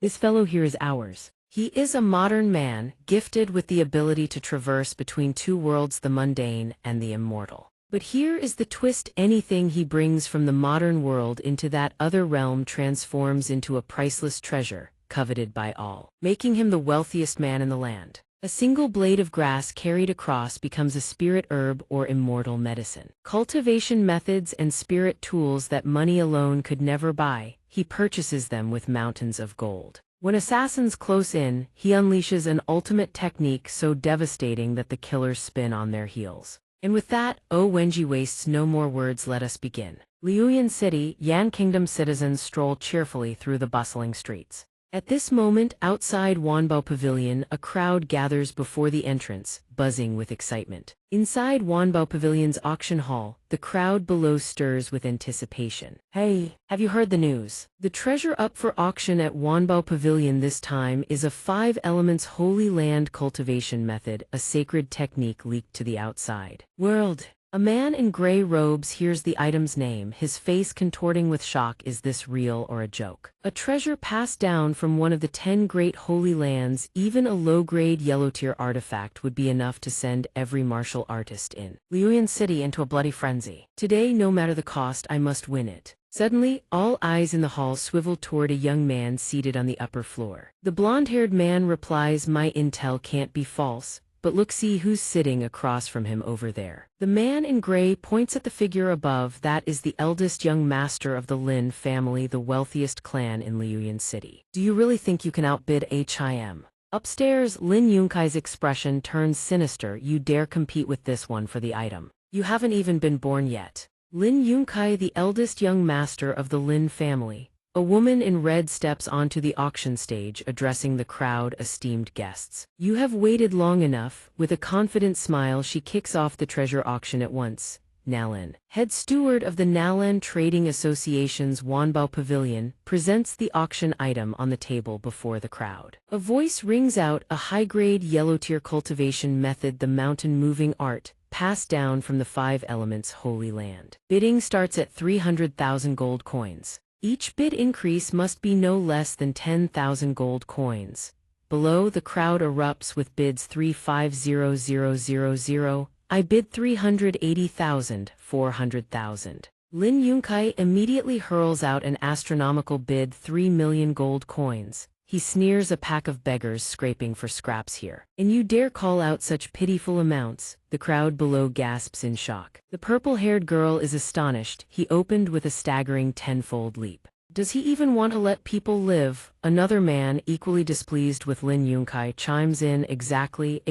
This fellow here is ours. He is a modern man, gifted with the ability to traverse between two worlds, the mundane and the immortal. But here is the twist: anything he brings from the modern world into that other realm transforms into a priceless treasure, coveted by all, making him the wealthiest man in the land. A single blade of grass carried across becomes a spirit herb or immortal medicine. Cultivation methods and spirit tools that money alone could never buy, he purchases them with mountains of gold. When assassins close in, he unleashes an ultimate technique so devastating that the killers spin on their heels. And with that, Wenji wastes no more words. Let us begin. Liuyan City, Yan Kingdom citizens stroll cheerfully through the bustling streets. At this moment, outside Wanbao Pavilion, a crowd gathers before the entrance, buzzing with excitement. Inside Wanbao Pavilion's auction hall, the crowd below stirs with anticipation. Hey, have you heard the news? The treasure up for auction at Wanbao Pavilion this time is a 5 elements holy land cultivation method, a sacred technique leaked to the outside world. A man in gray robes hears the item's name, his face contorting with shock. Is this real or a joke? A treasure passed down from one of the 10 great holy lands. Even a low-grade yellow-tier artifact would be enough to send every martial artist in Liuyan City into a bloody frenzy. Today, no matter the cost, I must win it. Suddenly, all eyes in the hall swivel toward a young man seated on the upper floor. The blonde-haired man replies, "My intel can't be false. But look, see who's sitting across from him over there." The man in gray points at the figure above. That is the eldest young master of the Lin family, the wealthiest clan in Liuyan City. Do you really think you can outbid HIM? Upstairs, Lin Yunkai's expression turns sinister. You dare compete with this one for the item? You haven't even been born yet. Lin Yunkai, the eldest young master of the Lin family. A woman in red steps onto the auction stage, addressing the crowd. Esteemed guests, you have waited long enough. With a confident smile, she kicks off the treasure auction at once. Nalan, head steward of the Nalan Trading Association's Wanbao Pavilion, presents the auction item on the table before the crowd. A voice rings out, a high-grade yellow-tier cultivation method, the mountain-moving art, passed down from the 5 elements holy land. Bidding starts at 300,000 gold coins. Each bid increase must be no less than 10,000 gold coins. Below, the crowd erupts with bids. 350,000. I bid 380,000, 400,000. Lin Yunkai immediately hurls out an astronomical bid, 3 million gold coins. He sneers, a pack of beggars scraping for scraps here. And you dare call out such pitiful amounts? The crowd below gasps in shock. The purple-haired girl is astonished. He opened with a staggering 10-fold leap. Does he even want to let people live? Another man, equally displeased with Lin Yunkai, chimes in. Exactly.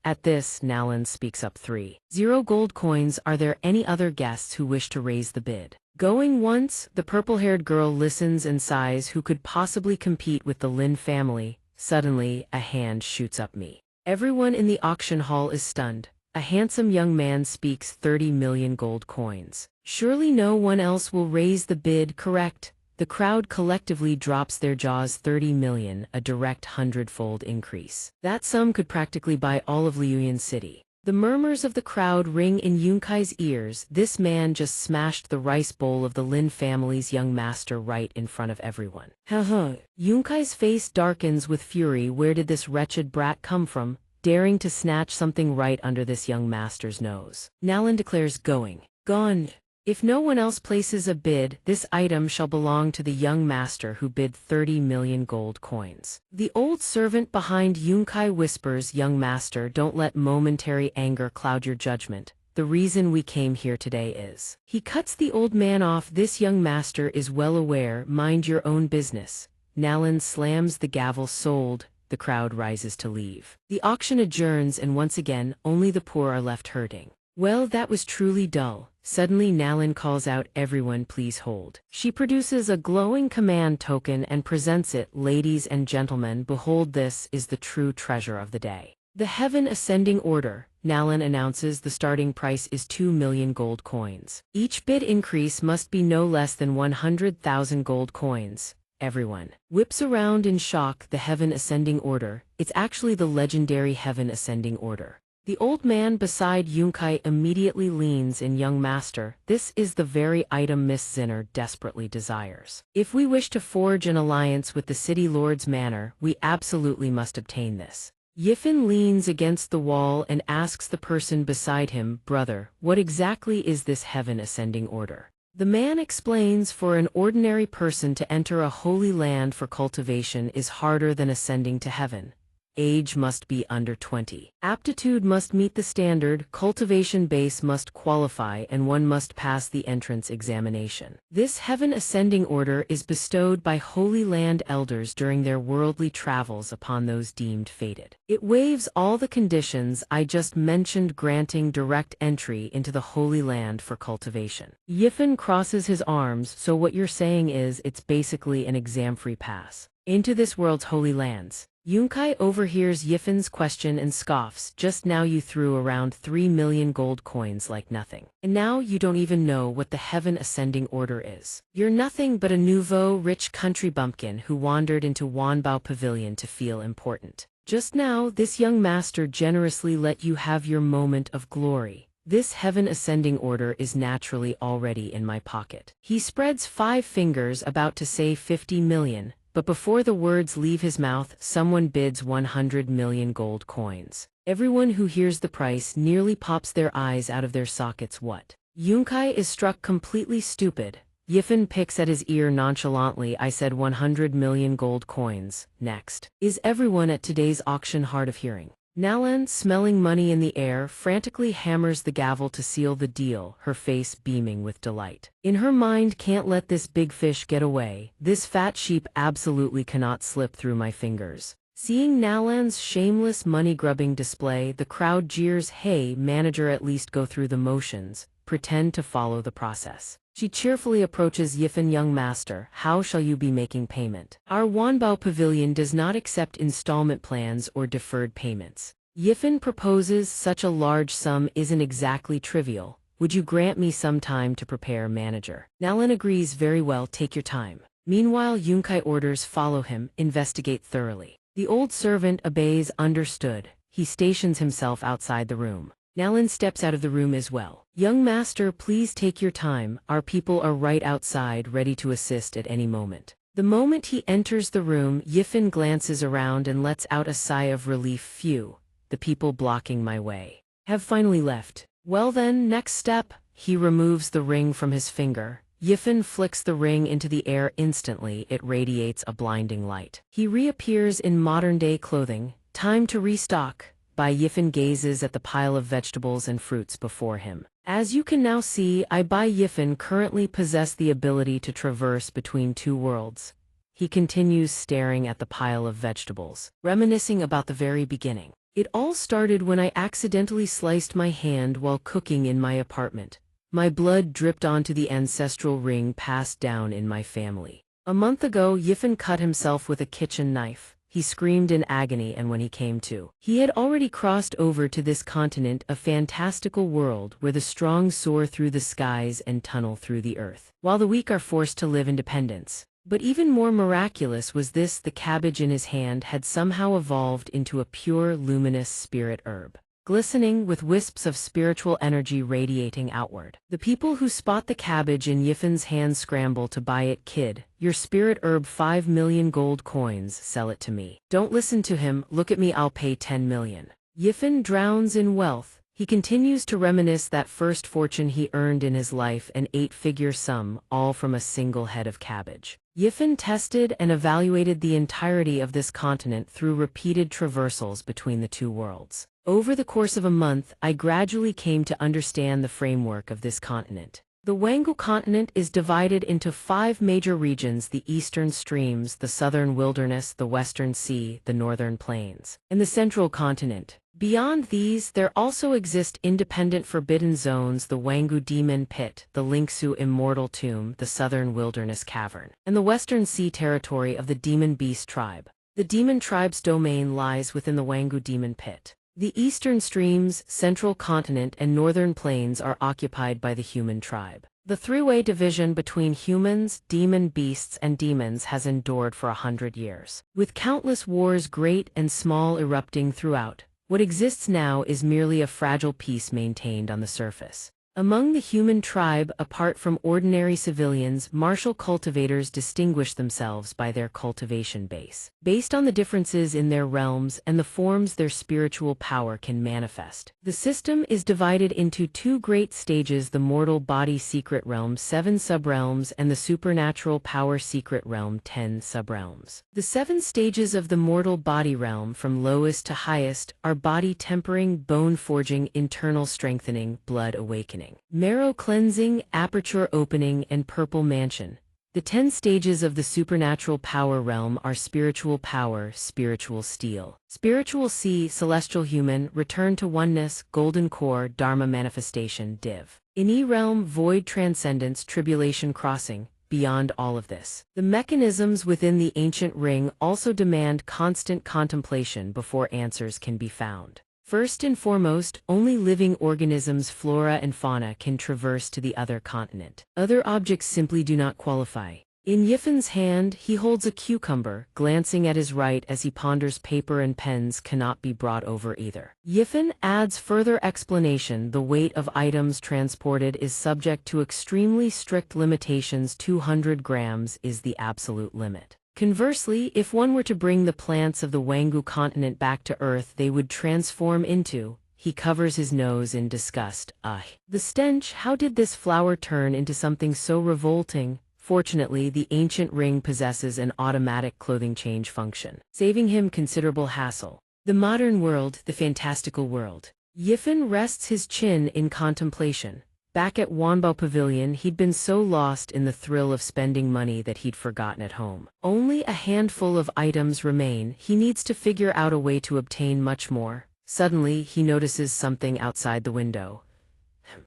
At this, Nalan speaks up. 3,000 gold coins. Are there any other guests who wish to raise the bid? Going once, the purple-haired girl listens and sighs. Who could possibly compete with the Lin family? Suddenly, a hand shoots up. Me. Everyone in the auction hall is stunned. A handsome young man speaks. 30 million gold coins. Surely no one else will raise the bid, correct? The crowd collectively drops their jaws. 30 million, a direct 100-fold increase. That sum could practically buy all of Liuyan City. The murmurs of the crowd ring in Yunkai's ears. This man just smashed the rice bowl of the Lin family's young master right in front of everyone. Yunkai's face darkens with fury. Where did this wretched brat come from, daring to snatch something right under this young master's nose? Nalan declares, gone. If no one else places a bid, this item shall belong to the young master who bid 30 million gold coins. The old servant behind Yunkai whispers, young master, don't let momentary anger cloud your judgment. The reason we came here today is. He cuts the old man off. This young master is well aware. Mind your own business. Nalan slams the gavel. Sold. The crowd rises to leave. The auction adjourns, and once again, only the poor are left hurting. Well, that was truly dull. Suddenly Nalan calls out, everyone please hold. She produces a glowing command token and presents it. Ladies and gentlemen, behold, this is the true treasure of the day. The Heaven Ascending Order. Nalan announces the starting price is 2 million gold coins. Each bid increase must be no less than 100,000 gold coins. Everyone whips around in shock. The Heaven Ascending Order. It's actually the legendary Heaven Ascending Order. The old man beside Yunkai immediately leans in. Young master, this is the very item Miss Zinner desperately desires. If we wish to forge an alliance with the city lord's manor, we absolutely must obtain this. Yifan leans against the wall and asks the person beside him, brother, what exactly is this heaven ascending order? The man explains for an ordinary person to enter a holy land for cultivation is harder than ascending to heaven. Age must be under 20. Aptitude must meet the standard, cultivation base must qualify, and one must pass the entrance examination. This heaven ascending order is bestowed by Holy Land elders during their worldly travels upon those deemed fated. It waives all the conditions I just mentioned, granting direct entry into the Holy Land for cultivation. Yifan crosses his arms, so what you're saying is it's basically an exam-free pass into this world's holy lands. Yunkai overhears Yifan's question and scoffs. Just now you threw around 3 million gold coins like nothing. And now you don't even know what the heaven ascending order is. You're nothing but a nouveau rich country bumpkin who wandered into Wanbao Pavilion to feel important. Just now this young master generously let you have your moment of glory. This heaven ascending order is naturally already in my pocket. He spreads 5 fingers about to say 50 million. But before the words leave his mouth, someone bids 100 million gold coins. Everyone who hears the price nearly pops their eyes out of their sockets. What? Yunkai is struck completely stupid. Yifan picks at his ear nonchalantly. I said 100 million gold coins. Next. Is everyone at today's auction hard of hearing? Nalan, smelling money in the air, frantically hammers the gavel to seal the deal, her face beaming with delight. In her mind, can't let this big fish get away. This fat sheep absolutely cannot slip through my fingers. Seeing Nalan's shameless money-grubbing display, the crowd jeers, hey, manager, at least go through the motions, pretend to follow the process. She cheerfully approaches Yifan. Young master, how shall you be making payment? Our Wanbao Pavilion does not accept installment plans or deferred payments. Yifan proposes such a large sum isn't exactly trivial. Would you grant me some time to prepare, manager? Nalan agrees. Very well, take your time. Meanwhile, Yunkai orders follow him, investigate thoroughly. The old servant obeys. Understood. He stations himself outside the room. Nalan steps out of the room as well. Young master, please take your time. Our people are right outside, ready to assist at any moment. The moment he enters the room, Yifan glances around and lets out a sigh of relief. Phew, the people blocking my way have finally left. Well then, next step. He removes the ring from his finger. Yifan flicks the ring into the air. Instantly, it radiates a blinding light. He reappears in modern-day clothing. Time to restock. Yifan gazes at the pile of vegetables and fruits before him. As you can now see, Yifan currently possess the ability to traverse between 2 worlds. He continues staring at the pile of vegetables, reminiscing about the very beginning. It all started when I accidentally sliced my hand while cooking in my apartment. My blood dripped onto the ancestral ring passed down in my family. A month ago, Yifan cut himself with a kitchen knife. He screamed in agony, and when he came to, he had already crossed over to this continent, a fantastical world where the strong soar through the skies and tunnel through the earth, while the weak are forced to live independence. But even more miraculous was this: the cabbage in his hand had somehow evolved into a pure, luminous spirit herb, glistening with wisps of spiritual energy radiating outward. The people who spot the cabbage in Yifan's hand scramble to buy it. Kid, your spirit herb, 5 million gold coins, sell it to me. Don't listen to him, look at me, I'll pay 10 million. Yifan drowns in wealth. He continues to reminisce that first fortune he earned in his life, an 8-figure sum, all from a single head of cabbage. Yifan tested and evaluated the entirety of this continent through repeated traversals between the 2 worlds. Over the course of a month, I gradually came to understand the framework of this continent. The Wangu continent is divided into 5 major regions: the eastern streams, the southern wilderness, the western sea, the northern plains, and the central continent. Beyond these, there also exist independent forbidden zones: the Wangu Demon Pit, the Lingsu Immortal Tomb, the southern wilderness cavern, and the western sea territory of the Demon Beast tribe. The Demon tribe's domain lies within the Wangu Demon Pit. The eastern streams, central continent, and northern plains are occupied by the human tribe. The 3-way division between humans, demon beasts, and demons has endured for 100 years, with countless wars, great and small, erupting throughout. What exists now is merely a fragile piece maintained on the surface. Among the human tribe, apart from ordinary civilians, martial cultivators distinguish themselves by their cultivation base. Based on the differences in their realms and the forms their spiritual power can manifest, the system is divided into two great stages: the mortal body secret realm, 7 subrealms, and the supernatural power secret realm, 10 subrealms. The 7 stages of the mortal body realm, from lowest to highest, are body tempering, bone forging, internal strengthening, blood awakening, marrow cleansing, aperture opening, and purple mansion. The 10 stages of the supernatural power realm are spiritual power, spiritual steel, spiritual sea, celestial human, return to oneness, golden core, dharma manifestation, div. In E realm, void transcendence, tribulation crossing. Beyond all of this, the mechanisms within the ancient ring also demand constant contemplation before answers can be found. First and foremost, only living organisms, flora and fauna, can traverse to the other continent. Other objects simply do not qualify. In Yifen's hand, he holds a cucumber, glancing at his right as he ponders. Paper and pens cannot be brought over either. Yifen adds further explanation: the weight of items transported is subject to extremely strict limitations. 200 grams is the absolute limit. Conversely, if one were to bring the plants of the Wangu continent back to Earth, they would transform into... He covers his nose in disgust. The stench! How did this flower turn into something so revolting? Fortunately, the ancient ring possesses an automatic clothing change function, saving him considerable hassle. The modern world, the fantastical world. Yifen rests his chin in contemplation. Back at Wanbao Pavilion, he'd been so lost in the thrill of spending money that he'd forgotten at home. Only a handful of items remain. He needs to figure out a way to obtain much more. Suddenly, he notices something outside the window.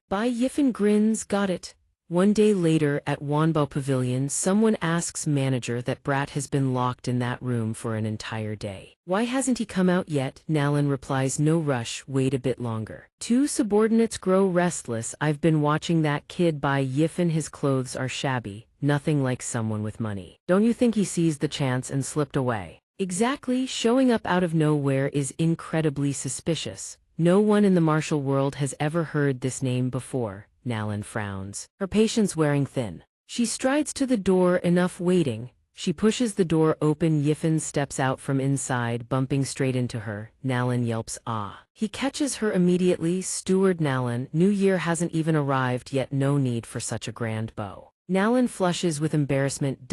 Bai Yifen grins. Got it. One day later, at Wanbao Pavilion, someone asks manager that Brat has been locked in that room for an entire day. Why hasn't he come out yet? Nalan replies, no rush, wait a bit longer. 2 subordinates grow restless. I've been watching that kid. Bai Yifen. His clothes are shabby, nothing like someone with money. Don't you think he seized the chance and slipped away? Exactly, showing up out of nowhere is incredibly suspicious. No one in the martial world has ever heard this name before. Nalan frowns, her patience wearing thin. She strides to the door. Enough waiting. She pushes the door open. Yifen steps out from inside, bumping straight into her. Nalan yelps, ah. He catches her immediately. Steward Nalan, New Year hasn't even arrived yet. No need for such a grand bow. Nalan flushes with embarrassment.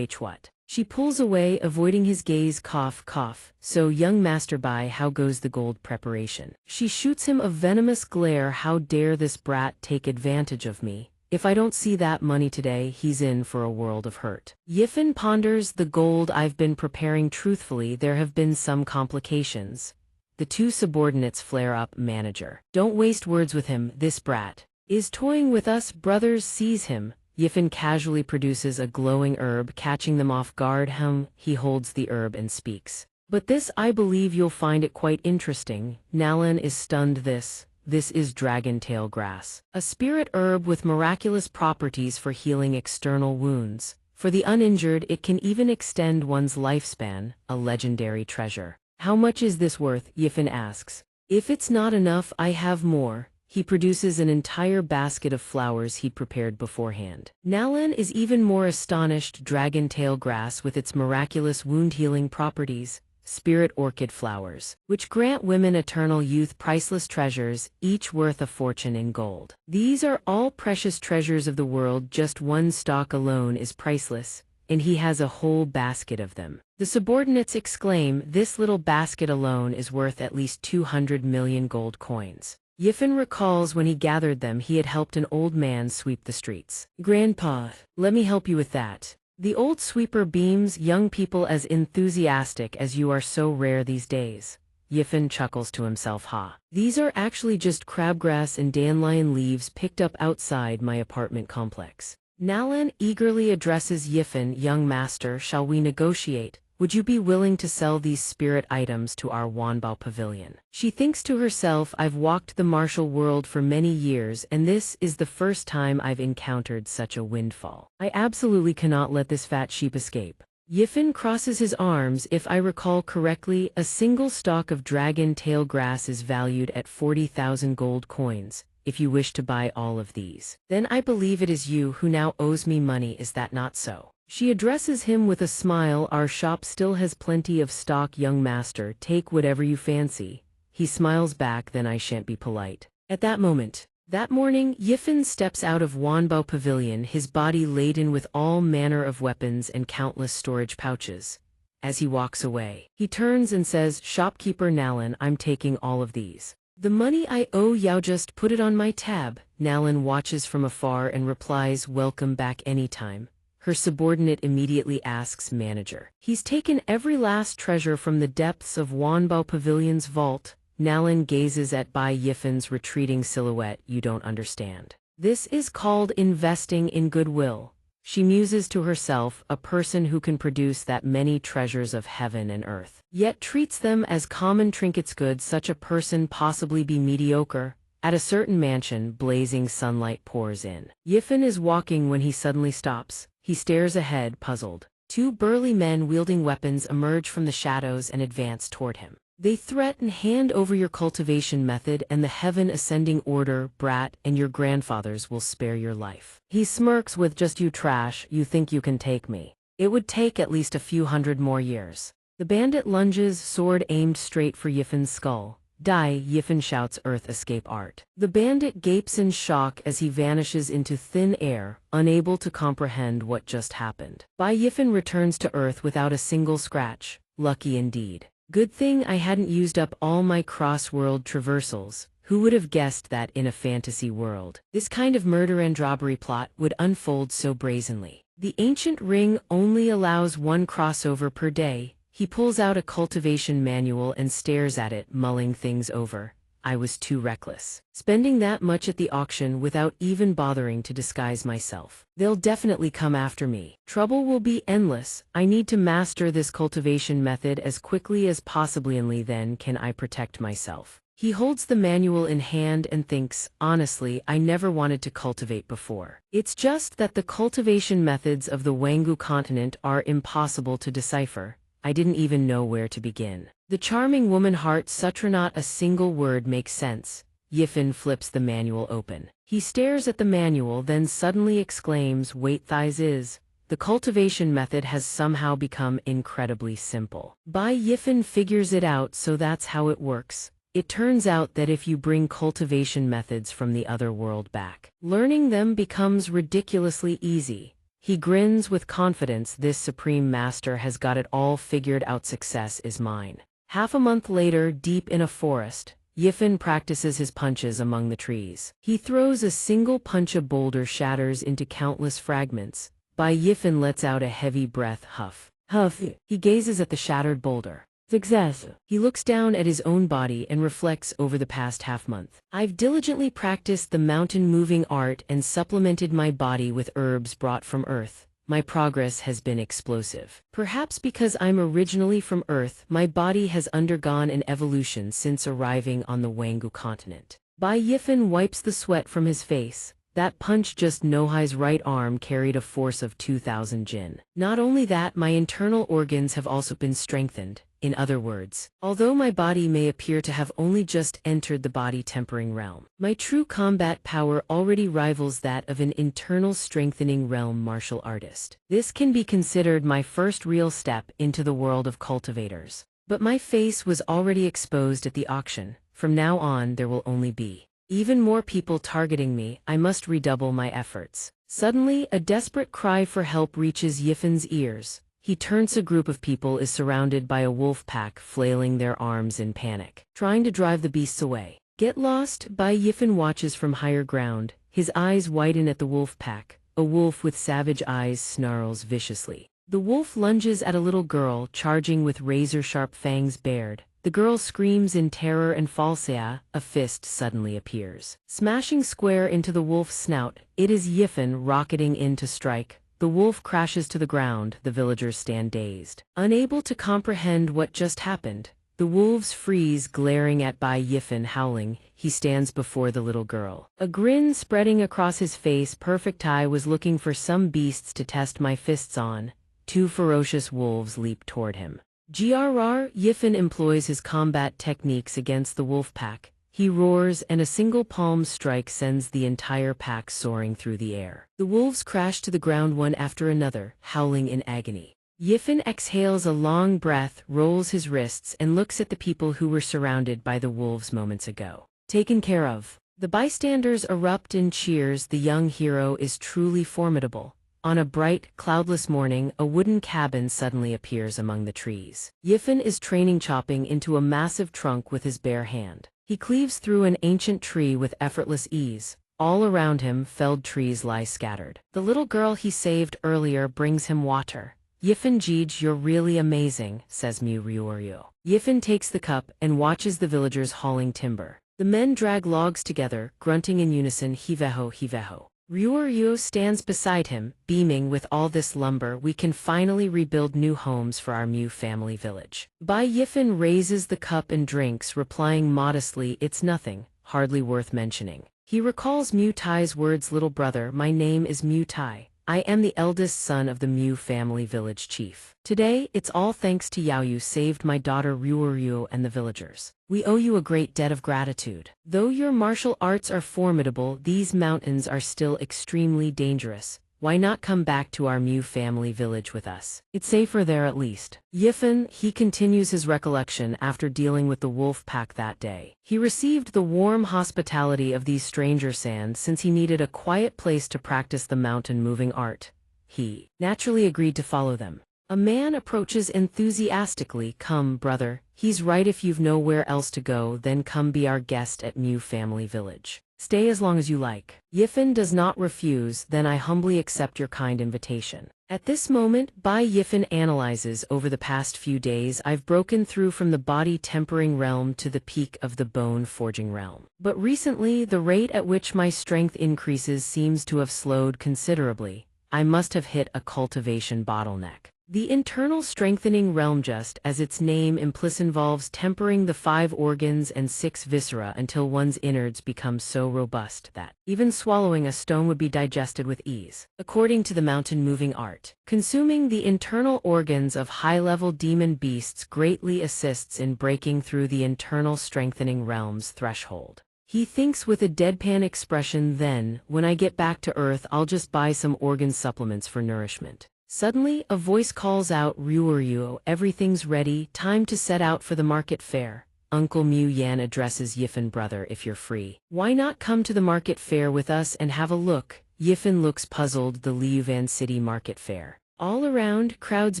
What? She pulls away, avoiding his gaze. Cough, cough. So, young Master Bai, how goes the gold preparation? She shoots him a venomous glare. How dare this brat take advantage of me? If I don't see that money today, he's in for a world of hurt. Yifen ponders. The gold I've been preparing. Truthfully, there have been some complications. The 2 subordinates flare up. Manager, don't waste words with him. This brat is toying with us. Brothers, seize him. Yifen casually produces a glowing herb, catching them off guard. He holds the herb and speaks. But this, I believe you'll find it quite interesting. Nalan is stunned. This is dragon tail grass, a spirit herb with miraculous properties for healing external wounds. For the uninjured, it can even extend one's lifespan, a legendary treasure. How much is this worth? Yifen asks. If it's not enough, I have more. He produces an entire basket of flowers he'd prepared beforehand. Nalan is even more astonished. Dragon tail grass with its miraculous wound-healing properties. Spirit orchid flowers, which grant women eternal youth. Priceless treasures, each worth a fortune in gold. These are all precious treasures of the world. Just one stalk alone is priceless, and he has a whole basket of them. The subordinates exclaim, this little basket alone is worth at least 200 million gold coins. Yifen recalls when he gathered them, he had helped an old man sweep the streets. Grandpa, let me help you with that. The old sweeper beams. Young people as enthusiastic as you are so rare these days. Yifen chuckles to himself. These are actually just crabgrass and dandelion leaves picked up outside my apartment complex. Nalan eagerly addresses Yifen. Young master, shall we negotiate? Would you be willing to sell these spirit items to our Wanbao Pavilion? She thinks to herself, I've walked the martial world for many years, and this is the first time I've encountered such a windfall. I absolutely cannot let this fat sheep escape. Yifen crosses his arms. If I recall correctly, a single stalk of dragon tail grass is valued at 40,000 gold coins. If you wish to buy all of these, then I believe it is you who now owes me money, is that not so? She addresses him with a smile. Our shop still has plenty of stock, young master, take whatever you fancy. He smiles back, then I shan't be polite. At that morning, Yifen steps out of Wanbao Pavilion, his body laden with all manner of weapons and countless storage pouches. As he walks away, he turns and says, "Shopkeeper Nalan, I'm taking all of these. The money I owe Yao, just put it on my tab." Nalan watches from afar and replies, "Welcome back anytime." Her subordinate immediately asks, "Manager, he's taken every last treasure from the depths of Wanbao Pavilion's vault." Nalan gazes at Bai Yifen's retreating silhouette. "You don't understand. This is called investing in goodwill." She muses to herself, a person who can produce that many treasures of heaven and earth, yet treats them as common trinkets. Could such a person possibly be mediocre? At a certain mansion, blazing sunlight pours in. Yifen is walking when he suddenly stops. He stares ahead, puzzled. Two burly men wielding weapons emerge from the shadows and advance toward him. They threaten, "Hand over your cultivation method and the heaven ascending order, brat, and your grandfathers will spare your life." He smirks with, "Just you trash, you think you can take me? It would take at least a few hundred more years." The bandit lunges, sword aimed straight for Yifen's skull. "Die!" Yifen shouts, "Earth escape art." The bandit gapes in shock as he vanishes into thin air, unable to comprehend what just happened. Bai Yifen returns to Earth without a single scratch. Lucky indeed. Good thing I hadn't used up all my cross-world traversals. Who would have guessed that in a fantasy world, this kind of murder and robbery plot would unfold so brazenly? The ancient ring only allows one crossover per day. He pulls out a cultivation manual and stares at it, mulling things over. I was too reckless. Spending that much at the auction without even bothering to disguise myself. They'll definitely come after me. Trouble will be endless. I need to master this cultivation method as quickly as possibly, only then can I protect myself. He holds the manual in hand and thinks, honestly, I never wanted to cultivate before. It's just that the cultivation methods of the Wangu continent are impossible to decipher. I didn't even know where to begin. The charming woman heart sutra, not a single word makes sense. Yifen flips the manual open. He stares at the manual, then suddenly exclaims, "Wait, thighs is." The cultivation method has somehow become incredibly simple. Bai Yifen figures it out, so that's how it works. It turns out that if you bring cultivation methods from the other world back, learning them becomes ridiculously easy. He grins with confidence. This supreme master has got it all figured out. Success is mine. Half a month later, deep in a forest, Yifen practices his punches among the trees. He throws a single punch, a boulder shatters into countless fragments. Bai Yifen lets out a heavy breath, huff. Huff. He gazes at the shattered boulder. Success. He looks down at his own body and reflects. Over the past half-month, I've diligently practiced the mountain-moving art and supplemented my body with herbs brought from Earth. My progress has been explosive. Perhaps because I'm originally from Earth, my body has undergone an evolution since arriving on the Wangu continent. Bai Yifen wipes the sweat from his face. That punch just Nohai's right arm carried a force of 2,000 jin. Not only that, my internal organs have also been strengthened. In other words, although my body may appear to have only just entered the body-tempering realm, my true combat power already rivals that of an internal strengthening realm martial artist. This can be considered my first real step into the world of cultivators. But my face was already exposed at the auction. From now on, there will only be even more people targeting me. I must redouble my efforts. Suddenly, a desperate cry for help reaches Yifen's ears. He turns. A group of people is surrounded by a wolf pack, flailing their arms in panic, trying to drive the beasts away. Get lost. Bai Yifen watches from higher ground. His eyes widen at the wolf pack. A wolf with savage eyes snarls viciously. The wolf lunges at a little girl, charging with razor-sharp fangs bared. The girl screams in terror and falsea. A fist suddenly appears, smashing square into the wolf's snout. It is Yifen rocketing in to strike. The wolf crashes to the ground. The villagers stand dazed, unable to comprehend what just happened. The wolves freeze, glaring at Bai Yifen, howling. He stands before the little girl, a grin spreading across his face. Perfect. I was looking for some beasts to test my fists on. two ferocious wolves leap toward him. Grr, Yifen employs his combat techniques against the wolf pack. He roars and a single palm strike sends the entire pack soaring through the air. The wolves crash to the ground one after another, howling in agony. Yifen exhales a long breath, rolls his wrists, and looks at the people who were surrounded by the wolves moments ago. Taken care of. The bystanders erupt in cheers. The young hero is truly formidable. On a bright, cloudless morning, a wooden cabin suddenly appears among the trees. Yifen is training chopping into a massive trunk with his bare hand. He cleaves through an ancient tree with effortless ease. All around him, felled trees lie scattered. The little girl he saved earlier brings him water. Yifen Jij, you're really amazing, says Mu Ryuryu. Yifen takes the cup and watches the villagers hauling timber. The men drag logs together, grunting in unison, hiveho hiveho. Ryuryu stands beside him, beaming. With all this lumber, we can finally rebuild new homes for our Mu family village. Bai Yifen raises the cup and drinks, replying modestly, it's nothing, hardly worth mentioning. He recalls Mu Tai's words, little brother, my name is Mu Tai. I am the eldest son of the Mu family village chief. Today, it's all thanks to Yaoyu saved my daughter Ryuryu and the villagers. We owe you a great debt of gratitude. Though your martial arts are formidable, these mountains are still extremely dangerous. Why not come back to our Mu family village with us? It's safer there at least. Yifen, he continues his recollection after dealing with the wolf pack that day. He received the warm hospitality of these stranger sands since he needed a quiet place to practice the mountain-moving art. He naturally agreed to follow them. A man approaches enthusiastically, come, brother, he's right, if you've nowhere else to go, then come be our guest at Mu family village. Stay as long as you like. Yifen does not refuse, then I humbly accept your kind invitation. At this moment, Bai Yifen analyzes, over the past few days I've broken through from the body tempering realm to the peak of the bone forging realm. But recently, the rate at which my strength increases seems to have slowed considerably. I must have hit a cultivation bottleneck. The internal strengthening realm, just as its name implies, involves tempering the 5 organs and 6 viscera until one's innards become so robust that even swallowing a stone would be digested with ease. According to the mountain-moving art, consuming the internal organs of high-level demon beasts greatly assists in breaking through the internal strengthening realm's threshold. He thinks with a deadpan expression, then, when I get back to Earth I'll just buy some organ supplements for nourishment. Suddenly, a voice calls out, Ryuryu, everything's ready, time to set out for the market fair. Uncle Mu Yan addresses Yifen, brother, if you're free, why not come to the market fair with us and have a look? Yifen looks puzzled. The Liuvan City Market Fair. All around, crowds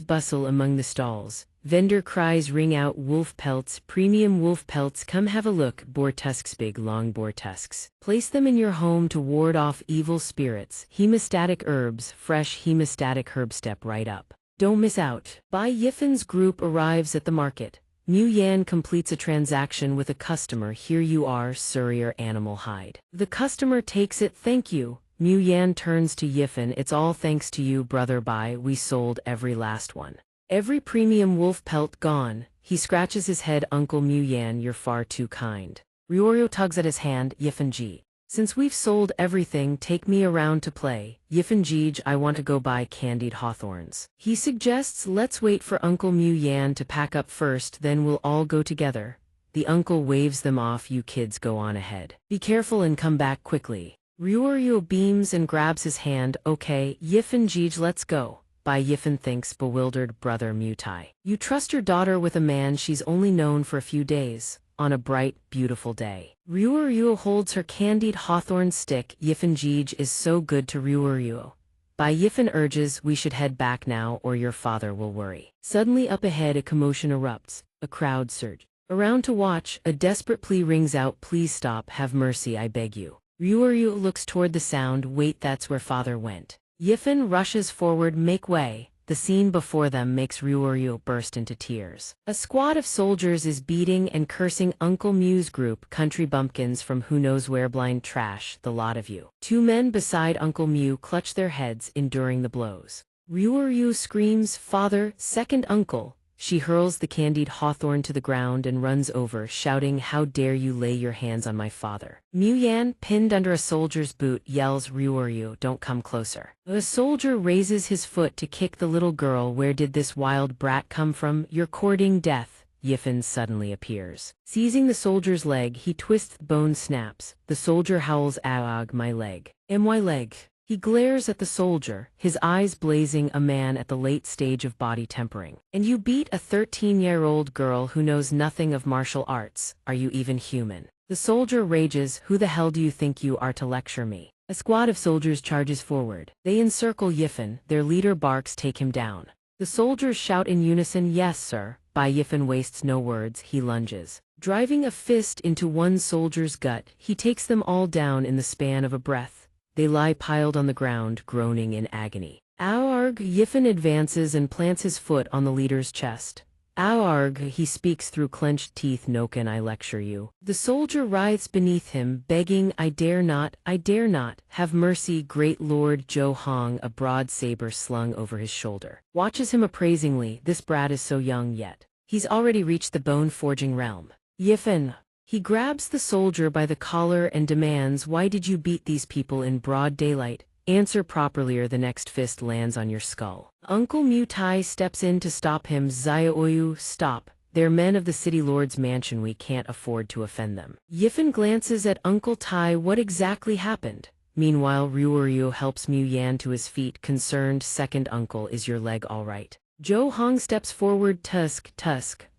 bustle among the stalls. Vendor cries ring out, wolf pelts, premium wolf pelts, come have a look, boar tusks, big long boar tusks. Place them in your home to ward off evil spirits. Hemostatic herbs, fresh hemostatic herb, step right up. Don't miss out. Bai Yifen's group arrives at the market. Mu Yan completes a transaction with a customer. Here you are, sir, your animal hide. The customer takes it, thank you. Mu Yan turns to Yifen, it's all thanks to you, brother Bai, we sold every last one. Every premium wolf pelt gone. He scratches his head, Uncle Mu Yan, you're far too kind. Ryuryu tugs at his hand, Yifen Ji. Since we've sold everything, take me around to play. Yifen Ji, I want to go buy candied hawthorns. He suggests let's wait for Uncle Mu Yan to pack up first, then we'll all go together. The uncle waves them off, you kids go on ahead. Be careful and come back quickly. Ryuryu beams and grabs his hand, okay, Yifen Ji, let's go. Bai Yifen thinks, bewildered, brother Mu Tai. You trust your daughter with a man she's only known for a few days, on a bright, beautiful day. Ryuryu holds her candied hawthorn stick. Yifen Ji is so good to Ryuryu. Bai Yifen urges, we should head back now or your father will worry. Suddenly up ahead a commotion erupts, a crowd surge. Around to watch, a desperate plea rings out, please stop, have mercy, I beg you. Ryuryu looks toward the sound, wait, that's where father went. Yifen rushes forward, make way. The scene before them makes Ryuryu burst into tears. A squad of soldiers is beating and cursing Uncle Mu's group, country bumpkins from who knows where, blind trash, the lot of you. 2 men beside Uncle Mu clutch their heads, enduring the blows. Ryuryu screams, father, second uncle. She hurls the candied hawthorn to the ground and runs over, shouting, "How dare you lay your hands on my father?" Mu Yan, pinned under a soldier's boot, yells, "Ryuoryu, don't come closer." A soldier raises his foot to kick the little girl. "Where did this wild brat come from? You're courting death." Yifen suddenly appears. Seizing the soldier's leg, he twists, the bone snaps. The soldier howls, "Aag, my leg. My leg." He glares at the soldier, his eyes blazing, a man at the late stage of body tempering. "And you beat a 13-year-old girl who knows nothing of martial arts. Are you even human?" The soldier rages, "Who the hell do you think you are to lecture me?" A squad of soldiers charges forward. They encircle Yifen, their leader barks, "Take him down." The soldiers shout in unison, "Yes, sir." Yifen wastes no words, he lunges. Driving a fist into one soldier's gut, he takes them all down in the span of a breath. They lie piled on the ground, groaning in agony. "Aarg!" Yifen advances and plants his foot on the leader's chest. "Aarg!" he speaks through clenched teeth, "No, can I lecture you?" The soldier writhes beneath him, begging, I dare not, have mercy, great lord." Jo Hong, a broad saber slung over his shoulder, watches him appraisingly. "This brat is so young yet. He's already reached the bone-forging realm." "Yifen!" He grabs the soldier by the collar and demands, "Why did you beat these people in broad daylight? Answer properly or the next fist lands on your skull." Uncle Mu Tai steps in to stop him. "Xiaoyu, stop. They're men of the city lord's mansion. We can't afford to offend them." Yifen glances at Uncle Tai. "What exactly happened?" Meanwhile, Ryuoryu helps Mu Yan to his feet, concerned. "Second uncle, is your leg all right?" Jo Hong steps forward. Tusk,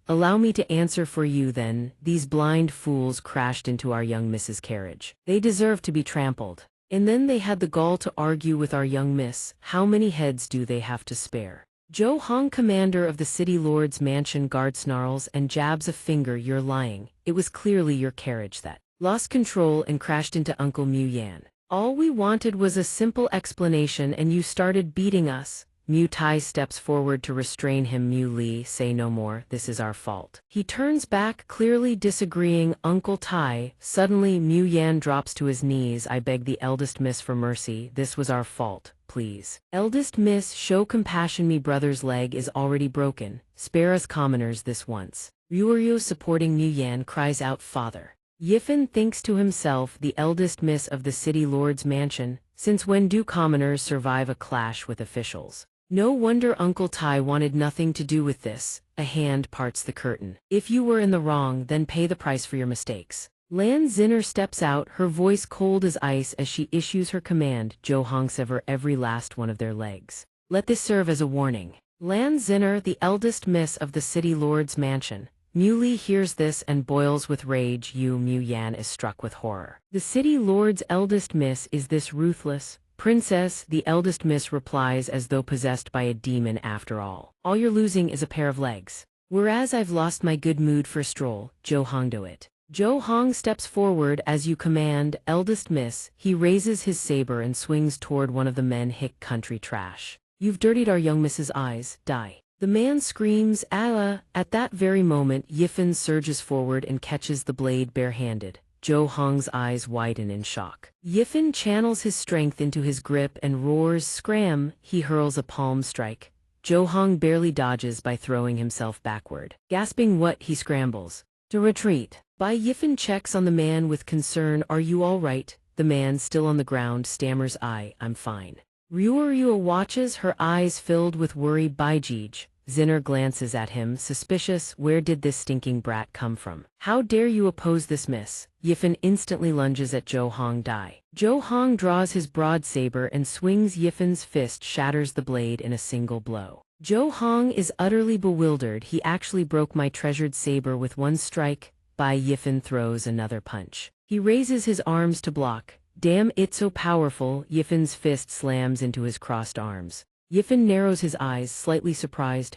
allow me to answer for you then. These blind fools crashed into our young Miss's carriage. They deserve to be trampled. And then they had the gall to argue with our young miss. How many heads do they have to spare?" Jo Hong, commander of the city lord's mansion, guard, snarls and jabs a finger. "You're lying. It was clearly your carriage that lost control and crashed into Uncle Mu Yan. All we wanted was a simple explanation and you started beating us." Mu Tai steps forward to restrain him. "Mu Li, say no more. This is our fault." He turns back, clearly disagreeing. "Uncle Tai." Suddenly, Mu Yan drops to his knees. "I beg the eldest miss for mercy. This was our fault. Please. Eldest miss, show compassion. Me brother's leg is already broken. Spare us commoners this once." Ryuoryu, supporting Mu Yan, cries out, "Father." Yifen thinks to himself, the eldest miss of the city lord's mansion. Since when do commoners survive a clash with officials? No wonder Uncle Tai wanted nothing to do with this. A hand parts the curtain. "If you were in the wrong, then pay the price for your mistakes." Lan Zinner steps out, her voice cold as ice as she issues her command. "Jo Hong, sever every last one of their legs. Let this serve as a warning." Lan Zinner, the eldest miss of the city lord's mansion. Mu Li hears this and boils with rage. Mu Yan is struck with horror. The city lord's eldest miss is this ruthless? "Princess," the eldest miss replies as though possessed by a demon. "After all you're losing is a pair of legs. Whereas I've lost my good mood for a stroll." Jo Hong, do it. Jo Hong steps forward. "As you command, eldest miss." He raises his saber and swings toward one of the men. "Hick, country trash. You've dirtied our young miss's eyes. Die." The man screams, "Allah!" At that very moment, Yifen surges forward and catches the blade barehanded. Jo Hong's eyes widen in shock. Yifen channels his strength into his grip and roars, "Scram!" He hurls a palm strike. Jo Hong barely dodges by throwing himself backward. Gasping what, he scrambles to retreat. Yifen checks on the man with concern. "Are you all right?" The man, still on the ground, stammers, I'm fine." Ryuoryu watches, her eyes filled with worry. Baijij. Zinner glances at him, suspicious. "Where did this stinking brat come from? How dare you oppose this miss?" Yifen instantly lunges at Jo Hong. Die. Jo Hong draws his broad saber and swings. Yifen's fist shatters the blade in a single blow. Jo Hong is utterly bewildered. "He actually broke my treasured saber with one strike." Yifen throws another punch. He raises his arms to block. "Damn, it's so powerful." Yifen's fist slams into his crossed arms. Yifen narrows his eyes, slightly surprised.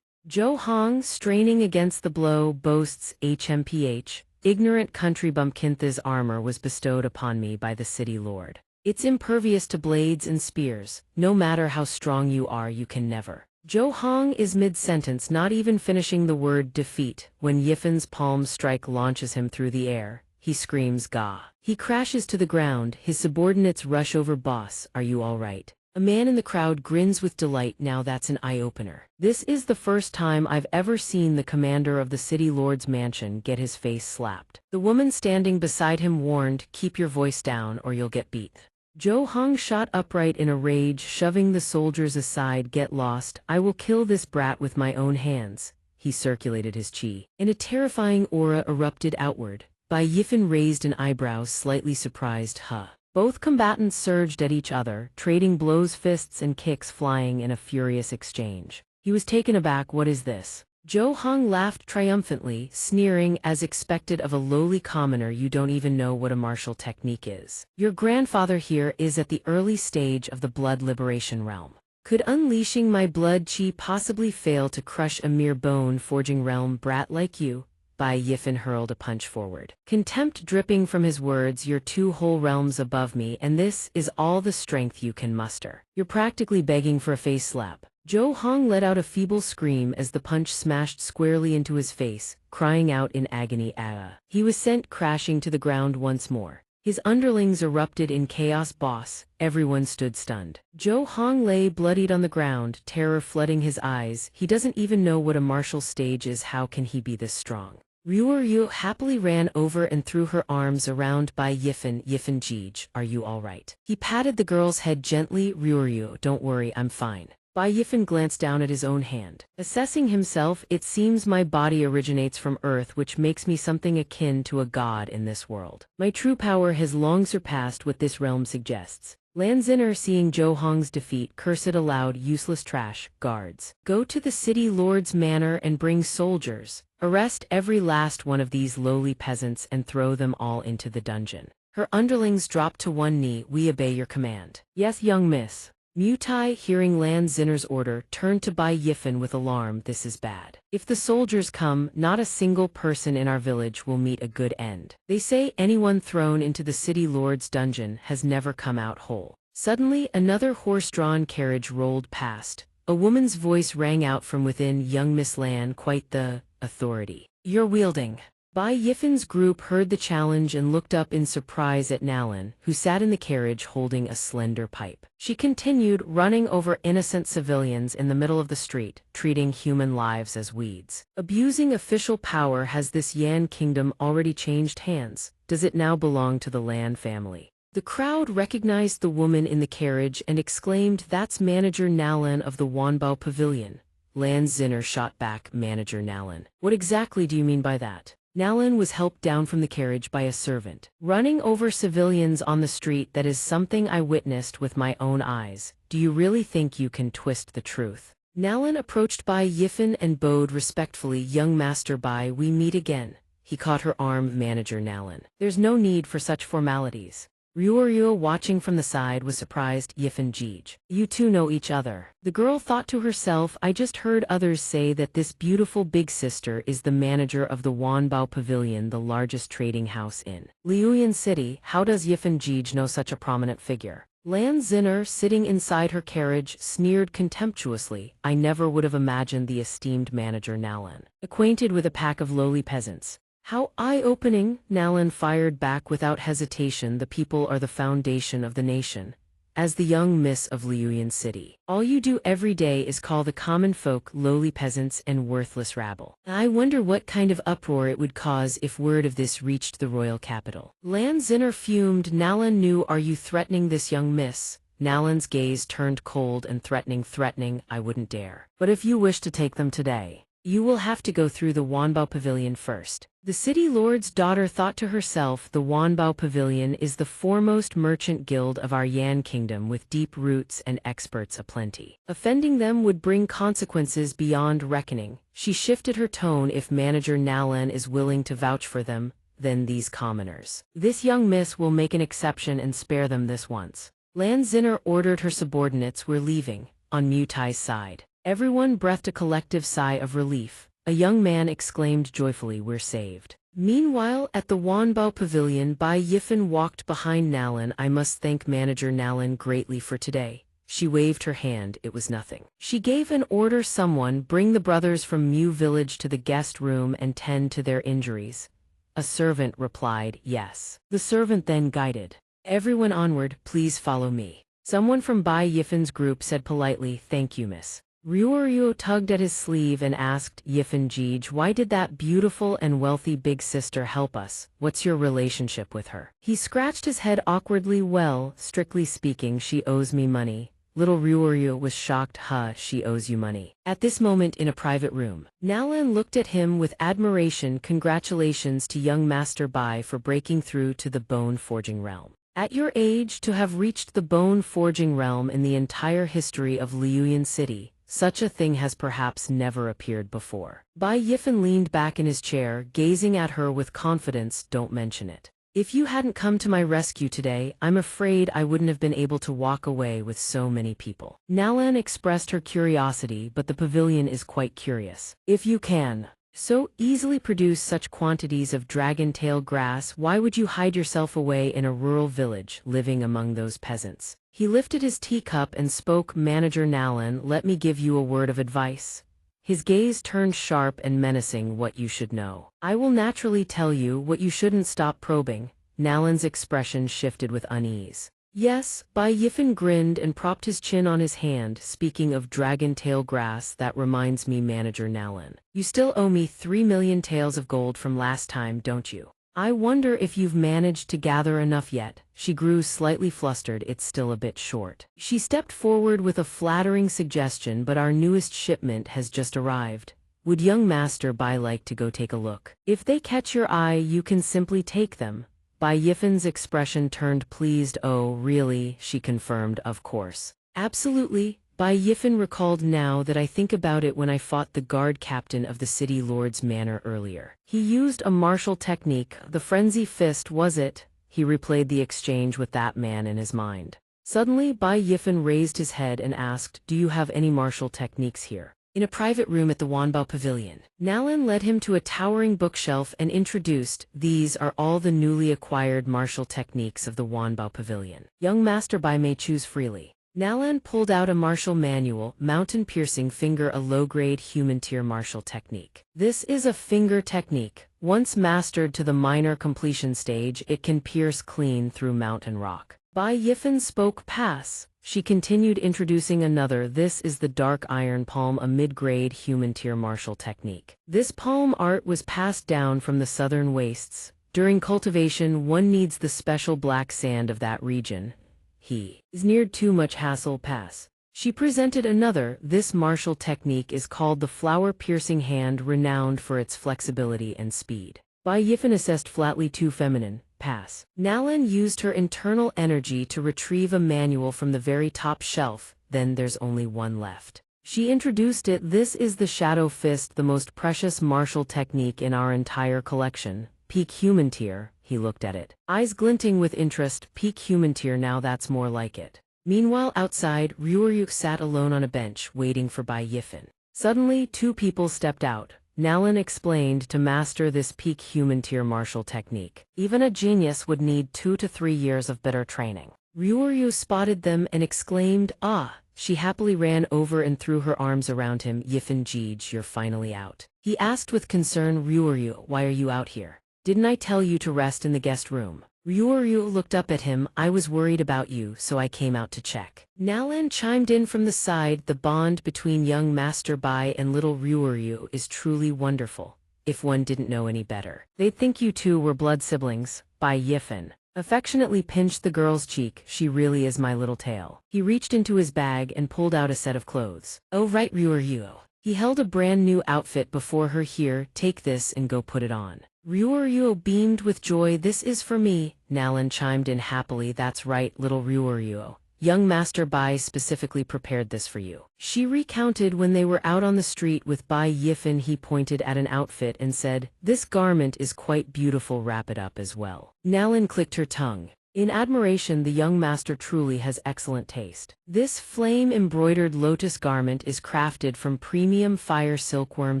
Jo Hong, straining against the blow, boasts, "HMPH, ignorant country bumpkin. This armor was bestowed upon me by the city lord. It's impervious to blades and spears. No matter how strong you are, you can never." Jo Hong is mid-sentence, not even finishing the word defeat, when Yifen's palm strike launches him through the air. He screams, "Ga!" He crashes to the ground. His subordinates rush over. "Boss, are you all right?" A man in the crowd grins with delight. Now that's an eye-opener. This is the first time I've ever seen the commander of the city lord's mansion get his face slapped. The woman standing beside him warned, "Keep your voice down or you'll get beat." Zhou Hong shot upright in a rage, shoving the soldiers aside. "Get lost. I will kill this brat with my own hands." He circulated his chi, and a terrifying aura erupted outward. Bai Yifan raised an eyebrow, slightly surprised. Huh. Both combatants surged at each other, trading blows, fists and kicks flying in a furious exchange. He was taken aback. "What is this?" Zhou Hong laughed triumphantly, sneering, "As expected of a lowly commoner, you don't even know what a martial technique is. Your grandfather here is at the early stage of the blood liberation realm. Could unleashing my blood chi possibly fail to crush a mere bone-forging realm brat like you?" Bai Yifan hurled a punch forward, contempt dripping from his words. "You're 2 whole realms above me, and this is all the strength you can muster. You're practically begging for a face slap." Zhou Hong let out a feeble scream as the punch smashed squarely into his face, crying out in agony. "Ah!" He was sent crashing to the ground once more. His underlings erupted in chaos. "Boss!" Everyone stood stunned. Zhou Hong lay bloodied on the ground, terror flooding his eyes. He doesn't even know what a martial stage is. How can he be this strong? Ryu happily ran over and threw her arms around Bai Yifan. "Yifan Jej, are you all right?" He patted the girl's head gently. "Ryu, don't worry, I'm fine." Bai Yifan glanced down at his own hand. Assessing himself, "It seems my body originates from Earth, which makes me something akin to a god in this world. My true power has long surpassed what this realm suggests." Lan Xin'er, seeing Zhou Hong's defeat, cursed aloud. "Useless trash. Guards, go to the city lord's manor and bring soldiers. Arrest every last one of these lowly peasants and throw them all into the dungeon." Her underlings dropped to one knee. "We obey your command." "Yes, young miss." Mutai, hearing Lan Xin'er's order, turned to Bai Yifan with alarm. "This is bad. If the soldiers come, not a single person in our village will meet a good end. They say anyone thrown into the city lord's dungeon has never come out whole." Suddenly, another horse-drawn carriage rolled past. A woman's voice rang out from within. "Young Miss Lan, quite the authority you're wielding." Bai Yifan's group heard the challenge and looked up in surprise at Nalan, who sat in the carriage holding a slender pipe. She continued, running over innocent civilians in the middle of the street, treating human lives as weeds. "Abusing official power. Has this Yan kingdom already changed hands? Does it now belong to the Lan family?" The crowd recognized the woman in the carriage and exclaimed, "That's Manager Nalan of the Wanbao Pavilion." Lan Xin'er shot back, "Manager Nalan? What exactly do you mean by that?" Nalan was helped down from the carriage by a servant. "Running over civilians on the street, that is something I witnessed with my own eyes. Do you really think you can twist the truth?" Nalan approached Bai Yifan and bowed respectfully. "Young Master Bai, we meet again." He caught her arm. "Manager Nalan, there's no need for such formalities." Ryu, watching from the side, was surprised. "Yifan Jej, you two know each other." The girl thought to herself, "I just heard others say that this beautiful big sister is the manager of the Wanbao Pavilion, the largest trading house in Liuyan City. How does Yifan Jej know such a prominent figure?" Lan Xin'er, sitting inside her carriage, sneered contemptuously. "I never would have imagined the esteemed Manager Nalan acquainted with a pack of lowly peasants." "How eye-opening," Nalan fired back without hesitation. "The people are the foundation of the nation. As the young miss of Liuyan City, all you do every day is call the common folk lowly peasants and worthless rabble. I wonder what kind of uproar it would cause if word of this reached the royal capital." Lan Xin'er fumed. Nalan knew. "Are you threatening this young miss?" Nalan's gaze turned cold and threatening. "Threatening? I wouldn't dare. But if you wish to take them today, you will have to go through the Wanbao Pavilion first." The city lord's daughter thought to herself, the Wanbao Pavilion is the foremost merchant guild of our Yan kingdom, with deep roots and experts aplenty. Offending them would bring consequences beyond reckoning. She shifted her tone. "If Manager Nalan is willing to vouch for them, then these commoners. This young miss will make an exception and spare them this once." Lan Xin'er ordered her subordinates. "We're leaving." On Mutai's side, everyone breathed a collective sigh of relief. A young man exclaimed joyfully, "We're saved." Meanwhile, at the Wanbao Pavilion, Bai Yifan walked behind Nalan. "I must thank Manager Nalan greatly for today." She waved her hand. "It was nothing." She gave an order. "Someone bring the brothers from Mu village to the guest room and tend to their injuries." A servant replied, "Yes." The servant then guided everyone onward. "Please follow me." Someone from Bai Yifen's group said politely, "Thank you, miss." Ryuryuo tugged at his sleeve and asked, "Yifen Jij, why did that beautiful and wealthy big sister help us? What's your relationship with her?" He scratched his head awkwardly. "Well, strictly speaking, she owes me money." Little Ryuryuo was shocked. She owes you money." At this moment in a private room, Nalan looked at him with admiration. "Congratulations to young Master Bai for breaking through to the bone-forging realm. At your age, to have reached the bone-forging realm in the entire history of Liuyan City, such a thing has perhaps never appeared before." Bai Yifen leaned back in his chair, gazing at her with confidence. "Don't mention it. If you hadn't come to my rescue today, I'm afraid I wouldn't have been able to walk away with so many people." Nalan expressed her curiosity, but the pavilion is quite curious. "If you can so easily produce such quantities of dragon-tail grass, why would you hide yourself away in a rural village, living among those peasants?" He lifted his teacup and spoke. "Manager Nalan, let me give you a word of advice." His gaze turned sharp and menacing. "What you should know. I will naturally tell you. What you shouldn't. Stop probing." Nalan's expression shifted with unease. "Yes," Bai Yifen grinned and propped his chin on his hand. "Speaking of dragon tail grass, that reminds me, Manager Nalan. You still owe me 3 million taels of gold from last time, don't you? I wonder if you've managed to gather enough yet." She grew slightly flustered. "It's still a bit short." She stepped forward with a flattering suggestion. "But our newest shipment has just arrived. Would young Master Bai like to go take a look? If they catch your eye, you can simply take them." Bai Yifen's expression turned pleased. "Oh, really?" she confirmed. "Of course. Absolutely." Bai Yifen recalled. "Now that I think about it, when I fought the guard captain of the city lord's manor earlier, he used a martial technique. The frenzy fist, was it?" He replayed the exchange with that man in his mind. Suddenly, Bai Yifen raised his head and asked, "Do you have any martial techniques here?" In a private room at the Wanbao Pavilion, Nalan led him to a towering bookshelf and introduced, "These are all the newly acquired martial techniques of the Wanbao Pavilion. Young Master Bai may choose freely." Nalan pulled out a martial manual, "Mountain Piercing Finger, a low-grade human-tier martial technique. This is a finger technique. Once mastered to the minor completion stage, it can pierce clean through mountain rock." Bai Yifen spoke. "Pass." She continued, introducing another. "This is the Dark Iron Palm, a mid-grade human-tier martial technique. This palm art was passed down from the southern wastes. During cultivation, one needs the special black sand of that region. He is near too much hassle. Pass." She presented another. "This martial technique is called the flower-piercing hand, renowned for its flexibility and speed." Bai Yifen assessed flatly. "Too feminine. Pass." Nalan used her internal energy to retrieve a manual from the very top shelf. "Then there's only one left." She introduced it. "This is the Shadow Fist, the most precious martial technique in our entire collection. Peak human tier." He looked at it, eyes glinting with interest. "Peak human tier, now that's more like it." Meanwhile, outside, Ryuryuk sat alone on a bench, waiting for Bai Yifen. Suddenly, two people stepped out. Nalan explained, "To master this peak human tier martial technique, even a genius would need 2 to 3 years of bitter training." Ryuryu spotted them and exclaimed, "Ah!" She happily ran over and threw her arms around him. "Yifen Jij, you're finally out." He asked with concern. "Ryuryu, why are you out here? Didn't I tell you to rest in the guest room?" Ryuryu looked up at him. "I was worried about you, so I came out to check." Nalan chimed in from the side. "The bond between young Master Bai and little Ryuryu is truly wonderful. If one didn't know any better, they'd think you two were blood siblings." Bai Yifen affectionately pinched the girl's cheek. "She really is my little tail." He reached into his bag and pulled out a set of clothes. "Oh right, Ryuryu." He held a brand new outfit before her. "Here, take this and go put it on." Ryuryu beamed with joy. "This is for me." Nalan chimed in happily. "That's right, little Ryuryu. Young Master Bai specifically prepared this for you." She recounted when they were out on the street with Bai Yifen. He pointed at an outfit and said, "This garment is quite beautiful. Wrap it up as well." Nalan clicked her tongue in admiration. The young master truly has excellent taste. This flame-embroidered lotus garment is crafted from premium fire silkworm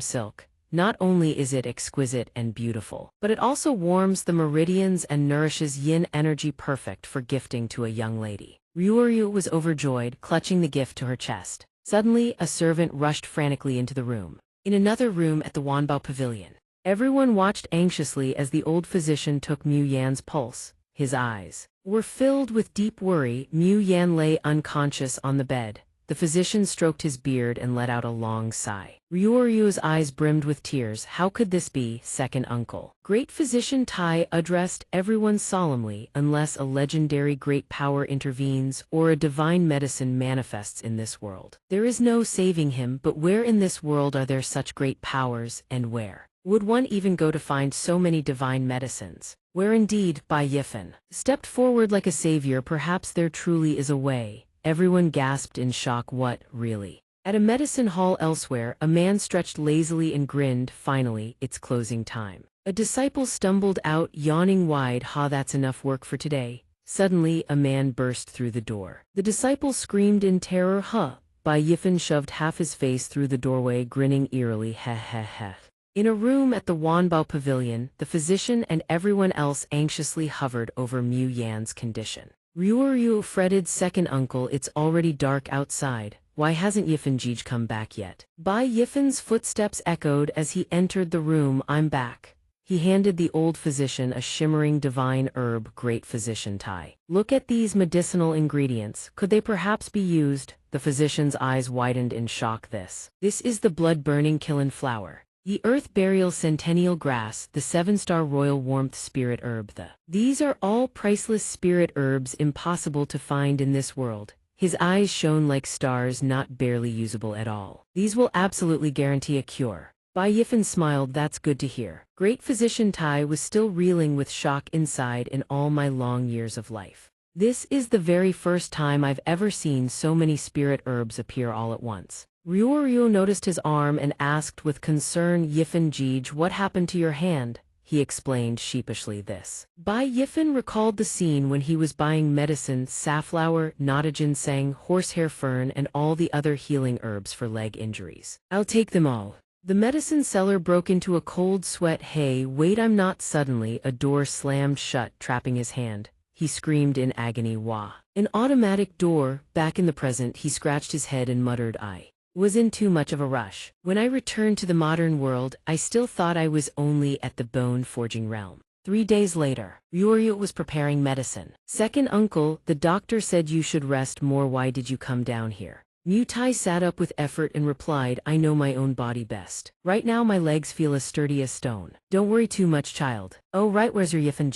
silk. Not only is it exquisite and beautiful, but it also warms the meridians and nourishes yin energy, perfect for gifting to a young lady. Ryuryu was overjoyed, clutching the gift to her chest. Suddenly, a servant rushed frantically into the room. In another room at the Wanbao Pavilion, everyone watched anxiously as the old physician took Mu Yan's pulse. His eyes were filled with deep worry. Mu Yan lay unconscious on the bed. The physician stroked his beard and let out a long sigh. Ryuryu's eyes brimmed with tears. How could this be, second uncle? Great physician Tai addressed everyone solemnly. Unless a legendary great power intervenes or a divine medicine manifests in this world, there is no saving him. But where in this world are there such great powers, and where would one even go to find so many divine medicines? Where indeed? Bai Yifen stepped forward like a savior. Perhaps there truly is a way. Everyone gasped in shock. What, really? At a medicine hall elsewhere, a man stretched lazily and grinned. Finally, it's closing time. A disciple stumbled out, yawning wide. Ha, that's enough work for today. Suddenly, a man burst through the door. The disciple screamed in terror. Huh. Bai Yifen shoved half his face through the doorway, grinning eerily. Heh heh heh. In a room at the Wanbao Pavilion, the physician and everyone else anxiously hovered over Mu Yan's condition. Ryuryu fretted. Second uncle, it's already dark outside. Why hasn't Yifen come back yet? Bai Yifen's footsteps echoed as he entered the room. I'm back. He handed the old physician a shimmering divine herb. Great physician Tai. Look at these medicinal ingredients. Could they perhaps be used? The physician's eyes widened in shock. This is the blood-burning kiln flower. The Earth Burial Centennial Grass, the 7-star Royal Warmth Spirit Herb. These are all priceless spirit herbs impossible to find in this world. His eyes shone like stars, not barely usable at all. These will absolutely guarantee a cure. Bai Yifen smiled. That's good to hear. Great physician Tai was still reeling with shock inside. In all my long years of life, this is the very first time I've ever seen so many spirit herbs appear all at once. Ryuryu noticed his arm and asked with concern, Yifen, what happened to your hand? He explained sheepishly. Bai Yifen recalled the scene when he was buying medicine, safflower, nata ginseng, horsehair fern, and all the other healing herbs for leg injuries. I'll take them all. The medicine seller broke into a cold sweat. Hey, wait, I'm not. Suddenly, a door slammed shut, trapping his hand. He screamed in agony. Wah. An automatic door. Back in the present, he scratched his head and muttered, I was in too much of a rush. When I returned to the modern world, I still thought I was only at the bone-forging realm. 3 days later, Ryuryu was preparing medicine. Second uncle, the doctor said you should rest more. Why did you come down here? Mutai sat up with effort and replied, I know my own body best. Right now my legs feel as sturdy as stone. Don't worry too much, child. Oh right, where's your Yifen?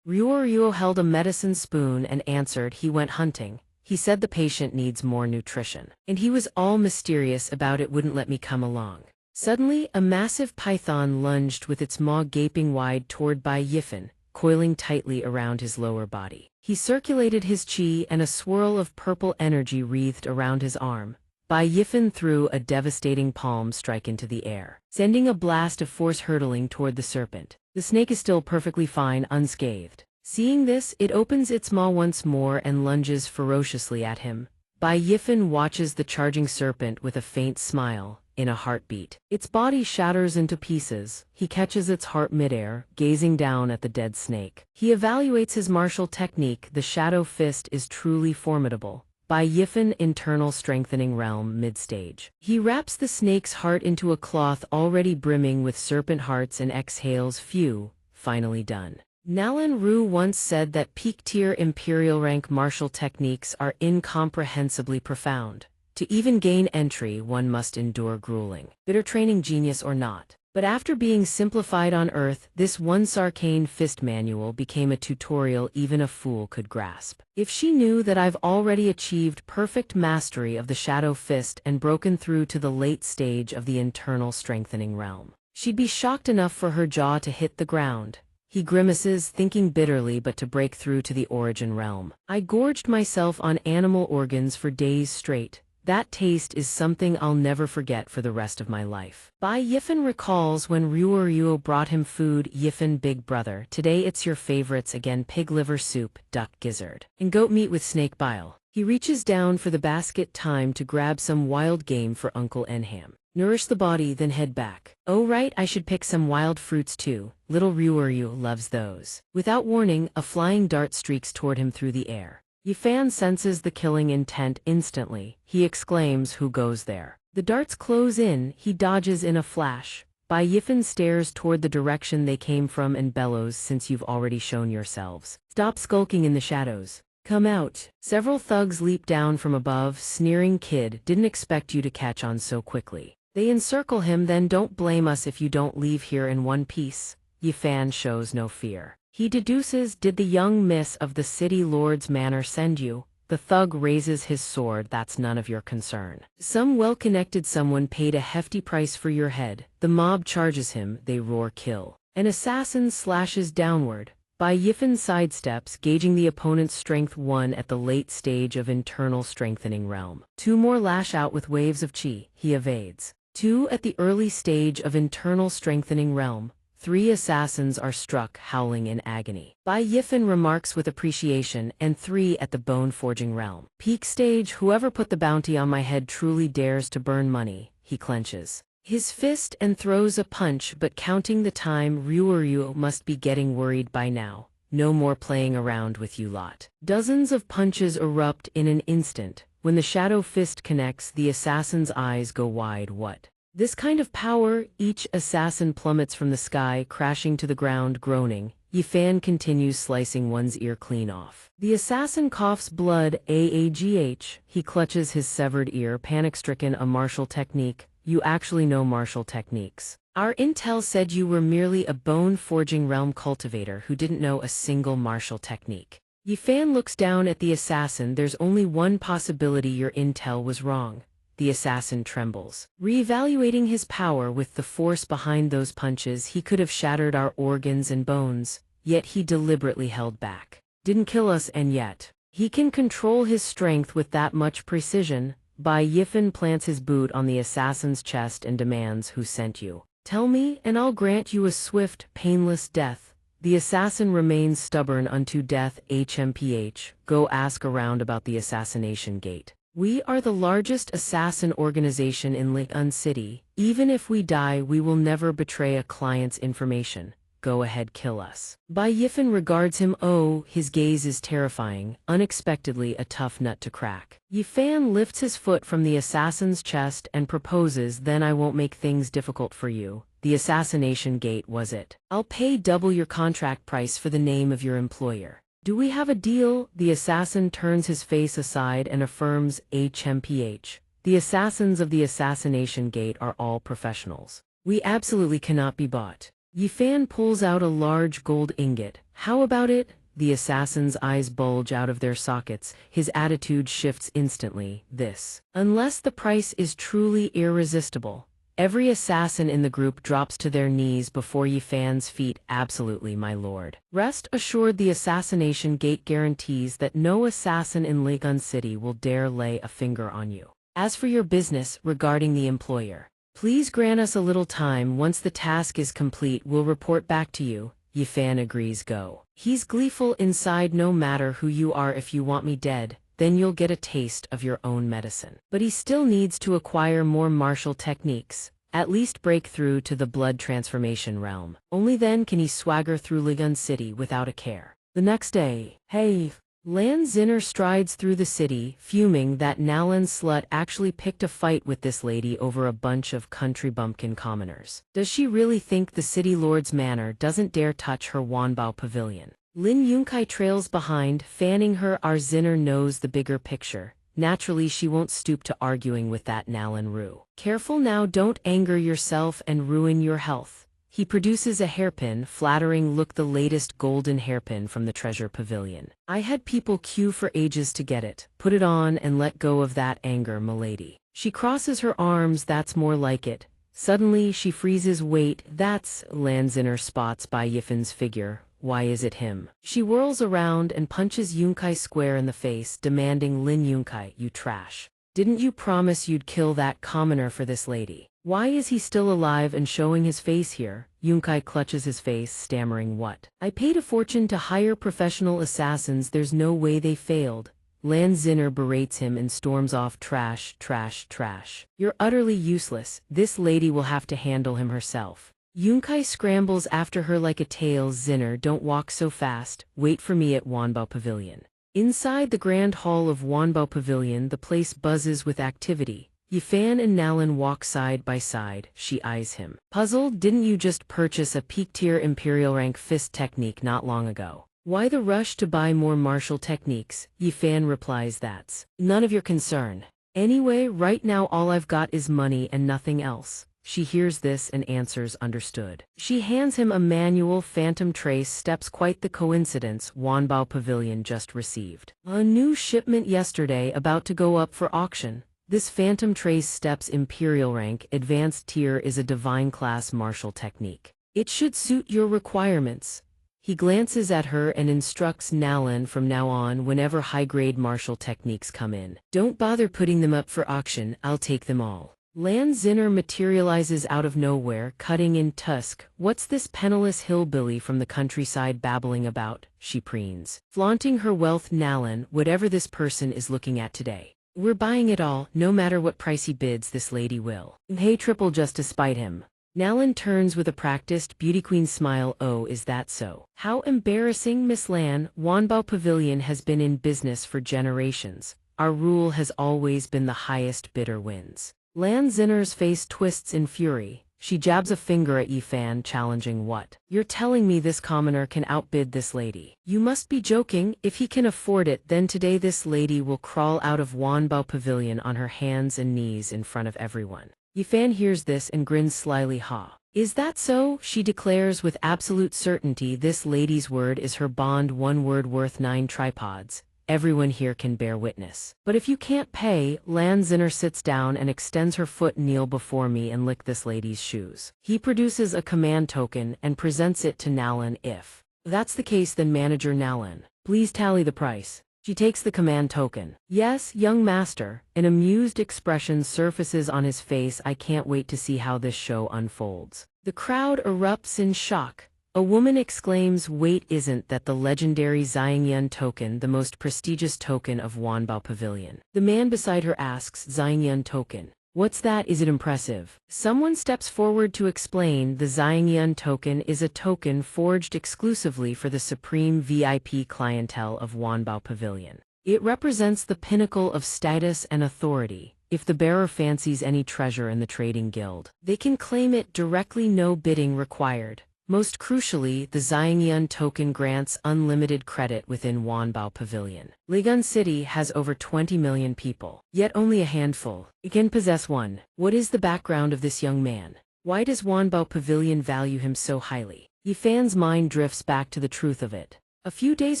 Ryuryu held a medicine spoon and answered, he went hunting. He said the patient needs more nutrition. And he was all mysterious about it, wouldn't let me come along. Suddenly, a massive python lunged with its maw gaping wide toward Bai Yifen, coiling tightly around his lower body. He circulated his chi and a swirl of purple energy wreathed around his arm. Bai Yifen threw a devastating palm strike into the air, sending a blast of force hurtling toward the serpent. The snake is still perfectly fine, unscathed. Seeing this, it opens its maw once more and lunges ferociously at him. Bai Yifen watches the charging serpent with a faint smile. In a heartbeat, its body shatters into pieces. He catches its heart midair, gazing down at the dead snake. He evaluates his martial technique. The shadow fist is truly formidable. Bai Yifen, internal strengthening realm, mid-stage. He wraps the snake's heart into a cloth already brimming with serpent hearts and exhales. Phew, finally done. Nalan Ru once said that peak-tier imperial rank martial techniques are incomprehensibly profound. To even gain entry, one must endure grueling, bitter training, genius or not. But after being simplified on Earth, this once arcane fist manual became a tutorial even a fool could grasp. If she knew that I've already achieved perfect mastery of the shadow fist and broken through to the late stage of the internal strengthening realm, she'd be shocked enough for her jaw to hit the ground. He grimaces, thinking bitterly, but to break through to the origin realm. I gorged myself on animal organs for days straight. That taste is something I'll never forget for the rest of my life. Bai Yifen recalls when Ryuryu brought him food. Yifen, big brother, today it's your favorites again: pig liver soup, duck gizzard, and goat meat with snake bile. He reaches down for the basket. Time to grab some wild game for Uncle Enham. Nourish the body, then head back. Oh right, I should pick some wild fruits too. Little Ryuryu loves those. Without warning, a flying dart streaks toward him through the air. Yifan senses the killing intent instantly. He exclaims, who goes there? The darts close in, he dodges in a flash. Bai Bai Yifan stares toward the direction they came from and bellows, since you've already shown yourselves. Stop skulking in the shadows. Come out. Several thugs leap down from above, sneering, kid, didn't expect you to catch on so quickly. They encircle him, then don't blame us if you don't leave here in one piece. Yifan shows no fear. He deduces, did the young miss of the city lord's manor send you? The thug raises his sword, that's none of your concern. Some well-connected someone paid a hefty price for your head. The mob charges him, they roar kill. An assassin slashes downward. Bai Yifan sidesteps, gauging the opponent's strength 1 at the late stage of internal strengthening realm. 2 more lash out with waves of chi, he evades. 2 at the early stage of internal strengthening realm. 3 assassins are struck, howling in agony. Bai Yifan remarks with appreciation, and 3 at the bone-forging realm. Peak stage, whoever put the bounty on my head truly dares to burn money, he clenches his fist and throws a punch, but counting the time, Ryuryu must be getting worried by now. No more playing around with you lot. Dozens of punches erupt in an instant. When the shadow fist connects, the assassin's eyes go wide. What? This kind of power? Each assassin plummets from the sky, crashing to the ground, groaning. Yifan continues slicing one's ear clean off. The assassin coughs blood, aagh. He clutches his severed ear, panic-stricken. A martial technique. You actually know martial techniques. Our intel said you were merely a bone-forging realm cultivator who didn't know a single martial technique. Yifan looks down at the assassin. There's only one possibility your intel was wrong. The assassin trembles. Reevaluating his power with the force behind those punches, he could have shattered our organs and bones, yet he deliberately held back. Didn't kill us, and yet he can control his strength with that much precision. Bai Yifan plants his boot on the assassin's chest and demands, who sent you? Tell me, and I'll grant you a swift, painless death. The assassin remains stubborn unto death. HMPH, go ask around about the assassination gate. We are the largest assassin organization in Ligun City. Even if we die, we will never betray a client's information. Go ahead, kill us. Bai Yifan regards him. Oh, his gaze is terrifying, unexpectedly a tough nut to crack. Yifan lifts his foot from the assassin's chest and proposes, then I won't make things difficult for you. The assassination gate, was it? I'll pay double your contract price for the name of your employer. Do we have a deal? The assassin turns his face aside and affirms, HMPH. The assassins of the assassination gate are all professionals. We absolutely cannot be bought. Yifan pulls out a large gold ingot. How about it? The assassin's eyes bulge out of their sockets. His attitude shifts instantly. This. Unless the price is truly irresistible. Every assassin in the group drops to their knees before Yifan's feet. Absolutely, my lord. Rest assured, the assassination gate guarantees that no assassin in Ligun City will dare lay a finger on you. As for your business regarding the employer, please grant us a little time. Once the task is complete, we'll report back to you. Yifan agrees. Go. He's gleeful inside. No matter who you are, if you want me dead, then you'll get a taste of your own medicine. But he still needs to acquire more martial techniques, at least break through to the blood transformation realm. Only then can he swagger through Ligun City without a care. The next day, hey, Lan Zinner strides through the city, fuming that Nalan slut actually picked a fight with this lady over a bunch of country bumpkin commoners. Does she really think the city lord's manor doesn't dare touch her Wanbao pavilion? Lin Yunkai trails behind, fanning her. Our Zinner knows the bigger picture. Naturally, she won't stoop to arguing with that Nalan Ru. Careful now, don't anger yourself and ruin your health. He produces a hairpin, flattering. Look, the latest golden hairpin from the treasure pavilion. I had people queue for ages to get it. Put it on and let go of that anger, milady. She crosses her arms. That's more like it. Suddenly, she freezes. Wait, that's Lan Zinner spots Bai Yifan's figure. Why is it him? She whirls around and punches Yunkai square in the face, demanding, Lin Yunkai, you trash. Didn't you promise you'd kill that commoner for this lady? Why is he still alive and showing his face here? Yunkai clutches his face, stammering, what? I paid a fortune to hire professional assassins. There's no way they failed. Lan Zinner berates him and storms off. Trash, trash, trash. You're utterly useless. This lady will have to handle him herself. Yunkai scrambles after her like a tail. Zinner, don't walk so fast. Wait for me at Wanbao Pavilion. Inside the grand hall of Wanbao Pavilion, the place buzzes with activity. Yifan and Nalan walk side by side. She eyes him. Puzzled, didn't you just purchase a peak-tier imperial rank fist technique not long ago? Why the rush to buy more martial techniques? Yifan replies, that's none of your concern. Anyway, right now all I've got is money and nothing else. She hears this and answers, understood. She hands him a manual Phantom Trace steps, quite the coincidence, Wanbao Pavilion just received a new shipment yesterday about to go up for auction. This Phantom Trace steps Imperial rank advanced tier is a divine class martial technique. It should suit your requirements. He glances at her and instructs Nalan, from now on whenever high-grade martial techniques come in, don't bother putting them up for auction, I'll take them all. Lan Zinner materializes out of nowhere, cutting in tusk. What's this penniless hillbilly from the countryside babbling about? She preens. Flaunting her wealth. Nalan, whatever this person is looking at today, we're buying it all, no matter what price he bids, this lady will pay triple just to spite him. Nalan turns with a practiced beauty queen smile. Oh, is that so? How embarrassing, Miss Lan. Wanbao Pavilion has been in business for generations. Our rule has always been the highest bidder wins. Lan Zinner's face twists in fury. She jabs a finger at Yifan, challenging, what? You're telling me this commoner can outbid this lady? You must be joking. If he can afford it, then today this lady will crawl out of Wanbao Pavilion on her hands and knees in front of everyone. Yifan hears this and grins slyly. Ha. Is that so? She declares with absolute certainty. This lady's word is her bond, one word worth 9 tripods. Everyone here can bear witness. But if you can't pay, Lan Zinner sits down and extends her foot. Kneel before me and lick this lady's shoes. He produces a command token and presents it to Nalan. If that's the case, then Manager Nalan, please tally the price. She takes the command token. Yes, young master. An amused expression surfaces on his face. I can't wait to see how this show unfolds. The crowd erupts in shock. A woman exclaims, wait, isn't that the legendary xianxia token, the most prestigious token of Wanbao Pavilion? The man beside her asks, xianxia token? What's that? Is it impressive? Someone steps forward to explain. The xianxia token is a token forged exclusively for the supreme VIP clientele of Wanbao Pavilion. It represents the pinnacle of status and authority. If the bearer fancies any treasure in the trading guild, they can claim it directly, no bidding required. Most crucially, the xianxia token grants unlimited credit within Wanbao Pavilion. Ligun City has over 20 million people, yet only a handful can possess one. What is the background of this young man? Why does Wanbao Pavilion value him so highly? Yifan's mind drifts back to the truth of it. A few days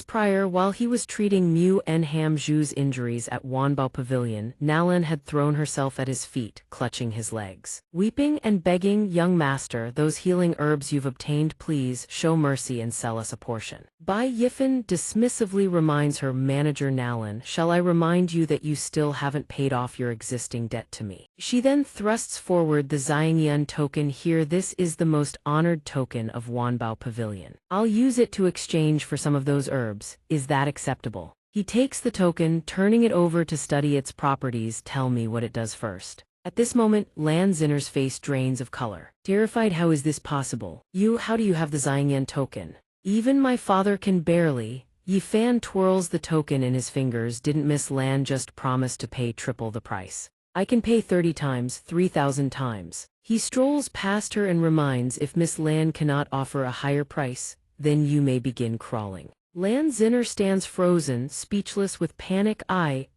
prior, while he was treating Mu Enham Zhu's injuries at Wanbao Pavilion, Nalan had thrown herself at his feet, clutching his legs, weeping and begging, young master, those healing herbs you've obtained, please show mercy and sell us a portion. Bai Yifan dismissively reminds her, Manager Nalan, shall I remind you that you still haven't paid off your existing debt to me? She then thrusts forward the xianxia token. Here, this is the most honored token of Wanbao Pavilion. I'll use it to exchange for some of those herbs. Is that acceptable? He takes the token, turning it over to study its properties. Tell me what it does first. At this moment, Lan Zinner's face drains of color. Terrified, how is this possible? How do you have the xianxia token? Even my father can barely. Yifan twirls the token in his fingers. Didn't Miss Lan just promise to pay triple the price? I can pay 30 times, 3,000 times. He strolls past her and reminds, if Miss Lan cannot offer a higher price, then you may begin crawling. Lan Zinner stands frozen, speechless with panic.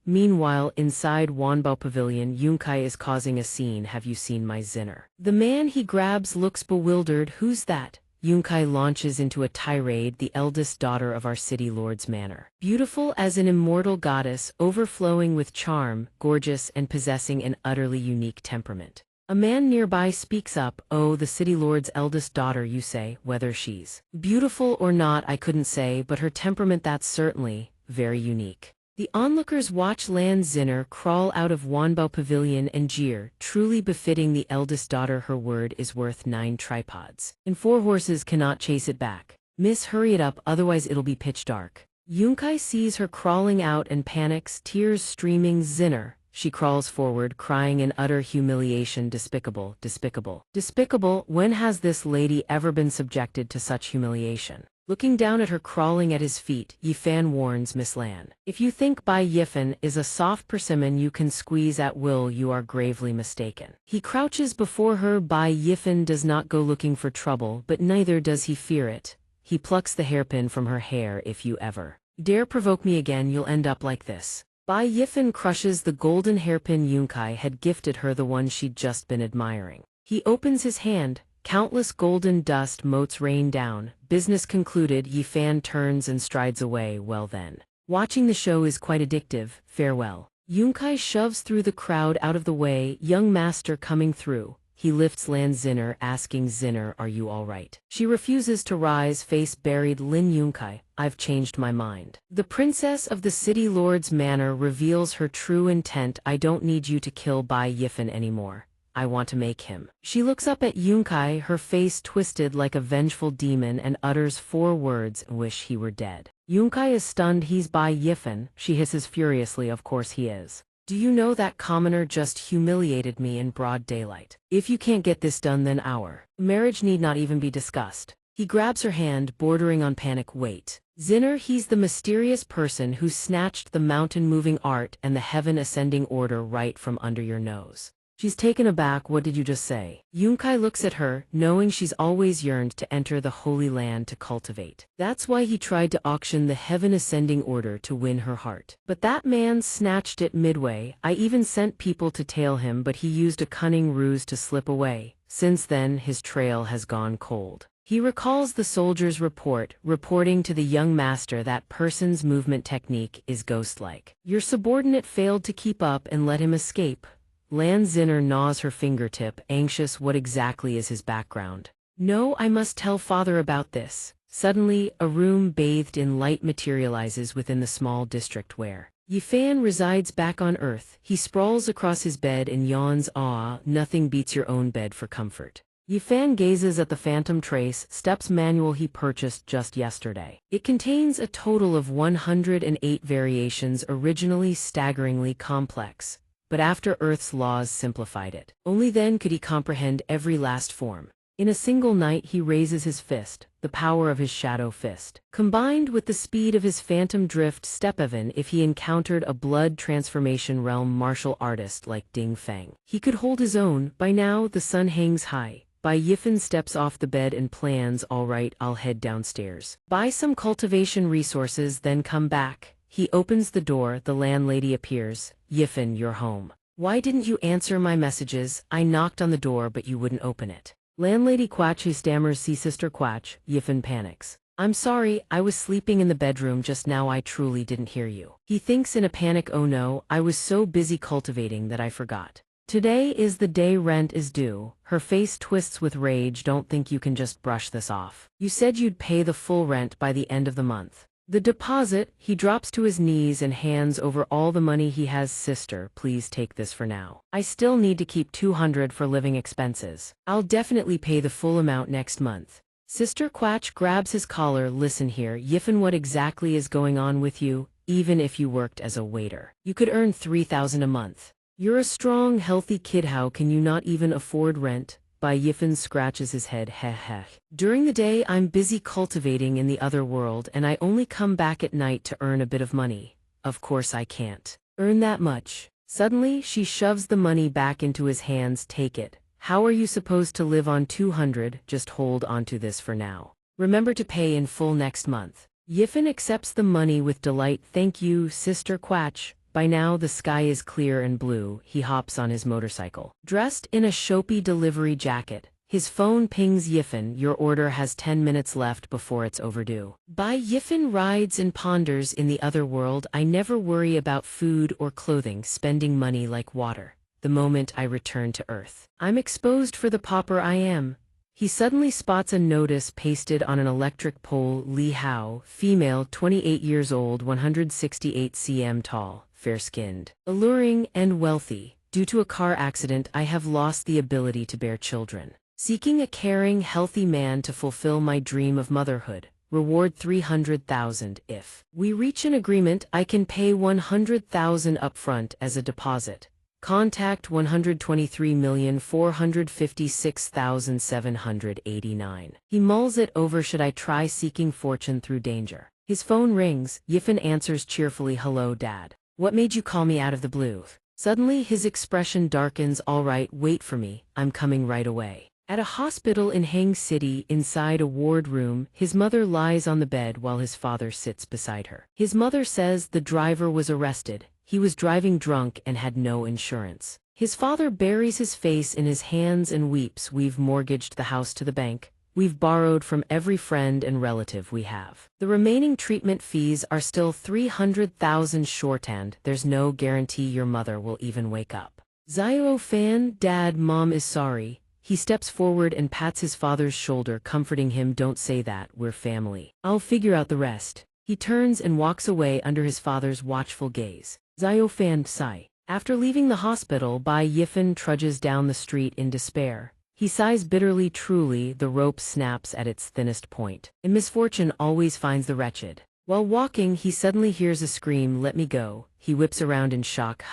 Meanwhile, inside Wanbao Pavilion, Yunkai is causing a scene. Have you seen my Zinner? The man he grabs looks bewildered. Who's that? Yunkai launches into a tirade. The eldest daughter of our city lord's manor. Beautiful as an immortal goddess, overflowing with charm, gorgeous and possessing an utterly unique temperament. A man nearby speaks up. Oh, the city lord's eldest daughter, you say? Whether she's beautiful or not, I couldn't say, but her temperament, that's certainly very unique. The onlookers watch Lan Zinner crawl out of Wanbao Pavilion and jeer, truly befitting the eldest daughter. Her word is worth 9 tripods, and 4 horses cannot chase it back. Miss, hurry it up, otherwise it'll be pitch dark. Yunkai sees her crawling out and panics, tears streaming. Zinner. She crawls forward, crying in utter humiliation. Despicable, despicable, despicable. When has this lady ever been subjected to such humiliation? Looking down at her crawling at his feet, Yifan warns Miss Lan. If you think Bai Yifan is a soft persimmon you can squeeze at will, you are gravely mistaken. He crouches before her. Bai Yifan does not go looking for trouble, but neither does he fear it. He plucks the hairpin from her hair. If you ever dare provoke me again, you'll end up like this. Bai Yifan crushes the golden hairpin Yunkai had gifted her, the one she'd just been admiring. He opens his hand. Countless golden dust motes rain down. Business concluded. Yifan turns and strides away. Well then. Watching the show is quite addictive. Farewell. Yunkai shoves through the crowd out of the way. Young master coming through. He lifts Lan Zinner, asking Zinner, are you all right? She refuses to rise, face buried. Lin Yunkai, I've changed my mind. The princess of the city lord's manor reveals her true intent. I don't need you to kill Bai Yifan anymore. I want to make him. She looks up at Yunkai, her face twisted like a vengeful demon, and utters 4 words, wish he were dead. Yunkai is stunned. He's Bai Yifan. She hisses furiously, of course he is. Do you know that commoner just humiliated me in broad daylight? If you can't get this done, then our marriage need not even be discussed. He grabs her hand, bordering on panic. Wait. Zinner, he's the mysterious person who snatched the mountain-moving art and the heaven-ascending order right from under your nose. She's taken aback. What did you just say? Yunkai looks at her, knowing she's always yearned to enter the Holy Land to cultivate. That's why he tried to auction the heaven-ascending order to win her heart. But that man snatched it midway. I even sent people to tail him, but he used a cunning ruse to slip away. Since then, his trail has gone cold. He recalls the soldier's report, reporting to the young master that person's movement technique is ghost-like. Your subordinate failed to keep up and let him escape. Lan Zinner gnaws her fingertip, anxious. What exactly is his background? No, I must tell father about this. Suddenly, a room bathed in light materializes within the small district where Yifan resides back on Earth. He sprawls across his bed and yawns. Ah, nothing beats your own bed for comfort. Yifan gazes at the Phantom Trace Steps manual he purchased just yesterday. It contains a total of 108 variations, originally staggeringly complex. But after Earth's laws simplified it, only then could he comprehend every last form. In a single night he raises his fist, the power of his shadow fist, combined with the speed of his phantom drift step. Even if he encountered a blood transformation realm martial artist like Ding Feng, he could hold his own. By now the sun hangs high. Bai Yifan steps off the bed and plans, all right, I'll head downstairs, buy some cultivation resources, then come back. He opens the door. The landlady appears. Yifan, you're home. Why didn't you answer my messages? I knocked on the door but you wouldn't open it. Landlady Quach, he stammers. See Sister Quach. Yifan panics. I'm sorry, I was sleeping in the bedroom just now. I truly didn't hear you. He thinks in a panic, oh no, I was so busy cultivating that I forgot. Today is the day rent is due. Her face twists with rage. Don't think you can just brush this off. You said you'd pay the full rent by the end of the month. The deposit. He drops to his knees and hands over all the money he has. Sister, please take this for now. I still need to keep 200 for living expenses. I'll definitely pay the full amount next month. Sister Quach grabs his collar. Listen here, Yifan, what exactly is going on with you? Even if you worked as a waiter, you could earn 3,000 a month. You're a strong, healthy kid. How can you not even afford rent? Bai Yifan scratches his head. Heh heh. During the day I'm busy cultivating in the other world and I only come back at night to earn a bit of money. Of course I can't earn that much. Suddenly she shoves the money back into his hands. Take it. How are you supposed to live on 200? Just hold onto this for now. Remember to pay in full next month. Yifan accepts the money with delight. Thank you, Sister Quach. By now the sky is clear and blue. He hops on his motorcycle. Dressed in a shoppy delivery jacket, his phone pings. Yifan, your order has 10 minutes left before it's overdue. Bai Yifan rides and ponders. In the other world I never worry about food or clothing, spending money like water. The moment I return to Earth, I'm exposed for the pauper I am. He suddenly spots a notice pasted on an electric pole. Li Hao, female, 28 years old, 168 cm tall, fair-skinned, alluring, and wealthy. Due to a car accident, I have lost the ability to bear children. Seeking a caring, healthy man to fulfill my dream of motherhood. Reward 300,000. If we reach an agreement, I can pay 100,000 upfront as a deposit. Contact 123,456,789. He mulls it over. Should I try seeking fortune through danger? His phone rings. Yifen answers cheerfully, hello, Dad. What made you call me out of the blue? Suddenly his expression darkens. All right, wait for me, I'm coming right away. At a hospital in Hang City, inside a ward room, his mother lies on the bed while his father sits beside her. His mother says the driver was arrested. He was driving drunk and had no insurance. His father buries his face in his hands and weeps. We've mortgaged the house to the bank. We've borrowed from every friend and relative we have. The remaining treatment fees are still 300,000 short and there's no guarantee your mother will even wake up. Xiao Fan, Dad, Mom is sorry. He steps forward and pats his father's shoulder, comforting him. Don't say that, we're family. I'll figure out the rest. He turns and walks away under his father's watchful gaze. Xiao Fan sigh. After leaving the hospital, Bai Yifen trudges down the street in despair. He sighs bitterly. Truly, the rope snaps at its thinnest point, and misfortune always finds the wretched. While walking, he suddenly hears a scream, let me go. He whips around in shock.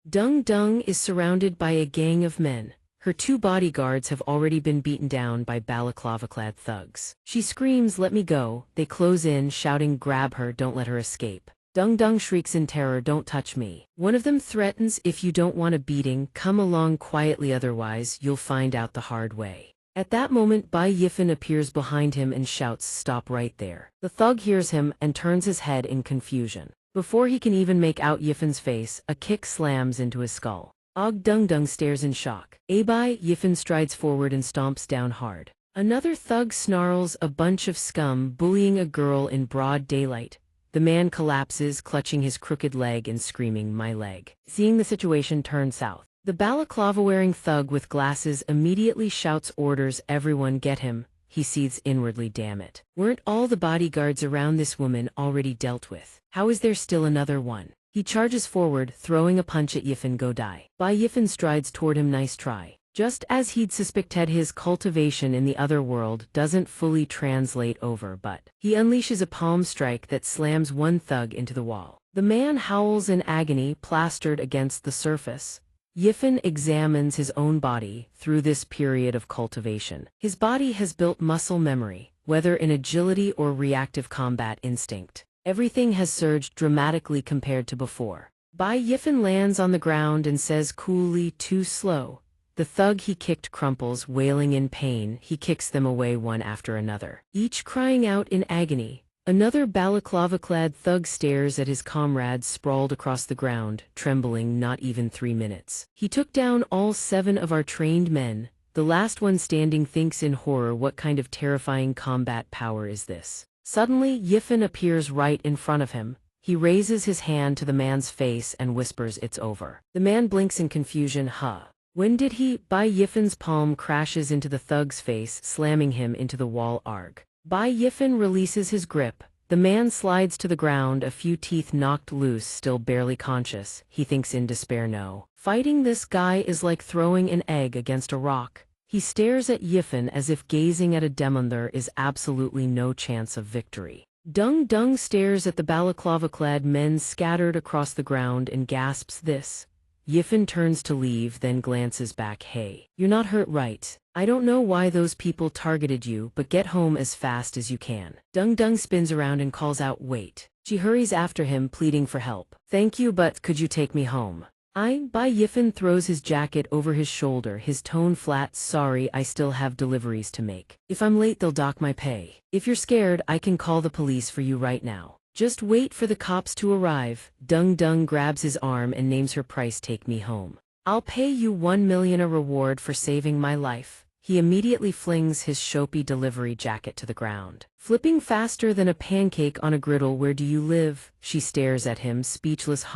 Dung Dung is surrounded by a gang of men. Her two bodyguards have already been beaten down by balaclava-clad thugs. She screams, let me go. They close in, shouting, grab her, don't let her escape. Dung Dung shrieks in terror, don't touch me. One of them threatens, if you don't want a beating, come along quietly, otherwise you'll find out the hard way. At that moment, Bai Yifen appears behind him and shouts, stop right there. The thug hears him and turns his head in confusion. Before he can even make out Yifen's face, a kick slams into his skull. Dung Dung stares in shock. Bai Yifen strides forward and stomps down hard. Another thug snarls, a bunch of scum bullying a girl in broad daylight. The man collapses, clutching his crooked leg and screaming, my leg. Seeing the situation turn south, the balaclava-wearing thug with glasses immediately shouts orders, everyone get him. He seethes inwardly, damn it. Weren't all the bodyguards around this woman already dealt with? How is there still another one? He charges forward, throwing a punch at Yifen. Go die. Bai Yifen strides toward him, nice try. Just as he'd suspected, his cultivation in the other world doesn't fully translate over, but he unleashes a palm strike that slams one thug into the wall. The man howls in agony, plastered against the surface. Yifen examines his own body through this period of cultivation. His body has built muscle memory, whether in agility or reactive combat instinct. Everything has surged dramatically compared to before. Bai Yifen lands on the ground and says coolly, too slow. The thug he kicked crumples, wailing in pain. He kicks them away one after another, each crying out in agony. Another balaclava-clad thug stares at his comrades sprawled across the ground, trembling. Not even 3 minutes. He took down all 7 of our trained men. The last one standing thinks in horror, what kind of terrifying combat power is this? Suddenly, Yifen appears right in front of him. He raises his hand to the man's face and whispers, it's over. The man blinks in confusion. When did he? Bai Yifen's palm crashes into the thug's face, slamming him into the wall. Bai Yifen releases his grip. The man slides to the ground, a few teeth knocked loose, still barely conscious. He thinks in despair, no. Fighting this guy is like throwing an egg against a rock. He stares at Yifen as if gazing at a demon. There is absolutely no chance of victory. Dung Dung stares at the balaclava-clad men scattered across the ground and gasps, this. Yifen turns to leave, then glances back. Hey, you're not hurt, right? I don't know why those people targeted you, but get home as fast as you can. Dung Dung spins around and calls out, wait. She hurries after him, pleading for help. Thank you, but could you take me home? Bai Yifen throws his jacket over his shoulder, his tone flat. Sorry, I still have deliveries to make. If I'm late, they'll dock my pay. If you're scared, I can call the police for you right now. Just wait for the cops to arrive. Dung Dung grabs his arm and names her price. Take me home. I'll pay you 1 million a reward for saving my life. He immediately flings his Shopee delivery jacket to the ground, flipping faster than a pancake on a griddle. Where do you live? She stares at him, speechless.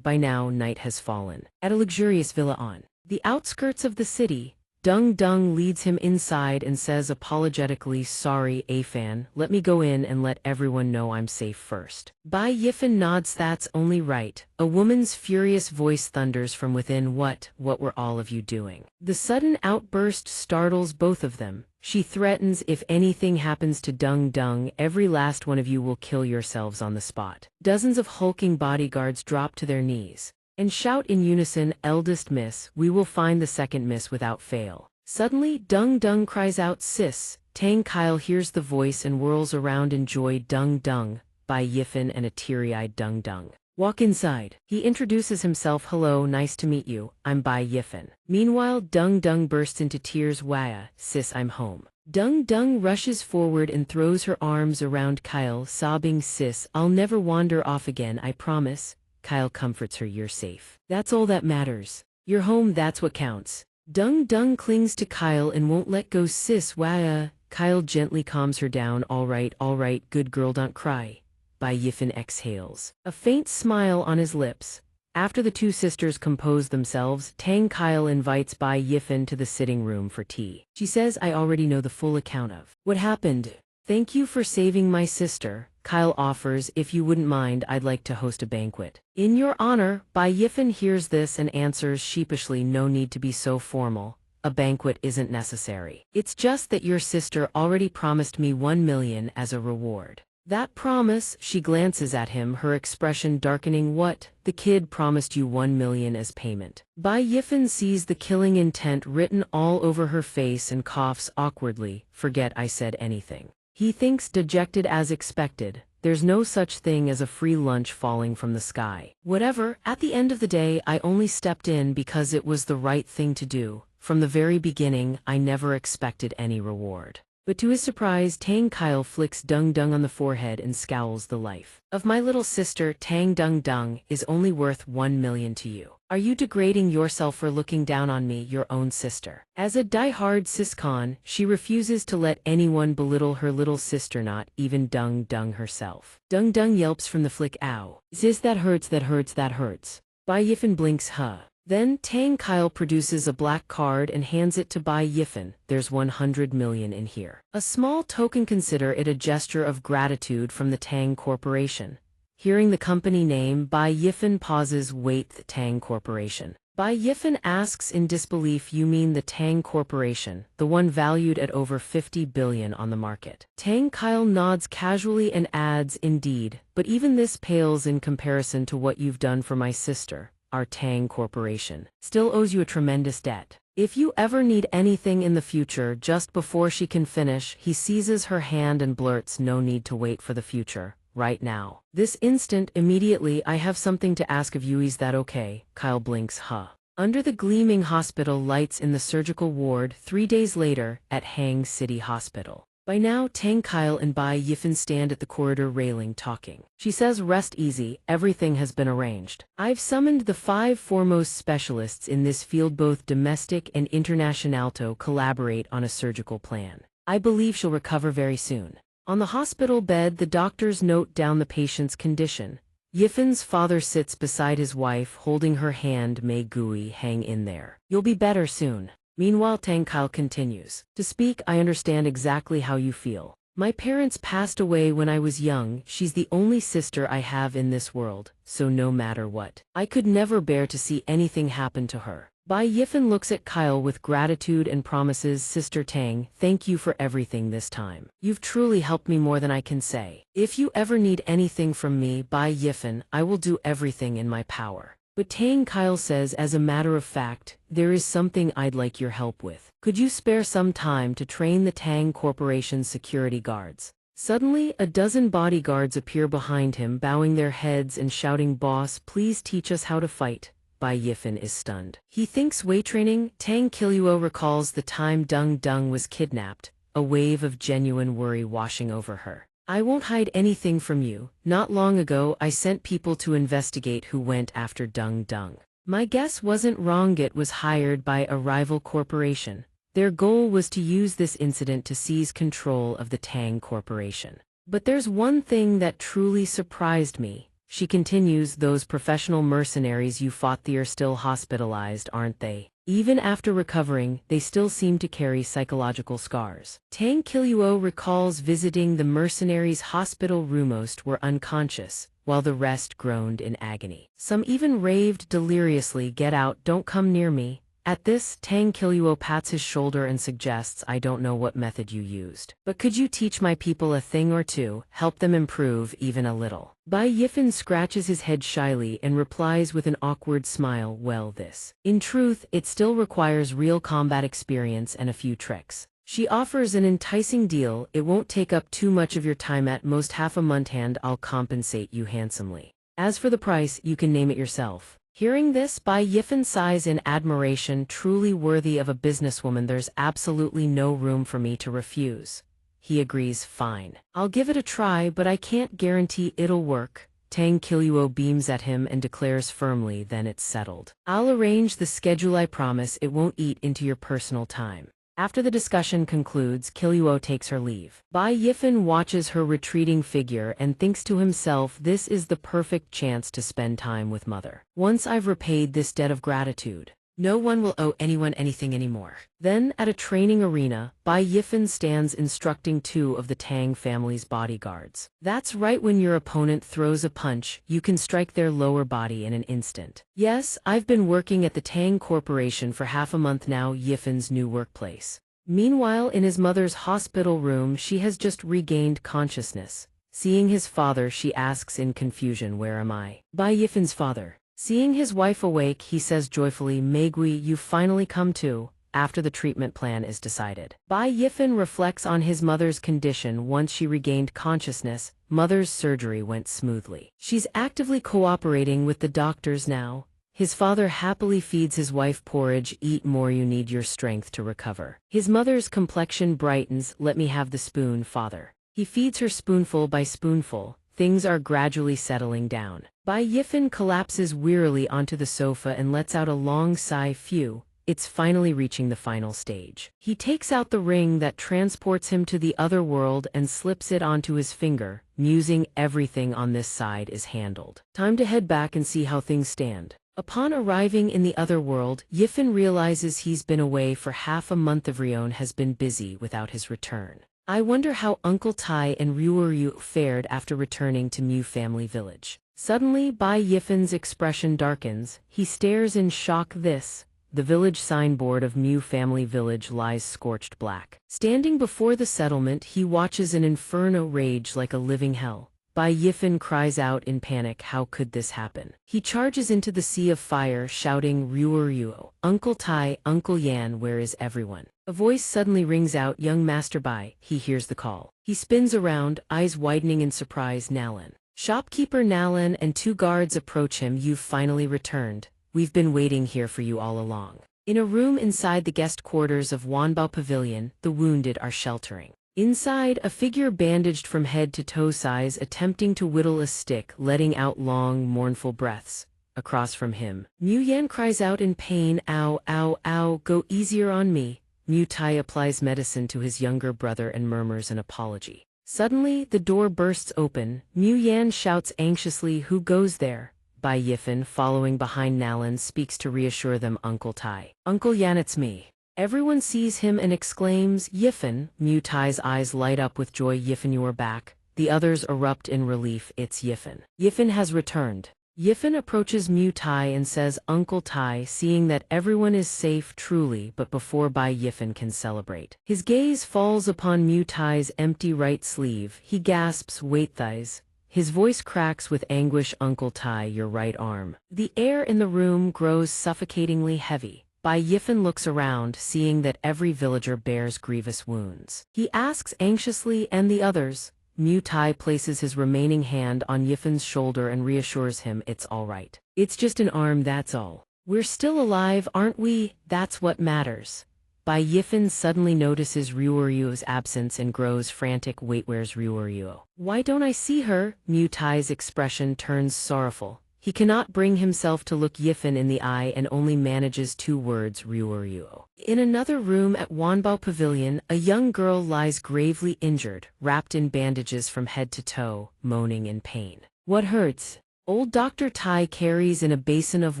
By now, night has fallen. At a luxurious villa on the outskirts of the city, Dung Dung leads him inside and says apologetically, sorry, Afan, let me go in and let everyone know I'm safe first. Bai Yifen nods, that's only right. A woman's furious voice thunders from within, what were all of you doing? The sudden outburst startles both of them. She threatens, if anything happens to Dung Dung, every last one of you will kill yourselves on the spot. Dozens of hulking bodyguards drop to their knees. and shout in unison, "Eldest miss, we will find the second miss without fail." Suddenly, Dung Dung cries out, "Sis!" Tang Kyle hears the voice and whirls around in joy. "Dung Dung," by Yifen and a teary-eyed Dung Dung. "Walk inside." He introduces himself. "Hello, nice to meet you, I'm Bai Yifen." Meanwhile, Dung Dung bursts into tears. "Waya, sis, I'm home." Dung Dung rushes forward and throws her arms around Kyle, sobbing, "Sis, I'll never wander off again, I promise." Kyle comforts her, "You're safe. That's all that matters. You're home, that's what counts." Dung Dung clings to Kyle and won't let go. "Sis, waya." Kyle gently calms her down. All right, good girl, don't cry." Bai Yifen exhales, a faint smile on his lips. After the two sisters compose themselves, Tang Kyle invites Bai Yifen to the sitting room for tea. She says, "I already know the full account of what happened. Thank you for saving my sister." Kyle offers, "If you wouldn't mind, I'd like to host a banquet in your honor." Bai Yifen hears this and answers sheepishly, "No need to be so formal. A banquet isn't necessary. It's just that your sister already promised me 1 million as a reward." "That promise?" She glances at him, her expression darkening. "What? The kid promised you 1 million as payment?" Bai Yifen sees the killing intent written all over her face and coughs awkwardly. "Forget I said anything." He thinks, dejected as expected. There's no such thing as a free lunch falling from the sky. "Whatever, at the end of the day, I only stepped in because it was the right thing to do. From the very beginning, I never expected any reward." But to his surprise, Tang Kyle flicks Dung Dung on the forehead and scowls. "The life of my little sister, Tang Dung Dung, is only worth 1 million to you. Are you degrading yourself for looking down on me, your own sister?" As a die-hard siscon, she refuses to let anyone belittle her little sister, not even Dung Dung herself. Dung Dung yelps from the flick, "Ow. Sis, that hurts, that hurts, that hurts." Bai Yifen blinks, "Huh." Then Tang Kyle produces a black card and hands it to Bai Yifen. "There's 100 million in here. A small token, consider it a gesture of gratitude from the Tang Corporation." Hearing the company name, Bai Yifen pauses. "Wait, the Tang Corporation?" Bai Yifen asks in disbelief, "You mean the Tang Corporation, the one valued at over 50 billion on the market?" Tang Kyle nods casually and adds, "Indeed, but even this pales in comparison to what you've done for my sister. Our Tang Corporation still owes you a tremendous debt. If you ever need anything in the future." Just before she can finish, he seizes her hand and blurts, "No need to wait for the future. Right now. This instant, immediately. I have something to ask of you. Is that okay?" Kyle blinks, "Huh." Under the gleaming hospital lights in the surgical ward, 3 days later, at Hang City Hospital. By now, Tang Kyle and Bai Yifen stand at the corridor railing talking. She says, "Rest easy, everything has been arranged. I've summoned the 5 foremost specialists in this field, both domestic and international, to collaborate on a surgical plan. I believe she'll recover very soon." On the hospital bed, the doctors note down the patient's condition. Yifen's father sits beside his wife, holding her hand. "May Gui, hang in there. You'll be better soon." Meanwhile, Tang Kyle continues to speak. "I understand exactly how you feel. My parents passed away when I was young. She's the only sister I have in this world, so no matter what, I could never bear to see anything happen to her." Bai Yifen looks at Kyle with gratitude and promises, "Sister Tang, thank you for everything this time. You've truly helped me more than I can say. If you ever need anything from me, Bai Yifen, I will do everything in my power." But Tang Kyle says, "As a matter of fact, there is something I'd like your help with. Could you spare some time to train the Tang Corporation's security guards?" Suddenly, a dozen bodyguards appear behind him, bowing their heads and shouting, "Boss, please teach us how to fight." Bai Yifen is stunned. He thinks weight training. Tang Kiluo recalls the time Dung Dung was kidnapped, a wave of genuine worry washing over her. "I won't hide anything from you. Not long ago, I sent people to investigate who went after Dung Dung. My guess wasn't wrong. It was hired by a rival corporation. Their goal was to use this incident to seize control of the Tang Corporation. But there's one thing that truly surprised me." She continues, "Those professional mercenaries you fought, they're still hospitalized, aren't they? Even after recovering, they still seem to carry psychological scars." Tang Kiluo recalls visiting the mercenaries' hospital room. Most were unconscious, while the rest groaned in agony. Some even raved deliriously, "Get out, don't come near me." At this, Tang Qiluo pats his shoulder and suggests, I don't know what method you used, but could you teach my people a thing or two, help them improve even a little? Bai Yifan scratches his head shyly and replies with an awkward smile, well this. In truth, it still requires real combat experience and a few tricks. She offers an enticing deal, it won't take up too much of your time, at most half a month, and I'll compensate you handsomely. As for the price, you can name it yourself. Hearing this, Bai Yifan sighs in admiration, truly worthy of a businesswoman. There's absolutely no room for me to refuse. He agrees, fine. I'll give it a try, but I can't guarantee it'll work. Tang Qiluo beams at him and declares firmly, then it's settled. I'll arrange the schedule, I promise it won't eat into your personal time. After the discussion concludes, Qiluo takes her leave. Bai Yifan watches her retreating figure and thinks to himself, this is the perfect chance to spend time with mother. Once I've repaid this debt of gratitude, no one will owe anyone anything anymore. Then, at a training arena, Bai Yifan stands instructing two of the Tang family's bodyguards. That's right, when your opponent throws a punch, you can strike their lower body in an instant. Yes, I've been working at the Tang Corporation for half a month now, Yifan's new workplace. Meanwhile, in his mother's hospital room, she has just regained consciousness. Seeing his father, she asks in confusion, where am I? Bai Yifan's father. Seeing his wife awake, he says joyfully, Meigui, you've finally come to, after the treatment plan is decided. Bai Yifan reflects on his mother's condition. Once she regained consciousness, mother's surgery went smoothly. She's actively cooperating with the doctors now. His father happily feeds his wife porridge, eat more, you need your strength to recover. His mother's complexion brightens, let me have the spoon, father. He feeds her spoonful by spoonful. Things are gradually settling down. Bai Yifan collapses wearily onto the sofa and lets out a long sigh. Phew, it's finally reaching the final stage. He takes out the ring that transports him to the other world and slips it onto his finger, musing, everything on this side is handled. Time to head back and see how things stand. Upon arriving in the other world, Yifan realizes he's been away for half a month. Rion has been busy without his return. I wonder how Uncle Tai and Ryu fared after returning to Mu family village. Suddenly, Bai Yifan's expression darkens. He stares in shock. The village signboard of Mu family village lies scorched black. Standing before the settlement, he watches an inferno rage like a living hell. Bai Yifan cries out in panic, how could this happen? He charges into the sea of fire, shouting, Ryu, Uncle Tai, Uncle Yan, where is everyone? A voice suddenly rings out, young Master Bai. He hears the call. He spins around, eyes widening in surprise. Nalan. Shopkeeper Nalan and two guards approach him. You've finally returned. We've been waiting here for you all along. In a room inside the guest quarters of Wanbao Pavilion, the wounded are sheltering. Inside, a figure bandaged from head to toe sighs, attempting to whittle a stick, letting out long, mournful breaths. Across from him, Mu Yan cries out in pain, ow, ow, ow, go easier on me. Mu Tai applies medicine to his younger brother and murmurs an apology. Suddenly, the door bursts open. Mu Yan shouts anxiously, who goes there? Bai Yifan, following behind Nalan, speaks to reassure them, Uncle Tai. Uncle Yan, it's me. Everyone sees him and exclaims, Yifan. Mu Tai's eyes light up with joy. Yifan, you are back. The others erupt in relief. It's Yifan. Yifan has returned. Yifan approaches Mu Tai and says, Uncle Tai, seeing that everyone is safe truly, but before Bai Yifan can celebrate. His gaze falls upon Mu Tai's empty right sleeve. He gasps, wait, thighs. His voice cracks with anguish, Uncle Tai, your right arm. The air in the room grows suffocatingly heavy. Bai Yifan looks around, seeing that every villager bears grievous wounds. He asks anxiously, and the others? Mu Tai places his remaining hand on Yifan's shoulder and reassures him, it's all right. It's just an arm, that's all. We're still alive, aren't we? That's what matters. Bai Yifan suddenly notices Ryuryu's absence and grows frantic. Wait, where's Ryuryu? Why don't I see her? Mu Tai's expression turns sorrowful. He cannot bring himself to look Yifan in the eye and only manages two words, Ryuryu. In another room at Wanbao Pavilion, a young girl lies gravely injured, wrapped in bandages from head to toe, moaning in pain. What hurts? Old Dr. Tai carries in a basin of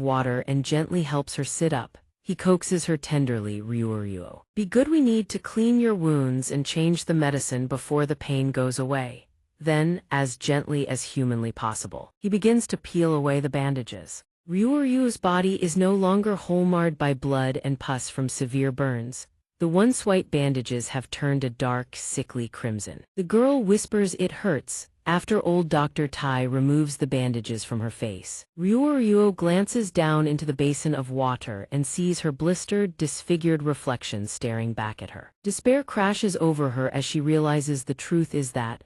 water and gently helps her sit up. He coaxes her tenderly, Ryuryu. Be good, we need to clean your wounds and change the medicine before the pain goes away. Then, as gently as humanly possible, he begins to peel away the bandages. Ryuryu's body is no longer marred by blood and pus from severe burns. The once white bandages have turned a dark, sickly crimson. The girl whispers it hurts, after old Dr. Tai removes the bandages from her face. Ryuryu glances down into the basin of water and sees her blistered, disfigured reflection staring back at her. Despair crashes over her as she realizes the truth is that,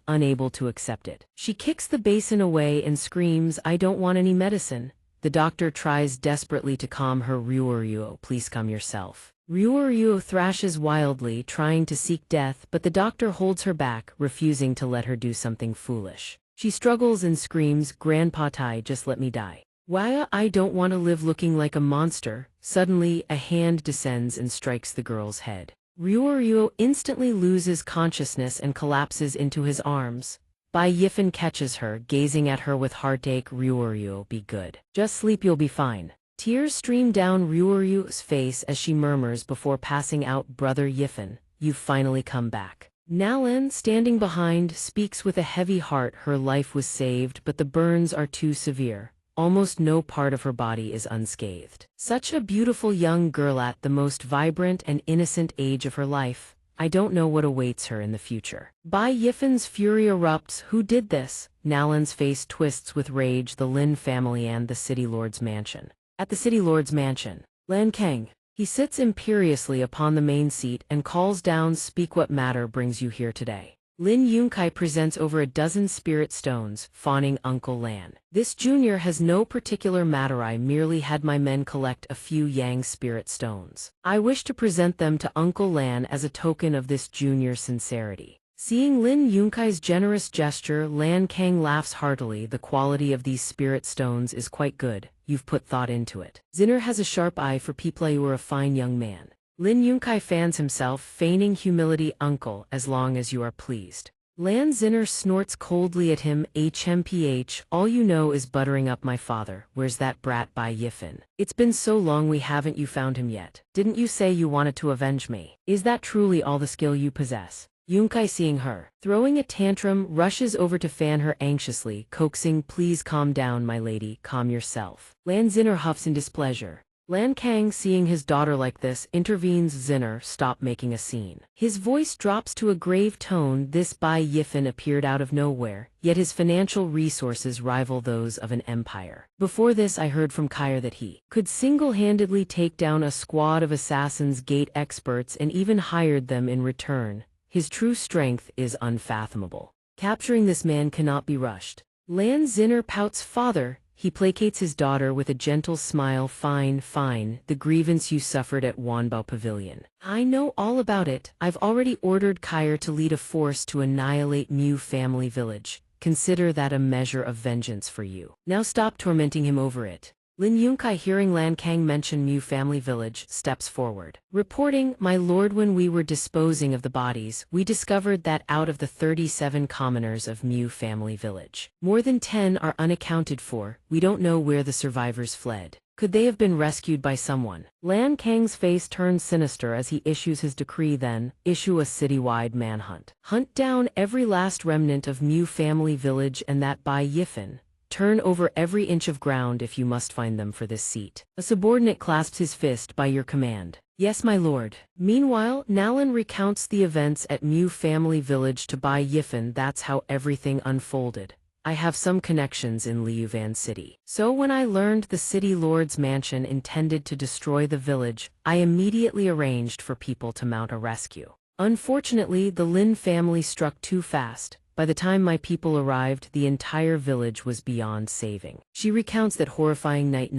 unable to accept it. She kicks the basin away and screams, "I don't want any medicine." The doctor tries desperately to calm her. "Ryuryu, please calm yourself." Ryuryu thrashes wildly, trying to seek death, but the doctor holds her back, refusing to let her do something foolish. She struggles and screams, "Grandpa Tai, just let me die. Why, I don't want to live looking like a monster." Suddenly, a hand descends and strikes the girl's head. Ryuryu instantly loses consciousness and collapses into his arms. Bai Yifan catches her, gazing at her with heartache. "Ryuryu, be good. Just sleep, you'll be fine." Tears stream down Ryuryu's face as she murmurs before passing out. "Brother Yifan, you've finally come back." Nalan, standing behind, speaks with a heavy heart. Her life was saved, but the burns are too severe. Almost no part of her body is unscathed. Such a beautiful young girl at the most vibrant and innocent age of her life. I don't know what awaits her in the future. Bai Yifan's fury erupts. Who did this? Nalan's face twists with rage. The Lin family and the City Lord's mansion. At the City Lord's mansion, Lan Kang. He sits imperiously upon the main seat and calls down, "Speak, what matter brings you here today?" Lin Yunkai presents over a dozen spirit stones, fawning Uncle Lan. "This junior has no particular matter. I merely had my men collect a few Yang spirit stones. I wish to present them to Uncle Lan as a token of this junior's sincerity." Seeing Lin Yunkai's generous gesture, Lan Kang laughs heartily. "The quality of these spirit stones is quite good. You've put thought into it. Zinner has a sharp eye for people. You are a fine young man." Lin Yunkai fans himself, feigning humility. "Uncle, as long as you are pleased." Lan Zinner snorts coldly at him. "HMPH, all you know is buttering up my father. Where's that brat Bai Yifan? It's been so long we haven't you found him yet. Didn't you say you wanted to avenge me? Is that truly all the skill you possess?" Yunkai, seeing her throwing a tantrum, rushes over to fan her anxiously, coaxing, "Please calm down, my lady, calm yourself." Lan Zinner huffs in displeasure. Lan Kang, seeing his daughter like this, intervenes. "Zinner, stop making a scene." His voice drops to a grave tone. This Bai Yifan appeared out of nowhere, yet his financial resources rival those of an empire. Before this, I heard from Kair that he could single-handedly take down a squad of Assassin's Gate experts and even hired them in return. His true strength is unfathomable. Capturing this man cannot be rushed. Lan Zinner pouts. "Father." He placates his daughter with a gentle smile. "Fine, fine, the grievance you suffered at Wanbao Pavilion. I know all about it. I've already ordered Kair to lead a force to annihilate Mu family village. Consider that a measure of vengeance for you. Now stop tormenting him over it." Lin Yunkai, hearing Lan Kang mention Mu family village, steps forward, reporting, "My lord, when we were disposing of the bodies, we discovered that out of the 37 commoners of Mu family village, more than 10 are unaccounted for. We don't know where the survivors fled. Could they have been rescued by someone?" Lan Kang's face turns sinister as he issues his decree. "Then, issue a citywide manhunt. Hunt down every last remnant of Mu family village and that Bai Yifan. Turn over every inch of ground if you must find them for this seat." A subordinate clasps his fist. "By your command." "Yes, my lord." Meanwhile, Nalan recounts the events at Mu family village to Bai Yifan. "That's how everything unfolded. I have some connections in Liuvan city. So when I learned the city lord's mansion intended to destroy the village, I immediately arranged for people to mount a rescue. Unfortunately, the Lin family struck too fast. By the time my people arrived, the entire village was beyond saving." She recounts that horrifying night.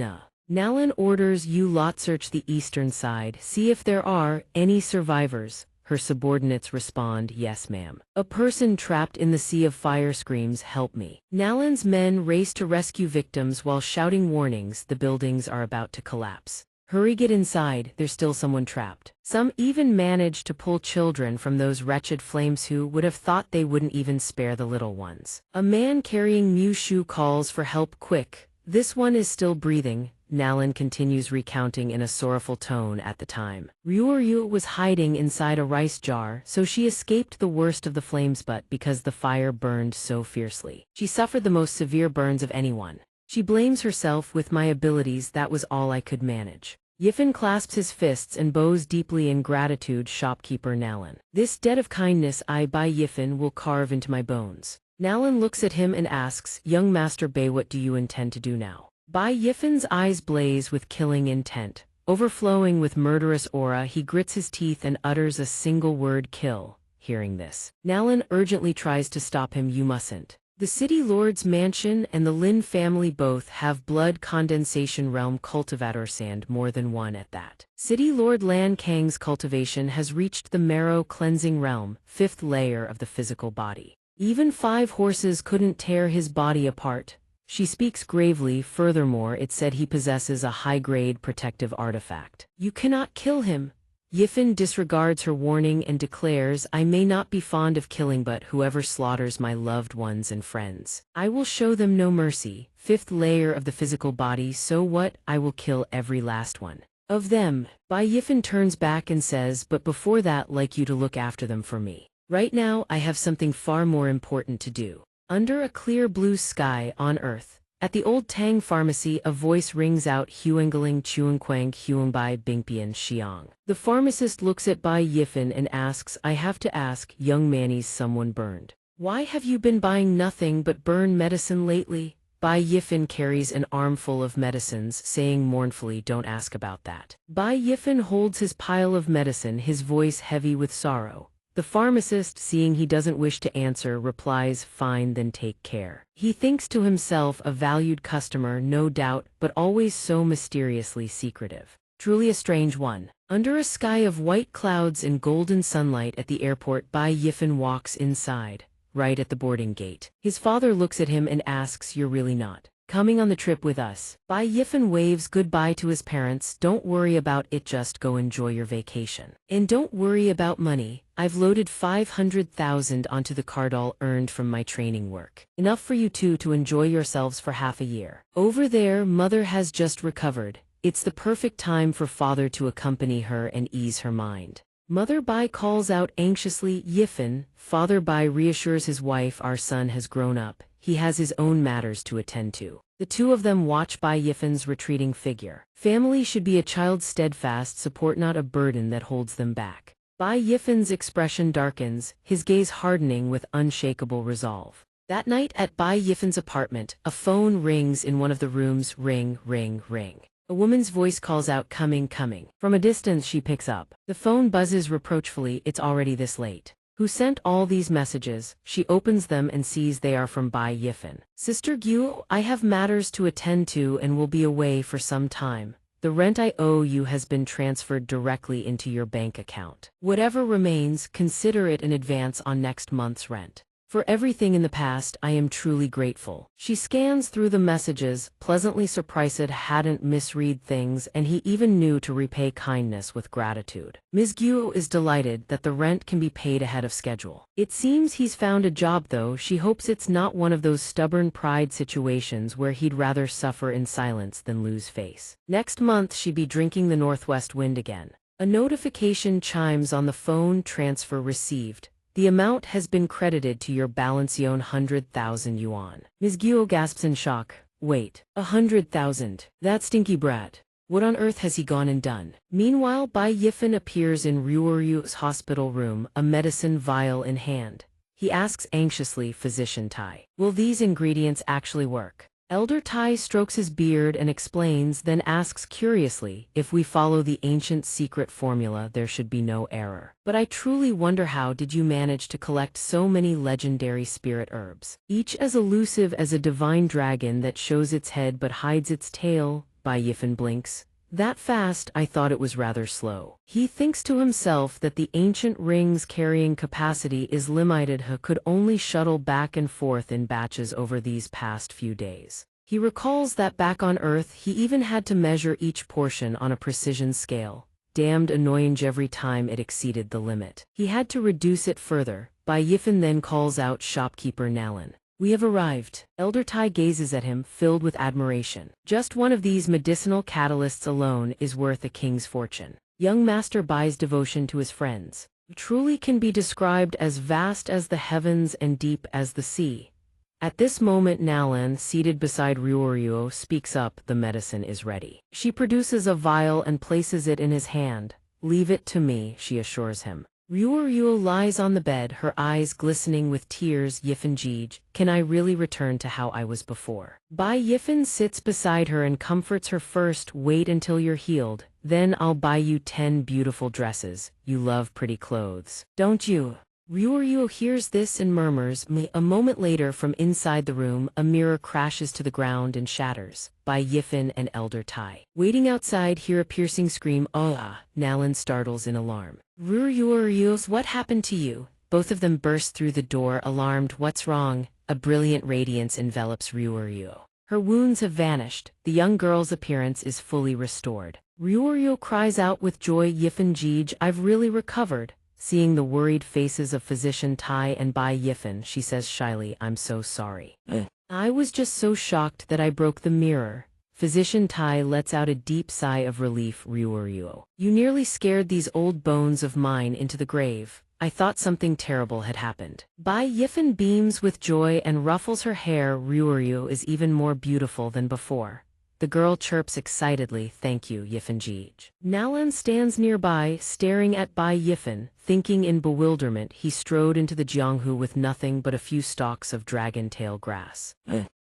Nalan orders you lot search the eastern side, see if there are any survivors. Her subordinates respond, "Yes, ma'am." A person trapped in the sea of fire screams, "Help me." Nalan's men race to rescue victims while shouting warnings. The buildings are about to collapse. "Hurry, get inside, there's still someone trapped." Some even manage to pull children from those wretched flames. Who would have thought they wouldn't even spare the little ones? A man carrying Mushu calls for help. "Quick, this one is still breathing." Nalan continues, recounting in a sorrowful tone. "At the time, Ryuryu was hiding inside a rice jar, so she escaped the worst of the flames, but because the fire burned so fiercely, she suffered the most severe burns of anyone. She blames herself with my abilities, that was all I could manage. Yifen clasps his fists and bows deeply in gratitude. Shopkeeper Nalan. This debt of kindness I by Yifen will carve into my bones. Nalan looks at him and asks, young Master Bei, what do you intend to do now? Bai Yifen's eyes blaze with killing intent. Overflowing with murderous aura, he grits his teeth and utters a single word, kill. Hearing this, Nalan urgently tries to stop him. You mustn't. The city lord's mansion and the Lin family both have blood condensation realm cultivators, and more than one at that. City lord Lan Kang's cultivation has reached the marrow cleansing realm, 5th layer of the physical body. Even 5 horses couldn't tear his body apart. She speaks gravely. Furthermore, it said he possesses a high-grade protective artifact. You cannot kill him. Yifen disregards her warning and declares, I may not be fond of killing, but whoever slaughters my loved ones and friends, I will show them no mercy. 5th layer of the physical body, so what? I will kill every last one of them. Bai Yifen turns back and says, but before that, like you to look after them for me. Right now, I have something far more important to do. Under a clear blue sky on Earth, at the old Tang pharmacy, a voice rings out, Huangaling Chuanquang Huangbai Bingpian Xiang. The pharmacist looks at Bai Yifen and asks, I have to ask, young mannies, someone burned. Why have you been buying nothing but burn medicine lately? Bai Yifen carries an armful of medicines, saying mournfully, don't ask about that. Bai Yifen holds his pile of medicine, his voice heavy with sorrow. The pharmacist, seeing he doesn't wish to answer, replies, fine, then take care. He thinks to himself, a valued customer, no doubt, but always so mysteriously secretive. Truly a strange one. Under a sky of white clouds and golden sunlight at the airport, Bai Yifen walks inside, right at the boarding gate. His father looks at him and asks, you're really not coming on the trip with us? Bai Yifen waves goodbye to his parents. Don't worry about it, just go enjoy your vacation. And don't worry about money. I've loaded 500,000 onto the card, all earned from my training work. Enough for you two to enjoy yourselves for half a year. Over there, mother has just recovered. It's the perfect time for father to accompany her and ease her mind. Mother Bai calls out anxiously, Yifen. Father Bai reassures his wife, our son has grown up. He has his own matters to attend to. The two of them watch Bai Yifen's retreating figure. Family should be a child's steadfast support, not a burden that holds them back. Bai Yifen's expression darkens, his gaze hardening with unshakable resolve. That night at Bai Yifen's apartment, a phone rings in one of the rooms. Ring, ring, ring. A woman's voice calls out, coming, coming. From a distance she picks up. The phone buzzes reproachfully, it's already this late. Who sent all these messages? She opens them and sees they are from Bai Yifen. Sister Gu, I have matters to attend to and will be away for some time. The rent I owe you has been transferred directly into your bank account. Whatever remains, consider it an advance on next month's rent. For everything in the past, I am truly grateful. She scans through the messages, pleasantly surprised hadn't misread things, and he even knew to repay kindness with gratitude. Ms. Guo is delighted that the rent can be paid ahead of schedule. It seems he's found a job though. She hopes it's not one of those stubborn pride situations where he'd rather suffer in silence than lose face. Next month she'd be drinking the northwest wind again. A notification chimes on the phone, transfer received. The amount has been credited to your balance, 100,000 yuan. Ms. Guo gasps in shock. Wait, 100,000? That stinky brat. What on earth has he gone and done? Meanwhile, Bai Yifen appears in Ruoryu's hospital room, a medicine vial in hand. He asks anxiously, Physician Tai, will these ingredients actually work? Elder Tai strokes his beard and explains, then asks curiously, if we follow the ancient secret formula there should be no error. But I truly wonder, how did you manage to collect so many legendary spirit herbs, each as elusive as a divine dragon that shows its head but hides its tail? Bai Yifen blinks. That fast? I thought it was rather slow. He thinks to himself that the ancient ring's carrying capacity is limited. He could only shuttle back and forth in batches over these past few days. He recalls that back on Earth he even had to measure each portion on a precision scale. Damned annoying, every time it exceeded the limit. He had to reduce it further. Bai Yifen then calls out shopkeeper Nalan. We have arrived. Elder Tai gazes at him, filled with admiration. Just one of these medicinal catalysts alone is worth a king's fortune. Young Master Bai's devotion to his friends truly can be described as vast as the heavens and deep as the sea. At this moment Nalan, seated beside Ryuryuo, speaks up. The medicine is ready. She produces a vial and places it in his hand. Leave it to me, she assures him. Ryuryuo lies on the bed, her eyes glistening with tears. Yifenjij, can I really return to how I was before? Bai Yifen sits beside her and comforts her. First, wait until you're healed, then I'll buy you 10 beautiful dresses. You love pretty clothes, don't you? Ryuryuo hears this and murmurs, "Me." A moment later, from inside the room, a mirror crashes to the ground and shatters. Bai Yifen and Elder Tai, waiting outside, hear a piercing scream. "Ah!" Nalan startles in alarm. "Ryuryuo, what happened to you?" Both of them burst through the door, alarmed. "What's wrong?" A brilliant radiance envelops Ryuryuo. Her wounds have vanished. The young girl's appearance is fully restored. Ryuryuo cries out with joy, "Yifenjij, I've really recovered." Seeing the worried faces of Physician Tai and Bai Yifen, she says shyly, "I'm so sorry. I was just so shocked that I broke the mirror." Physician Tai lets out a deep sigh of relief. "Ryuryuo, you nearly scared these old bones of mine into the grave. I thought something terrible had happened." Bai Yifen beams with joy and ruffles her hair. "Ryuryuo is even more beautiful than before." The girl chirps excitedly, "Thank you, Yifenjij." Nalan stands nearby, staring at Bai Yifen, thinking in bewilderment. He strode into the Jianghu with nothing but a few stalks of dragon tail grass.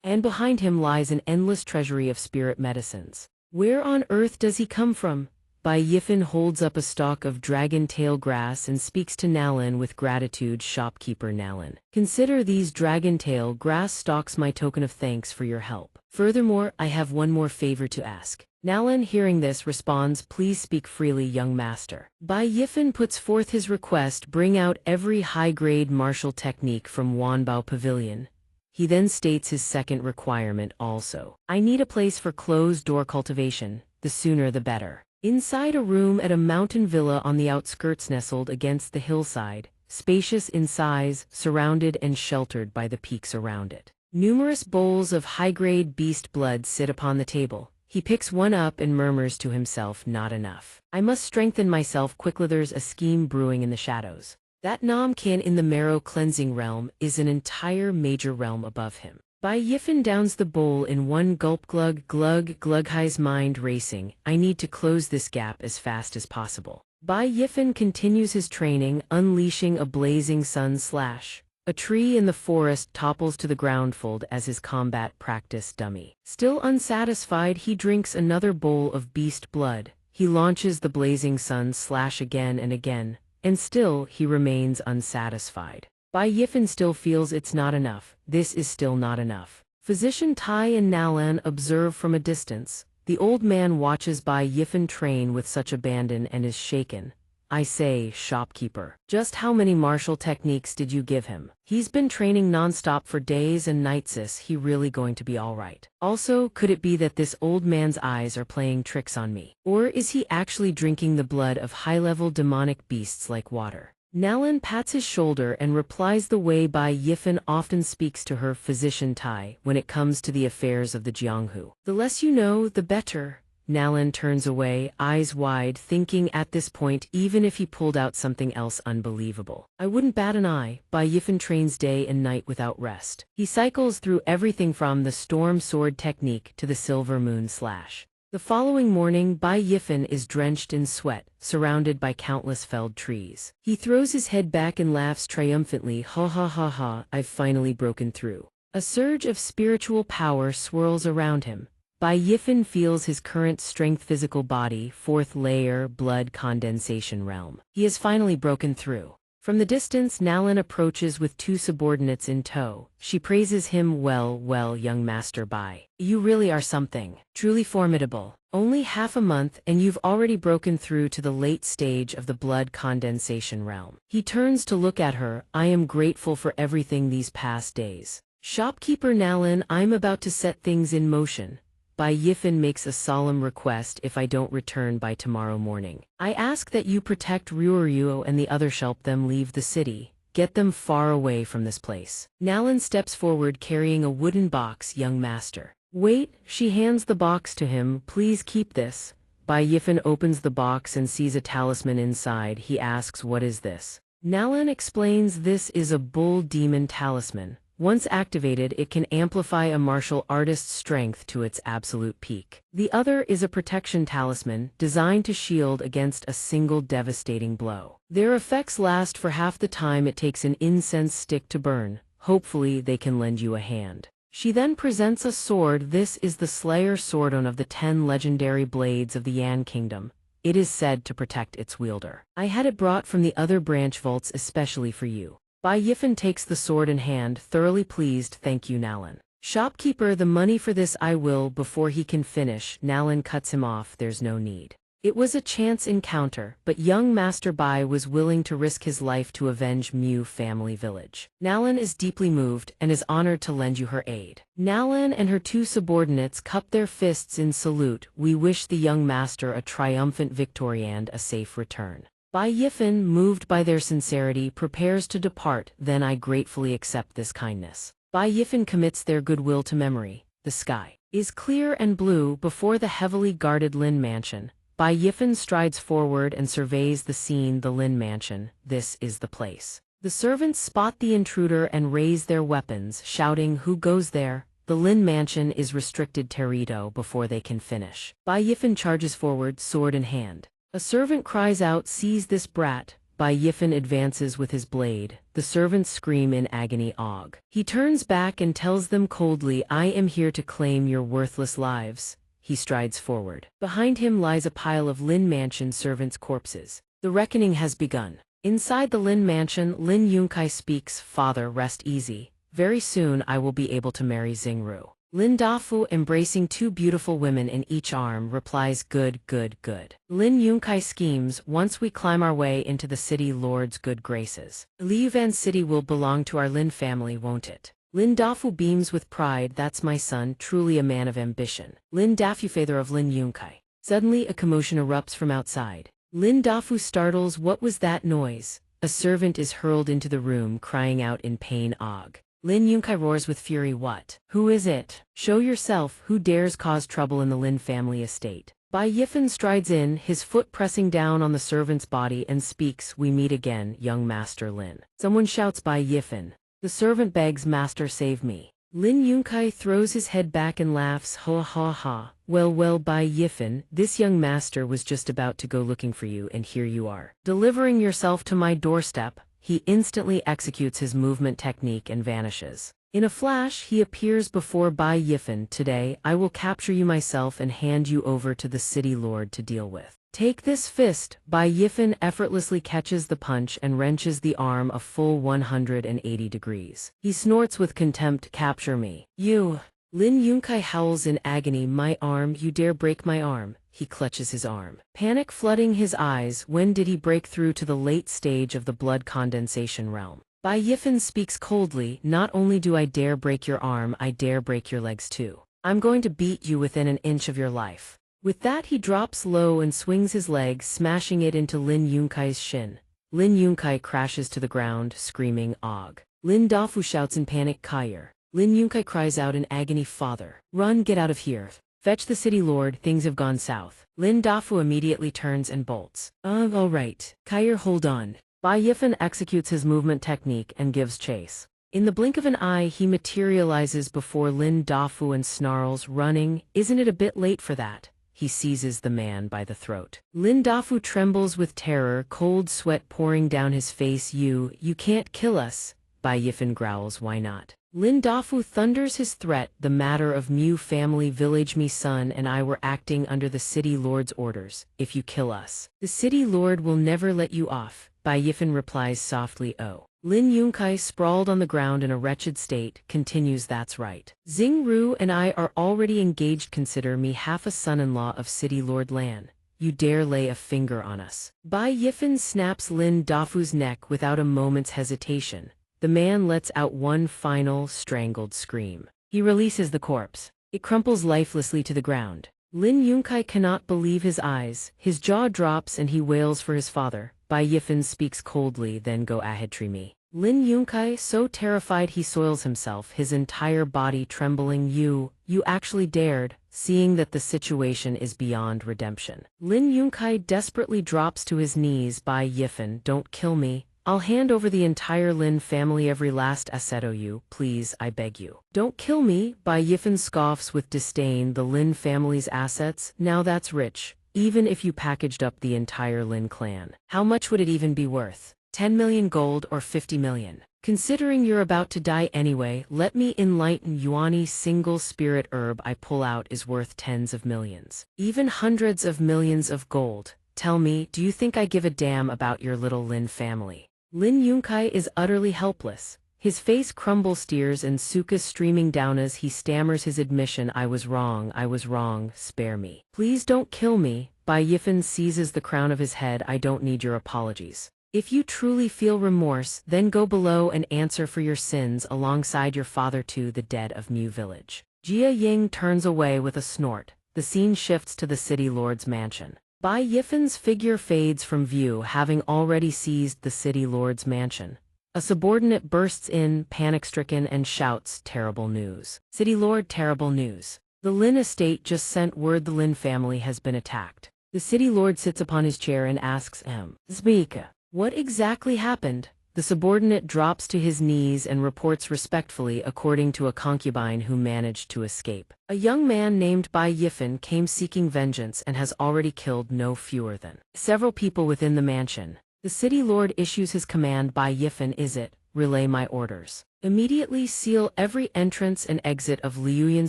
And behind him lies an endless treasury of spirit medicines. Where on earth does he come from? Bai Yifen holds up a stalk of dragon tail grass and speaks to Nalan with gratitude. "Shopkeeper Nalan, consider these dragon tail grass stalks my token of thanks for your help. Furthermore, I have one more favor to ask." Nalan, hearing this, responds, "Please speak freely, young master." Bai Yifen puts forth his request, "Bring out every high-grade martial technique from Wanbao Pavilion." He then states his second requirement also. "I need a place for closed-door cultivation, the sooner the better." Inside a room at a mountain villa on the outskirts nestled against the hillside, spacious in size, surrounded and sheltered by the peaks around it. Numerous bowls of high-grade beast blood sit upon the table. He picks one up and murmurs to himself, "Not enough. I must strengthen myself quickly. There's a scheme brewing in the shadows." That Namkan in the marrow cleansing realm is an entire major realm above him. Bai Yifen downs the bowl in one gulp. Glug, glug, glug. His mind racing. "I need to close this gap as fast as possible." Bai Yifen continues his training, unleashing a blazing sun slash. A tree in the forest topples to the ground fold as his combat practice dummy. Still unsatisfied, he drinks another bowl of beast blood. He launches the blazing sun slash again and again, and still he remains unsatisfied. Bai Yifen still feels it's not enough. This is still not enough. Physician Tai and Nalan observe from a distance. The old man watches Bai Yifen train with such abandon and is shaken. "I say, shopkeeper, just how many martial techniques did you give him? He's been training non-stop for days and nights. Is he really going to be all right? Also, could it be that this old man's eyes are playing tricks on me? Or is he actually drinking the blood of high-level demonic beasts like water?" Nalan pats his shoulder and replies the way Bai Yifen often speaks to her. "Physician Tai, when it comes to the affairs of the Jianghu, the less you know, the better." Nalan turns away, eyes wide, thinking at this point, even if he pulled out something else unbelievable, I wouldn't bat an eye. Bai Yifen trains day and night without rest. He cycles through everything from the storm sword technique to the silver moon slash. The following morning, Bai Yifen is drenched in sweat, surrounded by countless felled trees. He throws his head back and laughs triumphantly. "Ha ha ha ha, I've finally broken through." A surge of spiritual power swirls around him. Bai Yifen feels his current strength physical body, fourth layer, blood condensation realm. He has finally broken through. From the distance, Nalan approaches with two subordinates in tow. She praises him. Well, young Master Bai. You really are something. Truly formidable. Only half a month and you've already broken through to the late stage of the blood condensation realm." He turns to look at her. "I am grateful for everything these past days. Shopkeeper Nalan, I'm about to set things in motion. Bai Yifen makes a solemn request. If I don't return by tomorrow morning, I ask that you protect Ryuryuo and the other, help them leave the city. Get them far away from this place." Nalan steps forward carrying a wooden box. "Young master." "Wait," she hands the box to him. "Please keep this." Bai Yifen opens the box and sees a talisman inside. He asks, "What is this?" Nalan explains, "This is a bull demon talisman. Once activated, it can amplify a martial artist's strength to its absolute peak. The other is a protection talisman, designed to shield against a single devastating blow. Their effects last for half the time it takes an incense stick to burn. Hopefully they can lend you a hand. She then presents a sword. This is the Slayer Sword, one of the 10 legendary blades of the Yan Kingdom. It is said to protect its wielder. I had it brought from the other branch vaults especially for you. Bai Yifan takes the sword in hand, thoroughly pleased. Thank you, Nalan. Shopkeeper, the money for this I will. Before he can finish, Nalan cuts him off. There's no need. It was a chance encounter, but young Master Bai was willing to risk his life to avenge Mu family village. Nalan is deeply moved and is honored to lend you her aid. Nalan and her 2 subordinates cup their fists in salute. We wish the young master a triumphant victory and a safe return. Bai Yifan, moved by their sincerity, prepares to depart. Then I gratefully accept this kindness. Bai Yifan commits their goodwill to memory. The sky is clear and blue before the heavily guarded Lin mansion. Bai Yifan strides forward and surveys the scene. The Lin mansion. This is the place. The servants spot the intruder and raise their weapons, shouting, "Who goes there?" The Lin mansion is restricted territory before they can finish. Bai Yifan charges forward, sword in hand. A servant cries out, "Seize this brat." Bai Yifan advances with his blade. The servants scream in agony. Og. He turns back and tells them coldly, "I am here to claim your worthless lives." He strides forward. Behind him lies a pile of Lin mansion servants' corpses. The reckoning has begun. Inside the Lin mansion, Lin Yunkai speaks, "Father, rest easy. Very soon I will be able to marry Xingru." Lin Dafu, embracing 2 beautiful women in each arm, replies, "Good, good, good." Lin Yunkai schemes, "Once we climb our way into the city lord's good graces, Liuvan city will belong to our Lin family, won't it?" Lin Dafu beams with pride, "That's my son, truly a man of ambition." Lin Dafu, father of Lin Yunkai. Suddenly a commotion erupts from outside. Lin Dafu startles, "What was that noise?" A servant is hurled into the room, crying out in pain. Og. Lin Yunkai roars with fury, "What? Who is it? Show yourself. Who dares cause trouble in the Lin family estate?" Bai Yifan strides in, his foot pressing down on the servant's body, and speaks, "We meet again, young Master Lin." Someone shouts, "Bai Yifan." The servant begs, "Master, save me." Lin Yunkai throws his head back and laughs, "Ha ha ha. Well, Bai Yifan, this young master was just about to go looking for you, and here you are, delivering yourself to my doorstep." He instantly executes his movement technique and vanishes. In a flash, he appears before Bai Yifan. "Today, I will capture you myself and hand you over to the city lord to deal with. Take this fist." Bai Yifan effortlessly catches the punch and wrenches the arm a full 180 degrees. He snorts with contempt, "Capture me. You." Lin Yunkai howls in agony, "My arm, you dare break my arm." He clutches his arm, panic flooding his eyes. When did he break through to the late stage of the blood condensation realm? Bai Yifan speaks coldly, "Not only do I dare break your arm, I dare break your legs too. I'm going to beat you within an inch of your life." With that he drops low and swings his leg, smashing it into Lin Yunkai's shin. Lin Yunkai crashes to the ground, screaming, "Og." Lin Dafu shouts in panic, "Kair." Lin Yunkai cries out in agony, "Father, run, get out of here. Fetch the city lord, things have gone south." Lin Dafu immediately turns and bolts. All right. Kair, hold on." Bai Yifan executes his movement technique and gives chase. In the blink of an eye he materializes before Lin Dafu and snarls, "Running? Isn't it a bit late for that?" He seizes the man by the throat. Lin Dafu trembles with terror, cold sweat pouring down his face. You can't kill us." Bai Yifan growls, "Why not?" Lin Dafu thunders his threat, "The matter of Mu family village, me son and I were acting under the city lord's orders. If you kill us, the city lord will never let you off." Bai Yifan replies softly, "Oh." Lin Yunkai, sprawled on the ground in a wretched state, continues, "That's right. Xingru and I are already engaged. Consider me half a son-in-law of city lord Lan. You dare lay a finger on us." Bai Yifan snaps Lin Dafu's neck without a moment's hesitation. The man lets out one final, strangled scream. He releases the corpse. It crumples lifelessly to the ground. Lin Yunkai cannot believe his eyes. His jaw drops and he wails for his father. Bai Yifan speaks coldly, "Then go ahead, tree me." Lin Yunkai, so terrified he soils himself, his entire body trembling. You actually dared," seeing that the situation is beyond redemption. Lin Yunkai desperately drops to his knees. "Bai Yifan, don't kill me. I'll hand over the entire Lin family, every last asset you, please, I beg you. Don't kill me, Bai Yifen scoffs with disdain. The Lin family's assets, now that's rich, even if you packaged up the entire Lin clan. How much would it even be worth? 10 million gold or 50 million? Considering you're about to die anyway, let me enlighten you. Any single spirit herb I pull out is worth tens of millions, even hundreds of millions of gold. Tell me, do you think I give a damn about your little Lin family? Lin Yunkai is utterly helpless. His face crumbles, tears and suka streaming down as he stammers his admission. I was wrong, spare me. Please don't kill me. Bai Yifen seizes the crown of his head. I don't need your apologies. If you truly feel remorse, then go below and answer for your sins alongside your father to the dead of Mu Village. Jia Ying turns away with a snort. The scene shifts to the city lord's mansion. Bai Yifen's figure fades from view, having already seized the city lord's mansion. A subordinate bursts in, panic-stricken, and shouts, terrible news. City lord, terrible news. The Lin estate just sent word the Lin family has been attacked. The city lord sits upon his chair and asks, Speak. What exactly happened? The subordinate drops to his knees and reports respectfully, according to a concubine who managed to escape. A young man named Bai Yifen came seeking vengeance and has already killed no fewer than several people within the mansion. The city lord issues his command. Bai Yifen, is it? Relay my orders. Immediately seal every entrance and exit of Liuyan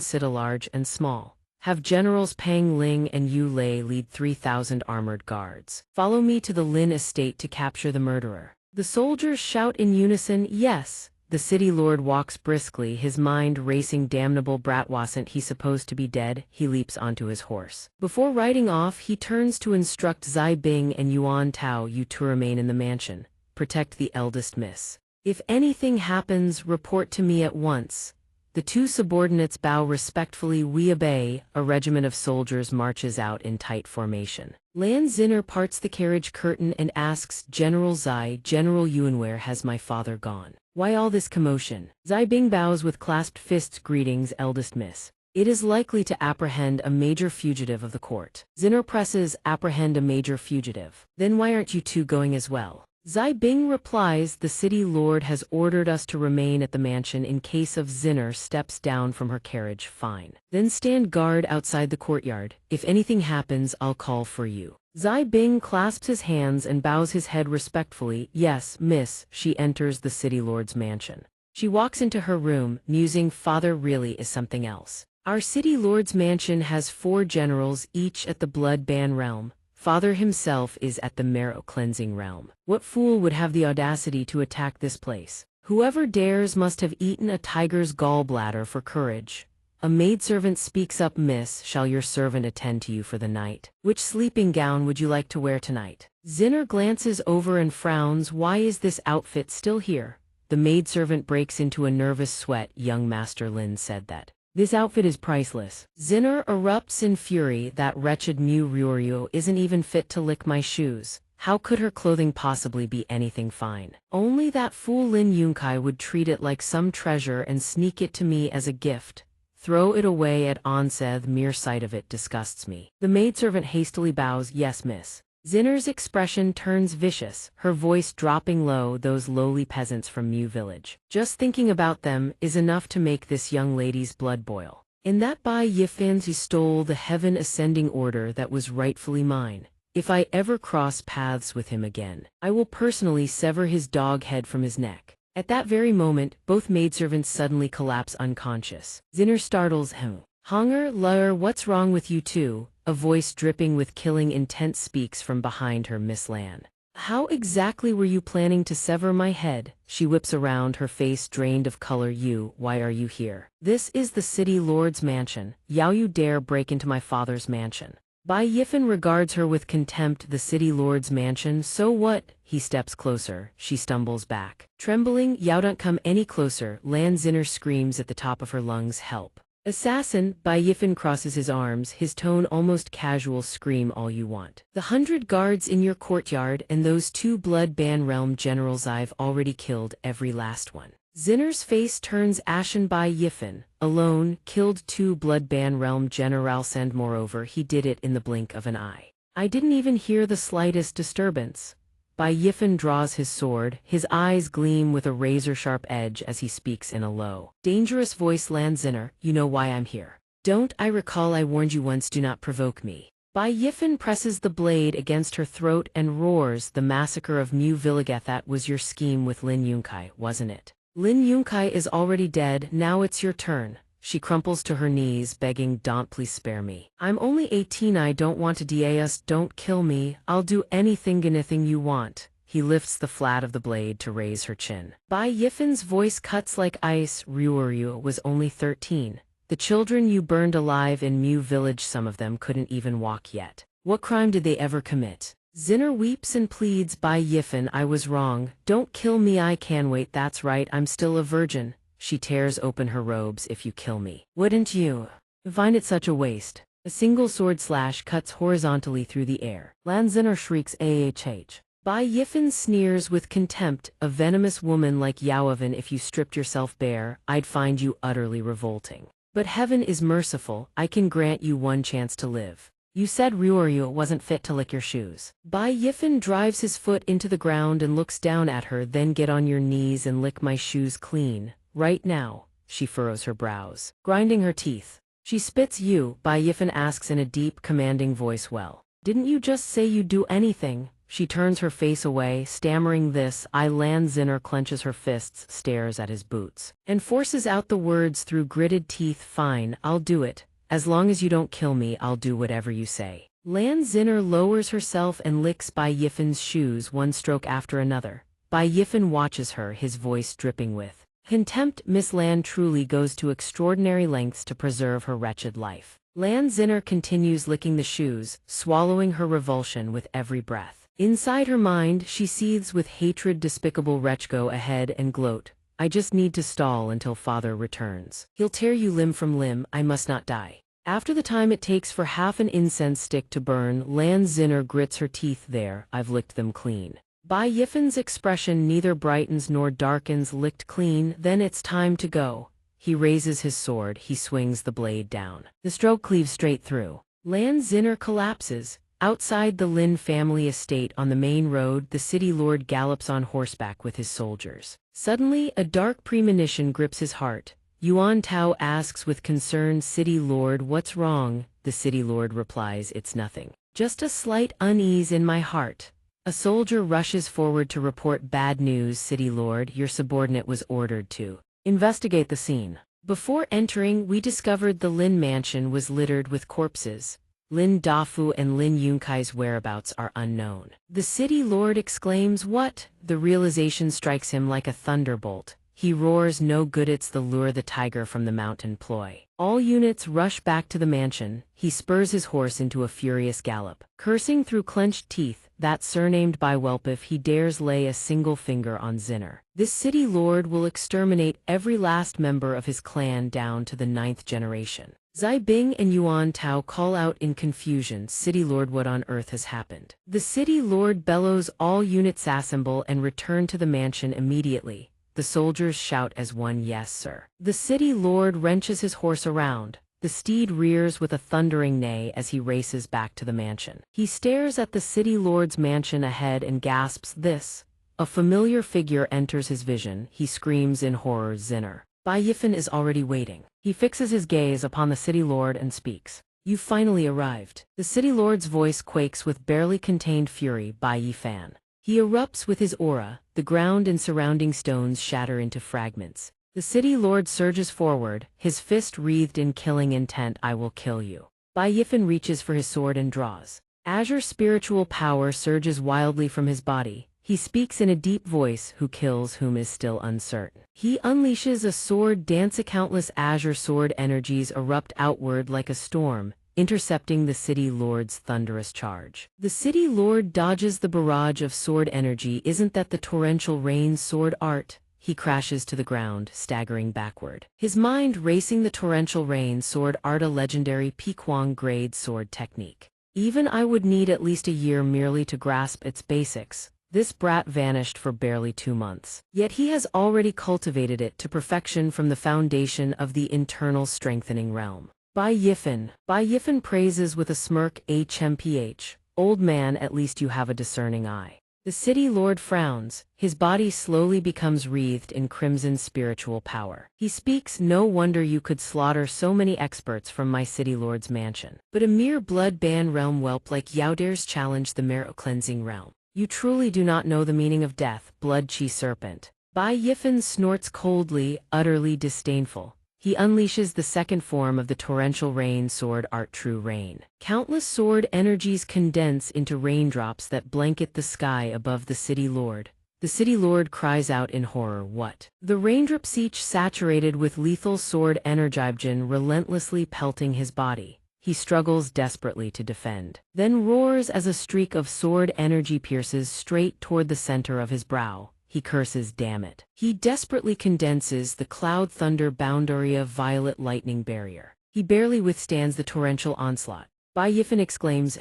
city, large and small. Have Generals Pang Ling and Yu Lei lead 3,000 armored guards. Follow me to the Lin estate to capture the murderer. The soldiers shout in unison, yes. The city lord walks briskly, his mind racing. Damnable brat, wasn't he supposed to be dead? He leaps onto his horse. Before riding off, he turns to instruct Zai Bing and Yuan Tao, you to remain in the mansion. Protect the eldest miss. If anything happens, report to me at once. The two subordinates bow respectfully. We obey. A regiment of soldiers marches out in tight formation. Lan Zinner parts the carriage curtain and asks, General Zai, General Yuan, where has my father gone? Why all this commotion? Zai Bing bows with clasped fists. Greetings, eldest miss. It is likely to apprehend a major fugitive of the court. Zinner presses, apprehend a major fugitive. Then why aren't you two going as well? Zai Bing replies, the city lord has ordered us to remain at the mansion in case of. Zinner steps down from her carriage. Fine. Then stand guard outside the courtyard. If anything happens, I'll call for you. Zai Bing clasps his hands and bows his head respectfully. Yes, miss. She enters the city lord's mansion. She walks into her room, musing, father really is something else. Our city lord's mansion has 4 generals, each at the blood ban realm. Father himself is at the marrow cleansing realm. What fool would have the audacity to attack this place? Whoever dares must have eaten a tiger's gallbladder for courage. A maidservant speaks up. Miss, shall your servant attend to you for the night? Which sleeping gown would you like to wear tonight? Zinner glances over and frowns. Why is this outfit still here? The maidservant breaks into a nervous sweat. Young Master Lin said that this outfit is priceless. Zinner erupts in fury. That wretched Mu Ryuryu isn't even fit to lick my shoes. How could her clothing possibly be anything fine? Only that fool Lin Yunkai would treat it like some treasure and sneak it to me as a gift. Throw it away at once. The mere sight of it disgusts me. The maidservant hastily bows. Yes, miss. Zinner's expression turns vicious, her voice dropping low. Those lowly peasants from Mu Village. Just thinking about them is enough to make this young lady's blood boil. In that Bai Yifan, he stole the heaven-ascending order that was rightfully mine. If I ever cross paths with him again, I will personally sever his dog head from his neck. At that very moment, both maidservants suddenly collapse unconscious. Zinner startles him. Honger, Luer, what's wrong with you two? A voice dripping with killing intent speaks from behind her. Miss Lan. How exactly were you planning to sever my head? She whips around, her face drained of color. Why are you here? This is the city lord's mansion. Yao, you dare break into my father's mansion? Bai Yifan regards her with contempt. The city lord's mansion, so what? He steps closer. She stumbles back. Trembling, Yao, don't come any closer. Lan Zinner screams at the top of her lungs, help. Assassin, Bai Yifan crosses his arms, his tone almost casual. Scream all you want. The 100 guards in your courtyard and those 2 blood ban realm generals, I've already killed every last one. Zinner's face turns ashen. Bai Yifan, alone, killed 2 blood ban realm generals, and moreover he did it in the blink of an eye. I didn't even hear the slightest disturbance. Bai Yifan draws his sword, his eyes gleam with a razor-sharp edge as he speaks in a low, dangerous voice. Lan Zinner, you know why I'm here. Don't I recall I warned you once, do not provoke me. Bai Yifan presses the blade against her throat and roars, the massacre of Mu Villigeth, that was your scheme with Lin Yunkai, wasn't it? Lin Yunkai is already dead, now it's your turn. She crumples to her knees, begging, don't, please spare me. I'm only 18, I don't want to die us, don't kill me, I'll do anything you want. He lifts the flat of the blade to raise her chin. Bai Yifan's voice cuts like ice. Ryuryu was only 13. The children you burned alive in Mu village, some of them couldn't even walk yet. What crime did they ever commit? Zinner weeps and pleads, Bai Yifan, I was wrong, don't kill me, I can wait, that's right, I'm still a virgin. She tears open her robes, if you kill me. Wouldn't you find it such a waste? A single sword slash cuts horizontally through the air. Lan Zinner shrieks, ahh. Bai Yifan sneers with contempt, a venomous woman like Yaovan, if you stripped yourself bare, I'd find you utterly revolting. But heaven is merciful, I can grant you one chance to live. You said Ryuryu wasn't fit to lick your shoes. Bai Yifan drives his foot into the ground and looks down at her, then get on your knees and lick my shoes clean. Right now. She furrows her brows, grinding her teeth. She spits. You, Bai Yifan asks in a deep, commanding voice. Well, didn't you just say you'd do anything? She turns her face away, stammering this. Lan Zinner clenches her fists, stares at his boots, and forces out the words through gritted teeth. Fine, I'll do it. As long as you don't kill me, I'll do whatever you say. Lan Zinner lowers herself and licks Bai Yifan's shoes, one stroke after another. Bai Yifan watches her, his voice dripping with contempt. Miss Lan truly goes to extraordinary lengths to preserve her wretched life. Lan Zinner continues licking the shoes, swallowing her revulsion with every breath. Inside her mind, she seethes with hatred. Despicable wretch, go ahead and gloat. I just need to stall until father returns. He'll tear you limb from limb, I must not die. After the time it takes for half an incense stick to burn, Lan Zinner grits her teeth. There, I've licked them clean. Bai Yifan's expression neither brightens nor darkens. Licked clean, then it's time to go. He raises his sword, he swings the blade down. The stroke cleaves straight through. Lan Zinner collapses. Outside the Lin family estate on the main road, the city lord gallops on horseback with his soldiers. Suddenly, a dark premonition grips his heart. Yuan Tao asks with concern, City Lord, what's wrong? The city lord replies, it's nothing. Just a slight unease in my heart. A soldier rushes forward to report bad news. City Lord, your subordinate was ordered to investigate the scene. Before entering, we discovered the Lin mansion was littered with corpses. Lin Dafu and Lin Yunkai's whereabouts are unknown. The city lord exclaims, what? The realization strikes him like a thunderbolt. He roars, no good, it's the lure the tiger from the mountain ploy. All units rush back to the mansion. He spurs his horse into a furious gallop. Cursing through clenched teeth, that surnamed by Whelp, if he dares lay a single finger on Zinner, this city lord will exterminate every last member of his clan down to the 9th generation. Zai Bing and Yuan Tao call out in confusion, City Lord, what on earth has happened? The city lord bellows, all units assemble and return to the mansion immediately. The soldiers shout as one, yes sir. The city lord wrenches his horse around. The steed rears with a thundering neigh as he races back to the mansion. He stares at the city lord's mansion ahead and gasps, this. A familiar figure enters his vision. He screams in horror, Zinner. Bai Yifan is already waiting. He fixes his gaze upon the city lord and speaks. You finally arrived. The city lord's voice quakes with barely contained fury. Bai Yifan. He erupts with his aura. The ground and surrounding stones shatter into fragments. The city lord surges forward, his fist wreathed in killing intent. I will kill you. Bai Yifan reaches for his sword and draws. Azure spiritual power surges wildly from his body. He speaks in a deep voice, who kills whom is still uncertain. He unleashes a sword dance. Countless azure sword energies erupt outward like a storm, intercepting the city lord's thunderous charge. The city lord dodges the barrage of sword energy. Isn't that the torrential rain sword art? He crashes to the ground, staggering backward. His mind racing, the torrential rain sword art, a legendary Pequang grade sword technique. Even I would need at least a year merely to grasp its basics. This brat vanished for barely 2 months. Yet he has already cultivated it to perfection from the foundation of the internal strengthening realm. Bai Yifan praises with a smirk, HMPH. Old man, at least you have a discerning eye. The city lord frowns, his body slowly becomes wreathed in crimson spiritual power. He speaks, "No wonder you could slaughter so many experts from my city lord's mansion. But a mere blood-ban realm whelp like Yao dares challenge the merit-cleansing realm. You truly do not know the meaning of death, blood-chi serpent." Bai Yifan snorts coldly, utterly disdainful. He unleashes the second form of the torrential rain sword art true rain. Countless sword energies condense into raindrops that blanket the sky above the city lord. The city lord cries out in horror, "What?" The raindrops each saturated with lethal sword energigen relentlessly pelting his body. He struggles desperately to defend, then roars as a streak of sword energy pierces straight toward the center of his brow. He curses, "Damn it." He desperately condenses the cloud thunder boundary of violet lightning barrier. He barely withstands the torrential onslaught. Bai Yifan exclaims,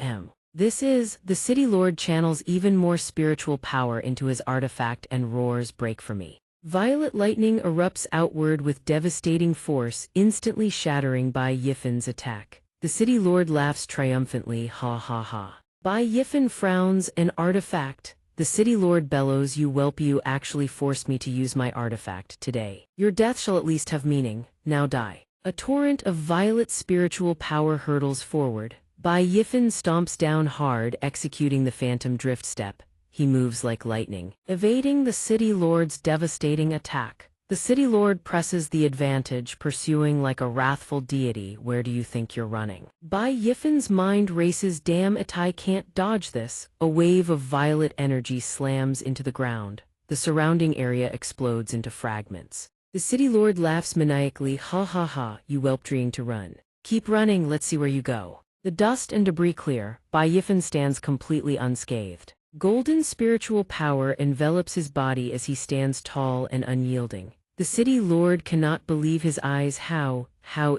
This is," the city lord channels even more spiritual power into his artifact and roars, "Break for me." Violet lightning erupts outward with devastating force, instantly shattering Bai Yifan's attack. The city lord laughs triumphantly, "Ha ha ha." Bai Yifan frowns, "An artifact?" The city lord bellows, "You whelp, you actually forced me to use my artifact today. Your death shall at least have meaning, now die." A torrent of violet spiritual power hurtles forward. Bai Yifan stomps down hard, executing the phantom drift step. He moves like lightning, evading the city lord's devastating attack. The city lord presses the advantage, pursuing like a wrathful deity. "Where do you think you're running?" Bai Yifan's mind races, "Damn it, I can't dodge this." A wave of violet energy slams into the ground. The surrounding area explodes into fragments. The city lord laughs maniacally, "Ha ha ha, you whelp trying to run. Keep running, let's see where you go." The dust and debris clear, Bai Yifan stands completely unscathed. Golden spiritual power envelops his body as he stands tall and unyielding. The city lord cannot believe his eyes. How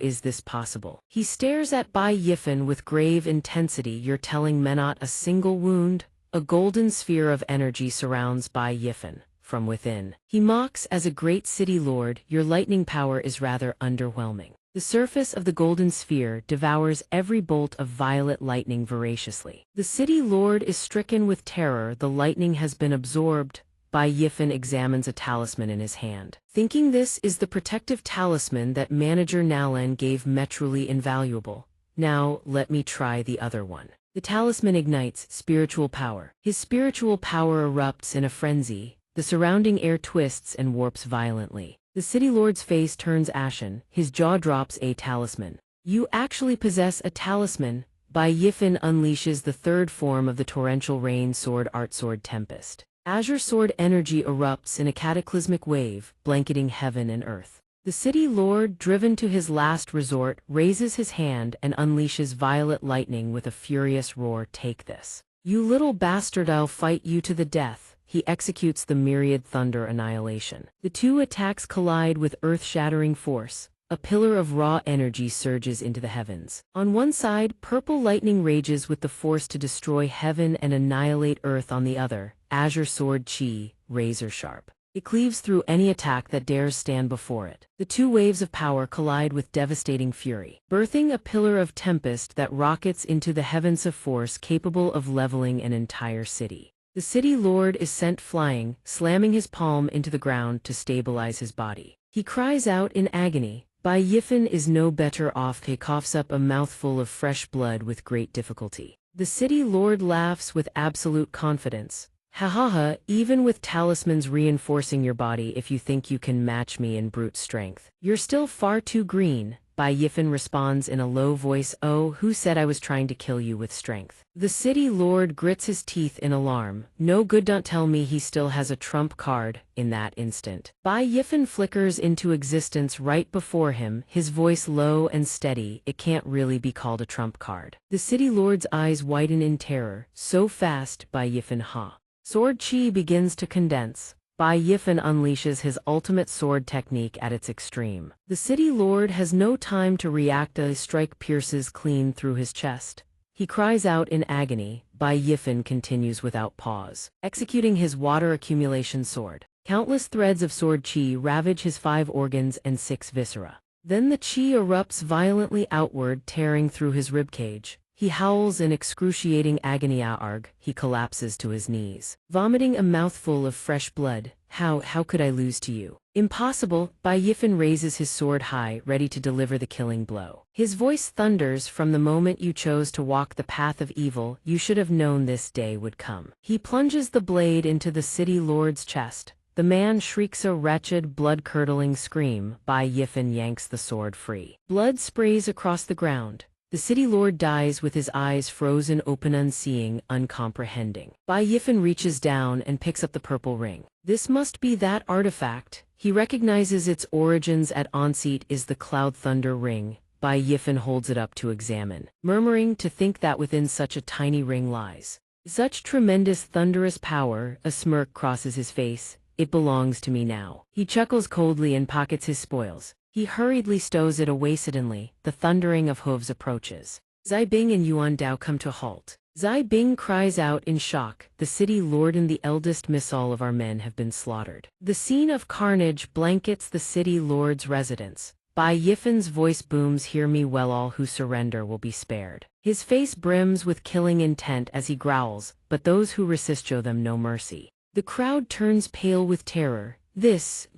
is this possible? He stares at Bai Yifan with grave intensity. "You're telling me not a single wound?" A golden sphere of energy surrounds Bai Yifan from within. He mocks, "As a great city lord, your lightning power is rather underwhelming." The surface of the golden sphere devours every bolt of violet lightning voraciously. The city lord is stricken with terror. The lightning has been absorbed. Bai Yifan examines a talisman in his hand, thinking this is the protective talisman that manager Nalan gave me, truly invaluable. "Now, let me try the other one." The talisman ignites spiritual power. His spiritual power erupts in a frenzy. The surrounding air twists and warps violently. The city lord's face turns ashen. His jaw drops. "A talisman? You actually possess a talisman?" Bai Yifan unleashes the third form of the torrential rain sword art sword tempest. Azure sword energy erupts in a cataclysmic wave, blanketing heaven and earth. The city lord, driven to his last resort, raises his hand and unleashes violet lightning with a furious roar. "Take this. You little bastard, I'll fight you to the death." He executes the myriad thunder annihilation. The two attacks collide with earth-shattering force. A pillar of raw energy surges into the heavens. On one side, purple lightning rages with the force to destroy heaven and annihilate earth. On the other, azure sword chi, razor sharp. It cleaves through any attack that dares stand before it. The two waves of power collide with devastating fury, birthing a pillar of tempest that rockets into the heavens of force capable of leveling an entire city. The city lord is sent flying, slamming his palm into the ground to stabilize his body. He cries out in agony. Bai Yifan is no better off. He coughs up a mouthful of fresh blood with great difficulty. The city lord laughs with absolute confidence. "Ha ha ha, even with talismans reinforcing your body, if you think you can match me in brute strength, you're still far too green." Bai Yifan responds in a low voice, "Oh, who said I was trying to kill you with strength?" The city lord grits his teeth in alarm. "No good, don't tell me he still has a trump card." In that instant, Bai Yifan flickers into existence right before him, his voice low and steady. "It can't really be called a trump card." The city lord's eyes widen in terror. "So fast, Bai Yifan, huh?" Sword chi begins to condense. Bai Yifan unleashes his ultimate sword technique at its extreme. The city lord has no time to react. A strike pierces clean through his chest. He cries out in agony. Bai Yifan continues without pause, executing his water accumulation sword. Countless threads of sword chi ravage his 5 organs and 6 viscera. Then the chi erupts violently outward, tearing through his ribcage. He howls in excruciating agony. He collapses to his knees, vomiting a mouthful of fresh blood. How could I lose to you? Impossible. Bai Yifan raises his sword high, ready to deliver the killing blow. His voice thunders, from the moment you chose to walk the path of evil, you should have known this day would come. He plunges the blade into the city lord's chest. The man shrieks a wretched, blood-curdling scream. Bai Yifan yanks the sword free. Blood sprays across the ground. The city lord dies with his eyes frozen open, unseeing, uncomprehending. Bai Yifan reaches down and picks up the purple ring. This must be that artifact. He recognizes its origins at onset is the Cloud Thunder ring. Bai Yifan holds it up to examine, murmuring, to think that within such a tiny ring lies such tremendous thunderous power. A smirk crosses his face. It belongs to me now. He chuckles coldly and pockets his spoils. He hurriedly stows it away. Suddenly, the thundering of hooves approaches. Zai Bing and Yuan Dao come to a halt. Zai Bing cries out in shock, the city lord and the eldest missile of our men have been slaughtered. The scene of carnage blankets the city lord's residence. Bai Yifan's voice booms, hear me well, all who surrender will be spared. His face brims with killing intent as he growls, but those who resist show them no mercy. The crowd turns pale with terror.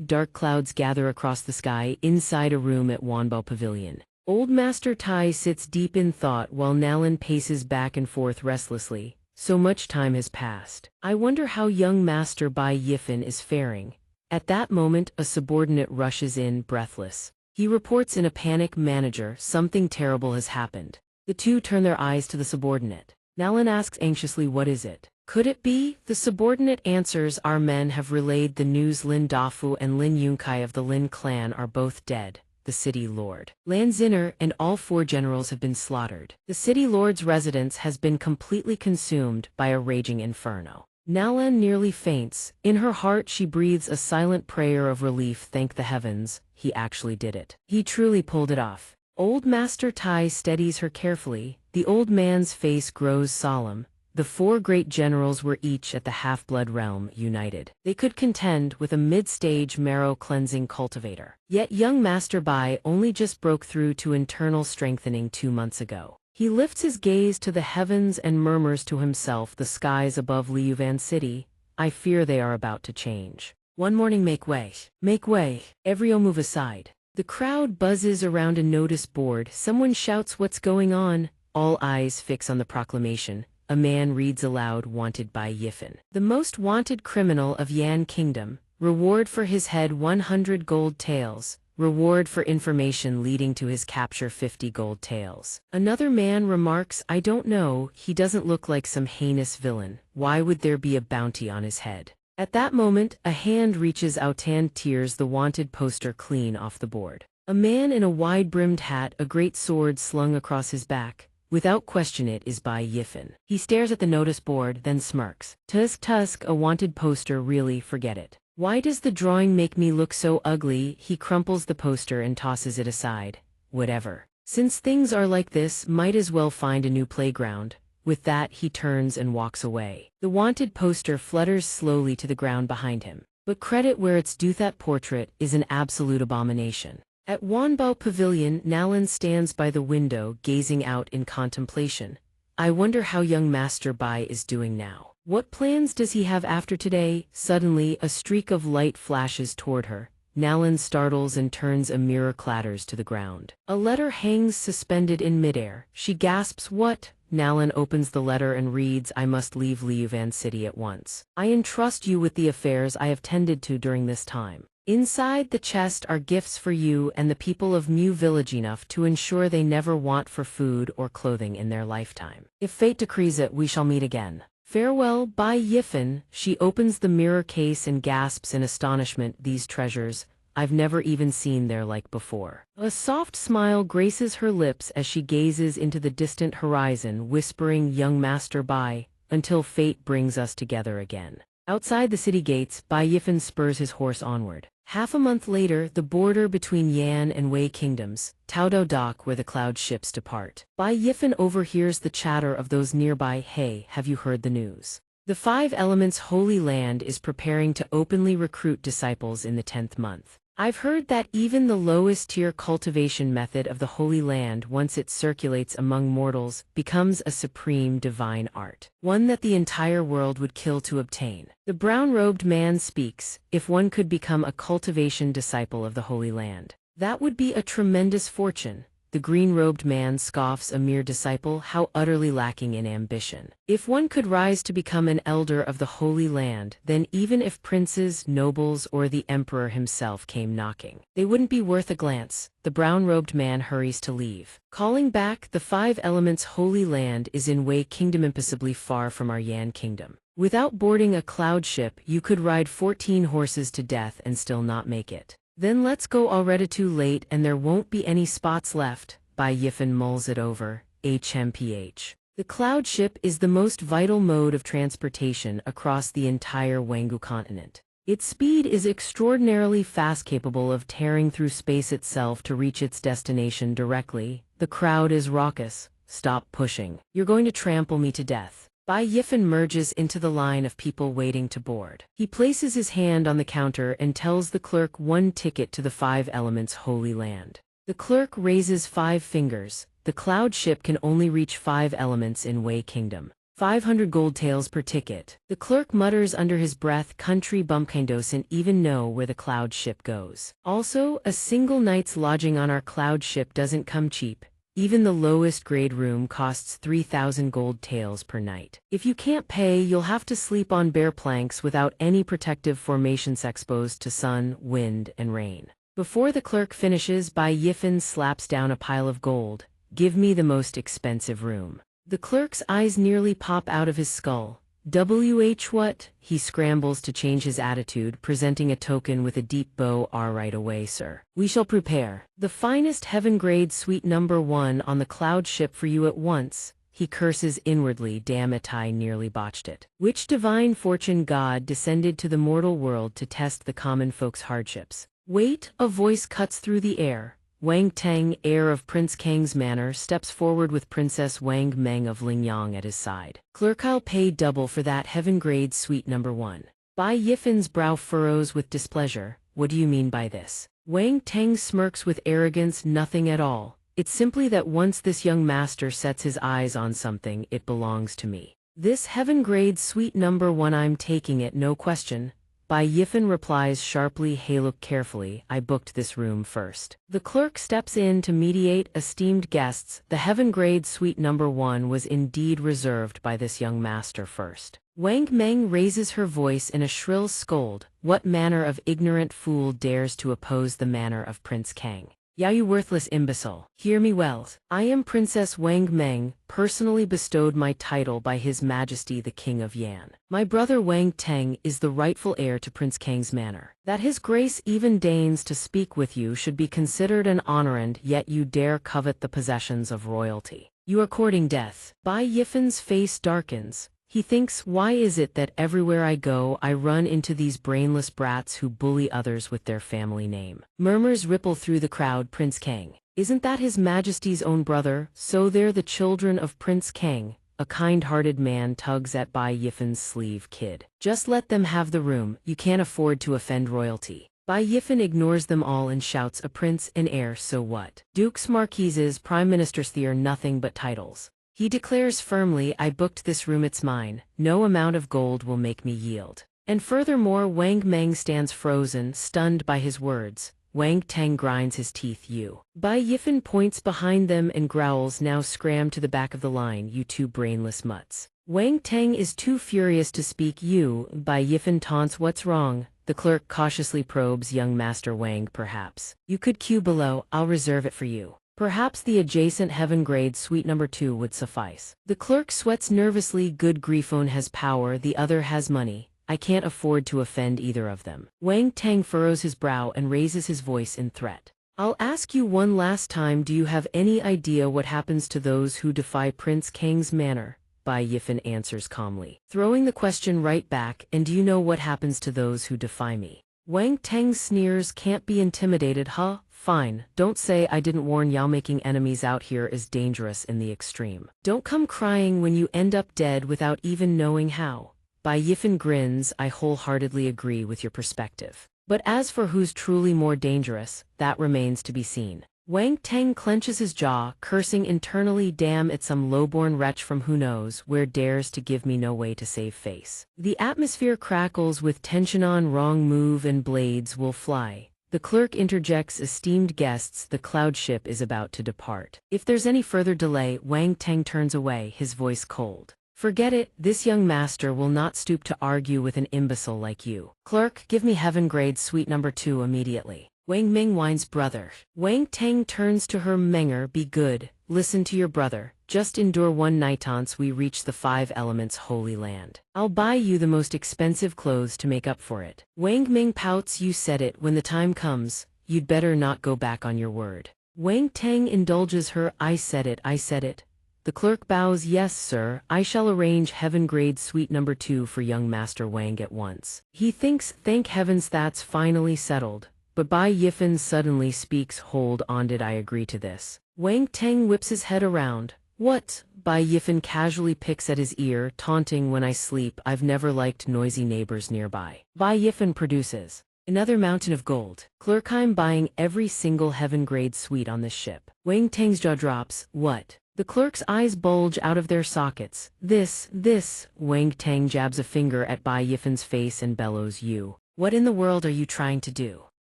Dark clouds gather across the sky inside a room at Wanbao Pavilion. Old Master Tai sits deep in thought while Nalan paces back and forth restlessly. So much time has passed. I wonder how young Master Bai Yifan is faring. At that moment, a subordinate rushes in, breathless. He reports in a panic, manager, something terrible has happened. The two turn their eyes to the subordinate. Nalan asks anxiously, what is it? Could it be? The subordinate answers, our men have relayed the news. Lin Dafu and Lin Yunkai of the Lin clan are both dead. The city lord, Lan Zinner, and all 4 generals have been slaughtered. The city lord's residence has been completely consumed by a raging inferno. Nalan nearly faints. In her heart she breathes a silent prayer of relief. Thank the heavens, he actually did it. He truly pulled it off. Old Master Tai steadies her carefully. The old man's face grows solemn. The 4 great generals were each at the half-blood realm united. They could contend with a mid-stage marrow-cleansing cultivator. Yet young Master Bai only just broke through to internal strengthening 2 months ago. He lifts his gaze to the heavens and murmurs to himself, the skies above Liuvan City, I fear they are about to change. One morning, make way. Make way. Everyone move aside. The crowd buzzes around a notice board. Someone shouts, what's going on? All eyes fix on the proclamation. A man reads aloud, wanted by Yifan. The most wanted criminal of Yan Kingdom. Reward for his head 100 gold taels. Reward for information leading to his capture 50 gold taels. Another man remarks, I don't know, he doesn't look like some heinous villain. Why would there be a bounty on his head? At that moment, a hand reaches out and tears the wanted poster clean off the board. A man in a wide-brimmed hat, a great sword slung across his back. Without question it is Bai Yifan. He stares at the notice board, then smirks. Tusk, a wanted poster, really, forget it. Why does the drawing make me look so ugly? He crumples the poster and tosses it aside. Whatever. Since things are like this, might as well find a new playground. With that, he turns and walks away. The wanted poster flutters slowly to the ground behind him. But credit where it's due, that portrait is an absolute abomination. At Wanbao Pavilion, Nalan stands by the window, gazing out in contemplation. I wonder how young Master Bai is doing now. What plans does he have after today? Suddenly, a streak of light flashes toward her. Nalan startles and turns, a mirror clatters to the ground. A letter hangs suspended in midair. She gasps, what? Nalan opens the letter and reads, I must leave Liuvan City at once. I entrust you with the affairs I have tended to during this time. Inside the chest are gifts for you and the people of Mu Village, enough to ensure they never want for food or clothing in their lifetime. If fate decrees it, we shall meet again. Farewell, Bai Yifan. She opens the mirror case and gasps in astonishment, these treasures, I've never even seen their like before. A soft smile graces her lips as she gazes into the distant horizon, whispering, young Master Bai, until fate brings us together again. Outside the city gates, Bai Yifan spurs his horse onward. Half a month later, the border between Yan and Wei kingdoms, Taodao dock where the cloud ships depart. Bai Yifan overhears the chatter of those nearby. Hey, have you heard the news? The 5 Elements Holy Land is preparing to openly recruit disciples in the 10th month. I've heard that even the lowest tier cultivation method of the Holy Land, once it circulates among mortals, becomes a supreme divine art, one that the entire world would kill to obtain. The brown-robed man speaks. If one could become a cultivation disciple of the Holy Land, that would be a tremendous fortune. The green-robed man scoffs. A mere disciple, how utterly lacking in ambition. If one could rise to become an elder of the Holy Land, then even if princes, nobles, or the emperor himself came knocking, they wouldn't be worth a glance. The brown-robed man hurries to leave, calling back, the 5 elements Holy Land is in Wei Kingdom, impossibly far from our Yan Kingdom. Without boarding a cloud ship, you could ride 14 horses to death and still not make it. Then let's go already, too late, and there won't be any spots left. Bai Yifen mulls it over. HMPH. The cloud ship is the most vital mode of transportation across the entire Wangu continent. Its speed is extraordinarily fast, capable of tearing through space itself to reach its destination directly. The crowd is raucous. Stop pushing. You're going to trample me to death. Bai Yifen merges into the line of people waiting to board. He places his hand on the counter and tells the clerk 1 ticket to the 5 elements Holy Land. The clerk raises 5 fingers. The cloud ship can only reach 5 elements in Wei Kingdom. 500 gold taels per ticket. The clerk mutters under his breath, country bumpkin doesn't even know where the cloud ship goes. Also, a single night's lodging on our cloud ship doesn't come cheap. Even the lowest grade room costs 3,000 gold taels per night. If you can't pay, you'll have to sleep on bare planks without any protective formations, exposed to sun, wind, and rain. Before the clerk finishes, Bai Yifen slaps down a pile of gold. Give me the most expensive room. The clerk's eyes nearly pop out of his skull. What? He scrambles to change his attitude, presenting a token with a deep bow. Right away, sir. We shall prepare the finest heaven-grade suite number 1 on the cloud ship for you at once. He curses inwardly. Damn it, I nearly botched it. Which divine fortune god descended to the mortal world to test the common folk's hardships? Wait, a voice cuts through the air. Wang Teng, heir of Prince Kang's manor, steps forward with Princess Wang Meng of Lingyang at his side. Clerk, I'll pay double for that heaven-grade suite number 1. Bai Yifen's brow furrows with displeasure. What do you mean by this? Wang Teng smirks with arrogance. Nothing at all. It's simply that once this young master sets his eyes on something, it belongs to me. This heaven-grade suite number 1, I'm taking it, no question. Bai Yifen replies sharply. Hey, look carefully, I booked this room first. The clerk steps in to mediate. Esteemed guests, the heaven-grade suite number 1 was indeed reserved by this young master first. Wang Meng raises her voice in a shrill scold. What manner of ignorant fool dares to oppose the manner of Prince Kang? Ya, you worthless imbecile. Hear me well. I am Princess Wang Meng, personally bestowed my title by His Majesty the King of Yan. My brother Wang Teng is the rightful heir to Prince Kang's manor. That His Grace even deigns to speak with you should be considered an honor, and yet you dare covet the possessions of royalty. You are courting death. Bai Yifen's face darkens. He thinks, why is it that everywhere I go I run into these brainless brats who bully others with their family name? Murmurs ripple through the crowd. Prince Kang. Isn't that His Majesty's own brother? So they're the children of Prince Kang. A kind-hearted man tugs at Bai Yifen's sleeve. Kid, just let them have the room. You can't afford to offend royalty. Bai Yifen ignores them all and shouts, a prince, an heir, so what? Dukes, marquises, prime ministers, they are nothing but titles. He declares firmly, I booked this room, it's mine. No amount of gold will make me yield. And furthermore, Wang Meng stands frozen, stunned by his words. Wang Teng grinds his teeth. You. Bai Yifen points behind them and growls, now scram to the back of the line, you two brainless mutts. Wang Teng is too furious to speak. You. Bai Yifen taunts, what's wrong? The clerk cautiously probes young Master Wang. Perhaps you could queue below, I'll reserve it for you. Perhaps the adjacent heaven-grade suite number 2 would suffice. The clerk sweats nervously. Good grief, one has power, the other has money. I can't afford to offend either of them. Wang Teng furrows his brow and raises his voice in threat. I'll ask you one last time, do you have any idea what happens to those who defy Prince Kang's manor? Bai Yifen answers calmly, throwing the question right back, and do you know what happens to those who defy me? Wang Teng sneers, can't be intimidated, huh? Fine, don't say I didn't warn you. Making enemies out here is dangerous in the extreme. Don't come crying when you end up dead without even knowing how. Bai Yifen grins, I wholeheartedly agree with your perspective. But as for who's truly more dangerous, that remains to be seen. Wang Teng clenches his jaw, cursing internally, damn it, some lowborn wretch from who knows where dares to give me no way to save face. The atmosphere crackles with tension, on wrong move and blades will fly. The clerk interjects, esteemed guests, the cloud ship is about to depart. If there's any further delay, Wang Teng turns away, his voice cold. Forget it, this young master will not stoop to argue with an imbecile like you. Clerk, give me heaven grade suite number 2 immediately. Wang Ming whines, brother. Wang Teng turns to her, Menger, be good, listen to your brother, just endure one nightance we reach the 5 elements holy land. I'll buy you the most expensive clothes to make up for it. Wang Ming pouts, you said it, when the time comes, you'd better not go back on your word. Wang Teng indulges her, I said it, I said it. The clerk bows, yes sir, I shall arrange heaven grade suite number 2 for young Master Wang at once. He thinks, thank heavens that's finally settled. But Bai Yifen suddenly speaks, hold on, did I agree to this? Wang Teng whips his head around. What? Bai Yifen casually picks at his ear, taunting, when I sleep I've never liked noisy neighbors nearby. Bai Yifen produces another mountain of gold. Clerk, I'm buying every single heaven grade suite on this ship. Wang Teng's jaw drops, what? The clerk's eyes bulge out of their sockets. This, Wang Teng jabs a finger at Bai Yifen's face and bellows, you. What in the world are you trying to do?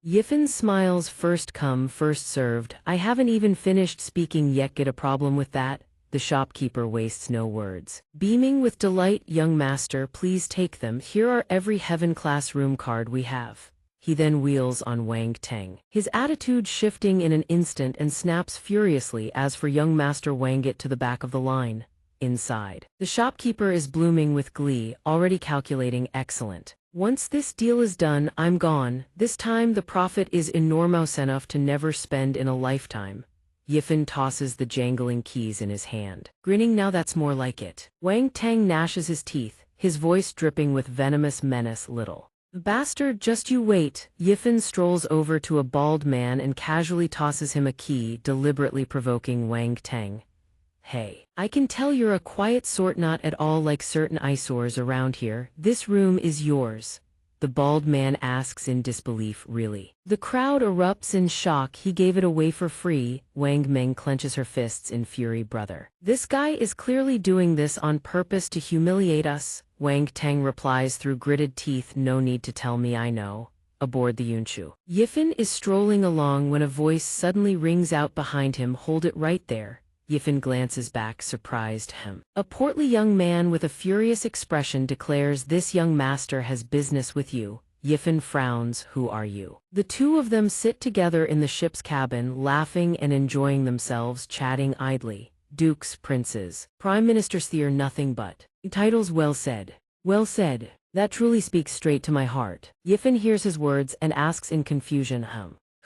Yifen smiles, first come, first served. I haven't even finished speaking yet, get a problem with that? The shopkeeper wastes no words. Beaming with delight, young master, please take them. Here are every heaven class room card we have. He then wheels on Wang Teng, his attitude shifting in an instant, and snaps furiously as for young Master Wang, get to the back of the line. Inside, the shopkeeper is blooming with glee, already calculating, excellent. Once this deal is done, I'm gone. This time the profit is enormous enough to never spend in a lifetime. Yifen tosses the jangling keys in his hand, grinning, now that's more like it. Wang Teng gnashes his teeth, his voice dripping with venomous menace, little bastard, just you wait. Yifen strolls over to a bald man and casually tosses him a key, deliberately provoking Wang Teng. Hey, I can tell you're a quiet sort, not at all like certain eyesores around here. This room is yours. The bald man asks in disbelief, really? The crowd erupts in shock, he gave it away for free. Wang Ming clenches her fists in fury, brother. This guy is clearly doing this on purpose to humiliate us. Wang Teng replies through gritted teeth, no need to tell me, I know. Aboard the Yunchu. Yifen is strolling along when a voice suddenly rings out behind him, hold it right there. Yifen glances back, surprised. A portly young man with a furious expression declares, this young master has business with you. Yifen frowns, who are you? The two of them sit together in the ship's cabin, laughing and enjoying themselves, chatting idly. Dukes, princes, prime ministers, they're nothing but titles. Well said. Well said. That truly speaks straight to my heart. Yifen hears his words and asks in confusion,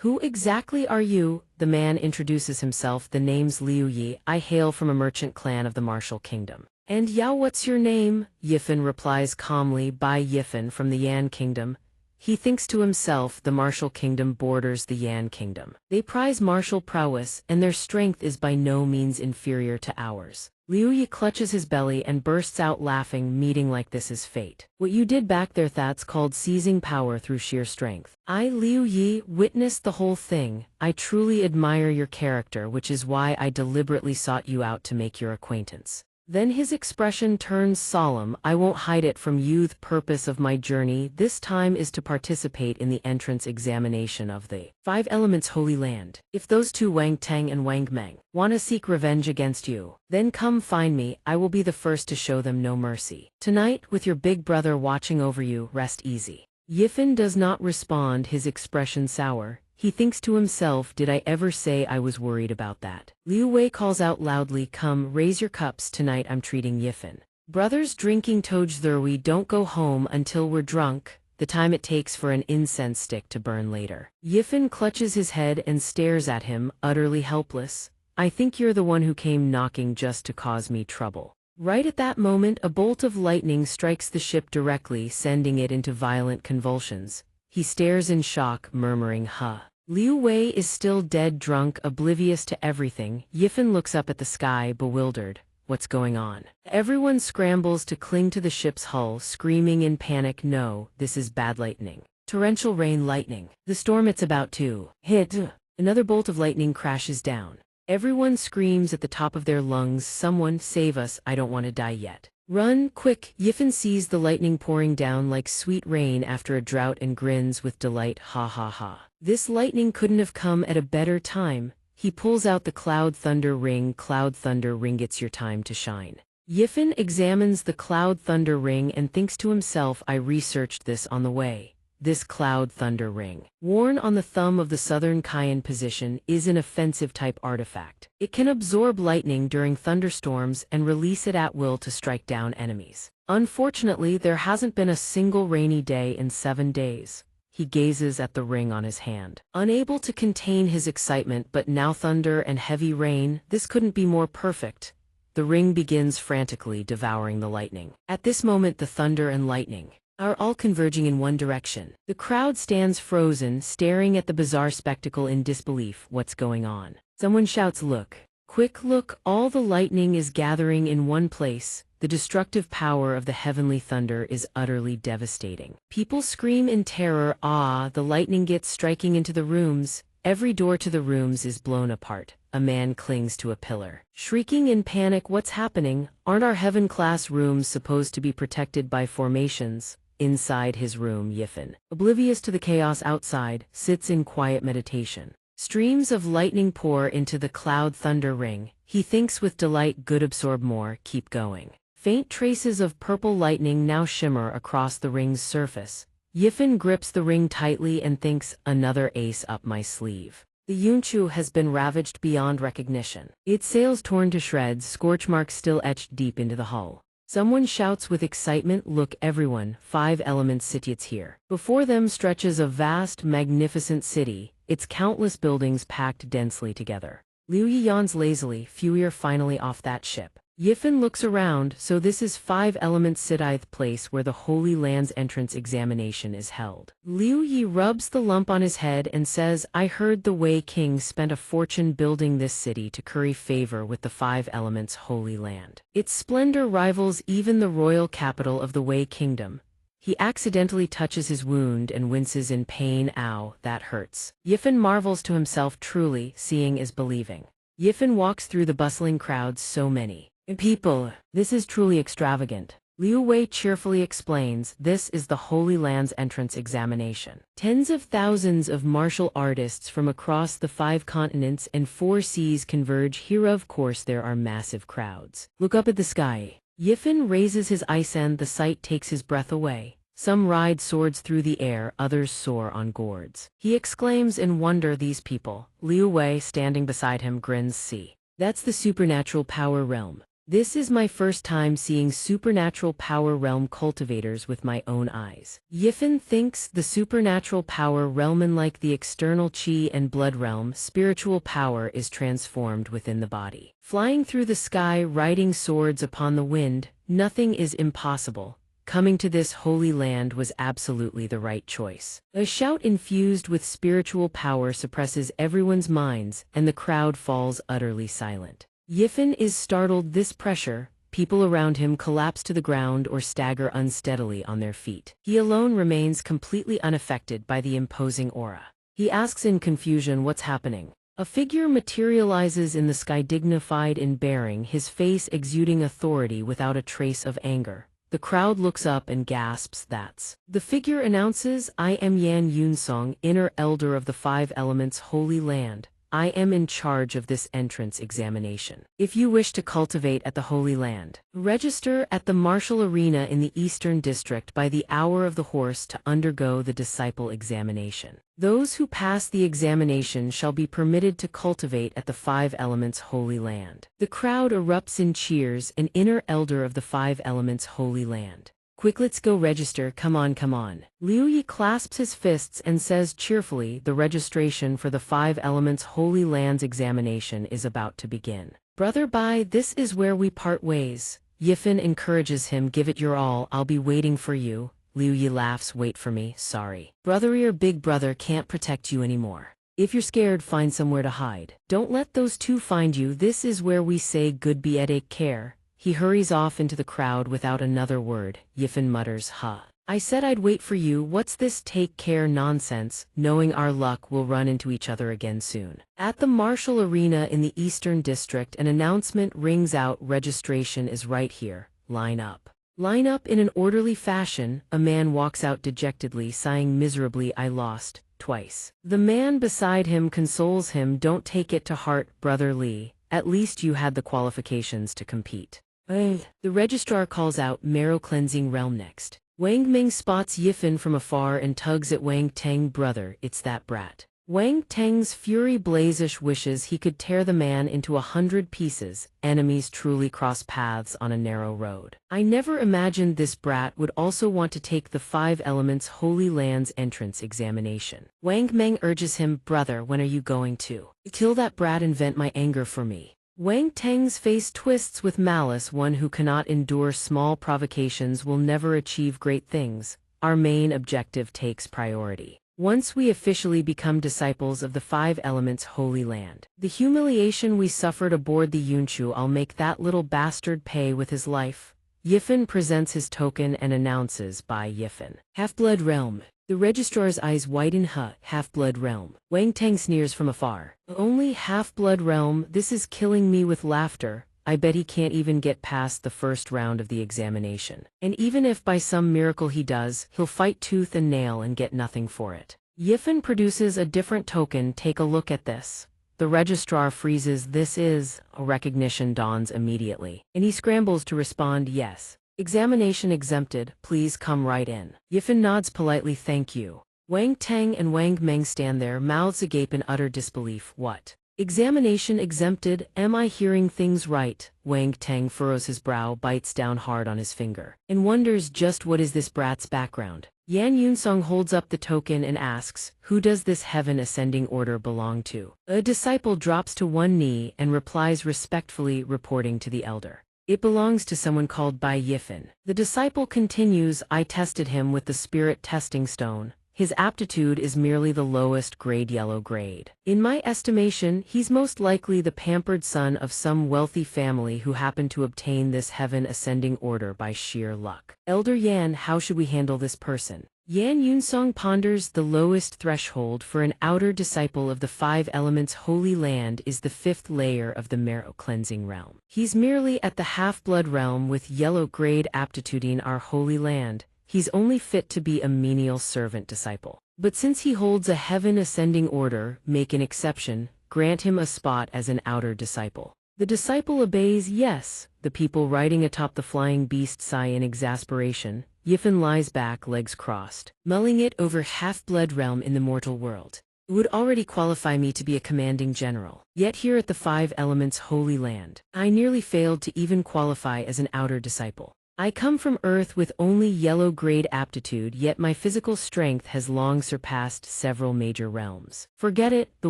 who exactly are you? The man introduces himself, the name's Liu Yi, I hail from a merchant clan of the Martial Kingdom. And Yao, what's your name? Yifen replies calmly, Bai Yifen from the Yan Kingdom. He thinks to himself, the Martial Kingdom borders the Yan Kingdom. They prize martial prowess, and their strength is by no means inferior to ours. Liu Yi clutches his belly and bursts out laughing, meeting like this is fate. What you did back there, that's called seizing power through sheer strength. I, Liu Yi, witnessed the whole thing. I truly admire your character, which is why I deliberately sought you out to make your acquaintance. Then his expression turns solemn, I won't hide it from you. The purpose of my journey this time is to participate in the entrance examination of the 5 Elements Holy Land. If those two, Wang Teng and Wang Meng, want to seek revenge against you, then come find me, I will be the first to show them no mercy. Tonight, with your big brother watching over you, rest easy. Yifen does not respond, his expression sour. He thinks to himself, did I ever say I was worried about that? Liu Wei calls out loudly, come, raise your cups, tonight I'm treating Yifen. Brothers drinking tojzur, we don't go home until we're drunk, the time it takes for an incense stick to burn later. Yifen clutches his head and stares at him, utterly helpless. I think you're the one who came knocking just to cause me trouble. Right at that moment, a bolt of lightning strikes the ship directly, sending it into violent convulsions. He stares in shock, murmuring, huh. Liu Wei is still dead drunk, oblivious to everything. Yifen looks up at the sky, bewildered. What's going on? Everyone scrambles to cling to the ship's hull, screaming in panic, no, this is bad lightning. Torrential rain lightning. The storm it's about to hit. Another bolt of lightning crashes down. Everyone screams at the top of their lungs, "Someone save us, I don't want to die yet." "Run, quick!" Yifen sees the lightning pouring down like sweet rain after a drought and grins with delight. Ha ha ha. This lightning couldn't have come at a better time. He pulls out the Cloud Thunder Ring. Cloud Thunder Ring, it's your time to shine. Yifen examines the Cloud Thunder Ring and thinks to himself, I researched this on the way. This Cloud Thunder Ring, worn on the thumb of the Southern Cayenne position, is an offensive type artifact. It can absorb lightning during thunderstorms and release it at will to strike down enemies. Unfortunately, there hasn't been a single rainy day in 7 days. He gazes at the ring on his hand, unable to contain his excitement. But now thunder and heavy rain, this couldn't be more perfect. The ring begins frantically devouring the lightning. At this moment, the thunder and lightning are all converging in one direction. The crowd stands frozen, staring at the bizarre spectacle in disbelief. What's going on? Someone shouts, "Look! Quick look!" All the lightning is gathering in one place. The destructive power of the heavenly thunder is utterly devastating. People scream in terror. The lightning gets striking into the rooms. Every door to the rooms is blown apart. A man clings to a pillar, shrieking in panic. What's happening? Aren't our heaven-class rooms supposed to be protected by formations? Inside his room, Yifen, oblivious to the chaos outside, sits in quiet meditation. Streams of lightning pour into the Cloud Thunder Ring. He thinks with delight, good, absorb more, keep going. Faint traces of purple lightning now shimmer across the ring's surface. Yifen grips the ring tightly and thinks, another ace up my sleeve. The Yunchu has been ravaged beyond recognition. Its sails torn to shreds, scorch marks still etched deep into the hull. Someone shouts with excitement, "Look everyone, 5 elements city's here." Before them stretches a vast, magnificent city, its countless buildings packed densely together. Liu Yi yawns lazily. Phew, we're finally off that ship. Yifen looks around. So this is 5 Elements City's place where the Holy Land's entrance examination is held. Liu Yi rubs the lump on his head and says, I heard the Wei King spent a fortune building this city to curry favor with the 5 Elements Holy Land. Its splendor rivals even the royal capital of the Wei Kingdom. He accidentally touches his wound and winces in pain. Ow, that hurts. Yifen marvels to himself. Truly, seeing is believing. Yifen walks through the bustling crowds. So many people. This is truly extravagant. Liu Wei cheerfully explains, this is the Holy Land's entrance examination. Tens of thousands of martial artists from across the 5 continents and 4 seas converge here. Of course there are massive crowds. Look up at the sky. Yifen raises his isen. The sight takes his breath away. Some ride swords through the air, others soar on gourds. He exclaims in wonder, these people. Liu Wei, standing beside him, grins. See, that's the supernatural power realm. This is my first time seeing supernatural power realm cultivators with my own eyes. Yifen thinks the supernatural power realm, unlike the external chi and blood realm, spiritual power is transformed within the body. Flying through the sky, riding swords upon the wind, nothing is impossible. Coming to this holy land was absolutely the right choice. A shout infused with spiritual power suppresses everyone's minds, and the crowd falls utterly silent. Yifen is startled. This pressure, people around him collapse to the ground or stagger unsteadily on their feet. He alone remains completely unaffected by the imposing aura. He asks in confusion, what's happening? A figure materializes in the sky, dignified in bearing, his face exuding authority without a trace of anger. The crowd looks up and gasps. That's the figure announces, I am Yan Yunsong, inner elder of the 5 Elements Holy Land. I am in charge of this entrance examination. If you wish to cultivate at the Holy Land, register at the Martial Arena in the Eastern District by the hour of the horse to undergo the disciple examination. Those who pass the examination shall be permitted to cultivate at the 5 Elements Holy Land. The crowd erupts in cheers. An inner elder of the 5 Elements Holy Land. Quick, let's go register. Come on, come on. Liu Yi clasps his fists and says cheerfully, the registration for the 5 Elements Holy Land's examination is about to begin. Brother Bai, this is where we part ways. Yifen encourages him, give it your all, I'll be waiting for you. Liu Yi laughs, wait for me, sorry. Brother, your big brother can't protect you anymore. If you're scared, find somewhere to hide. Don't let those 2 find you. This is where we say goodbye, take care. He hurries off into the crowd without another word. Yifen mutters, huh. I said I'd wait for you. What's this take care nonsense, knowing our luck will run into each other again soon? At the martial arena in the Eastern District, an announcement rings out. Registration is right here. Line up. Line up in an orderly fashion. A man walks out dejectedly, sighing miserably. I lost. Twice. The man beside him consoles him. Don't take it to heart, Brother Lee. At least you had the qualifications to compete. The registrar calls out, marrow cleansing realm next. Wang Ming spots Yifan from afar and tugs at Wang Teng. Brother, it's that brat. Wang Teng's fury blazish wishes he could tear the man into 100 pieces. Enemies truly cross paths on a narrow road. I never imagined this brat would also want to take the 5 Elements Holy Land's entrance examination. Wang Meng urges him, brother, when are you going to kill that brat and vent my anger for me? Wang Teng's face twists with malice. One who cannot endure small provocations will never achieve great things. Our main objective takes priority. Once we officially become disciples of the 5 Elements Holy Land, the humiliation we suffered aboard the Yunchu, I'll make that little bastard pay with his life. Yifan presents his token and announces, by Yifan. Half-Blood Realm. The registrar's eyes widen. Half-Blood Realm. Wang Teng sneers from afar. Only Half-Blood Realm? This is killing me with laughter. I bet he can't even get past the first round of the examination. And even if by some miracle he does, he'll fight tooth and nail and get nothing for it. Yifan produces a different token. Take a look at this. The registrar freezes. This is... A recognition dawns immediately, and he scrambles to respond, yes. Examination exempted, please come right in. Yifan nods politely. Thank you. Wang Teng and Wang Meng stand there, mouths agape in utter disbelief. What? Examination exempted? Am I hearing things right? Wang Teng furrows his brow, bites down hard on his finger, and wonders just what is this brat's background. Yan Yunsong holds up the token and asks, who does this heaven ascending order belong to? A disciple drops to one knee and replies respectfully, reporting to the elder. It belongs to someone called Bai Yifan. The disciple continues, I tested him with the spirit testing stone. His aptitude is merely the lowest grade, yellow grade. In my estimation, he's most likely the pampered son of some wealthy family who happened to obtain this heaven ascending order by sheer luck. Elder Yan, how should we handle this person? Yan Yunsong ponders. The lowest threshold for an outer disciple of the 5 Elements Holy Land is the 5th layer of the marrow cleansing realm. He's merely at the half-blood realm with yellow grade aptitude. In our Holy Land, he's only fit to be a menial servant disciple. But since he holds a heaven ascending order, make an exception, grant him a spot as an outer disciple. The disciple obeys. Yes. The people riding atop the flying beast sigh in exasperation. Yifan lies back, legs crossed, mulling it over. Half-blood realm in the mortal world would already qualify me to be a commanding general. Yet here at the 5 Elements Holy Land, I nearly failed to even qualify as an outer disciple. I come from Earth with only yellow grade aptitude, yet my physical strength has long surpassed several major realms. Forget it, the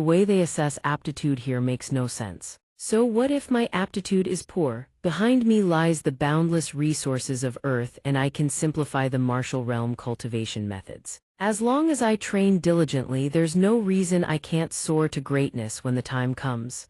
way they assess aptitude here makes no sense. So what if my aptitude is poor? Behind me lies the boundless resources of Earth, and I can simplify the martial realm cultivation methods. As long as I train diligently, there's no reason I can't soar to greatness when the time comes.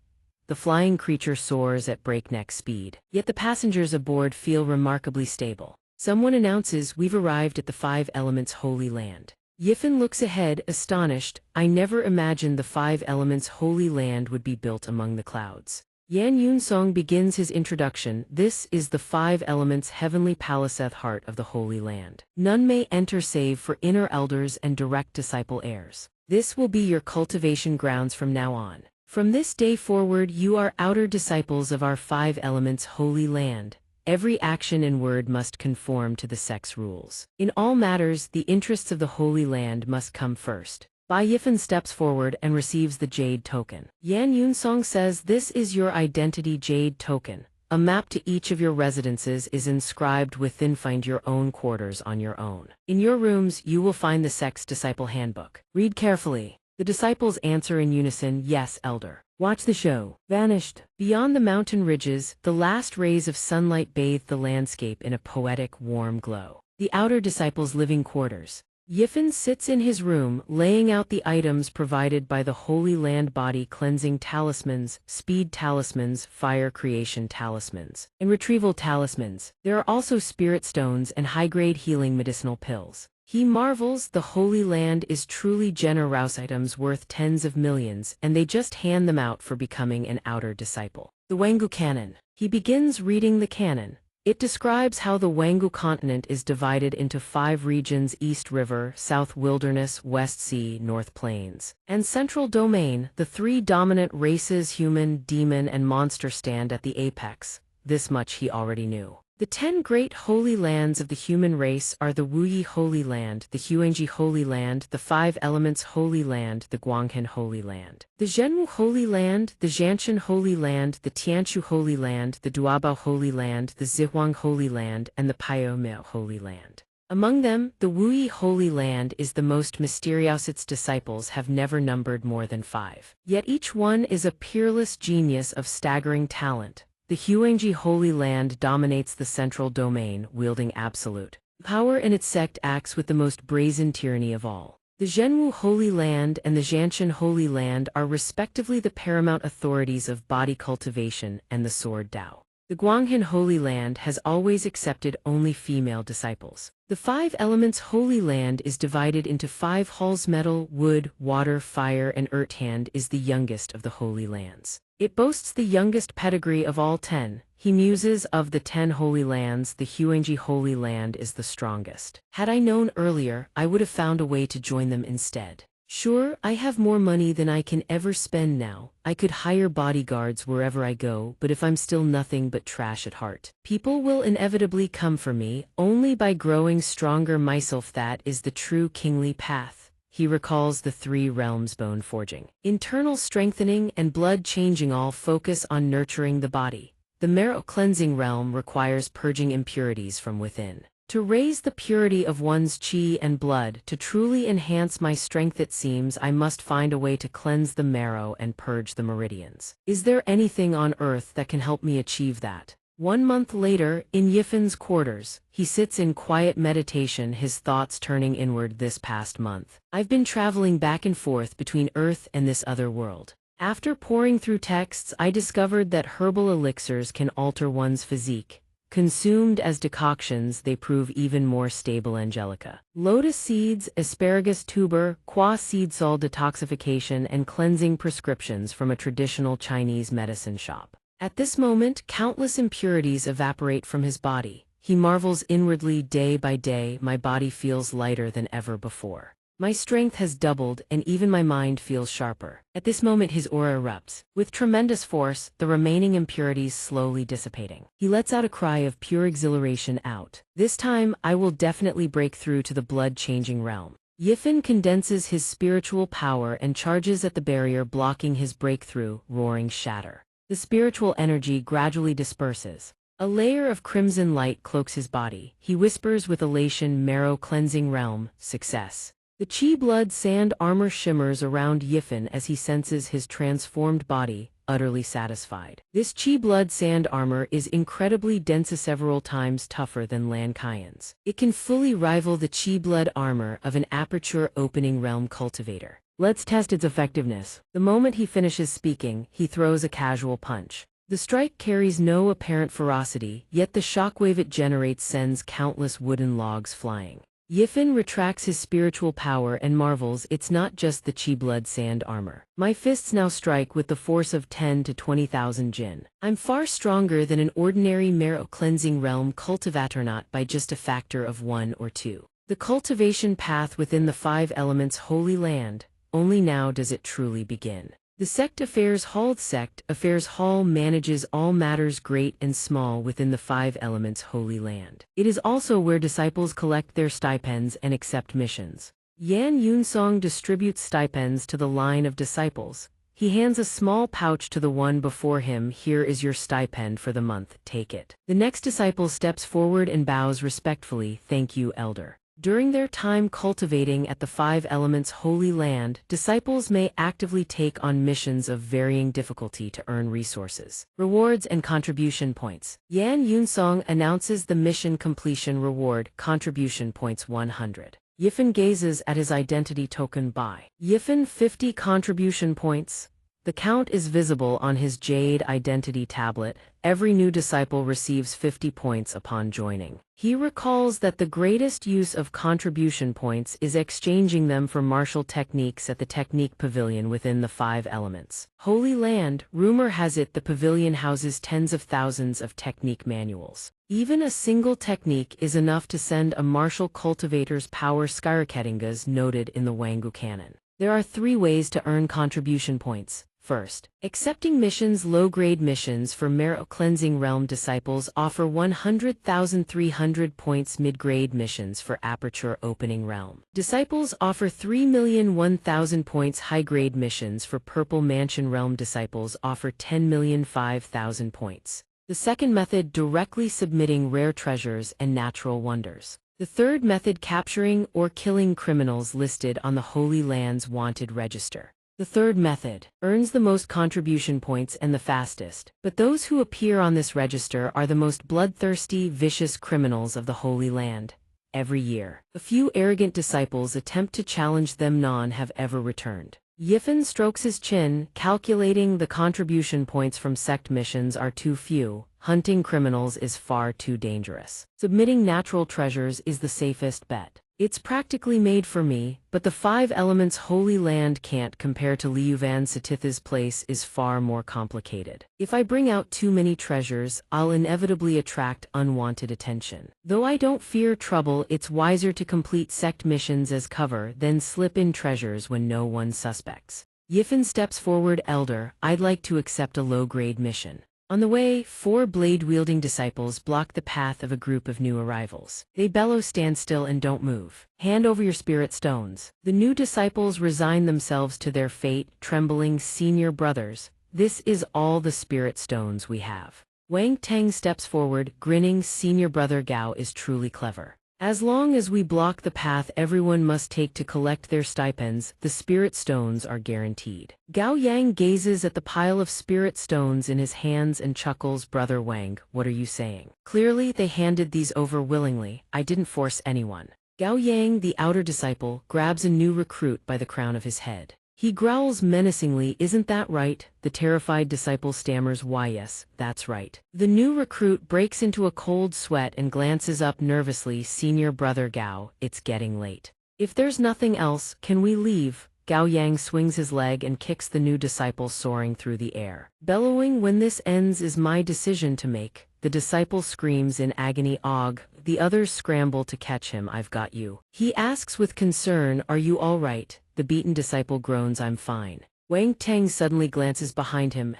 The flying creature soars at breakneck speed, yet the passengers aboard feel remarkably stable. Someone announces, we've arrived at the 5 Elements Holy Land. Yifan looks ahead, astonished. I never imagined the 5 Elements Holy Land would be built among the clouds. Yan Yunsong begins his introduction. This is the 5 Elements Heavenly Paliseth, heart of the Holy Land. None may enter save for inner elders and direct disciple heirs. This will be your cultivation grounds from now on. From this day forward, you are outer disciples of our 5 Elements Holy Land. Every action and word must conform to the sect's rules. In all matters, the interests of the Holy Land must come first. Bai Yifan steps forward and receives the jade token. Yan Yunsong says, this is your identity jade token. A map to each of your residences is inscribed within. Find your own quarters on your own. In your rooms, you will find the sect's disciple handbook. Read carefully. The disciples answer in unison, yes, elder. Watch the show. Vanished. Beyond the mountain ridges, the last rays of sunlight bathed the landscape in a poetic, warm glow. The outer disciples' living quarters. Yifen sits in his room, laying out the items provided by the Holy Land body cleansing talismans, speed talismans, fire creation talismans, and retrieval talismans. There are also spirit stones and high-grade healing medicinal pills. He marvels the Holy Land is truly generous, items worth tens of millions, and they just hand them out for becoming an outer disciple. The Wangu Canon. He begins reading the canon. It describes how the Wangu continent is divided into 5 regions: East River, South Wilderness, West Sea, North Plains, and Central Domain. The 3 dominant races, human, demon, and monster, stand at the apex. This much he already knew. The 10 great holy lands of the human race are the Wuyi Holy Land, the xianxia Holy Land, the 5 Elements Holy Land, the Guanghan Holy Land, the Zhenwu Holy Land, the Zhanshan Holy Land, the Tianshu Holy Land, the Duabao Holy Land, the Zihuang Holy Land, and the Paiyomeo Holy Land. Among them, the Wuyi Holy Land is the most mysterious. Its disciples have never numbered more than 5. Yet each one is a peerless genius of staggering talent. The xianxia Holy Land dominates the central domain, wielding absolute power, and its sect acts with the most brazen tyranny of all. The Zhenwu Holy Land and the Zhanshan Holy Land are respectively the paramount authorities of body cultivation and the sword Tao. The Guanghan Holy Land has always accepted only female disciples. The 5 Elements Holy Land is divided into 5 halls: metal, wood, water, fire, and earth. Hand is the youngest of the Holy Lands. It boasts the youngest pedigree of all 10. He muses, of the 10 Holy Lands, the xianxia Holy Land is the strongest. Had I known earlier, I would have found a way to join them instead. Sure, I have more money than I can ever spend now. I could hire bodyguards wherever I go, but if I'm still nothing but trash at heart, people will inevitably come for me. Only by growing stronger myself, that is the true kingly path. He recalls the 3 realms: bone forging, internal strengthening, and blood changing, all focus on nurturing the body. The marrow cleansing realm requires purging impurities from within. To raise the purity of one's qi and blood, to truly enhance my strength, it seems I must find a way to cleanse the marrow and purge the meridians. Is there anything on earth that can help me achieve that? 1 month later, in Yifen's quarters, he sits in quiet meditation, his thoughts turning inward. This past month, I've been traveling back and forth between Earth and this other world. After poring through texts, I discovered that herbal elixirs can alter one's physique. Consumed as decoctions, they prove even more stable. Angelica, lotus seeds, asparagus tuber, qua seed sol detoxification and cleansing prescriptions from a traditional Chinese medicine shop. At this moment, countless impurities evaporate from his body. He marvels inwardly. Day by day, my body feels lighter than ever before. My strength has doubled, and even my mind feels sharper. At this moment, his aura erupts. With tremendous force, the remaining impurities slowly dissipating. He lets out a cry of pure exhilaration. Out. This time, I will definitely break through to the blood-changing realm. Yifen condenses his spiritual power and charges at the barrier blocking his breakthrough, roaring shatter. The spiritual energy gradually disperses. A layer of crimson light cloaks his body. He whispers with elation, marrow cleansing realm, success. The Qi blood sand armor shimmers around Yifen as he senses his transformed body, utterly satisfied. This Qi blood sand armor is incredibly dense, several times tougher than Lan Kaian's. It can fully rival the Qi blood armor of an aperture opening realm cultivator. Let's test its effectiveness. The moment he finishes speaking, he throws a casual punch. The strike carries no apparent ferocity, yet the shockwave it generates sends countless wooden logs flying. Yifen retracts his spiritual power and marvels, it's not just the Qi blood sand armor. My fists now strike with the force of 10 to 20,000 jin. I'm far stronger than an ordinary marrow cleansing realm cultivator, not by just a factor of 1 or 2. The cultivation path within the 5 Elements Holy Land, only now does it truly begin. The Sect Affairs Hall manages all matters great and small within the 5 Elements Holy Land. It is also where disciples collect their stipends and accept missions. Yan Yunsong distributes stipends to the line of disciples. He hands a small pouch to the one before him. Here is your stipend for the month, take it. The next disciple steps forward and bows respectfully, thank you, elder. During their time cultivating at the 5 Elements Holy Land, disciples may actively take on missions of varying difficulty to earn resources, rewards, and contribution points. Yan Yunsong announces the mission completion reward, contribution points 100. Yifan gazes at his identity token by Yifan 50 contribution points. The count is visible on his Jade identity tablet. Every new disciple receives 50 points upon joining. He recalls that the greatest use of contribution points is exchanging them for martial techniques at the technique pavilion within the 5 elements. Holy Land, rumor has it the pavilion houses tens of thousands of technique manuals. Even a single technique is enough to send a martial cultivator's power skyrocketingas noted in the Wangu canon. There are 3 ways to earn contribution points. First, accepting missions. Low-grade missions for merit cleansing realm disciples offer 100,300 points. Mid-grade missions for aperture opening realm disciples offer 3,001,000 points. High-grade missions for purple mansion realm disciples offer 10,005,000 points. The second method, directly submitting rare treasures and natural wonders. The third method, capturing or killing criminals listed on the Holy Land's wanted register. The third method earns the most contribution points and the fastest, but those who appear on this register are the most bloodthirsty, vicious criminals of the Holy Land. Every year, a few arrogant disciples attempt to challenge them. None have ever returned. Yifan strokes his chin, calculating the contribution points from sect missions are too few. Hunting criminals is far too dangerous. Submitting natural treasures is the safest bet. It's practically made for me, but the 5 elements Holy Land can't compare to Liuvan Satitha's place is far more complicated. If I bring out too many treasures, I'll inevitably attract unwanted attention. Though I don't fear trouble, it's wiser to complete sect missions as cover than slip in treasures when no one suspects. Yifan steps forward. Elder, I'd like to accept a low-grade mission. On the way, 4 blade-wielding disciples block the path of a group of new arrivals. They bellow, stand still and don't move. Hand over your spirit stones. The new disciples resign themselves to their fate, trembling. Senior brothers, this is all the spirit stones we have. Wang Teng steps forward, grinning. Senior brother Gao is truly clever. As long as we block the path everyone must take to collect their stipends, the spirit stones are guaranteed. Gao Yang gazes at the pile of spirit stones in his hands and chuckles. Brother Wang, what are you saying? Clearly they handed these over willingly. I didn't force anyone. Gao Yang, the outer disciple, grabs a new recruit by the crown of his head. He growls menacingly. Isn't that right? The terrified disciple stammers. Why yes, that's right. The new recruit breaks into a cold sweat and glances up nervously. Senior brother Gao, it's getting late. If there's nothing else, can we leave? Gao Yang swings his leg and kicks the new disciple, soaring through the air. Bellowing, when this ends is my decision to make. The disciple screams in agony. Og, the others scramble to catch him. I've got you. He asks with concern, are you all right? The beaten disciple groans, I'm fine. Wang Teng suddenly glances behind him.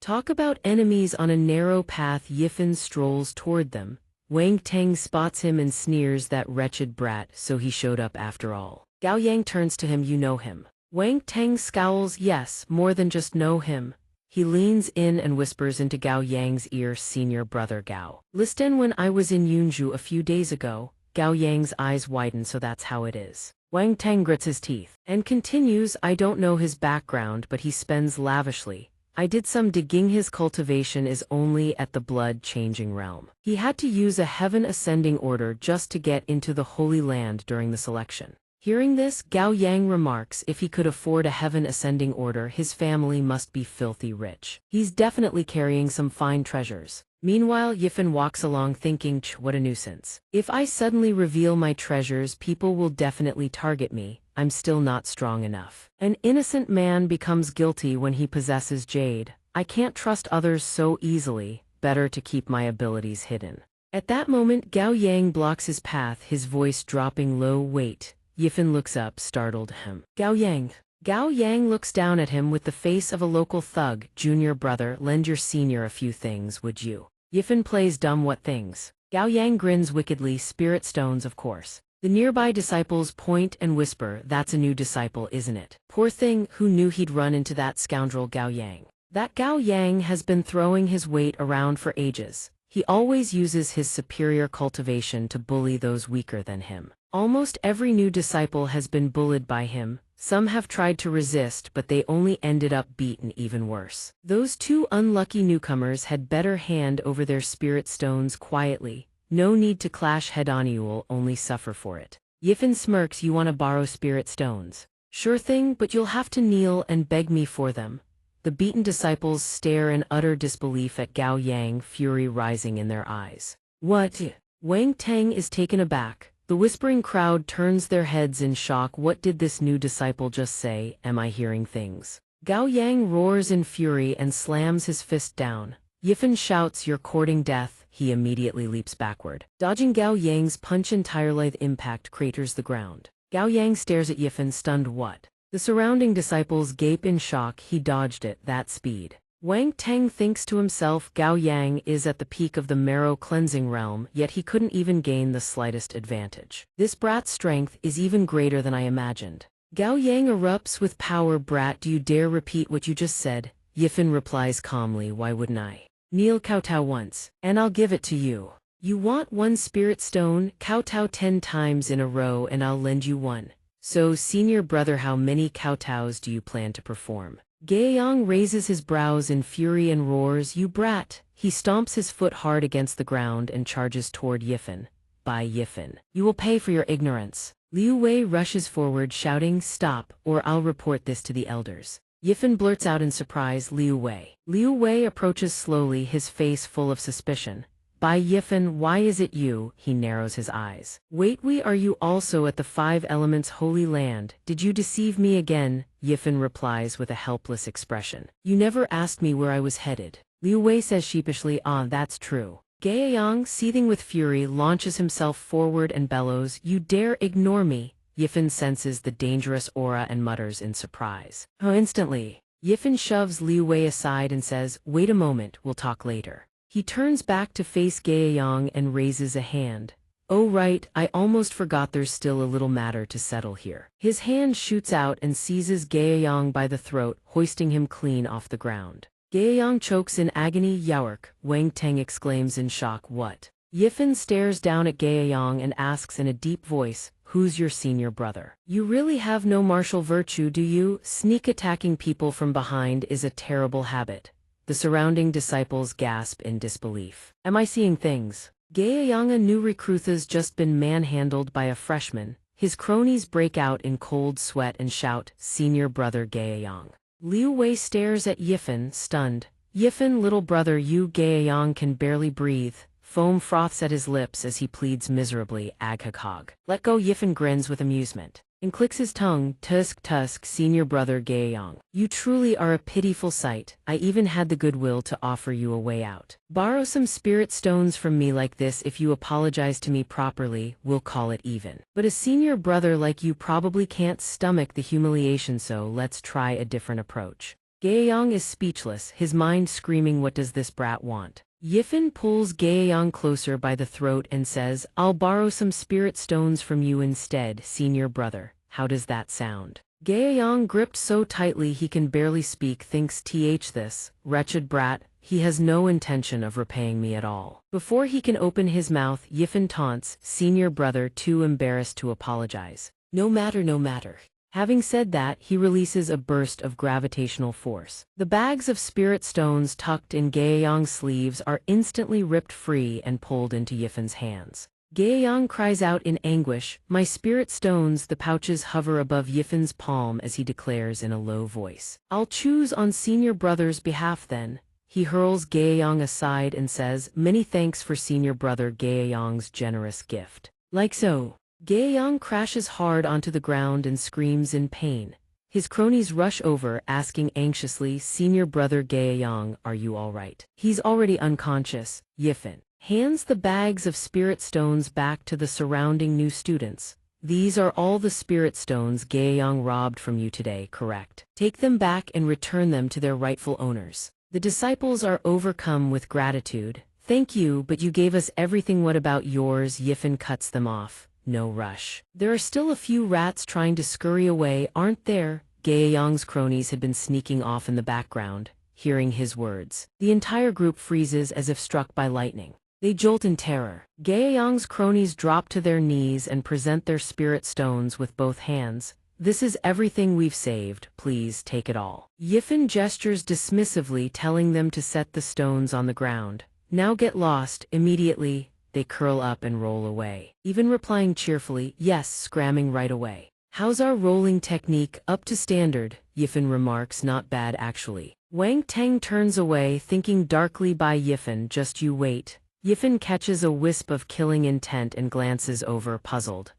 Talk about enemies on a narrow path. Yifan strolls toward them. Wang Teng spots him and sneers, that wretched brat, so he showed up after all. Gao Yang turns to him. You know him? Wang Teng scowls. Yes, more than just know him. He leans in and whispers into Gao Yang's ear. Senior brother Gao. Listen, when I was in Yunju a few days ago. Gao Yang's eyes widen. So that's how it is. Wang Teng grits his teeth and continues, I don't know his background, but he spends lavishly. I did some digging. His cultivation is only at the blood-changing realm. He had to use a heaven ascending order just to get into the Holy Land during the selection. Hearing this, Gao Yang remarks, if he could afford a heaven ascending order, his family must be filthy rich. He's definitely carrying some fine treasures. Meanwhile, Yifan walks along thinking, what a nuisance. If I suddenly reveal my treasures, people will definitely target me. I'm still not strong enough. An innocent man becomes guilty when he possesses jade. I can't trust others so easily. Better to keep my abilities hidden. At that moment, Gao Yang blocks his path, his voice dropping low. Wait. Yifan looks up, startled. Gao Yang. Gao Yang looks down at him with the face of a local thug. Junior brother, lend your senior a few things, would you? Yifan plays dumb. What things? Gao Yang grins wickedly. Spirit stones, of course. The nearby disciples point and whisper, that's a new disciple, isn't it? Poor thing, who knew he'd run into that scoundrel Gao Yang? That Gao Yang has been throwing his weight around for ages. He always uses his superior cultivation to bully those weaker than him. Almost every new disciple has been bullied by him. Some have tried to resist, but they only ended up beaten even worse. Those 2 unlucky newcomers had better hand over their spirit stones quietly. No need to clash head-on, you'll only suffer for it. Yifen smirks. You want to borrow spirit stones? Sure thing, but you'll have to kneel and beg me for them. The beaten disciples stare in utter disbelief at Gao Yang, fury rising in their eyes. What? Wang Teng is taken aback. The whispering crowd turns their heads in shock. What did this new disciple just say? Am I hearing things? Gao Yang roars in fury and slams his fist down. Yifen shouts, "You're courting death." He immediately leaps backward. Dodging Gao Yang's punch, entire impact craters the ground. Gao Yang stares at Yifen, stunned. What? The surrounding disciples gape in shock. He dodged it, that speed. Wang Teng thinks to himself, Gao Yang is at the peak of the marrow cleansing realm, yet he couldn't even gain the slightest advantage. This brat's strength is even greater than I imagined. Gao Yang erupts with power. Brat, do you dare repeat what you just said? Yifen replies calmly, why wouldn't I? Kneel, kowtow once, and I'll give it to you. You want one spirit stone? Kowtow 10 times in a row and I'll lend you one. So, senior brother, how many kowtows do you plan to perform? Gaeyang raises his brows in fury and roars, you brat! He stomps his foot hard against the ground and charges toward Yifen. By Yifen, you will pay for your ignorance. Liu Wei rushes forward shouting, stop, or I'll report this to the elders. Yifen blurts out in surprise, Liu Wei. Liu Wei approaches slowly, his face full of suspicion. By Yifen, why is it you? He narrows his eyes. Wait, are you also at the Five Elements Holy Land? Did you deceive me again? Yifen replies with a helpless expression. You never asked me where I was headed. Liu Wei says sheepishly, that's true. Gaeyang, seething with fury, launches himself forward and bellows, you dare ignore me? Yifen senses the dangerous aura and mutters in surprise. Instantly, Yifen shoves Liu Wei aside and says, wait a moment, we'll talk later. He turns back to face Gaeyang and raises a hand. Oh right, I almost forgot, there's still a little matter to settle here. His hand shoots out and seizes Gaeyang by the throat, hoisting him clean off the ground. Gaeyang chokes in agony. Yaork, Wang Teng exclaims in shock. What? Yifen stares down at Gaeyang and asks in a deep voice, who's your senior brother? You really have no martial virtue, do you? Sneak attacking people from behind is a terrible habit. The surrounding disciples gasp in disbelief. Am I seeing things? Gaeyang, a new recruit, has just been manhandled by a freshman. His cronies break out in cold sweat and shout, senior brother Gaeyang. Liu Wei stares at Yifen, stunned. Yifen, little brother, you. Gaeyang can barely breathe. Foam froths at his lips as he pleads miserably, Aghakog. Let go. Yifen grins with amusement and clicks his tongue, tusk, senior brother Gaeyang. You truly are a pitiful sight. I even had the goodwill to offer you a way out. Borrow some spirit stones from me like this. If you apologize to me properly, we'll call it even. But a senior brother like you probably can't stomach the humiliation, so let's try a different approach. Gaeyang is speechless, his mind screaming, what does this brat want? Yifen pulls Gaeyang closer by the throat and says, I'll borrow some spirit stones from you instead, senior brother. How does that sound? Gaeyang, gripped so tightly he can barely speak, thinks, this wretched brat, he has no intention of repaying me at all. Before he can open his mouth, Yifen taunts, senior brother, too embarrassed to apologize. No matter. Having said that, he releases a burst of gravitational force. The bags of spirit stones tucked in Gaeyang's sleeves are instantly ripped free and pulled into Yifen's hands. Gaeyang cries out in anguish, my spirit stones. The pouches hover above Yifen's palm as he declares in a low voice. I'll choose on senior brother's behalf then. He hurls Gaeyang aside and says, many thanks for senior brother Gaeyang's generous gift. Like so. Gaeyang crashes hard onto the ground and screams in pain. His cronies rush over, asking anxiously, senior brother Gaeyang, are you all right? He's already unconscious. Yifen hands the bags of spirit stones back to the surrounding new students. These are all the spirit stones Gaeyang robbed from you today, correct? Take them back and return them to their rightful owners. The disciples are overcome with gratitude. Thank you, but you gave us everything. What about yours? Yifen cuts them off. No rush. There are still a few rats trying to scurry away, aren't there? Gaeyang's cronies had been sneaking off in the background. Hearing his words, the entire group freezes as if struck by lightning. They jolt in terror. Gaeyang's cronies drop to their knees and present their spirit stones with both hands. This is everything we've saved, please take it all. Yifen gestures dismissively, telling them to set the stones on the ground. Now get lost, immediately. they curl up and roll away, even replying cheerfully, yes, scramming right away. How's our rolling technique? Up to standard, Yifan remarks, not bad actually. Wang Teng turns away, thinking darkly. By Yifan, just you wait. Yifan catches a wisp of killing intent and glances over, puzzled.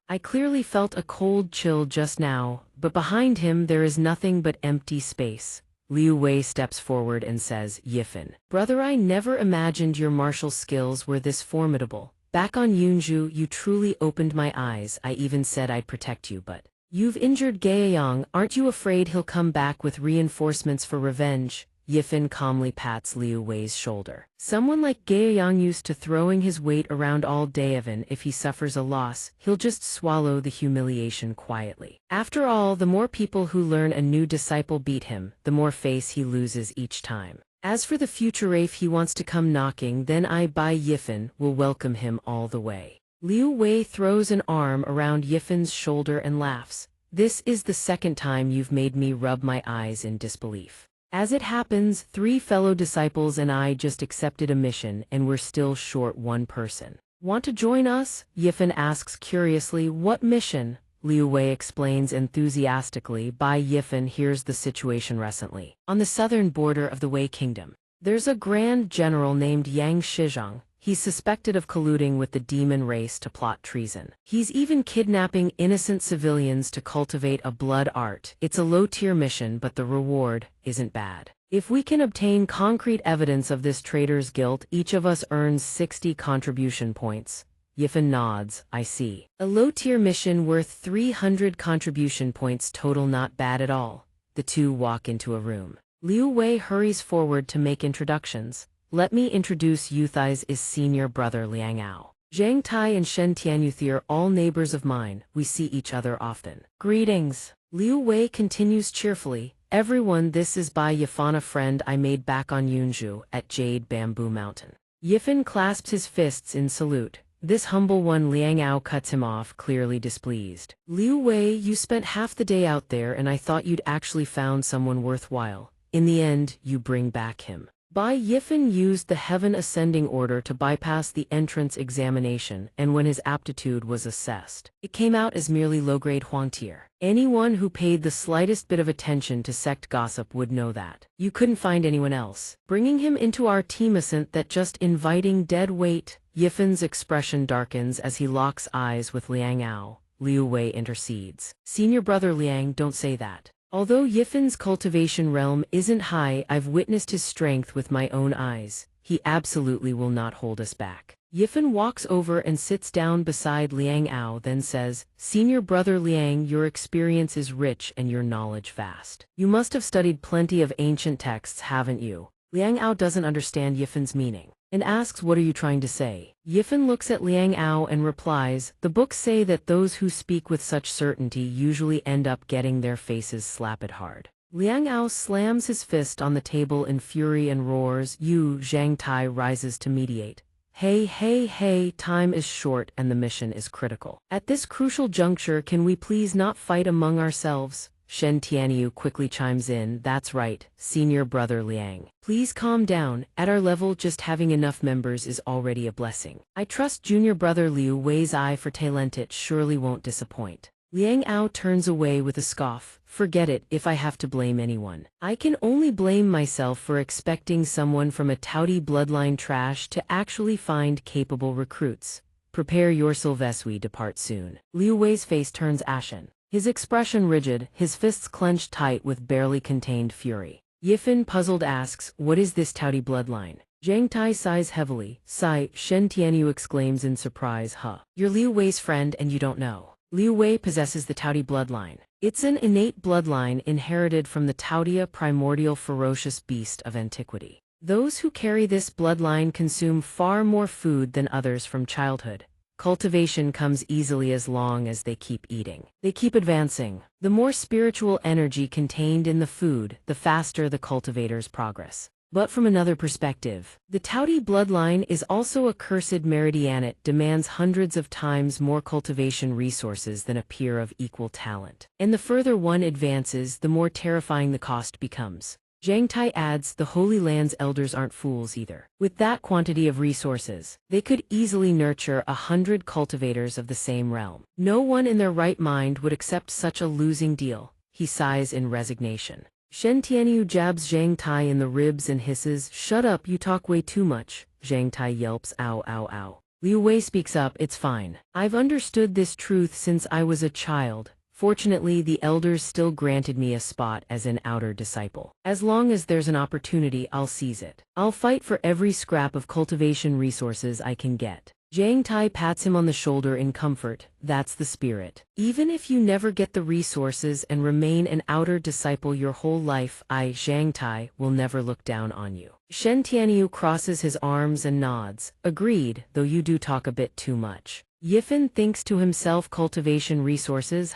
I clearly felt a cold chill just now, but behind him there is nothing but empty space. Liu Wei steps forward and says, Yifan, brother, I never imagined your martial skills were this formidable. Back on Yunju, you truly opened my eyes. I even said I'd protect you, but you've injured Gaoyang. Aren't you afraid he'll come back with reinforcements for revenge? Yifan calmly pats Liu Wei's shoulder. Someone like Gaoyang used to throwing his weight around all day. Even if he suffers a loss, he'll just swallow the humiliation quietly. After all, the more people who learn a new disciple beat him, the more face he loses each time. As for the future, if he wants to come knocking, then I, by Yifan, will welcome him all the way. Liu Wei throws an arm around Yifan's shoulder and laughs. This is the second time you've made me rub my eyes in disbelief. As it happens, 3 fellow disciples and I just accepted a mission, and we're still short one person. Want to join us? Yifan asks curiously. What mission? Liu Wei explains enthusiastically. By Yifan, here's the situation recently. On the southern border of the Wei Kingdom, there's a grand general named Yang Shizhong. He's suspected of colluding with the demon race to plot treason. He's even kidnapping innocent civilians to cultivate a blood art. It's a low-tier mission, but the reward isn't bad. If we can obtain concrete evidence of this traitor's guilt, each of us earns 60 contribution points. Yifan nods. I see. A low-tier mission worth 300 contribution points total, not bad at all. The two walk into a room. Liu Wei hurries forward to make introductions. Let me introduce Youthai's senior brother Liang Ao. Zhang Tai and Shen Tianyuthi are all neighbors of mine. We see each other often. Greetings. Liu Wei continues cheerfully. Everyone, this is Bai Yifan, a friend I made back on Yunju at Jade Bamboo Mountain. Yifan clasps his fists in salute. This humble one. Liang Ao cuts him off, clearly displeased. Liu Wei, you spent half the day out there and I thought you'd actually found someone worthwhile. In the end, you bring back him. Bai Yifan used the Heaven Ascending Order to bypass the entrance examination, and when his aptitude was assessed, it came out as merely low-grade Huangtier. Anyone who paid the slightest bit of attention to sect gossip would know that. You couldn't find anyone else. Bringing him into our team isn't that just inviting dead weight? Yifan's expression darkens as he locks eyes with Liang Ao. Liu Wei intercedes. Senior brother Liang, don't say that. Although Yifan's cultivation realm isn't high, I've witnessed his strength with my own eyes. He absolutely will not hold us back. Yifan walks over and sits down beside Liang Ao, then says, Senior brother Liang, your experience is rich and your knowledge vast. You must have studied plenty of ancient texts, haven't you? Liang Ao doesn't understand Yifan's meaning and asks, what are you trying to say? Yifan looks at Liang Ao and replies, the books say that those who speak with such certainty usually end up getting their faces slapped hard. Liang Ao slams his fist on the table in fury and roars. Zhang Tai rises to mediate. Hey, time is short and the mission is critical. At this crucial juncture, can we please not fight among ourselves? Shen Tianyu quickly chimes in, that's right, senior brother Liang. Please calm down, at our level just having enough members is already a blessing. I trust junior brother Liu Wei's eye for talent surely won't disappoint. Liang Ao turns away with a scoff. Forget it, if I have to blame anyone. I can only blame myself for expecting someone from a touty bloodline trash to actually find capable recruits. Prepare yourself as we depart soon. Liu Wei's face turns ashen. His expression rigid, his fists clenched tight with barely contained fury. Yifan, puzzled, asks, what is this touty bloodline? Zhang Tai sighs heavily. Sigh, Shen Tianyu exclaims in surprise, huh? You're Liu Wei's friend and you don't know. Liu Wei possesses the touty bloodline. It's an innate bloodline inherited from the Tautia primordial ferocious beast of antiquity. Those who carry this bloodline consume far more food than others from childhood. Cultivation comes easily as long as they keep eating. They keep advancing. The more spiritual energy contained in the food, the faster the cultivator's progress. But from another perspective, the Tauti bloodline is also a cursed meridianate, demands hundreds of times more cultivation resources than a peer of equal talent. And the further one advances, the more terrifying the cost becomes. Zhang Tai adds, the Holy Land's elders aren't fools either. With that quantity of resources, they could easily nurture 100 cultivators of the same realm. No one in their right mind would accept such a losing deal. He sighs in resignation. Shen Tianyu jabs Zhang Tai in the ribs and hisses, shut up, you talk way too much. Zhang Tai yelps, ow ow ow. Liu Wei speaks up, it's fine. I've understood this truth since I was a child. Fortunately, the elders still granted me a spot as an outer disciple. As long as there's an opportunity, I'll seize it. I'll fight for every scrap of cultivation resources I can get. Zhang Tai pats him on the shoulder in comfort. That's the spirit. Even if you never get the resources and remain an outer disciple your whole life, I, Zhang Tai, will never look down on you. Shen Tianyu crosses his arms and nods. Agreed, though you do talk a bit too much. Yifan thinks to himself, cultivation resources,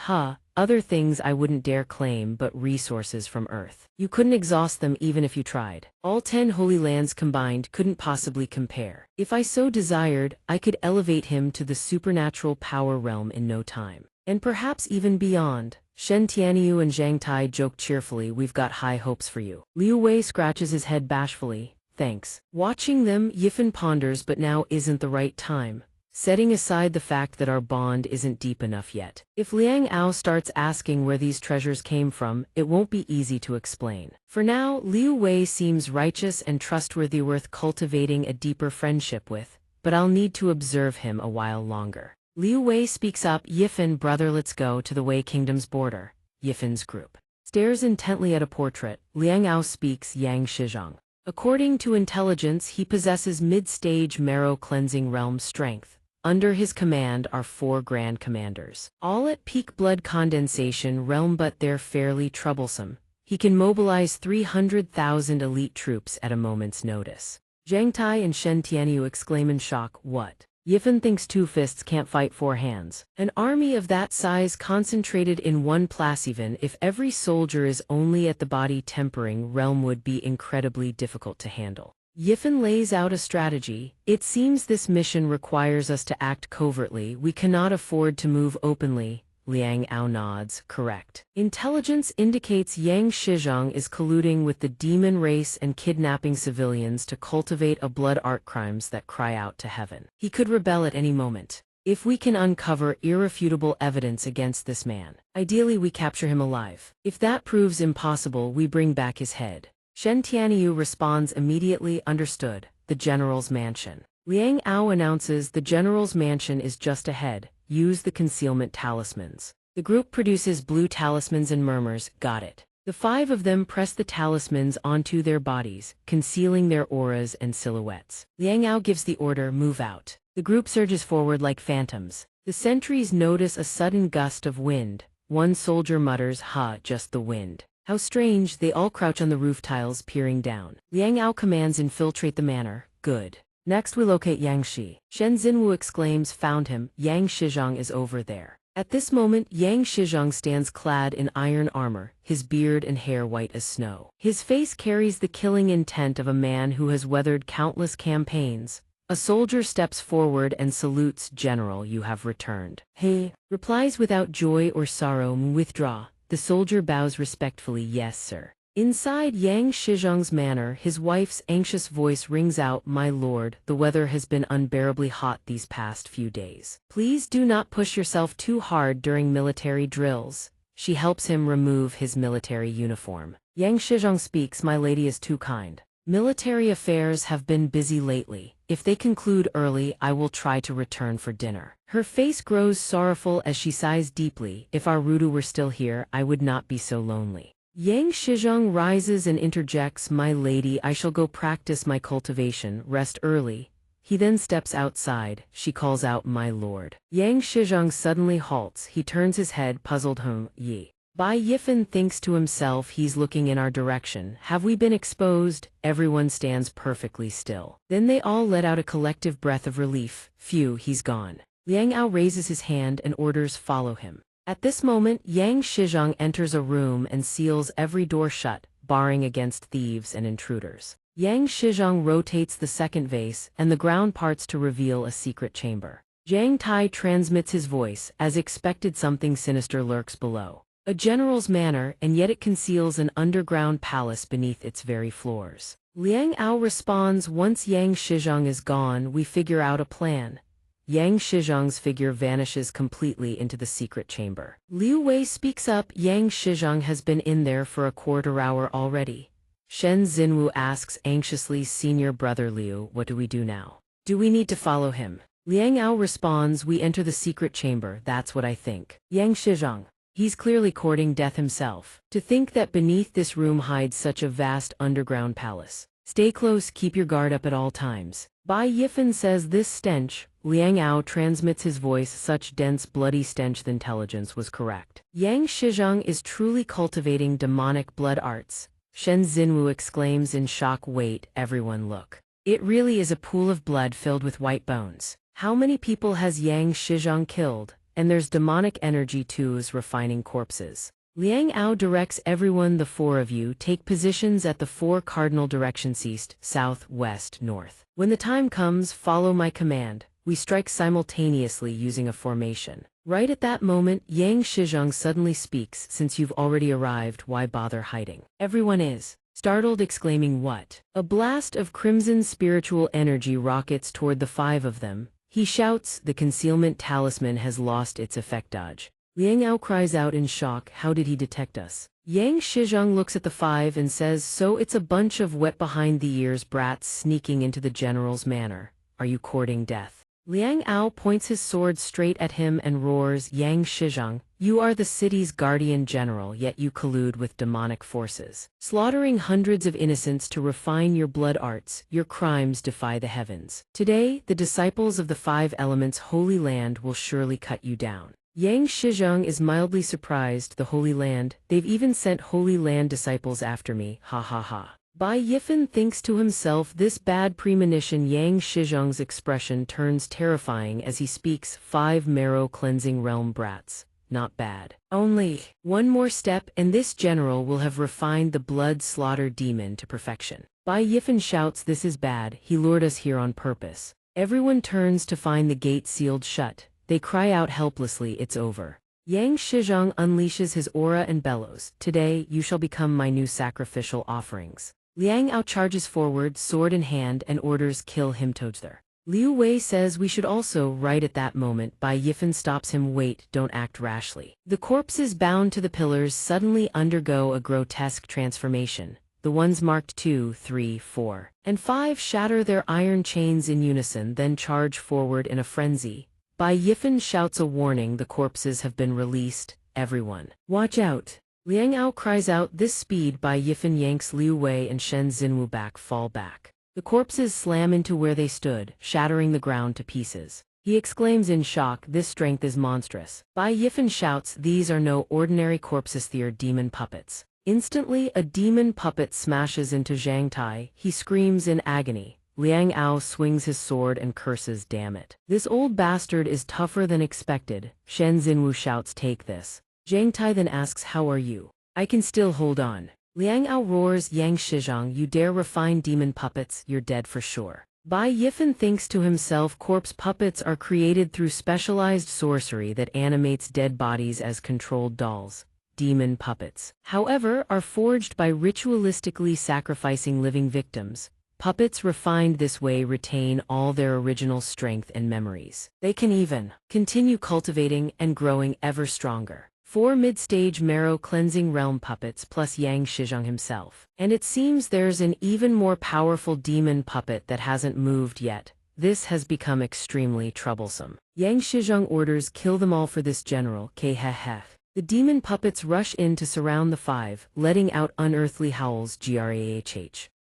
other things I wouldn't dare claim, but resources from Earth. You couldn't exhaust them even if you tried. All 10 holy lands combined couldn't possibly compare. If I so desired, I could elevate him to the supernatural power realm in no time. And perhaps even beyond. Shen Tianyu and Zhang Tai joke cheerfully, we've got high hopes for you. Liu Wei scratches his head bashfully, thanks. Watching them, Yifan ponders, but now isn't the right time. Setting aside the fact that our bond isn't deep enough yet. If Liang Ao starts asking where these treasures came from, it won't be easy to explain. For now, Liu Wei seems righteous and trustworthy, worth cultivating a deeper friendship with, but I'll need to observe him a while longer. Liu Wei speaks up, Yifan, brother, let's go to the Wei Kingdom's border. Yifan's group stares intently at a portrait. Liang Ao speaks, Yang Shizhong. According to intelligence, he possesses mid-stage marrow cleansing realm strength. Under his command are 4 Grand Commanders, all at peak blood condensation realm, but they're fairly troublesome. He can mobilize 300,000 elite troops at a moment's notice. Zhang Tai and Shen Tianyu exclaim in shock, what? Yifan thinks 2 fists can't fight 4 hands. An army of that size concentrated in one place, even if every soldier is only at the body tempering realm, would be incredibly difficult to handle. Yifan lays out a strategy. It seems this mission requires us to act covertly. We cannot afford to move openly. Liang Ao nods, correct. Intelligence indicates Yang Shizhong is colluding with the demon race and kidnapping civilians to cultivate a blood art crimes that cry out to heaven. He could rebel at any moment. If we can uncover irrefutable evidence against this man, ideally we capture him alive. If that proves impossible, we bring back his head. Shen Tianyu responds immediately, understood, the general's mansion. Liang Ao announces the general's mansion is just ahead, use the concealment talismans. The group produces blue talismans and murmurs, got it. The 5 of them press the talismans onto their bodies, concealing their auras and silhouettes. Liang Ao gives the order, move out. The group surges forward like phantoms. The sentries notice a sudden gust of wind. One soldier mutters, just the wind. How strange, they all crouch on the roof tiles, peering down. Liang Ao commands, infiltrate the manor. Good. Next we locate Yang Shi. Shen Xinwu exclaims, found him, Yang Shizhong is over there. At this moment, Yang Shizhong stands clad in iron armor, his beard and hair white as snow. His face carries the killing intent of a man who has weathered countless campaigns. A soldier steps forward and salutes, General, you have returned. He replies without joy or sorrow, withdraw. The soldier bows respectfully, yes, sir. Inside Yang Shizhong's manor, his wife's anxious voice rings out, my lord, the weather has been unbearably hot these past few days. Please do not push yourself too hard during military drills. She helps him remove his military uniform. Yang Shizhong speaks, my lady is too kind. Military affairs have been busy lately. If they conclude early, I will try to return for dinner. Her face grows sorrowful as she sighs deeply. If our Rudu were still here, I would not be so lonely. Yang Shizhong rises and interjects, my lady, I shall go practice my cultivation, rest early. He then steps outside. She calls out, my lord. Yang Shizhong suddenly halts. He turns his head, puzzled, Yi. Bai Yifan thinks to himself, he's looking in our direction. Have we been exposed? Everyone stands perfectly still. Then they all let out a collective breath of relief. Phew, he's gone. Liang Ao raises his hand and orders, follow him. At this moment, Yang Shizhong enters a room and seals every door shut, barring against thieves and intruders. Yang Shizhong rotates the second vase, and the ground parts to reveal a secret chamber. Zhang Tai transmits his voice. As expected, something sinister lurks below. A general's manor, and yet it conceals an underground palace beneath its very floors. Liang Ao responds, once Yang Shizhong is gone, we figure out a plan. Yang Shizhong's figure vanishes completely into the secret chamber. Liu Wei speaks up, Yang Shizhong has been in there for a quarter hour already. Shen Xinwu asks anxiously, Senior Brother Liu, what do we do now? Do we need to follow him? Liang Ao responds, we enter the secret chamber, that's what I think. Yang Shizhong. He's clearly courting death himself. To think that beneath this room hides such a vast underground palace. Stay close, keep your guard up at all times. Bai Yifan says this stench. Liang Ao transmits his voice, such dense bloody stench. The intelligence was correct. Yang Shizhong is truly cultivating demonic blood arts. Shen Xinwu exclaims in shock, wait, everyone look. It really is a pool of blood filled with white bones. How many people has Yang Shizhong killed? And there's demonic energy too, is refining corpses. Liang Ao directs everyone, the four of you, take positions at the four cardinal directions east, south, west, north. When the time comes, follow my command. We strike simultaneously using a formation. Right at that moment, Yang Shizhong suddenly speaks, since you've already arrived, why bother hiding? Everyone is startled, exclaiming, what? A blast of crimson spiritual energy rockets toward the five of them. He shouts, the concealment talisman has lost its effect. Dodge. Liang Ao cries out in shock, how did he detect us? Yang Shizhong looks at the five and says, so it's a bunch of wet behind the ears brats sneaking into the general's manor. Are you courting death? Liang Ao points his sword straight at him and roars, Yang Shizhong, you are the city's guardian general, yet you collude with demonic forces, slaughtering hundreds of innocents to refine your blood arts. Your crimes defy the heavens. Today, the disciples of the five elements Holy Land will surely cut you down. Yang Shizhong is mildly surprised, the Holy Land, they've even sent Holy Land disciples after me, ha ha ha. Bai Yifan thinks to himself, this bad premonition. Yang Shizhong's expression turns terrifying as he speaks, five marrow-cleansing realm brats. Not bad. Only one more step and this general will have refined the blood-slaughter demon to perfection. Bai Yifan shouts, this is bad, he lured us here on purpose. Everyone turns to find the gate sealed shut. They cry out helplessly, it's over. Yang Shizhong unleashes his aura and bellows, today you shall become my new sacrificial offerings. Liang Ao charges forward, sword in hand, and orders, kill him together. Liu Wei says we should also. Right at that moment, Bai Yifan stops him, wait, don't act rashly. The corpses bound to the pillars suddenly undergo a grotesque transformation. The ones marked 2, 3, 4, and 5 shatter their iron chains in unison, then charge forward in a frenzy. Bai Yifan shouts a warning, the corpses have been released, everyone. Watch out. Liang Ao cries out, this speed. Bai Yifan yanks Liu Wei and Shen Xinwu back, fall back. The corpses slam into where they stood, shattering the ground to pieces. He exclaims in shock, this strength is monstrous. Bai Yifan shouts, these are no ordinary corpses, they are demon puppets. Instantly, a demon puppet smashes into Zhang Tai. He screams in agony. Liang Ao swings his sword and curses, damn it. This old bastard is tougher than expected. Shen Xinwu shouts, take this. Zhang Tai then asks, how are you? I can still hold on. Liang Ao roars, Yang Shizhong, you dare refine demon puppets, you're dead for sure. Bai Yifan thinks to himself, corpse puppets are created through specialized sorcery that animates dead bodies as controlled dolls. Demon puppets, however, are forged by ritualistically sacrificing living victims. Puppets refined this way retain all their original strength and memories. They can even continue cultivating and growing ever stronger. 4 mid-stage marrow-cleansing realm puppets plus Yang Shizhong himself. And it seems there's an even more powerful demon puppet that hasn't moved yet. This has become extremely troublesome. Yang Shizhong orders, kill them all for this general, kheh. The demon puppets rush in to surround the 5, letting out unearthly howls, grahh.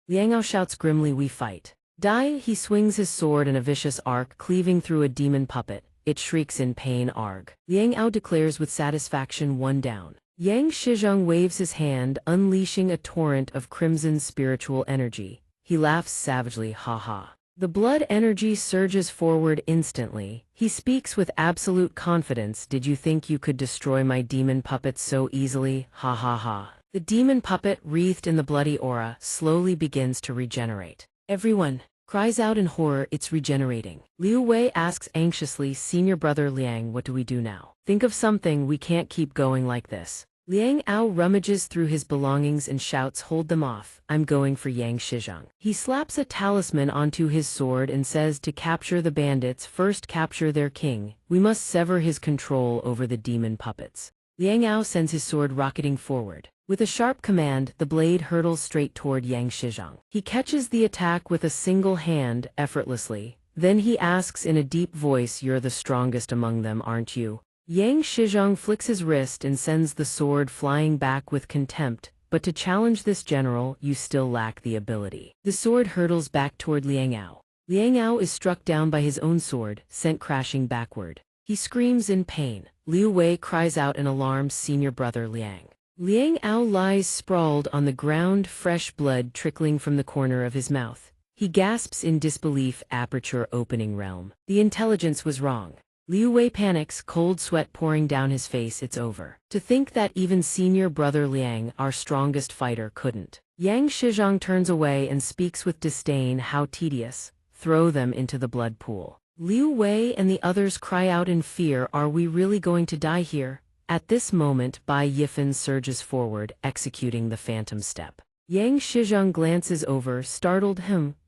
Liang Ao shouts grimly, we fight. Die, he swings his sword in a vicious arc, cleaving through a demon puppet. It shrieks in pain, arg. Liang Ao declares with satisfaction, 1 down. Yang Shizhong waves his hand, unleashing a torrent of crimson spiritual energy. He laughs savagely, ha ha. The blood energy surges forward instantly. He speaks with absolute confidence, did you think you could destroy my demon puppets so easily, ha ha ha. The demon puppet, wreathed in the bloody aura, slowly begins to regenerate. Everyone cries out in horror, it's regenerating. Liu Wei asks anxiously, Senior Brother Liang, what do we do now? Think of something, we can't keep going like this. Liang Ao rummages through his belongings and shouts, "Hold them off, I'm going for Yang Shizhong." He slaps a talisman onto his sword and says, "To capture the bandits, first capture their king. We must sever his control over the demon puppets." Liang Ao sends his sword rocketing forward. With a sharp command, the blade hurtles straight toward Yang Shizhong. He catches the attack with a single hand, effortlessly. Then he asks in a deep voice, "You're the strongest among them, aren't you?" Yang Shizhong flicks his wrist and sends the sword flying back with contempt. "But to challenge this general, you still lack the ability." The sword hurtles back toward Liang Ao. Liang Ao is struck down by his own sword, sent crashing backward. He screams in pain. Liu Wei cries out in alarm, "Senior brother Liang." Liang Ao lies sprawled on the ground, fresh blood trickling from the corner of his mouth. He gasps in disbelief, "Aperture opening realm. The intelligence was wrong." Liu Wei panics, cold sweat pouring down his face. "It's over. To think that even senior brother Liang, our strongest fighter, couldn't." Yang Shizhong turns away and speaks with disdain, "How tedious. Throw them into the blood pool." Liu Wei and the others cry out in fear, "Are we really going to die here?" At this moment, Bai Yifan surges forward, executing the phantom step. Yang Shizhong glances over, startled.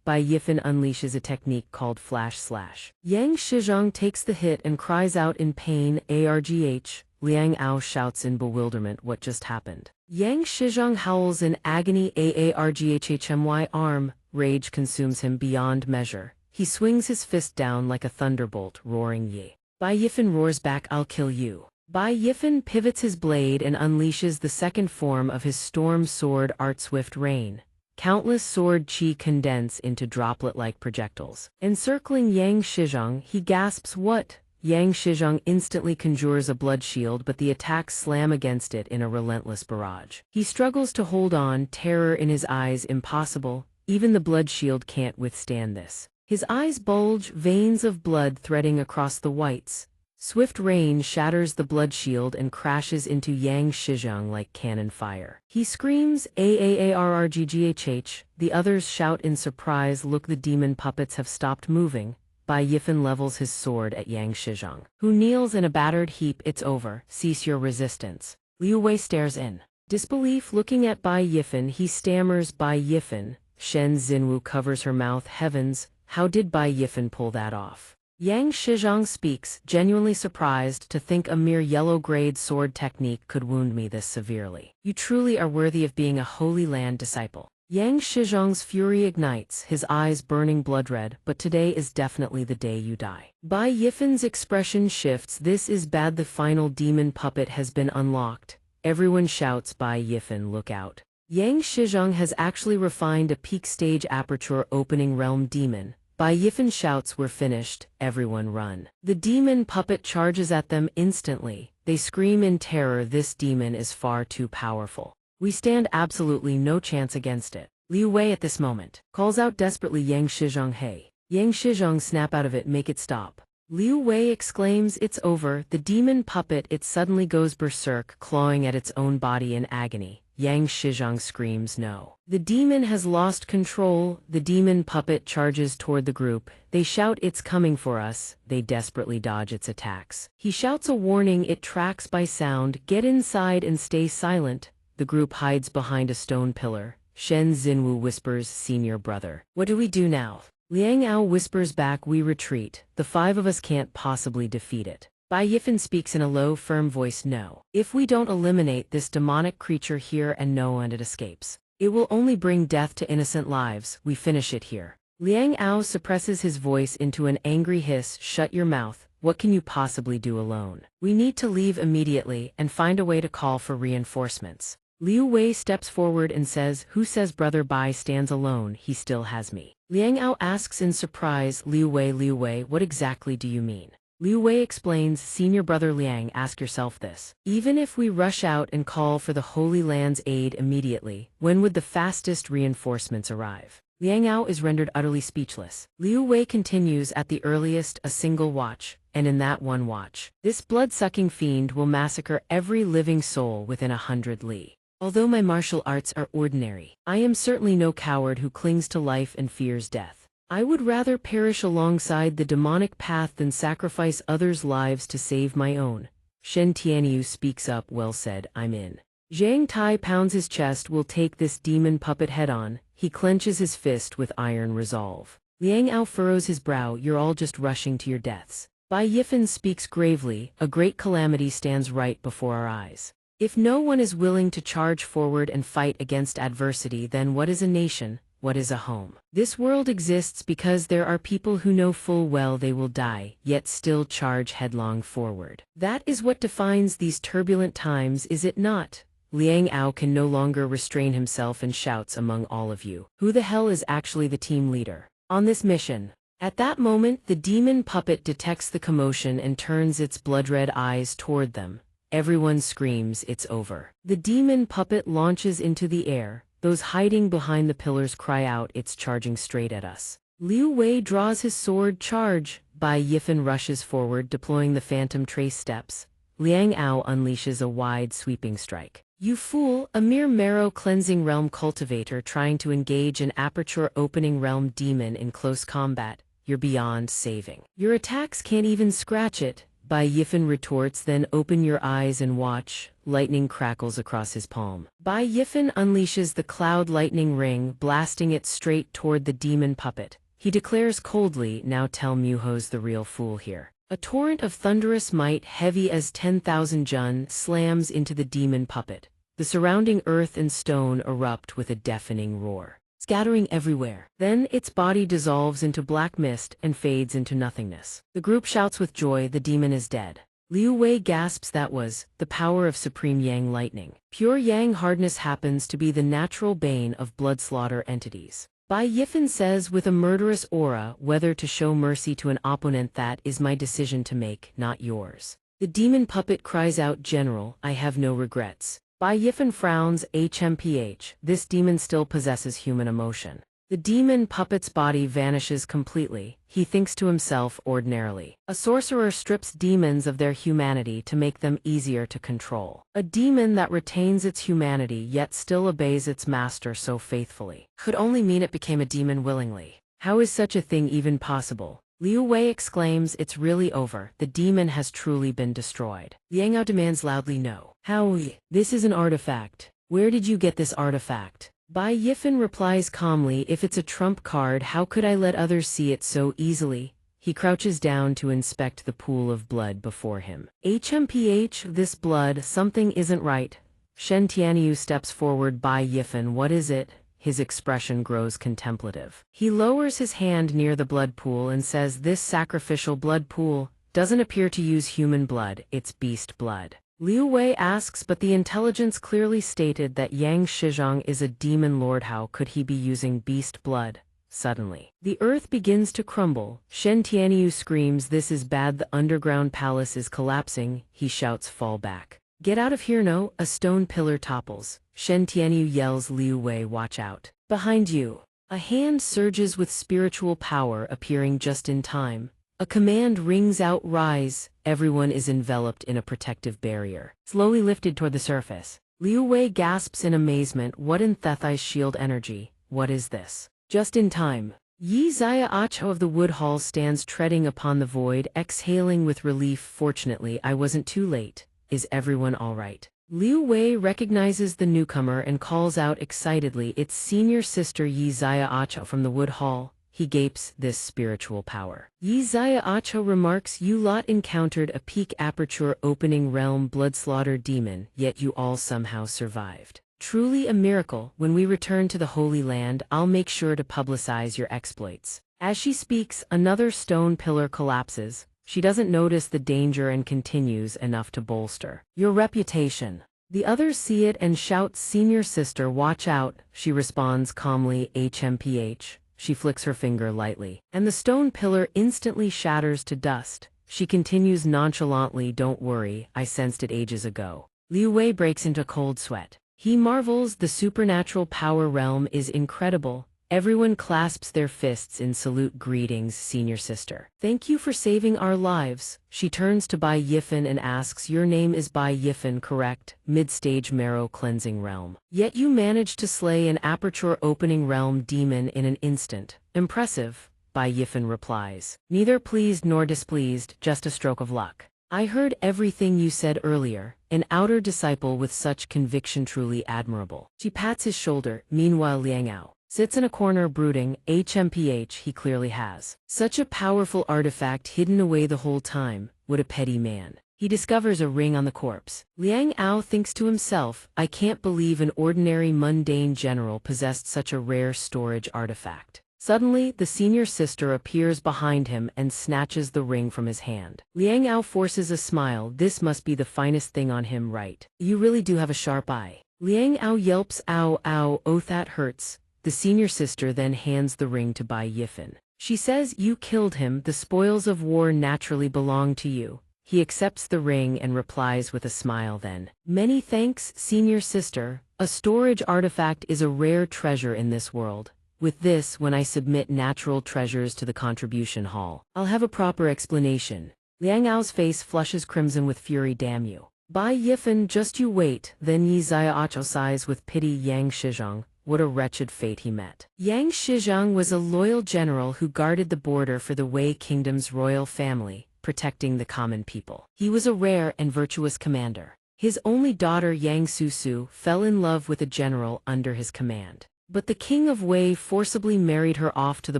Bai Yifan unleashes a technique called flash slash. Yang Shizhong takes the hit and cries out in pain, "Argh." Liang Ao shouts in bewilderment, "What just happened?" Yang Shizhong howls in agony, "Arghmy arm." Rage consumes him beyond measure. He swings his fist down like a thunderbolt, roaring, "Ye." Bai Yifan roars back, "I'll kill you." Bai Yifan pivots his blade and unleashes the second form of his storm sword, Art Swift Rain. Countless sword chi condense into droplet-like projectiles. Encircling Yang Shizhong, he gasps, "What?" Yang Shizhong instantly conjures a blood shield, but the attacks slam against it in a relentless barrage. He struggles to hold on, terror in his eyes. "Impossible. Even the blood shield can't withstand this." His eyes bulge, veins of blood threading across the whites. Swift Rain shatters the blood shield and crashes into Yang Shizhong like cannon fire. He screams, "Aarrghh." The others shout in surprise, "Look, the demon puppets have stopped moving." Bai Yifan levels his sword at Yang Shizhong, who kneels in a battered heap. "It's over. Cease your resistance." Liu Wei stares in disbelief, looking at Bai Yifan. He stammers, "Bai Yifan." Shen Xinwu covers her mouth. Heavens, how did Bai Yifan pull that off? Yang Shizhong speaks, genuinely surprised to think a mere yellow-grade sword technique could wound me this severely. "You truly are worthy of being a Holy Land disciple." Yang Shizhong's fury ignites, his eyes burning blood-red, "But today is definitely the day you die." Bai Yifan's expression shifts. "This is bad. The final demon puppet has been unlocked." Everyone shouts, "Bai Yifan, look out." Yang Shizhong has actually refined a peak stage aperture opening realm demon. Bai Yifan shouts, "We're finished, everyone run." The demon puppet charges at them instantly. They scream in terror, "This demon is far too powerful. We stand absolutely no chance against it." Liu Wei at this moment calls out desperately, "Yang Shizhong, hey." Yang Shizhong, "Snap out of it, make it stop." Liu Wei exclaims, "It's over." The demon puppet, it suddenly goes berserk, clawing at its own body in agony. Yang Shizhong screams, "No." The demon has lost control. The demon puppet charges toward the group. They shout, "It's coming for us." They desperately dodge its attacks. He shouts a warning. It tracks by sound, "Get inside and stay silent." The group hides behind a stone pillar. Shen Xinwu whispers, "Senior brother, what do we do now?" Liang Ao whispers back, "We retreat. The 5 of us can't possibly defeat it." Bai Yifan speaks in a low, firm voice, "No. If we don't eliminate this demonic creature here and it escapes, it will only bring death to innocent lives. We finish it here." Liang Ao suppresses his voice into an angry hiss, "Shut your mouth. What can you possibly do alone? We need to leave immediately and find a way to call for reinforcements." Liu Wei steps forward and says, "Who says Brother Bai stands alone? He still has me." Liang Ao asks in surprise, Liu Wei, what exactly do you mean?" Liu Wei explains, "Senior brother Liang, ask yourself this. Even if we rush out and call for the Holy Land's aid immediately, when would the fastest reinforcements arrive?" Liang Ao is rendered utterly speechless. Liu Wei continues, "At the earliest, a single watch, and in that one watch, this blood-sucking fiend will massacre every living soul within 100 li. Although my martial arts are ordinary, I am certainly no coward who clings to life and fears death. I would rather perish alongside the demonic path than sacrifice others' lives to save my own." Shen Tianyu speaks up, "Well said, I'm in." Zhang Tai pounds his chest. Will take this demon puppet head on. He clenches his fist with iron resolve. Liang Ao furrows his brow. You're all just rushing to your deaths. Bai Yifan speaks gravely. A great calamity stands right before our eyes. If no one is willing to charge forward and fight against adversity, then what is a nation? What is a home? This world exists because there are people who know full well they will die, yet still charge headlong forward. That is what defines these turbulent times, is it not? Liang Ao can no longer restrain himself and shouts among all of you. Who the hell is actually the team leader on this mission? At that moment, the demon puppet detects the commotion and turns its blood-red eyes toward them. Everyone screams, it's over. The demon puppet launches into the air. Those hiding behind the pillars cry out, it's charging straight at us. Liu Wei draws his sword. Charge! Bai Yifan rushes forward, deploying the phantom trace steps. Liang Ao unleashes a wide, sweeping strike. You fool, a mere marrow-cleansing realm cultivator trying to engage an aperture-opening realm demon in close combat. You're beyond saving. Your attacks can't even scratch it. Bai Yifan retorts, then open your eyes and watch. Lightning crackles across his palm. Bai Yifan unleashes the cloud lightning ring, blasting it straight toward the demon puppet. He declares coldly, now tell me who's the real fool here. A torrent of thunderous might, heavy as 10,000 jun, slams into the demon puppet. The surrounding earth and stone erupt with a deafening roar, scattering everywhere. Then its body dissolves into black mist and fades into nothingness. The group shouts with joy, the demon is dead. Liu Wei gasps, that was the power of supreme yang lightning. Pure yang hardness happens to be the natural bane of blood slaughter entities. Bai Yifan says with a murderous aura, whether to show mercy to an opponent, that is my decision to make, not yours. The demon puppet cries out, General, I have no regrets. Bai Yifan frowns, HMPH, this demon still possesses human emotion. The demon puppet's body vanishes completely. He thinks to himself ordinarily. A sorcerer strips demons of their humanity to make them easier to control. A demon that retains its humanity yet still obeys its master so faithfully could only mean it became a demon willingly. How is such a thing even possible? Liu Wei exclaims, it's really over. The demon has truly been destroyed. Liang Ao demands loudly, no. How? This is an artifact. Where did you get this artifact? Bai Yifan replies calmly, if it's a trump card, how could I let others see it so easily? He crouches down to inspect the pool of blood before him. HMPH, this blood, something isn't right. Shen Tianyu steps forward. Bai Yifan, what is it? His expression grows contemplative. He lowers his hand near the blood pool and says, this sacrificial blood pool doesn't appear to use human blood, it's beast blood. Liu Wei asks, but the intelligence clearly stated that Yang Shizhong is a demon lord. How could he be using beast blood? Suddenly, the earth begins to crumble. Shen Tianyu screams, this is bad, the underground palace is collapsing. He shouts, fall back. Get out of here, no, a stone pillar topples. Shen Tianyu yells, Liu Wei, watch out. Behind you. A hand surges with spiritual power, appearing just in time. A command rings out, rise. Everyone is enveloped in a protective barrier, slowly lifted toward the surface. Liu Wei gasps in amazement, what in Thethai's shield energy? What is this? Just in time. Yi Zaya Acho of the wood hall stands treading upon the void, exhaling with relief. Fortunately, I wasn't too late. Is everyone all right? Liu Wei recognizes the newcomer and calls out excitedly, it's senior sister Yi Zaya Acho from the wood hall. He gapes, this spiritual power. Yi Zaya Acho remarks, you lot encountered a peak aperture opening realm blood slaughter demon, yet you all somehow survived. Truly a miracle. When we return to the Holy Land, I'll make sure to publicize your exploits. As she speaks, another stone pillar collapses. She doesn't notice the danger and continues, enough to bolster your reputation. The others see it and shout, senior sister, watch out. She responds calmly, HMPH. She flicks her finger lightly, and the stone pillar instantly shatters to dust. She continues nonchalantly, don't worry, I sensed it ages ago. Liu Wei breaks into cold sweat. He marvels, the supernatural power realm is incredible. Everyone clasps their fists in salute. Greetings, senior sister. Thank you for saving our lives. She turns to Bai Yifan and asks, your name is Bai Yifan, correct? Mid-stage marrow cleansing realm. Yet you managed to slay an aperture opening realm demon in an instant. Impressive. Bai Yifan replies. Neither pleased nor displeased, just a stroke of luck. I heard everything you said earlier, an outer disciple with such conviction truly admirable. She pats his shoulder, meanwhile Liang Ao sits in a corner brooding, HMPH he clearly has. Such a powerful artifact hidden away the whole time, what a petty man. He discovers a ring on the corpse. Liang Ao thinks to himself, I can't believe an ordinary mundane general possessed such a rare storage artifact. Suddenly, the senior sister appears behind him and snatches the ring from his hand. Liang Ao forces a smile. This must be the finest thing on him, right? You really do have a sharp eye. Liang Ao yelps, ow, ow, oh that hurts. The senior sister then hands the ring to Bai Yifan. She says, you killed him, the spoils of war naturally belong to you. He accepts the ring and replies with a smile then. Many thanks, senior sister. A storage artifact is a rare treasure in this world. With this, when I submit natural treasures to the contribution hall, I'll have a proper explanation. Liang Ao's face flushes crimson with fury. Damn you. Bai Yifan, just you wait. Then Yi Xiaocho sighs with pity. Yang Shizhong, what a wretched fate he met. Yang Shizhong was a loyal general who guarded the border for the Wei Kingdom's royal family, protecting the common people. He was a rare and virtuous commander. His only daughter Yang Susu fell in love with a general under his command. But the king of Wei forcibly married her off to the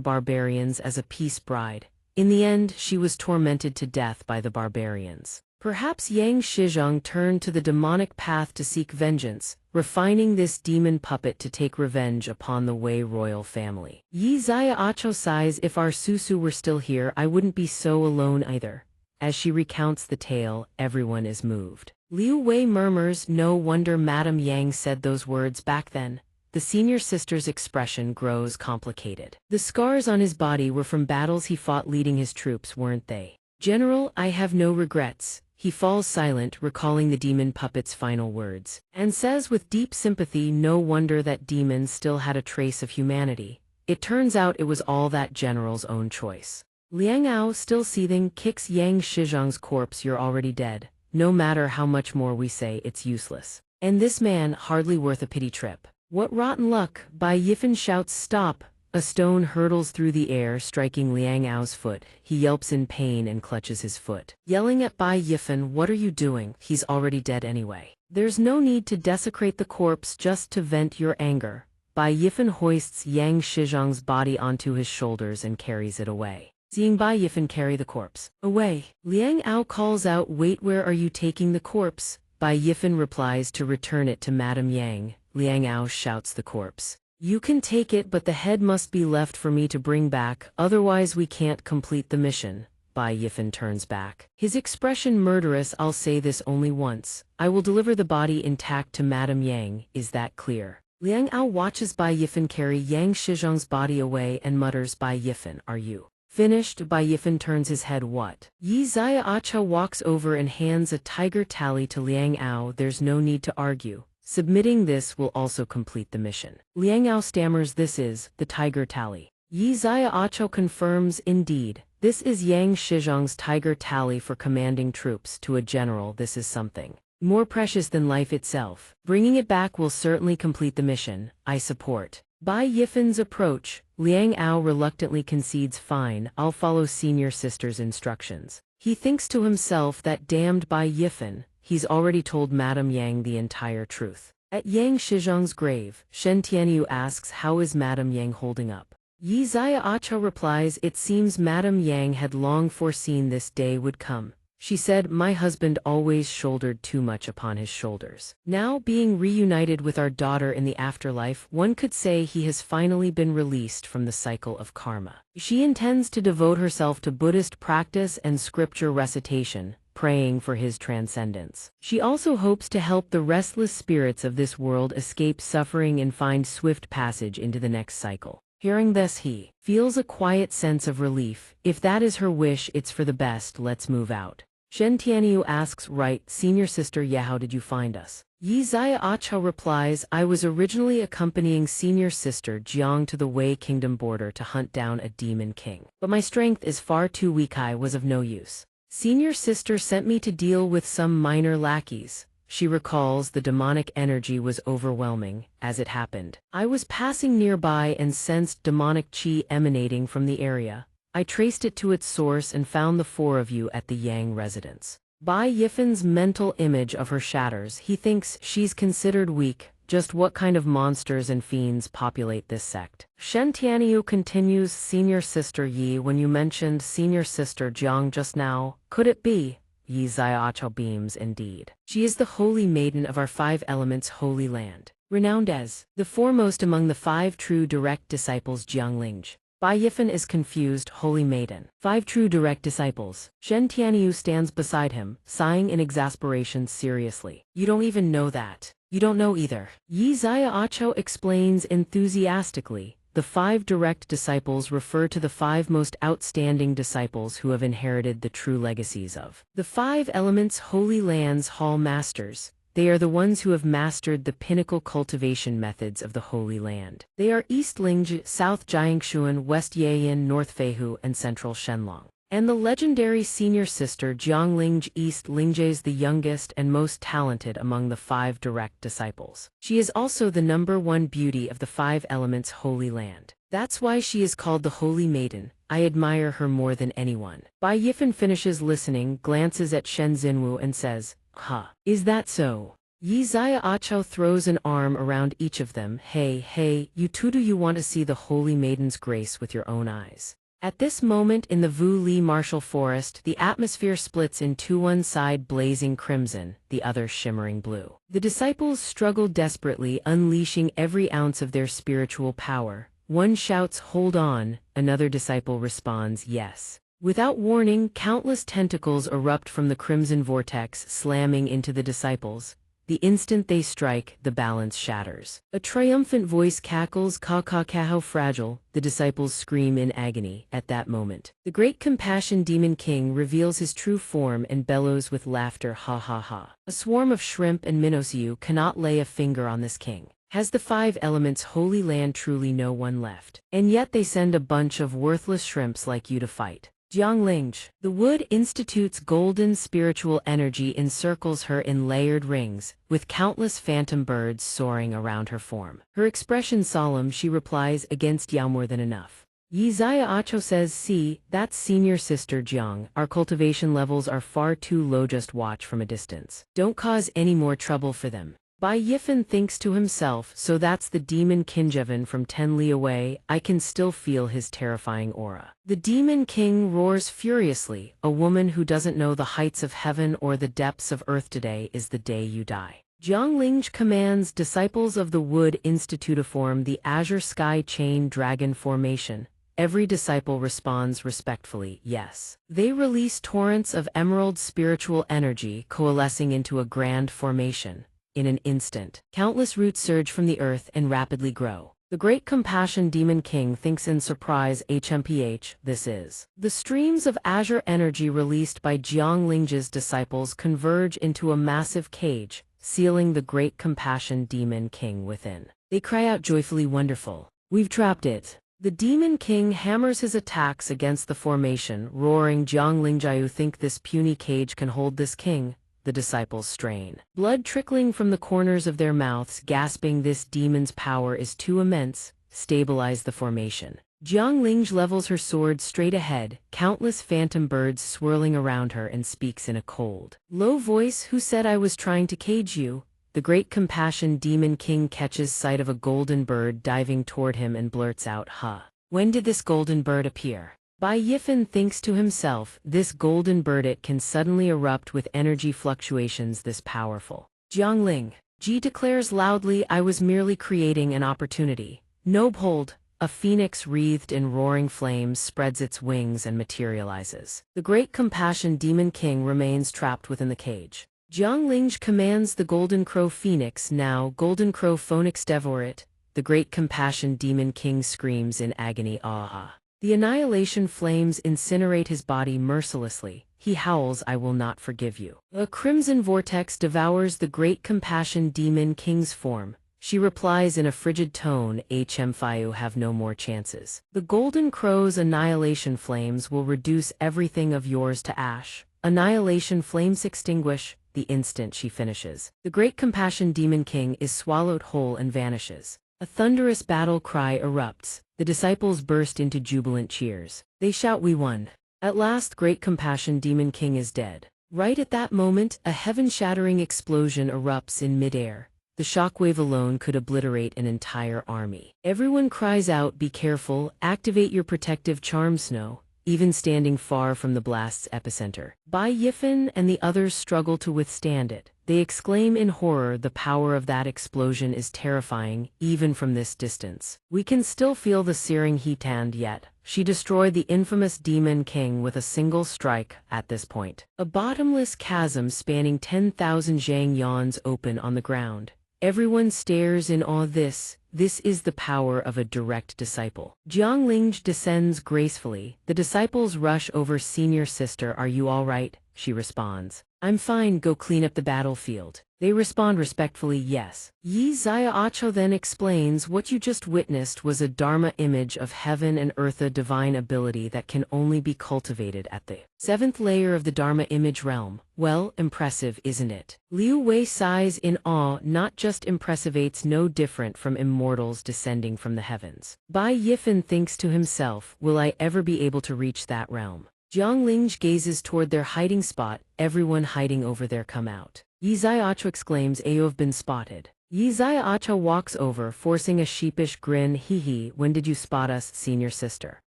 barbarians as a peace bride. In the end, she was tormented to death by the barbarians. Perhaps Yang Shizhong turned to the demonic path to seek vengeance, refining this demon puppet to take revenge upon the Wei royal family. Yi Xiaocho sighs, if our Susu were still here, I wouldn't be so alone either. As she recounts the tale, everyone is moved. Liu Wei murmurs, no wonder Madame Yang said those words back then. The senior sister's expression grows complicated. The scars on his body were from battles he fought leading his troops, weren't they? General, I have no regrets. He falls silent, recalling the demon puppet's final words, and says with deep sympathy, no wonder that demons still had a trace of humanity. It turns out it was all that general's own choice. Liang Ao, still seething, kicks Yang Shizhong's corpse. You're already dead. No matter how much more we say, it's useless. And this man, hardly worth a pity trip. What rotten luck. Bai Yifan shouts, stop. A stone hurtles through the air, striking Liang Ao's foot. He yelps in pain and clutches his foot. Yelling at Bai Yifan, what are you doing? He's already dead anyway. There's no need to desecrate the corpse just to vent your anger. Bai Yifan hoists Yang Shizhong's body onto his shoulders and carries it away. Seeing Bai Yifan carry the corpse away, Liang Ao calls out, wait, where are you taking the corpse? Bai Yifan replies to return it to Madame Yang. Liang Ao shouts the corpse. You can take it, but the head must be left for me to bring back, otherwise we can't complete the mission. Bai Yifan turns back. His expression murderous. I'll say this only once. I will deliver the body intact to Madame Yang, is that clear? Liang Ao watches Bai Yifan carry Yang Shizhong's body away and mutters, Bai Yifan, are you finished? Bai Yifan turns his head. What? Yi Xiaocho walks over and hands a tiger tally to Liang Ao. There's no need to argue. Submitting this will also complete the mission. Liang Ao stammers, this is the tiger tally. Yi Xiaocho confirms, indeed. This is Yang Shizhong's tiger tally for commanding troops. To a general, this is something more precious than life itself. Bringing it back will certainly complete the mission. I support Bai Yifan's approach. Liang Ao reluctantly concedes, fine, I'll follow senior sister's instructions. He thinks to himself, that damned Bai Yifan. He's already told Madame Yang the entire truth. At Yang Shizhong's grave, Shen Tianyu asks, how is Madame Yang holding up? Yi Xiaocho replies, it seems Madame Yang had long foreseen this day would come. She said, my husband always shouldered too much upon his shoulders. Now, being reunited with our daughter in the afterlife, one could say he has finally been released from the cycle of karma. She intends to devote herself to Buddhist practice and scripture recitation, praying for his transcendence. She also hopes to help the restless spirits of this world escape suffering and find swift passage into the next cycle. Hearing this, he feels a quiet sense of relief. If that is her wish, it's for the best, let's move out. Shen Tianyu asks, right, senior sister, yeah, how did you find us? Yi Xiaocho replies, I was originally accompanying senior sister Jiang to the Wei Kingdom border to hunt down a demon king. But my strength is far too weak, I was of no use. Senior sister sent me to deal with some minor lackeys. She recalls the demonic energy was overwhelming. As it happened, I was passing nearby and sensed demonic qi emanating from the area. I traced it to its source and found the four of you at the Yang residence. Bai Yifan's mental image of her shatters. He thinks she's considered weak. Just what kind of monsters and fiends populate this sect? Shen Tianyu continues, Senior Sister Yi, when you mentioned Senior Sister Jiang just now, could it be? Yi Xiaochao beams indeed. She is the holy maiden of our five elements holy land, renowned as the foremost among the five true direct disciples Jiangling. Bai Yifan is confused, holy maiden. Five true direct disciples. Shen Tianyu stands beside him, sighing in exasperation seriously. You don't even know that. You don't know either. Yi Xiaochao explains enthusiastically. The five direct disciples refer to the five most outstanding disciples who have inherited the true legacies of the five elements holy lands hall masters. They are the ones who have mastered the pinnacle cultivation methods of the Holy Land. They are East Lingzhi, South Jiangshuan, West Yayan, North Feihu, and Central Shenlong. And the legendary senior sister Jiangling East Lingzhi is the youngest and most talented among the five direct disciples. She is also the #1 beauty of the five elements Holy Land. That's why she is called the Holy Maiden. I admire her more than anyone. Bai Yifan finishes listening, glances at Shen Xinwu and says, "Huh, is that so?" Yi Xiaochao throws an arm around each of them. Hey, you two, do you want to see the Holy Maiden's grace with your own eyes? At this moment in the Wu Li martial forest, the atmosphere splits in two, one side blazing crimson, the other shimmering blue. The disciples struggle desperately, unleashing every ounce of their spiritual power. One shouts, "Hold on," another disciple responds, "Yes." Without warning, countless tentacles erupt from the crimson vortex, slamming into the disciples. The instant they strike, the balance shatters. A triumphant voice cackles, how fragile, the disciples scream in agony. At that moment, the great compassion demon king reveals his true form and bellows with laughter, ha ha ha. A swarm of shrimp and minnows cannot lay a finger on this king. Has the five elements holy land truly no one left? And yet they send a bunch of worthless shrimps like you to fight. Jiangling. The Wood Institute's golden spiritual energy encircles her in layered rings, with countless phantom birds soaring around her form. Her expression solemn, she replies, "Against Yao more than enough." Yi Xiaochao says, "See, that's senior sister Jiang. Our cultivation levels are far too low, just watch from a distance. Don't cause any more trouble for them." Bai Yifan thinks to himself, so that's the demon Kinjevin from 10 li away. I can still feel his terrifying aura. The demon king roars furiously, "A woman who doesn't know the heights of heaven or the depths of earth, today is the day you die." Jiangling commands disciples of the Wood Institute to form the Azure Sky Chain Dragon formation. Every disciple responds respectfully, yes. They release torrents of emerald spiritual energy, coalescing into a grand formation. In an instant, countless roots surge from the earth and rapidly grow. The Great Compassion Demon King thinks in surprise, HMPH, this is. The streams of azure energy released by Jiangling's disciples converge into a massive cage, sealing the Great Compassion Demon King within. They cry out joyfully, "Wonderful. We've trapped it." The Demon King hammers his attacks against the formation, roaring, "Jiangling, think this puny cage can hold this king?" The disciples strain, blood trickling from the corners of their mouths, gasping, "This demon's power is too immense. Stabilize the formation." Jiangling levels her sword straight ahead, countless phantom birds swirling around her, and speaks in a cold, low voice, "Who said I was trying to cage you?" The Great Compassion Demon King catches sight of a golden bird diving toward him and blurts out, "Huh. When did this golden bird appear?" Bai Yifan thinks to himself, this golden birdlet can suddenly erupt with energy fluctuations this powerful. Jiangling. Ji declares loudly, "I was merely creating an opportunity." No behold, a phoenix wreathed in roaring flames spreads its wings and materializes. The Great Compassion Demon King remains trapped within the cage. Jiangling commands the Golden Crow Phoenix, "Now, Golden Crow Phoenix, devour it." The Great Compassion Demon King screams in agony, "Ah!" The annihilation flames incinerate his body mercilessly. He howls, "I will not forgive you." A crimson vortex devours the Great Compassion Demon King's form. She replies in a frigid tone, "HMFIU have no more chances. The Golden Crow's annihilation flames will reduce everything of yours to ash." Annihilation flames extinguish. The instant she finishes, the Great Compassion Demon King is swallowed whole and vanishes. A thunderous battle cry erupts. The disciples burst into jubilant cheers. They shout, "We won." At last, Great Compassion Demon King is dead. Right at that moment, a heaven-shattering explosion erupts in midair. The shockwave alone could obliterate an entire army. Everyone cries out, "Be careful, activate your protective charm, Snow," even standing far from the blast's epicenter. Bai Yifen and the others struggle to withstand it. They exclaim in horror, "The power of that explosion is terrifying, even from this distance. We can still feel the searing heat, and yet she destroyed the infamous Demon King with a single strike." At this point, a bottomless chasm spanning 10,000 zhang yawns open on the ground. Everyone stares in awe. This is the power of a direct disciple. Jiangling descends gracefully. The disciples rush over. "Senior sister, are you all right?" She responds, "I'm fine, go clean up the battlefield." They respond respectfully, "Yes." Yi Xiaocho then explains, "What you just witnessed was a Dharma image of heaven and earth, a divine ability that can only be cultivated at the 7th layer of the Dharma image realm." Well, impressive, isn't it? Liu Wei sighs in awe. Not just impressive, it's no different from immortals descending from the heavens. Bai Yifen thinks to himself, will I ever be able to reach that realm? Jiangling gazes toward their hiding spot. Everyone hiding over there, come out. Yi Xiaocho exclaims, "Ayo, have been spotted." Yi Xiaocho walks over, forcing a sheepish grin. "Hee, when did you spot us, senior sister?"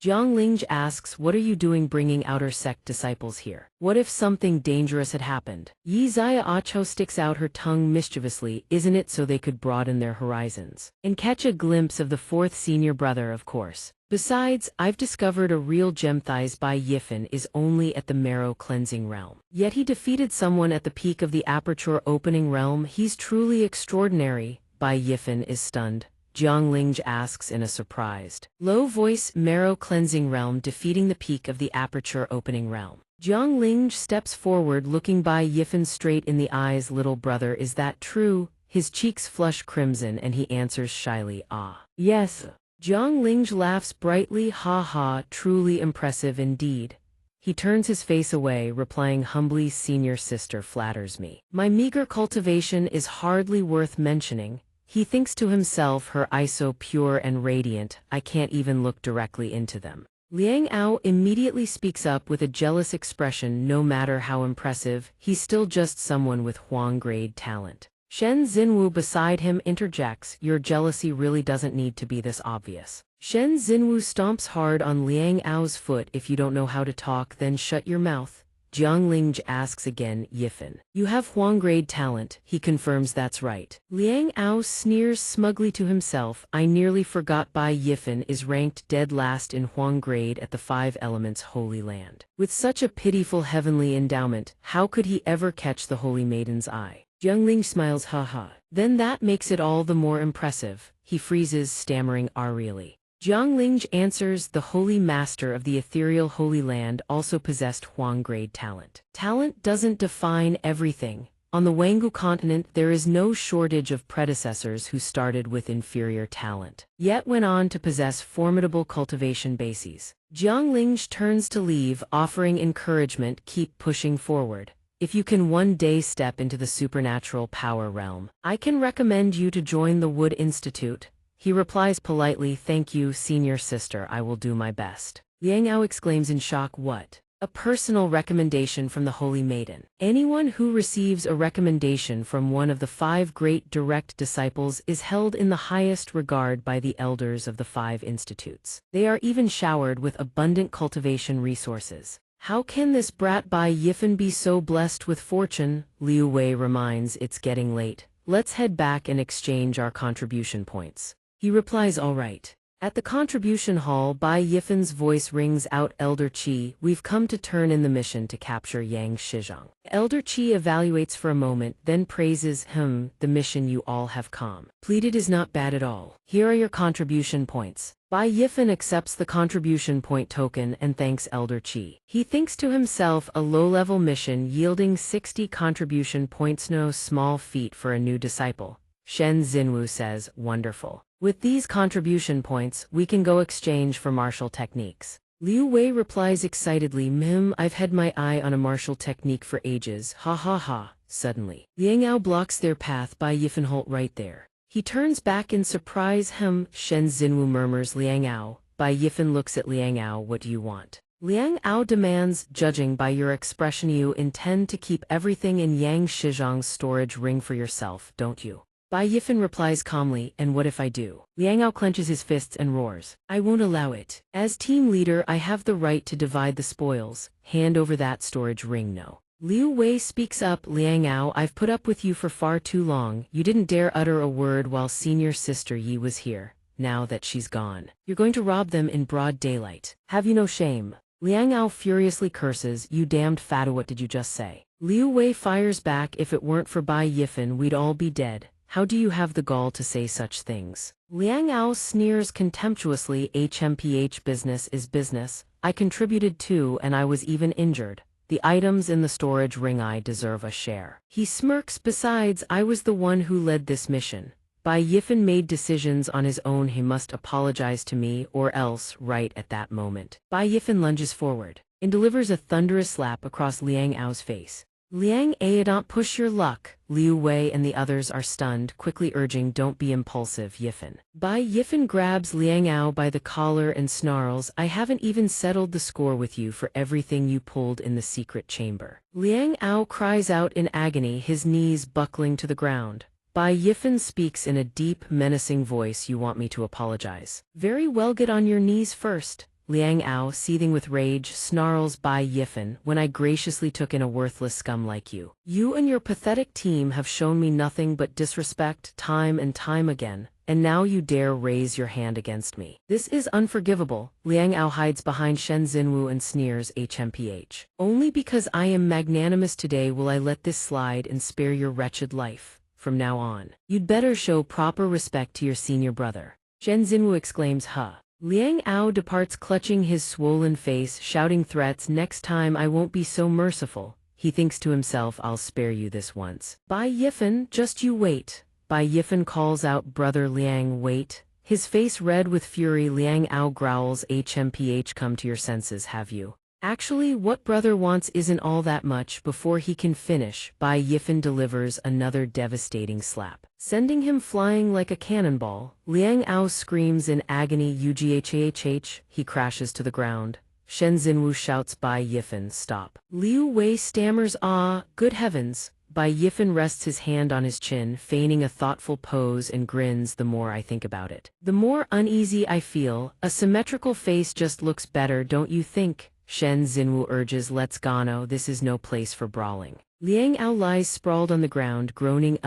Jiangling asks, "What are you doing bringing outer sect disciples here? What if something dangerous had happened?" Yi Xiaocho sticks out her tongue mischievously. "Isn't it so they could broaden their horizons and catch a glimpse of the 4th senior brother, of course. Besides, I've discovered a real gem. Thighs Bai Yifen is only at the marrow cleansing realm. Yet he defeated someone at the peak of the aperture opening realm. He's truly extraordinary." Bai Yifen is stunned. Jiangling asks in a surprised, low voice, "Marrow cleansing realm defeating the peak of the aperture opening realm." Jiangling steps forward, looking Bai Yifen straight in the eyes. "Little brother, is that true?" His cheeks flush crimson and he answers shyly, "Ah, yes." Jiangling laughs brightly, "Ha ha, truly impressive indeed." He turns his face away, replying humbly, "Senior sister flatters me. My meager cultivation is hardly worth mentioning." He thinks to himself, "Her eyes so pure and radiant, I can't even look directly into them." Liang Ao immediately speaks up with a jealous expression. "No matter how impressive, he's still just someone with Huang-grade talent." Shen Xinwu beside him interjects, "Your jealousy really doesn't need to be this obvious." Shen Xinwu stomps hard on Liang Ao's foot. "If you don't know how to talk, then shut your mouth." Jiangling asks again, "Yifen, you have Huang-grade talent." He confirms that's right. Liang Ao sneers smugly to himself, "I nearly forgot Bai Yifen is ranked dead last in Huang-grade at the 5 Elements Holy Land. With such a pitiful heavenly endowment, how could he ever catch the Holy Maiden's eye?" Jiangling smiles, "Haha. Then that makes it all the more impressive." He freezes, stammering, "Ah, really?" Jiangling answers, "The Holy Master of the ethereal Holy Land also possessed Huang-grade talent. Talent doesn't define everything. On the Wangu continent there is no shortage of predecessors who started with inferior talent, yet went on to possess formidable cultivation bases." Jiangling turns to leave, offering encouragement, "Keep pushing forward. If you can one day step into the supernatural power realm, I can recommend you to join the Wood Institute." He replies politely, "Thank you, senior sister, I will do my best." Liang Ao exclaims in shock, "What? A personal recommendation from the Holy Maiden?" Anyone who receives a recommendation from one of the 5 great direct disciples is held in the highest regard by the elders of the 5 institutes. They are even showered with abundant cultivation resources. How can this brat Bai Yifen be so blessed with fortune? Liu Wei reminds, "It's getting late. Let's head back and exchange our contribution points." He replies, "All right." At the contribution hall, Bai Yifen's voice rings out, "Elder Qi, we've come to turn in the mission to capture Yang Shizhong." Elder Qi evaluates for a moment, then praises, "The mission you all have completed is not bad at all. Here are your contribution points." Bai Yifen accepts the contribution point token and thanks Elder Qi. He thinks to himself, a low-level mission yielding 60 contribution points, no small feat for a new disciple. Shen Xinwu says, "Wonderful. With these contribution points, we can go exchange for martial techniques." Liu Wei replies excitedly, I've had my eye on a martial technique for ages, ha ha ha." Suddenly, Liang Ao blocks their path. Bai Yifen halt right there. He turns back in surprise. Shen Xinwu murmurs, "Liang Ao." Bai Yifen looks at Liang Ao, "What do you want?" Liang Ao demands, judging by your expression you intend to keep everything in Yang Shizhong's storage ring for yourself, don't you? Bai Yifan replies calmly, and what if I do? Liang Ao clenches his fists and roars, I won't allow it. As team leader I have the right to divide the spoils, hand over that storage ring no. Liu Wei speaks up, Liang Ao, I've put up with you for far too long, you didn't dare utter a word while senior sister Yi was here. Now that she's gone, you're going to rob them in broad daylight. Have you no shame? Liang Ao furiously curses, you damned fat, what did you just say? Liu Wei fires back, if it weren't for Bai Yifan we'd all be dead. How do you have the gall to say such things? Liang Ao sneers contemptuously, HMPH business is business, I contributed too and I was even injured. The items in the storage ring I deserve a share. He smirks, besides I was the one who led this mission. Bai Yifan made decisions on his own, he must apologize to me or else right at that moment. Bai Yifan lunges forward and delivers a thunderous slap across Liang Ao's face. Liang A, don't push your luck. Liu Wei and the others are stunned, quickly urging don't be impulsive, Yifan. Bai Yifan grabs Liang Ao by the collar and snarls, I haven't even settled the score with you for everything you pulled in the secret chamber. Liang Ao cries out in agony, his knees buckling to the ground. Bai Yifan speaks in a deep, menacing voice, you want me to apologize? Very well, get on your knees first. Liang Ao, seething with rage, snarls, Bai Yifan, when I graciously took in a worthless scum like you. You and your pathetic team have shown me nothing but disrespect time and time again, and now you dare raise your hand against me. This is unforgivable. Liang Ao hides behind Shen Xinwu and sneers, HMPH. Only because I am magnanimous today will I let this slide and spare your wretched life. From now on, you'd better show proper respect to your senior brother. Shen Xinwu exclaims, huh. Liang Ao departs clutching his swollen face, shouting threats, next time I won't be so merciful. He thinks to himself, I'll spare you this once. Bai Yifan, just you wait. Bai Yifan calls out, brother Liang, wait. His face red with fury, Liang Ao growls, HMPH, come to your senses, have you? Actually, what brother wants isn't all that much. Before he can finish, Bai Yifan delivers another devastating slap, sending him flying like a cannonball. Liang Ao screams in agony, UGHHH, he crashes to the ground. Shen Xinwu shouts, Bai Yifan, stop. Liu Wei stammers, ah, good heavens. Bai Yifan rests his hand on his chin, feigning a thoughtful pose and grins, the more I think about it, the more uneasy I feel. A symmetrical face just looks better, don't you think? Shen Xinwu urges, let's go, this is no place for brawling. Liang Ao lies sprawled on the ground, groaning,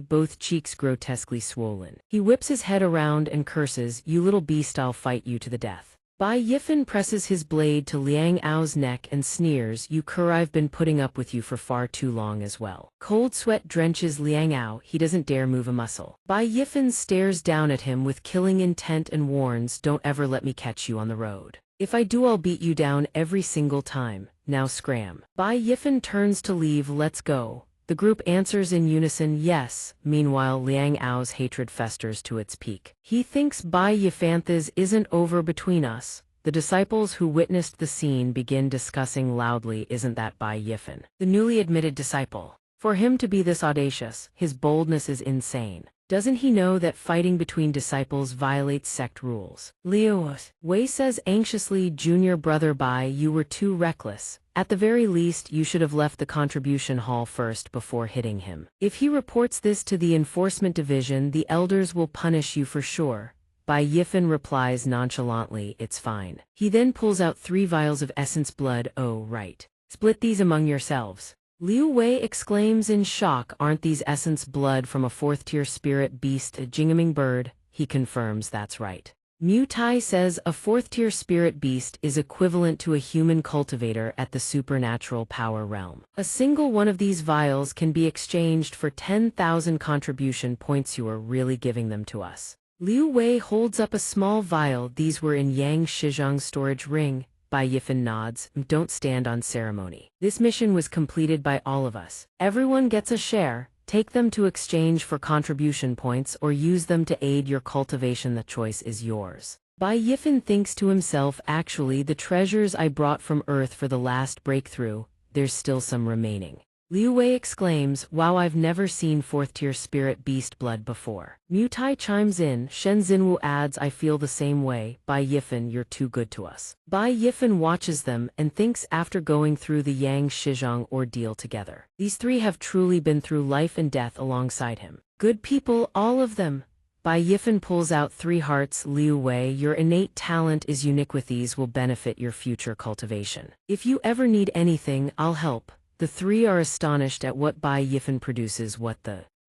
both cheeks grotesquely swollen. He whips his head around and curses, you little beast, I'll fight you to the death. Bai Yifan presses his blade to Liang Ao's neck and sneers, you cur, I've been putting up with you for far too long as well. Cold sweat drenches Liang Ao, he doesn't dare move a muscle. Bai Yifan stares down at him with killing intent and warns, don't ever let me catch you on the road. If I do, I'll beat you down every single time. Now scram. Bai Yifan turns to leave, let's go. The group answers in unison, yes. Meanwhile, Liang Ao's hatred festers to its peak. He thinks Bai Yifantha's isn't over between us. The disciples who witnessed the scene begin discussing loudly, isn't that Bai Yifan, the newly admitted disciple? For him to be this audacious, his boldness is insane. Doesn't he know that fighting between disciples violates sect rules? Liu Wei says anxiously, junior brother Bai, you were too reckless. At the very least, you should have left the contribution hall first before hitting him. If he reports this to the enforcement division, the elders will punish you for sure. Bai Yifan replies nonchalantly, it's fine. He then pulls out 3 vials of essence blood, oh right. Split these among yourselves. Liu Wei exclaims in shock, aren't these essence blood from a 4th-tier spirit beast, a jingaming bird? He confirms that's right. Mu Tai says a 4th-tier spirit beast is equivalent to a human cultivator at the supernatural power realm. A single one of these vials can be exchanged for 10,000 contribution points. You are really giving them to us. Liu Wei holds up a small vial, these were in Yang Shizhong's storage ring. Bai Yifan nods, don't stand on ceremony. This mission was completed by all of us. Everyone gets a share, take them to exchange for contribution points or use them to aid your cultivation, the choice is yours. Bai Yifan thinks to himself, actually the treasures I brought from Earth for the last breakthrough, there's still some remaining. Liu Wei exclaims, wow, I've never seen 4th-tier spirit beast blood before. Mutai chimes in, Shen Xinwu adds, I feel the same way, Bai Yifan, you're too good to us. Bai Yifan watches them and thinks after going through the Yang Shizhong ordeal together. These three have truly been through life and death alongside him. Good people, all of them. Bai Yifan pulls out 3 hearts. Liu Wei, your innate talent is unique. With these will benefit your future cultivation. If you ever need anything, I'll help. The 3 are astonished at what Bai Yifan produces.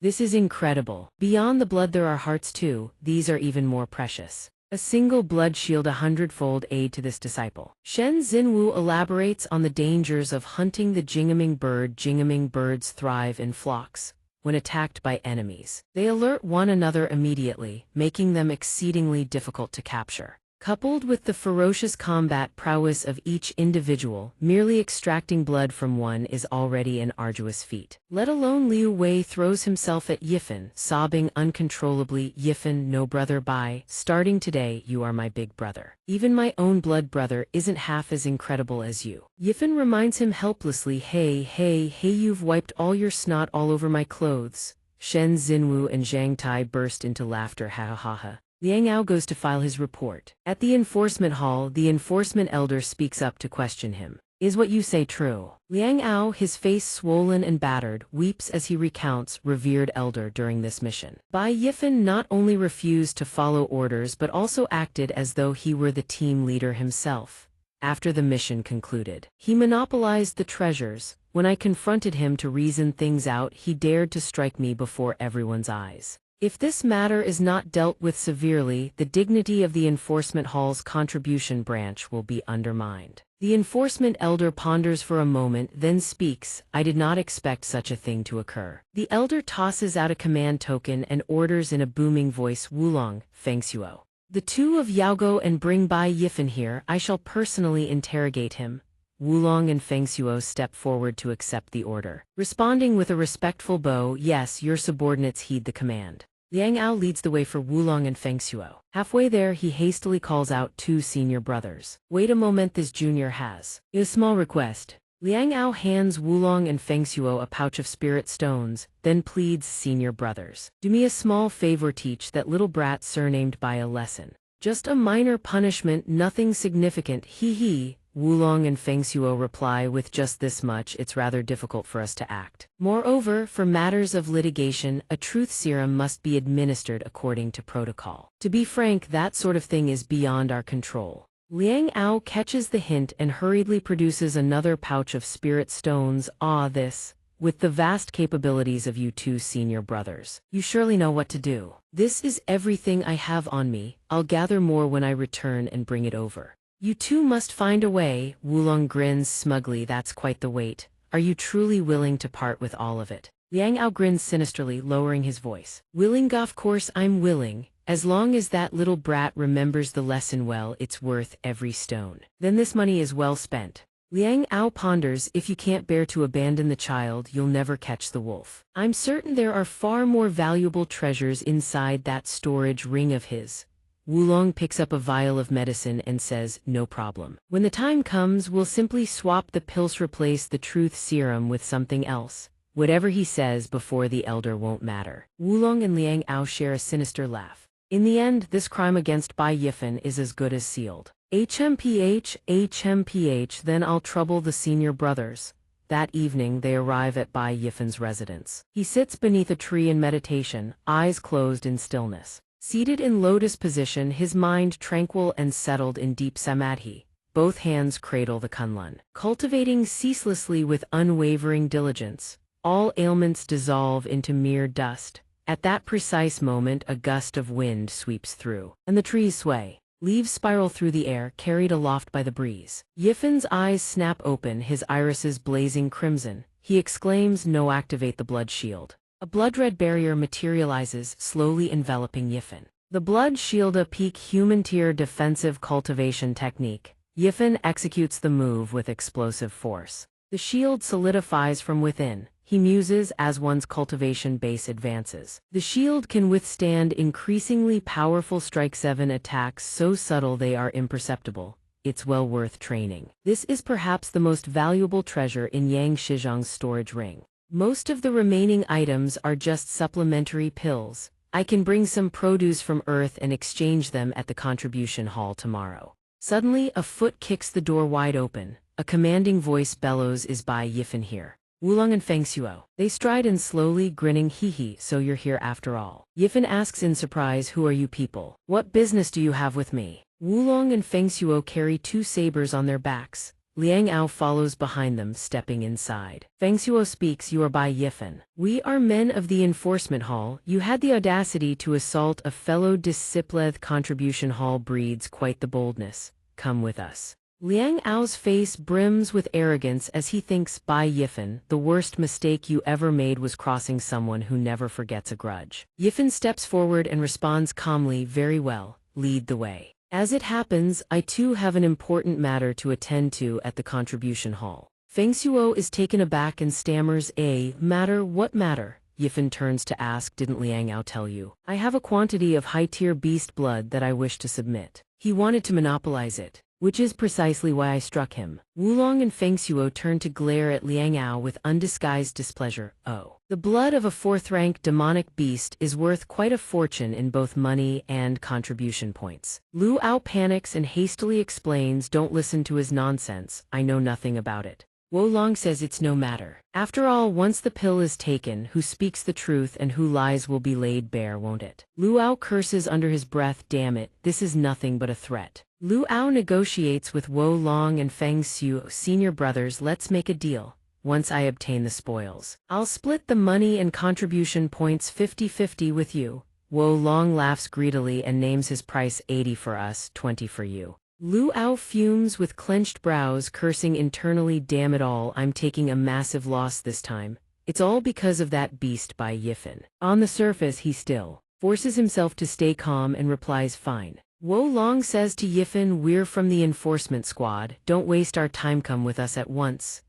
This is incredible. Beyond the blood there are hearts too. These are even more precious. A single blood shield 100-fold aid to this disciple. Shen Xinwu elaborates on the dangers of hunting the Jingaming bird. Jingaming birds thrive in flocks. When attacked by enemies, they alert one another immediately, making them exceedingly difficult to capture. Coupled with the ferocious combat prowess of each individual, merely extracting blood from one is already an arduous feat. Let alone Liu Wei throws himself at Yifan, sobbing uncontrollably, Yifan, no brother Bai, starting today you are my big brother. Even my own blood brother isn't half as incredible as you. Yifan reminds him helplessly, hey, you've wiped all your snot all over my clothes. Shen Xinwu and Zhang Tai burst into laughter, ha ha ha ha. Liang Ao goes to file his report. At the enforcement hall, the enforcement elder speaks up to question him. Is what you say true? Liang Ao, his face swollen and battered, weeps as he recounts, revered elder, during this mission. Bai Yifan not only refused to follow orders but also acted as though he were the team leader himself. After the mission concluded, he monopolized the treasures. When I confronted him to reason things out, he dared to strike me before everyone's eyes. If this matter is not dealt with severely, the dignity of the enforcement hall's contribution branch will be undermined. The enforcement elder ponders for a moment, then speaks, I did not expect such a thing to occur. The elder tosses out a command token and orders in a booming voice, Wulong, Fengxuo. The 2 of Yaogo and bring Bai Yifan here, I shall personally interrogate him. Wulong and Fengxuo step forward to accept the order. Responding with a respectful bow, yes, your subordinates heed the command. Liang Ao leads the way for Wulong and Fengxuo. Halfway there, he hastily calls out 2 senior brothers. Wait a moment, this junior has a small request. Liang Ao hands Wulong and Fengxuo a pouch of spirit stones, then pleads, senior brothers, do me a small favor, teach that little brat surnamed by a lesson. Just a minor punishment, nothing significant, hee. Wulong and Fengxuo reply with just this much, it's rather difficult for us to act. Moreover, for matters of litigation, a truth serum must be administered according to protocol. To be frank, that sort of thing is beyond our control. Liang Ao catches the hint and hurriedly produces another pouch of spirit stones. This, with the vast capabilities of you 2 senior brothers, you surely know what to do. This is everything I have on me. I'll gather more when I return and bring it over. You 2 must find a way. Wulong grins smugly, that's quite the weight. Are you truly willing to part with all of it? Liang Ao grins sinisterly, lowering his voice. Willing, of course I'm willing. As long as that little brat remembers the lesson well, it's worth every stone. Then this money is well spent. Liang Ao ponders, if you can't bear to abandon the child, you'll never catch the wolf. I'm certain there are far more valuable treasures inside that storage ring of his. Wulong picks up a vial of medicine and says, no problem. When the time comes, we'll simply swap the pills, replace the truth serum with something else. Whatever he says before the elder won't matter. Wulong and Liang Ao share a sinister laugh. In the end, this crime against Bai Yifan is as good as sealed. HMPH, then I'll trouble the senior brothers. That evening they arrive at Bai Yifan's residence. He sits beneath a tree in meditation, eyes closed in stillness. Seated in lotus position, his mind tranquil and settled in deep samadhi, both hands cradle the kunlun. Cultivating ceaselessly with unwavering diligence, all ailments dissolve into mere dust. At that precise moment a gust of wind sweeps through, and the trees sway. Leaves spiral through the air, carried aloft by the breeze. Yifan's eyes snap open, his irises blazing crimson. He exclaims, no, activate the blood shield. A blood-red barrier materializes, slowly enveloping Yifan. The blood shield, a peak human-tier defensive cultivation technique. Yifan executes the move with explosive force. The shield solidifies from within. He muses as one's cultivation base advances. The shield can withstand increasingly powerful strike 7 attacks so subtle they are imperceptible. it's well worth training. This is perhaps the most valuable treasure in Yang Shizhang's storage ring. Most of the remaining items are just supplementary pills. I can bring some produce from Earth and exchange them at the contribution hall tomorrow. Suddenly, a foot kicks the door wide open. A commanding voice bellows, "Is Bai Yifan here?" Wulong and Feng Xuo. They stride in slowly, grinning, "Hee, so you're here after all." Yifan asks in surprise, "Who are you people? What business do you have with me?" Wulong and Feng Xuo carry 2 sabers on their backs. Liang Ao follows behind them, stepping inside. Feng Xuo speaks, "You are Bai Yifan. We are men of the enforcement hall. You had the audacity to assault a fellow disciple. Contribution hall breeds quite the boldness. Come with us." Liang Ao's face brims with arrogance as he thinks, "Bai Yifan, the worst mistake you ever made was crossing someone who never forgets a grudge." Yifan steps forward and responds calmly, "Very well, lead the way. As it happens, I too have an important matter to attend to at the contribution hall." Feng Xuo is taken aback and stammers, "A matter? What matter?" Yifan turns to ask, "Didn't Liang Ao tell you? I have a quantity of high-tier beast blood that I wish to submit. He wanted to monopolize it, which is precisely why I struck him." Wulong and Feng Xuo turn to glare at Liang Ao with undisguised displeasure. "Oh. The blood of a 4th-rank demonic beast is worth quite a fortune in both money and contribution points." Lu Ao panics and hastily explains, "Don't listen to his nonsense, I know nothing about it." Wolong says it's no matter. After all, once the pill is taken, who speaks the truth and who lies will be laid bare, won't it? Lu Ao curses under his breath, "Damn it, this is nothing but a threat." Lu Ao negotiates with Wolong and Feng Xuo, "Senior brothers, let's make a deal. Once I obtain the spoils, I'll split the money and contribution points 50-50 with you." Wolong laughs greedily and names his price, 80 for us, 20 for you. Lu Ao fumes with clenched brows, cursing internally, "Damn it all, I'm taking a massive loss this time. It's all because of that beast Bai Yifan." On the surface, he still forces himself to stay calm and replies, "Fine." Wolong says to Yifan, "We're from the enforcement squad, don't waste our time, come with us at once."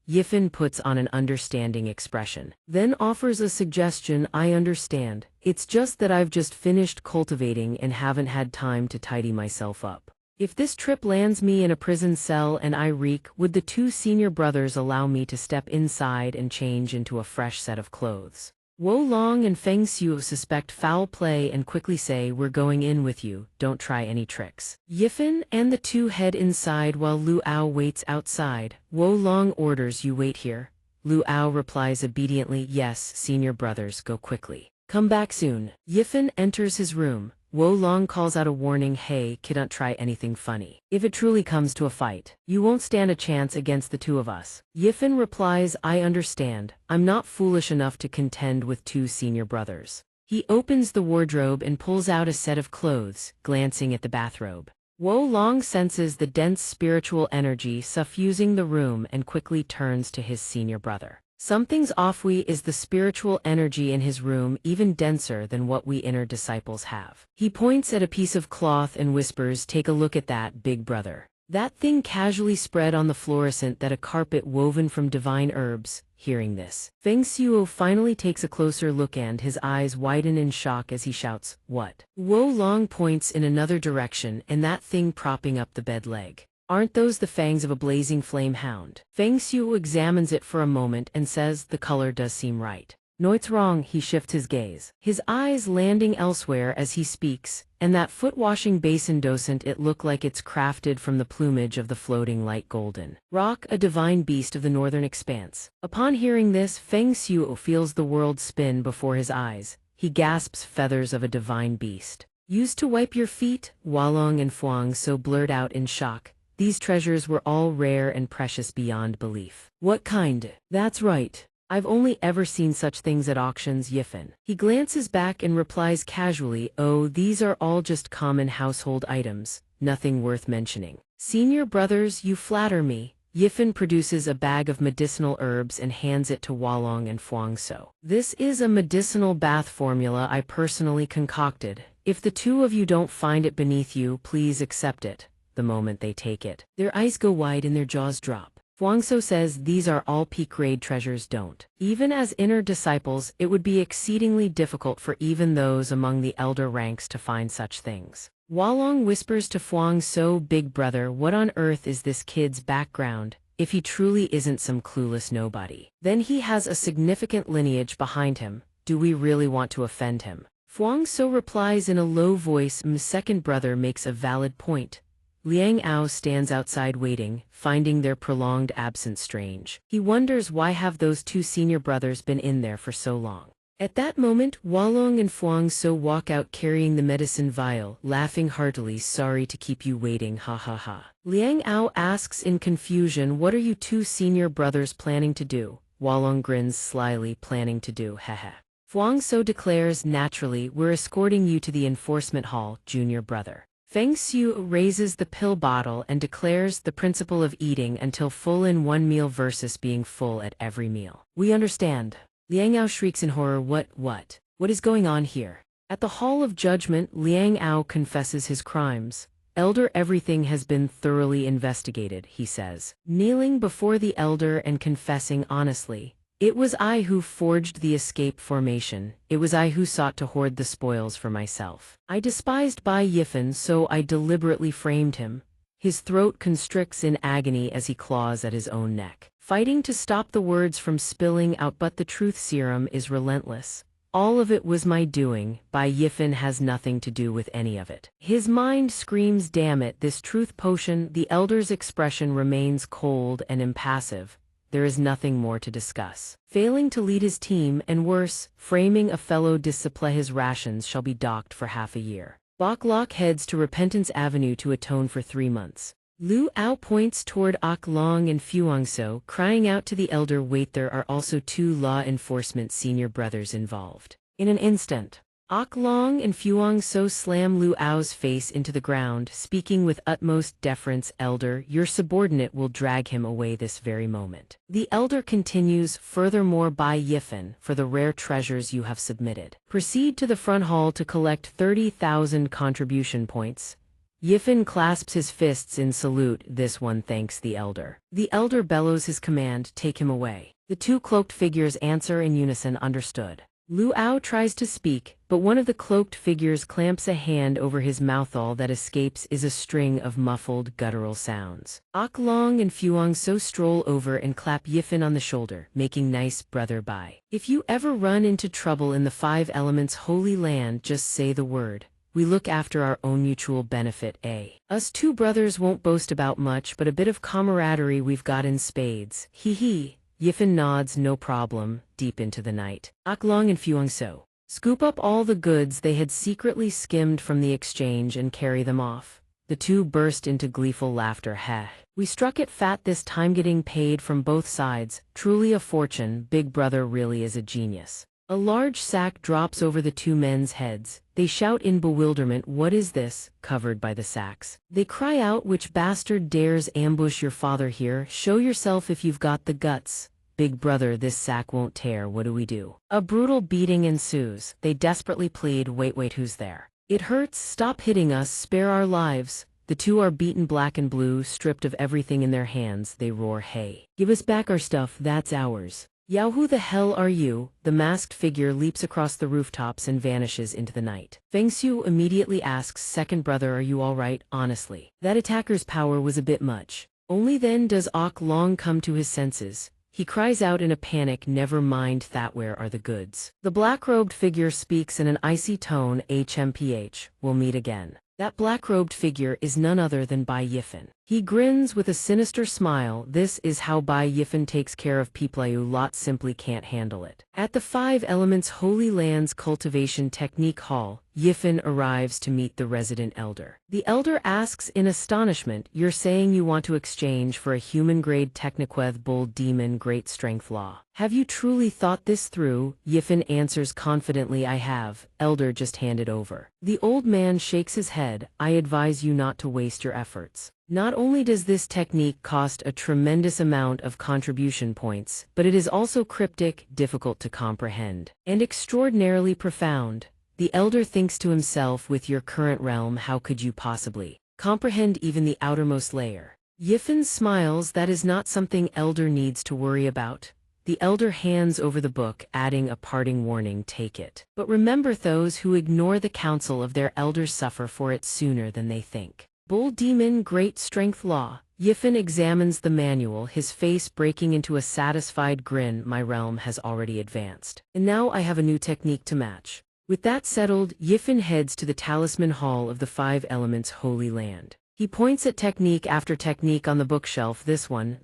Yifan puts on an understanding expression, then offers a suggestion, "I understand. It's just that I've just finished cultivating and haven't had time to tidy myself up. If this trip lands me in a prison cell and I reek, would the 2 senior brothers allow me to step inside and change into a fresh set of clothes?" Wolong and Feng Xuo suspect foul play and quickly say, "We're going in with you, don't try any tricks." Yifan and the 2 head inside while Lu Ao waits outside. Wolong orders, "You wait here." Lu Ao replies obediently, "Yes, senior brothers, go quickly. Come back soon." Yifan enters his room. Wolong calls out a warning, "Hey, kid, don't try anything funny. If it truly comes to a fight, you won't stand a chance against the 2 of us." Yifan replies, "I understand. I'm not foolish enough to contend with 2 senior brothers." He opens the wardrobe and pulls out a set of clothes, glancing at the bathrobe. Wolong senses the dense spiritual energy suffusing the room and quickly turns to his senior brother. "Something's off. Is the spiritual energy in his room even denser than what we inner disciples have?" He points at a piece of cloth and whispers, "Take a look at that, big brother. That thing casually spread on the fluorescent that a carpet woven from divine herbs." Hearing this, Feng Xuo finally takes a closer look and his eyes widen in shock as he shouts, "What?" Wolong points in another direction, "And that thing propping up the bed leg. Aren't those the fangs of a blazing flame hound?" Feng Xuo examines it for a moment and says, "The color does seem right." "No, it's wrong." He shifts his gaze, his eyes landing elsewhere as he speaks. "And that foot-washing basin, doesn't it look like it's crafted from the plumage of the floating light golden rock, a divine beast of the northern expanse?" Upon hearing this, Feng Xuo feels the world spin before his eyes. He gasps, "Feathers of a divine beast? Used to wipe your feet?" Walong and Fuang so blurred out in shock. These treasures were all rare and precious beyond belief. "What kind?" "That's right. I've only ever seen such things at auctions." Yifan. He glances back and replies casually, "Oh, these are all just common household items, nothing worth mentioning." "Senior brothers, you flatter me." Yifan produces a bag of medicinal herbs and hands it to Walong and Fuangso. "This is a medicinal bath formula I personally concocted. If the 2 of you don't find it beneath you, please accept it." The moment they take it, their eyes go wide and their jaws drop. Fuangso says these are all peak-grade treasures don't. Even as inner disciples, it would be exceedingly difficult for even those among the elder ranks to find such things. Hualong whispers to Fuangso, "Big brother, what on earth is this kid's background? If he truly isn't some clueless nobody, then he has a significant lineage behind him. Do we really want to offend him?" Fuangso replies in a low voice, Second brother makes a valid point." Liang Ao stands outside waiting, finding their prolonged absence strange. He wonders why have those two senior brothers been in there for so long. At that moment, Hualong and Fuangso walk out carrying the medicine vial, laughing heartily. "Sorry to keep you waiting, ha ha ha." Liang Ao asks in confusion, "What are you two senior brothers planning to do?" Hualong grins slyly, "Planning to do, heh." Fuangso declares, "Naturally, we're escorting you to the enforcement hall, junior brother." Feng Xiu raises the pill bottle and declares, "The principle of eating until full in one meal versus being full at every meal." "We understand." Liang Ao shrieks in horror, What is going on here?" At the Hall of Judgment, Liang Ao confesses his crimes. "Elder, everything has been thoroughly investigated," he says, kneeling before the elder and confessing honestly. "It was I who forged the escape formation. It was I who sought to hoard the spoils for myself. I despised Bai Yifan, so I deliberately framed him." His throat constricts in agony as he claws at his own neck, fighting to stop the words from spilling out, but the truth serum is relentless. "All of it was my doing. Bai Yifan has nothing to do with any of it." His mind screams, "Damn it, this truth potion." The elder's expression remains cold and impassive. There is nothing more to discuss. Failing to lead his team, and worse, framing a fellow disciple, his rations shall be docked for half a year. Bok Lok heads to Repentance Avenue to atone for 3 months. Lu Ao points toward Ok Long and Fuangso, crying out to the elder, "Wait, there are also 2 law enforcement senior brothers involved." In an instant, Ok Long and Fuangso slam Lu Ao's face into the ground, speaking with utmost deference, "Elder, your subordinate will drag him away this very moment." The elder continues, "Furthermore, Bai Yifan, for the rare treasures you have submitted, proceed to the front hall to collect 30,000 contribution points." Yifan clasps his fists in salute. "This one thanks the elder." The elder bellows his command, "Take him away." The 2 cloaked figures answer in unison, "Understood." Lu Ao tries to speak, but one of the cloaked figures clamps a hand over his mouth. All that escapes is a string of muffled, guttural sounds. Ok Long and Fuangso stroll over and clap Yifan on the shoulder, making nice, brother Bai. "If you ever run into trouble in the 5 Elements Holy Land, just say the word. We look after our own mutual benefit, eh? Us 2 brothers won't boast about much, but a bit of camaraderie we've got in spades. Hee hee." Yifan nods, "No problem." Deep into the night, Ok Long and Fuangso scoop up all the goods they had secretly skimmed from the exchange and carry them off. The 2 burst into gleeful laughter. "Heh. We struck it fat this time, getting paid from both sides. Truly a fortune. Big brother really is a genius." A large sack drops over the 2 men's heads. They shout in bewilderment, "What is this?" Covered by the sacks, they cry out, "Which bastard dares ambush your father here? Show yourself if you've got the guts." "Big brother, this sack won't tear. What do we do?" A brutal beating ensues. They desperately plead, Wait, who's there? It hurts. Stop hitting us. Spare our lives." The 2 are beaten black and blue, stripped of everything in their hands. They roar, "Hey, give us back our stuff. That's ours." "Yao, who the hell are you?" The masked figure leaps across the rooftops and vanishes into the night. Feng Xiu immediately asks, "Second brother, are you all right?" "Honestly, that attacker's power was a bit much." Only then does Ok Long come to his senses. He cries out in a panic, "Never mind that, where are the goods?" The black-robed figure speaks in an icy tone, "HMPH, we'll meet again." That black-robed figure is none other than Bai Yifan. He grins with a sinister smile. This is how Bai Yifan takes care of people. Lot simply can't handle it. At the 5 Elements Holy Land's Cultivation Technique Hall, Yifan arrives to meet the resident elder. The elder asks in astonishment, "You're saying you want to exchange for a human-grade Techniqueth Bull Demon Great Strength Law? Have you truly thought this through?" Yifan answers confidently, "I have." Elder, "Just hand it over." The old man shakes his head, "I advise you not to waste your efforts. Not only does this technique cost a tremendous amount of contribution points, but it is also cryptic, difficult to comprehend, and extraordinarily profound." The elder thinks to himself, "With your current realm, how could you possibly comprehend even the outermost layer?" Yifen smiles. That is not something elder needs to worry about. The elder hands over the book, adding a parting warning, take it. But remember, those who ignore the counsel of their elders suffer for it sooner than they think. Bull Demon, Great Strength Law. Yifen examines the manual, his face breaking into a satisfied grin. My realm has already advanced. And now I have a new technique to match. With that settled, Yifen heads to the Talisman Hall of the Five Elements Holy Land. He points at technique after technique on the bookshelf, this one,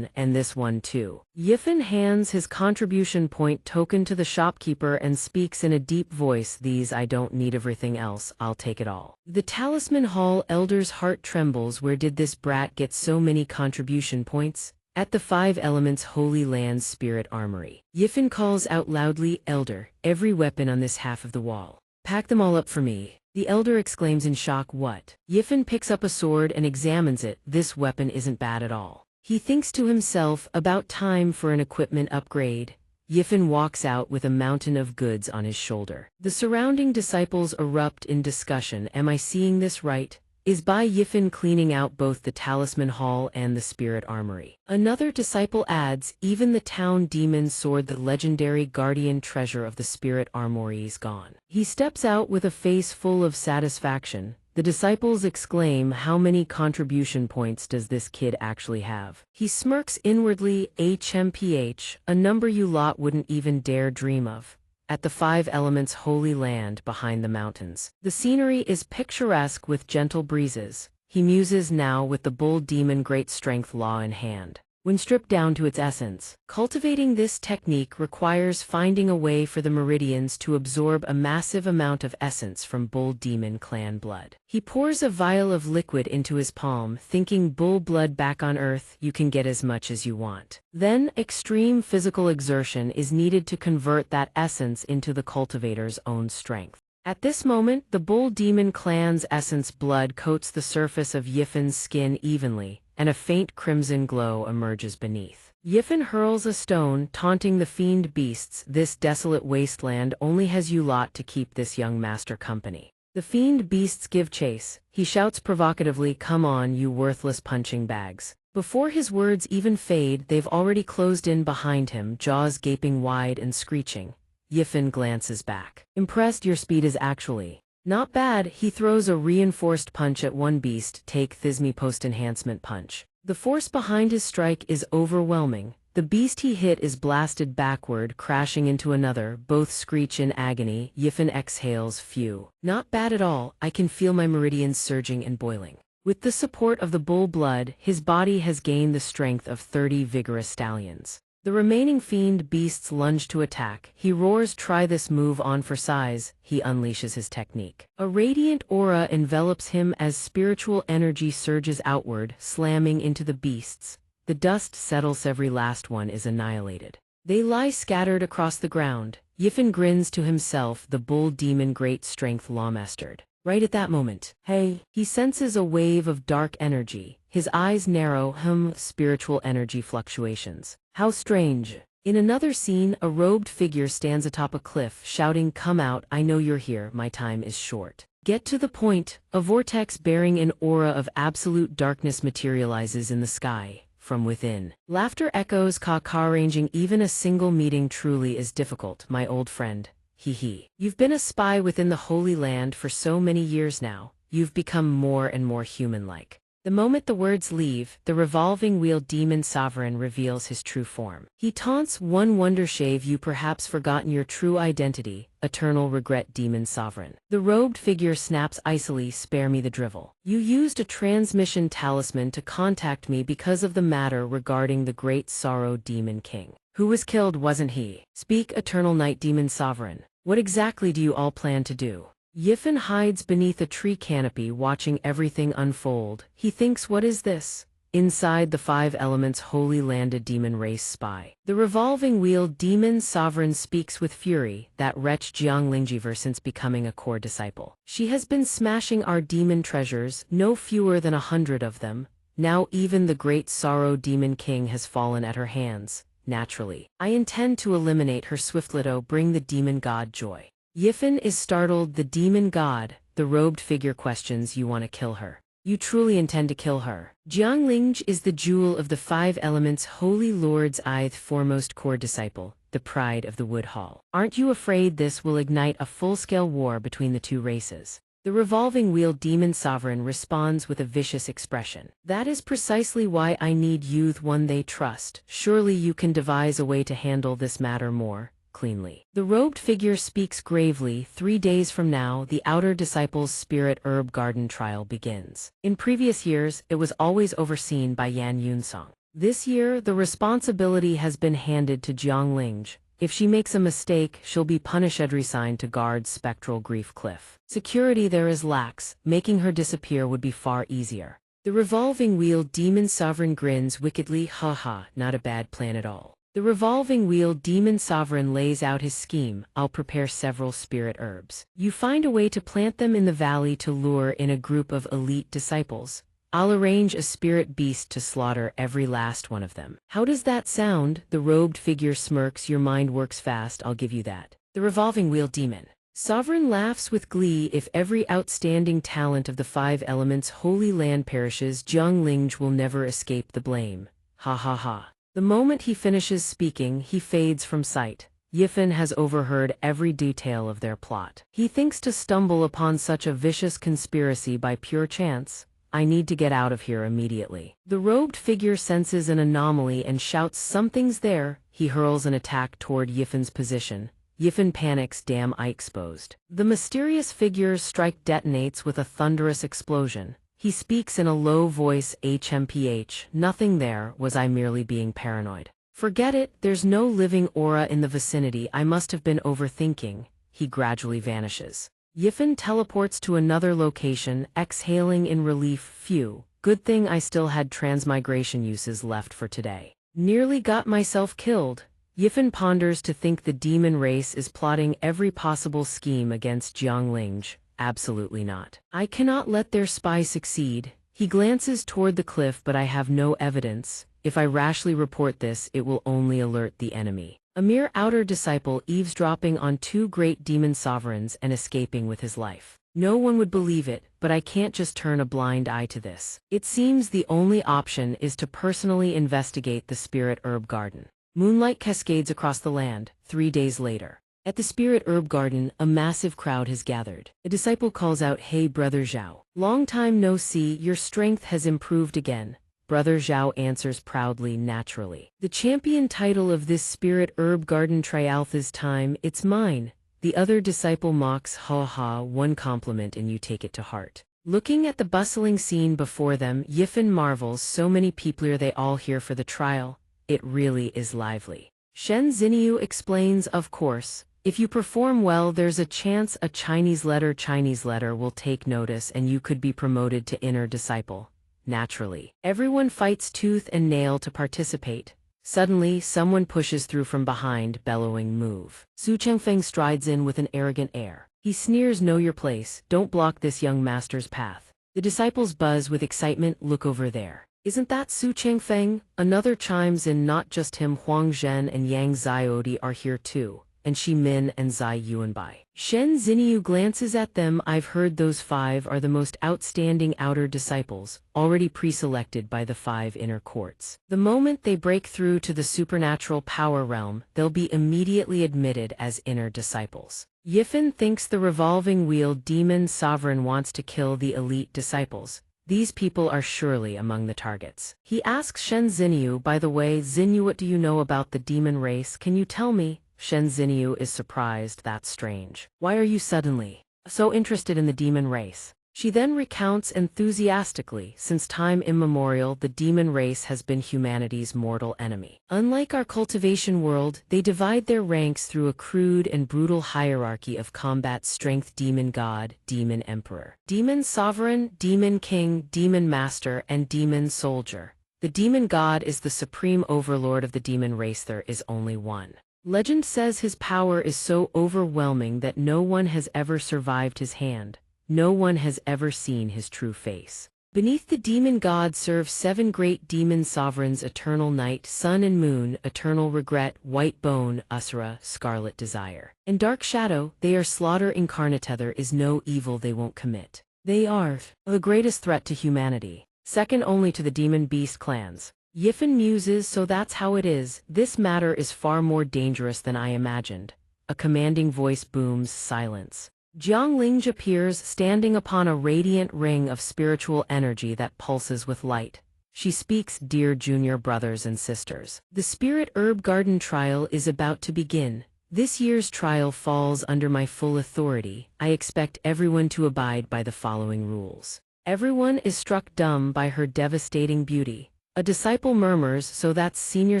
and this one too. Yifen hands his contribution point token to the shopkeeper and speaks in a deep voice, these I don't need, everything else, I'll take it all. The Talisman Hall elder's heart trembles. Where did this brat get so many contribution points? At the Five Elements Holy Land's Spirit Armory. Yifen calls out loudly, Elder, every weapon on this half of the wall. Pack them all up for me. The elder exclaims in shock, what? Yifen picks up a sword and examines it. This weapon isn't bad at all. He thinks to himself, about time for an equipment upgrade. Yifen walks out with a mountain of goods on his shoulder. The surrounding disciples erupt in discussion. Am I seeing this right? Is by Yifen cleaning out both the Talisman Hall and the Spirit Armory. Another disciple adds, even the town demon's sword, the legendary guardian treasure of the Spirit Armory, is gone. He steps out with a face full of satisfaction. The disciples exclaim, how many contribution points does this kid actually have? He smirks inwardly, HMPH, a number you lot wouldn't even dare dream of. At the Five Elements Holy Land behind the mountains. The scenery is picturesque with gentle breezes. He muses now with the Bull Demon Great Strength Law in hand. When stripped down to its essence, cultivating this technique requires finding a way for the meridians to absorb a massive amount of essence from Bull Demon clan blood. He pours a vial of liquid into his palm, thinking, bull blood back on Earth, you can get as much as you want. Then, extreme physical exertion is needed to convert that essence into the cultivator's own strength. At this moment, the Bull Demon clan's essence blood coats the surface of Yifen's skin evenly, and a faint crimson glow emerges beneath. Yifen hurls a stone, taunting the fiend beasts. This desolate wasteland only has you lot to keep this young master company. The fiend beasts give chase. He shouts provocatively, come on, you worthless punching bags. Before his words even fade, they've already closed in behind him, jaws gaping wide and screeching. Yifen glances back. Impressed, your speed is actually not bad. He throws a reinforced punch at one beast, take Thisme post-enhancement punch. The force behind his strike is overwhelming. The beast he hit is blasted backward, crashing into another. Both screech in agony. Yifen exhales, phew. Not bad at all. I can feel my meridians surging and boiling. With the support of the bull blood, his body has gained the strength of 30 vigorous stallions. The remaining fiend beasts lunge to attack. He roars, try this move on for size. He unleashes his technique. A radiant aura envelops him as spiritual energy surges outward, slamming into the beasts. The dust settles, every last one is annihilated. They lie scattered across the ground. Yifen grins to himself, the bull demon Great Strength Lawmastered. Right at that moment, hey, he senses a wave of dark energy. His eyes narrow, spiritual energy fluctuations. How strange. In another scene, a robed figure stands atop a cliff, shouting, come out, I know you're here, my time is short. Get to the point. A vortex bearing an aura of absolute darkness materializes in the sky. From within, laughter echoes, arranging even a single meeting truly is difficult, my old friend. Hee. You've been a spy within the Holy Land for so many years now, you've become more and more human-like. The moment the words leave, the revolving wheel demon sovereign reveals his true form. He taunts, one wonder shave you perhaps forgotten your true identity, eternal regret demon sovereign. The robed figure snaps icily, spare me the drivel. You used a transmission talisman to contact me because of the matter regarding the great sorrow demon king. Who was killed, wasn't he? Speak, eternal night demon sovereign. What exactly do you all plan to do? Yifen hides beneath a tree canopy watching everything unfold. He thinks, what is this? Inside the Five Elements Holy Land, a demon race spy. The revolving wheel demon sovereign speaks with fury, that wretch Jiang Lingjiver since becoming a core disciple. She has been smashing our demon treasures, no fewer than 100 of them. Now even the great sorrow demon king has fallen at her hands. Naturally, I intend to eliminate her swiftly, bring the demon god joy. Yifen is startled, the demon god, the robed figure questions, you want to kill her. You truly intend to kill her. Jiangling is the jewel of the five elements, Holy Lord's foremost core disciple, the pride of the Wood Hall. Aren't you afraid this will ignite a full-scale war between the two races? The revolving wheel demon sovereign responds with a vicious expression. That is precisely why I need you, one they trust. Surely you can devise a way to handle this matter more cleanly. The robed figure speaks gravely. 3 days from now, the outer disciples' spirit herb garden trial begins. In previous years, it was always overseen by Yan Yunsong. This year, the responsibility has been handed to Jiangling. If she makes a mistake, she'll be punished. Resigned to guard spectral grief cliff. Security there is lax, making her disappear would be far easier. The revolving wheel demon sovereign grins wickedly, haha, not a bad plan at all. The revolving wheel demon sovereign lays out his scheme. I'll prepare several spirit herbs. You find a way to plant them in the valley to lure in a group of elite disciples. I'll arrange a spirit beast to slaughter every last one of them. How does that sound? The robed figure smirks. Your mind works fast, I'll give you that. The revolving wheel demon sovereign laughs with glee. If every outstanding talent of the five elements holy land perishes, Jiangling will never escape the blame. Ha ha ha. The moment he finishes speaking, he fades from sight. Yifan has overheard every detail of their plot. He thinks to stumble upon such a vicious conspiracy by pure chance. I need to get out of here immediately. The robed figure senses an anomaly and shouts, something's there. He hurls an attack toward Yifan's position. Yifan panics, damn, I exposed. The mysterious figure's strike detonates with a thunderous explosion. He speaks in a low voice, HMPH, nothing there, was I merely being paranoid? Forget it, there's no living aura in the vicinity, I must have been overthinking. He gradually vanishes. Yifan teleports to another location, exhaling in relief. Phew, good thing I still had transmigration uses left for today. Nearly got myself killed. Yifan ponders to think the demon race is plotting every possible scheme against Jiangling. Absolutely not. I cannot let their spy succeed. He glances toward the cliff, but I have no evidence. If I rashly report this, it will only alert the enemy. A mere outer disciple eavesdropping on two great demon sovereigns and escaping with his life. No one would believe it, but I can't just turn a blind eye to this. It seems the only option is to personally investigate the spirit herb garden. Moonlight cascades across the land. 3 days later. At the spirit herb garden, a massive crowd has gathered. A disciple calls out, hey Brother Zhao. Long time no see, your strength has improved again. Brother Zhao answers proudly, naturally. The champion title of this spirit herb garden trial this time, it's mine. The other disciple mocks, ha ha, one compliment and you take it to heart. Looking at the bustling scene before them, Yifan marvels, so many people are they all here for the trial? It really is lively. Shen Xinyu explains, of course. If you perform well, there's a chance a Chinese letter will take notice and you could be promoted to inner disciple. Naturally. Everyone fights tooth and nail to participate. Suddenly, someone pushes through from behind, bellowing, move. Su Chengfeng strides in with an arrogant air. He sneers, know your place, don't block this young master's path. The disciples buzz with excitement, look over there. Isn't that Su Chengfeng? Another chimes in, not just him, Huang Zhen and Yang Xiaodi are here too. And Shi Min and Zai Yuanbai. Shen Xinyu glances at them. I've heard those 5 are the most outstanding outer disciples, already pre-selected by the 5 inner courts. The moment they break through to the supernatural power realm, they'll be immediately admitted as inner disciples. Yifan thinks the revolving wheel demon sovereign wants to kill the elite disciples. These people are surely among the targets. He asks Shen Xinyu, by the way, Xinyu, what do you know about the demon race? Can you tell me? Shen Xinyu is surprised, that's strange. Why are you suddenly so interested in the demon race? She then recounts enthusiastically, since time immemorial the demon race has been humanity's mortal enemy. Unlike our cultivation world, they divide their ranks through a crude and brutal hierarchy of combat strength: demon god, demon emperor, demon sovereign, demon king, demon master, and demon soldier. The demon god is the supreme overlord of the demon race. There is only one. Legend says his power is so overwhelming that no one has ever survived his hand. No one has ever seen his true face. Beneath the demon god serve 7 great demon sovereigns: eternal night, sun and moon, eternal regret, white bone, Asura, scarlet desire, and dark shadow. They are slaughter incarnate. There is no evil they won't commit. They are the greatest threat to humanity, second only to the demon beast clans. Yifen muses, so that's how it is. This matter is far more dangerous than I imagined. A commanding voice booms silence. Jiang Ling appears standing upon a radiant ring of spiritual energy that pulses with light. She speaks, "Dear junior brothers and sisters, the Spirit Herb Garden trial is about to begin. This year's trial falls under my full authority. I expect everyone to abide by the following rules." Everyone is struck dumb by her devastating beauty. A disciple murmurs, "So that's senior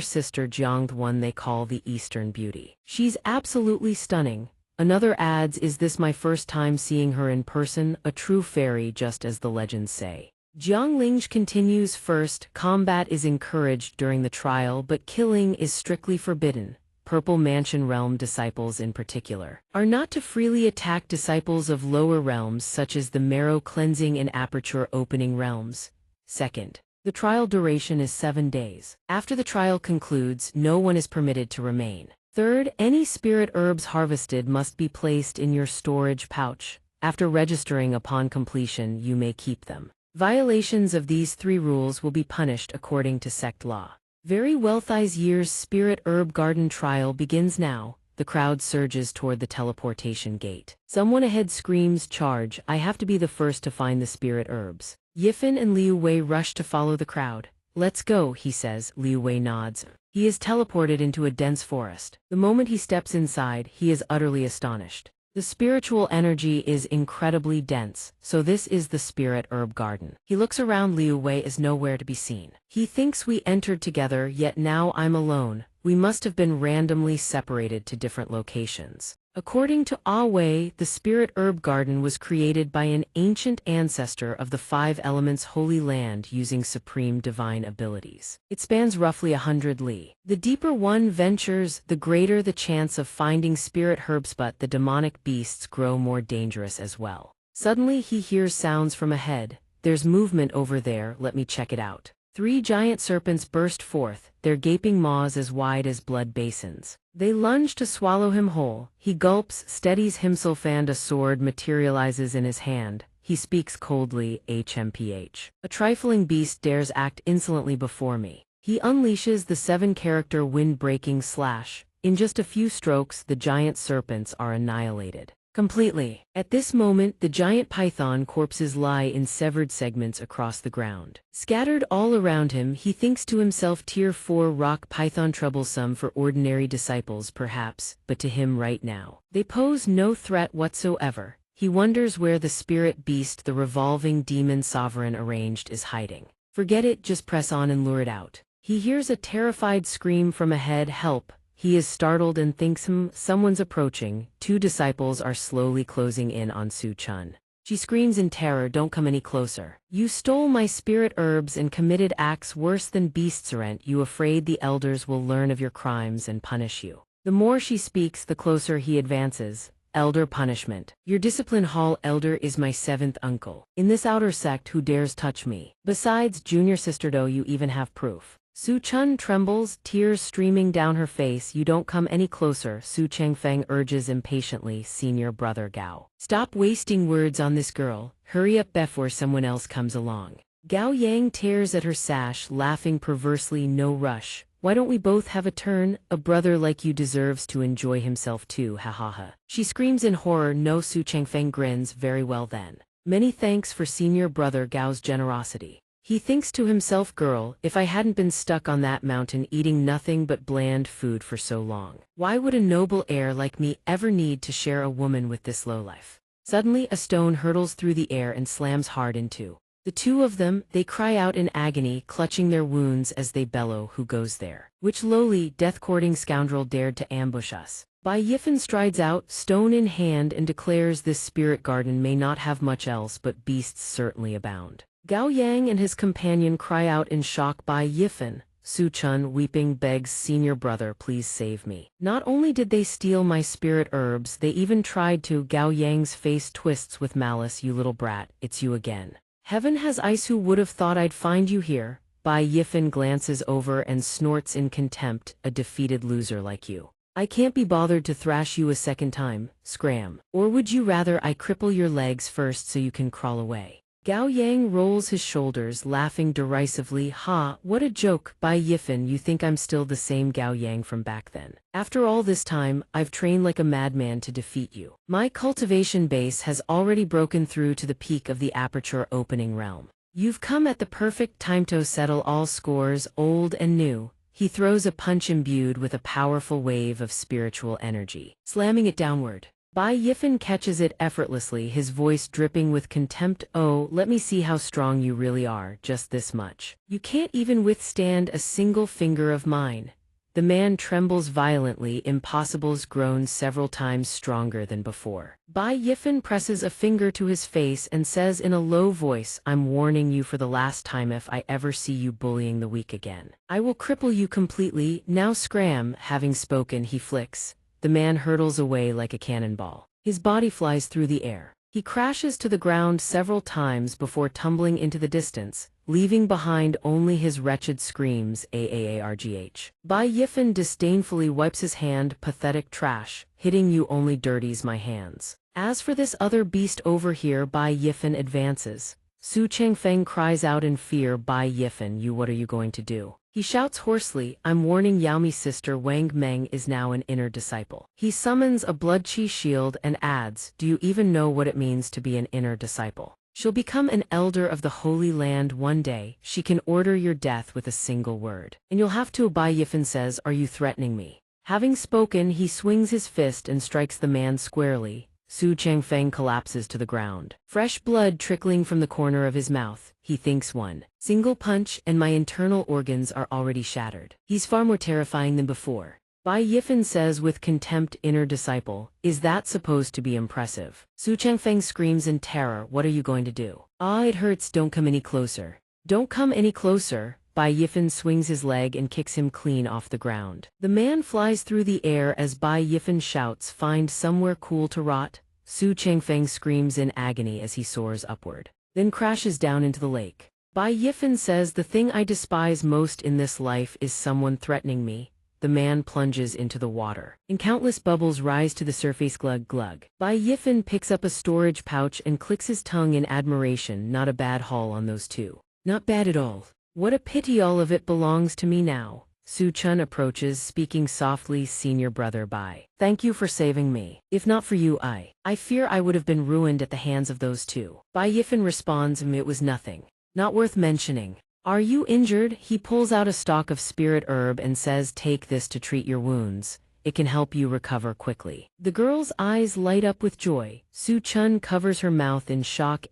sister Jiang, the one they call the Eastern Beauty. She's absolutely stunning." Another adds, "Is this my first time seeing her in person? A true fairy, just as the legends say." Jiang Ling continues, "First, combat is encouraged during the trial, but killing is strictly forbidden. Purple Mansion Realm disciples in particular are not to freely attack disciples of lower realms such as the Marrow Cleansing and Aperture Opening realms. Second, the trial duration is 7 days. After the trial concludes, no one is permitted to remain. Third, any spirit herbs harvested must be placed in your storage pouch. After registering upon completion, you may keep them. Violations of these 3 rules will be punished according to sect law." Very Wealthiest year's Spirit Herb Garden trial begins now. The crowd surges toward the teleportation gate. Someone ahead screams, "Charge, I have to be the first to find the spirit herbs." Yifen and Liu Wei rush to follow the crowd. "Let's go," he says. Liu Wei nods. He is teleported into a dense forest. The moment he steps inside, he is utterly astonished. The spiritual energy is incredibly dense, so this is the Spirit Herb Garden. He looks around. Liu Wei is nowhere to be seen. He thinks, "We entered together, yet now I'm alone. We must have been randomly separated to different locations." According to Ah Wei, the Spirit Herb Garden was created by an ancient ancestor of the 5 elements Holy Land using supreme divine abilities. It spans roughly 100 li. The deeper one ventures, the greater the chance of finding spirit herbs, but the demonic beasts grow more dangerous as well. Suddenly he hears sounds from ahead. "There's movement over there, let me check it out." 3 giant serpents burst forth, their gaping maws as wide as blood basins. They lunge to swallow him whole. He gulps, steadies himself, and a sword materializes in his hand. He speaks coldly, "HMPH. A trifling beast dares act insolently before me." He unleashes the 7-character wind-breaking slash. In just a few strokes, the giant serpents are annihilated completely. At this moment, the giant python corpses lie in severed segments across the ground. Scattered all around him, he thinks to himself, Tier 4 rock python, troublesome for ordinary disciples perhaps, but to him right now, they pose no threat whatsoever. He wonders where the spirit beast the revolving demon sovereign arranged is hiding. Forget it, just press on and lure it out. He hears a terrified scream from ahead, "Help!" He is startled and thinks, someone's approaching. 2 disciples are slowly closing in on Su Chun. She screams in terror, "Don't come any closer. You stole my spirit herbs and committed acts worse than beasts. Aren't you afraid the elders will learn of your crimes and punish you?" The more she speaks, the closer he advances. "Elder punishment. Your discipline hall elder is my 7th uncle. In this outer sect, who dares touch me? Besides, junior sister, do you even have proof?" Su Chun trembles, tears streaming down her face. "You don't come any closer," Su Changfeng urges impatiently. "Senior brother Gao, stop wasting words on this girl. Hurry up before someone else comes along." Gao Yang tears at her sash, laughing perversely. "No rush. Why don't we both have a turn? A brother like you deserves to enjoy himself too, ha ha ha." She screams in horror. "No." Su Changfeng grins. "Very well then. Many thanks for senior brother Gao's generosity." He thinks to himself, "Girl, if I hadn't been stuck on that mountain eating nothing but bland food for so long, why would a noble heir like me ever need to share a woman with this lowlife?" Suddenly a stone hurtles through the air and slams hard into the 2 of them. They cry out in agony, clutching their wounds as they bellow, "Who goes there? Which lowly, death-courting scoundrel dared to ambush us?" Bai Yifen strides out, stone in hand, and declares this spirit garden may not have much else, but beasts certainly abound. Gao Yang and his companion cry out in shock. Bai Yifen, Su Chun, weeping, begs, "Senior brother, please save me. Not only did they steal my spirit herbs, they even tried to." Gao Yang's face twists with malice. "You little brat, it's you again. Heaven has eyes, who would have thought I'd find you here?" Bai Yifen glances over and snorts in contempt, "A defeated loser like you. I can't be bothered to thrash you a second time, scram. Or would you rather I cripple your legs first so you can crawl away? Gao Yang rolls his shoulders, laughing derisively. Ha, what a joke. Bai Yifan, you think I'm still the same Gao Yang from back then? After all this time, I've trained like a madman to defeat you. My cultivation base has already broken through to the peak of the aperture opening realm. You've come at the perfect time to settle all scores, old and new. He throws a punch imbued with a powerful wave of spiritual energy, slamming it downward. Bai Yifan catches it effortlessly, his voice dripping with contempt. Oh, let me see how strong you really are, just this much. You can't even withstand a single finger of mine. The man trembles violently, impossible's grown several times stronger than before. Bai Yifan presses a finger to his face and says in a low voice, I'm warning you for the last time, if I ever see you bullying the weak again, I will cripple you completely. Now scram. Having spoken, he flicks. The man hurtles away like a cannonball. His body flies through the air. He crashes to the ground several times before tumbling into the distance, leaving behind only his wretched screams. Aargh. Bai Yifan disdainfully wipes his hand. Pathetic trash. Hitting you only dirties my hands. As for this other beast over here, Bai Yifan advances. Su Changfeng cries out in fear. Bai Yifan, what are you going to do? He shouts hoarsely, I'm warning Yaomi's sister Wang Meng is now an inner disciple. He summons a blood-chi shield and adds, do you even know what it means to be an inner disciple? She'll become an elder of the Holy Land one day. She can order your death with a single word. And you'll have to. Bai Yifan says, are you threatening me? Having spoken, he swings his fist and strikes the man squarely. Su Changfeng collapses to the ground. Fresh blood trickling from the corner of his mouth. He thinks one single punch and my internal organs are already shattered. He's far more terrifying than before. Bai Yifan says with contempt, inner disciple, is that supposed to be impressive? Su Changfeng screams in terror, what are you going to do? Ah, it hurts, don't come any closer. Don't come any closer. Bai Yifan swings his leg and kicks him clean off the ground. The man flies through the air as Bai Yifan shouts, find somewhere cool to rot. Su Changfeng screams in agony as he soars upward, then crashes down into the lake. Bai Yifan says, the thing I despise most in this life is someone threatening me. The man plunges into the water, and countless bubbles rise to the surface. Glug glug. Bai Yifan picks up a storage pouch and clicks his tongue in admiration. Not a bad haul on those two. Not bad at all. What a pity all of it belongs to me now. Su Chun approaches, speaking softly, senior brother Bai. Thank you for saving me. If not for you, I fear I would have been ruined at the hands of those two. Bai Yifan responds, it was nothing. Not worth mentioning. Are you injured? He pulls out a stalk of spirit herb and says, take this to treat your wounds. It can help you recover quickly. The girl's eyes light up with joy. Su Chun covers her mouth in shock.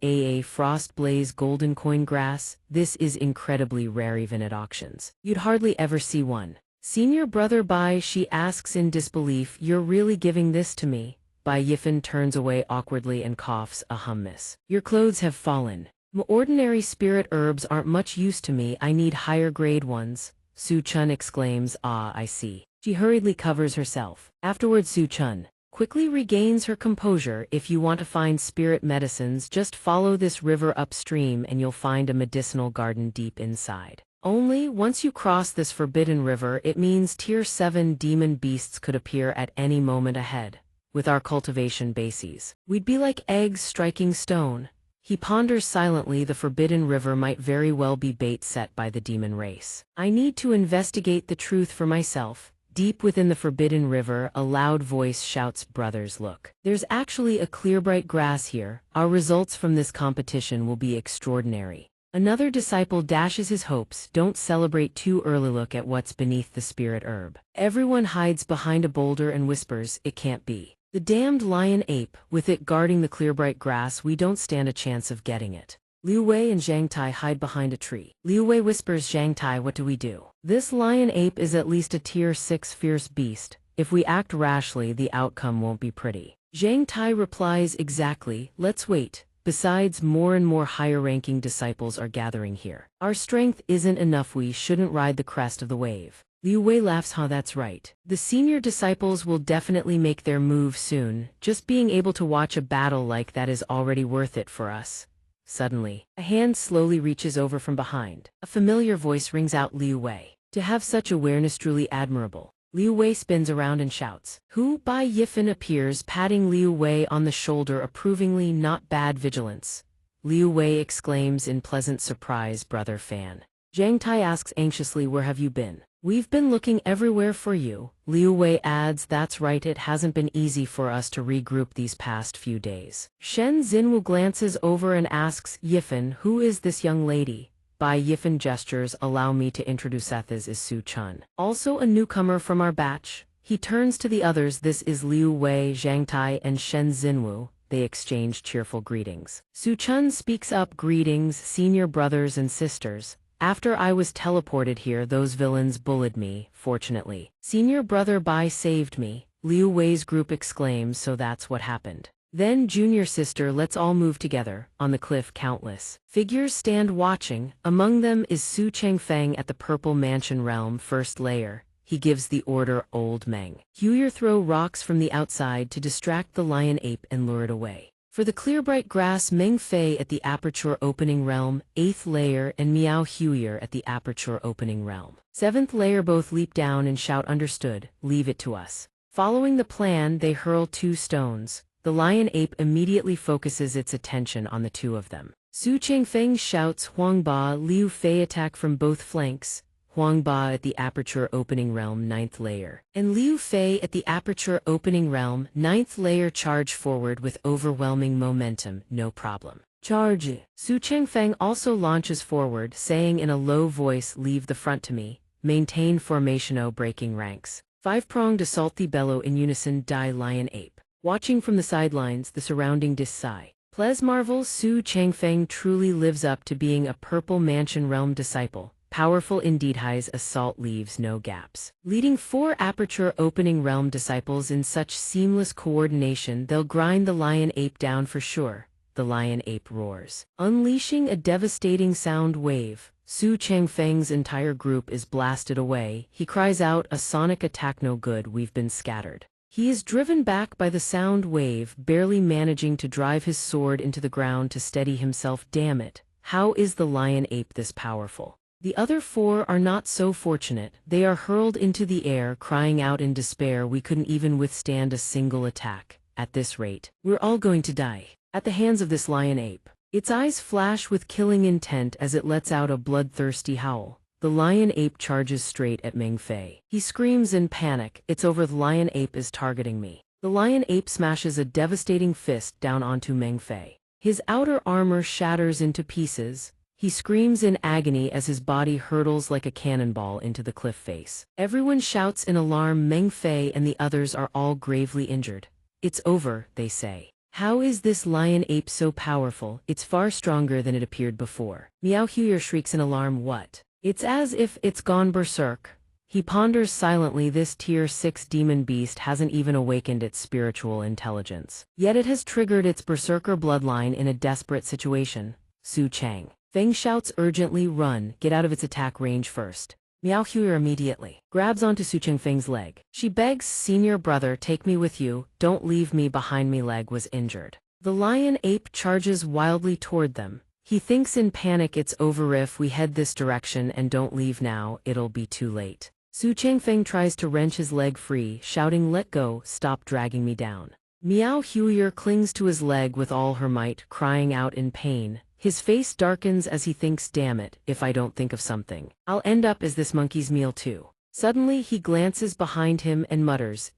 Frost blaze golden coin grass. This is incredibly rare even at auctions. You'd hardly ever see one. Senior brother Bai, she asks in disbelief, you're really giving this to me? Bai Yifan turns away awkwardly and coughs a hummus. Your clothes have fallen. Ordinary spirit herbs aren't much use to me. I need higher grade ones. Su Chun exclaims, ah, I see. She hurriedly covers herself. Afterwards, Su Chun quickly regains her composure. If you want to find spirit medicines, just follow this river upstream and you'll find a medicinal garden deep inside. Only once you cross this forbidden river, it means tier 7 demon beasts could appear at any moment ahead. With our cultivation bases, we'd be like eggs striking stone. He ponders silently. The forbidden river might very well be bait set by the demon race. I need to investigate the truth for myself. Deep within the forbidden river, a loud voice shouts, brothers, look. There's actually a clear bright grass here. Our results from this competition will be extraordinary. Another disciple dashes his hopes. Don't celebrate too early. Look at what's beneath the spirit herb. Everyone hides behind a boulder and whispers, it can't be. The damned lion ape, with it guarding the clear bright grass, we don't stand a chance of getting it. Liu Wei and Zhang Tai hide behind a tree. Liu Wei whispers, Zhang Tai, what do we do? This lion ape is at least a tier 6 fierce beast. If we act rashly, the outcome won't be pretty. Zhang Tai replies, exactly, let's wait. Besides, more and more higher-ranking disciples are gathering here. Our strength isn't enough. We shouldn't ride the crest of the wave. Liu Wei laughs, that's right. The senior disciples will definitely make their move soon. Just being able to watch a battle like that is already worth it for us. Suddenly, a hand slowly reaches over from behind. A familiar voice rings out, Liu Wei. To have such awareness truly admirable. Liu Wei spins around and shouts. Who? Bai Yifan appears, patting Liu Wei on the shoulder approvingly. Not bad vigilance. Liu Wei exclaims in pleasant surprise. Brother Fan. Zhang Tai asks anxiously, where have you been? We've been looking everywhere for you. Liu Wei adds, that's right, it hasn't been easy for us to regroup these past few days. Shen Xinwu glances over and asks, Yifan, who is this young lady? Bai Yifan gestures, allow me to introduce. This is Su Chun. Also a newcomer from our batch. He turns to the others, this is Liu Wei, Zhang Tai and Shen Xinwu. They exchange cheerful greetings. Su Chun speaks up, greetings, senior brothers and sisters. After I was teleported here, those villains bullied me, fortunately. Senior brother Bai saved me, Liu Wei's group exclaims, so that's what happened. Then junior sister, let's all move together. On the cliff countless figures stand watching, among them is Su Changfeng at the Purple Mansion Realm first layer. He gives the order, Old Meng. Huyer throw rocks from the outside to distract the lion ape and lure it away. For the clear bright grass, Meng Fei at the Aperture Opening Realm, 8th layer, and Miao Huyer at the Aperture Opening Realm. 7th layer both leap down and shout, understood, leave it to us. Following the plan, they hurl 2 stones. The lion ape immediately focuses its attention on the 2 of them. Su Changfeng shouts, Huangba, Liu Fei attack from both flanks. Huangba at the Aperture Opening Realm 9th layer, and Liu Fei at the Aperture Opening Realm 9th layer charge forward with overwhelming momentum, no problem. Charge! Su Changfeng also launches forward, saying in a low voice, leave the front to me, maintain formation, breaking ranks. 5-pronged assault, the bellow in unison, die lion ape. Watching from the sidelines, the surrounding sigh. Ples marvels, Su Changfeng truly lives up to being a Purple Mansion Realm disciple. Powerful indeed, his assault leaves no gaps. Leading 4 Aperture Opening Realm disciples in such seamless coordination, they'll grind the lion ape down for sure. The lion ape roars, unleashing a devastating sound wave. Su Changfeng's entire group is blasted away. He cries out, a sonic attack, no good, we've been scattered. He is driven back by the sound wave, barely managing to drive his sword into the ground to steady himself. Damn it, how is the lion ape this powerful? The other 4 are not so fortunate. They are hurled into the air, crying out in despair, we couldn't even withstand a single attack. At this rate, we're all going to die at the hands of this lion ape. Its eyes flash with killing intent as it lets out a bloodthirsty howl. The lion ape charges straight at Meng Fei. He screams in panic, it's over, the lion ape is targeting me. The lion ape smashes a devastating fist down onto Meng Fei. His outer armor shatters into pieces. He screams in agony as his body hurtles like a cannonball into the cliff face. Everyone shouts in alarm. Meng Fei and the others are all gravely injured. It's over, they say. How is this lion ape so powerful? It's far stronger than it appeared before. Miao Huyer shrieks in alarm, what? It's as if it's gone berserk. He ponders silently, this tier 6 demon beast hasn't even awakened its spiritual intelligence. Yet it has triggered its berserker bloodline in a desperate situation. Su Chang Feng shouts urgently, run, get out of its attack range first. Miao Huyer immediately grabs onto Su Changfeng's leg. She begs, senior brother, take me with you, don't leave me behind, me leg was injured. The lion ape charges wildly toward them. He thinks in panic, it's over, if we head this direction and don't leave now, it'll be too late. Su Changfeng tries to wrench his leg free, shouting, let go, stop dragging me down. Miao Huyer clings to his leg with all her might, crying out in pain. His face darkens as he thinks, damn it, if I don't think of something, I'll end up as this monkey's meal too. Suddenly he glances behind him and mutters,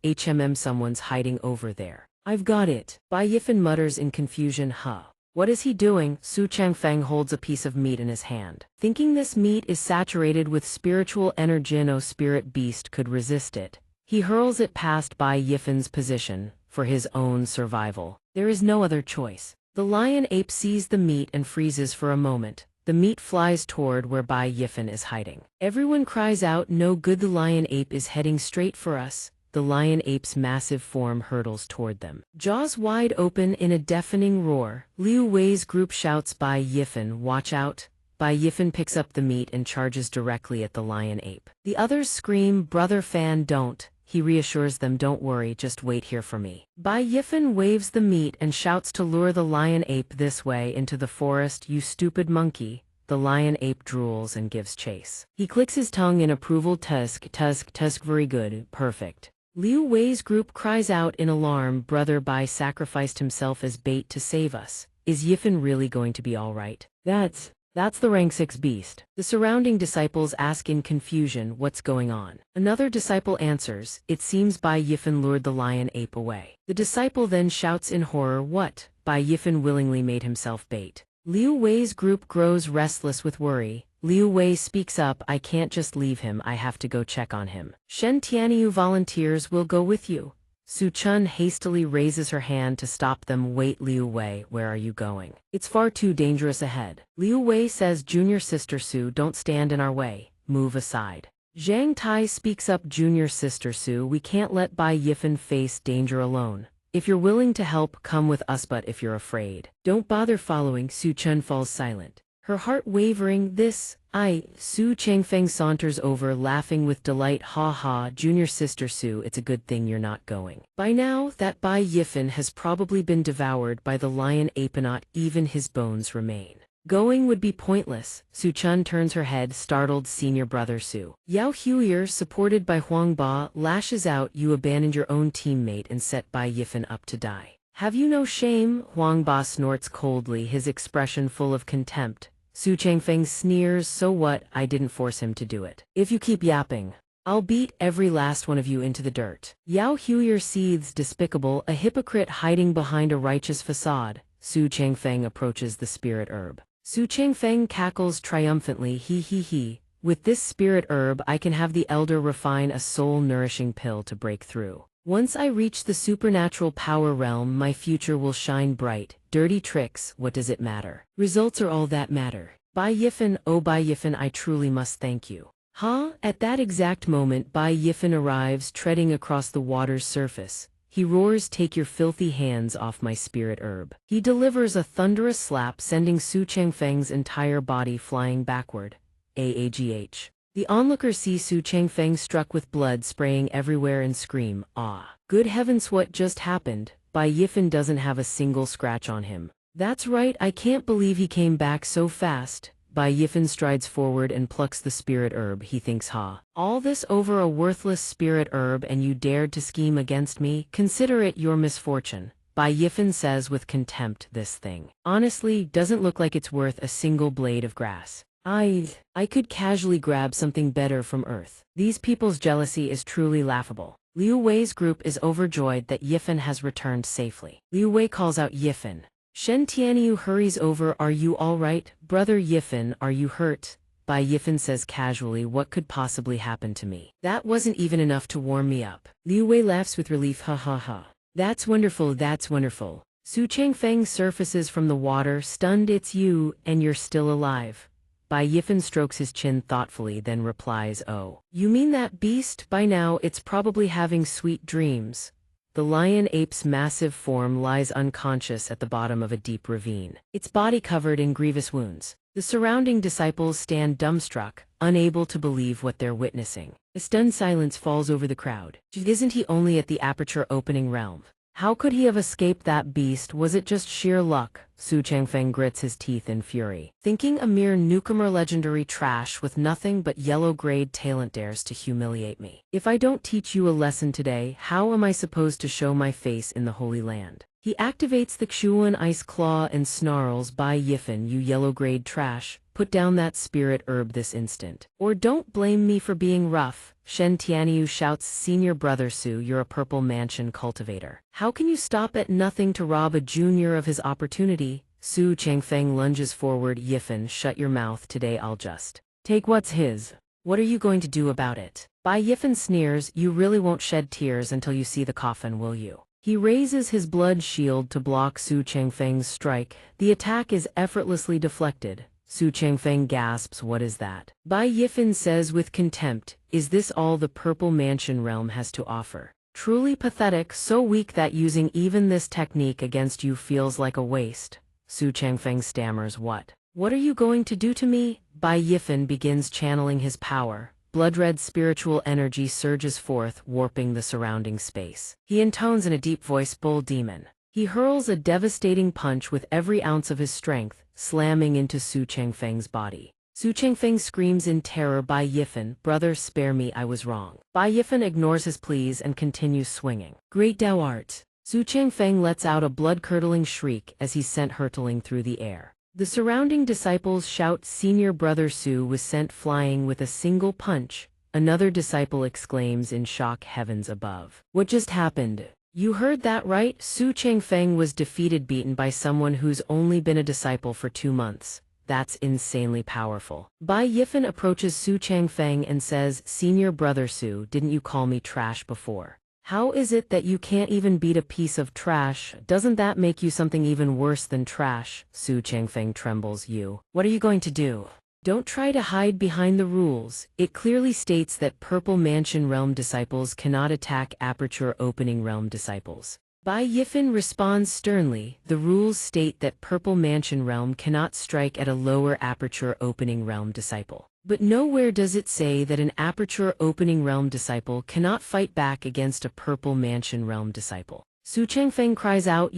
someone's hiding over there. I've got it. Bai Yifan mutters in confusion, huh? What is he doing? Su Changfeng holds a piece of meat in his hand. Thinking this meat is saturated with spiritual energy, no spirit beast could resist it. He hurls it past Bai Yifan's position, for his own survival. There is no other choice. The lion ape sees the meat and freezes for a moment. The meat flies toward where Bai Yifan is hiding. Everyone cries out, no good, the lion ape is heading straight for us. The lion ape's massive form hurtles toward them. Jaws wide open in a deafening roar, Liu Wei's group shouts, Bai Yifan, watch out. Bai Yifan picks up the meat and charges directly at the lion ape. The others scream, brother Fan, don't. He reassures them, don't worry, just wait here for me. Bai Yifan waves the meat and shouts to lure the lion ape this way into the forest, you stupid monkey. the lion ape drools and gives chase. He clicks his tongue in approval. Tusk, tusk, tusk, very good, perfect. Liu Wei's group cries out in alarm. Brother Bai sacrificed himself as bait to save us. Is Yifen really going to be all right? That's the rank 6 beast. The surrounding disciples ask in confusion what's going on. Another disciple answers, it seems Bai Yifen lured the lion ape away. The disciple then shouts in horror, what? Bai Yifen willingly made himself bait. Liu Wei's group grows restless with worry. Liu Wei speaks up, I can't just leave him, I have to go check on him. Shen Tianyu volunteers, will go with you. Su Chun hastily raises her hand to stop them. Wait, Liu Wei, where are you going? It's far too dangerous ahead. Liu Wei says, Junior Sister Su, don't stand in our way, move aside. Zhang Tai speaks up, Junior Sister Su, we can't let Bai Yifen face danger alone. If you're willing to help, come with us, but if you're afraid, don't bother following. Su Chun falls silent. Her heart wavering, Su Changfeng saunters over, laughing with delight. Ha ha, Junior Sister Su, it's a good thing you're not going. By now, that Bai Yifen has probably been devoured by the lion ape, not even his bones remain. Going would be pointless. Su Chun turns her head, startled. Senior brother Su. Yao Huier, supported by Huang Ba, lashes out, you abandoned your own teammate and set Bai Yifen up to die. Have you no shame? Huang Ba snorts coldly, his expression full of contempt. Su Changfeng sneers, so what, I didn't force him to do it. If you keep yapping, I'll beat every last one of you into the dirt. Yao Huier seethes, despicable, a hypocrite hiding behind a righteous facade. Su Changfeng approaches the spirit herb. Su Changfeng cackles triumphantly, he. With this spirit herb I can have the elder refine a soul-nourishing pill to break through. Once I reach the supernatural power realm, my future will shine bright. Dirty tricks, what does it matter? Results are all that matter. Bai Yifen, oh Bai Yifen, I truly must thank you. At that exact moment, Bai Yifen arrives, treading across the water's surface. He roars, take your filthy hands off my spirit herb. He delivers a thunderous slap, sending Su Changfeng's entire body flying backward. AAGH. The onlookers see Su Changfeng struck with blood spraying everywhere and scream, ah. Good heavens, what just happened? Bai Yifen doesn't have a single scratch on him. That's right, I can't believe he came back so fast. Bai Yifen strides forward and plucks the spirit herb. He thinks, all this over a worthless spirit herb, and you dared to scheme against me? Consider it your misfortune. Bai Yifen says with contempt, this thing honestly doesn't look like it's worth a single blade of grass. I could casually grab something better from Earth. These people's jealousy is truly laughable. Liu Wei's group is overjoyed that Yifen has returned safely. Liu Wei calls out, Yifen. Shen Tianyu hurries over, are you all right? Brother Yifen, are you hurt? Bai Yifen says casually, what could possibly happen to me? That wasn't even enough to warm me up. Liu Wei laughs with relief, ha. That's wonderful, that's wonderful. Su Changfeng surfaces from the water, stunned, it's you, and you're still alive. Bai Yifen strokes his chin thoughtfully, then replies, oh. You mean that beast? By now it's probably having sweet dreams. The lion ape's massive form lies unconscious at the bottom of a deep ravine, its body covered in grievous wounds. The surrounding disciples stand dumbstruck, unable to believe what they're witnessing. A stunned silence falls over the crowd. Isn't he only at the aperture opening realm? How could he have escaped that beast? Was it just sheer luck? Su Changfeng grits his teeth in fury, thinking a mere newcomer legendary trash with nothing but yellow-grade talent dares to humiliate me. If I don't teach you a lesson today, how am I supposed to show my face in the Holy Land? He activates the Xuan Ice Claw and snarls, Bai Yifen, you yellow-grade trash, put down that spirit herb this instant. Or don't blame me for being rough. Shen Tianyu shouts, Senior Brother Su, you're a purple mansion cultivator. How can you stop at nothing to rob a junior of his opportunity? Su Changfeng lunges forward, Yifen, shut your mouth, today I'll just take what's his. What are you going to do about it? Bai Yifen sneers, you really won't shed tears until you see the coffin, will you? He raises his blood shield to block Su Changfeng's strike. The attack is effortlessly deflected. Su Changfeng gasps, what is that? Bai Yifen says with contempt, is this all the Purple Mansion realm has to offer? Truly pathetic, so weak that using even this technique against you feels like a waste. Su Changfeng stammers, what? What are you going to do to me? Bai Yifen begins channeling his power. Blood-red spiritual energy surges forth, warping the surrounding space. He intones in a deep voice, Bull Demon. He hurls a devastating punch with every ounce of his strength, slamming into Su Changfeng's body. Su Changfeng screams in terror, Bai Yifan, brother, spare me, I was wrong. Bai Yifan ignores his pleas and continues swinging. Great Tao art. Su Changfeng lets out a blood-curdling shriek as he's sent hurtling through the air. The surrounding disciples shout, senior brother Su was sent flying with a single punch. Another disciple exclaims in shock, heavens above. What just happened? You heard that right? Su Changfeng was beaten by someone who's only been a disciple for 2 months. That's insanely powerful. Bai Yifan approaches Su Changfeng and says, senior brother Su, didn't you call me trash before? How is it that you can't even beat a piece of trash? Doesn't that make you something even worse than trash? Su Changfeng trembles. What are you going to do? Don't try to hide behind the rules. It clearly states that Purple Mansion Realm disciples cannot attack Aperture Opening Realm disciples. Bai Yifan responds sternly, the rules state that Purple Mansion Realm cannot strike at a lower Aperture Opening Realm disciple. But nowhere does it say that an Aperture Opening Realm disciple cannot fight back against a Purple Mansion Realm disciple. Su Changfeng cries out,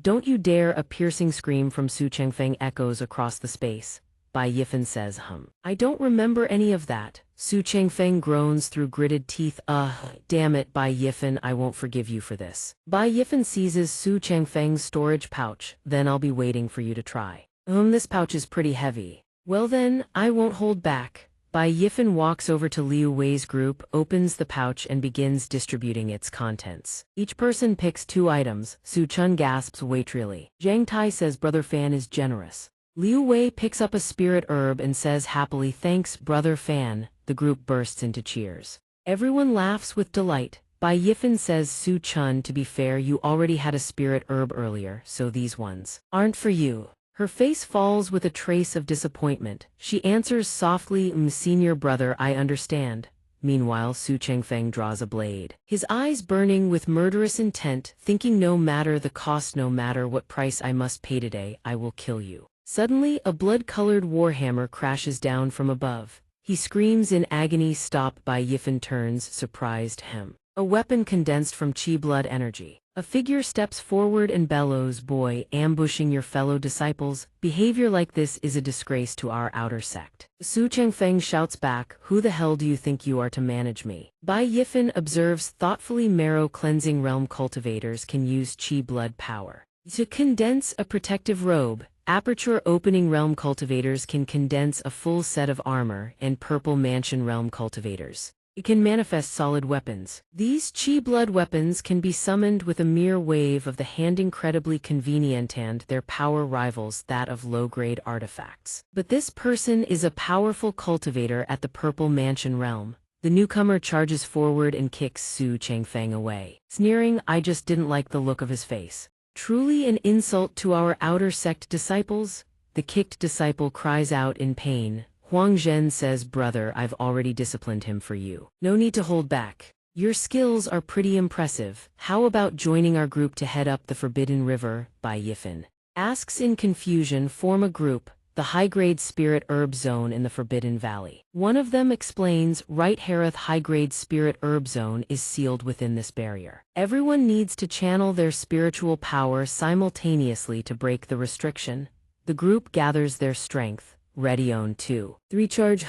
don't you dare! A piercing scream from Su Changfeng echoes across the space. Bai Yifan says, I don't remember any of that. Su Changfeng groans through gritted teeth, damn it, Bai Yifan, I won't forgive you for this. Bai Yifan seizes Su Changfeng's storage pouch, then I'll be waiting for you to try. This pouch is pretty heavy. Well then, I won't hold back. Bai Yifan walks over to Liu Wei's group, opens the pouch and begins distributing its contents. Each person picks 2 items. Su Chun gasps waitrily. Zhang Tai says brother Fan is generous. Liu Wei picks up a spirit herb and says happily, thanks, brother Fan. The group bursts into cheers. Everyone laughs with delight. Bai Yifan says, Su Chun, to be fair, you already had a spirit herb earlier, so these ones aren't for you. Her face falls with a trace of disappointment. She answers softly, senior brother, I understand. Meanwhile, Su Changfeng draws a blade. His eyes burning with murderous intent, thinking no matter the cost, no matter what price I must pay today, I will kill you. Suddenly, a blood-colored warhammer crashes down from above. He screams in agony, stop! Bai Yifan turns, surprised. A weapon condensed from Qi blood energy. A figure steps forward and bellows, boy, ambushing your fellow disciples, behavior like this is a disgrace to our outer sect. Su Changfeng shouts back, who the hell do you think you are to manage me? Bai Yifan observes thoughtfully, marrow-cleansing realm cultivators can use Qi blood power to condense a protective robe. Aperture Opening Realm cultivators can condense a full set of armor, and Purple Mansion Realm cultivators it can manifest solid weapons. These Qi blood weapons can be summoned with a mere wave of the hand, incredibly convenient, and their power rivals that of low-grade artifacts. But this person is a powerful cultivator at the Purple Mansion Realm. The newcomer charges forward and kicks Su Changfeng away. Sneering, I just didn't like the look of his face. Truly an insult to our outer sect disciples? The kicked disciple cries out in pain. Huang Zhen says, brother, I've already disciplined him for you. No need to hold back. Your skills are pretty impressive. How about joining our group to head up the Forbidden River? Bai Yifan asks in confusion. Form a group, the high-grade spirit herb zone in the Forbidden Valley. One of them explains, right, Harith, high-grade spirit herb zone is sealed within this barrier. Everyone needs to channel their spiritual power simultaneously to break the restriction. The group gathers their strength. Ready on 2. 3 charge,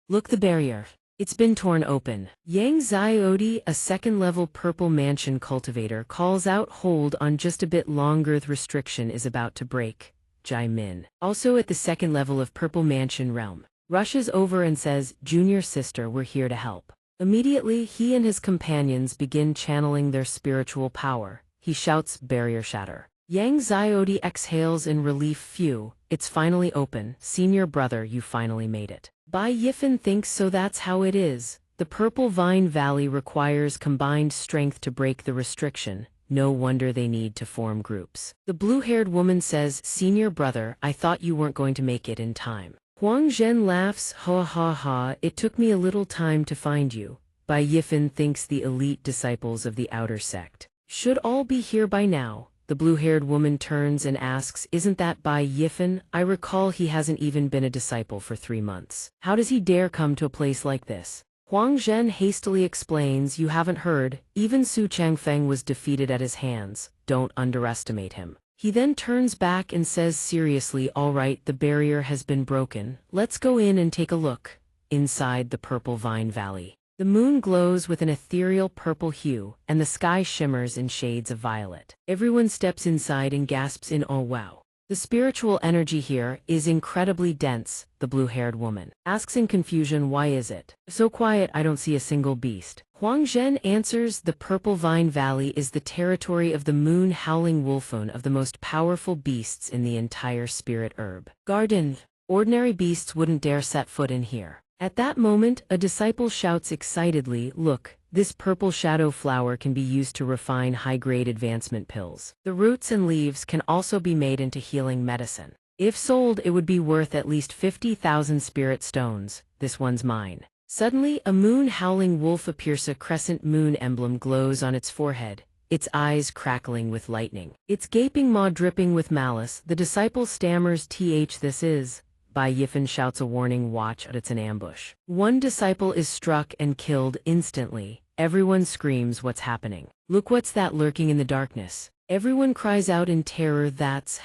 Look, the barrier. It's been torn open. Yang Xiaodi, a second-level Purple Mansion cultivator, calls out, hold on just a bit longer, the restriction is about to break. Jai Min, also at the second level of Purple Mansion Realm, rushes over and says, junior sister, we're here to help. Immediately, he and his companions begin channeling their spiritual power. He shouts, barrier shatter. Yang Xiaodi exhales in relief, phew, it's finally open. Senior brother, you finally made it. Bai Yifan thinks, so that's how it is. The Purple Vine Valley requires combined strength to break the restriction. No wonder they need to form groups. The blue-haired woman says, senior brother, I thought you weren't going to make it in time. Huang Zhen laughs, ha, it took me a little time to find you. Bai Yifan thinks the elite disciples of the outer sect should all be here by now. The blue-haired woman turns and asks, isn't that Bai Yifan? I recall he hasn't even been a disciple for 3 months. How does he dare come to a place like this? Huang Zhen hastily explains, you haven't heard, even Su Changfeng was defeated at his hands. Don't underestimate him. He then turns back and says seriously, "All right, the barrier has been broken. Let's go in and take a look." Inside the purple vine valley, the moon glows with an ethereal purple hue, and the sky shimmers in shades of violet. Everyone steps inside and gasps in "Oh wow." The spiritual energy here is incredibly dense, the blue-haired woman asks in confusion, "Why is it so quiet? I don't see a single beast." Huang Zhen answers, "The Purple Vine Valley is the territory of the moon howling wolfone, of the most powerful beasts in the entire spirit herb garden. Ordinary beasts wouldn't dare set foot in here." At that moment, a disciple shouts excitedly, "Look, this purple shadow flower can be used to refine high-grade advancement pills. The roots and leaves can also be made into healing medicine. If sold, it would be worth at least 50,000 spirit stones. This one's mine." Suddenly, a moon-howling wolf appears. A crescent moon emblem glows on its forehead, its eyes crackling with lightning, its gaping maw dripping with malice. The disciple stammers, "This is..." Bai Yifan shouts a warning, "Watch, it's an ambush." One disciple is struck and killed instantly. Everyone screams, "What's happening? Look, what's that lurking in the darkness?" Everyone cries out in terror,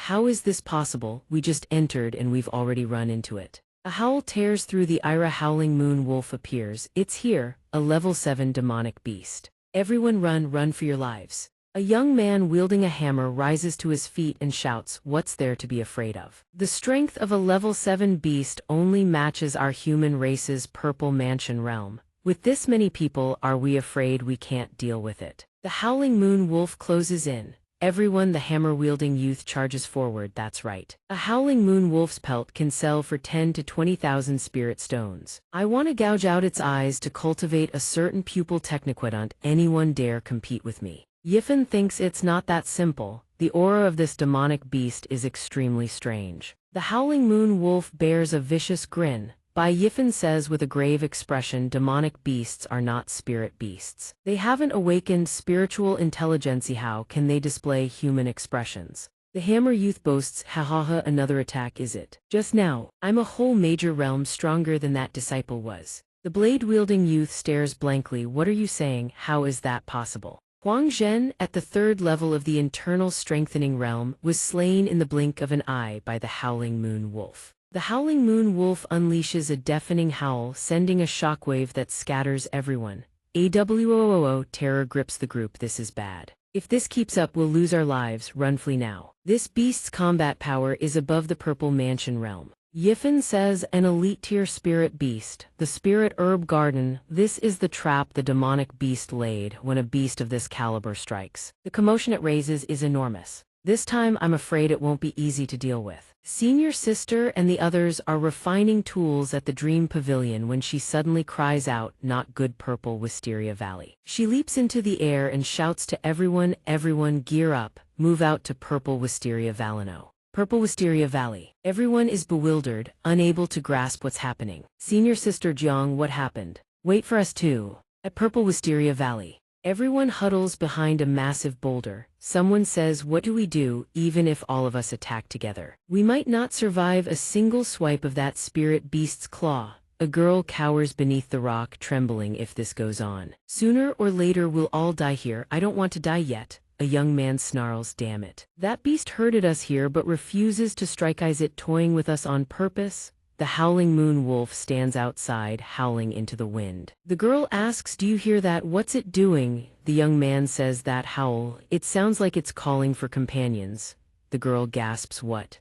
How is this possible? We just entered and we've already run into it." A howl tears through the Ira. Howling moon wolf appears. "It's here, a level 7 demonic beast. Everyone run for your lives." A young man wielding a hammer rises to his feet and shouts, "What's there to be afraid of? The strength of a level 7 beast only matches our human race's purple mansion realm. With this many people, are we afraid we can't deal with it?" The howling moon wolf closes in. Everyone, the hammer-wielding youth charges forward. That's right. A howling moon wolf's pelt can sell for 10 to 20,000 spirit stones. I want to gouge out its eyes to cultivate a certain pupil techniquedant. Anyone dare compete with me? Yifan thinks it's not that simple. The aura of this demonic beast is extremely strange. The howling moon wolf bears a vicious grin. Bai Yifan says with a grave expression, "Demonic beasts are not spirit beasts. They haven't awakened spiritual intelligence. How can they display human expressions?" The hammer youth boasts, "Ha, another attack is it? Just now, I'm a whole major realm stronger than that disciple was." The blade-wielding youth stares blankly. "What are you saying? How is that possible?" Huang Zhen, at the 3rd level of the internal strengthening realm, was slain in the blink of an eye by the howling moon wolf. The howling moon wolf unleashes a deafening howl, sending a shockwave that scatters everyone. AWOOO, terror grips the group. This is bad. If this keeps up, we'll lose our lives. Flee now. This beast's combat power is above the purple mansion realm. Yifan says, "An elite-tier spirit beast, the spirit herb garden. This is the trap the demonic beast laid when a beast of this caliber strikes." The commotion it raises is enormous. This time, I'm afraid it won't be easy to deal with. Senior sister and the others are refining tools at the Dream Pavilion when she suddenly cries out, "Not good, Purple Wisteria Valley." She leaps into the air and shouts to everyone, "Everyone gear up, move out to Purple Wisteria Valley." Purple Wisteria Valley. Everyone is bewildered, unable to grasp what's happening. Senior sister Jiang, "What happened?" "Wait for us too." At Purple Wisteria Valley, everyone huddles behind a massive boulder. Someone says, "What do we do, even if all of us attack together? We might not survive a single swipe of that spirit beast's claw." A girl cowers beneath the rock, trembling. "If this goes on, sooner or later we'll all die here." "I don't want to die yet." A young man snarls, "Damn it. That beast herded us here but refuses to strike. Is it toying with us on purpose?" The howling moon wolf stands outside, howling into the wind. The girl asks, "Do you hear that? What's it doing?" The young man says, "That howl, it sounds like it's calling for companions." The girl gasps, "What?"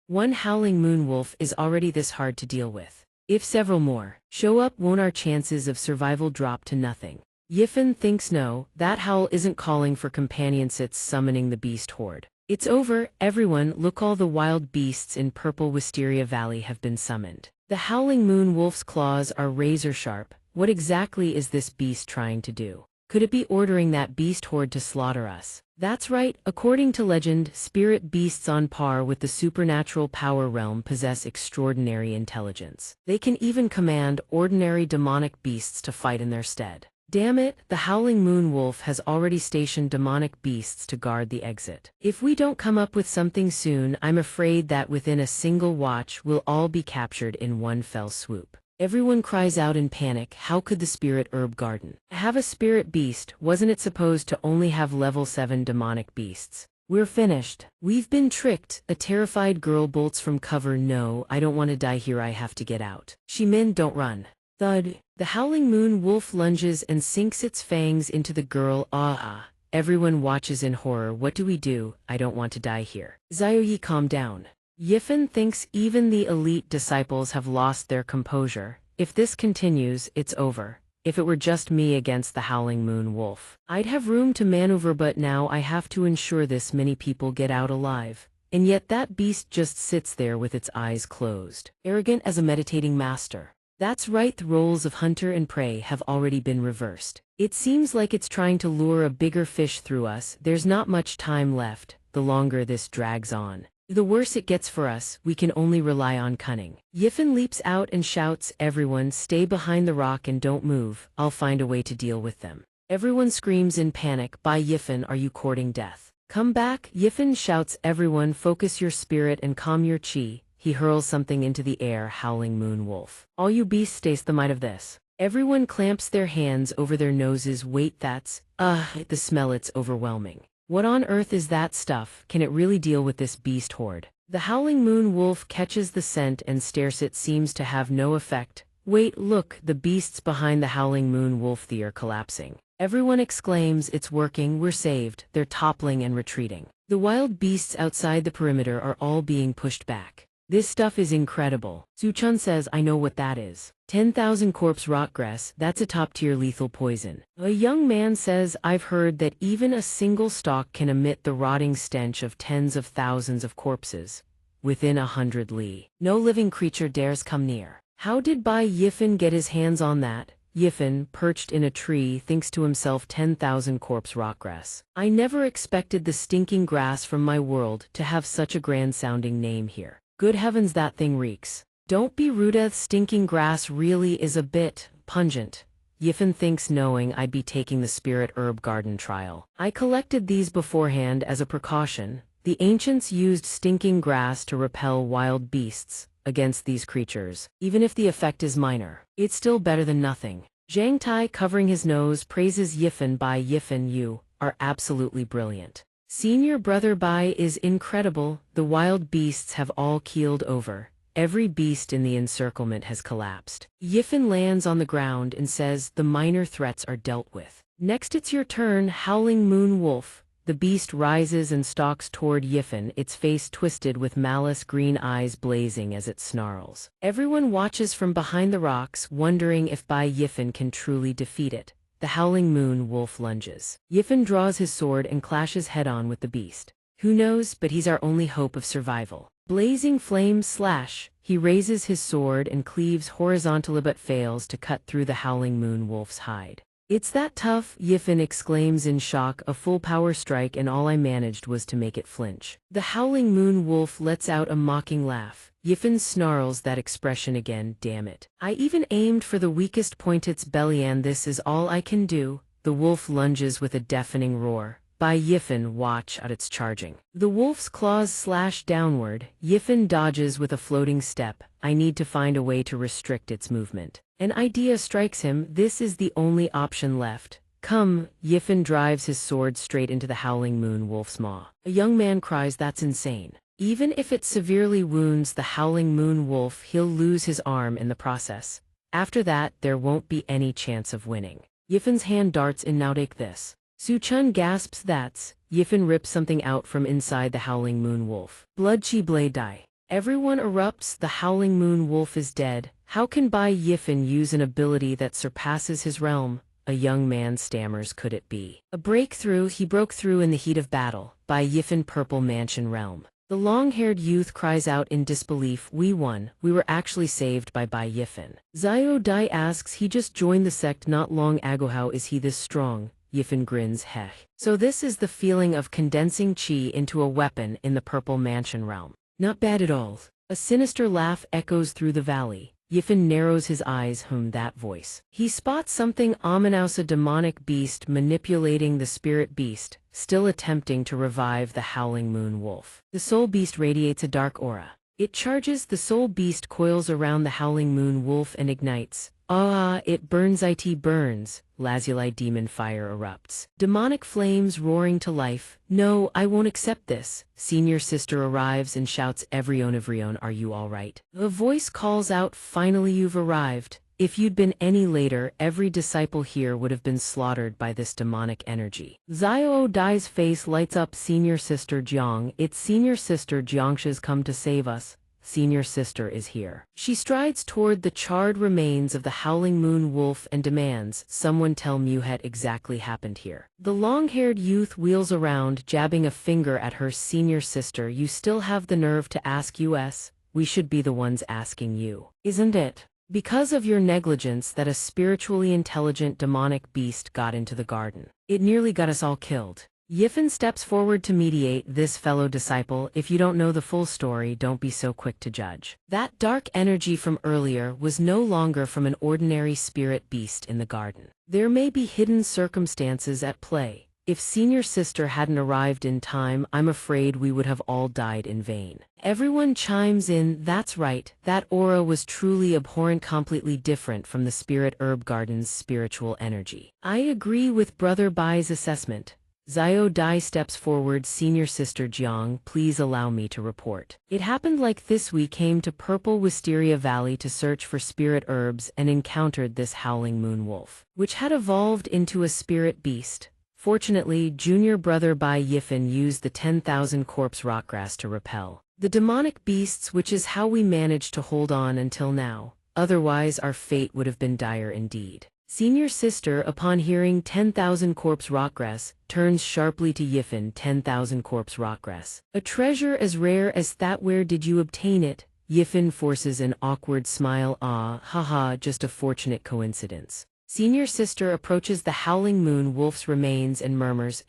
One howling moon wolf is already this hard to deal with. If several more show up, won't our chances of survival drop to nothing? Yifan thinks no, that howl isn't calling for companions, it's summoning the beast horde. It's over, everyone, look, all the wild beasts in Purple Wisteria Valley have been summoned. The howling moon wolf's claws are razor sharp. What exactly is this beast trying to do? Could it be ordering that beast horde to slaughter us? That's right, according to legend, spirit beasts on par with the supernatural power realm possess extraordinary intelligence. They can even command ordinary demonic beasts to fight in their stead. Damn it, the howling moon wolf has already stationed demonic beasts to guard the exit. If we don't come up with something soon, I'm afraid that within a single watch we'll all be captured in one fell swoop. Everyone cries out in panic. How could the spirit herb garden have a spirit beast? Wasn't it supposed to only have level 7 demonic beasts? We're finished. We've been tricked. A terrified girl bolts from cover. No, I don't want to die here. I have to get out. Shimin, don't run. Thud. The howling moon wolf lunges and sinks its fangs into the girl. Ah. Everyone watches in horror. What do we do? I don't want to die here. Xiaoyi, calm down. Yifen thinks even the elite disciples have lost their composure. If this continues, it's over. If it were just me against the howling moon wolf, I'd have room to maneuver, but now I have to ensure this many people get out alive. And yet that beast just sits there with its eyes closed, arrogant as a meditating master. That's right, the roles of hunter and prey have already been reversed. It seems like it's trying to lure a bigger fish through us. There's not much time left. The longer this drags on, the worse it gets for us. We can only rely on cunning. Yifen leaps out and shouts, everyone stay behind the rock and don't move. I'll find a way to deal with them. Everyone screams in panic. By Yifen, are you courting death? Come back. Yifen shouts, everyone focus your spirit and calm your chi. He hurls something into the air. Howling moon wolf. All you beasts, taste the might of this. Everyone clamps their hands over their noses. Wait, that's, the smell, it's overwhelming. What on earth is that stuff? Can it really deal with this beast horde? The howling moon wolf catches the scent and stares. It seems to have no effect. Wait, look, the beasts behind the howling moon wolf, they are collapsing. Everyone exclaims, it's working, we're saved. They're toppling and retreating. The wild beasts outside the perimeter are all being pushed back. This stuff is incredible. Suchun says, I know what that is. 10,000 corpse rotgrass, that's a top-tier lethal poison. A young man says, I've heard that even a single stalk can emit the rotting stench of tens of thousands of corpses within 100 li. No living creature dares come near. How did Bai Yifen get his hands on that? Yifen, perched in a tree, thinks to himself, 10,000 corpse rotgrass. I never expected the stinking grass from my world to have such a grand-sounding name here. Good heavens, that thing reeks. Don't be rude, stinking grass really is a bit pungent. Yifen thinks, knowing I'd be taking the spirit herb garden trial. I collected these beforehand as a precaution. The ancients used stinking grass to repel wild beasts against these creatures. Even if the effect is minor, it's still better than nothing. Zhang Tai, covering his nose, praises Yifen. By Yifen, you are absolutely brilliant. Senior brother Bai is incredible. The wild beasts have all keeled over. Every beast in the encirclement has collapsed. Yifen lands on the ground and says, the minor threats are dealt with. Next it's your turn, howling moon wolf. The beast rises and stalks toward Yifen, its face twisted with malice, green eyes blazing as it snarls. Everyone watches from behind the rocks, wondering if Bai Yifen can truly defeat it. The howling moon wolf lunges. Yifen draws his sword and clashes head-on with the beast. Who knows, but he's our only hope of survival. Blazing flames slash. He raises his sword and cleaves horizontally but fails to cut through the howling moon wolf's hide. It's that tough, Yifen exclaims in shock, a full power strike and all I managed was to make it flinch. The howling moon wolf lets out a mocking laugh. Yifen snarls, that expression again, damn it. I even aimed for the weakest point, its belly, and this is all I can do. The wolf lunges with a deafening roar. By Yifen, watch out, it's charging. The wolf's claws slash downward. Yifen dodges with a floating step. I need to find a way to restrict its movement. An idea strikes him, this is the only option left. Come, Yifen drives his sword straight into the howling moon wolf's maw. A young man cries, that's insane. Even if it severely wounds the howling moon wolf, he'll lose his arm in the process. After that, there won't be any chance of winning. Yifen's hand darts in. Now take this. Suchun gasps, that's. Yifen rips something out from inside the howling moon wolf. Blood chi blade die. Everyone erupts, the howling moon wolf is dead. How can Bai Yifen use an ability that surpasses his realm? A young man stammers, could it be a breakthrough? He broke through in the heat of battle. Bai Yifen, purple mansion realm. The long-haired youth cries out in disbelief, we won, we were actually saved by Bai Yifen. Xiao Dai asks, he just joined the sect not long ago, how is he this strong? Yifen grins, heh. So this is the feeling of condensing chi into a weapon in the purple mansion realm. Not bad at all. A sinister laugh echoes through the valley. Yifen narrows his eyes, that voice. He spots something ominous, a demonic beast manipulating the spirit beast, still attempting to revive the howling moon wolf. The soul beast radiates a dark aura. It charges, the soul beast coils around the howling moon wolf and ignites. Ah, it burns, it burns. Lazuli demon fire erupts. Demonic flames roaring to life. No, I won't accept this. Senior sister arrives and shouts, Everyone, are you all right? A voice calls out, finally you've arrived. If you'd been any later, every disciple here would have been slaughtered by this demonic energy. Xiao Dai's face lights up. Senior sister Jiang, it's senior sister Jiangxia's come to save us. Senior sister is here. She strides toward the charred remains of the howling moon wolf and demands, someone tell me what exactly happened here. The long-haired youth wheels around, jabbing a finger at her. Senior sister, you still have the nerve to ask us? We should be the ones asking you, isn't it? Because of your negligence that a spiritually intelligent demonic beast got into the garden. It nearly got us all killed. Yifen steps forward to mediate. This fellow disciple, if you don't know the full story, don't be so quick to judge. That dark energy from earlier was no longer from an ordinary spirit beast in the garden. There may be hidden circumstances at play. If senior sister hadn't arrived in time, I'm afraid we would have all died in vain. Everyone chimes in, that's right, that aura was truly abhorrent, completely different from the spirit herb garden's spiritual energy. I agree with Brother Bai's assessment. Xiao Dai steps forward. Senior sister Jiang, please allow me to report. It happened like this: we came to Purple Wisteria Valley to search for spirit herbs and encountered this howling moon wolf, which had evolved into a spirit beast. Fortunately, junior brother Bai Yifen used the 10,000 corpse rockgrass to repel the demonic beasts, which is how we managed to hold on until now. Otherwise, our fate would have been dire indeed. Senior sister, upon hearing 10,000 corpse rockgrass, turns sharply to Yifen. 10,000 corpse rockgrass. A treasure as rare as that, where did you obtain it? Yifen forces an awkward smile. Ah, haha, just a fortunate coincidence. Senior sister approaches the howling moon wolf's remains and murmurs,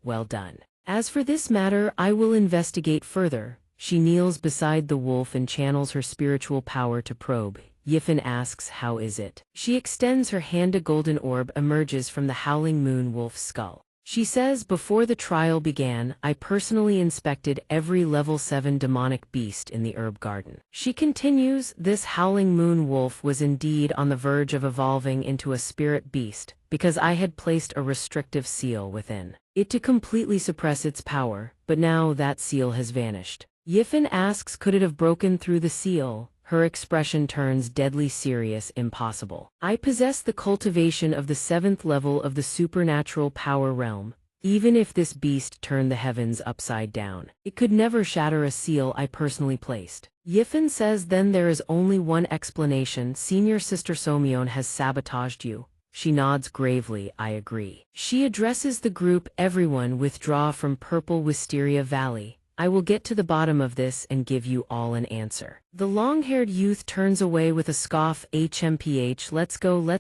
well done. As for this matter, I will investigate further. She kneels beside the wolf and channels her spiritual power to probe. Yifen asks, how is it? She extends her hand. A golden orb emerges from the howling moon wolf's skull. She says, before the trial began, I personally inspected every level 7 demonic beast in the herb garden. She continues, this howling moon wolf was indeed on the verge of evolving into a spirit beast, because I had placed a restrictive seal within it to completely suppress its power, but now that seal has vanished. Yifen asks, could it have broken through the seal? Her expression turns deadly serious. Impossible. I possess the cultivation of the 7th level of the supernatural power realm. Even if this beast turned the heavens upside down, it could never shatter a seal I personally placed. Yifen says, then there is only one explanation. Senior sister Somyeon has sabotaged you. She nods gravely. I agree. She addresses the group. Everyone withdraw from Purple Wisteria Valley. I will get to the bottom of this and give you all an answer. The long-haired youth turns away with a scoff. HMPH, let's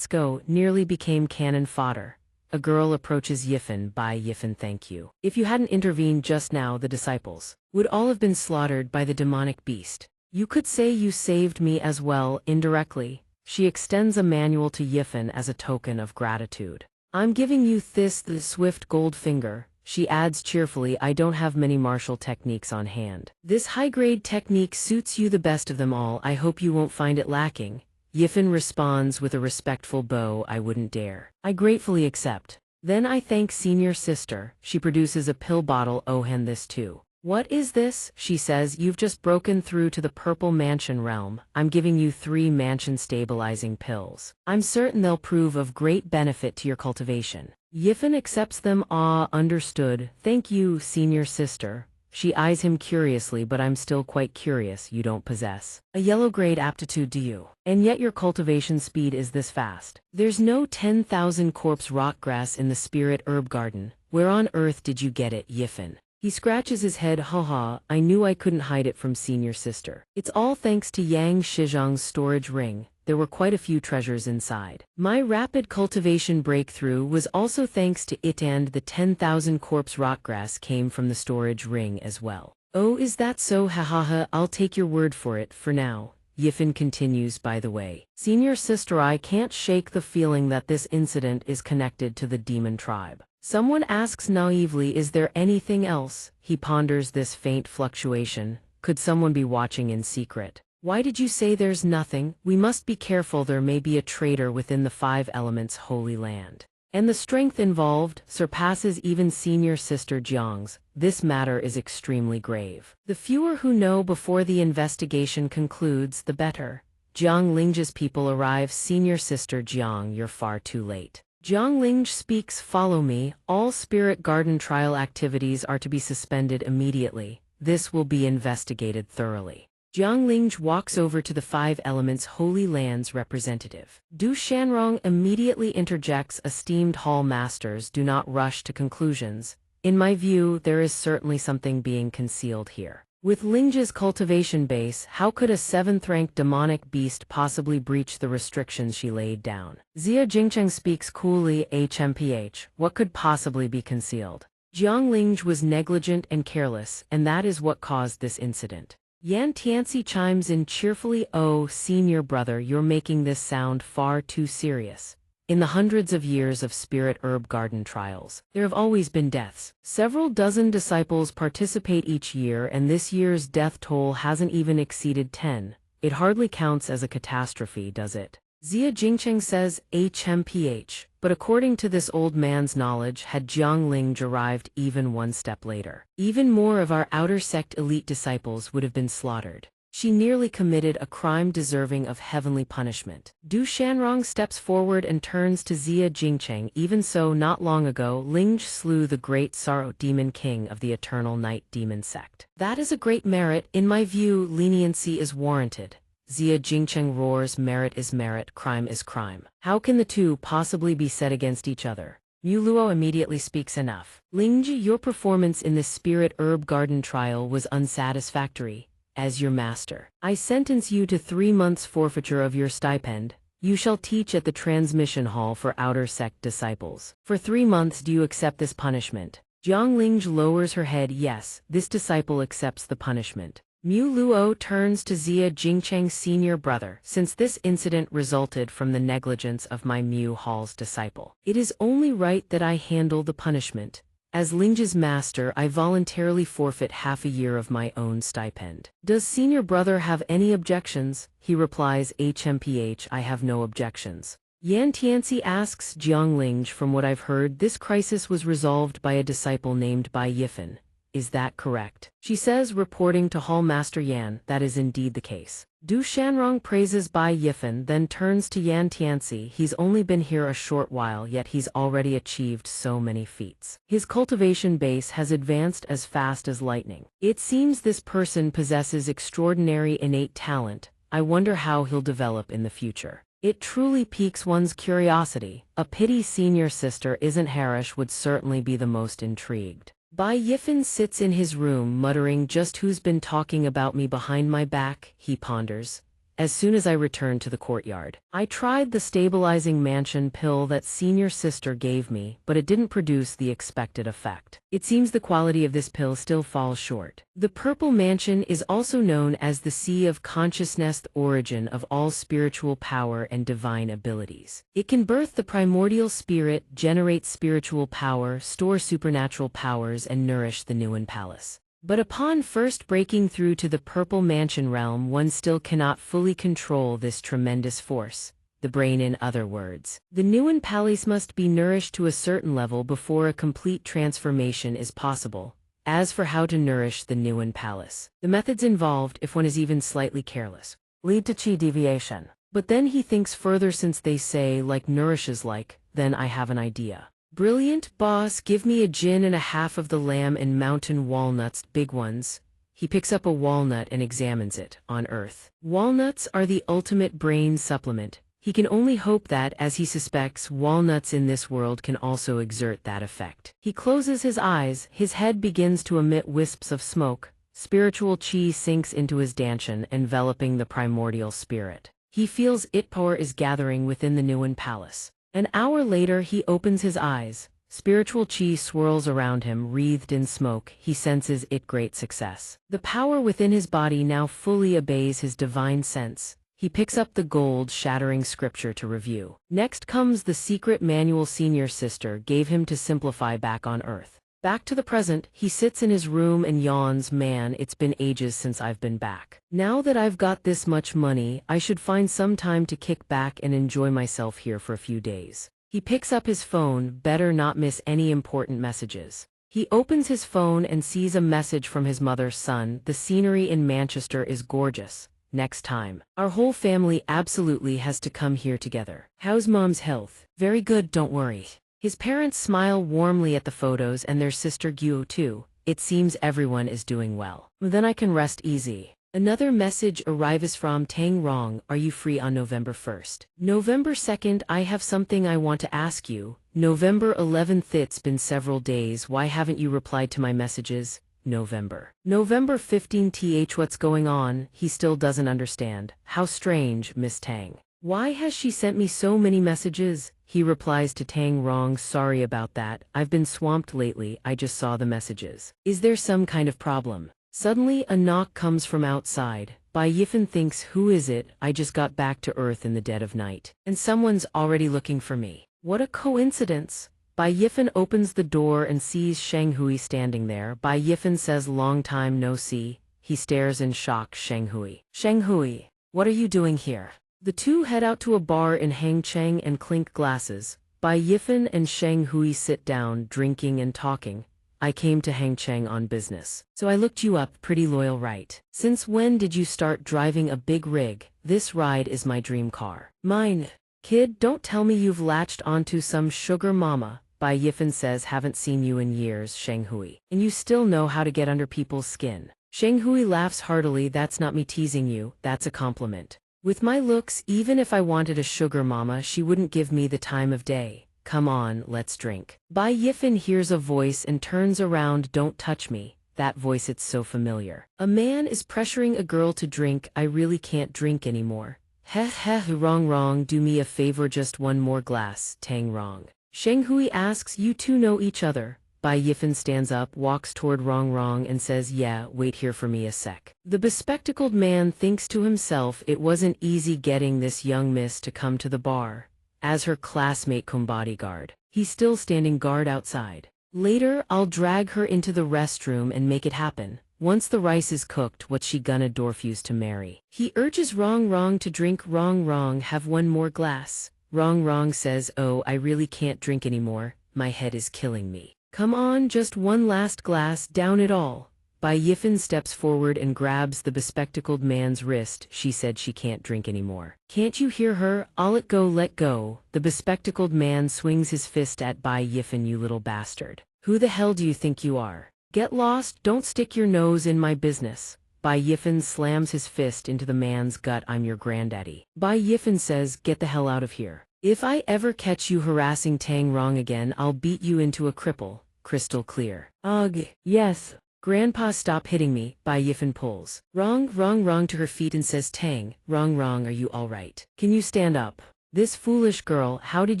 go, nearly became cannon fodder. A girl approaches Yifen. By Yifen, thank you. If you hadn't intervened just now, the disciples would all have been slaughtered by the demonic beast. You could say you saved me as well, indirectly. She extends a manual to Yifen as a token of gratitude. I'm giving you this, the swift gold finger. She adds cheerfully, I don't have many martial techniques on hand. This high-grade technique suits you the best of them all. I hope you won't find it lacking. Yifen responds with a respectful bow. I wouldn't dare. I gratefully accept. Then I thank senior sister. She produces a pill bottle. Oh, hand this too. What is this? She says, you've just broken through to the purple mansion realm. I'm giving you 3 mansion stabilizing pills. I'm certain they'll prove of great benefit to your cultivation. Yifen accepts them. Ah, understood. Thank you, senior sister. She eyes him curiously, but I'm still quite curious. You don't possess a yellow grade aptitude, do you? And yet your cultivation speed is this fast. There's no 10,000 corpse rockgrass in the spirit herb garden. Where on earth did you get it, Yifen? He scratches his head. Haha, I knew I couldn't hide it from senior sister. It's all thanks to Yang Shizhang's storage ring. There were quite a few treasures inside. My rapid cultivation breakthrough was also thanks to it, and the 10,000 corpse rockgrass came from the storage ring as well. Oh, is that so? Hahaha, I'll take your word for it, for now. Yifen continues, by the way, senior sister, I can't shake the feeling that this incident is connected to the demon tribe. Someone asks naively, is there anything else? He ponders this faint fluctuation. Could someone be watching in secret? Why did you say there's nothing? We must be careful, there may be a traitor within the five elements holy land. And the strength involved surpasses even senior sister Jiang's. This matter is extremely grave. The fewer who know before the investigation concludes, the better. Jiang Ling's people arrive. Senior sister Jiang, you're far too late. Jiang Ling speaks, follow me. All spirit garden trial activities are to be suspended immediately. This will be investigated thoroughly. Jiang Ling walks over to the Five Elements Holy Land's representative. Du Shanrong immediately interjects, esteemed hall masters, do not rush to conclusions. In my view, there is certainly something being concealed here. With Ling's cultivation base, how could a 7th-ranked demonic beast possibly breach the restrictions she laid down? Xia Jingcheng speaks coolly, HMPH, what could possibly be concealed? Jiang Ling was negligent and careless, and that is what caused this incident. Yan Tianxi chimes in cheerfully, oh, senior brother, you're making this sound far too serious. In the hundreds of years of spirit herb garden trials, there have always been deaths. Several dozen disciples participate each year, and this year's death toll hasn't even exceeded 10. It hardly counts as a catastrophe, does it? Xia Jingcheng says, HMPH, but according to this old man's knowledge, had Jiang Ling arrived even one step later, even more of our outer sect elite disciples would have been slaughtered. She nearly committed a crime deserving of heavenly punishment. Du Shanrong steps forward and turns to Xia Jingcheng. Even so, not long ago, Ling slew the great sorrow demon king of the eternal night demon sect. That is a great merit. In my view, leniency is warranted. Xia Jingcheng roars, merit is merit, crime is crime. How can the two possibly be set against each other? Mu Luo immediately speaks, enough. Lingji, your performance in this spirit herb garden trial was unsatisfactory. As your master, I sentence you to 3 months forfeiture of your stipend. You shall teach at the transmission hall for outer sect disciples. For 3 months do you accept this punishment? Jiang Ling lowers her head, yes, this disciple accepts the punishment. Mu Luo turns to Xia Jingcheng, senior brother, since this incident resulted from the negligence of my Mu Hall's disciple, it is only right that I handle the punishment. As Ling's master, I voluntarily forfeit half a year of my own stipend. Does senior brother have any objections? He replies, HMPH, I have no objections. Yan Tianxi asks Jiang Ling, from what I've heard, this crisis was resolved by a disciple named Bai Yifan. Is that correct? She says, reporting to Hall Master Yan, that is indeed the case. Du Shanrong praises Bai Yifan, then turns to Yan Tianxi. He's only been here a short while, yet he's already achieved so many feats. His cultivation base has advanced as fast as lightning. It seems this person possesses extraordinary innate talent. I wonder how he'll develop in the future. It truly piques one's curiosity. A pity senior sister isn't Harish would certainly be the most intrigued. Bai Yifan sits in his room muttering, just who's been talking about me behind my back, he ponders. As soon as I return to the courtyard, I tried the stabilizing mansion pill that senior sister gave me, but it didn't produce the expected effect. It seems the quality of this pill still falls short. The purple mansion is also known as the sea of consciousness, the origin of all spiritual power and divine abilities. It can birth the primordial spirit, generate spiritual power, store supernatural powers, and nourish the Nuan Palace. But upon first breaking through to the Purple Mansion realm, one still cannot fully control this tremendous force, the brain in other words. The Nuan Palace must be nourished to a certain level before a complete transformation is possible. As for how to nourish the Nuan Palace, the methods involved, if one is even slightly careless, lead to chi deviation. But then he thinks further, since they say like nourishes like, then I have an idea. Brilliant, boss, give me a gin and a half of the lamb and mountain walnuts, big ones. He picks up a walnut and examines it, on earth. Walnuts are the ultimate brain supplement. He can only hope that, as he suspects, walnuts in this world can also exert that effect. He closes his eyes, his head begins to emit wisps of smoke. Spiritual chi sinks into his danshan, enveloping the primordial spirit. He feels it power is gathering within the Nuan Palace. An hour later he opens his eyes. Spiritual chi swirls around him, wreathed in smoke. He senses it great success. The power within his body now fully obeys his divine sense. He picks up the gold-shattering scripture to review. Next comes the secret manual senior sister gave him to simplify back on earth. Back to the present, he sits in his room and yawns. Man, it's been ages since I've been back. Now that I've got this much money, I should find some time to kick back and enjoy myself here for a few days. He picks up his phone, better not miss any important messages. He opens his phone and sees a message from his mother's son. The scenery in Manchester is gorgeous. Next time. Our whole family absolutely has to come here together. How's mom's health? Very good, don't worry. His parents smile warmly at the photos and their sister Guo too. It seems everyone is doing well. Then I can rest easy. Another message arrives from Tang Rong. Are you free on November 1st? November 2nd, I have something I want to ask you. November 11th, it's been several days. Why haven't you replied to my messages? November 15th, what's going on? He still doesn't understand. How strange, Miss Tang. Why has she sent me so many messages? He replies to Tang Rong, sorry about that. I've been swamped lately. I just saw the messages. Is there some kind of problem? Suddenly, a knock comes from outside. Bai Yifan thinks, who is it? I just got back to Earth in the dead of night. And someone's already looking for me. What a coincidence. Bai Yifan opens the door and sees Sheng Hui standing there. Bai Yifan says, long time no see. He stares in shock. Sheng Hui, what are you doing here? The two head out to a bar in Hangcheng and clink glasses. Bai Yifan and Sheng Hui sit down, drinking and talking. I came to Hangcheng on business. So I looked you up, pretty loyal, right? Since when did you start driving a big rig? This ride is my dream car. Mine. Kid, don't tell me you've latched onto some sugar mama. Bai Yifan says, haven't seen you in years, Sheng Hui. And you still know how to get under people's skin. Sheng Hui laughs heartily. That's not me teasing you, that's a compliment. With my looks, even if I wanted a sugar mama, she wouldn't give me the time of day. Come on, let's drink. Bai Yifan hears a voice and turns around. Don't touch me. That voice, it's so familiar. A man is pressuring a girl to drink. I really can't drink anymore. Wrong, do me a favor, just one more glass. Tang Rong. Sheng Hui asks, you two know each other? Bai Yifan stands up, walks toward Rong and says, yeah, wait here for me a sec. The bespectacled man thinks to himself, it wasn't easy getting this young miss to come to the bar. As her classmate cum bodyguard. He's still standing guard outside. Later, I'll drag her into the restroom and make it happen. Once the rice is cooked, what's she gonna refuse to marry? He urges Rong to drink. Rong, have one more glass. Rong says, oh, I really can't drink anymore. My head is killing me. Come on, just one last glass, down it all. Bai Yifan steps forward and grabs the bespectacled man's wrist. She said she can't drink anymore. Can't you hear her? I'll let go. The bespectacled man swings his fist at Bai Yifan. You little bastard. Who the hell do you think you are? Get lost, don't stick your nose in my business. Bai Yifan slams his fist into the man's gut. I'm your granddaddy. Bai Yifan says, get the hell out of here. If I ever catch you harassing Tang Rong again, I'll beat you into a cripple. Crystal clear. Ugh, yes. Grandpa, stop hitting me. Bai Yifan pulls Rong to her feet and says, Tang, Rong, are you all right? Can you stand up? This foolish girl, how did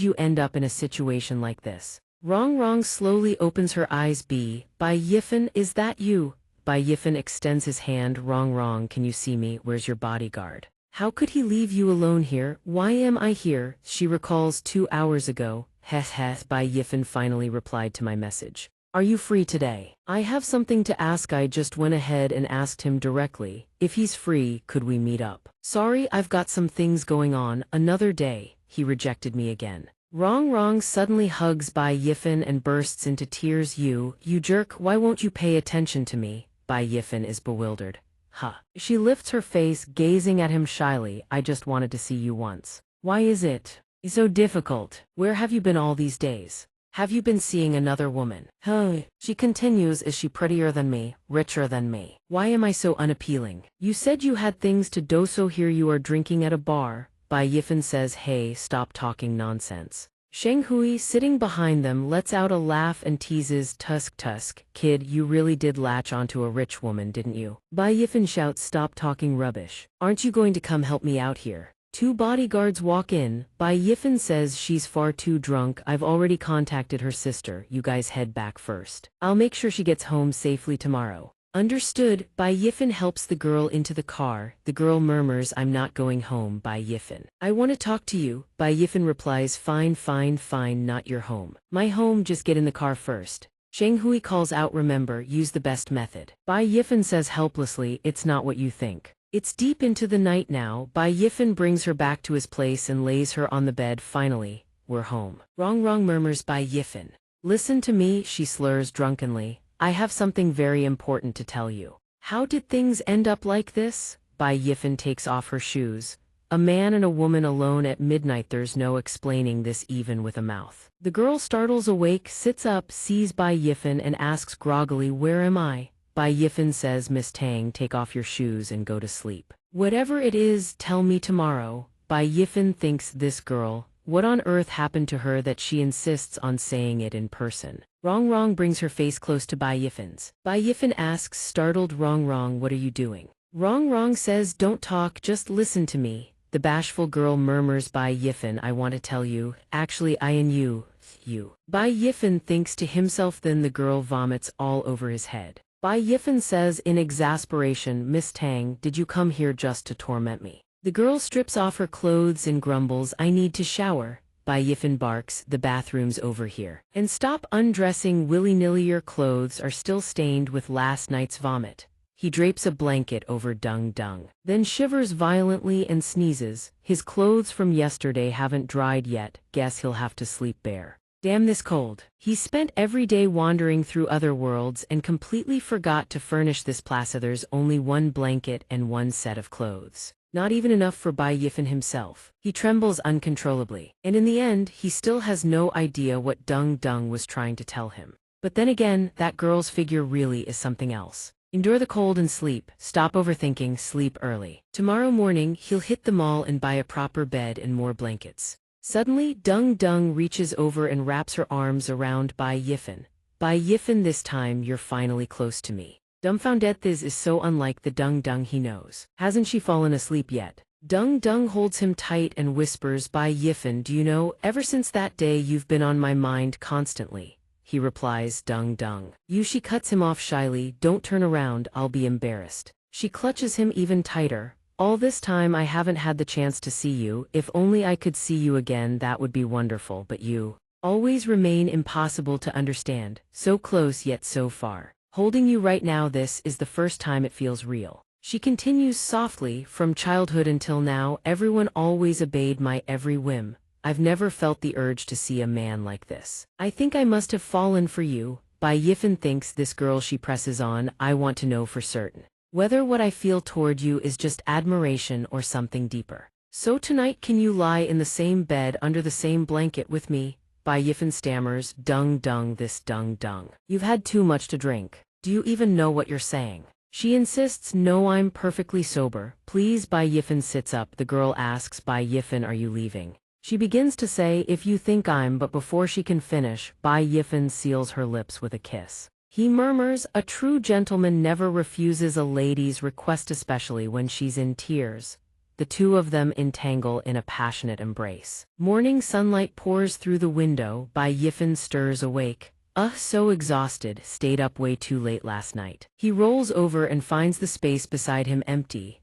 you end up in a situation like this? Rong slowly opens her eyes. Bai Yifan, is that you? Bai Yifan extends his hand. Rong, can you see me? Where's your bodyguard? How could he leave you alone here? Why am I here? She recalls 2 hours ago. Bai Yifan finally replied to my message. Are you free today? I have something to ask. I just went ahead and asked him directly. If he's free, could we meet up? Sorry, I've got some things going on. Another day. He rejected me again. Rong suddenly hugs Bai Yifan and bursts into tears. You jerk, why won't you pay attention to me? Bai Yifan is bewildered. She lifts her face, gazing at him shyly. I just wanted to see you once. Why is it so difficult? Where have you been all these days? Have you been seeing another woman? She continues, is she prettier than me, richer than me? Why am I so unappealing? You said you had things to do, so here you are drinking at a bar. Bai Yifan says, hey, stop talking nonsense. Sheng Hui, sitting behind them, lets out a laugh and teases, Tusk, kid, you really did latch onto a rich woman, didn't you? Bai Yifan shouts, stop talking rubbish. Aren't you going to come help me out here? 2 bodyguards walk in. Bai Yifan says, she's far too drunk. I've already contacted her sister. You guys head back first. I'll make sure she gets home safely tomorrow. Understood. Bai Yifan helps the girl into the car. The girl murmurs, I'm not going home. Bai Yifan, I want to talk to you. Bai Yifan replies, fine, not your home. My home, just get in the car first. Shang Hui calls out, remember, use the best method. Bai Yifan says helplessly, it's not what you think. It's deep into the night now. Bai Yifan brings her back to his place and lays her on the bed. Finally, we're home. Wrong, murmurs Bai Yifan. Listen to me, she slurs drunkenly. I have something very important to tell you. How did things end up like this? Bai Yifan takes off her shoes. A man and a woman alone at midnight, there's no explaining this even with a mouth. The girl startles awake, sits up, sees Bai Yifan and asks groggily, where am I? Bai Yifan says, Miss Tang, take off your shoes and go to sleep. Whatever it is, tell me tomorrow. Bai Yifan thinks, this girl, what on earth happened to her that she insists on saying it in person? Rong brings her face close to Bai Yifan's. Bai Yifan asks, startled, Rong, what are you doing? Rong says, don't talk, just listen to me. The bashful girl murmurs, Bai Yifan, I want to tell you, actually I and you. Bai Yifan thinks to himself, then the girl vomits all over his head. Bai Yifan says in exasperation, Miss Tang, did you come here just to torment me? The girl strips off her clothes and grumbles, I need to shower. Bai Yifan barks, the bathroom's over here. And stop undressing willy-nilly, your clothes are still stained with last night's vomit. He drapes a blanket over Dung, then shivers violently and sneezes. His clothes from yesterday haven't dried yet, guess he'll have to sleep bare. Damn this cold. He spent every day wandering through other worlds and completely forgot to furnish this place. There's only one blanket and one set of clothes. Not even enough for Bai Yifan himself. He trembles uncontrollably, and in the end, he still has no idea what Dung was trying to tell him. But then again, that girl's figure really is something else. Endure the cold and sleep, stop overthinking, sleep early. Tomorrow morning, he'll hit the mall and buy a proper bed and more blankets. Suddenly, Dung reaches over and wraps her arms around Bai Yifan. Bai Yifan, this time you're finally close to me. Dumbfounded, this is so unlike the Dung he knows. Hasn't she fallen asleep yet? Dung holds him tight and whispers, Bai Yifan, do you know, ever since that day you've been on my mind constantly. He replies, Dung. She cuts him off shyly, don't turn around, I'll be embarrassed. She clutches him even tighter. All this time I haven't had the chance to see you, if only I could see you again that would be wonderful, but you always remain impossible to understand, so close yet so far. Holding you right now, this is the first time it feels real. She continues softly, from childhood until now, everyone always obeyed my every whim. I've never felt the urge to see a man like this. I think I must have fallen for you. Bai Yifan thinks, this girl, she presses on, I want to know for certain whether what I feel toward you is just admiration or something deeper. So tonight, can you lie in the same bed under the same blanket with me? Bai Yifan stammers, Dung, this Dung. You've had too much to drink. Do you even know what you're saying? She insists, no, I'm perfectly sober. Please. Bai Yifan sits up. The girl asks, Bai Yifan, are you leaving? She begins to say, if you think I'm, but before she can finish, Bai Yifan seals her lips with a kiss. He murmurs, a true gentleman never refuses a lady's request, especially when she's in tears. The two of them entangle in a passionate embrace. Morning sunlight pours through the window. Bai Yifan stirs awake. So exhausted, stayed up way too late last night. He rolls over and finds the space beside him empty.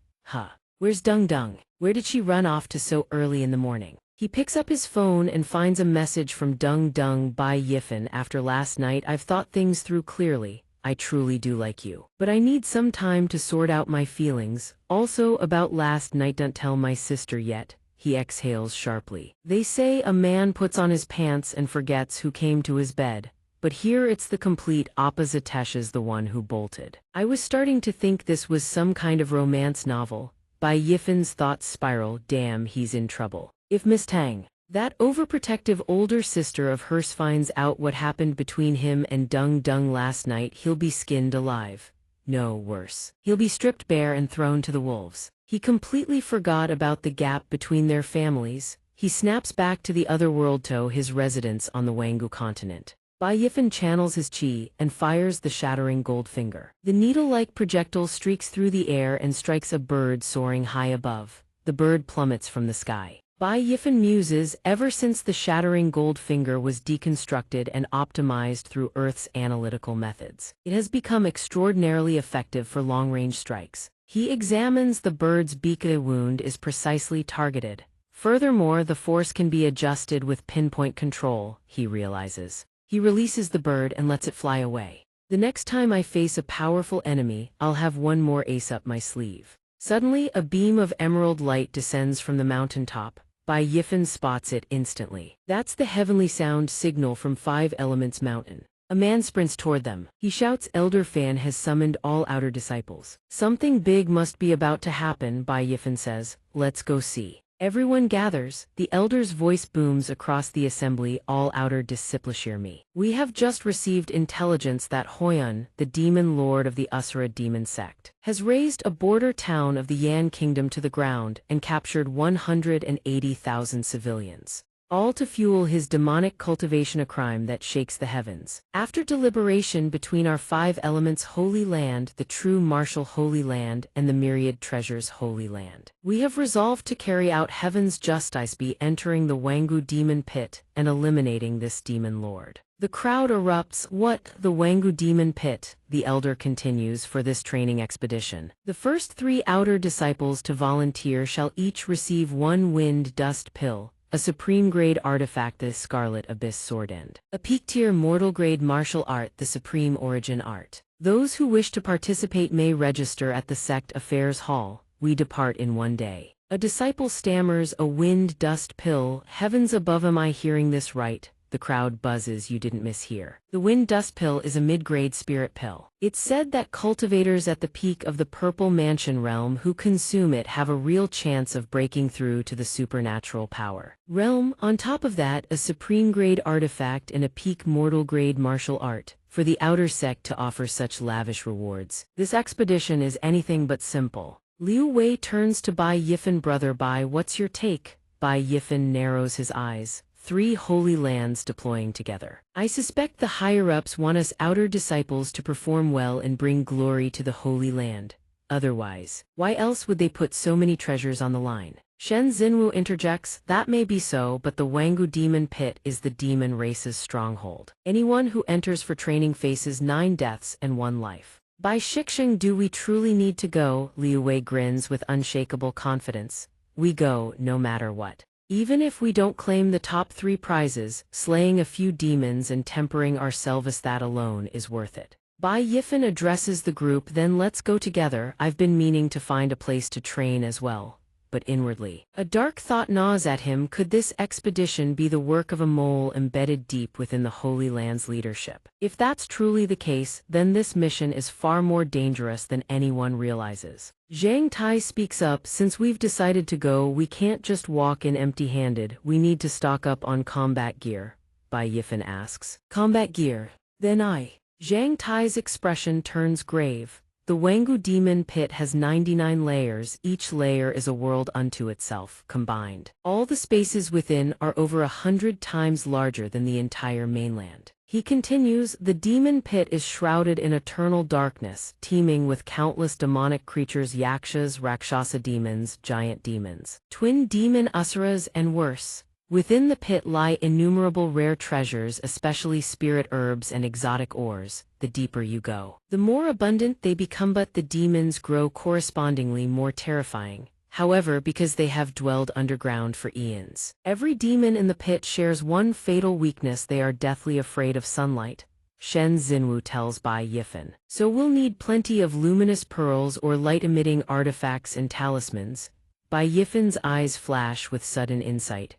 Where's Dung? Where did she run off to so early in the morning? He picks up his phone and finds a message from Dung. Bai Yifan, after last night I've thought things through clearly. I truly do like you. But I need some time to sort out my feelings. Also about last night, don't tell my sister yet. He exhales sharply. They say a man puts on his pants and forgets who came to his bed. But here it's the complete opposite. Tesha's the one who bolted. I was starting to think this was some kind of romance novel. Bai Yifan's thoughts spiral, damn, he's in trouble. If Miss Tang, that overprotective older sister of hers, finds out what happened between him and Dung last night, he'll be skinned alive. No, worse. He'll be stripped bare and thrown to the wolves. He completely forgot about the gap between their families. He snaps back to the other world, to his residence on the Wangu continent. Bai Yifan channels his chi and fires the shattering gold finger. The needle-like projectile streaks through the air and strikes a bird soaring high above. The bird plummets from the sky. Bai Yifan muses, ever since the shattering gold finger was deconstructed and optimized through Earth's analytical methods, it has become extraordinarily effective for long-range strikes. He examines the bird's beak. A wound is precisely targeted. Furthermore, the force can be adjusted with pinpoint control, he realizes. He releases the bird and lets it fly away. The next time I face a powerful enemy, I'll have one more ace up my sleeve. Suddenly, a beam of emerald light descends from the mountaintop. Bai Yifan spots it instantly. That's the heavenly sound signal from Five Elements Mountain. A man sprints toward them. He shouts, Elder Fan has summoned all outer disciples. Something big must be about to happen, Bai Yifan says. Let's go see. Everyone gathers. The elder's voice booms across the assembly, all outer disciples hear me. We have just received intelligence that Hoyun, the demon lord of the Asura demon sect, has razed a border town of the Yan kingdom to the ground and captured 180,000 civilians. All to fuel his demonic cultivation, a crime that shakes the heavens. After deliberation between our five elements Holy Land, the true martial Holy Land, and the myriad treasures Holy Land, we have resolved to carry out heaven's justice by entering the Wangu demon pit and eliminating this demon lord. The crowd erupts. What? The Wangu demon pit, the elder continues, for this training expedition. The first 3 outer disciples to volunteer shall each receive 1 wind dust pill, a supreme-grade artifact, the Scarlet Abyss Sword End, a peak-tier mortal-grade martial art, the Supreme Origin Art. Those who wish to participate may register at the Sect Affairs Hall. We depart in 1 day. A disciple stammers, a wind dust pill. Heavens above, am I hearing this right? The crowd buzzes. You didn't mishear. The wind dust pill is a mid-grade spirit pill. It's said that cultivators at the peak of the Purple Mansion realm who consume it have a real chance of breaking through to the supernatural power realm. On top of that, a supreme-grade artifact and a peak mortal-grade martial art. For the outer sect to offer such lavish rewards, this expedition is anything but simple. Liu Wei turns to Bai Yifan. Brother Bai, what's your take? Bai Yifan narrows his eyes. 3 holy lands deploying together. I suspect the higher-ups want us outer disciples to perform well and bring glory to the Holy Land. Otherwise, why else would they put so many treasures on the line? Shen Xinwu interjects, that may be so, but the Wangu demon pit is the demon race's stronghold. Anyone who enters for training faces 9 deaths and 1 life. By Shixing, do we truly need to go? Liu Wei grins with unshakable confidence. We go, no matter what. Even if we don't claim the top 3 prizes, slaying a few demons and tempering ourselves, that alone is worth it. Bai Yifan addresses the group, then let's go together. I've been meaning to find a place to train as well. But inwardly, a dark thought gnaws at him. Could this expedition be the work of a mole embedded deep within the Holy Land's leadership? If that's truly the case, then this mission is far more dangerous than anyone realizes. Zhang Tai speaks up, since we've decided to go, we can't just walk in empty-handed. We need to stock up on combat gear. Bai Yifan asks. Combat gear? Then Zhang Tai's expression turns grave. The Wangu demon pit has 99 layers. Each layer is a world unto itself, combined. All the spaces within are over 100 times larger than the entire mainland. He continues, the demon pit is shrouded in eternal darkness, teeming with countless demonic creatures, yakshas, rakshasa demons, giant demons, twin demon asuras, and worse. Within the pit lie innumerable rare treasures, especially spirit herbs and exotic ores. The deeper you go, the more abundant they become, but the demons grow correspondingly more terrifying. However, because they have dwelled underground for eons. Every demon in the pit shares one fatal weakness: they are deathly afraid of sunlight. Shen Xinwu tells Bai Yifan. So we'll need plenty of luminous pearls or light-emitting artifacts and talismans. Bai Yifan's eyes flash with sudden insight.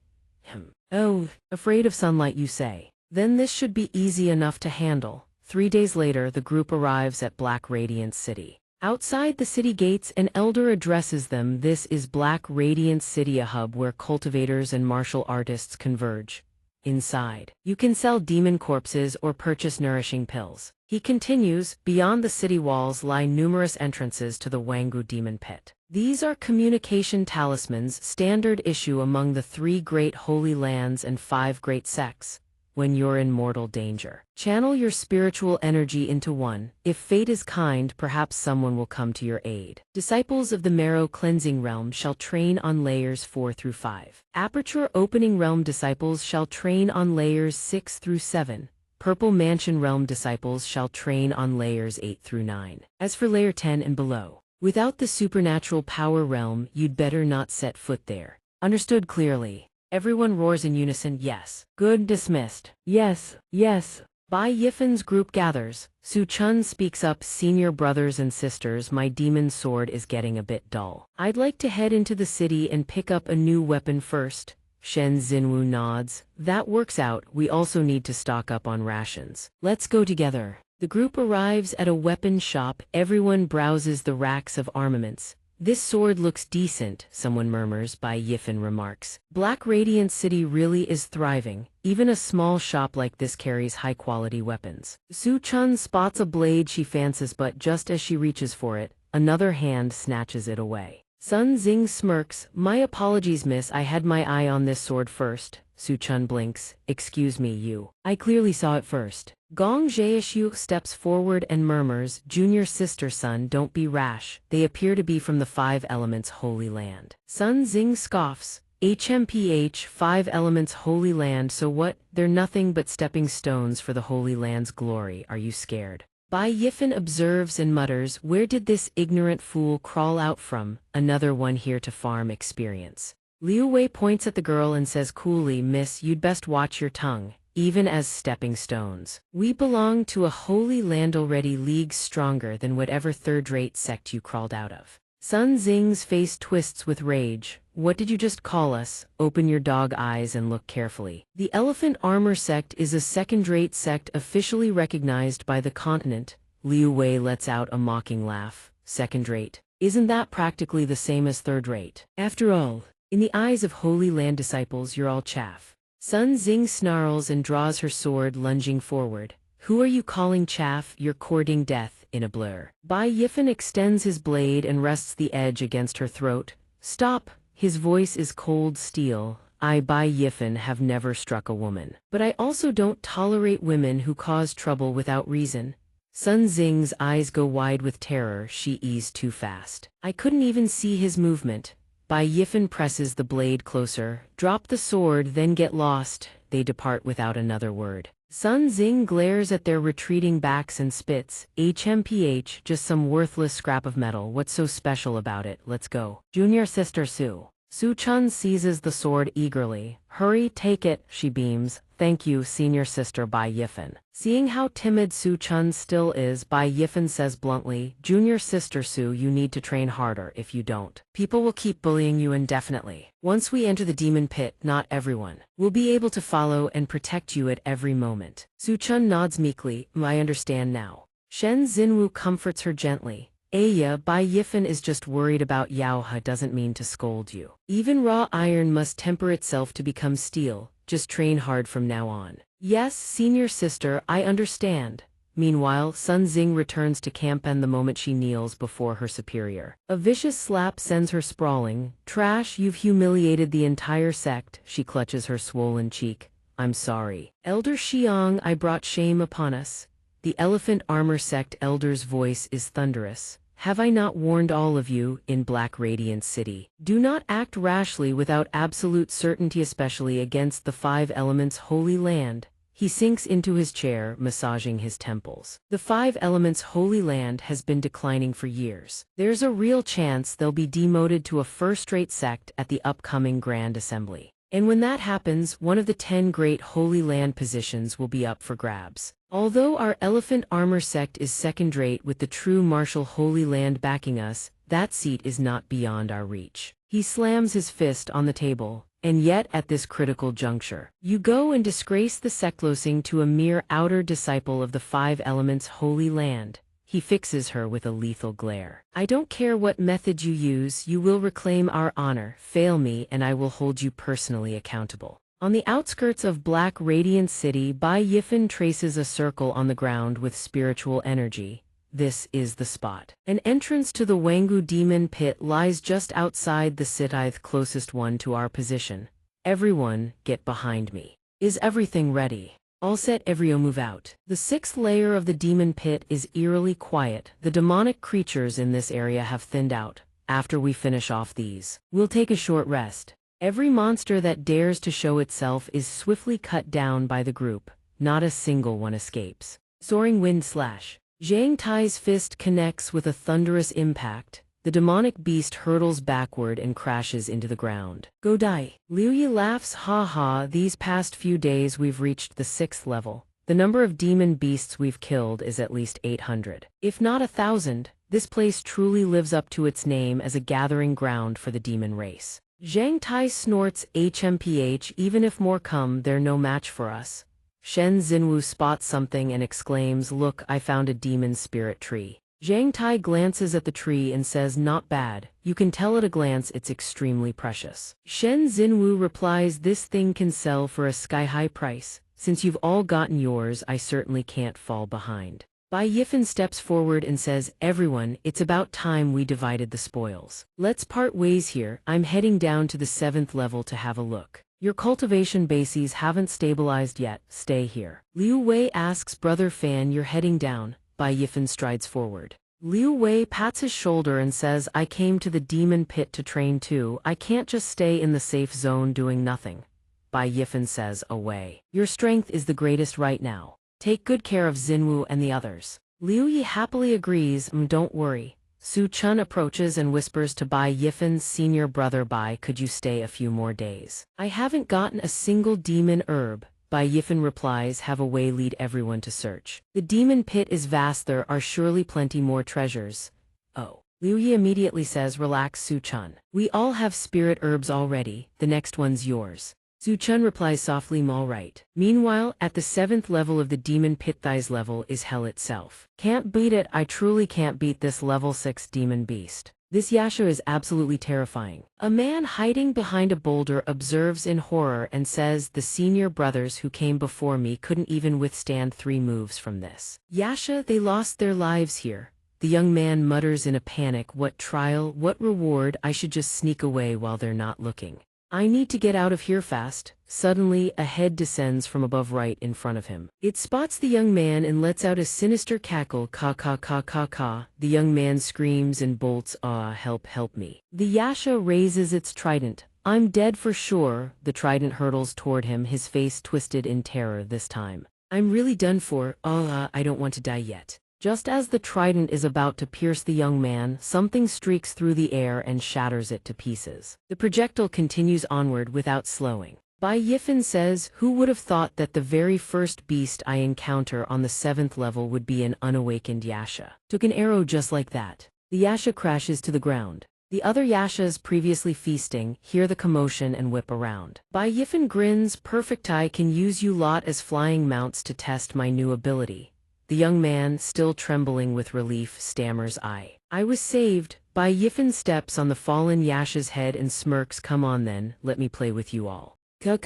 Oh, afraid of sunlight, you say? Then this should be easy enough to handle. 3 days later, the group arrives at Black Radiance City. Outside the city gates, an elder addresses them. This is Black Radiance City, a hub where cultivators and martial artists converge. Inside, you can sell demon corpses or purchase nourishing pills. He continues, beyond the city walls lie numerous entrances to the Wangu demon pit. These are communication talismans, standard issue among the 3 great holy lands and 5 great sects. When you're in mortal danger, channel your spiritual energy into one. If fate is kind, perhaps someone will come to your aid. Disciples of the Marrow Cleansing Realm shall train on layers 4 through 5. Aperture Opening Realm disciples shall train on layers 6 through 7. Purple Mansion Realm disciples shall train on layers 8 through 9. As for layer 10 and below, without the supernatural power realm, you'd better not set foot there. Understood clearly. Everyone roars in unison, yes. Good, dismissed. Yes, yes. Bai Yifen's group gathers. Su Chun speaks up, senior brothers and sisters, my demon sword is getting a bit dull. I'd like to head into the city and pick up a new weapon first. Shen Xinwu nods. That works out, we also need to stock up on rations. Let's go together. The group arrives at a weapon shop, everyone browses the racks of armaments. This sword looks decent, someone murmurs. Bai Yifen remarks. Black Radiant City really is thriving. Even a small shop like this carries high-quality weapons. Su Chun spots a blade she fancies, but just as she reaches for it, another hand snatches it away. Sun Xing smirks. My apologies, miss, I had my eye on this sword first. Su Chun blinks. Excuse me, you. I clearly saw it first. Gong Zheishu steps forward and murmurs, Junior sister son, don't be rash. They appear to be from the Five Elements Holy Land. Sun Xing scoffs. HMPH, Five Elements Holy Land, so what? They're nothing but stepping stones for the Holy Land's glory. Are you scared? Bai Yifen observes and mutters, where did this ignorant fool crawl out from? Another one here to farm experience. Liu Wei points at the girl and says coolly, miss, you'd best watch your tongue. Even as stepping stones. We belong to a holy land already leagues stronger than whatever third-rate sect you crawled out of. Sun Xing's face twists with rage. What did you just call us? Open your dog eyes and look carefully. The Elephant Armor sect is a second-rate sect officially recognized by the continent. Liu Wei lets out a mocking laugh. Second-rate? Isn't that practically the same as third-rate? After all, in the eyes of Holy Land disciples, you're all chaff. Sun Xing snarls and draws her sword, lunging forward. Who are you calling chaff? You're courting death in a blur. Bai Yifen extends his blade and rests the edge against her throat. Stop! His voice is cold steel. I, Bai Yifen, have never struck a woman. But I also don't tolerate women who cause trouble without reason. Sun Xing's eyes go wide with terror. She eased too fast. I couldn't even see his movement. Bai Yifen presses the blade closer. Drop the sword, then get lost. They depart without another word. Sun Xing glares at their retreating backs and spits. HMPH, just some worthless scrap of metal. What's so special about it? Let's go. Junior sister Su. Su Chun seizes the sword eagerly. Hurry, take it, she beams. Thank you, senior sister Bai Yifen. Seeing how timid Su Chun still is, Bai Yifen says bluntly, Junior sister Su, you need to train harder. If you don't, people will keep bullying you indefinitely. Once we enter the demon pit, not everyone will be able to follow and protect you at every moment. Su Chun nods meekly. I understand now. Shen Xinwu comforts her gently. Aya, Bai Yifen is just worried about Yaohe, doesn't mean to scold you. Even raw iron must temper itself to become steel. Just train hard from now on. Yes, senior sister, I understand. Meanwhile, Sun Xing returns to camp and the moment she kneels before her superior. A vicious slap sends her sprawling. Trash, you've humiliated the entire sect. She clutches her swollen cheek. I'm sorry. Elder Xiang, I brought shame upon us. The Elephant Armor sect elder's voice is thunderous. Have I not warned all of you, in Black Radiant City? Do not act rashly without absolute certainty, especially against the Five Elements Holy Land. He sinks into his chair, massaging his temples. The Five Elements Holy Land has been declining for years. There's a real chance they'll be demoted to a first-rate sect at the upcoming Grand Assembly. And when that happens, one of the 10 great Holy Land positions will be up for grabs. Although our Elephant Armor sect is second-rate with the true martial Holy Land backing us, that seat is not beyond our reach. He slams his fist on the table. And yet, at this critical juncture, you go and disgrace the sect, losing to a mere outer disciple of the Five Elements Holy Land. He fixes her with a lethal glare. I don't care what method you use, you will reclaim our honor. Fail me and I will hold you personally accountable. On the outskirts of Black Radiant City, Bai Yifen traces a circle on the ground with spiritual energy. This is the spot. An entrance to the Wangu Demon Pit lies just outside the scythe, closest one to our position. Everyone, get behind me. Is everything ready? All set, everyone move out. The 6th layer of the demon pit is eerily quiet. The demonic creatures in this area have thinned out. After we finish off these, we'll take a short rest. Every monster that dares to show itself is swiftly cut down by the group. Not a single one escapes. Soaring wind slash. Zhang Tai's fist connects with a thunderous impact. The demonic beast hurtles backward and crashes into the ground. Go die. Liu Yi laughs, ha ha, these past few days we've reached the 6th level. The number of demon beasts we've killed is at least 800. If not 1,000, this place truly lives up to its name as a gathering ground for the demon race. Zhang Tai snorts, HMPH, even if more come, they're no match for us. Shen Xinwu spots something and exclaims, look, I found a demon spirit tree. Zhang Tai glances at the tree and says, not bad, you can tell at a glance it's extremely precious. Shen Xinwu replies, this thing can sell for a sky-high price. Since you've all gotten yours, I certainly can't fall behind. Bai Yifan steps forward and says, everyone, it's about time we divided the spoils. Let's part ways here, I'm heading down to the 7th level to have a look. Your cultivation bases haven't stabilized yet, stay here. Liu Wei asks Brother Fan, you're heading down. Bai Yifan strides forward. Liu Wei pats his shoulder and says, I came to the demon pit to train too, I can't just stay in the safe zone doing nothing. Bai Yifan says, away. Your strength is the greatest right now. Take good care of Xinwu and the others. Liu Yi happily agrees, don't worry. Su Chun approaches and whispers to Bai Yifan's senior brother, Bai, could you stay a few more days? I haven't gotten a single demon herb. Bai Yifan replies, have a way, lead everyone to search. The demon pit is vast, there are surely plenty more treasures. Oh. Liu Yi immediately says, relax Su Chun. We all have spirit herbs already, the next one's yours. Su Chun replies softly, all right. Meanwhile, at the 7th level of the demon pit, thighs level is hell itself. Can't beat it, I truly can't beat this level 6 demon beast. This Yasha is absolutely terrifying. A man hiding behind a boulder observes in horror and says, the senior brothers who came before me couldn't even withstand 3 moves from this. Yasha, they lost their lives here. The young man mutters in a panic, what trial, what reward, I should just sneak away while they're not looking. I need to get out of here fast. Suddenly, a head descends from above right in front of him. It spots the young man and lets out a sinister cackle, ka ka ka ka ka. The young man screams and bolts, ah, help, help me. The Yasha raises its trident. I'm dead for sure. The trident hurtles toward him, his face twisted in terror this time. I'm really done for, I don't want to die yet. Just as the trident is about to pierce the young man, something streaks through the air and shatters it to pieces. The projectile continues onward without slowing. Bai Yifan says, who would have thought that the very first beast I encounter on the 7th level would be an unawakened Yasha? Took an arrow just like that. The Yasha crashes to the ground. The other Yashas previously feasting hear the commotion and whip around. Bai Yifan grins, perfect, I can use you lot as flying mounts to test my new ability. The young man, still trembling with relief, stammers, I was saved. Bai Yifan steps on the fallen Yasha's head and smirks, come on then, let me play with you all. The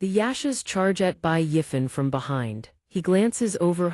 Yashas charge at Bai Yifan from behind. He glances over,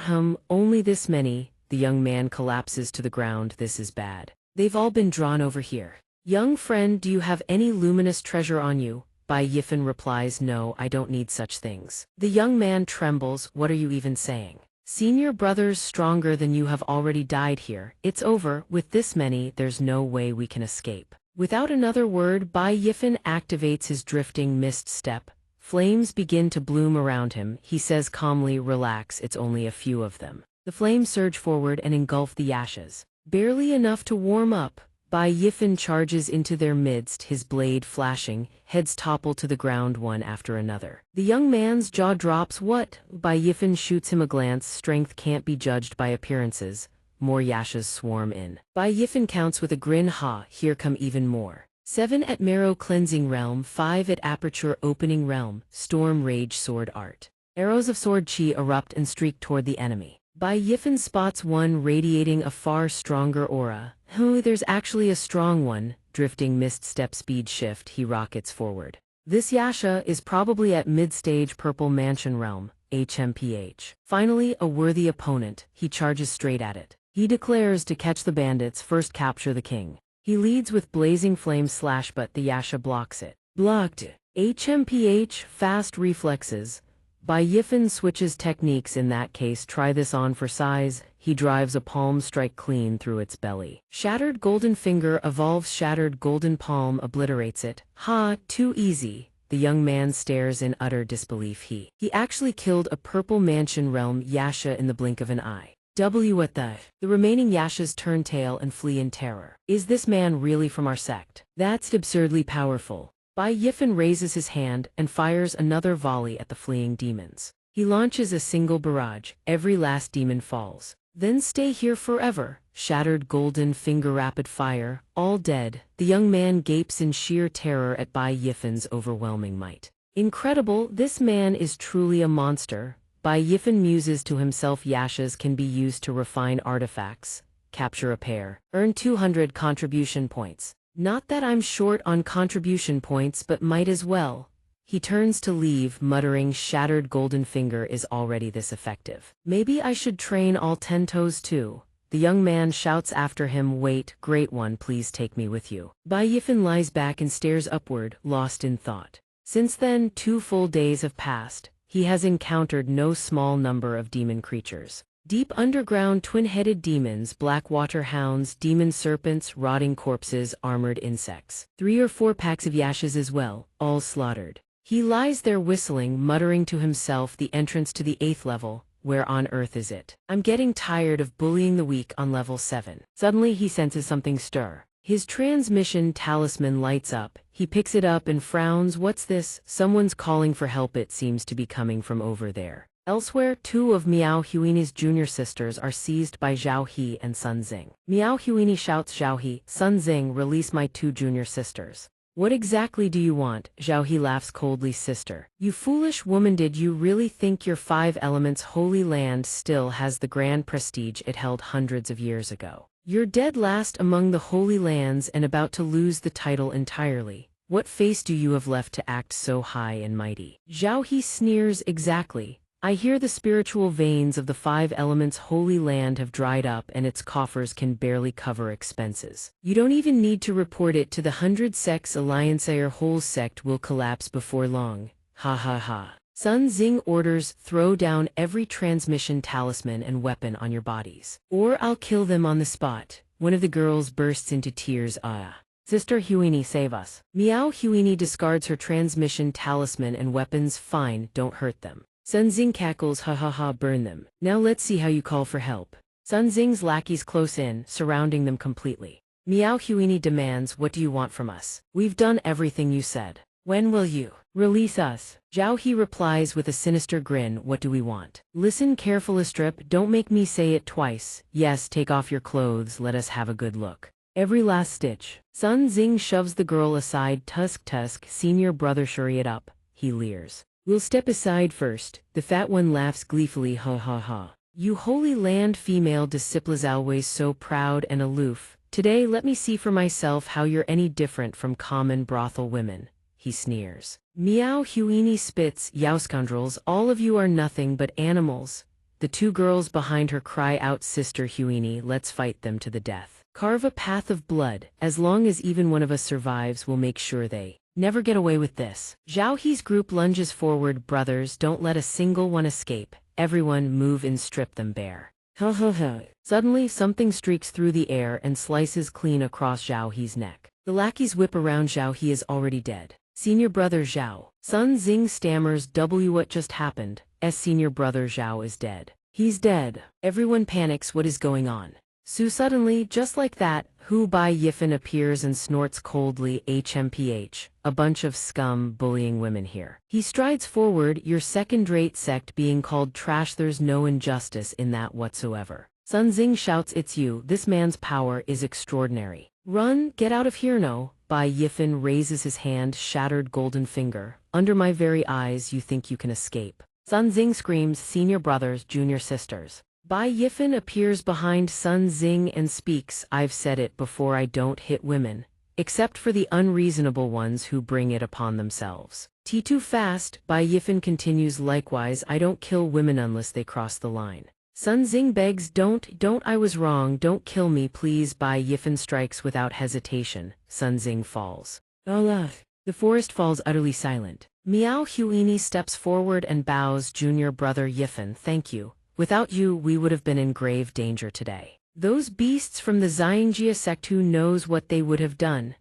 only this many. The young man collapses to the ground, this is bad. They've all been drawn over here. Young friend, do you have any luminous treasure on you? Bai Yifan replies, no, I don't need such things. The young man trembles, what are you even saying? Senior brothers stronger than you have already died here. It's over, with this many, there's no way we can escape. Without another word, Bai Yifan activates his drifting mist step. Flames begin to bloom around him. He says calmly, relax, it's only a few of them. The flames surge forward and engulf the Yashas. Barely enough to warm up, Bai Yifan charges into their midst, his blade flashing, heads topple to the ground one after another. The young man's jaw drops, what? Bai Yifan shoots him a glance, strength can't be judged by appearances. More Yashas swarm in. Bai Yifan counts with a grin, ha, here come even more. 7 at Marrow Cleansing Realm, 5 at Aperture Opening Realm, Storm Rage Sword Art. Arrows of sword chi erupt and streak toward the enemy. Bai Yifan spots one radiating a far stronger aura. There's actually a strong one. Drifting mist step speed shift, he rockets forward. This Yasha is probably at mid-stage Purple Mansion Realm, HMPH. Finally, a worthy opponent, he charges straight at it. He declares to catch the bandits, first capture the king. He leads with blazing flame slash, but the Yasha blocks it. Blocked. HMPH, fast reflexes. Bai Yifan switches techniques in that case, try this on for size. He drives a palm strike clean through its belly. Shattered golden finger evolves, shattered golden palm obliterates it. Ha, too easy. The young man stares in utter disbelief. He actually killed a Purple Mansion Realm Yasha in the blink of an eye. What the? The remaining Yashas turn tail and flee in terror. Is this man really from our sect? That's absurdly powerful. Bai Yifan raises his hand and fires another volley at the fleeing demons. He launches a single barrage, every last demon falls. Then stay here forever. Shattered golden finger rapid fire, all dead. The young man gapes in sheer terror at Bai Yifan's overwhelming might. Incredible, this man is truly a monster. Bai Yifan muses to himself. Yashas can be used to refine artifacts, capture a pair, earn 200 contribution points. Not that I'm short on contribution points, but might as well. He turns to leave, muttering, shattered golden finger is already this effective. Maybe I should train all 10 toes too. The young man shouts after him, wait, great one, please take me with you. Bai Yifan lies back and stares upward, lost in thought. Since then, 2 full days have passed. He has encountered no small number of demon creatures. Deep underground twin-headed demons, black water hounds, demon serpents, rotting corpses, armored insects. 3 or 4 packs of Yashas as well, all slaughtered. He lies there whistling, muttering to himself, the entrance to the 8th level, where on earth is it? I'm getting tired of bullying the weak on level 7. Suddenly he senses something stir. His transmission talisman lights up. He picks it up and frowns. What's this? Someone's calling for help. It seems to be coming from over there. Elsewhere, 2 of Miao Huini's junior sisters are seized by Zhao He and Sun Xing. Miao Huini shouts, Zhao He, Sun Xing, release my 2 junior sisters. What exactly do you want? Zhao He laughs coldly. Sister, you foolish woman, did you really think your 5 elements holy land still has the grand prestige it held hundreds of years ago? You're dead last among the holy lands and about to lose the title entirely. What face do you have left to act so high and mighty? Zhao He sneers, exactly. I hear the spiritual veins of the 5 elements holy land have dried up and its coffers can barely cover expenses. You don't even need to report it to the 100 sects alliance. Your whole sect will collapse before long. Ha ha ha. Sun Xing orders, throw down every transmission talisman and weapon on your bodies, or I'll kill them on the spot. One of the girls bursts into tears. Sister Huini, save us. Miao Huini discards her transmission talisman and weapons. Fine, don't hurt them. Sun Xing cackles, ha ha ha, burn them. Now let's see how you call for help. Sun Xing's lackeys close in, surrounding them completely. Miao Huini demands, what do you want from us? We've done everything you said. When will you release us? Zhao He replies with a sinister grin, what do we want? Listen careful, Strip, don't make me say it twice. Yes, take off your clothes, let us have a good look. Every last stitch. Sun Xing shoves the girl aside. Tusk, senior brother, hurry it up. He leers. We'll step aside first. The fat one laughs gleefully, ha ha ha. You holy land female disciples always so proud and aloof. Today let me see for myself how you're any different from common brothel women. He sneers. Miao Huini spits, Yao scoundrels, all of you are nothing but animals. The 2 girls behind her cry out, Sister Huini, let's fight them to the death. Carve a path of blood. As long as even one of us survives, we'll make sure they never get away with this. Zhao He's group lunges forward. Brothers, don't let a single one escape. Everyone move and strip them bare. Ha ha ha. Suddenly something streaks through the air and slices clean across Zhao He's neck. The lackeys whip around. Zhao He is already dead. Senior brother Zhao. Sun Xing stammers, what just happened? Senior brother Zhao is dead. He's dead. Everyone panics, what is going on? Suddenly, just like that, Hu Bai Yifan appears and snorts coldly, HMPH, a bunch of scum bullying women here. He strides forward, your second-rate sect being called trash, there's no injustice in that whatsoever. Sun Xing shouts, it's you, this man's power is extraordinary. Run, get out of here. No. Bai Yifan raises his hand, shattered golden finger. Under my very eyes you think you can escape. Sun Xing screams, senior brothers, junior sisters. Bai Yifan appears behind Sun Xing and speaks, I've said it before, I don't hit women, except for the unreasonable ones who bring it upon themselves. Too fast, Bai Yifan continues, likewise I don't kill women unless they cross the line. Sun Xing begs, don't, I was wrong, don't kill me please. Bai Yifan strikes without hesitation. Sun Xing falls. Allah. The forest falls utterly silent. Miao Huini steps forward and bows, junior brother Yifan, thank you. Without you, we would have been in grave danger today. Those beasts from the xianxia sect, who knows what they would have done?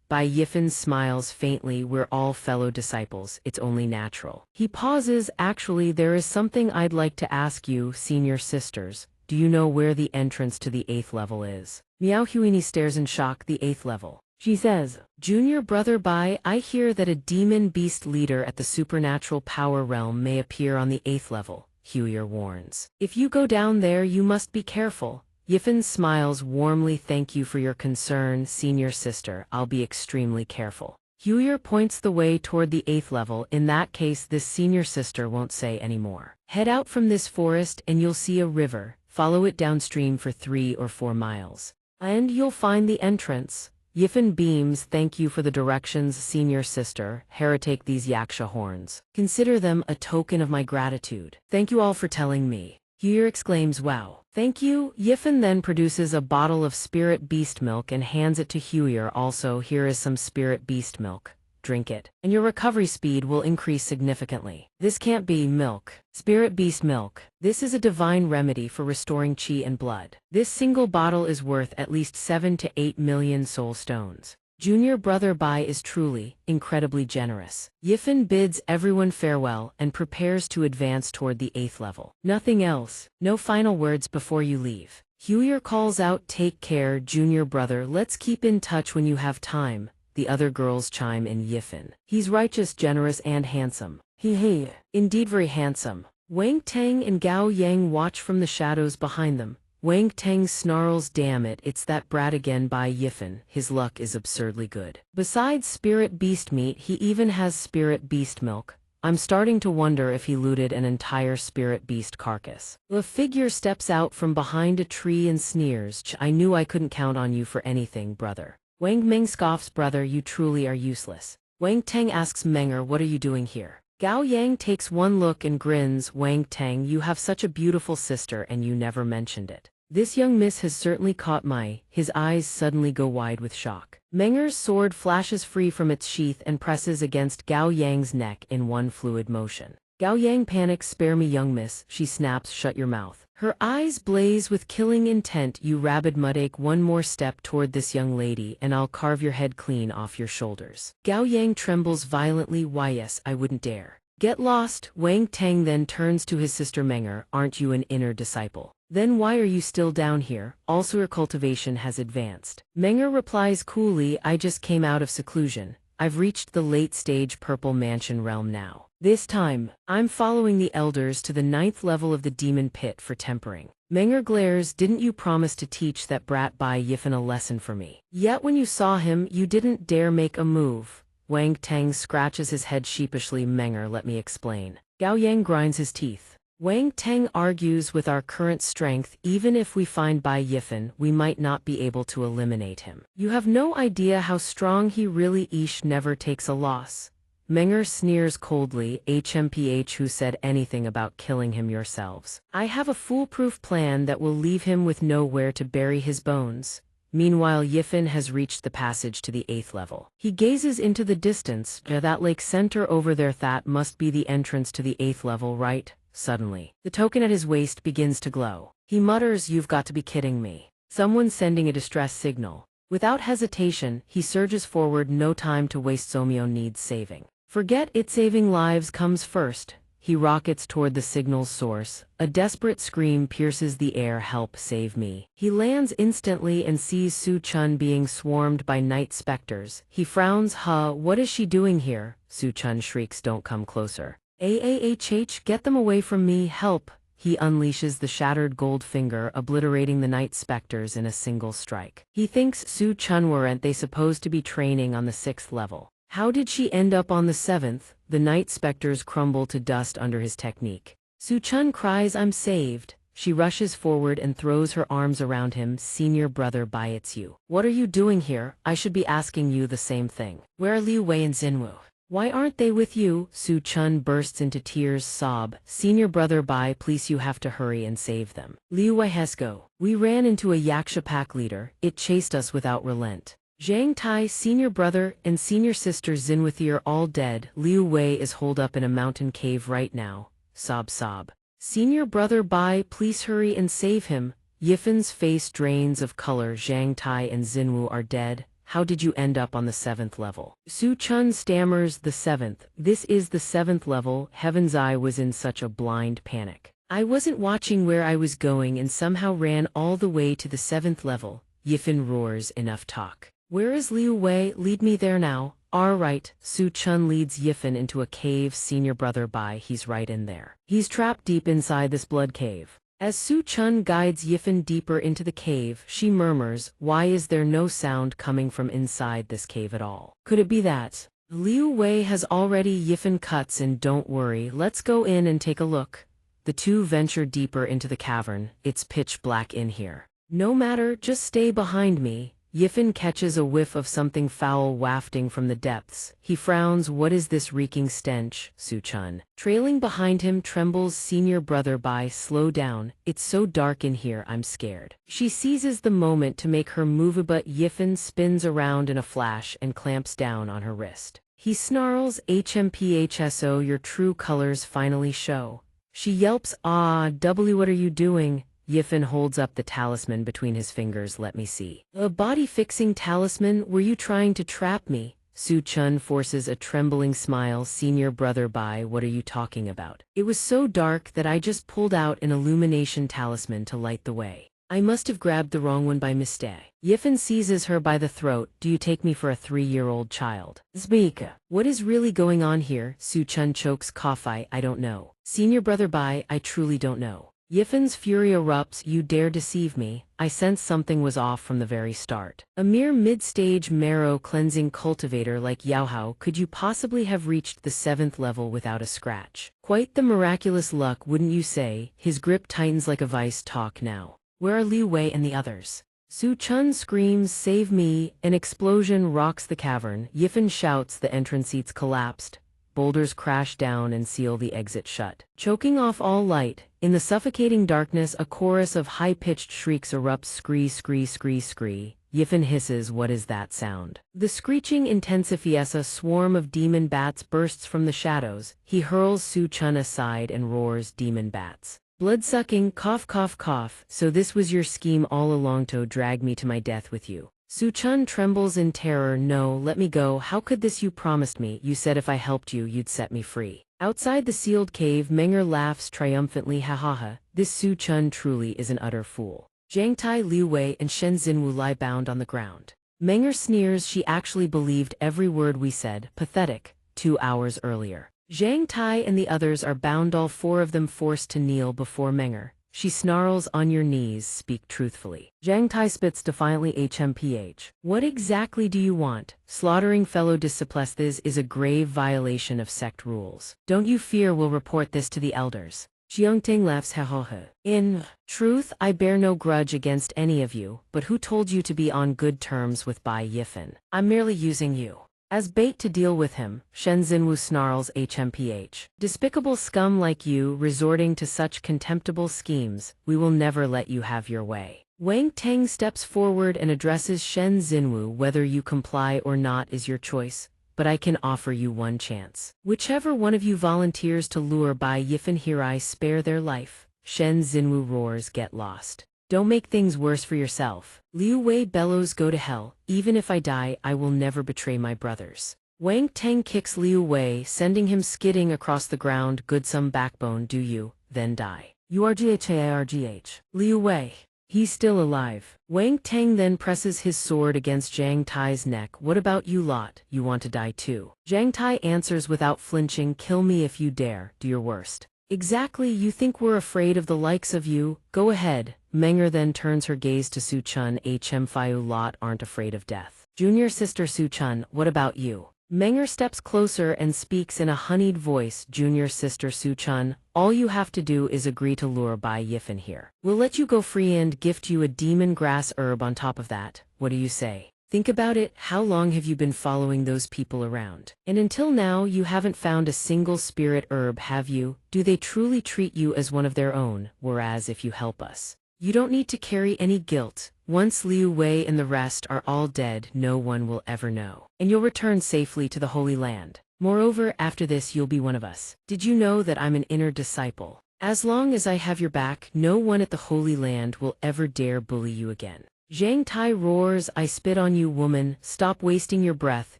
Bai Yifan smiles faintly, we're all fellow disciples, it's only natural. He pauses, actually there is something I'd like to ask you, senior sisters. do you know where the entrance to the 8th level is? Miao Huini stares in shock. The 8th level. She says, Junior brother Bai, I hear that a demon beast leader at the supernatural power realm may appear on the 8th level, Huier warns. If you go down there you must be careful. Yifen smiles warmly. Thank you for your concern, senior sister, I'll be extremely careful. Huier points the way toward the 8th level. In that case this senior sister won't say any more. Head out from this forest and you'll see a river, follow it downstream for 3 or 4 miles. And you'll find the entrance. Yifen beams. Thank you for the directions, senior sister. Take these xianxia horns. Consider them a token of my gratitude. Thank you all for telling me. Huier exclaims, wow. Thank you. Yifen then produces a bottle of spirit beast milk and hands it to Huier. Also, here is some spirit beast milk. Drink it, and your recovery speed will increase significantly. This can't be milk. Spirit beast milk. This is a divine remedy for restoring chi and blood. This single bottle is worth at least 7 to 8 million soul stones. Junior brother Bai is truly, incredibly generous. Yifen bids everyone farewell and prepares to advance toward the 8th level. Nothing else. No final words before you leave. Huier calls out, take care, junior brother, let's keep in touch when you have time. The other girls chime in. Yifen. He's righteous, generous, and handsome. He. Indeed very handsome. Wang Tang and Gao Yang watch from the shadows behind them. Wang Tang snarls, damn it, it's that brat again. By Yifen, his luck is absurdly good. Besides spirit beast meat he even has spirit beast milk. I'm starting to wonder if he looted an entire spirit beast carcass. A figure steps out from behind a tree and sneers, I knew I couldn't count on you for anything, brother. Wang Meng scoffs, brother, you truly are useless. Wang Tang asks Menger, what are you doing here? Gao Yang takes one look and grins, Wang Tang, you have such a beautiful sister and you never mentioned it. This young miss has certainly caught my. His eyes suddenly go wide with shock. Menger's sword flashes free from its sheath and presses against Gao Yang's neck in one fluid motion. Gao Yang panics, spare me young miss, she snaps, shut your mouth. Her eyes blaze with killing intent, you rabid mudache, one more step toward this young lady and I'll carve your head clean off your shoulders. Gao Yang trembles violently, why yes, I wouldn't dare. Get lost. Wang Tang then turns to his sister Menger, aren't you an inner disciple? Then why are you still down here? Also your cultivation has advanced. Menger replies coolly, I just came out of seclusion. I've reached the late-stage purple mansion realm now. This time, I'm following the elders to the 9th level of the demon pit for tempering. Menger glares, didn't you promise to teach that brat Bai Yifen a lesson for me? Yet when you saw him, you didn't dare make a move. Wang Tang scratches his head sheepishly, Menger, let me explain. Gao Yang grinds his teeth. Wang Tang argues, with our current strength, even if we find Bai Yifen, we might not be able to eliminate him. You have no idea how strong he really is, never takes a loss. Menger sneers coldly, HMPH, who said anything about killing him yourselves? I have a foolproof plan that will leave him with nowhere to bury his bones. Meanwhile Yifen has reached the passage to the 8th level. He gazes into the distance, that lake center over there, that must be the entrance to the 8th level, right? Suddenly, the token at his waist begins to glow. He mutters, you've got to be kidding me. Someone's sending a distress signal. Without hesitation, he surges forward, no time to waste, Somio needs saving. Forget it, saving lives comes first. He rockets toward the signal's source. A desperate scream pierces the air, help, save me. He lands instantly and sees Su Chun being swarmed by night specters. He frowns, what is she doing here? Su Chun shrieks, don't come closer. Get them away from me, help. He unleashes the shattered gold finger, obliterating the night specters in a single strike. He thinks Su Chun weren't they supposed to be training on the 6th level? How did she end up on the 7th? The night specters crumble to dust under his technique. Su Chun cries, I'm saved. She rushes forward and throws her arms around him, senior brother Bai, it's you. What are you doing here? I should be asking you the same thing. Where are Liu Wei and Xinwu? Why aren't they with you? Su Chun bursts into tears, sob, senior brother Bai, please you have to hurry and save them. Liu Wei has go. We ran into a xianxia pack leader, it chased us without relent. Zhang Tai, senior brother, and senior sister Xinwu are all dead. Liu Wei is holed up in a mountain cave right now. Sob sob. Senior brother Bai, please hurry and save him. Yifen's face drains of color. Zhang Tai and Xinwu are dead. How did you end up on the 7th level? Su Chun stammers, the 7th. This is the 7th level. Heaven's Eye was in such a blind panic. I wasn't watching where I was going and somehow ran all the way to the 7th level. Yifan roars, enough talk. Where is Liu Wei? Lead me there now. Alright, Su Chun leads Yifan into a cave. Senior brother Bai, he's right in there. He's trapped deep inside this blood cave. As Su Chun guides Yifan deeper into the cave, she murmurs, why is there no sound coming from inside this cave at all? Could it be that Liu Wei has already? Yifan cuts in, don't worry, let's go in and take a look. The two venture deeper into the cavern. It's pitch black in here. No matter, just stay behind me. Yifan catches a whiff of something foul wafting from the depths. He frowns, what is this reeking stench? Su Chun, trailing behind him, trembles. Senior brother Bai, slow down, it's so dark in here, I'm scared. She seizes the moment to make her move, but Yifan spins around in a flash and clamps down on her wrist. He snarls, HMPHSO, your true colors finally show. She yelps, ah, W, what are you doing? Yifan holds up the talisman between his fingers, let me see. A body-fixing talisman, were you trying to trap me? Su Chun forces a trembling smile. Senior brother Bai, what are you talking about? It was so dark that I just pulled out an illumination talisman to light the way. I must have grabbed the wrong one by mistake. Yifan seizes her by the throat, do you take me for a 3-year-old child? Zbika, what is really going on here? Su Chun chokes, cough, I don't know. Senior brother Bai, I truly don't know. Yifan's fury erupts, you dare deceive me. I sensed something was off from the very start. A mere mid-stage marrow-cleansing cultivator like Yaohao, could you possibly have reached the 7th level without a scratch? Quite the miraculous luck, wouldn't you say? His grip tightens like a vice. Talk now. Where are Liu Wei and the others? Su Chun screams, save me. An explosion rocks the cavern. Yifan shouts, the entrance seats collapsed. Boulders crash down and seal the exit shut, choking off all light. In the suffocating darkness, a chorus of high-pitched shrieks erupts. Scree, scree, scree, scree. Yifan hisses, what is that sound? The screeching intensifies. A swarm of demon bats bursts from the shadows. He hurls Su Chun aside and roars, demon bats. Blood-sucking, cough, cough, cough. So this was your scheme all along, to drag me to my death with you. Su Chun trembles in terror. No, let me go. How could this? You promised me. You said if I helped you, you'd set me free. Outside the sealed cave, Menger laughs triumphantly. Ha ha ha. This Su Chun truly is an utter fool. Zhang Tai, Liu Wei, and Shen Xinwu lie bound on the ground. Menger sneers, she actually believed every word we said. Pathetic. 2 hours earlier. Zhang Tai and the others are bound, all 4 of them forced to kneel before Menger. She snarls, on your knees, speak truthfully. Zhang Tai spits defiantly. HMPH. What exactly do you want? Slaughtering fellow disciples is a grave violation of sect rules. Don't you fear we'll report this to the elders? Jiangting laughs, ha ha ha. In truth, I bear no grudge against any of you, but who told you to be on good terms with Bai Yifan? I'm merely using you as bait to deal with him. Shen Xinwu snarls, HMPH. Despicable scum like you, resorting to such contemptible schemes, we will never let you have your way. Wang Teng steps forward and addresses Shen Xinwu, whether you comply or not is your choice, but I can offer you one chance. Whichever one of you volunteers to lure Bai Yifan here, I spare their life. Shen Xinwu roars, get lost. Don't make things worse for yourself. Liu Wei bellows, go to hell. Even if I die, I will never betray my brothers. Wang Teng kicks Liu Wei, sending him skidding across the ground. Good, some backbone do you, then die. URGHARGH. Liu Wei. He's still alive. Wang Teng then presses his sword against Zhang Tai's neck. What about you lot? You want to die too? Zhang Tai answers without flinching, kill me if you dare, do your worst. Exactly, you think we're afraid of the likes of you? Go ahead. Menger then turns her gaze to Su Chun. Fiu lot aren't afraid of death. Junior sister Su Chun, what about you? Menger steps closer and speaks in a honeyed voice. Junior sister Su Chun, all you have to do is agree to lure Bai Yifan here. We'll let you go free and gift you a demon grass herb on top of that. What do you say? Think about it, how long have you been following those people around? And until now you haven't found a single spirit herb, have you? Do they truly treat you as one of their own? Whereas if you help us, you don't need to carry any guilt. Once Liu Wei and the rest are all dead, no one will ever know. And you'll return safely to the Holy Land. Moreover, after this you'll be one of us. Did you know that I'm an inner disciple? As long as I have your back, no one at the Holy Land will ever dare bully you again. Zhang Tai roars, I spit on you, woman, stop wasting your breath.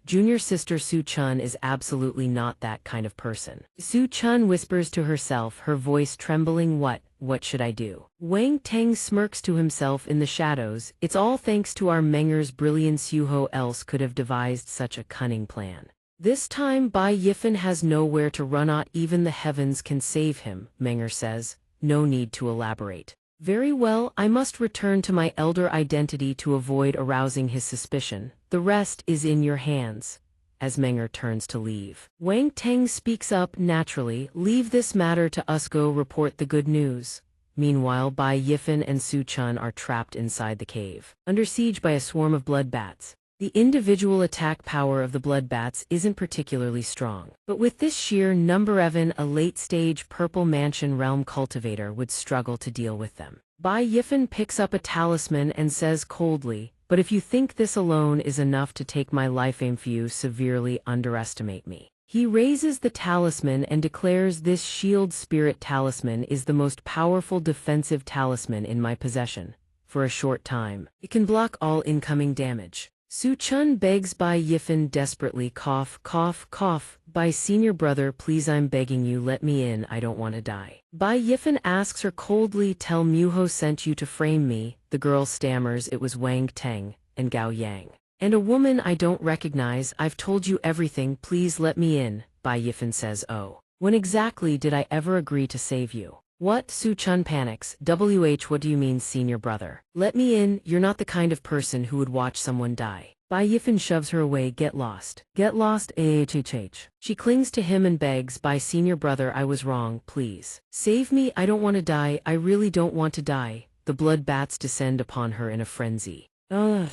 Junior sister Su Chun is absolutely not that kind of person. Su Chun whispers to herself, her voice trembling, what should I do? Wang Teng smirks to himself in the shadows, it's all thanks to our Menger's brilliance, who else could have devised such a cunning plan. This time Bai Yifen has nowhere to run, not even the heavens can save him, Menger says, no need to elaborate. Very well, I must return to my elder identity to avoid arousing his suspicion. The rest is in your hands. As Menger turns to leave, Wang Teng speaks up naturally, leave this matter to us, go report the good news. Meanwhile, Bai Yifen and Su Chun are trapped inside the cave, under siege by a swarm of blood bats. The individual attack power of the blood bats isn't particularly strong, but with this sheer number, even a late-stage Purple Mansion realm cultivator would struggle to deal with them. Bai Yifen picks up a talisman and says coldly, but if you think this alone is enough to take my life, you severely underestimate me. He raises the talisman and declares, this shield spirit talisman is the most powerful defensive talisman in my possession. For a short time, it can block all incoming damage. Su Chun begs Bai Yifen desperately, cough, cough, cough, Bai senior brother, please, I'm begging you, let me in, I don't want to die. Bai Yifen asks her coldly, tell Muho sent you to frame me. The girl stammers, it was Wang Teng and Gao Yang. And a woman I don't recognize, I've told you everything, please let me in. Bai Yifen says, oh, when exactly did I ever agree to save you? What? Su Chun panics, what do you mean, senior brother? Let me in, you're not the kind of person who would watch someone die. Bai Yifen shoves her away, get lost. Get lost, ahhh. She clings to him and begs, Bai senior brother, I was wrong, please. Save me, I don't want to die, I really don't want to die. The blood bats descend upon her in a frenzy. Ugh.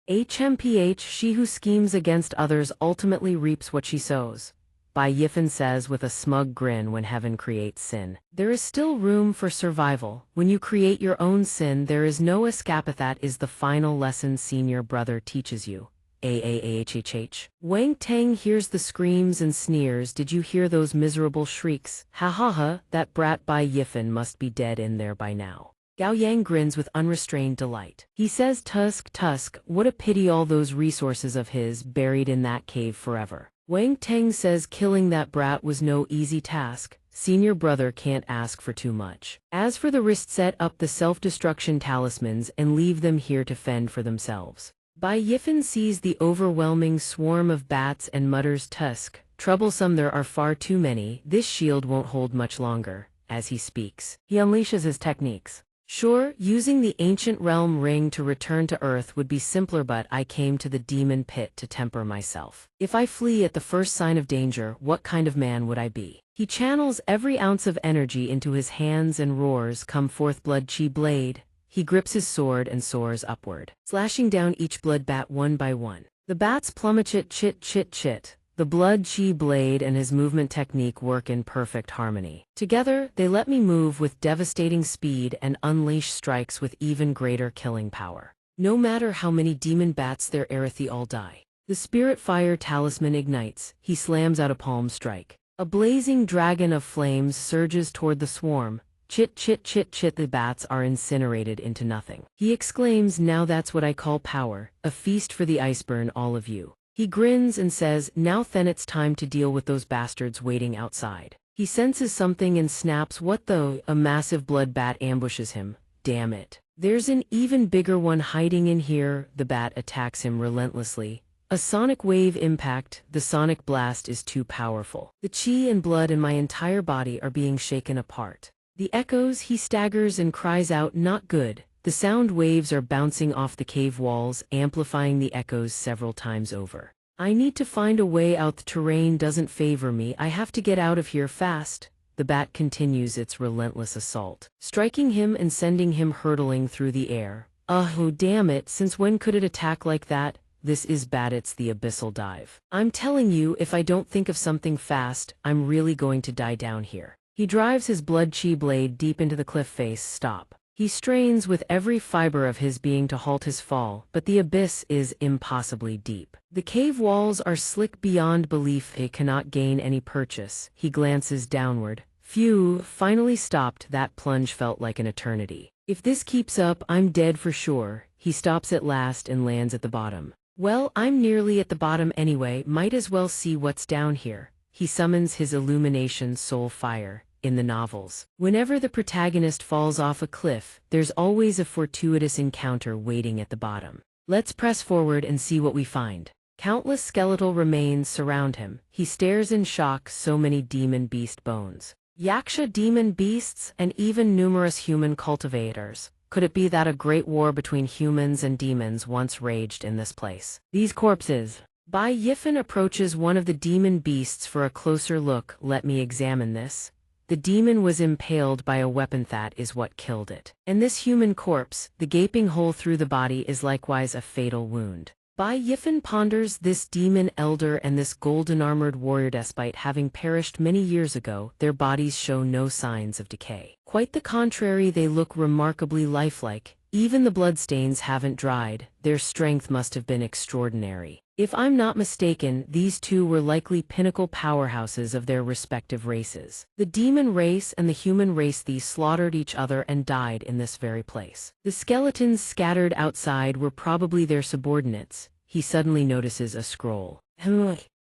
HMPH, she who schemes against others ultimately reaps what she sows. Bai Yifen says with a smug grin, when heaven creates sin, there is still room for survival. When you create your own sin, there is no escape. That is the final lesson senior brother teaches you. AAAHHH. Wang Teng hears the screams and sneers. Did you hear those miserable shrieks? Ha ha ha, that brat Bai Yifen must be dead in there by now. Gao Yang grins with unrestrained delight. He says, Tusk, what a pity, all those resources of his buried in that cave forever. Wang Teng says killing that brat was no easy task. Senior brother can't ask for too much. As for the rest, set up the self-destruction talismans and leave them here to fend for themselves. Bai Yifen sees the overwhelming swarm of bats and mutters, Tusk, troublesome, there are far too many, this shield won't hold much longer. As he speaks, he unleashes his techniques. Sure, using the ancient realm ring to return to Earth would be simpler, but I came to the demon pit to temper myself. If I flee at the first sign of danger, what kind of man would I be? He channels every ounce of energy into his hands and roars, come forth blood chi blade. He grips his sword and soars upward, slashing down each blood bat one by one. The bats plummet, chit. The blood chi blade and his movement technique work in perfect harmony. Together, they let me move with devastating speed and unleash strikes with even greater killing power. No matter how many demon bats there are, they all die. The spirit fire talisman ignites. He slams out a palm strike. A blazing dragon of flames surges toward the swarm. Chit, the bats are incinerated into nothing. He exclaims, now that's what I call power, a feast for the iceburn, all of you. He grins and says, now then it's time to deal with those bastards waiting outside. He senses something and snaps, what though? A massive blood bat ambushes him. Damn it. There's an even bigger one hiding in here. The bat attacks him relentlessly. A sonic wave impact. The sonic blast is too powerful. The chi and blood in my entire body are being shaken apart. The echoes, he staggers and cries out, not good. The sound waves are bouncing off the cave walls, amplifying the echoes several times over. I need to find a way out. The terrain doesn't favor me. I have to get out of here fast. The bat continues its relentless assault, striking him and sending him hurtling through the air. Oh damn it, since when could it attack like that? This is bad, it's the abyssal dive. I'm telling you, if I don't think of something fast, I'm really going to die down here. He drives his blood chi blade deep into the cliff face. Stop. He strains with every fiber of his being to halt his fall, but the abyss is impossibly deep. The cave walls are slick beyond belief. He cannot gain any purchase. He glances downward. Phew, finally stopped. That plunge felt like an eternity. If this keeps up, I'm dead for sure. He stops at last and lands at the bottom. Well, I'm nearly at the bottom anyway, might as well see what's down here. He summons his illumination soul fire. In the novels, whenever the protagonist falls off a cliff, there's always a fortuitous encounter waiting at the bottom. Let's press forward and see what we find. Countless skeletal remains surround him. He stares in shock, so many demon beast bones. Xianxia demon beasts, and even numerous human cultivators. Could it be that a great war between humans and demons once raged in this place? These corpses. Bai Yifan approaches one of the demon beasts for a closer look. Let me examine this. The demon was impaled by a weapon that is what killed it. And this human corpse, the gaping hole through the body is likewise a fatal wound. Bai Yifan ponders this demon elder and this golden-armored warrior. Despite having perished many years ago, their bodies show no signs of decay. Quite the contrary, they look remarkably lifelike. Even the bloodstains haven't dried. Their strength must have been extraordinary. If I'm not mistaken, these two were likely pinnacle powerhouses of their respective races. The demon race and the human race, these slaughtered each other and died in this very place. The skeletons scattered outside were probably their subordinates. He suddenly notices a scroll.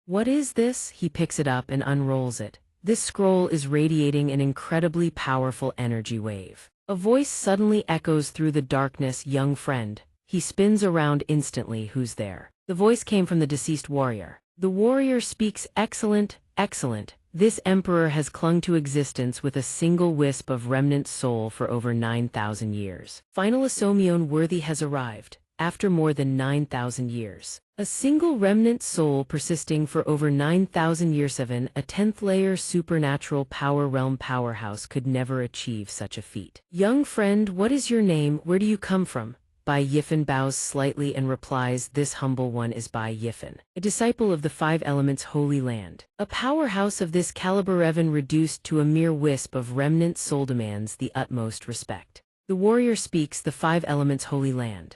What is this? He picks it up and unrolls it. This scroll is radiating an incredibly powerful energy wave. A voice suddenly echoes through the darkness, "Young friend." He spins around instantly. Who's there? The voice came from the deceased warrior. The warrior speaks, "Excellent, excellent. This emperor has clung to existence with a single wisp of remnant soul for over 9,000 years. Final Asomion worthy has arrived, after more than 9,000 years. A single remnant soul persisting for over 9,000 years. 7. A 10th layer supernatural power realm powerhouse could never achieve such a feat. Young friend, what is your name? Where do you come from? Bai Yifan bows slightly and replies, "This humble one is Bai Yifan, a disciple of the Five Elements Holy Land. A powerhouse of this caliber, even reduced to a mere wisp of remnant soul, demands the utmost respect." The warrior speaks, "The Five Elements Holy Land.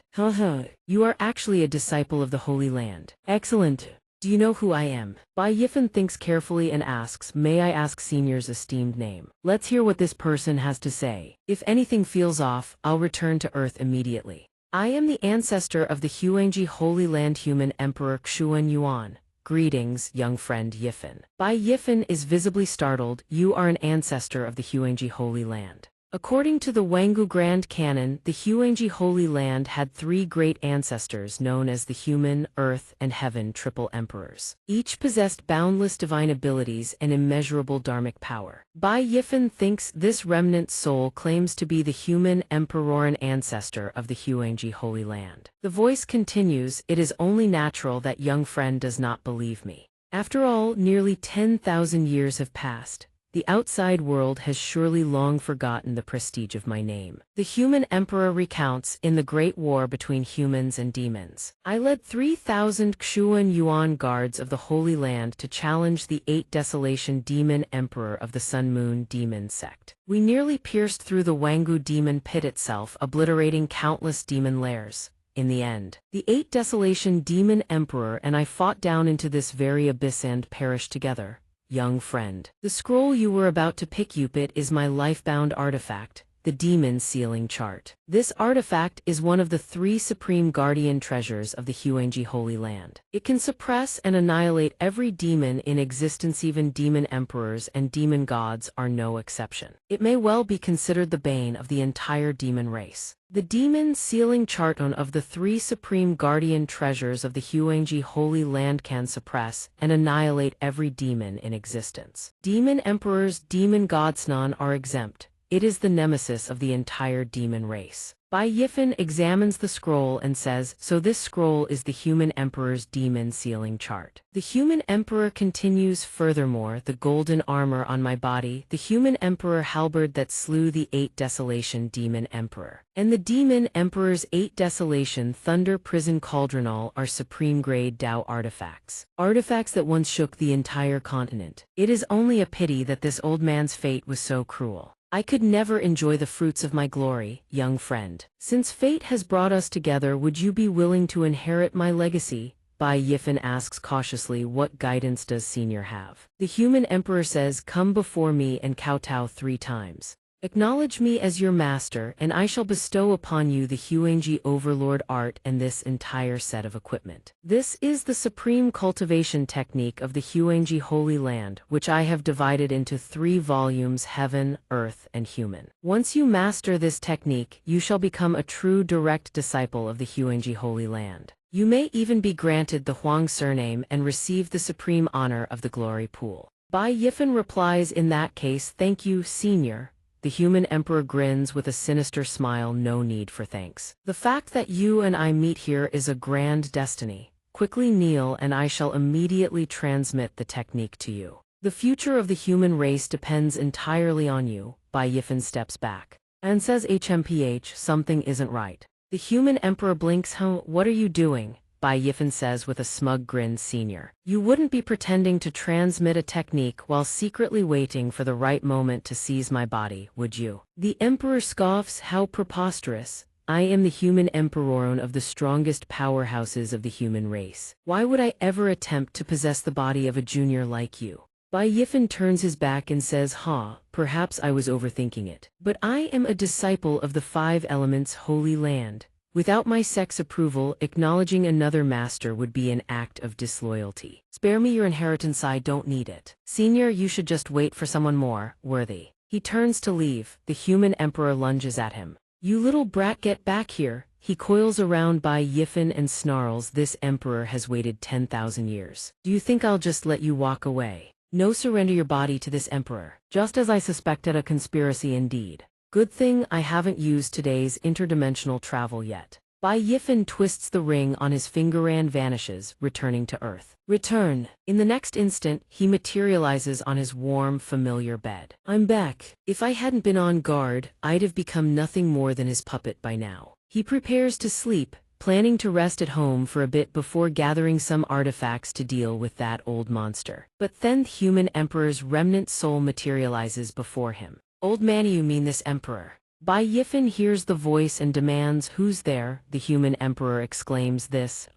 You are actually a disciple of the Holy Land. Excellent. Do you know who I am?" Bai Yifan thinks carefully and asks, "May I ask Senior's esteemed name?" Let's hear what this person has to say. If anything feels off, I'll return to Earth immediately. I am the ancestor of the xianxia Holy Land human emperor Xuan Yuan. Greetings, young friend Yifan. Bai Yifan is visibly startled. You are an ancestor of the xianxia Holy Land. According to the Wangu Grand Canon, the xianxia Holy Land had three great ancestors known as the human, earth, and heaven triple emperors. Each possessed boundless divine abilities and immeasurable dharmic power. Bai Yifan thinks this remnant soul claims to be the human emperor and ancestor of the xianxia Holy Land. The voice continues, "It is only natural that young friend does not believe me. After all, nearly 10,000 years have passed. The outside world has surely long forgotten the prestige of my name." The human emperor recounts, "In the great war between humans and demons, I led 3,000 Xuan Yuan guards of the Holy Land to challenge the 8 Desolation demon emperor of the Sun Moon demon sect. We nearly pierced through the Wangu demon pit itself, obliterating countless demon lairs. In the end, the 8 Desolation demon emperor and I fought down into this very abyss and perished together. Young friend, the scroll you were about to pick up is my lifebound artifact, the demon sealing chart. This artifact is one of the 3 supreme guardian treasures of the xianxia Holy Land. It can suppress and annihilate every demon in existence, even demon emperors and demon gods are no exception. It may well be considered the bane of the entire demon race. The demon sealing chart of the 3 supreme guardian treasures of the xianxia Holy Land can suppress and annihilate every demon in existence. Demon emperors, demon gods, none are exempt. It is the nemesis of the entire demon race. Bai Yifan examines the scroll and says, "So this scroll is the human emperor's demon sealing chart." The human emperor continues, "Furthermore, the golden armor on my body, the human emperor halberd that slew the 8 Desolation demon emperor, and the demon emperor's 8 Desolation thunder prison cauldronal are supreme grade Dao artifacts. Artifacts that once shook the entire continent. It is only a pity that this old man's fate was so cruel. I could never enjoy the fruits of my glory, young friend. Since fate has brought us together, would you be willing to inherit my legacy?" Bai Yifan asks cautiously, "What guidance does Senior have?" The human emperor says, "Come before me and kowtow 3 times." Acknowledge me as your master, and I shall bestow upon you the xianxia overlord art and this entire set of equipment. This is the supreme cultivation technique of the xianxia Holy Land, which I have divided into 3 volumes: heaven, earth, and human. Once you master this technique, you shall become a true direct disciple of the xianxia Holy Land. You may even be granted the Huang surname and receive the supreme honor of the glory pool. Bai Yifan replies, in that case, thank you, senior. The human emperor grins with a sinister smile. No need for thanks. The fact that you and I meet here is a grand destiny. Quickly kneel and I shall immediately transmit the technique to you. The future of the human race depends entirely on you. Bai Yifan steps back and says, HMPH, something isn't right. The human emperor blinks. What are you doing? Bai Yifan says with a smug grin, senior. You wouldn't be pretending to transmit a technique while secretly waiting for the right moment to seize my body, would you? The emperor scoffs. How preposterous. I am the human emperoron of the strongest powerhouses of the human race. Why would I ever attempt to possess the body of a junior like you? Bai Yifan turns his back and says, perhaps I was overthinking it. But I am a disciple of the 5 elements Holy Land. Without my sect's approval, acknowledging another master would be an act of disloyalty. Spare me your inheritance, I don't need it. Senior, you should just wait for someone more worthy. He turns to leave. The human emperor lunges at him. You little brat, get back here. He coils around Bai Yifan and snarls, this emperor has waited 10,000 years. Do you think I'll just let you walk away? No, surrender your body to this emperor. Just as I suspected, a conspiracy indeed. Good thing I haven't used today's interdimensional travel yet. Bai Yifan twists the ring on his finger and vanishes, returning to Earth. Return. In the next instant, he materializes on his warm, familiar bed. I'm back. If I hadn't been on guard, I'd have become nothing more than his puppet by now. He prepares to sleep, planning to rest at home for a bit before gathering some artifacts to deal with that old monster. But then the human emperor's remnant soul materializes before him. Old man, you mean this emperor? Bai Yifan hears the voice and demands, who's there? The human emperor exclaims,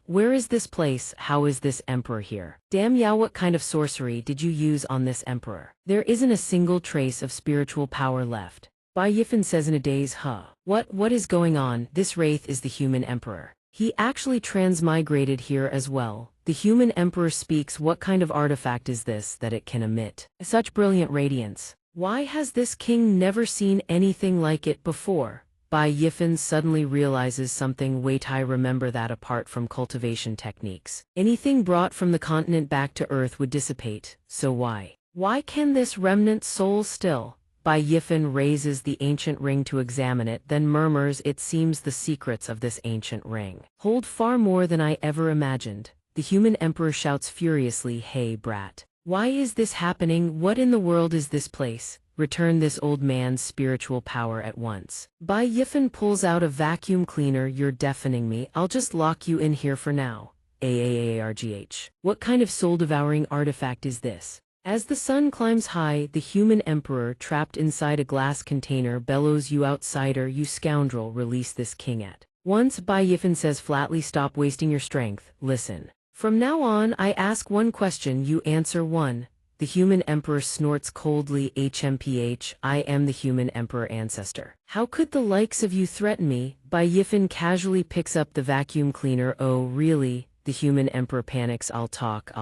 where is this place? How is this emperor here? Damn Yao, what kind of sorcery did you use on this emperor? There isn't a single trace of spiritual power left. Bai Yifan says in a daze, What is going on? This wraith is the human emperor. He actually transmigrated here as well. The human emperor speaks. What kind of artifact is this that it can emit such brilliant radiance? Why has this king never seen anything like it before? Bai Yifan suddenly realizes something. Wait, I remember that apart from cultivation techniques, anything brought from the continent back to Earth would dissipate, so why? Why can this remnant soul still? Bai Yifan raises the ancient ring to examine it, then murmurs, it seems the secrets of this ancient ring hold far more than I ever imagined. The human emperor shouts furiously, hey brat. Why is this happening? What in the world is this place? Return this old man's spiritual power at once. Bai Yifan pulls out a vacuum cleaner. You're deafening me. I'll just lock you in here for now. Aargh. What kind of soul-devouring artifact is this? As the sun climbs high, the human emperor, trapped inside a glass container, bellows, you outsider, you scoundrel, release this king at once. Bai Yifan says flatly, stop wasting your strength. Listen. From now on, I ask one question, you answer one. The human emperor snorts coldly, HMPH, I am the human emperor ancestor. How could the likes of you threaten me? Bai Yifan casually picks up the vacuum cleaner. Oh, really? The human emperor panics. I'll talk.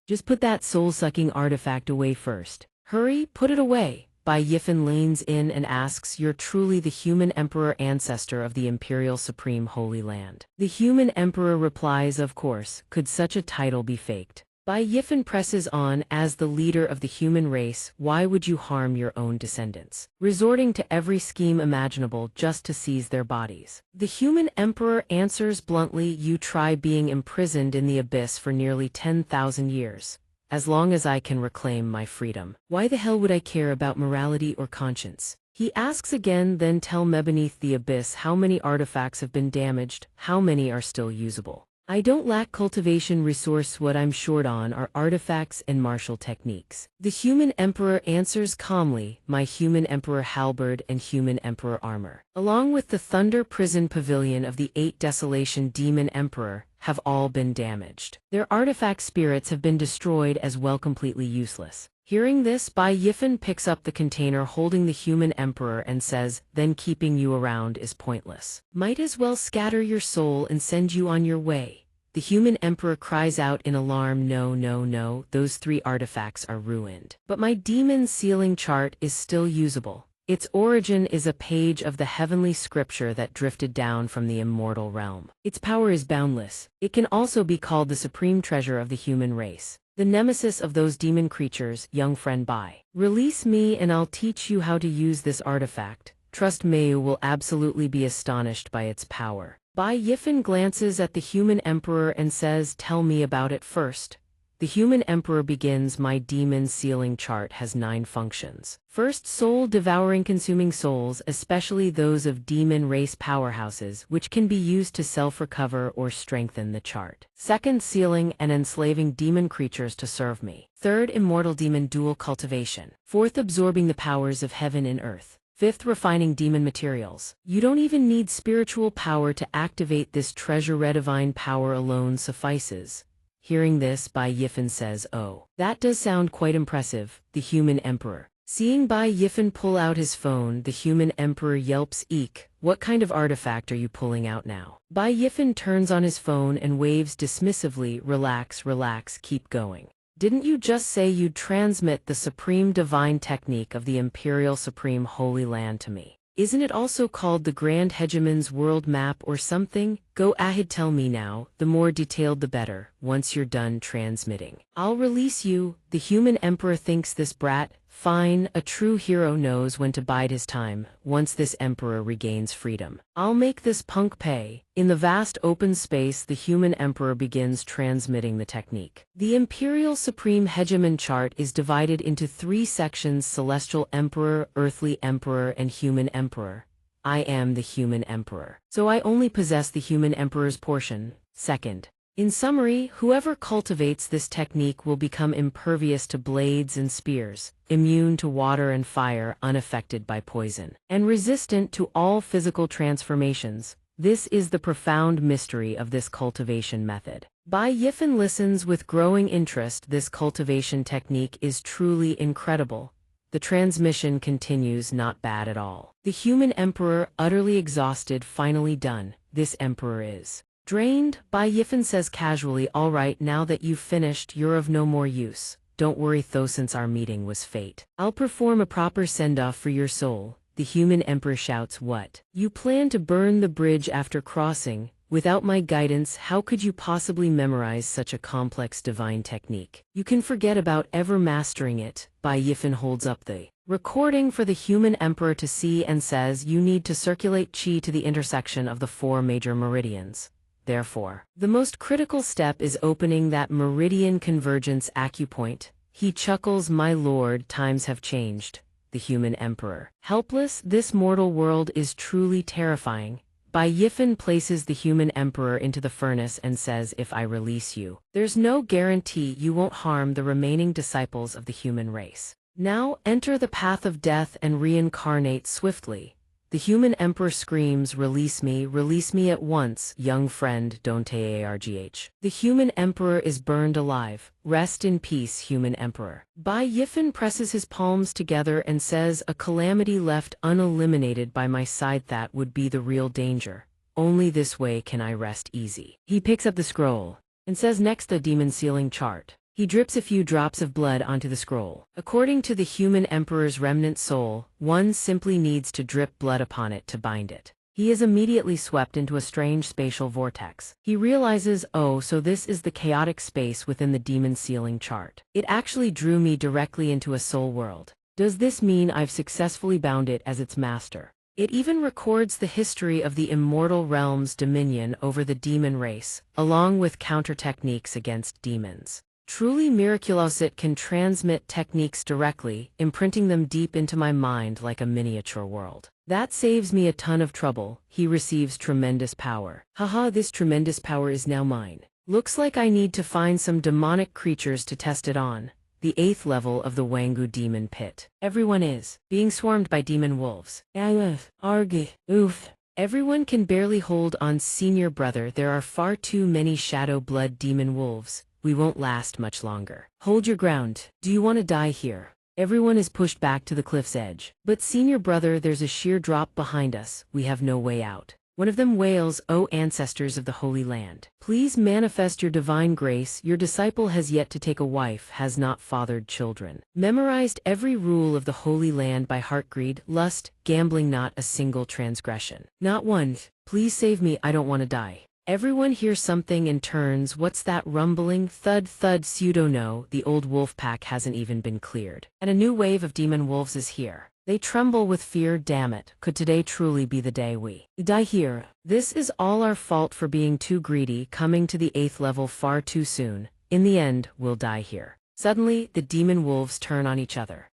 Just put that soul-sucking artifact away first. Hurry, put it away. Bai Yifan leans in and asks, you're truly the human emperor ancestor of the Imperial Supreme Holy Land? The human emperor replies, of course, could such a title be faked? Bai Yifan presses on, as the leader of the human race, why would you harm your own descendants, resorting to every scheme imaginable just to seize their bodies? The human emperor answers bluntly, you try being imprisoned in the abyss for nearly 10,000 years. As long as I can reclaim my freedom, why the hell would I care about morality or conscience? He asks again, then tell me, beneath the abyss, how many artifacts have been damaged, how many are still usable? I don't lack cultivation resource, what I'm short on are artifacts and martial techniques. The human emperor answers calmly, my human emperor halberd and human emperor armor, along with the thunder prison pavilion of the 8 desolation demon emperor, have all been damaged. Their artifact spirits have been destroyed as well, completely useless. Hearing this, Bai Yifan picks up the container holding the human emperor and says, then keeping you around is pointless. Might as well scatter your soul and send you on your way. The human emperor cries out in alarm, no, no, no, those 3 artifacts are ruined. But my demon sealing chart is still usable. Its origin is a page of the heavenly scripture that drifted down from the immortal realm. Its power is boundless. It can also be called the supreme treasure of the human race. The nemesis of those demon creatures, young friend Bai. Release me and I'll teach you how to use this artifact. Trust Mayu will absolutely be astonished by its power. Bai Yifan glances at the human emperor and says, tell me about it first. The human emperor begins, my demon sealing chart has 9 functions. First, soul devouring, consuming souls, especially those of demon race powerhouses, which can be used to self-recover or strengthen the chart. Second, sealing and enslaving demon creatures to serve me. Third, immortal demon dual cultivation. Fourth, absorbing the powers of heaven and earth. Fifth, refining demon materials. You don't even need spiritual power to activate this treasure. Redivine power alone suffices. Hearing this, Bai Yifan says, oh, that does sound quite impressive, the human emperor. Seeing Bai Yifan pull out his phone, the human emperor yelps, eek, what kind of artifact are you pulling out now? Bai Yifan turns on his phone and waves dismissively, relax, relax, keep going. Didn't you just say you'd transmit the supreme divine technique of the Imperial Supreme Holy Land to me? Isn't it also called the Grand Hegemon's World Map or something? Go ahead, tell me now, the more detailed the better, once you're done transmitting. I'll release you. The human emperor thinks this brat, fine, a true hero knows when to bide his time, once this emperor regains freedom. I'll make this punk pay. In the vast open space, the human emperor begins transmitting the technique. The Imperial Supreme Hegemon chart is divided into 3 sections: Celestial Emperor, Earthly Emperor, and Human Emperor. I am the human emperor, so I only possess the human emperor's portion. Second, in summary, whoever cultivates this technique will become impervious to blades and spears, immune to water and fire, unaffected by poison, and resistant to all physical transformations. This is the profound mystery of this cultivation method. Bai Yifan listens with growing interest. This cultivation technique is truly incredible. The transmission continues, not bad at all. The human emperor, utterly exhausted, finally done. This emperor is drained. Bai Yifan says casually, all right, now that you've finished, you're of no more use. Don't worry though, since our meeting was fate. I'll perform a proper send-off for your soul. The human emperor shouts, what? You plan to burn the bridge after crossing? Without my guidance, how could you possibly memorize such a complex divine technique? You can forget about ever mastering it. Bai Yifan holds up the recording for the human emperor to see and says, you need to circulate qi to the intersection of the 4 major meridians. Therefore, the most critical step is opening that meridian convergence acupoint. He chuckles, my lord, times have changed. The human emperor. Helpless, this mortal world is truly terrifying. Bai Yifan places the human emperor into the furnace and says, if I release you, there's no guarantee you won't harm the remaining disciples of the human race. Now enter the path of death and reincarnate swiftly. The human emperor screams, release me at once, young friend, don't argh. The human emperor is burned alive. Rest in peace, human emperor. Bai Yifan presses his palms together and says, a calamity left uneliminated by my side, that would be the real danger. Only this way can I rest easy. He picks up the scroll and says, next, the demon sealing chart. He drips a few drops of blood onto the scroll. According to the human emperor's remnant soul, one simply needs to drip blood upon it to bind it. He is immediately swept into a strange spatial vortex. He realizes, oh, so this is the chaotic space within the demon sealing chart. It actually drew me directly into a soul world. Does this mean I've successfully bound it as its master? It even records the history of the immortal realm's dominion over the demon race, along with counter techniques against demons. Truly miraculous, it can transmit techniques directly, imprinting them deep into my mind like a miniature world. That saves me a ton of trouble. He receives tremendous power. Haha, this tremendous power is now mine. Looks like I need to find some demonic creatures to test it on. The 8th level of the Wangu demon pit. Everyone is being swarmed by demon wolves. Alus, Argi, Oof. Everyone can barely hold on, senior brother. There are far too many shadow blood demon wolves. We won't last much longer. Hold your ground. Do you want to die here? Everyone is pushed back to the cliff's edge. But senior brother, there's a sheer drop behind us. We have no way out. One of them wails, "O ancestors of the Holy Land, please manifest your divine grace. Your disciple has yet to take a wife, has not fathered children. Memorized every rule of the Holy Land by heart, greed, lust, gambling, not a single transgression. Not one. Please save me, I don't want to die." Everyone hears something and turns. What's that rumbling? Thud, thud, pseudo no, the old wolf pack hasn't even been cleared. And a new wave of demon wolves is here. They tremble with fear. Damn it, could today truly be the day we die here? This is all our fault for being too greedy, coming to the 8th level far too soon. In the end, we'll die here. Suddenly, the demon wolves turn on each other.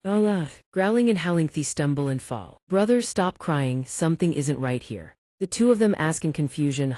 Growling and howling, they stumble and fall. Brothers, stop crying, something isn't right here. The two of them ask in confusion,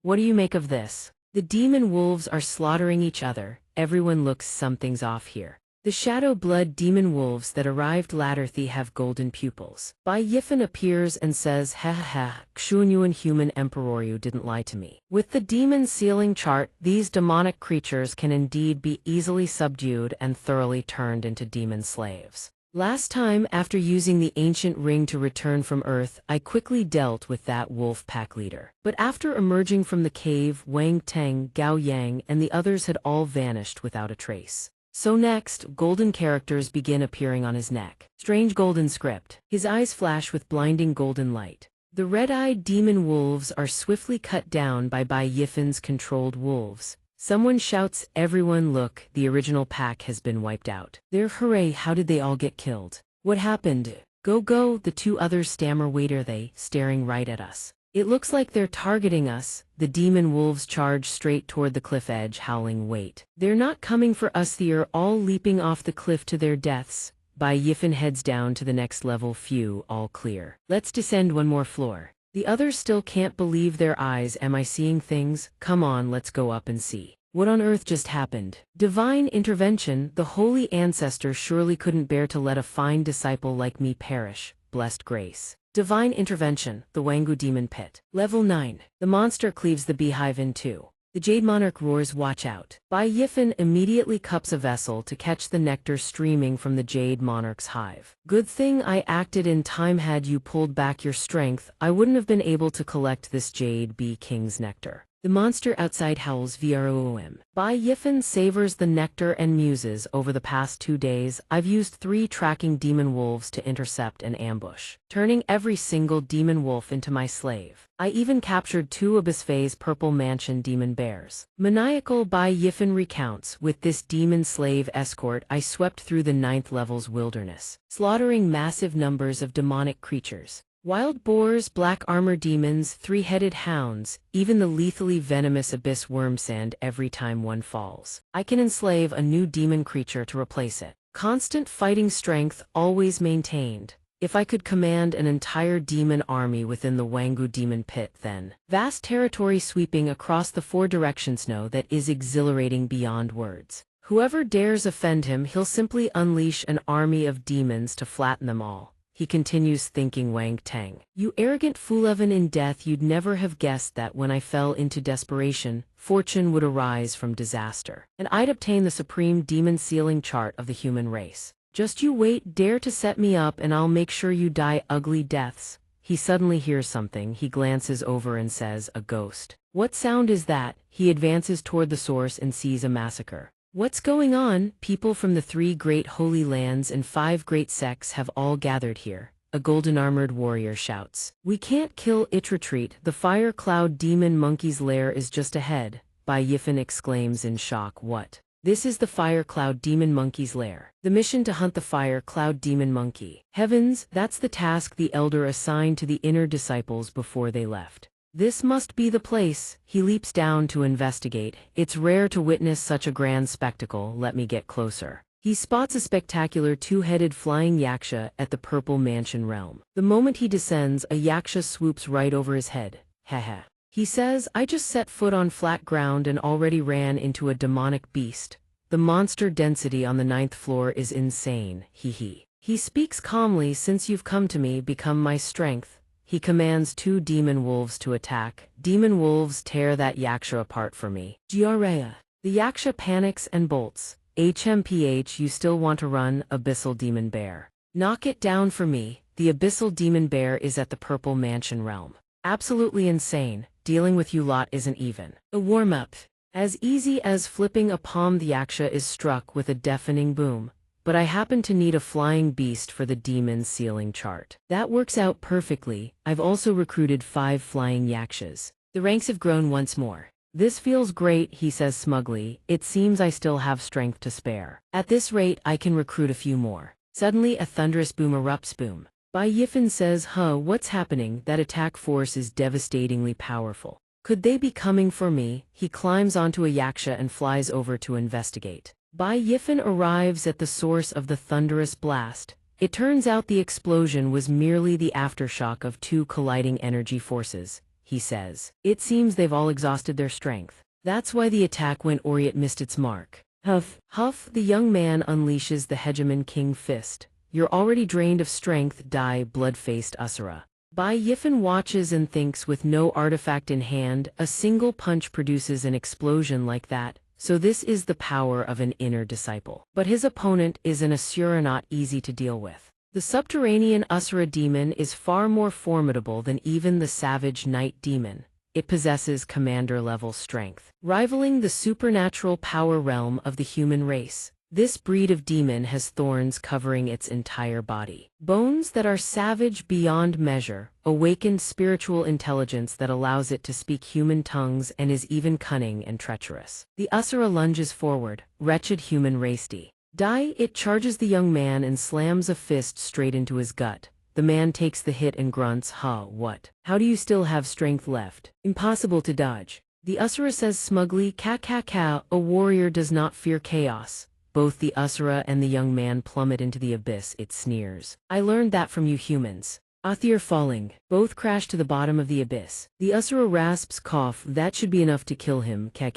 what do you make of this? The demon wolves are slaughtering each other. Everyone looks, something's off here. The shadow blood demon wolves that arrived latter, they have golden pupils. Bai Yifan appears and says, ha ha ha, Xuanyuan human emperor, you didn't lie to me. With the demon sealing chart, these demonic creatures can indeed be easily subdued and thoroughly turned into demon slaves. Last time, after using the ancient ring to return from Earth, I quickly dealt with that wolf pack leader. But after emerging from the cave, Wang Teng, Gao Yang, and the others had all vanished without a trace. So next, golden characters begin appearing on his neck. Strange golden script. His eyes flash with blinding golden light. The red-eyed demon wolves are swiftly cut down by Bai Yifan's controlled wolves. Someone shouts, everyone look, the original pack has been wiped out. There, hooray, how did they all get killed? What happened? Go go, the two others stammer. Wait, are they staring right at us? It looks like they're targeting us. The demon wolves charge straight toward the cliff edge, howling, wait. They're not coming for us. They are all leaping off the cliff to their deaths. Bai Yifan heads down to the next level. Phew, all clear. Let's descend one more floor. The others still can't believe their eyes. Am I seeing things? Come on, let's go up and see. What on earth just happened? Divine intervention. The holy ancestor surely couldn't bear to let a fine disciple like me perish. Blessed grace. Divine intervention, the Wangu demon pit. Level 9. The monster cleaves the beehive in two. The jade monarch roars, watch out. Bai Yifan immediately cups a vessel to catch the nectar streaming from the jade monarch's hive. Good thing I acted in time. Had you pulled back your strength, I wouldn't have been able to collect this jade bee king's nectar. The monster outside howls, vroom. Bai Yifan savors the nectar and muses. Over the past 2 days, I've used 3 tracking demon wolves to intercept and ambush, turning every single demon wolf into my slave. I even captured 2 Abyss Phase purple mansion demon bears. Maniacal Bai Yifan recounts, with this demon slave escort I swept through the 9th level's wilderness, slaughtering massive numbers of demonic creatures. Wild boars, black armor demons, 3-headed hounds, even the lethally venomous abyss wormsand every time one falls. I can enslave a new demon creature to replace it. Constant fighting strength, always maintained. If I could command an entire demon army within the Wangu demon pit, then vast territory sweeping across the 4 directions, no, that is exhilarating beyond words. Whoever dares offend him, he'll simply unleash an army of demons to flatten them all. He continues, thinking, Wang Teng, you arrogant fool, even in death you'd never have guessed that when I fell into desperation, fortune would arise from disaster, and I'd obtain the supreme demon sealing chart of the human race. Just you wait, dare to set me up, and I'll make sure you die ugly deaths. He suddenly hears something. He glances over and says, a ghost. What sound is that? He advances toward the source and sees a massacre. What's going on? People from the 3 great holy lands and 5 great sects have all gathered here. A golden-armored warrior shouts. We can't kill it, retreat. The fire cloud demon monkey's lair is just ahead. Bai Yifan exclaims in shock, what? This is the fire cloud demon monkey's lair. The mission to hunt the fire cloud demon monkey. Heavens, that's the task the elder assigned to the inner disciples before they left. This must be the place. He leaps down to investigate. It's rare to witness such a grand spectacle. Let me get closer. He spots a spectacular 2-headed flying xianxia at the purple mansion realm. The moment he descends, a xianxia swoops right over his head. Haha. He says, I just set foot on flat ground and already ran into a demonic beast. The monster density on the 9th floor is insane. He speaks calmly, since you've come to me, become my strength. he commands 2 demon wolves to attack. Demon wolves tear that yaksha apart for me. Giarea. The yaksha panics and bolts. HMPH, you still want to run, abyssal demon bear. Knock it down for me. The abyssal demon bear is at the purple mansion realm. Absolutely insane. Dealing with you lot isn't even a warm-up. As easy as flipping a palm, the yaksha is struck with a deafening boom. But I happen to need a flying beast for the demon sealing chart. That works out perfectly. I've also recruited 5 flying yakshas. The ranks have grown once more. This feels great, he says smugly. It seems I still have strength to spare. At this rate, I can recruit a few more. Suddenly, a thunderous boom erupts. Boom. Bai Yifan says, what's happening? That attack force is devastatingly powerful. Could they be coming for me? He climbs onto a yaksha and flies over to investigate. Bai Yifan arrives at the source of the thunderous blast. It turns out the explosion was merely the aftershock of 2 colliding energy forces, he says. It seems they've all exhausted their strength. That's why the attack went or it missed its mark. Huff. Huff, the young man unleashes the hegemon king fist. You're already drained of strength, die, blood-faced Asura. Bai Yifan watches and thinks with no artifact in hand, a single punch produces an explosion like that. So this is the power of an inner disciple. But his opponent is an Asura not easy to deal with. The subterranean Asura demon is far more formidable than even the savage night demon. It possesses commander-level strength, rivaling the supernatural power realm of the human race. This breed of demon has thorns covering its entire body, bones that are savage beyond measure, awakened spiritual intelligence that allows it to speak human tongues, and is even cunning and treacherous. The Asura lunges forward, wretched human race die. It charges the young man and slams a fist straight into his gut. The man takes the hit and grunts, what? How do you still have strength left? Impossible to dodge. The Asura says smugly, ka, a warrior does not fear chaos. Both the Asura and the young man plummet into the abyss. It sneers. I learned that from you humans. Athir falling. Both crash to the bottom of the abyss. The Asura rasps, cough. That should be enough to kill him. Ka.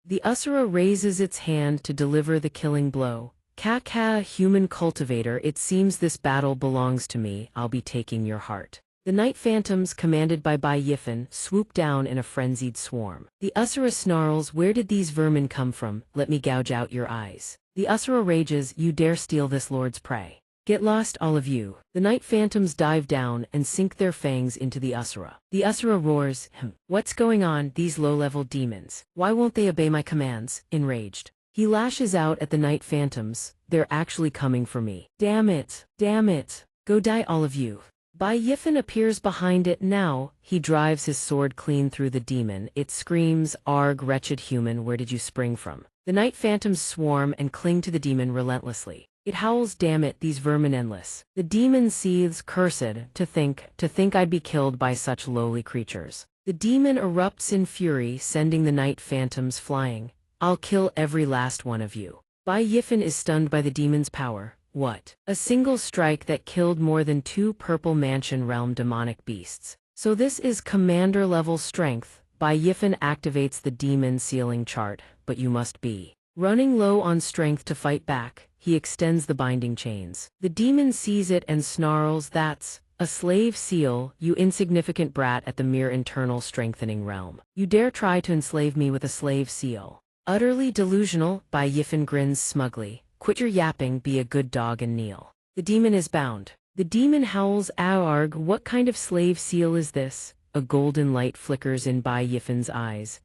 The Asura raises its hand to deliver the killing blow. Ka, human cultivator. It seems this battle belongs to me. I'll be taking your heart. The night phantoms, commanded by Bai Yifan, swoop down in a frenzied swarm. The Asura snarls, where did these vermin come from? Let me gouge out your eyes. The Asura rages, you dare steal this lord's prey. Get lost, all of you. The night phantoms dive down and sink their fangs into the Asura. The Asura roars, what's going on, these low-level demons? Why won't they obey my commands? Enraged, he lashes out at the night phantoms. They're actually coming for me. Damn it. Go die, all of you. Bai Yifan appears behind it now. He drives his sword clean through the demon. It screams, arg, wretched human, where did you spring from? The night phantoms swarm and cling to the demon relentlessly. It howls, damn it, these vermin endless. The demon seethes, cursed, to think I'd be killed by such lowly creatures. The demon erupts in fury, sending the night phantoms flying. I'll kill every last one of you. Bai Yifan is stunned by the demon's power. What? A single strike that killed more than 2 purple mansion realm demonic beasts. So this is commander-level strength. Bai Yifan activates the demon sealing chart, but you must be running low on strength to fight back. He extends the binding chains. The demon sees it and snarls, that's a slave seal, you insignificant brat at the mere internal strengthening realm. You dare try to enslave me with a slave seal. Utterly delusional, Bai Yifan grins smugly. Quit your yapping, be a good dog and kneel. The demon is bound. The demon howls, arg, what kind of slave seal is this? A golden light flickers in Bai Yifan's eyes.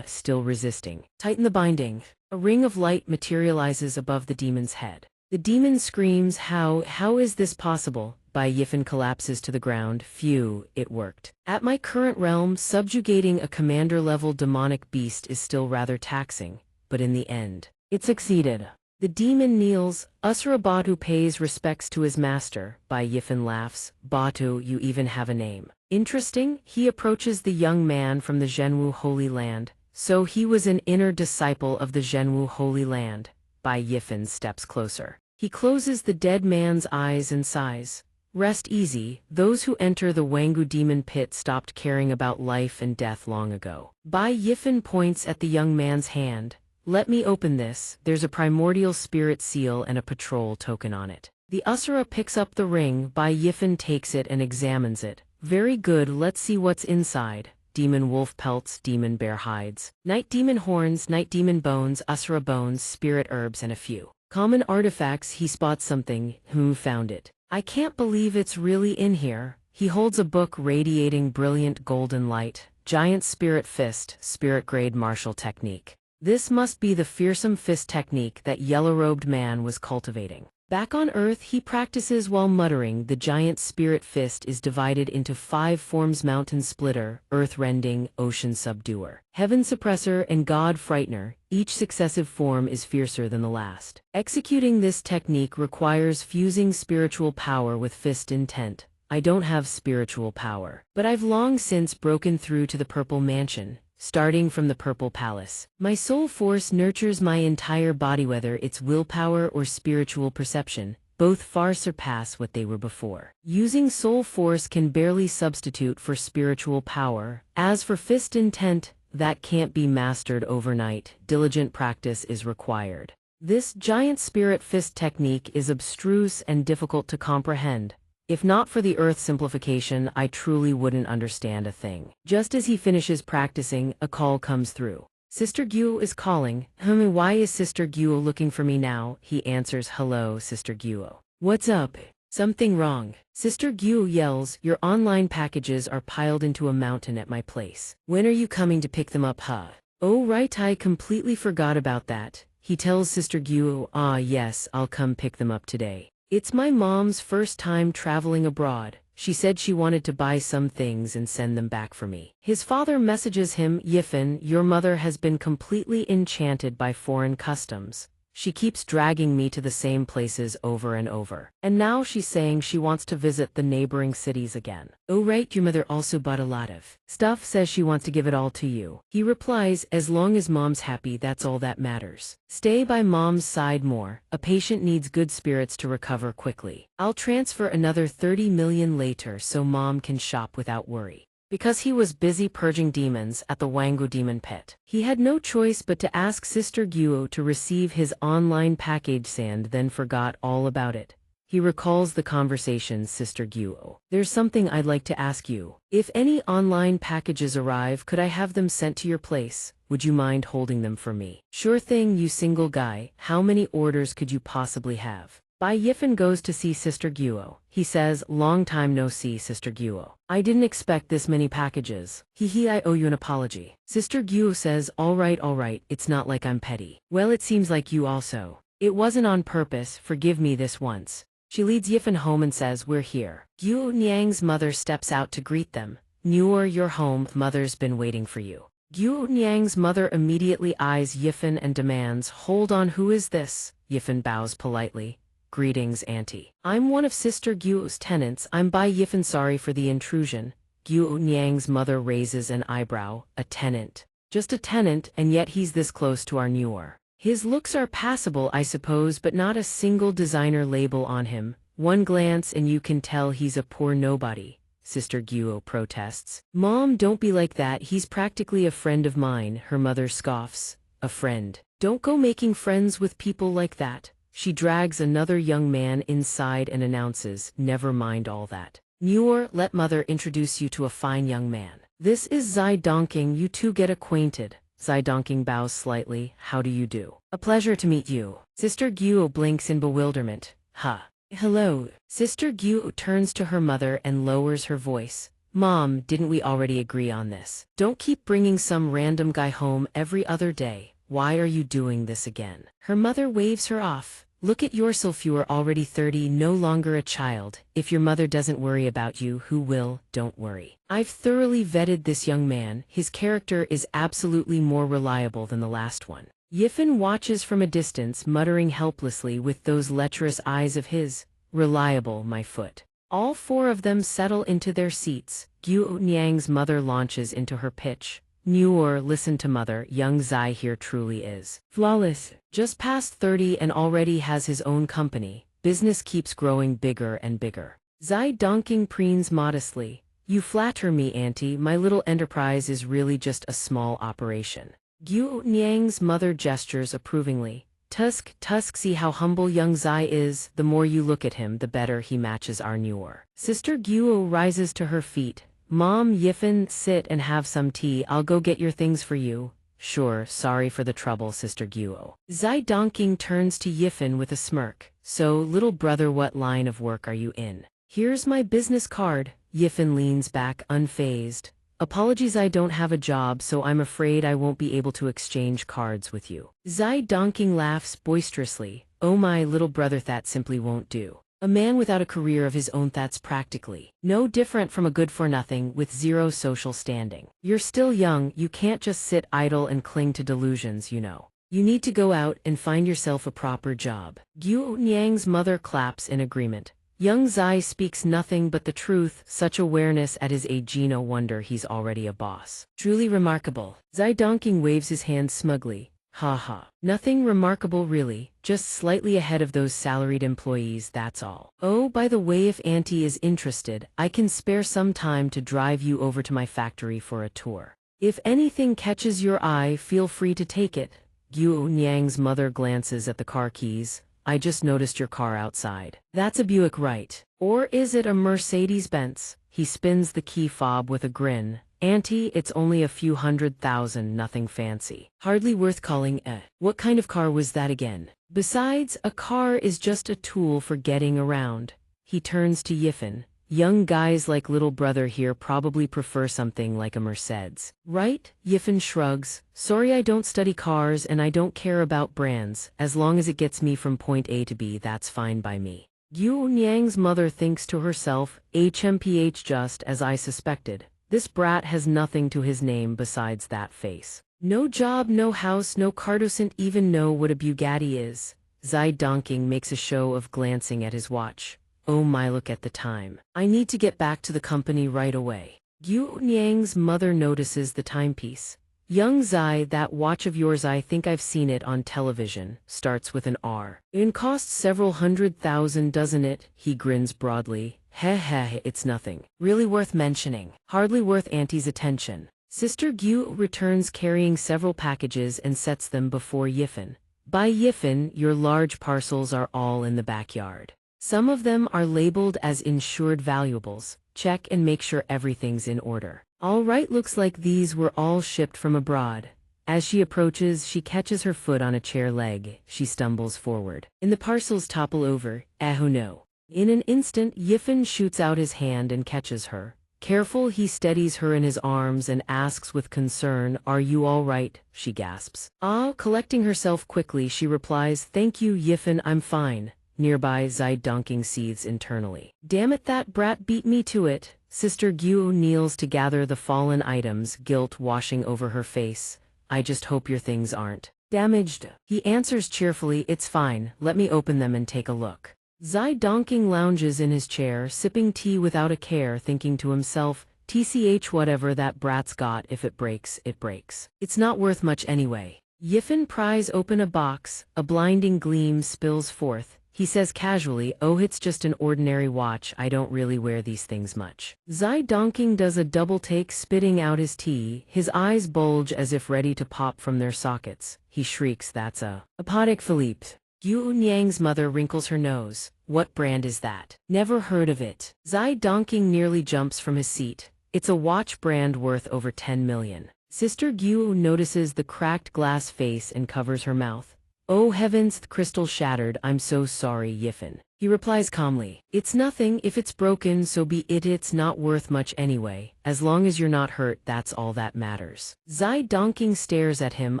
Still resisting. Tighten the binding. A ring of light materializes above the demon's head. The demon screams, how is this possible? Bai Yifan collapses to the ground. Phew, it worked. At my current realm, subjugating a commander-level demonic beast is still rather taxing, but in the end, it succeeded. The demon kneels. Asura Batu pays respects to his master. Bai Yifan laughs. Batu, you even have a name. Interesting. He approaches the young man from the Zhenwu Holy Land. So he was an inner disciple of the Zhenwu Holy Land. Bai Yifan steps closer. He closes the dead man's eyes and sighs. Rest easy. Those who enter the Wangu demon pit stopped caring about life and death long ago. Bai Yifan points at the young man's hand. Let me open this. There's a primordial spirit seal and a patrol token on it. The Asura picks up the ring. Bai Yifan takes it and examines it. Very good, let's see what's inside. Demon wolf pelts, demon bear hides, night demon horns, night demon bones, asura bones, spirit herbs, and a few common artifacts. He spots something. Who found it? I can't believe it's really in here. He holds a book radiating brilliant golden light. Giant spirit fist, spirit grade martial technique. This must be the fearsome fist technique that yellow-robed man was cultivating. Back on Earth, he practices while muttering. The giant spirit fist is divided into 5 forms: mountain splitter, earth rending, ocean subduer, heaven suppressor, and god frightener. Each successive form is fiercer than the last. Executing this technique requires fusing spiritual power with fist intent. I don't have spiritual power, but I've long since broken through to the Purple Mansion. Starting from the Purple Palace, my soul force nurtures my entire body. Whether it's willpower or spiritual perception, both far surpass what they were before. Using soul force can barely substitute for spiritual power. As for fist intent, that can't be mastered overnight. Diligent practice is required. This giant spirit fist technique is abstruse and difficult to comprehend. If not for the earth simplification, I truly wouldn't understand a thing. Just as he finishes practicing, a call comes through. Sister Guo is calling. Why is Sister Guo looking for me now? He answers, hello, Sister Guo. What's up? Something wrong? Sister Guo yells, your online packages are piled into a mountain at my place. When are you coming to pick them up, huh? Oh right, I completely forgot about that. He tells Sister Guo, yes, I'll come pick them up today. It's my mom's first time traveling abroad. She said she wanted to buy some things and send them back for me. His father messages him, Yifan, your mother has been completely enchanted by foreign customs. She keeps dragging me to the same places over and over. And now she's saying she wants to visit the neighboring cities again. Oh right, your mother also bought a lot of stuff, says she wants to give it all to you. He replies, as long as mom's happy, that's all that matters. Stay by mom's side more. A patient needs good spirits to recover quickly. I'll transfer another 30 million later so mom can shop without worry. Because he was busy purging demons at the Wangu demon pit, he had no choice but to ask Sister Guo to receive his online package and then forgot all about it. He recalls the conversation. Sister Guo, there's something I'd like to ask you. If any online packages arrive, could I have them sent to your place? Would you mind holding them for me? Sure thing, you single guy. How many orders could you possibly have? Bai Yifan goes to see Sister Guo. He says, long time no see, Sister Guo. I didn't expect this many packages. I owe you an apology. Sister Guo says, all right, it's not like I'm petty. Well, it seems like you also. It wasn't on purpose, forgive me this once. She leads Yifan home and says, we're here. Guo Niang's mother steps out to greet them. Noor, you're home, mother's been waiting for you. Guo Niang's mother immediately eyes Yifan and demands, hold on, who is this? Yifan bows politely. Greetings, Auntie. I'm one of Sister Guo's tenants. I'm Bai Yifan, sorry for the intrusion. Guo Niang's mother raises an eyebrow. A tenant. Just a tenant, and yet he's this close to our Noor. His looks are passable, I suppose, but not a single designer label on him. One glance and you can tell he's a poor nobody. Sister Guo protests. Mom, don't be like that, he's practically a friend of mine. Her mother scoffs. A friend? Don't go making friends with people like that. She drags another young man inside and announces, never mind all that. Noor, let mother introduce you to a fine young man. This is Zai Donking, you two get acquainted. Zai Donking bows slightly, how do you do? A pleasure to meet you. Sister Guo blinks in bewilderment. Hello. Sister Guo turns to her mother and lowers her voice. Mom, didn't we already agree on this? Don't keep bringing some random guy home every other day. Why are you doing this again? Her mother waves her off. Look at yourself, you are already 30, no longer a child. If your mother doesn't worry about you, who will? Don't worry. I've thoroughly vetted this young man. His character is absolutely more reliable than the last one. Yifan watches from a distance, muttering helplessly with those lecherous eyes of his. Reliable, my foot. All 4 of them settle into their seats. Guo Niang's mother launches into her pitch. Noor, listen to mother, young Zai here truly is flawless. Just past 30 and already has his own company. Business keeps growing bigger and bigger. Zai Donking preens modestly. You flatter me, Auntie, my little enterprise is really just a small operation. Guo Niang's mother gestures approvingly. Tusk, see how humble young Zai is. The more you look at him, the better he matches our newer. Sister Guo rises to her feet. Mom, Yifen, sit and have some tea. I'll go get your things for you. Sure, sorry for the trouble, Sister Guo. Zai Dongqing turns to Yifen with a smirk. So, little brother, what line of work are you in? Here's my business card. Yifen leans back, unfazed. Apologies, I don't have a job, so I'm afraid I won't be able to exchange cards with you. Zai Dongqing laughs boisterously. Oh my little brother, that simply won't do. A man without a career of his own, that's practically no different from a good-for-nothing with zero social standing. You're still young, you can't just sit idle and cling to delusions, you know. You need to go out and find yourself a proper job. Guo Niang's mother claps in agreement. Young Zai speaks nothing but the truth, such awareness at his age, no wonder he's already a boss. Truly remarkable. Zai Dongqing waves his hand smugly. Ha ha. Nothing remarkable really, just slightly ahead of those salaried employees, that's all. Oh, by the way, if Auntie is interested, I can spare some time to drive you over to my factory for a tour. If anything catches your eye, feel free to take it. Guo Niang's mother glances at the car keys. I just noticed your car outside. That's a Buick, right? Or is it a Mercedes-Benz? He spins the key fob with a grin. Auntie, it's only a few $100,000, nothing fancy. Hardly worth calling eh. What kind of car was that again? Besides, a car is just a tool for getting around. He turns to Yifen. Young guys like little brother here probably prefer something like a Mercedes. Right? Yifen shrugs. Sorry, I don't study cars and I don't care about brands. As long as it gets me from point A to B, that's fine by me. Guo Niang's mother thinks to herself, HMPH, just as I suspected. This brat has nothing to his name besides that face. No job, no house, no car, doesn't even know what a Bugatti is. Zai Dongqing makes a show of glancing at his watch. Oh my, look at the time. I need to get back to the company right away. Guo Niang's mother notices the timepiece. Young Zai, that watch of yours, I think I've seen it on television, starts with an R. It costs several $100,000, doesn't it? He grins broadly. Heh, it's nothing. Really worth mentioning. Hardly worth Auntie's attention. Sister Guo returns carrying several packages and sets them before Yifen. By Yifen, your large parcels are all in the backyard. Some of them are labeled as insured valuables. Check and make sure everything's in order. All right, looks like these were all shipped from abroad. As she approaches, she catches her foot on a chair leg. She stumbles forward. And the parcels topple over. Oh no. In an instant, Yifen shoots out his hand and catches her. Careful, he steadies her in his arms and asks with concern, "Are you all right?" She gasps. Collecting herself quickly, she replies, "Thank you, Yifen, I'm fine." Nearby, Zai Dongqing seethes internally. Damn it, that brat beat me to it. Sister Guo kneels to gather the fallen items, guilt washing over her face. I just hope your things aren't damaged. He answers cheerfully, it's fine, let me open them and take a look. Zai Dongqing lounges in his chair, sipping tea without a care, thinking to himself, TCH, whatever that brat's got, if it breaks, it breaks. It's not worth much anyway. Yifen pries open a box, a blinding gleam spills forth. He says casually, oh, it's just an ordinary watch, I don't really wear these things much. Zai Dongqing does a double take, spitting out his tea, his eyes bulge as if ready to pop from their sockets. He shrieks, that's a Patek Philippe. Guo Niang's mother wrinkles her nose. What brand is that? Never heard of it. Zai Dongqing nearly jumps from his seat. It's a watch brand worth over 10 million. Sister Guo notices the cracked glass face and covers her mouth. Oh heavens, the crystal shattered, I'm so sorry, Yifen. He replies calmly. It's nothing, if it's broken so be it, it's not worth much anyway. As long as you're not hurt, that's all that matters. Zai Dongqing stares at him,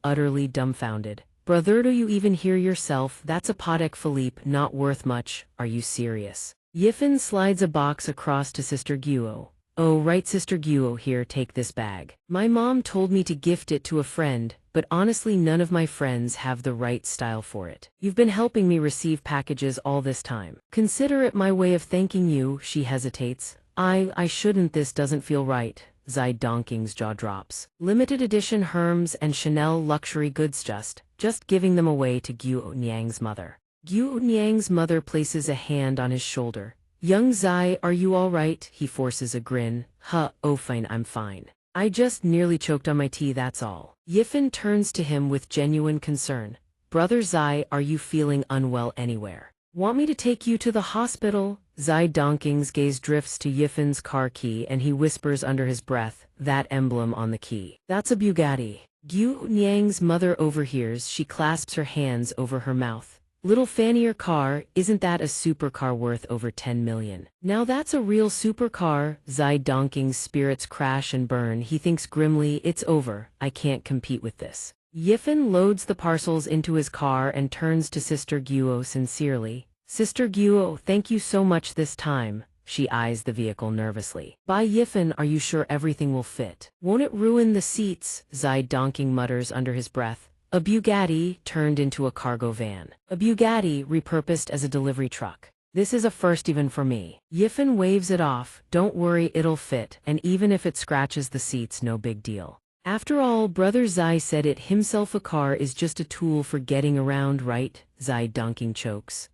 utterly dumbfounded. Brother, do you even hear yourself? That's a Patek Philippe, not worth much. Are you serious? Yifen slides a box across to Sister Guo. Oh right, Sister Guo, here, take this bag. My mom told me to gift it to a friend, but honestly none of my friends have the right style for it. You've been helping me receive packages all this time. Consider it my way of thanking you. She hesitates. I shouldn't, this doesn't feel right. Zai Dongqing's jaw drops. Limited edition Hermes and Chanel luxury goods, just giving them away to Guo Niang's mother. Guo Niang's mother places a hand on his shoulder. Young Zai, are you all right? He forces a grin. Oh fine, I'm fine. I just nearly choked on my tea, that's all. Yifen turns to him with genuine concern. Brother Zai, are you feeling unwell anywhere? Want me to take you to the hospital? Zai Donking's gaze drifts to Yifen's car key and he whispers under his breath, that emblem on the key. That's a Bugatti. Gu Niang's mother overhears, she clasps her hands over her mouth. Little Fannier car, isn't that a supercar worth over 10 million? Now that's a real supercar. Zai Donking's spirits crash and burn. He thinks grimly, it's over, I can't compete with this. Yifen loads the parcels into his car and turns to Sister Guo sincerely. Sister Guo, thank you so much this time. She eyes the vehicle nervously. By Yifen, are you sure everything will fit? Won't it ruin the seats? Zai Donking mutters under his breath. A Bugatti turned into a cargo van. A Bugatti repurposed as a delivery truck. This is a first even for me. Yifen waves it off. Don't worry, it'll fit, and even if it scratches the seats, no big deal. After all, Brother Zai said it himself, a car is just a tool for getting around, right? Zai Donking chokes.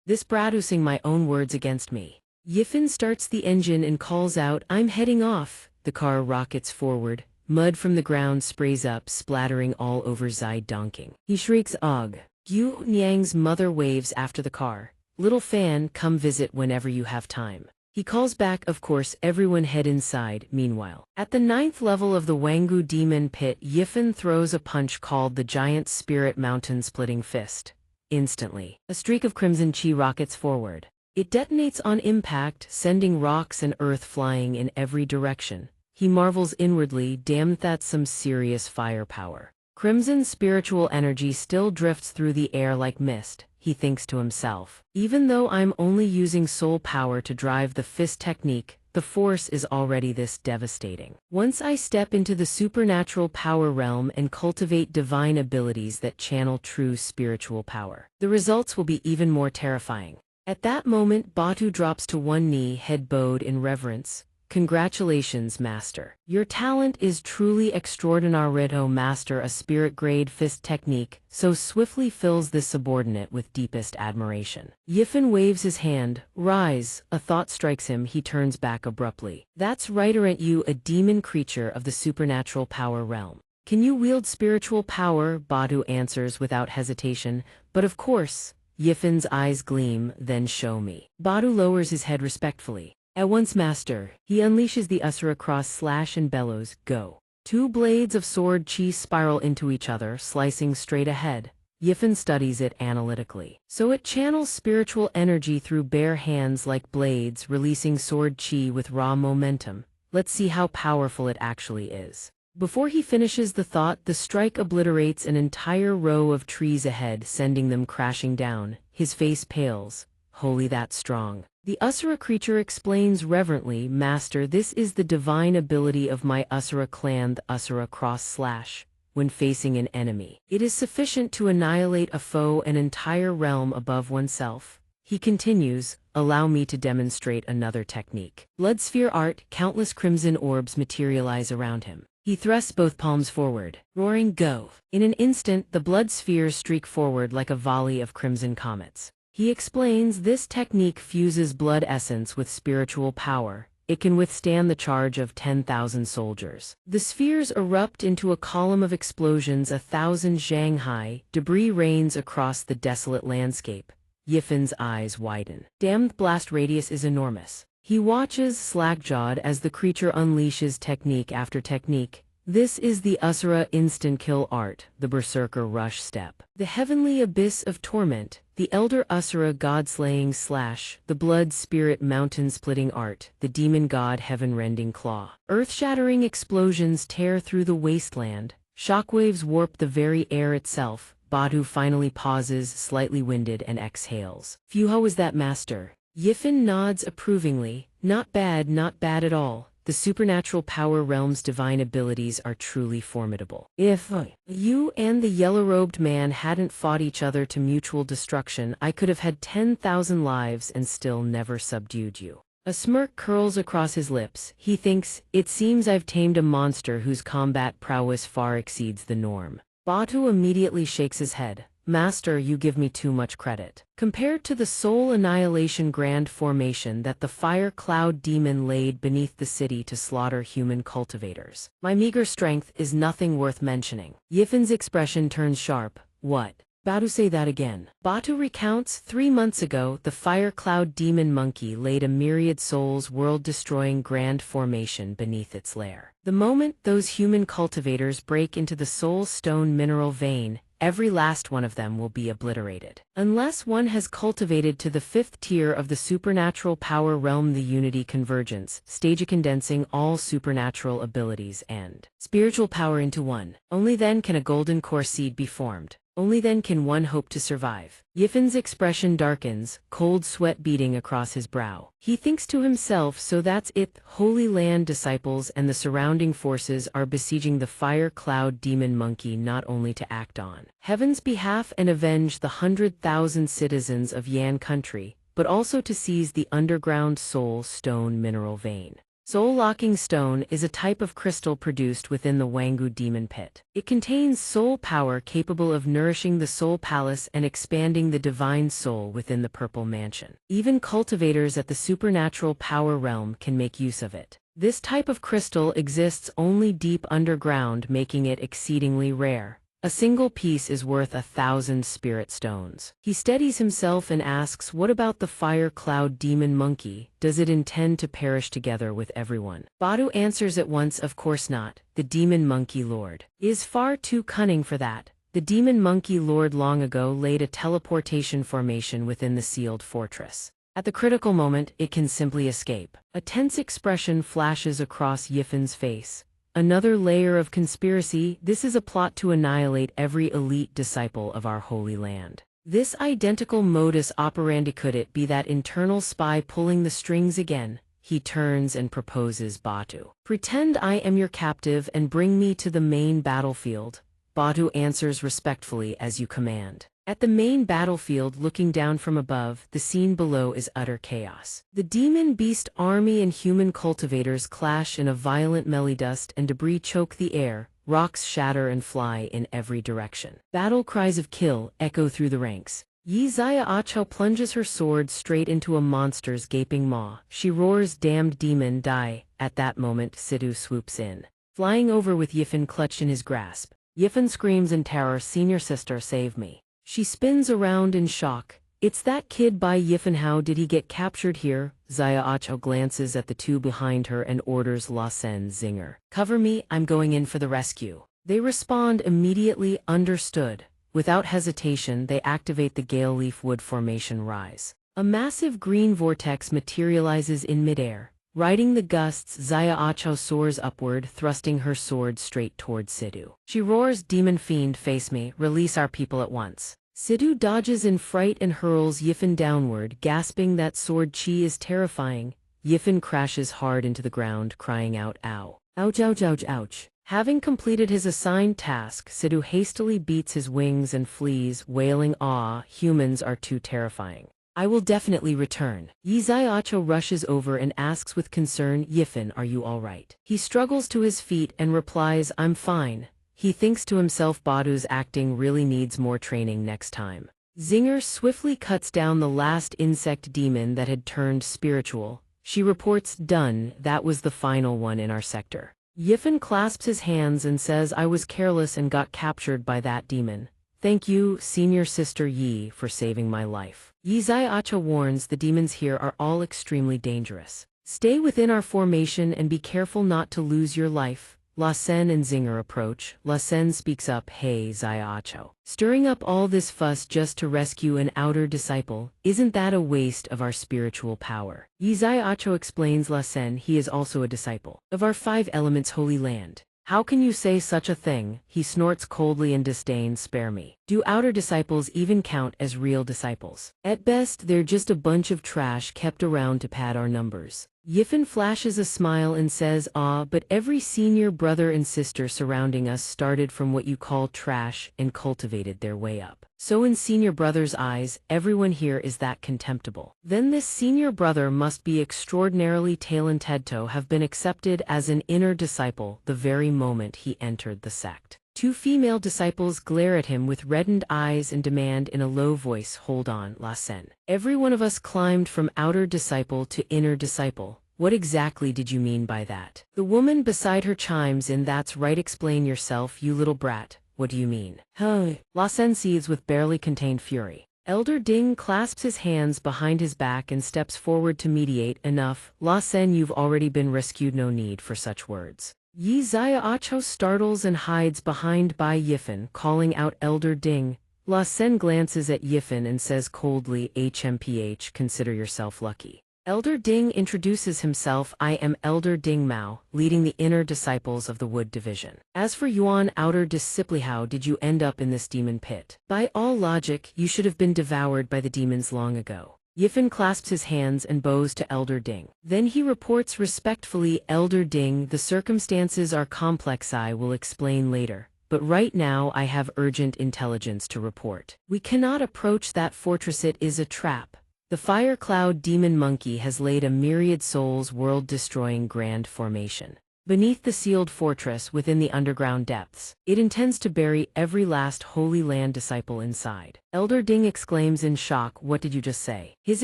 This brat using my own words against me. Yifen starts the engine and calls out, I'm heading off. The car rockets forward. Mud from the ground sprays up, splattering all over Zai Donking. He shrieks, Ugh. Gu Niang's mother waves after the car. Little Fan, come visit whenever you have time. He calls back, of course, everyone head inside. Meanwhile, at the 9th level of the Wangu Demon Pit, Yifen throws a punch called the Giant Spirit Mountain Splitting Fist. Instantly, a streak of crimson chi rockets forward. It detonates on impact, sending rocks and earth flying in every direction. He marvels inwardly, damn, that's some serious firepower. Crimson spiritual energy still drifts through the air like mist, he thinks to himself. Even though I'm only using soul power to drive the fist technique, the force is already this devastating. Once I step into the supernatural power realm and cultivate divine abilities that channel true spiritual power, the results will be even more terrifying. At that moment, Batu drops to one knee, head bowed in reverence. Congratulations, Master. Your talent is truly extraordinary. Master, a spirit-grade fist technique, so swiftly fills this subordinate with deepest admiration. Yifen waves his hand. Rise. A thought strikes him. He turns back abruptly. That's right, aren't you a demon creature of the supernatural power realm? Can you wield spiritual power? Batu answers without hesitation. But of course. Yifen's eyes gleam. Then show me. Batu lowers his head respectfully. At once, Master. He unleashes the Asura cross slash and bellows, go. Two blades of sword chi spiral into each other, slicing straight ahead. Yifen studies it analytically. So it channels spiritual energy through bare hands like blades, releasing sword chi with raw momentum. Let's see how powerful it actually is. Before he finishes the thought, the strike obliterates an entire row of trees ahead, sending them crashing down. His face pales. Holy, that's strong. The Asura creature explains reverently, Master, this is the divine ability of my Asura clan, the Asura cross slash. When facing an enemy, it is sufficient to annihilate a foe an entire realm above oneself. He continues, allow me to demonstrate another technique. Blood sphere art, countless crimson orbs materialize around him. He thrusts both palms forward, roaring, go. In an instant, the blood spheres streak forward like a volley of crimson comets. He explains this technique fuses blood essence with spiritual power. It can withstand the charge of 10,000 soldiers. The spheres erupt into a column of explosions 1,000 zhang high. Debris rains across the desolate landscape. Yifen's eyes widen. Damned blast radius is enormous. He watches slack-jawed as the creature unleashes technique after technique. This is the Asura instant kill art, the Berserker rush step. The heavenly abyss of torment, the elder Asura god-slaying slash, the blood spirit mountain-splitting art, the demon god heaven-rending claw. Earth-shattering explosions tear through the wasteland. Shockwaves warp the very air itself. Batu finally pauses, slightly winded, and exhales. Phew, how was that, Master? Yifen nods approvingly. Not bad at all. The supernatural power realm's divine abilities are truly formidable. If you and the yellow-robed man hadn't fought each other to mutual destruction, I could have had 10,000 lives and still never subdued you. A smirk curls across his lips. He thinks, it seems I've tamed a monster whose combat prowess far exceeds the norm. Batu immediately shakes his head. Master, you give me too much credit. Compared to the soul annihilation grand formation that the fire cloud demon laid beneath the city to slaughter human cultivators, my meager strength is nothing worth mentioning. Yifen's expression turns sharp. What? Batu, say that again. Batu recounts 3 months ago, the fire cloud demon monkey laid a myriad souls world-destroying grand formation beneath its lair. The moment those human cultivators break into the soul stone mineral vein, every last one of them will be obliterated. Unless one has cultivated to the 5th tier of the supernatural power realm, the unity convergence, stage condensing all supernatural abilities and spiritual power into one. Only then can a golden core seed be formed. Only then can one hope to survive. Yifen's expression darkens, cold sweat beating across his brow. He thinks to himself, so that's it, Holy Land disciples and the surrounding forces are besieging the fire cloud demon monkey not only to act on heaven's behalf and avenge the 100,000 citizens of Yan country, but also to seize the underground soul stone mineral vein. Soul-locking stone is a type of crystal produced within the Wangu demon pit. It contains soul power capable of nourishing the soul palace and expanding the divine soul within the purple mansion. Even cultivators at the supernatural power realm can make use of it. This type of crystal exists only deep underground, making it exceedingly rare. A single piece is worth 1,000 spirit stones. He steadies himself and asks, what about the fire cloud demon monkey? Does it intend to perish together with everyone? Badu answers at once, of course not. The demon monkey lord is far too cunning for that. The demon monkey lord long ago laid a teleportation formation within the sealed fortress. At the critical moment, it can simply escape. A tense expression flashes across Yifen's face. Another layer of conspiracy. This is a plot to annihilate every elite disciple of our holy land. This identical modus operandi, could it be that internal spy pulling the strings again? He turns and proposes, Batu. Pretend I am your captive and bring me to the main battlefield. Batu answers respectfully, as you command. At the main battlefield, looking down from above, the scene below is utter chaos. The demon beast army and human cultivators clash in a violent melee. Dust and debris choke the air, rocks shatter and fly in every direction. Battle cries of kill echo through the ranks. Yi Xiaoqiao plunges her sword straight into a monster's gaping maw. She roars, damned demon, die. At that moment, Sidhu swoops in. Flying over with Yifen clutched in his grasp. Yifen screams in terror, senior sister, save me. She spins around in shock. It's that kid by Yifen. How did he get captured here? Xiaoqiao glances at the two behind her and orders Lassen Zinger. Cover me, I'm going in for the rescue. They respond immediately, understood. Without hesitation, they activate the Gale Leaf Wood Formation Rise. A massive green vortex materializes in midair. Riding the gusts, Xiaoqiao soars upward, thrusting her sword straight towards Sidhu. She roars, demon fiend, face me, release our people at once. Sidhu dodges in fright and hurls Yifen downward, gasping that sword chi is terrifying. Yifen crashes hard into the ground, crying out, ow. Ouch, ouch, ouch, ouch. Having completed his assigned task, Sidhu hastily beats his wings and flees, wailing, ah, humans are too terrifying. I will definitely return. Yi Xiaoqiao rushes over and asks with concern, Yifen, are you all right? He struggles to his feet and replies, I'm fine. He thinks to himself, Badu's acting really needs more training next time. Zinger swiftly cuts down the last insect demon that had turned spiritual. She reports, done, that was the final one in our sector. Yifen clasps his hands and says, I was careless and got captured by that demon. Thank you, senior sister Yi, for saving my life. Yi Xiaoqiao warns, the demons here are all extremely dangerous. Stay within our formation and be careful not to lose your life. Lassen and Zinger approach. Lassen speaks up, hey Xiaoqiao. Stirring up all this fuss just to rescue an outer disciple, isn't that a waste of our spiritual power? Yi Xiaoqiao explains, Lassen, he is also a disciple of our 5 elements holy land. How can you say such a thing? He snorts coldly in disdain, spare me. Do outer disciples even count as real disciples? At best, they're just a bunch of trash kept around to pad our numbers. Yifen flashes a smile and says, ah, but every senior brother and sister surrounding us started from what you call trash and cultivated their way up. So in senior brother's eyes, everyone here is that contemptible. Then this senior brother must be extraordinarily talented to have been accepted as an inner disciple the very moment he entered the sect. 2 female disciples glare at him with reddened eyes and demand in a low voice, hold on, Lassen. Every one of us climbed from outer disciple to inner disciple. What exactly did you mean by that? The woman beside her chimes in, that's right, explain yourself, you little brat. What do you mean? Huh? La Sen seethes with barely contained fury. Elder Ding clasps his hands behind his back and steps forward to mediate. Enough, La Sen, you've already been rescued, no need for such words. Yi Xiaocho startles and hides behind Bai Yifan, calling out Elder Ding. La Sen glances at Yifan and says coldly, HMPH, consider yourself lucky. Elder Ding introduces himself. I am Elder Ding Mao, leading the inner disciples of the Wood Division. As for Yuan Outer Discipli, how did you end up in this demon pit? By all logic, you should have been devoured by the demons long ago. Yifan clasps his hands and bows to Elder Ding. Then he reports respectfully, Elder Ding, the circumstances are complex, I will explain later. But right now I have urgent intelligence to report. We cannot approach that fortress, it is a trap. The Fire Cloud Demon Monkey has laid a myriad souls world-destroying grand formation beneath the sealed fortress within the underground depths. It intends to bury every last Holy Land disciple inside. Elder Ding exclaims in shock, what did you just say? His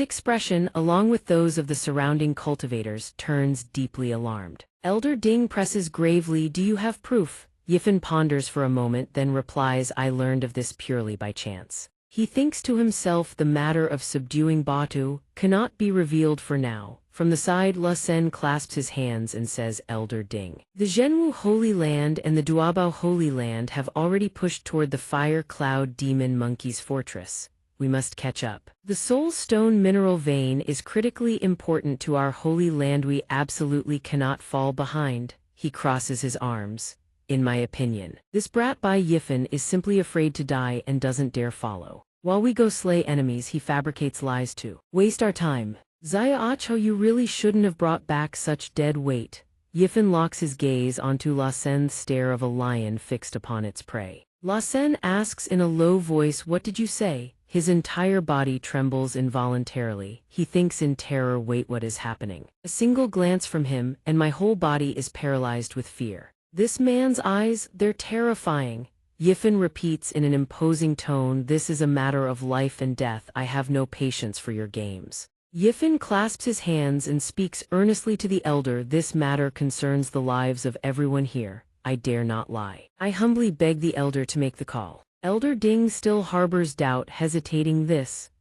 expression, along with those of the surrounding cultivators, turns deeply alarmed. Elder Ding presses gravely, do you have proof? Yifan ponders for a moment, then replies, I learned of this purely by chance. He thinks to himself, the matter of subduing Batu cannot be revealed for now. From the side, La Sen clasps his hands and says, Elder Ding, the Zhenwu Holy Land and the Duabao Holy Land have already pushed toward the Fire Cloud Demon Monkey's fortress. We must catch up. The Soul Stone mineral vein is critically important to our Holy Land. We absolutely cannot fall behind. He crosses his arms. In my opinion, this brat Bai Yifan is simply afraid to die and doesn't dare follow. While we go slay enemies, he fabricates lies to waste our time. Xiaocho, you really shouldn't have brought back such dead weight. Yifan locks his gaze onto La Sen's stare of a lion fixed upon its prey. La Sen asks in a low voice, what did you say? His entire body trembles involuntarily. He thinks in terror, wait, what is happening? A single glance from him, and my whole body is paralyzed with fear. This man's eyes, they're terrifying. Yifan repeats in an imposing tone, this is a matter of life and death. I have no patience for your games. Yifan clasps his hands and speaks earnestly to the elder, this matter concerns the lives of everyone here. I dare not lie. I humbly beg the elder to make the call. Elder Ding still harbors doubt, hesitating.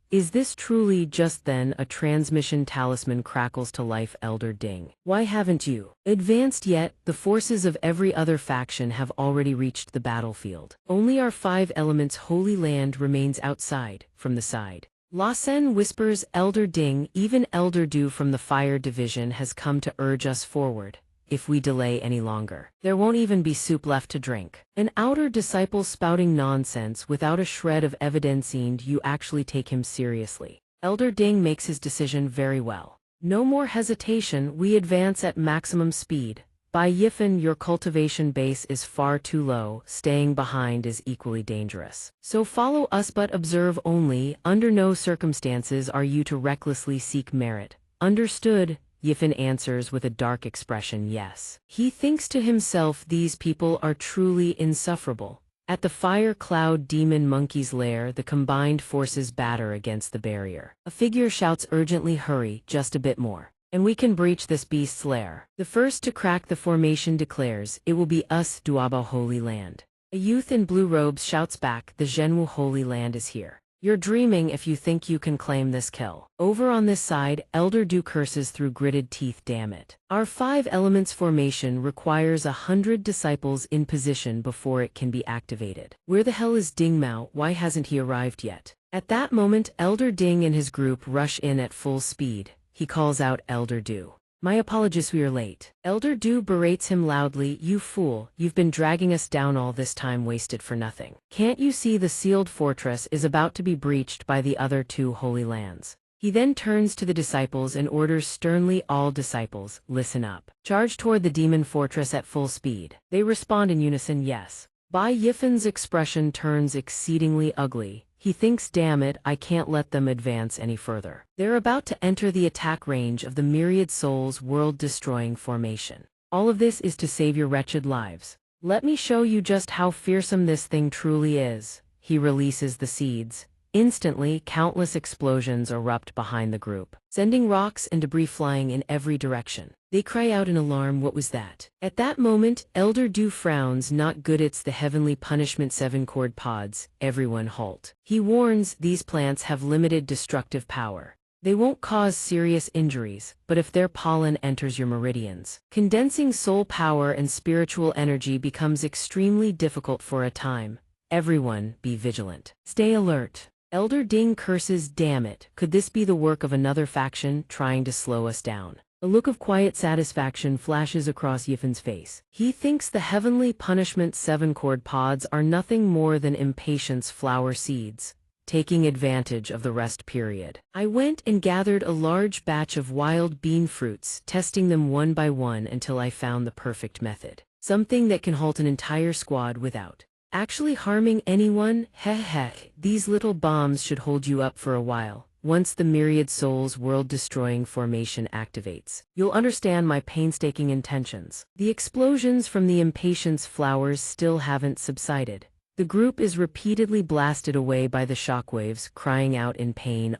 Is this truly just then? A transmission talisman crackles to life. Elder Ding, why haven't you advanced yet? The forces of every other faction have already reached the battlefield. Only our 5 elements Holy Land remains outside. From the side, La Sen whispers, Elder Ding, even Elder Du from the Fire Division has come to urge us forward. If we delay any longer, there won't even be soup left to drink. An outer disciple spouting nonsense without a shred of evidence. You actually take him seriously. Elder Ding makes his decision very well. No more hesitation, we advance at maximum speed. Bai Yifan, your cultivation base is far too low. Staying behind is equally dangerous. So follow us, but observe only. Under no circumstances are you to recklessly seek merit. Understood? Yifan answers with a dark expression, yes. He thinks to himself, these people are truly insufferable. At the Fire Cloud Demon Monkey's lair, the combined forces batter against the barrier. A figure shouts urgently, hurry, just a bit more, and we can breach this beast's lair. The first to crack the formation declares, it will be us, Duabao Holy Land. A youth in blue robes shouts back, the Zhenwu Holy Land is here. You're dreaming if you think you can claim this kill. Over on this side, Elder Du curses through gritted teeth, damn it. Our 5 elements formation requires 100 disciples in position before it can be activated. Where the hell is Ding Mao? Why hasn't he arrived yet? At that moment, Elder Ding and his group rush in at full speed. He calls out, Elder Du. My apologies, we are late. Elder Du berates him loudly, you fool, you've been dragging us down all this time wasted for nothing. Can't you see the sealed fortress is about to be breached by the other 2 holy lands? He then turns to the disciples and orders sternly, all disciples, listen up. Charge toward the demon fortress at full speed. They respond in unison, yes. Bai Yifan's expression turns exceedingly ugly. He thinks, damn it, I can't let them advance any further. They're about to enter the attack range of the Myriad Souls world-destroying formation. All of this is to save your wretched lives. Let me show you just how fearsome this thing truly is. He releases the seeds. Instantly, countless explosions erupt behind the group, sending rocks and debris flying in every direction. They cry out in alarm, what was that? At that moment, Elder Du frowns, not good, it's the heavenly punishment 7-cord pods, everyone halt. He warns, these plants have limited destructive power. They won't cause serious injuries, but if their pollen enters your meridians, condensing soul power and spiritual energy becomes extremely difficult for a time. Everyone, be vigilant. Stay alert. Elder Ding curses, damn it, could this be the work of another faction trying to slow us down? A look of quiet satisfaction flashes across Yifen's face. He thinks the heavenly punishment 7-cord pods are nothing more than impatience flower seeds, taking advantage of the rest period. I went and gathered a large batch of wild bean fruits, testing them one by one until I found the perfect method. Something that can halt an entire squad without actually harming anyone. Heh, these little bombs should hold you up for a while. Once the myriad souls world-destroying formation activates, you'll understand my painstaking intentions. The explosions from the impatience flowers still haven't subsided. The group is repeatedly blasted away by the shockwaves, crying out in pain.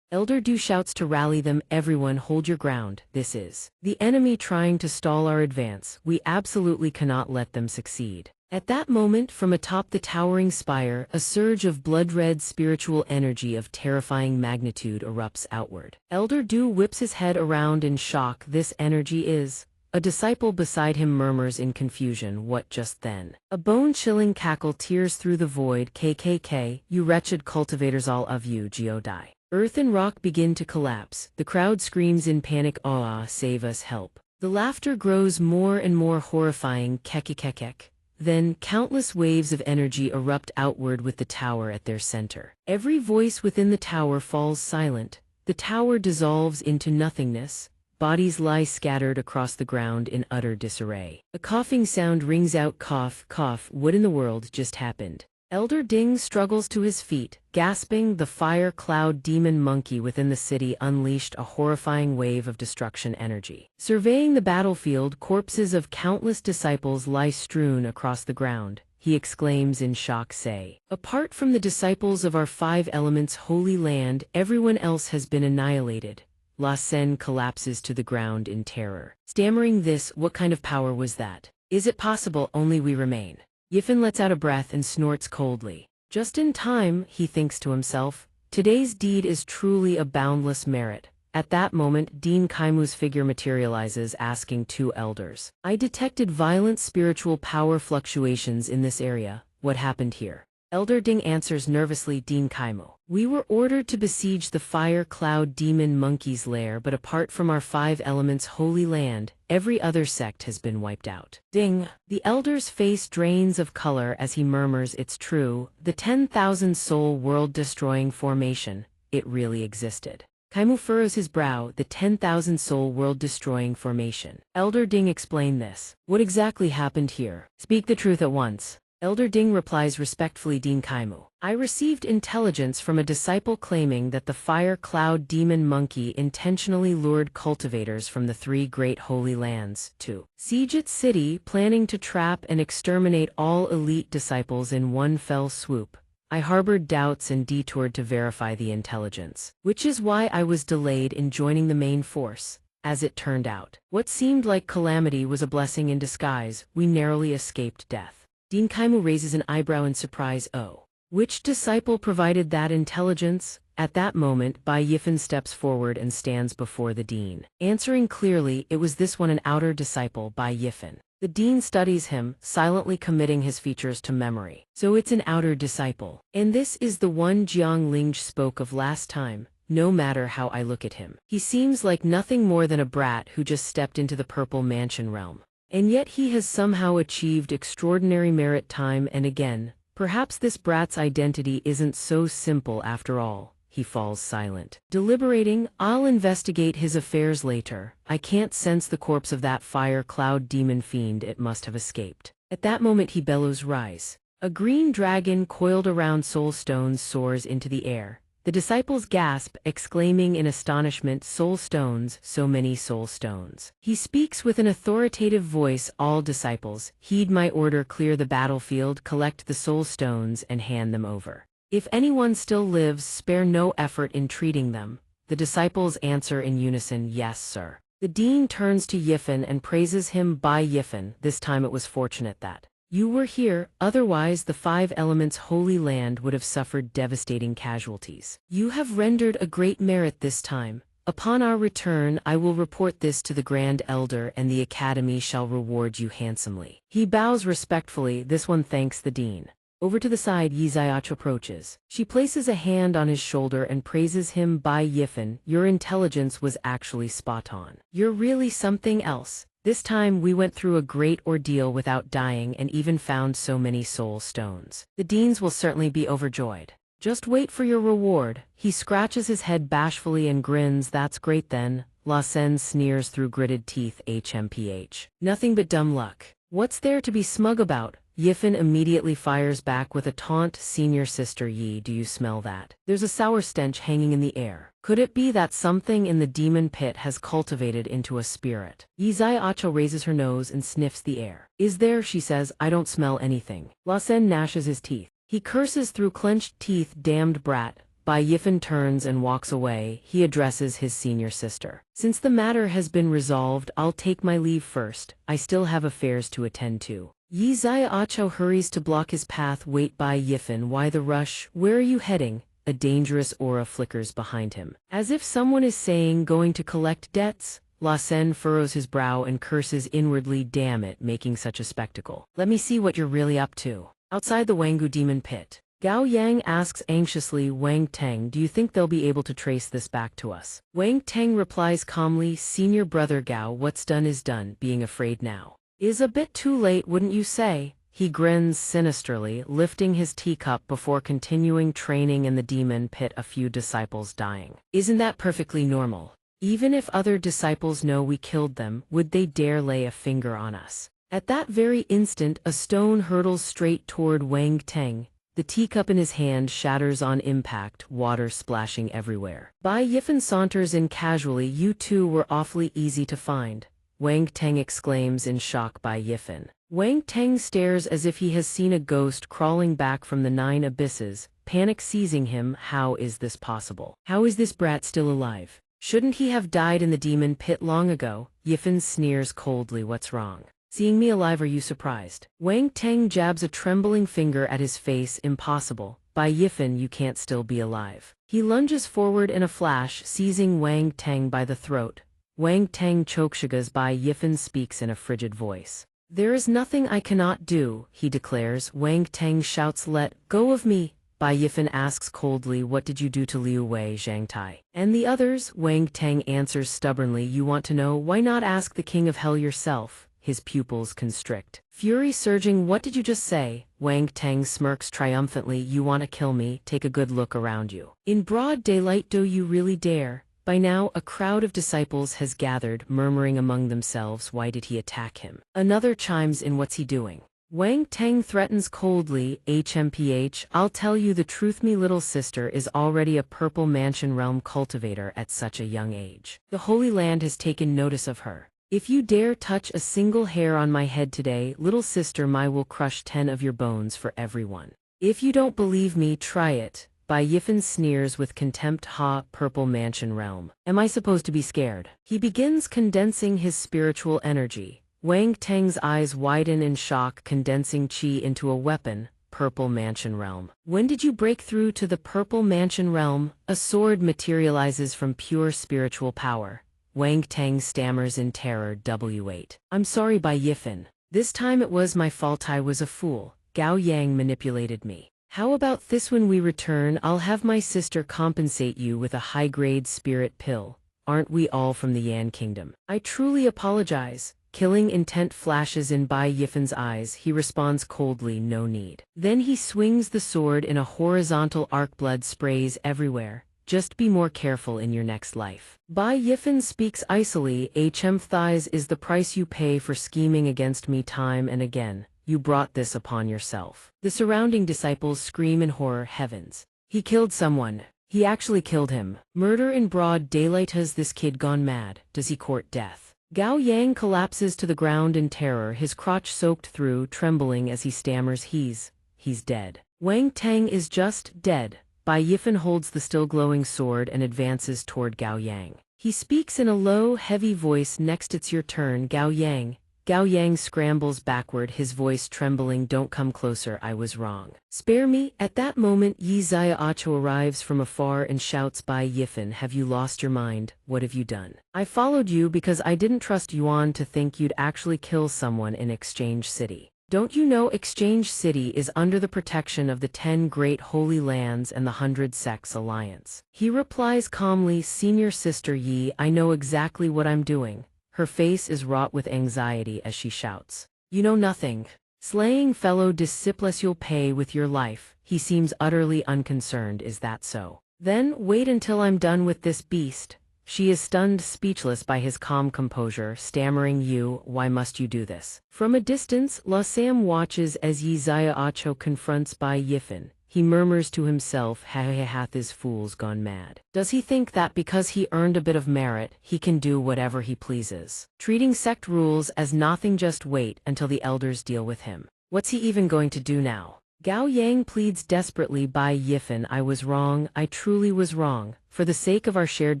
Elder Du shouts to rally them, everyone hold your ground, this is the enemy trying to stall our advance, we absolutely cannot let them succeed. At that moment, from atop the towering spire, a surge of blood-red spiritual energy of terrifying magnitude erupts outward. Elder Du whips his head around in shock. This energy is... A disciple beside him murmurs in confusion, what just then? A bone-chilling cackle tears through the void. KKK, you wretched cultivators, all of you, die. Earth and rock begin to collapse. The crowd screams in panic, save us, help. The laughter grows more and more horrifying. Kekekekek. Then, countless waves of energy erupt outward with the tower at their center. Every voice within the tower falls silent. The tower dissolves into nothingness. Bodies lie scattered across the ground in utter disarray. A coughing sound rings out, cough, cough, what in the world just happened? Elder Ding struggles to his feet, gasping. The fire cloud demon monkey within the city unleashed a horrifying wave of destruction energy. Surveying the battlefield, corpses of countless disciples lie strewn across the ground. He exclaims in shock, say, apart from the disciples of our 5 elements holy land, everyone else has been annihilated. La Sen collapses to the ground in terror. Stammering this, what kind of power was that? Is it possible only we remain? Yifen lets out a breath and snorts coldly. Just in time, he thinks to himself, today's deed is truly a boundless merit. At that moment, Dean Kaimu's figure materializes, asking 2 elders. I detected violent spiritual power fluctuations in this area. What happened here? Elder Ding answers nervously, Dean Kaimu. We were ordered to besiege the fire cloud demon monkey's lair, but apart from our 5 elements holy land, every other sect has been wiped out. Ding! The elder's face drains of color as he murmurs, it's true, the 10,000 soul world-destroying formation, it really existed. Kaimu furrows his brow, the 10,000 soul world-destroying formation. Elder Ding explained this. What exactly happened here? Speak the truth at once. Elder Ding replies respectfully, Dean Kaimu. I received intelligence from a disciple claiming that the fire cloud demon monkey intentionally lured cultivators from the 3 great holy lands to siege its city, planning to trap and exterminate all elite disciples in one fell swoop. I harbored doubts and detoured to verify the intelligence, which is why I was delayed in joining the main force. As it turned out, what seemed like calamity was a blessing in disguise. We narrowly escaped death. Dean Kaimu raises an eyebrow in surprise. Oh. Which disciple provided that intelligence? At that moment, Bai Yifen steps forward and stands before the dean. Answering clearly, it was this one, an outer disciple, Bai Yifen. The dean studies him, silently committing his features to memory. So it's an outer disciple. And this is the one Jiang Ling spoke of last time. No matter how I look at him, he seems like nothing more than a brat who just stepped into the purple mansion realm. And yet he has somehow achieved extraordinary merit time and again. Perhaps this brat's identity isn't so simple after all. He falls silent. Deliberating, I'll investigate his affairs later. I can't sense the corpse of that fire cloud demon fiend, it must have escaped. At that moment he bellows, rise. A green dragon coiled around soul stones soars into the air. The disciples gasp, exclaiming in astonishment, soul stones, so many soul stones. He speaks with an authoritative voice, all disciples, heed my order, clear the battlefield, collect the soul stones and hand them over. If anyone still lives, spare no effort in treating them. The disciples answer in unison, yes, sir. The dean turns to Yifen and praises him. By Yifen, this time it was fortunate that you were here, otherwise the 5 elements' holy land would have suffered devastating casualties. You have rendered a great merit this time. Upon our return, I will report this to the Grand Elder, and the Academy shall reward you handsomely. He bows respectfully. This one thanks the dean. Over to the side, Yixiacho approaches. She places a hand on his shoulder and praises him. By Yifen, your intelligence was actually spot on. You're really something else. This time we went through a great ordeal without dying and even found so many soul stones. The deans will certainly be overjoyed. Just wait for your reward. He scratches his head bashfully and grins. That's great then. La Sen sneers through gritted teeth. HMPH. Nothing but dumb luck. What's there to be smug about? Yifen immediately fires back with a taunt. Senior sister Yi, do you smell that? There's a sour stench hanging in the air. Could it be that something in the demon pit has cultivated into a spirit? Yixiacho raises her nose and sniffs the air. Is there? She says. I don't smell anything. La Sen gnashes his teeth. He curses through clenched teeth. Damned brat. Bai Yifen turns and walks away. He addresses his senior sister. Since the matter has been resolved, I'll take my leave first. I still have affairs to attend to. Yixiacho hurries to block his path. Wait, Bai Yifen, why the rush? Where are you heading? A dangerous aura flickers behind him. As if someone is saying, going to collect debts? La Sen furrows his brow and curses inwardly. Damn it, making such a spectacle. Let me see what you're really up to. Outside the Wangu demon pit, Gao Yang asks anxiously, Wang Teng, do you think they'll be able to trace this back to us? Wang Teng replies calmly, Senior brother Gao, what's done is done. Being afraid now is a bit too late, wouldn't you say? He grins sinisterly, lifting his teacup before continuing training in the demon pit. A few disciples dying. Isn't that perfectly normal? Even if other disciples know we killed them, would they dare lay a finger on us? At that very instant, a stone hurtles straight toward Wang Teng. The teacup in his hand shatters on impact, water splashing everywhere. Bai Yifen saunters in casually. You two were awfully easy to find. Wang Teng exclaims in shock. Bai Yifen. Wang Teng stares as if he has seen a ghost crawling back from the 9 abysses, panic seizing him. How is this possible? How is this brat still alive? Shouldn't he have died in the demon pit long ago? Yifen sneers coldly. What's wrong? Seeing me alive, are you surprised? Wang Teng jabs a trembling finger at his face. Impossible. Bai Yifen, you can't still be alive. He lunges forward in a flash, seizing Wang Teng by the throat. Wang Teng chokeshigas. Bai Yifen speaks in a frigid voice. There is nothing I cannot do, he declares. Wang Teng shouts, let go of me. Bai Yifen asks coldly, what did you do to Liu Wei, Zhangtai? And the others? Wang Teng answers stubbornly, you want to know? Why not ask the king of hell yourself? His pupils constrict. Fury surging. What did you just say? Wang Teng smirks triumphantly. You want to kill me? Take a good look around you. In broad daylight, do you really dare? By now, a crowd of disciples has gathered, murmuring among themselves, why did he attack him? Another chimes in, what's he doing? Wang Teng threatens coldly, HMPH, I'll tell you the truth, me little sister is already a purple mansion realm cultivator at such a young age. The Holy Land has taken notice of her. If you dare touch a single hair on my head today, little sister, I will crush 10 of your bones for everyone. If you don't believe me, try it. Bai Yifen sneers with contempt. Ha, purple mansion realm. Am I supposed to be scared? He begins condensing his spiritual energy. Wang Teng's eyes widen in shock, condensing chi into a weapon. Purple mansion realm. When did you break through to the purple mansion realm? A sword materializes from pure spiritual power. Wang Teng stammers in terror. W8. I'm sorry, Bai Yifen. This time it was my fault. I was a fool. Gao Yang manipulated me. How about this? When we return, I'll have my sister compensate you with a high-grade spirit pill. Aren't we all from the Yan Kingdom? I truly apologize. Killing intent flashes in Bai Yifen's eyes. He responds coldly, no need. Then he swings the sword in a horizontal arc. Blood sprays everywhere. Just be more careful in your next life. Bai Yifen speaks icily. Thighs is the price you pay for scheming against me time and again. You brought this upon yourself. The surrounding disciples scream in horror. Heavens. He killed someone. He actually killed him. Murder in broad daylight. Has this kid gone mad? Does he court death? Gao Yang collapses to the ground in terror, his crotch soaked through, trembling as he stammers, He's dead. Wang Tang is just dead. Bai Yifan holds the still glowing sword and advances toward Gao Yang. He speaks in a low, heavy voice. Next, it's your turn, Gao Yang. Gao Yang scrambles backward, his voice trembling. Don't come closer, I was wrong. Spare me. At that moment, Yi Xiaocho arrives from afar and shouts, Bai Yifan, have you lost your mind? What have you done? I followed you because I didn't trust Yuan to think you'd actually kill someone in Exchange City. Don't you know Exchange City is under the protection of the 10 Great Holy Lands and the 100 Sects Alliance? He replies calmly, Senior Sister Yi, I know exactly what I'm doing. Her face is wrought with anxiety as she shouts. You know nothing. Slaying fellow disciples you'll pay with your life. He seems utterly unconcerned, is that so? Then wait until I'm done with this beast. She is stunned speechless by his calm composure, stammering, You, why must you do this? From a distance, La Sam watches as Yi Xiaocho confronts Bai Yifan. He murmurs to himself, hath his fools gone mad? Does he think that because he earned a bit of merit, he can do whatever he pleases? Treating sect rules as nothing, just wait until the elders deal with him. What's he even going to do now? Gao Yang pleads desperately, Bai Yifan, I was wrong, I truly was wrong. For the sake of our shared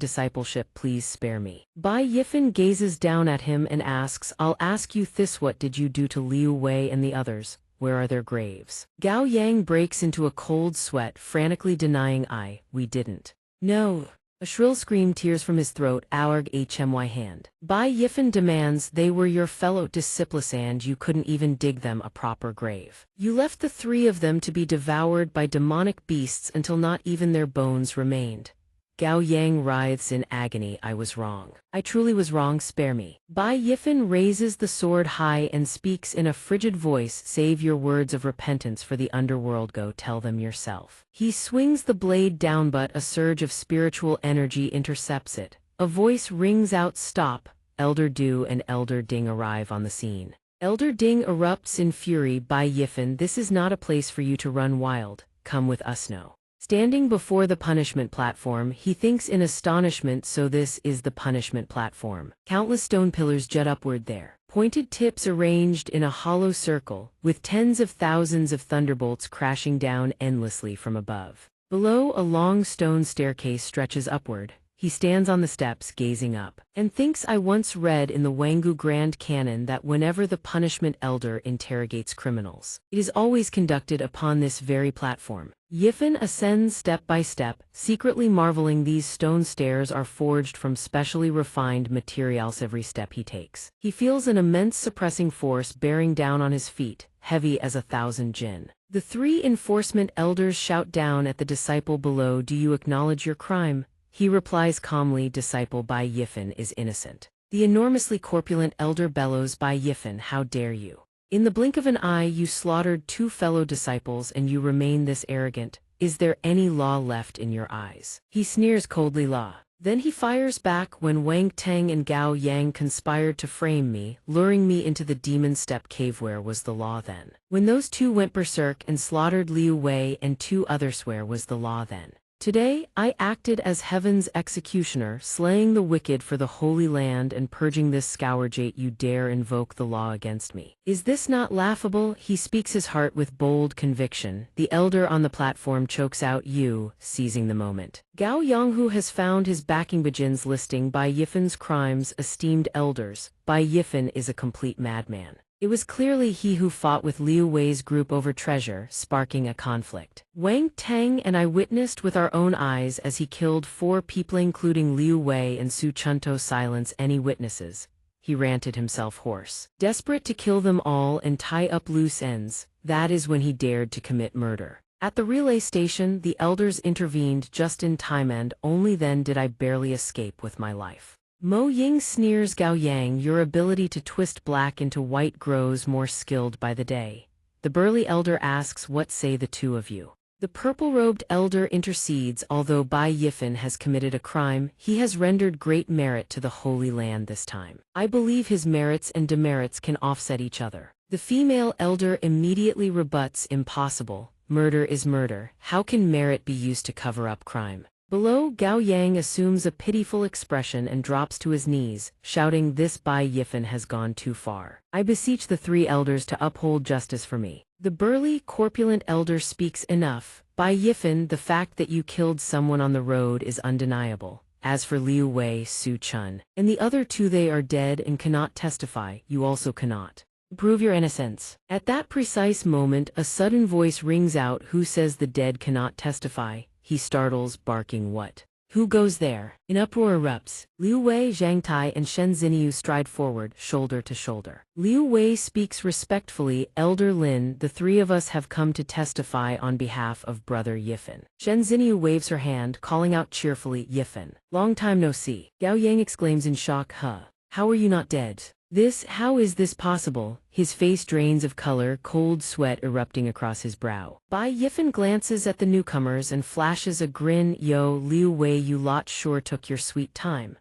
discipleship, please spare me. Bai Yifan gazes down at him and asks, I'll ask you this, what did you do to Liu Wei and the others? Where are their graves? Gao Yang breaks into a cold sweat, frantically denying, we didn't. No. A shrill scream tears from his throat, Aurg Hmy hand. Bai Yifan demands, they were your fellow disciples and you couldn't even dig them a proper grave. You left the 3 of them to be devoured by demonic beasts until not even their bones remained. Gao Yang writhes in agony, I was wrong. I truly was wrong, spare me. Bai Yifan raises the sword high and speaks in a frigid voice, save your words of repentance for the underworld, go tell them yourself. He swings the blade down, but a surge of spiritual energy intercepts it. A voice rings out, stop. Elder Du and Elder Ding arrive on the scene. Elder Ding erupts in fury, Bai Yifan, this is not a place for you to run wild. Come with us now. Standing before the punishment platform, he thinks in astonishment, so this is the punishment platform. Countless stone pillars jut upward there, pointed tips arranged in a hollow circle, with tens of thousands of thunderbolts crashing down endlessly from above. Below, a long stone staircase stretches upward. He stands on the steps, gazing up, and thinks, I once read in the Wangu Grand Canon that whenever the punishment elder interrogates criminals, it is always conducted upon this very platform. Yifan ascends step by step, secretly marveling these stone stairs are forged from specially refined materials. Every step he takes, he feels an immense suppressing force bearing down on his feet, heavy as 1,000 jinn. The 3 enforcement elders shout down at the disciple below, do you acknowledge your crime? He replies calmly, disciple Bai Yifan is innocent. The enormously corpulent elder bellows, Bai Yifan, how dare you? In the blink of an eye you slaughtered 2 fellow disciples and you remain this arrogant. Is there any law left in your eyes? He sneers coldly, law. Then he fires back, when Wang Tang and Gao Yang conspired to frame me, luring me into the demon step cave. Where was the law then? When those 2 went berserk and slaughtered Liu Wei and 2 others, where was the law then? Today, I acted as heaven's executioner, slaying the wicked for the Holy Land and purging this scourge. You dare invoke the law against me. Is this not laughable? He speaks his heart with bold conviction. The elder on the platform chokes out, you, seizing the moment. Gao Yonghu has found his backing begins listing Bai Yifan's crimes, esteemed elders. Bai Yifan is a complete madman. It was clearly he who fought with Liu Wei's group over treasure, sparking a conflict. Wang Tang and I witnessed with our own eyes as he killed 4 people including Liu Wei and Su Chunto. Silence any witnesses, he ranted, himself hoarse. Desperate to kill them all and tie up loose ends, that is when he dared to commit murder. At the relay station, the elders intervened just in time, and only then did I barely escape with my life. Mo Ying sneers, Gao Yang, your ability to twist black into white grows more skilled by the day. The burly elder asks, what say the 2 of you? The purple-robed elder intercedes, although Bai Yifan has committed a crime, he has rendered great merit to the Holy Land this time. I believe his merits and demerits can offset each other. The female elder immediately rebuts, impossible. Murder is murder. How can merit be used to cover up crime? Below, Gao Yang assumes a pitiful expression and drops to his knees, shouting, this Bai Yifan has gone too far. I beseech the 3 elders to uphold justice for me. The burly, corpulent elder speaks enough. Bai Yifan, the fact that you killed someone on the road is undeniable. As for Liu Wei, Su Chun, and the other two, they are dead and cannot testify. You also cannot prove your innocence. At that precise moment, a sudden voice rings out. Who says the dead cannot testify? He startles, barking, "What? Who goes there?" An uproar erupts. Liu Wei, Zhang Tai, and Shen Xinyu stride forward, shoulder to shoulder. Liu Wei speaks respectfully. "Elder Lin, the three of us have come to testify on behalf of Brother Yifan." Shen Xinyu waves her hand, calling out cheerfully, "Yifan, long time no see." Gao Yang exclaims in shock, "Huh? How are you not dead? How is this possible?" His face drains of color, cold sweat erupting across his brow. Bai Yifan glances at the newcomers and flashes a grin. "Yo, Liu Wei, you lot sure took your sweet time."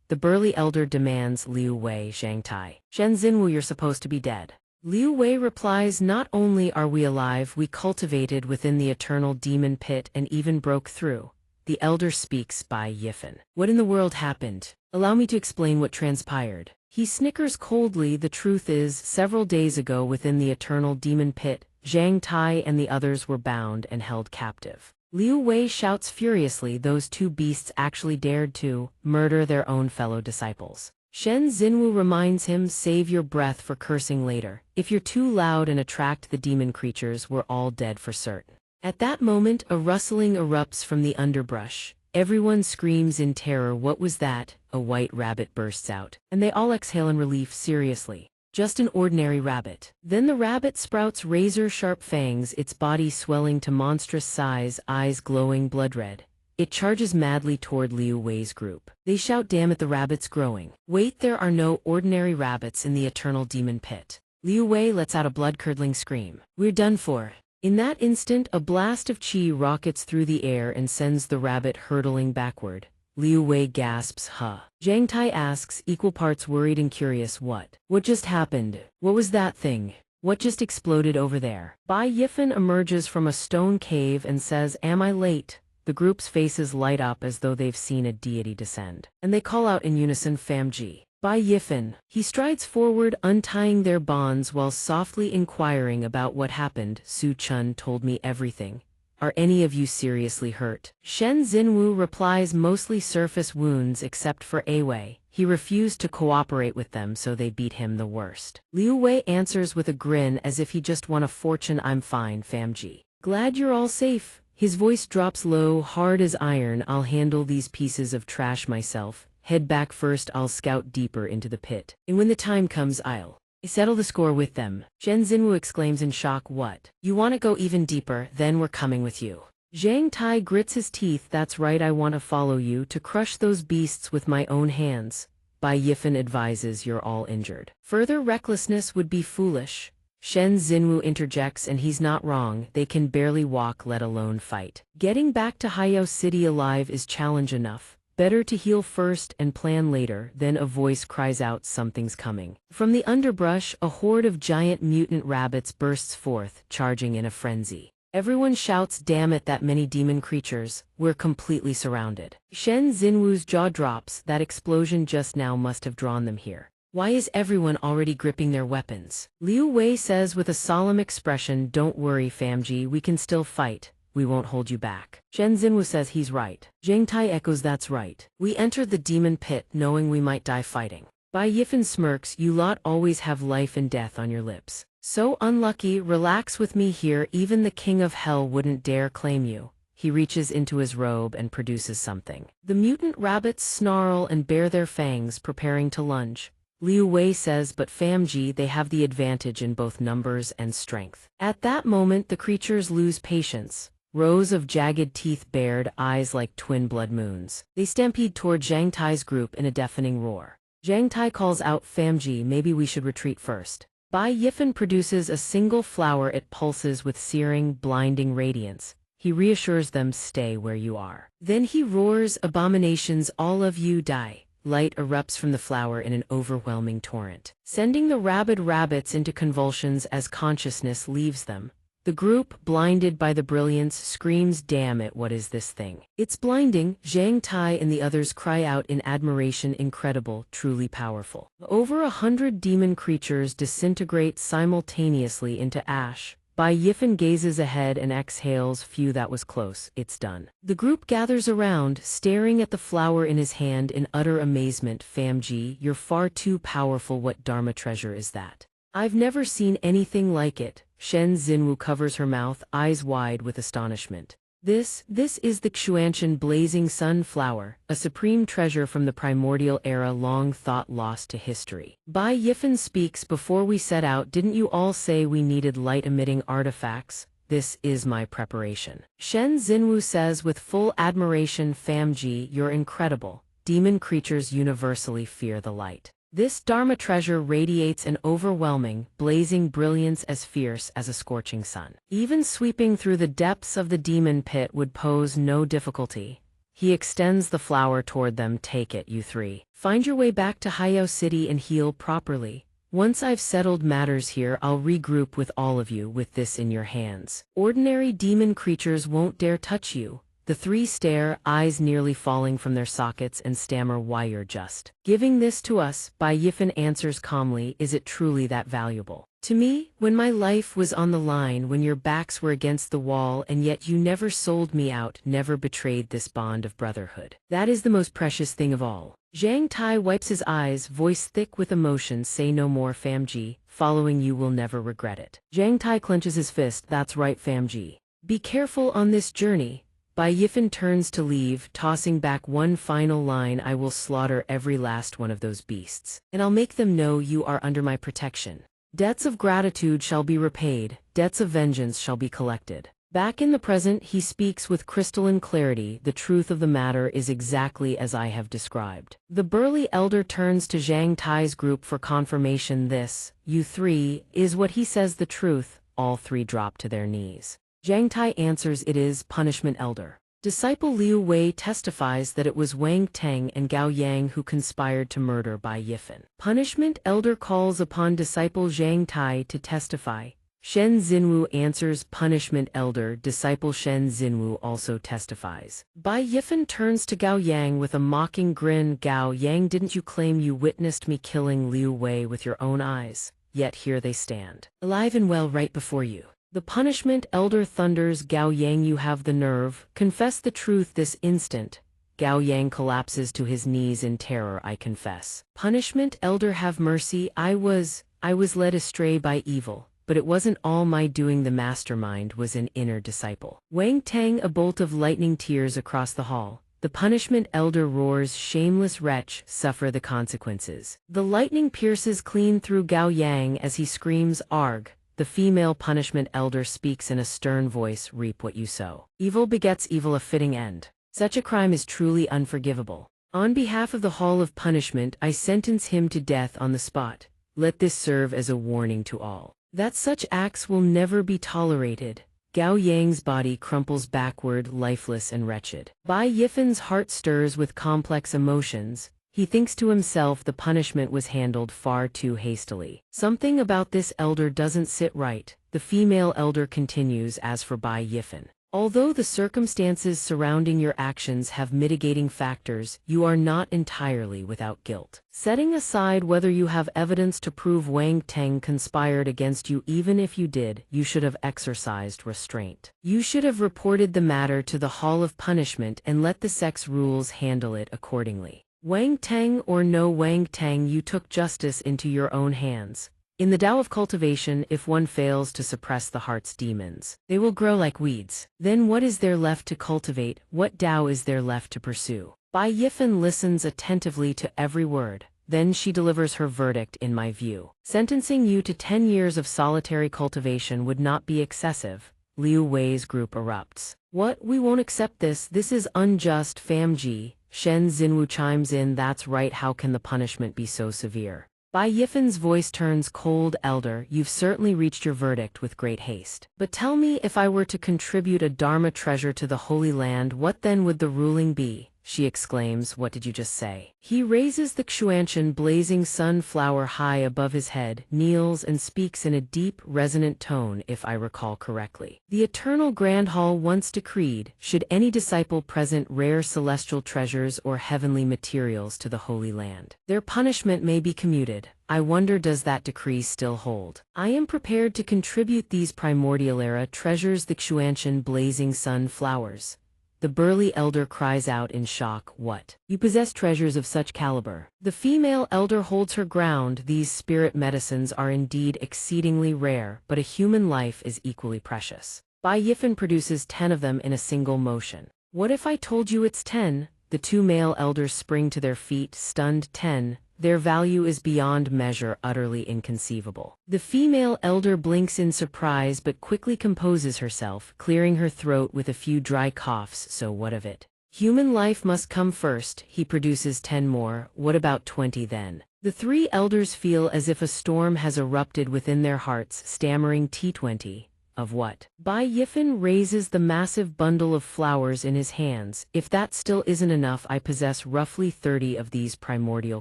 The burly elder demands, "Liu Wei, Zhang Tai, Shen Xinwu, you're supposed to be dead." Liu Wei replies, "Not only are we alive, we cultivated within the eternal demon pit and even broke through." The elder speaks. Bai Yifan, "What in the world happened? Allow me to explain what transpired." He snickers coldly. "The truth is, several days ago within the eternal demon pit, Zhang Tai and the others were bound and held captive." Liu Wei shouts furiously, "Those two beasts actually dared to murder their own fellow disciples." Shen Xinwu reminds him, "Save your breath for cursing later. If you're too loud and attract the demon creatures, we're all dead for certain." At that moment, a rustling erupts from the underbrush. Everyone screams in terror. What was that? A white rabbit bursts out, and they all exhale in relief. "Seriously, just an ordinary rabbit." Then the rabbit sprouts razor-sharp fangs, its body swelling to monstrous size, eyes glowing blood red. It charges madly toward Liu Wei's group. They shout, "Damn it, the rabbit's growing." "Wait, there are no ordinary rabbits in the eternal demon pit." Liu Wei lets out a blood-curdling scream. "We're done for." In that instant, a blast of qi rockets through the air and sends the rabbit hurtling backward. Liu Wei gasps, "Huh?" Zhang Tai asks, equal parts worried and curious, What just happened? What was that thing? What just exploded over there?" Bai Yifan emerges from a stone cave and says, "Am I late?" The group's faces light up as though they've seen a deity descend, and they call out in unison, "Famji." Bai Yifan. He strides forward, untying their bonds while softly inquiring about what happened. "Su Chun told me everything. Are any of you seriously hurt?" Shen Xinwu replies, "Mostly surface wounds except for Awei. He refused to cooperate with them, so they beat him the worst." Liu Wei answers with a grin as if he just won a fortune. "I'm fine, Famji. Glad you're all safe." His voice drops low, hard as iron. "I'll handle these pieces of trash myself. Head back first. I'll scout deeper into the pit. And when the time comes, I'll settle the score with them." Shen Xinwu exclaims in shock, "What? You want to go even deeper? Then we're coming with you." Zhang Tai grits his teeth. "That's right, I want to follow you to crush those beasts with my own hands." Bai Yifan advises, "You're all injured. Further recklessness would be foolish." Shen Xinwu interjects, and he's not wrong. They can barely walk, let alone fight. Getting back to Haiyao City alive is challenge enough. Better to heal first and plan later. Then a voice cries out, "Something's coming." From the underbrush, a horde of giant mutant rabbits bursts forth, charging in a frenzy. Everyone shouts, "Damn it, that many demon creatures. We're completely surrounded." Shen Xinwu's jaw drops. That explosion just now must have drawn them here. Why is everyone already gripping their weapons? Liu Wei says with a solemn expression, "Don't worry, Famji, we can still fight. We won't hold you back." Shen Xinwu says he's right. Zhang Tai echoes, "That's right. We entered the demon pit knowing we might die fighting." Bai Yifan smirks, "You lot always have life and death on your lips. So unlucky. Relax with me here. Even the king of hell wouldn't dare claim you." He reaches into his robe and produces something. The mutant rabbits snarl and bare their fangs, preparing to lunge. Liu Wei says, "But Famji, they have the advantage in both numbers and strength." At that moment, the creatures lose patience. Rows of jagged teeth bared, eyes like twin blood moons. They stampede toward Zhang Tai's group in a deafening roar. Zhang Tai calls out, "Famji, maybe we should retreat first." Bai Yifan produces a single flower. It pulses with searing, blinding radiance. He reassures them, "Stay where you are." Then he roars, "Abominations, all of you die." Light erupts from the flower in an overwhelming torrent, sending the rabid rabbits into convulsions as consciousness leaves them. The group, blinded by the brilliance, screams, "Damn it, what is this thing? It's blinding." Zhang Tai and the others cry out in admiration, "Incredible, truly powerful." Over 100 demon creatures disintegrate simultaneously into ash. Bai Yifen gazes ahead and exhales, phew, that was close, it's done. The group gathers around, staring at the flower in his hand in utter amazement. Famji, you're far too powerful. What Dharma treasure is that? I've never seen anything like it. Shen Xinwu covers her mouth, eyes wide with astonishment. This is the Xianxia blazing sun flower, a supreme treasure from the primordial era long thought lost to history. Bai Yifen speaks, before we set out, didn't you all say we needed light-emitting artifacts? This is my preparation. Shen Xinwu says with full admiration, Famji, you're incredible. Demon creatures universally fear the light. This Dharma treasure radiates an overwhelming, blazing brilliance as fierce as a scorching sun. Even sweeping through the depths of the demon pit would pose no difficulty. He extends the flower toward them. Take it, you three. Find your way back to Haiyao City and heal properly. Once I've settled matters here, I'll regroup with all of you with this in your hands. Ordinary demon creatures won't dare touch you. The three stare, eyes nearly falling from their sockets, and stammer, why, you're just giving this to us? Bai Yifen answers calmly, is it truly that valuable to me? When my life was on the line, when your backs were against the wall, and yet you never sold me out, never betrayed this bond of brotherhood. That is the most precious thing of all. Zhang Tai wipes his eyes, voice thick with emotion, say no more, Famji. Following you will never regret it. Zhang Tai clenches his fist, that's right, Famji. Be careful on this journey. Bai Yifen turns to leave, tossing back one final line, I will slaughter every last one of those beasts, and I'll make them know you are under my protection. Debts of gratitude shall be repaid, debts of vengeance shall be collected. Back in the present, he speaks with crystalline clarity, the truth of the matter is exactly as I have described. The burly elder turns to Zhang Tai's group for confirmation. This, you three, is what he says the truth. All three drop to their knees. Zhang Tai answers, it is, punishment elder. Disciple Liu Wei testifies that it was Wang Teng and Gao Yang who conspired to murder Bai Yifen. Punishment elder calls upon disciple Zhang Tai to testify. Shen Xinwu answers, punishment elder. Disciple Shen Xinwu also testifies. Bai Yifen turns to Gao Yang with a mocking grin. Gao Yang, didn't you claim you witnessed me killing Liu Wei with your own eyes? Yet here they stand, alive and well right before you. The punishment elder thunders, Gao Yang, you have the nerve. Confess the truth this instant. Gao Yang collapses to his knees in terror, I confess. Punishment elder, have mercy. I was led astray by evil, but it wasn't all my doing. The mastermind was an inner disciple. Wang Teng, a bolt of lightning tears across the hall. The punishment elder roars, shameless wretch, suffer the consequences. The lightning pierces clean through Gao Yang as he screams, arg. The female punishment elder speaks in a stern voice, reap what you sow. Evil begets evil, a fitting end. Such a crime is truly unforgivable. On behalf of the Hall of Punishment, I sentence him to death on the spot. Let this serve as a warning to all, that such acts will never be tolerated. Gao Yang's body crumples backward, lifeless and wretched. Bai Yifen's heart stirs with complex emotions. He thinks to himself, the punishment was handled far too hastily. Something about this elder doesn't sit right. The female elder continues, as for Bai Yifen, although the circumstances surrounding your actions have mitigating factors, you are not entirely without guilt. Setting aside whether you have evidence to prove Wang Teng conspired against you, even if you did, you should have exercised restraint. You should have reported the matter to the Hall of Punishment and let the sect's rules handle it accordingly. Wang Teng or no Wang Teng, you took justice into your own hands. In the Tao of cultivation, if one fails to suppress the heart's demons, they will grow like weeds. Then what is there left to cultivate? What Tao is there left to pursue? Bai Yifen listens attentively to every word. Then she delivers her verdict. In my view, sentencing you to 10 years of solitary cultivation would not be excessive. Liu Wei's group erupts. What? We won't accept this. This is unjust, Famji. Shen Xinwu chimes in, that's right, how can the punishment be so severe? Bai Yifen's voice turns cold. Elder, you've certainly reached your verdict with great haste. But tell me, if I were to contribute a Dharma treasure to the Holy Land, what then would the ruling be? She exclaims, what did you just say? He raises the Xianxia blazing sunflower high above his head, kneels and speaks in a deep, resonant tone, if I recall correctly. The Eternal Grand Hall once decreed, should any disciple present rare celestial treasures or heavenly materials to the Holy Land, their punishment may be commuted. I wonder, does that decree still hold? I am prepared to contribute these primordial era treasures, the xianxia blazing sun flowers. The burly elder cries out in shock, what? You possess treasures of such caliber. The female elder holds her ground. These spirit medicines are indeed exceedingly rare, but a human life is equally precious. Bai Yifan produces 10 of them in a single motion. What if I told you it's 10? The two male elders spring to their feet, stunned. 10. Their value is beyond measure, utterly inconceivable. The female elder blinks in surprise but quickly composes herself, clearing her throat with a few dry coughs. So what of it? Human life must come first. He produces 10 more. What about 20 then? The three elders feel as if a storm has erupted within their hearts, stammering T20. Of what? Bai Yifan raises the massive bundle of flowers in his hands. If that still isn't enough, I possess roughly 30 of these primordial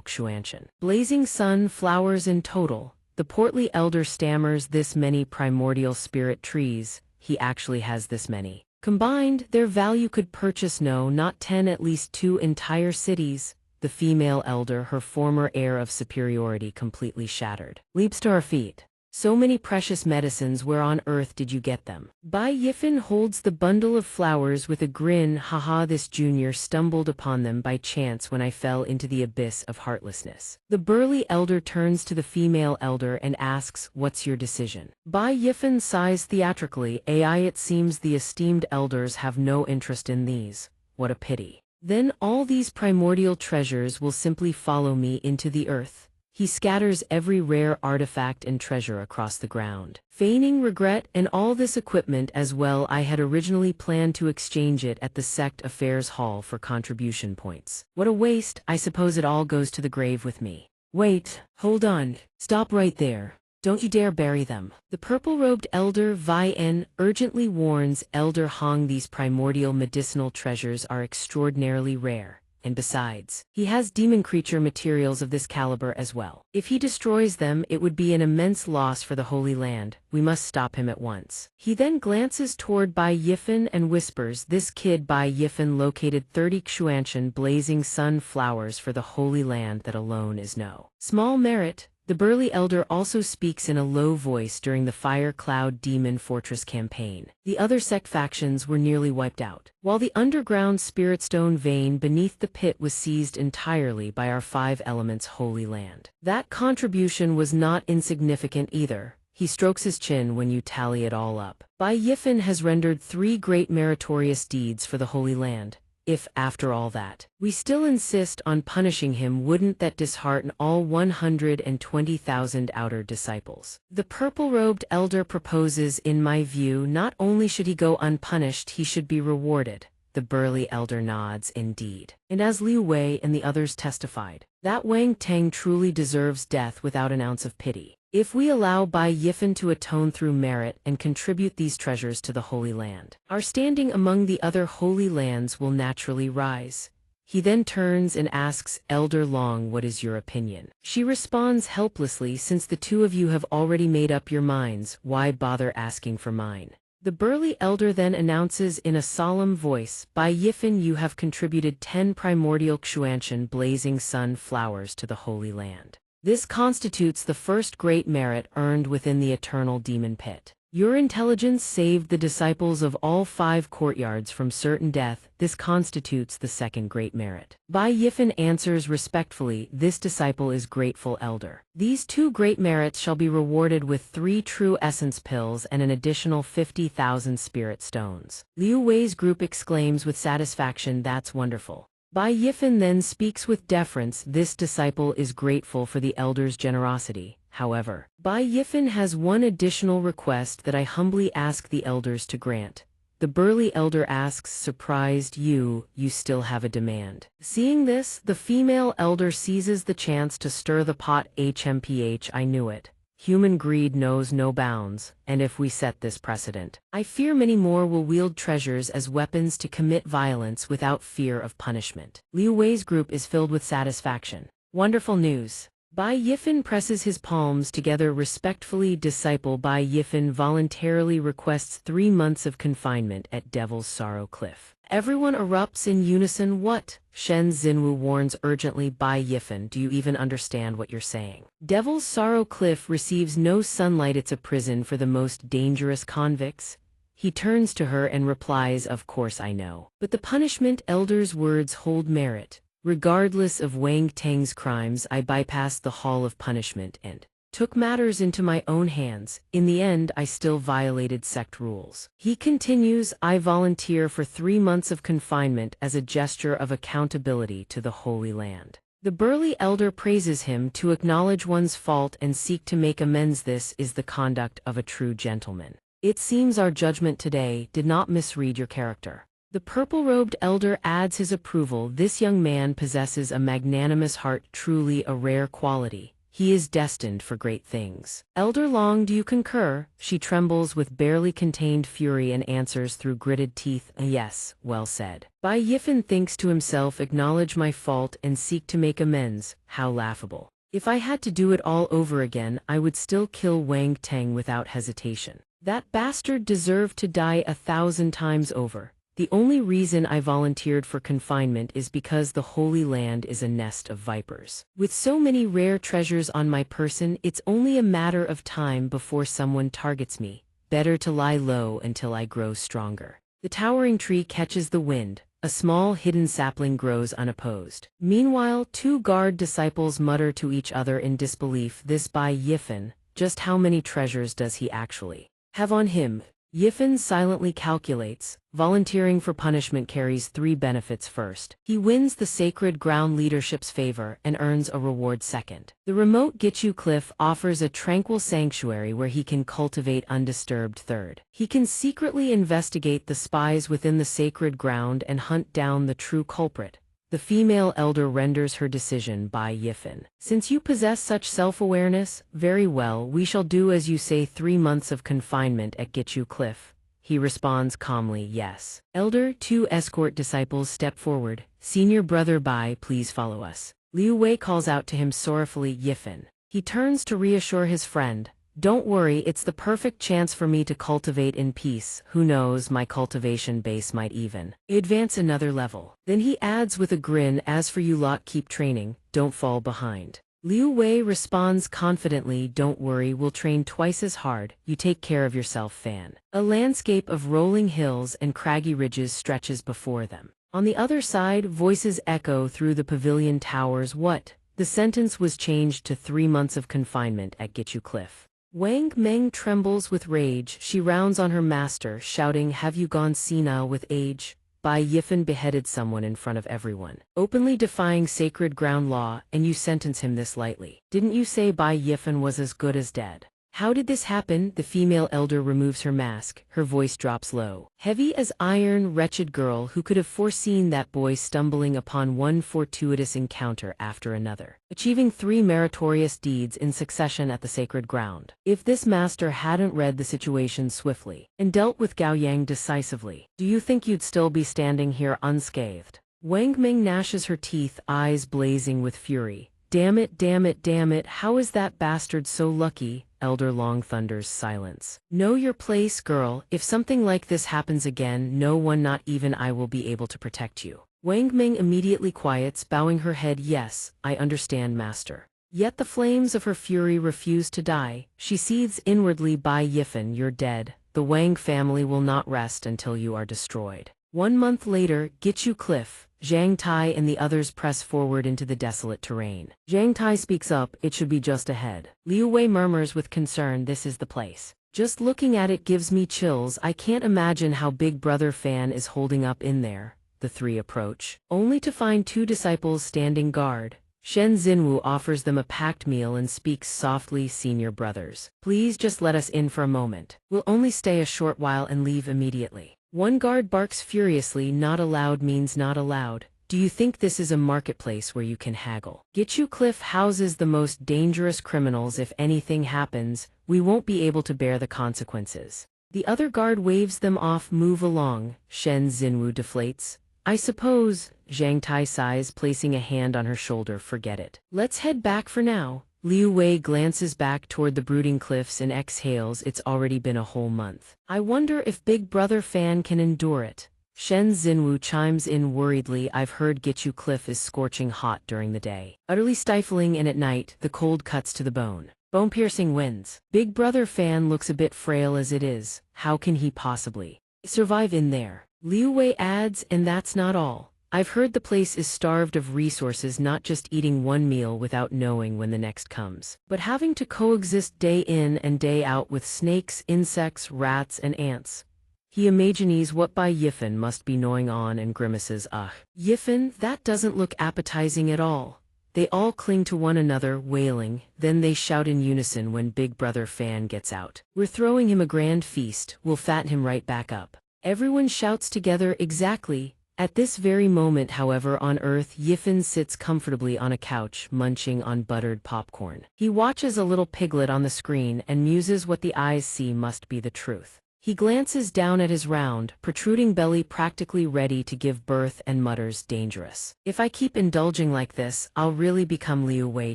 xianxia blazing sun flowers in total. The portly elder stammers, this many primordial spirit trees. He actually has this many. Combined, their value could purchase not 10, at least 2 entire cities. The female elder, her former air of superiority completely shattered, leaps to her feet. So many precious medicines, where on earth did you get them? Bai Yifan holds the bundle of flowers with a grin. Haha, this junior stumbled upon them by chance when I fell into the abyss of heartlessness. The burly elder turns to the female elder and asks, what's your decision? Bai Yifan sighs theatrically. It seems the esteemed elders have no interest in these. What a pity. Then all these primordial treasures will simply follow me into the earth. He scatters every rare artifact and treasure across the ground, feigning regret. And all this equipment as well. I had originally planned to exchange it at the sect affairs hall for contribution points. What a waste. I suppose it all goes to the grave with me. Wait, hold on, stop right there. Don't you dare bury them. The purple-robed elder Vai En urgently warns Elder Hong, these primordial medicinal treasures are extraordinarily rare. And besides, he has demon creature materials of this caliber as well. If he destroys them, it would be an immense loss for the Holy Land. We must stop him at once. He then glances toward Bai Yifan and whispers, this kid Bai Yifan located 30 xianxia blazing sun flowers for the Holy Land. That alone is no small merit. The burly elder also speaks in a low voice during the Fire Cloud Demon Fortress campaign. The other sect factions were nearly wiped out, while the underground spiritstone vein beneath the pit was seized entirely by our 5 elements Holy Land. That contribution was not insignificant either. He strokes his chin when you tally it all up. Bai Yifan has rendered 3 great meritorious deeds for the Holy Land. If, after all that, we still insist on punishing him, wouldn't that dishearten all 120,000 outer disciples? The purple-robed elder proposes, in my view, not only should he go unpunished, he should be rewarded. The burly elder nods, indeed. And as Liu Wei and the others testified, that Wang Teng truly deserves death without an ounce of pity. If we allow Bai Yifan to atone through merit and contribute these treasures to the Holy Land, our standing among the other Holy Lands will naturally rise. He then turns and asks Elder Long, what is your opinion? She responds helplessly, since the two of you have already made up your minds, why bother asking for mine? The burly elder then announces in a solemn voice, Bai Yifan, you have contributed 10 primordial xianxia blazing sun flowers to the Holy Land. This constitutes the first great merit earned within the eternal demon pit. Your intelligence saved the disciples of all 5 courtyards from certain death. This constitutes the second great merit. Bai Yifan answers respectfully, this disciple is grateful, elder. These 2 great merits shall be rewarded with 3 true essence pills and an additional 50,000 spirit stones. Liu Wei's group exclaims with satisfaction, that's wonderful. Bai Yifan then speaks with deference, this disciple is grateful for the elder's generosity. However, Bai Yifan has one additional request that I humbly ask the elders to grant. The burly elder asks, surprised, you still have a demand. Seeing this, the female elder seizes the chance to stir the pot. HMPH, I knew it. Human greed knows no bounds, and if we set this precedent, I fear many more will wield treasures as weapons to commit violence without fear of punishment. Liu Wei's group is filled with satisfaction. Wonderful news. Bai Yifan presses his palms together respectfully. Disciple Bai Yifan voluntarily requests 3 months of confinement at Devil's Sorrow Cliff. Everyone erupts in unison. What? Shen Xinwu warns urgently. Bai Yifan, do you even understand what you're saying? Devil's Sorrow Cliff receives no sunlight. It's a prison for the most dangerous convicts. He turns to her and replies, of course I know. But the punishment, elder's words hold merit. Regardless of Wang Teng's crimes, I bypassed the hall of punishment and took matters into my own hands. In the end, I still violated sect rules. He continues, I volunteer for 3 months of confinement as a gesture of accountability to the Holy Land. The burly elder praises him to acknowledge one's fault and seek to make amends. This is the conduct of a true gentleman. It seems our judgment today did not misread your character. The purple-robed elder adds his approval. This young man possesses a magnanimous heart, truly a rare quality. He is destined for great things. Elder Long, do you concur? She trembles with barely contained fury and answers through gritted teeth, yes, well said. Bai Yifan thinks to himself, acknowledge my fault and seek to make amends. How laughable. If I had to do it all over again, I would still kill Wang Teng without hesitation. That bastard deserved to die 1,000 times over. The only reason I volunteered for confinement is because the Holy Land is a nest of vipers. With so many rare treasures on my person, it's only a matter of time before someone targets me. Better to lie low until I grow stronger. The towering tree catches the wind. A small hidden sapling grows unopposed. Meanwhile, 2 guard disciples mutter to each other in disbelief. This Bai Yifan, just how many treasures does he actually have on him? Yifan silently calculates. Volunteering for punishment carries 3 benefits. First, he wins the sacred ground leadership's favor and earns a reward. Second, the remote Gichu Cliff offers a tranquil sanctuary where he can cultivate undisturbed. Third, he can secretly investigate the spies within the sacred ground and hunt down the true culprit. The female elder renders her decision. Bai Yifan, since you possess such self-awareness, very well, we shall do as you say. 3 months of confinement at Gichu Cliff. He responds calmly, yes. Elder, 2 escort disciples step forward. Senior brother Bai, please follow us. Liu Wei calls out to him sorrowfully. Yifan. He turns to reassure his friend. Don't worry, it's the perfect chance for me to cultivate in peace. Who knows, my cultivation base might even advance another level. Then he adds with a grin, as for you lot, keep training, don't fall behind. Liu Wei responds confidently, don't worry, we'll train twice as hard. You take care of yourself, Fan. A landscape of rolling hills and craggy ridges stretches before them. On the other side, voices echo through the pavilion towers. What? The sentence was changed to 3 months of confinement at Gichu Cliff. Wang Meng trembles with rage. She rounds on her master, shouting, have you gone senile with age? Bai Yifan beheaded someone in front of everyone, openly defying sacred ground law, and you sentence him this lightly. Didn't you say Bai Yifan was as good as dead? How did this happen? The female elder removes her mask, her voice drops low. Heavy as iron, wretched girl, who could have foreseen that boy stumbling upon one fortuitous encounter after another, achieving 3 meritorious deeds in succession at the sacred ground. If this master hadn't read the situation swiftly and dealt with Gao Yang decisively, do you think you'd still be standing here unscathed? Wang Ming gnashes her teeth, eyes blazing with fury. Damn it, damn it, damn it, how is that bastard so lucky? Elder Long thunders silence. Know your place, girl. If something like this happens again, no one, not even I, will be able to protect you. Wang Ming immediately quiets, bowing her head. Yes, I understand, master. Yet the flames of her fury refuse to die. She seethes inwardly. Bai Yifan, you're dead. The Wang family will not rest until you are destroyed. 1 month later, Gichu Cliff. Zhang Tai and the others press forward into the desolate terrain. Zhang Tai speaks up, it should be just ahead. Liu Wei murmurs with concern, this is the place. Just looking at it gives me chills. I can't imagine how Big Brother Fan is holding up in there. The 3 approach, only to find 2 disciples standing guard. Shen Xinwu offers them a packed meal and speaks softly, senior brothers. Please just let us in for a moment. We'll only stay a short while and leave immediately. One guard barks furiously, not allowed means not allowed. Do you think this is a marketplace where you can haggle? Gichu Cliff houses the most dangerous criminals. If anything happens, we won't be able to bear the consequences. The other guard waves them off. Move along. Shen Xinwu deflates. I suppose, Zhang Tai sighs, placing a hand on her shoulder. Forget it. Let's head back for now. Liu Wei glances back toward the brooding cliffs and exhales. It's already been a whole month. I wonder if Big Brother Fan can endure it. Shen Xinwu chimes in worriedly. I've heard Gichu Cliff is scorching hot during the day, utterly stifling, and at night, the cold cuts to the bone. Bone-piercing winds. Big Brother Fan looks a bit frail as it is. How can he possibly survive in there? Liu Wei adds, and that's not all. I've heard the place is starved of resources, not just eating one meal without knowing when the next comes, but having to coexist day in and day out with snakes, insects, rats, and ants. He imagines what Bai Yifen must be gnawing on and grimaces. Ugh. Yifen, that doesn't look appetizing at all. They all cling to one another, wailing, then they shout in unison when Big Brother Fan gets out. We're throwing him a grand feast, we'll fatten him right back up. Everyone shouts together, exactly. At this very moment, however, on Earth, Yifen sits comfortably on a couch, munching on buttered popcorn. He watches a little piglet on the screen and muses what the eyes see must be the truth. He glances down at his round, protruding belly, practically ready to give birth, and mutters, dangerous. If I keep indulging like this, I'll really become Liu Wei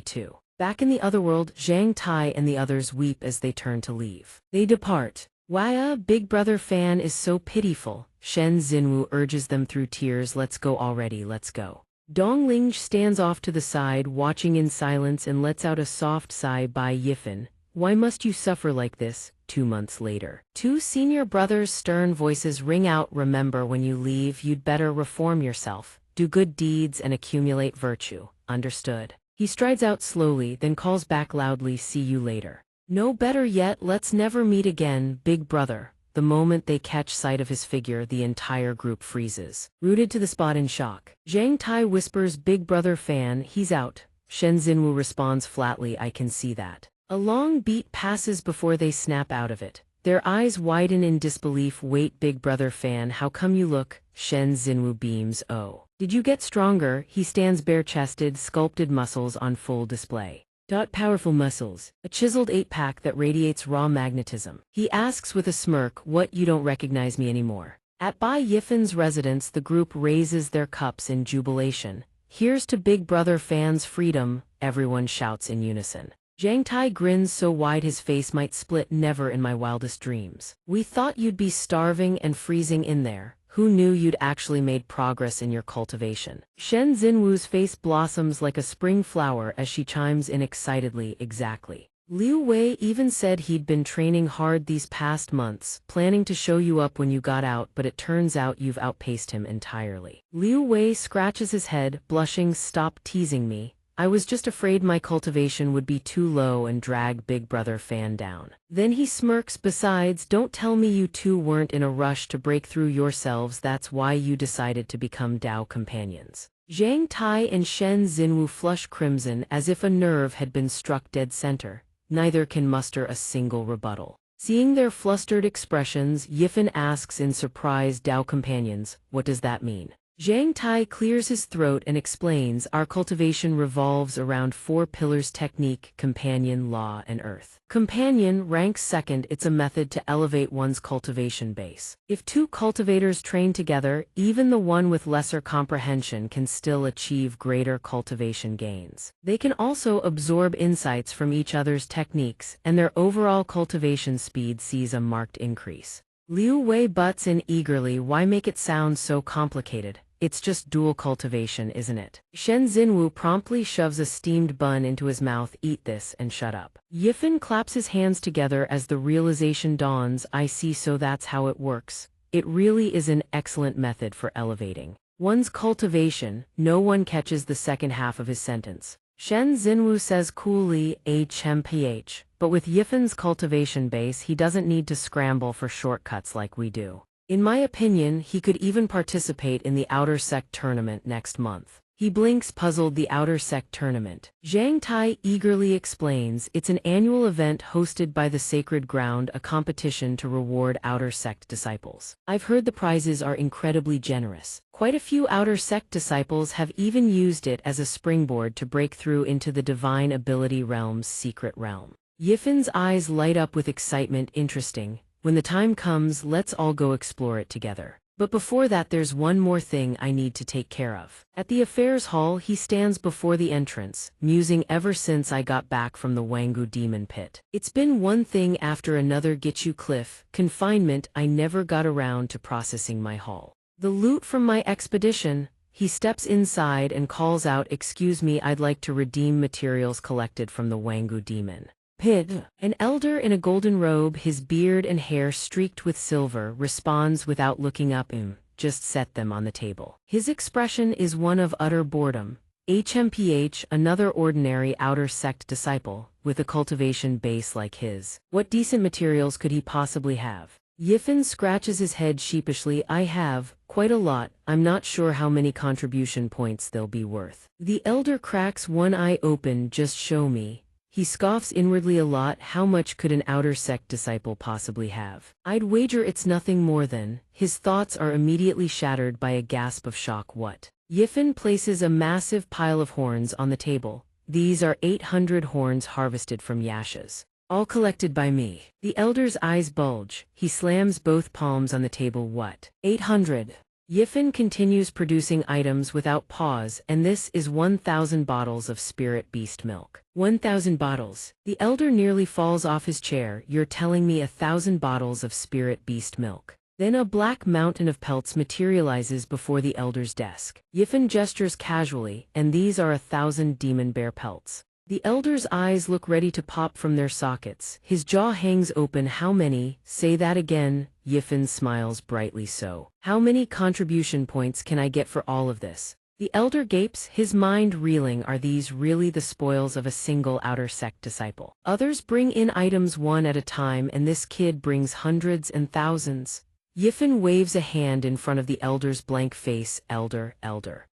too. Back in the other world, Zhang Tai and the others weep as they turn to leave. They depart. Why, Big Brother Fan is so pitiful. Shen Xinwu urges them through tears. Let's go already, let's go. Dongling stands off to the side, watching in silence, and lets out a soft sigh. Bai Yifen, why must you suffer like this? 2 months later. Two senior brothers' stern voices ring out. Remember, when you leave, you'd better reform yourself, do good deeds, and accumulate virtue. Understood? He strides out slowly, then calls back loudly, see you later. No, better yet, let's never meet again, Big Brother. The moment they catch sight of his figure, the entire group freezes, rooted to the spot in shock. Zhang Tai whispers, Big Brother Fan, he's out. Shen Xinwu responds flatly, I can see that. A long beat passes before they snap out of it. Their eyes widen in disbelief. Wait, Big Brother Fan, how come you look? Shen Xinwu beams. Oh. Did you get stronger? He stands bare-chested, sculpted muscles on full display. Powerful muscles, a chiseled 8-pack that radiates raw magnetism. He asks with a smirk, what, you don't recognize me anymore? At Bai Yifen's residence, the group raises their cups in jubilation. Here's to Big Brother Fan's freedom, everyone shouts in unison. Zhang Tai grins so wide his face might split. Never in my wildest dreams. We thought you'd be starving and freezing in there. Who knew you'd actually made progress in your cultivation? Shen Xinwu's face blossoms like a spring flower as she chimes in excitedly, exactly. Liu Wei even said he'd been training hard these past months, planning to show you up when you got out, but it turns out you've outpaced him entirely. Liu Wei scratches his head, blushing, stop teasing me. I was just afraid my cultivation would be too low and drag Big Brother Fan down. Then he smirks, besides, don't tell me you two weren't in a rush to break through yourselves, that's why you decided to become Dao companions. Zhang Tai and Shen Xinwu flush crimson as if a nerve had been struck dead center. Neither can muster a single rebuttal. Seeing their flustered expressions, Yifen asks in surprise, Dao companions, what does that mean? Zhang Tai clears his throat and explains, our cultivation revolves around 4 pillars: technique, companion, law, and earth. Companion ranks second. It's a method to elevate one's cultivation base. If 2 cultivators train together, even the one with lesser comprehension can still achieve greater cultivation gains. They can also absorb insights from each other's techniques, and their overall cultivation speed sees a marked increase. Liu Wei butts in eagerly, why make it sound so complicated? It's just dual cultivation, isn't it? Shen Xinwu promptly shoves a steamed bun into his mouth. Eat this and shut up. Yifen claps his hands together as the realization dawns. I see, so that's how it works. It really is an excellent method for elevating one's cultivation. No one catches the second half of his sentence. Shen Xinwu says coolly, HMPH, but with Yifen's cultivation base, he doesn't need to scramble for shortcuts like we do. In my opinion, he could even participate in the Outer Sect tournament next month. He blinks, puzzled. The Outer Sect tournament. Zhang Tai eagerly explains, it's an annual event hosted by the Sacred Ground, a competition to reward Outer Sect disciples. I've heard the prizes are incredibly generous. Quite a few Outer Sect disciples have even used it as a springboard to break through into the Divine Ability Realm's secret realm. Yifen's eyes light up with excitement. Interesting. When the time comes, let's all go explore it together. But before that there's one more thing I need to take care of. At the affairs hall he stands before the entrance, musing ever since I got back from the Wangu demon pit. It's been one thing after another, Gichu Cliff, confinement, I never got around to processing my haul. The loot from my expedition. He steps inside and calls out, "Excuse me, I'd like to redeem materials collected from the Wangu demon pit." An elder in a golden robe, his beard and hair streaked with silver, responds without looking up. Just set them on the table." His expression is one of utter boredom. HMPH, another ordinary outer sect disciple, with a cultivation base like his. What decent materials could he possibly have? Yifen scratches his head sheepishly. "I have quite a lot. I'm not sure how many contribution points they'll be worth." The elder cracks one eye open. "Just show me." He scoffs inwardly. "A lot? How much could an outer sect disciple possibly have? I'd wager it's nothing more than..." His thoughts are immediately shattered by a gasp of shock. "What?" Yifen places a massive pile of horns on the table. "These are 800 horns harvested from Yasha's. All collected by me." The elder's eyes bulge. He slams both palms on the table. "What? 800? Yifen continues producing items without pause, and this is 1,000 bottles of spirit beast milk. 1,000 bottles. The elder nearly falls off his chair. "You're telling me 1,000 bottles of spirit beast milk?" Then a black mountain of pelts materializes before the elder's desk. Yifen gestures casually, "And these are 1,000 demon bear pelts." The elder's eyes look ready to pop from their sockets. His jaw hangs open. "How many? Say that again." Yifen smiles brightly. "So, how many contribution points can I get for all of this?" The elder gapes, his mind reeling. Are these really the spoils of a single outer sect disciple? Others bring in items one at a time, and this kid brings hundreds and thousands. Yifen waves a hand in front of the elder's blank face. Elder,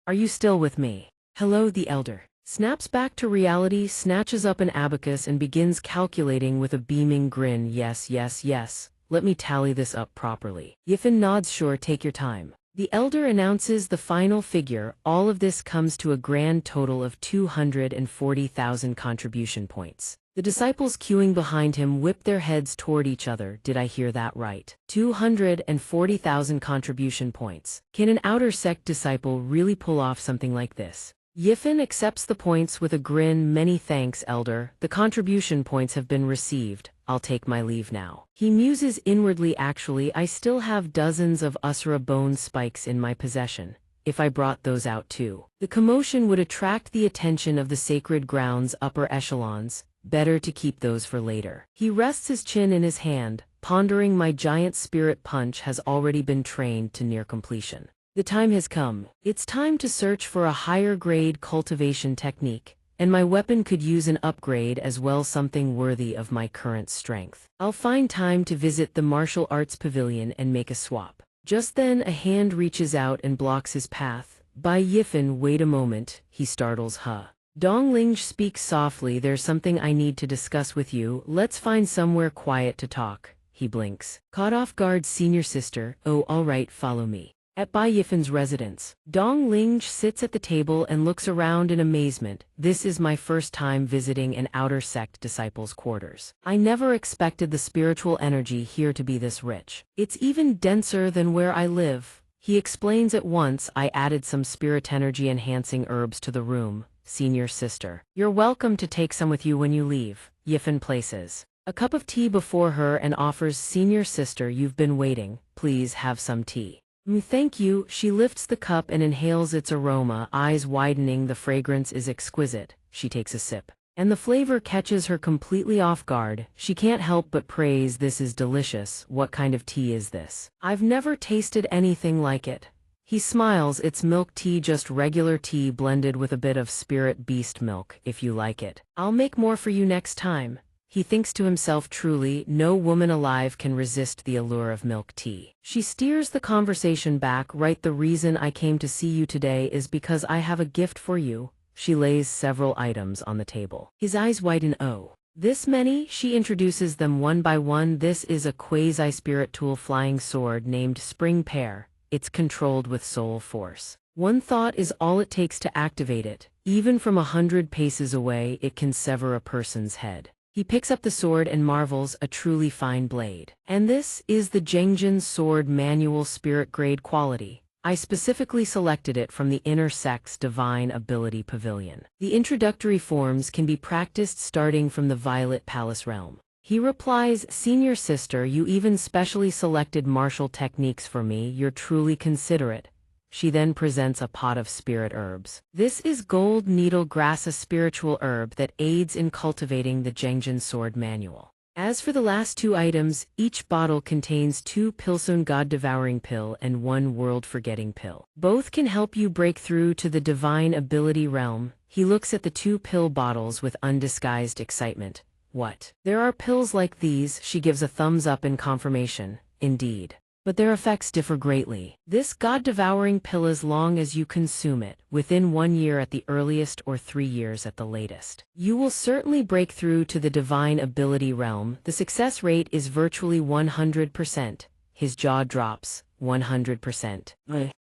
are you still with me?" "Hello." The elder snaps back to reality, snatches up an abacus and begins calculating with a beaming grin. Yes. Let me tally this up properly." Yifen nods. "Sure, take your time." The elder announces the final figure. All of this comes to a grand total of 240,000 contribution points. The disciples queuing behind him whip their heads toward each other. "Did I hear that right? 240,000 contribution points. Can an outer sect disciple really pull off something like this?" Yifen accepts the points with a grin. "Many thanks, elder. The contribution points have been received. I'll take my leave now." He muses inwardly. "Actually, I still have dozens of Usura bone spikes in my possession. If I brought those out too, the commotion would attract the attention of the sacred grounds upper echelons. Better to keep those for later." He rests his chin in his hand, pondering. "My giant spirit punch has already been trained to near completion. The time has come. It's time to search for a higher grade cultivation technique, and my weapon could use an upgrade as well, something worthy of my current strength. I'll find time to visit the martial arts pavilion and make a swap." Just then a hand reaches out and blocks his path. By Yifen. "Wait a moment." He startles. Dongling speaks softly. "There's something I need to discuss with you. Let's find somewhere quiet to talk." He blinks. Caught off guard. "Senior sister." "Oh, all right, follow me." At Bai Yifen's residence, Dong Ling sits at the table and looks around in amazement. "This is my first time visiting an outer sect disciple's quarters. I never expected the spiritual energy here to be this rich. It's even denser than where I live." He explains at once. "I added some spirit energy enhancing herbs to the room, senior sister. You're welcome to take some with you when you leave." Yifen places a cup of tea before her and offers. "Senior sister, you've been waiting. Please have some tea." Thank you." She lifts the cup and inhales its aroma, eyes widening. The fragrance is exquisite. She takes a sip, and the flavor catches her completely off guard. She can't help but praise. "This is delicious. What kind of tea is this? I've never tasted anything like it." He smiles. "It's milk tea, just regular tea blended with a bit of spirit beast milk. If you like it, I'll make more for you next time." He thinks to himself, truly, no woman alive can resist the allure of milk tea. She steers the conversation back. "Right, the reason I came to see you today is because I have a gift for you." She lays several items on the table. His eyes widen. "Oh, this many?" She introduces them one by one. "This is a quasi-spirit tool flying sword named Spring Pear. It's controlled with soul force. One thought is all it takes to activate it. Even from 100 paces away, it can sever a person's head." He picks up the sword and marvels, a truly fine blade. And this is the Jengjin Sword Manual Spirit Grade quality. I specifically selected it from the Inner Sect's Divine Ability Pavilion. The introductory forms can be practiced starting from the Violet Palace realm. He replies, "Senior sister, you even specially selected martial techniques for me, you're truly considerate." She then presents a pot of spirit herbs. This is gold needle grass, a spiritual herb that aids in cultivating the Jengjin Sword Manual. As for the last two items, each bottle contains 2 Pilsun God-Devouring Pill and 1 World-Forgetting Pill. Both can help you break through to the Divine Ability realm. He looks at the 2 pill bottles with undisguised excitement. What? There are pills like these? She gives a thumbs up in confirmation. Indeed. But their effects differ greatly. This God-Devouring Pill, as long as you consume it, within 1 year at the earliest or 3 years at the latest, you will certainly break through to the Divine Ability realm. The success rate is virtually 100%. His jaw drops. 100%.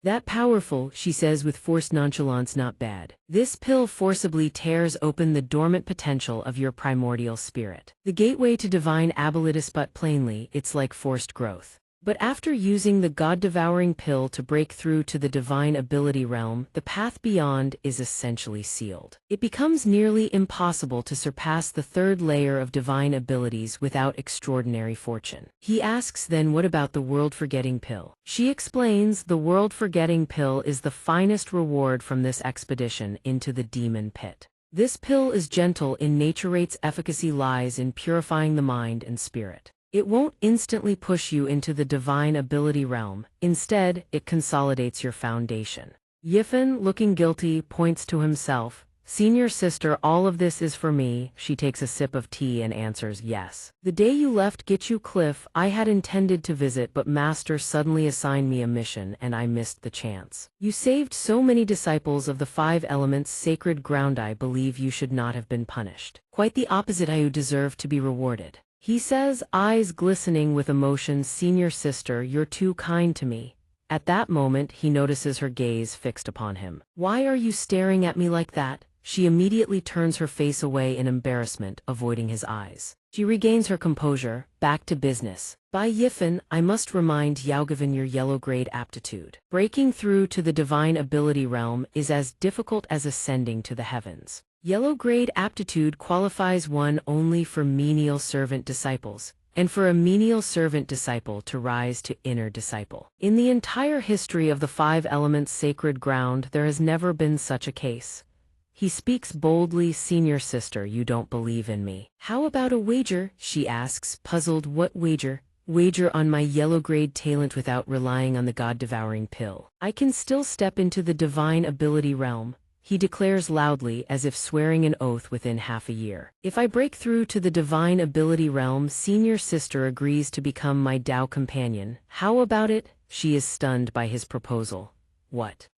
That powerful, she says with forced nonchalance. Not bad. This pill forcibly tears open the dormant potential of your primordial spirit. The gateway to divine abilities, but plainly, it's like forced growth. But after using the God-Devouring Pill to break through to the Divine Ability realm, the path beyond is essentially sealed. It becomes nearly impossible to surpass the 3rd layer of divine abilities without extraordinary fortune. He asks then, what about the World-Forgetting Pill? She explains, the World-Forgetting Pill is the finest reward from this expedition into the demon pit. This pill is gentle in nature. Its efficacy lies in purifying the mind and spirit. It won't instantly push you into the divine ability realm. Instead, it consolidates your foundation. Yifen, looking guilty, points to himself. Senior sister, all of this is for me. She takes a sip of tea and answers, yes. The day you left Gichu Cliff, I had intended to visit, but Master suddenly assigned me a mission and I missed the chance. You saved so many disciples of the 5 elements sacred ground. I believe you should not have been punished. Quite the opposite, you deserve to be rewarded. He says, eyes glistening with emotion, senior sister, you're too kind to me. At that moment, he notices her gaze fixed upon him. Why are you staring at me like that? She immediately turns her face away in embarrassment, avoiding his eyes. She regains her composure, back to business. By Yifen, I must remind Yaogavan your yellow grade aptitude. Breaking through to the divine ability realm is as difficult as ascending to the heavens. Yellow grade aptitude qualifies one only for menial servant disciples, and for a menial servant disciple to rise to inner disciple. In the entire history of the 5 elements sacred ground, there has never been such a case. He speaks boldly, senior sister, you don't believe in me. How about a wager? She asks, puzzled. What wager? Wager on my yellow grade talent without relying on the God-Devouring Pill. I can still step into the divine ability realm. He declares loudly, as if swearing an oath, within half a year. If I break through to the divine ability realm, senior sister agrees to become my Tao companion. How about it? She is stunned by his proposal. What?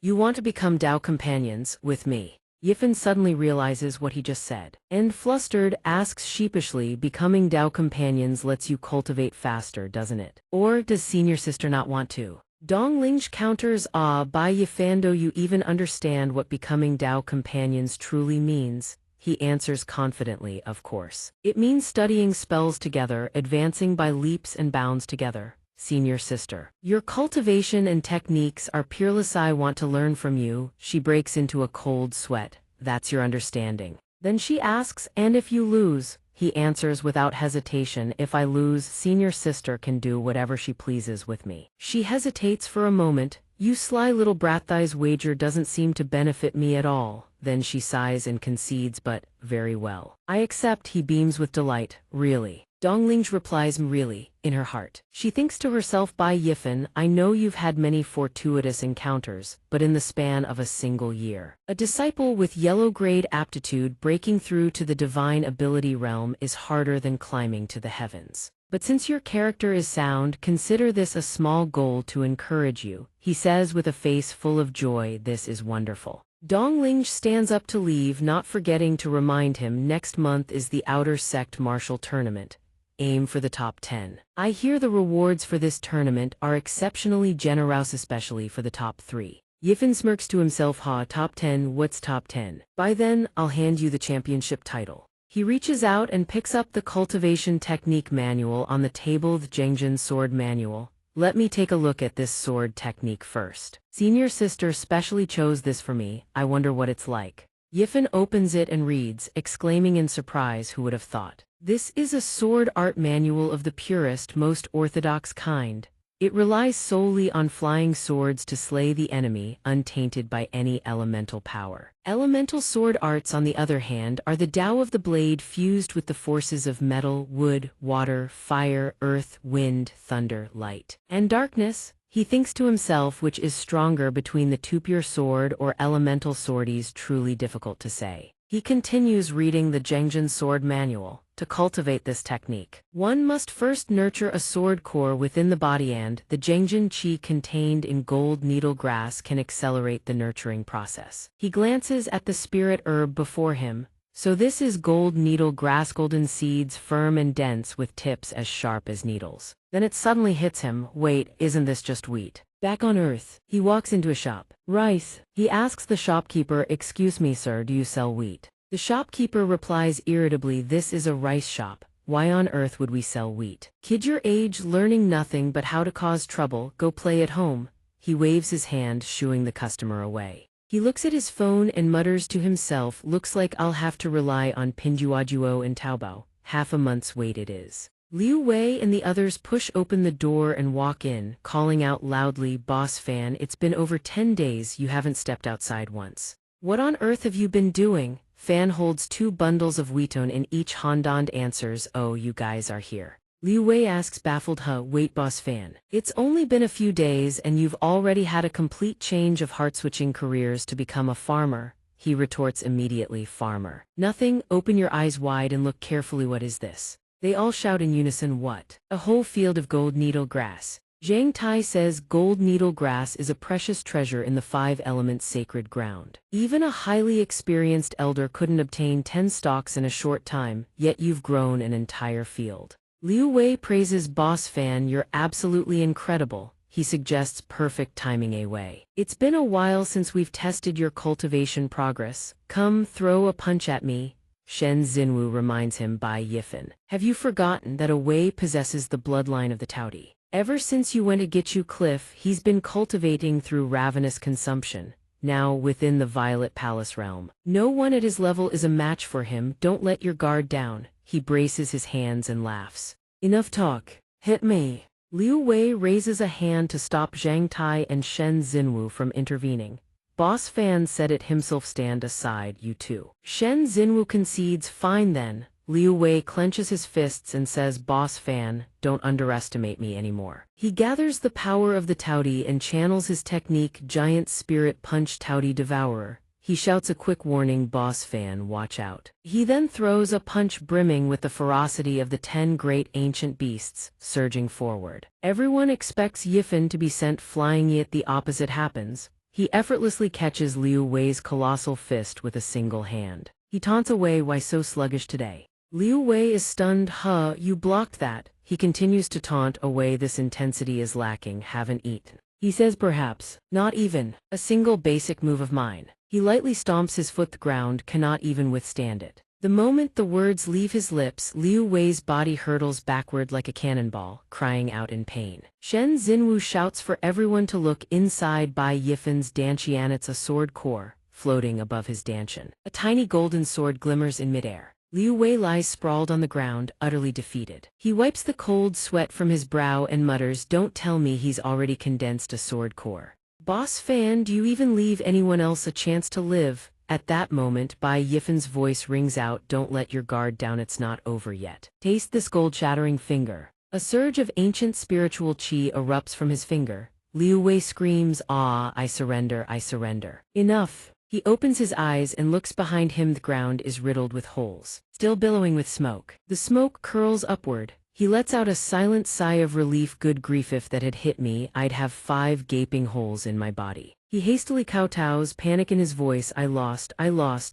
You want to become Tao companions with me? Yifen suddenly realizes what he just said, and flustered, asks sheepishly, becoming Tao companions lets you cultivate faster, doesn't it? Or does senior sister not want to? Dongling's counters, by Yifen, do you even understand what becoming Tao companions truly means? He answers confidently, of course. It means studying spells together, advancing by leaps and bounds together. Senior sister, your cultivation and techniques are peerless. I want to learn from you. She breaks into a cold sweat. That's your understanding. Then she asks, and if you lose? He answers without hesitation, if I lose, senior sister can do whatever she pleases with me. She hesitates for a moment. You sly little brat, thy's wager doesn't seem to benefit me at all. Then she sighs and concedes, but, very well. I accept. He beams with delight. Really? Dongling replies, really, in her heart. She thinks to herself, by Yifen, I know you've had many fortuitous encounters, but in the span of a single year. A disciple with yellow grade aptitude breaking through to the divine ability realm is harder than climbing to the heavens. But since your character is sound, consider this a small goal to encourage you, he says with a face full of joy. This is wonderful. Dongling stands up to leave, not forgetting to remind him next month is the Outer Sect Martial Tournament. Aim for the top 10. I hear the rewards for this tournament are exceptionally generous, especially for the top 3. Yifen smirks to himself, top 10, what's top 10? By then, I'll hand you the championship title. He reaches out and picks up the Cultivation Technique Manual on the table. The Jengjin Sword Manual. Let me take a look at this sword technique first. Senior sister specially chose this for me. I wonder what it's like. Yifen opens it and reads, exclaiming in surprise, who would have thought? This is a sword art manual of the purest, most orthodox kind. It relies solely on flying swords to slay the enemy, untainted by any elemental power. Elemental sword arts, on the other hand, are the Tao of the blade fused with the forces of metal, wood, water, fire, earth, wind, thunder, light, and darkness. He thinks to himself, which is stronger between the two, pure sword or elemental swordies? Truly difficult to say. He continues reading the Jengjin Sword Manual. To cultivate this technique, one must first nurture a sword core within the body, and the Jengjin Qi contained in gold needle grass can accelerate the nurturing process. He glances at the spirit herb before him. So this is gold needle grass, golden seeds, firm and dense with tips as sharp as needles. Then it suddenly hits him, wait, isn't this just wheat? Back on Earth, he walks into a shop. Rice. He asks the shopkeeper, excuse me sir, do you sell wheat? The shopkeeper replies irritably, this is a rice shop. Why on earth would we sell wheat? Kid your age, learning nothing but how to cause trouble, go play at home. He waves his hand, shooing the customer away. He looks at his phone and mutters to himself, looks like I'll have to rely on Pinduoduo and Taobao. Half a month's wait it is. Liu Wei and the others push open the door and walk in, calling out loudly, Boss Fan, it's been over 10 days, you haven't stepped outside once. What on earth have you been doing? Fan holds 2 bundles of wheaton and each Hondond answers, oh, you guys are here. Liu Wei asks baffled, wait Boss Fan. It's only been a few days and you've already had a complete change of heart, switching careers to become a farmer. He retorts immediately, farmer. Nothing, open your eyes wide and look carefully, what is this? They all shout in unison, what? A whole field of gold needle grass. Zhang Tai says gold needle grass is a precious treasure in the 5 elements sacred ground. Even a highly experienced elder couldn't obtain 10 stalks in a short time, yet you've grown an entire field. Liu Wei praises Boss Fan, you're absolutely incredible. He suggests perfect timing, a way. It's been a while since we've tested your cultivation progress. Come, throw a punch at me. Shen Xinwu reminds him by Yifen. Have you forgotten that a Wei possesses the bloodline of the Taodi? Ever since you went to Gichu Cliff, he's been cultivating through ravenous consumption. Now within the Violet Palace realm. No one at his level is a match for him. Don't let your guard down. He braces his hands and laughs. Enough talk. Hit me. Liu Wei raises a hand to stop Zhang Tai and Shen Xinwu from intervening. Boss Fan said it himself, stand aside, you two. Shen Xinwu concedes, fine then. Liu Wei clenches his fists and says, Boss Fan, don't underestimate me anymore. He gathers the power of the Taodi and channels his technique, Giant Spirit Punch Taodi Devourer. He shouts a quick warning, Boss Fan, watch out. He then throws a punch brimming with the ferocity of the 10 great ancient beasts, surging forward. Everyone expects Yifen to be sent flying, yet the opposite happens. He effortlessly catches Liu Wei's colossal fist with a single hand. He taunts away, why so sluggish today? Liu Wei is stunned, you blocked that. He continues to taunt away, this intensity is lacking, haven't eaten. He says, perhaps, not even, a single basic move of mine. He lightly stomps his foot the ground, cannot even withstand it. The moment the words leave his lips, Liu Wei's body hurtles backward like a cannonball, crying out in pain. Shen Xinwu shouts for everyone to look inside by Yifen's dantian. It's a sword core, floating above his dantian. A tiny golden sword glimmers in midair. Liu Wei lies sprawled on the ground, utterly defeated. He wipes the cold sweat from his brow and mutters, don't tell me he's already condensed a sword core. Boss Fan, do you even leave anyone else a chance to live? At that moment, Bai Yifen's voice rings out, don't let your guard down, it's not over yet. Taste this gold-shattering finger. A surge of ancient spiritual qi erupts from his finger. Liu Wei screams, ah, I surrender, I surrender. Enough. He opens his eyes and looks behind him. The ground is riddled with holes, still billowing with smoke. The smoke curls upward. He lets out a silent sigh of relief. Good grief, if that had hit me, I'd have 5 gaping holes in my body. He hastily kowtows, panic in his voice, I lost,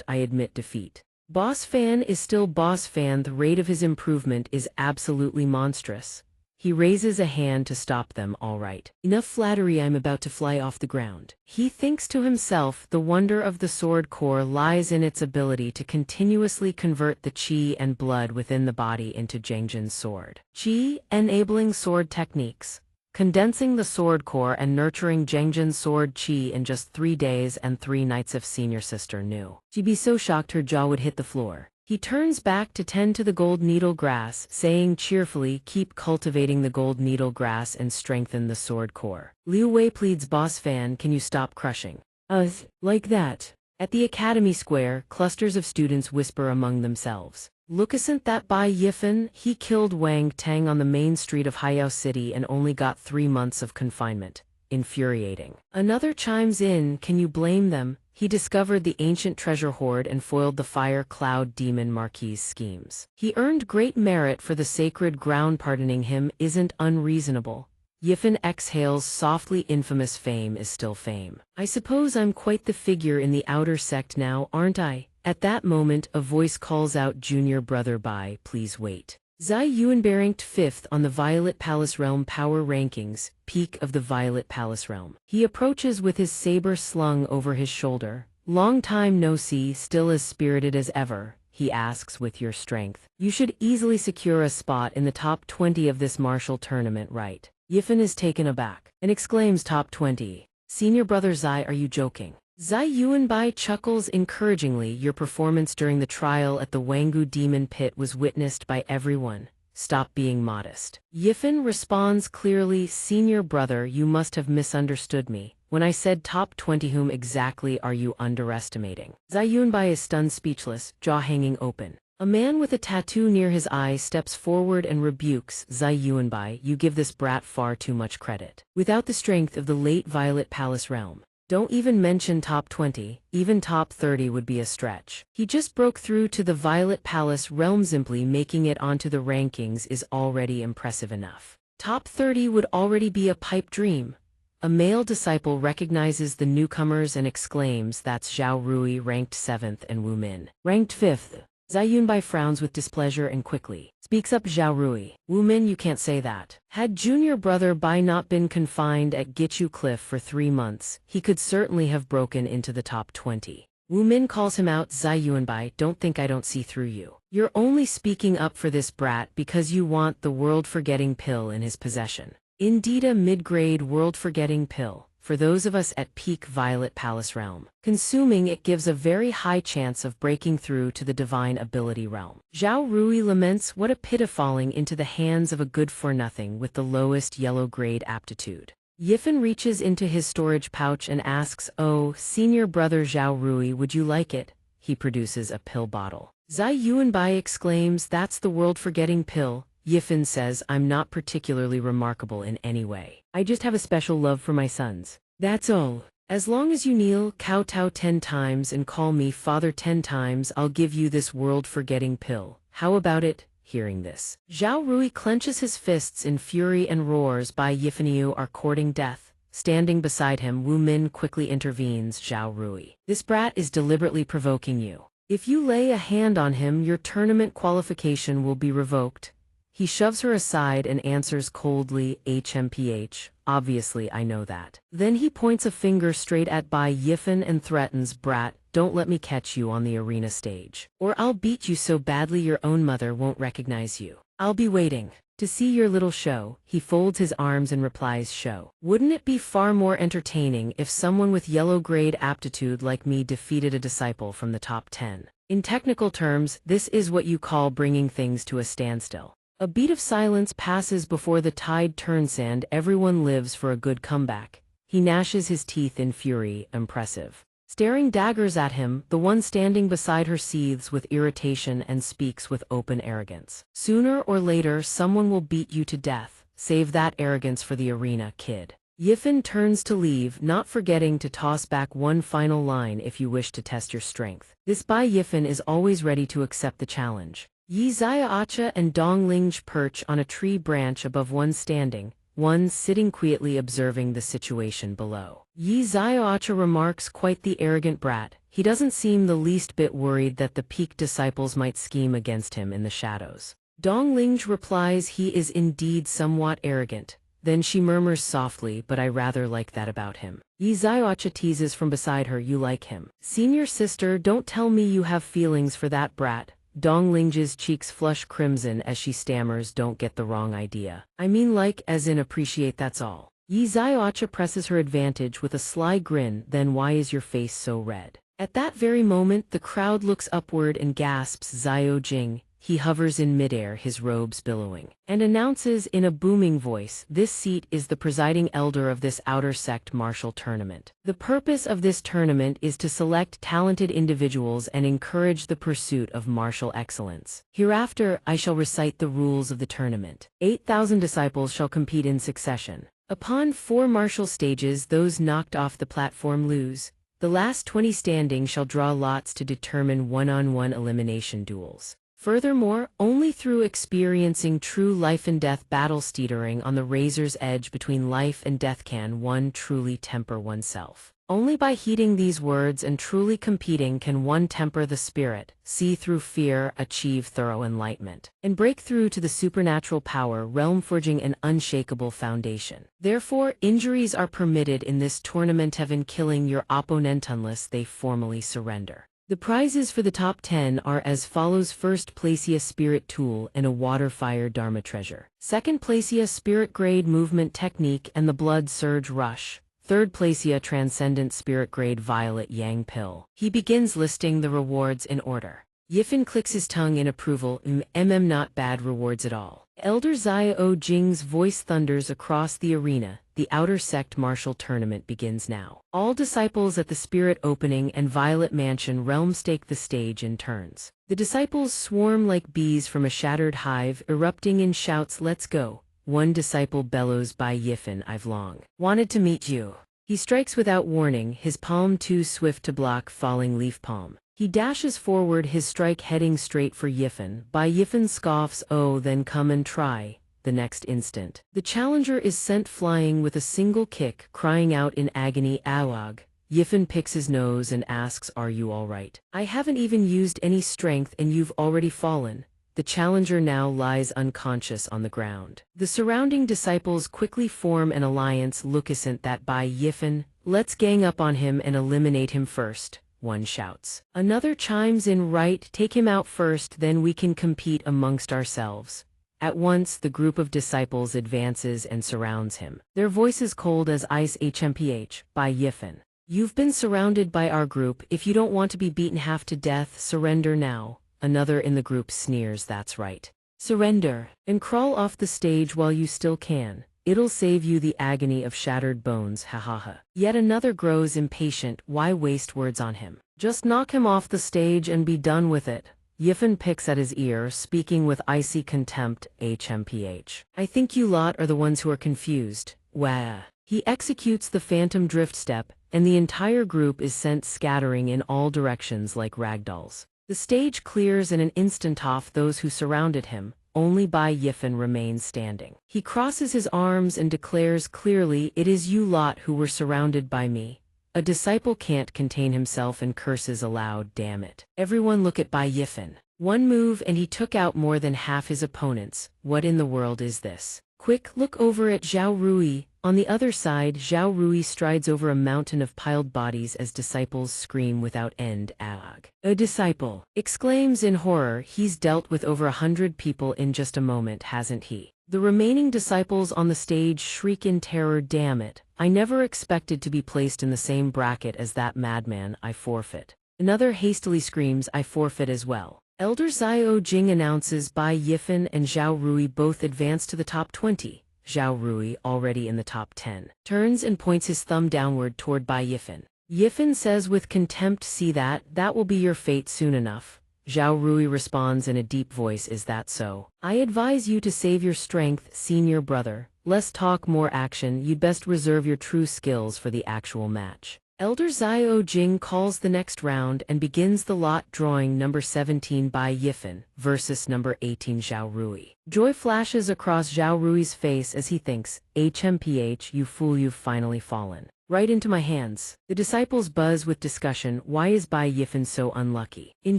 I admit defeat. Boss Fan is still Boss Fan. The rate of his improvement is absolutely monstrous. He raises a hand to stop them. All right. Enough flattery, I'm about to fly off the ground. He thinks to himself, the wonder of the sword core lies in its ability to continuously convert the qi and blood within the body into Zhengjin's sword. Qi, enabling sword techniques. Condensing the sword core and nurturing Zhengjin's sword qi in just 3 days and 3 nights. If senior sister knew, she'd be so shocked her jaw would hit the floor. He turns back to tend to the gold needle grass, saying cheerfully, keep cultivating the gold needle grass and strengthen the sword core. Liu Wei pleads, boss fan, can you stop crushing us like that? At the academy square, clusters of students whisper among themselves. Look, isn't that Bai Yifan? He killed Wang Tang on the main street of Haiyao City and only got 3 months of confinement. Infuriating. Another chimes in, can you blame them? He discovered the ancient treasure hoard and foiled the fire cloud demon Marquis's schemes. He earned great merit for the sacred ground. Pardoning him isn't unreasonable. Yifan exhales softly. Infamous fame is still fame. I suppose I'm quite the figure in the outer sect now, aren't I? At that moment, a voice calls out, Junior brother Bai, please wait. Zai Yuanbai ranked 5th on the Violet Palace Realm Power Rankings, peak of the Violet Palace Realm. He approaches with his saber slung over his shoulder. Long time no see, still as spirited as ever. He asks, with your strength, you should easily secure a spot in the top 20 of this martial tournament, right? Yifan is taken aback and exclaims, top 20. Senior brother Zai, are you joking? Zai Yuanbai chuckles encouragingly. Your performance during the trial at the Wangu Demon Pit was witnessed by everyone. Stop being modest. Yifan responds clearly, senior brother, you must have misunderstood me. When I said top 20, whom exactly are you underestimating? Zai Yuanbai is stunned, speechless, jaw hanging open. A man with a tattoo near his eye steps forward and rebukes, Zai Yuanbai, you give this brat far too much credit. Without the strength of the late Violet Palace realm, don't even mention top 20, even top 30 would be a stretch. He just broke through to the Violet Palace realm. Simply making it onto the rankings is already impressive enough. Top 30 would already be a pipe dream. A male disciple recognizes the newcomers and exclaims, that's Zhao Rui, ranked 7th, and Wu Min, ranked 5th. Zai Yuanbai frowns with displeasure and quickly speaks up, Zhao Rui. Wu Min, you can't say that. Had junior brother Bai not been confined at Gichu Cliff for 3 months, he could certainly have broken into the top 20. Wu Min calls him out, Zai Yuanbai, don't think I don't see through you. You're only speaking up for this brat because you want the world-forgetting pill in his possession. Indeed, a mid-grade world-forgetting pill. For those of us at peak Violet Palace realm, consuming it gives a very high chance of breaking through to the divine ability realm. Zhao Rui laments, what a pity falling into the hands of a good-for-nothing with the lowest yellow-grade aptitude. Yifan reaches into his storage pouch and asks, oh, senior brother Zhao Rui, would you like it? He produces a pill bottle. Zai Yuanbai exclaims, that's the world-forgetting pill. Yifan says, I'm not particularly remarkable in any way. I just have a special love for my sons. That's all. As long as you kneel, kowtow 10 times and call me father 10 times, I'll give you this world-forgetting pill. How about it? Hearing this, Zhao Rui clenches his fists in fury and roars, Bai Yifan, you are courting death. Standing beside him, Wu Min quickly intervenes, Zhao Rui. This brat is deliberately provoking you. If you lay a hand on him, your tournament qualification will be revoked. He shoves her aside and answers coldly, HMPH, obviously I know that. Then he points a finger straight at Bai Yifan and threatens, brat, don't let me catch you on the arena stage, or I'll beat you so badly your own mother won't recognize you. I'll be waiting to see your little show. He folds his arms and replies, show. Wouldn't it be far more entertaining if someone with yellow-grade aptitude like me defeated a disciple from the top 10? In technical terms, this is what you call bringing things to a standstill. A beat of silence passes before the tide turns and everyone lives for a good comeback. He gnashes his teeth in fury, impressive. Staring daggers at him, the one standing beside her seethes with irritation and speaks with open arrogance. Sooner or later someone will beat you to death. Save that arrogance for the arena, kid. Yifan turns to leave, not forgetting to toss back one final line, if you wish to test your strength. This Bai Yifan is always ready to accept the challenge. Yi Xiaxia and Dong Linge perch on a tree branch above, one standing, one sitting quietly observing the situation below. Yi Xiaxia remarks, quite the arrogant brat. He doesn't seem the least bit worried that the peak disciples might scheme against him in the shadows. Dong Ling replies he is indeed somewhat arrogant. Then she murmurs softly, but I rather like that about him. Yi Xiaocha teases from beside her, you like him. Senior sister, don't tell me you have feelings for that brat. Dong Ling's cheeks flush crimson as she stammers, don't get the wrong idea. I mean like as in appreciate, that's all. Yi Xiaocha presses her advantage with a sly grin, then why is your face so red? At that very moment the crowd looks upward and gasps Xiao Jing. He hovers in midair, his robes billowing, and announces in a booming voice, this seat is the presiding elder of this outer sect martial tournament. The purpose of this tournament is to select talented individuals and encourage the pursuit of martial excellence. Hereafter I shall recite the rules of the tournament. 8,000 disciples shall compete in succession. Upon 4 martial stages, those knocked off the platform lose. The last 20 standing shall draw lots to determine one-on-one elimination duels. Furthermore, only through experiencing true life and death battles teetering on the razor's edge between life and death can one truly temper oneself. Only by heeding these words and truly competing can one temper the spirit, see through fear, achieve thorough enlightenment, and break through to the supernatural power realm, forging an unshakable foundation. Therefore, injuries are permitted in this tournament, even killing your opponent unless they formally surrender. The prizes for the top 10 are as follows: first place a spirit tool and a water fire dharma treasure. Second place a spirit grade movement technique and the blood surge rush. Third place a transcendent spirit grade violet yang pill. He begins listing the rewards in order. Yifan clicks his tongue in approval. Not bad rewards at all. Elder Xiao Jing's voice thunders across the arena. The outer sect martial tournament begins now. All disciples at the spirit opening and violet mansion realm stake the stage in turns. The disciples swarm like bees from a shattered hive, erupting in shouts, let's go. One disciple bellows, by Yifan, I've long wanted to meet you. He strikes without warning, his palm too swift to block falling leaf palm. He dashes forward, his strike heading straight for Yifan. By Yifan scoffs, oh then come and try. The next instant, the challenger is sent flying with a single kick, crying out in agony, awag. Yifan picks his nose and asks, are you all right? I haven't even used any strength and you've already fallen. The challenger now lies unconscious on the ground. The surrounding disciples quickly form an alliance, lookisant that by Yifan, let's gang up on him and eliminate him first. One shouts. Another chimes in, right, take him out first, then we can compete amongst ourselves. At once the group of disciples advances and surrounds him. Their voices cold as ice. HMPH, by Yifan. You've been surrounded by our group. If you don't want to be beaten half to death, surrender now. Another in the group sneers, that's right. Surrender, and crawl off the stage while you still can. It'll save you the agony of shattered bones, hahaha. Yet another grows impatient, why waste words on him? Just knock him off the stage and be done with it. Yifan picks at his ear, speaking with icy contempt, HMPH. I think you lot are the ones who are confused. Wah. He executes the phantom drift step, and the entire group is sent scattering in all directions like ragdolls. The stage clears in an instant off those who surrounded him, only Bai Yifan remains standing. He crosses his arms and declares clearly, it is you lot who were surrounded by me. A disciple can't contain himself and curses aloud, damn it. Everyone look at Bai Yifan. One move and he took out more than half his opponents. What in the world is this? Quick, look over at Zhao Rui. On the other side, Zhao Rui strides over a mountain of piled bodies as disciples scream without end, ag. A disciple exclaims in horror, he's dealt with over 100 people in just a moment, hasn't he? The remaining disciples on the stage shriek in terror, damn it. I never expected to be placed in the same bracket as that madman, I forfeit. Another hastily screams, I forfeit as well. Elder Xiao Jing announces Bai Yifan and Zhao Rui both advance to the top 20. Zhao Rui, already in the top 10, turns and points his thumb downward toward Bai Yifan. Yifan says with contempt, see that will be your fate soon enough. Zhao Rui responds in a deep voice, is that so? I advise you to save your strength, senior brother. Less talk, more action. You'd best reserve your true skills for the actual match. Elder Xiao Jing calls the next round and begins the lot drawing. Number 17 Bai Yifan versus number 18 Zhao Rui. Joy flashes across Zhao Rui's face as he thinks, HMPH, you fool, you've finally fallen. Right into my hands. The disciples buzz with discussion. Why is Bai Yifan so unlucky? In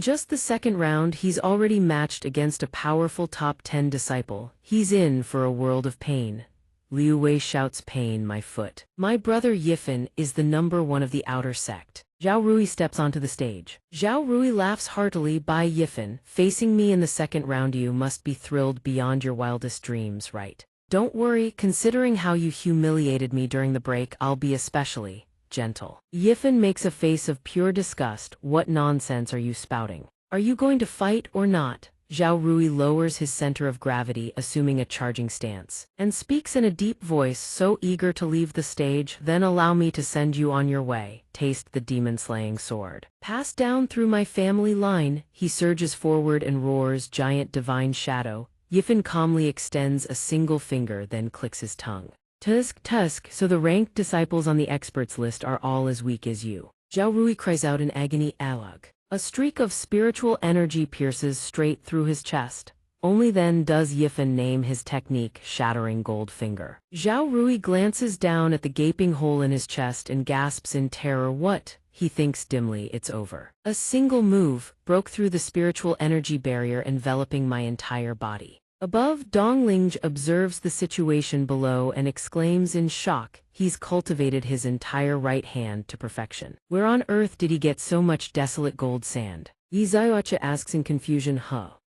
just the second round, he's already matched against a powerful top 10 disciple. He's in for a world of pain. Liu Wei shouts, pain, my foot. My brother Yifan is the #1 of the outer sect. Zhao Rui steps onto the stage. Zhao Rui laughs heartily. Bai Yifan, facing me in the second round, you must be thrilled beyond your wildest dreams, right? Don't worry, considering how you humiliated me during the break, I'll be especially gentle. Yifan makes a face of pure disgust. What nonsense are you spouting? Are you going to fight or not? Zhao Rui lowers his center of gravity, assuming a charging stance, and speaks in a deep voice, so eager to leave the stage. Then allow me to send you on your way. Taste the demon-slaying sword. Passed down through my family line. He surges forward and roars, giant divine shadow. Yifan calmly extends a single finger, then clicks his tongue. Tusk, tusk, so the ranked disciples on the experts list are all as weak as you. Zhao Rui cries out in agony, Alug. A streak of spiritual energy pierces straight through his chest. Only then does Yifan name his technique, shattering gold finger. Zhao Rui glances down at the gaping hole in his chest and gasps in terror. What? He thinks dimly, it's over. A single move broke through the spiritual energy barrier enveloping my entire body. Above, Dongling observes the situation below and exclaims in shock, he's cultivated his entire right hand to perfection. Where on earth did he get so much desolate gold sand? Xianxia asks in confusion,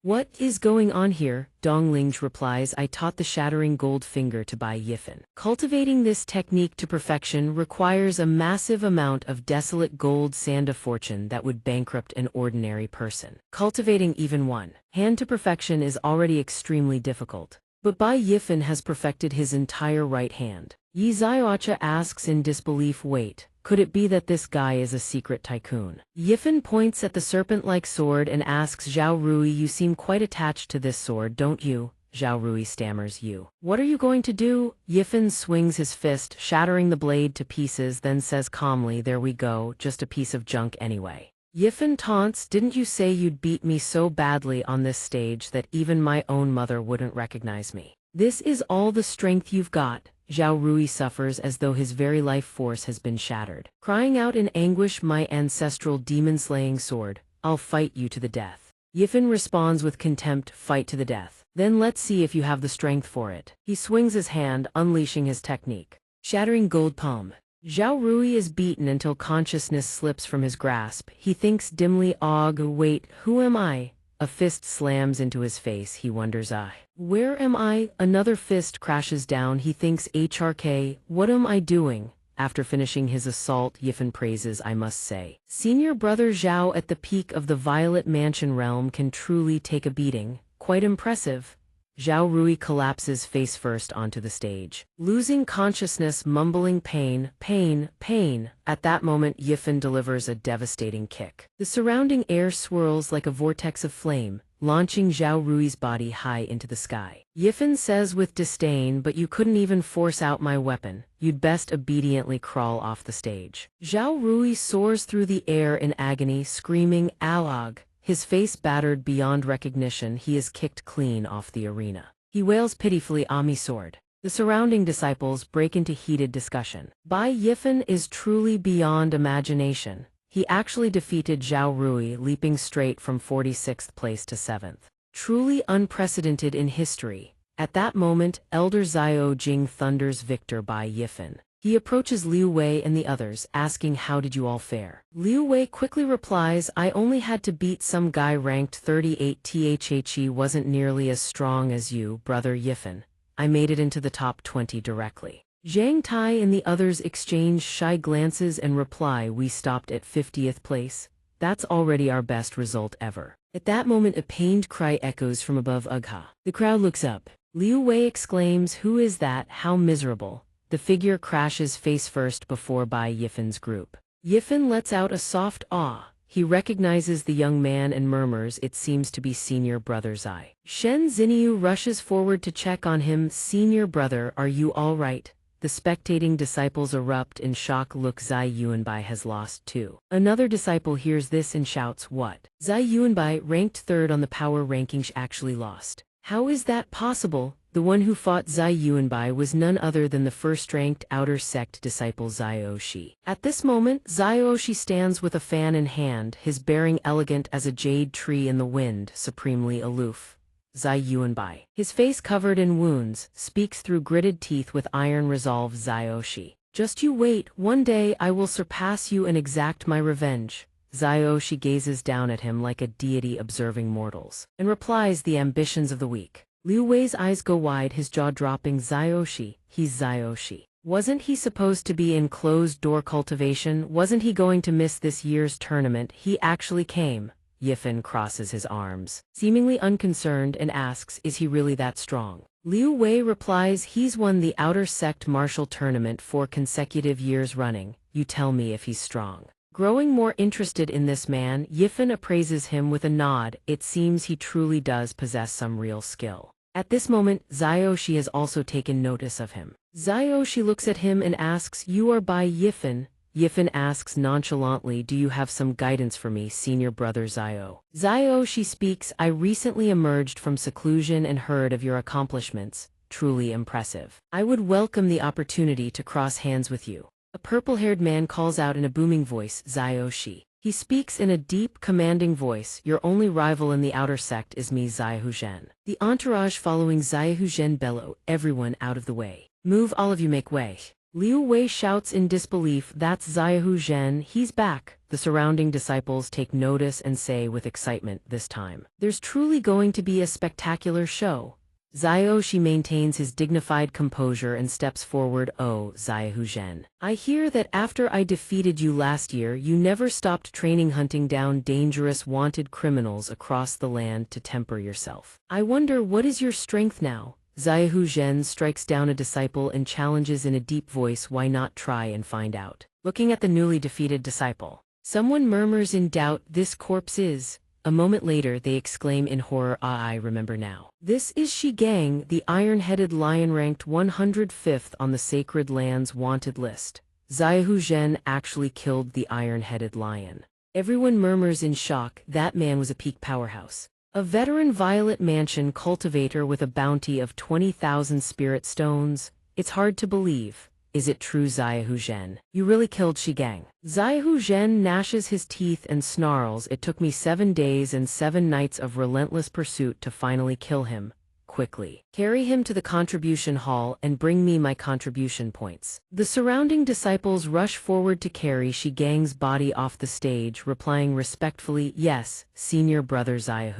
What is going on here? Dongling replies, I taught the shattering gold finger to Bai Yifan. Cultivating this technique to perfection requires a massive amount of desolate gold sand, a fortune that would bankrupt an ordinary person. Cultivating even one hand to perfection is already extremely difficult. But Bai Yifan has perfected his entire right hand. Xianxia asks in disbelief, wait. Could it be that this guy is a secret tycoon? Yifan points at the serpent-like sword and asks Zhao Rui, you seem quite attached to this sword, don't you? Zhao Rui stammers, you. What are you going to do? Yifan swings his fist, shattering the blade to pieces, then says calmly, there we go, just a piece of junk anyway. Yifan taunts, didn't you say you'd beat me so badly on this stage that even my own mother wouldn't recognize me? This is all the strength you've got? Zhao Rui suffers as though his very life force has been shattered. Crying out in anguish, my ancestral demon-slaying sword, I'll fight you to the death. Yifan responds with contempt, fight to the death. Then let's see if you have the strength for it. He swings his hand, unleashing his technique. Shattering gold palm. Zhao Rui is beaten until consciousness slips from his grasp. He thinks dimly, wait, who am I? A fist slams into his face. He wonders, where am I? Another fist crashes down. He thinks, HRK, what am I doing? After finishing his assault, Yifan praises, I must say. Senior brother Zhao at the peak of the Violet Mansion realm can truly take a beating. Quite impressive. Zhao Rui collapses face first onto the stage, losing consciousness, mumbling pain, pain, pain. At that moment, Yifan delivers a devastating kick. The surrounding air swirls like a vortex of flame, launching Zhao Rui's body high into the sky. Yifan says with disdain, but you couldn't even force out my weapon. You'd best obediently crawl off the stage. Zhao Rui soars through the air in agony, screaming, Alog. His face battered beyond recognition, he is kicked clean off the arena. He wails pitifully, Ami sword. The surrounding disciples break into heated discussion. Bai Yifan is truly beyond imagination. He actually defeated Zhao Rui, leaping straight from 46th place to 7th. Truly unprecedented in history. At that moment, Elder Xiao Jing thunders victor Bai Yifan. He approaches Liu Wei and the others, asking, how did you all fare? Liu Wei quickly replies, I only had to beat some guy ranked 38. He wasn't nearly as strong as you, brother Yifan. I made it into the top 20 directly. Zhang Tai and the others exchange shy glances and reply, we stopped at 50th place. That's already our best result ever. At that moment, a pained cry echoes from above Ugha. The crowd looks up. Liu Wei exclaims, who is that? How miserable. The figure crashes face first before Bai Yifan's group. Yifan lets out a soft awe. He recognizes the young man and murmurs, it seems to be senior brother Zai. Shen Xinyu rushes forward to check on him, senior brother, are you all right? The spectating disciples erupt in shock. Look, Zai Yuanbai has lost too. Another disciple hears this and shouts, what? Zai Yuanbai, ranked 3rd on the power rankings, actually lost. How is that possible? The one who fought Zai Yuanbai was none other than the first-ranked outer sect disciple Zai. At this moment, Zai stands with a fan in hand, his bearing elegant as a jade tree in the wind, supremely aloof. Zai Yuanbai, his face covered in wounds, speaks through gritted teeth with iron resolve. Zai. Just you wait, one day I will surpass you and exact my revenge. Zai gazes down at him like a deity observing mortals, and replies the ambitions of the weak. Liu Wei's eyes go wide, his jaw dropping. Zai, he's Zai. Wasn't he supposed to be in closed-door cultivation? Wasn't he going to miss this year's tournament? He actually came. Yifan crosses his arms, seemingly unconcerned, and asks, is he really that strong? Liu Wei replies, he's won the outer sect martial tournament 4 consecutive years running. You tell me if he's strong. Growing more interested in this man, Yifan appraises him with a nod. It seems he truly does possess some real skill. At this moment, Zai has also taken notice of him. Zai looks at him and asks, you are by Yifan? Yifan asks nonchalantly, do you have some guidance for me, senior brother Zai? Zai speaks, I recently emerged from seclusion and heard of your accomplishments. Truly impressive. I would welcome the opportunity to cross hands with you. A purple-haired man calls out in a booming voice, Zai. He speaks in a deep, commanding voice, your only rival in the outer sect is me, Zai Zhen. The entourage following Zai Zhen bellow, everyone out of the way. Move, all of you, make way. Liu Wei shouts in disbelief, that's Zai Zhen, he's back. The surrounding disciples take notice and say with excitement, this time, there's truly going to be a spectacular show. Zai maintains his dignified composure and steps forward. Oh, Zai Zhen. I hear that after I defeated you last year, you never stopped training hunting down dangerous wanted criminals across the land to temper yourself. I wonder what is your strength now? Zai Zhen strikes down a disciple and challenges in a deep voice, why not try and find out? Looking at the newly defeated disciple, someone murmurs in doubt, this corpse is. A moment later they exclaim in horror, I remember now. This is Shigang, the iron-headed lion ranked 105th on the Sacred Land's wanted list. Zai Zhen actually killed the iron-headed lion. Everyone murmurs in shock, that man was a peak powerhouse. A veteran Violet Mansion cultivator with a bounty of 20,000 spirit stones. It's hard to believe. Is it true, Zai Zhen? You really killed Shigang? Zai Zhen gnashes his teeth and snarls, it took me 7 days and 7 nights of relentless pursuit to finally kill him. Quickly. Carry him to the contribution hall and bring me my contribution points. The surrounding disciples rush forward to carry Shigang's body off the stage, replying respectfully, yes, senior brother Zai.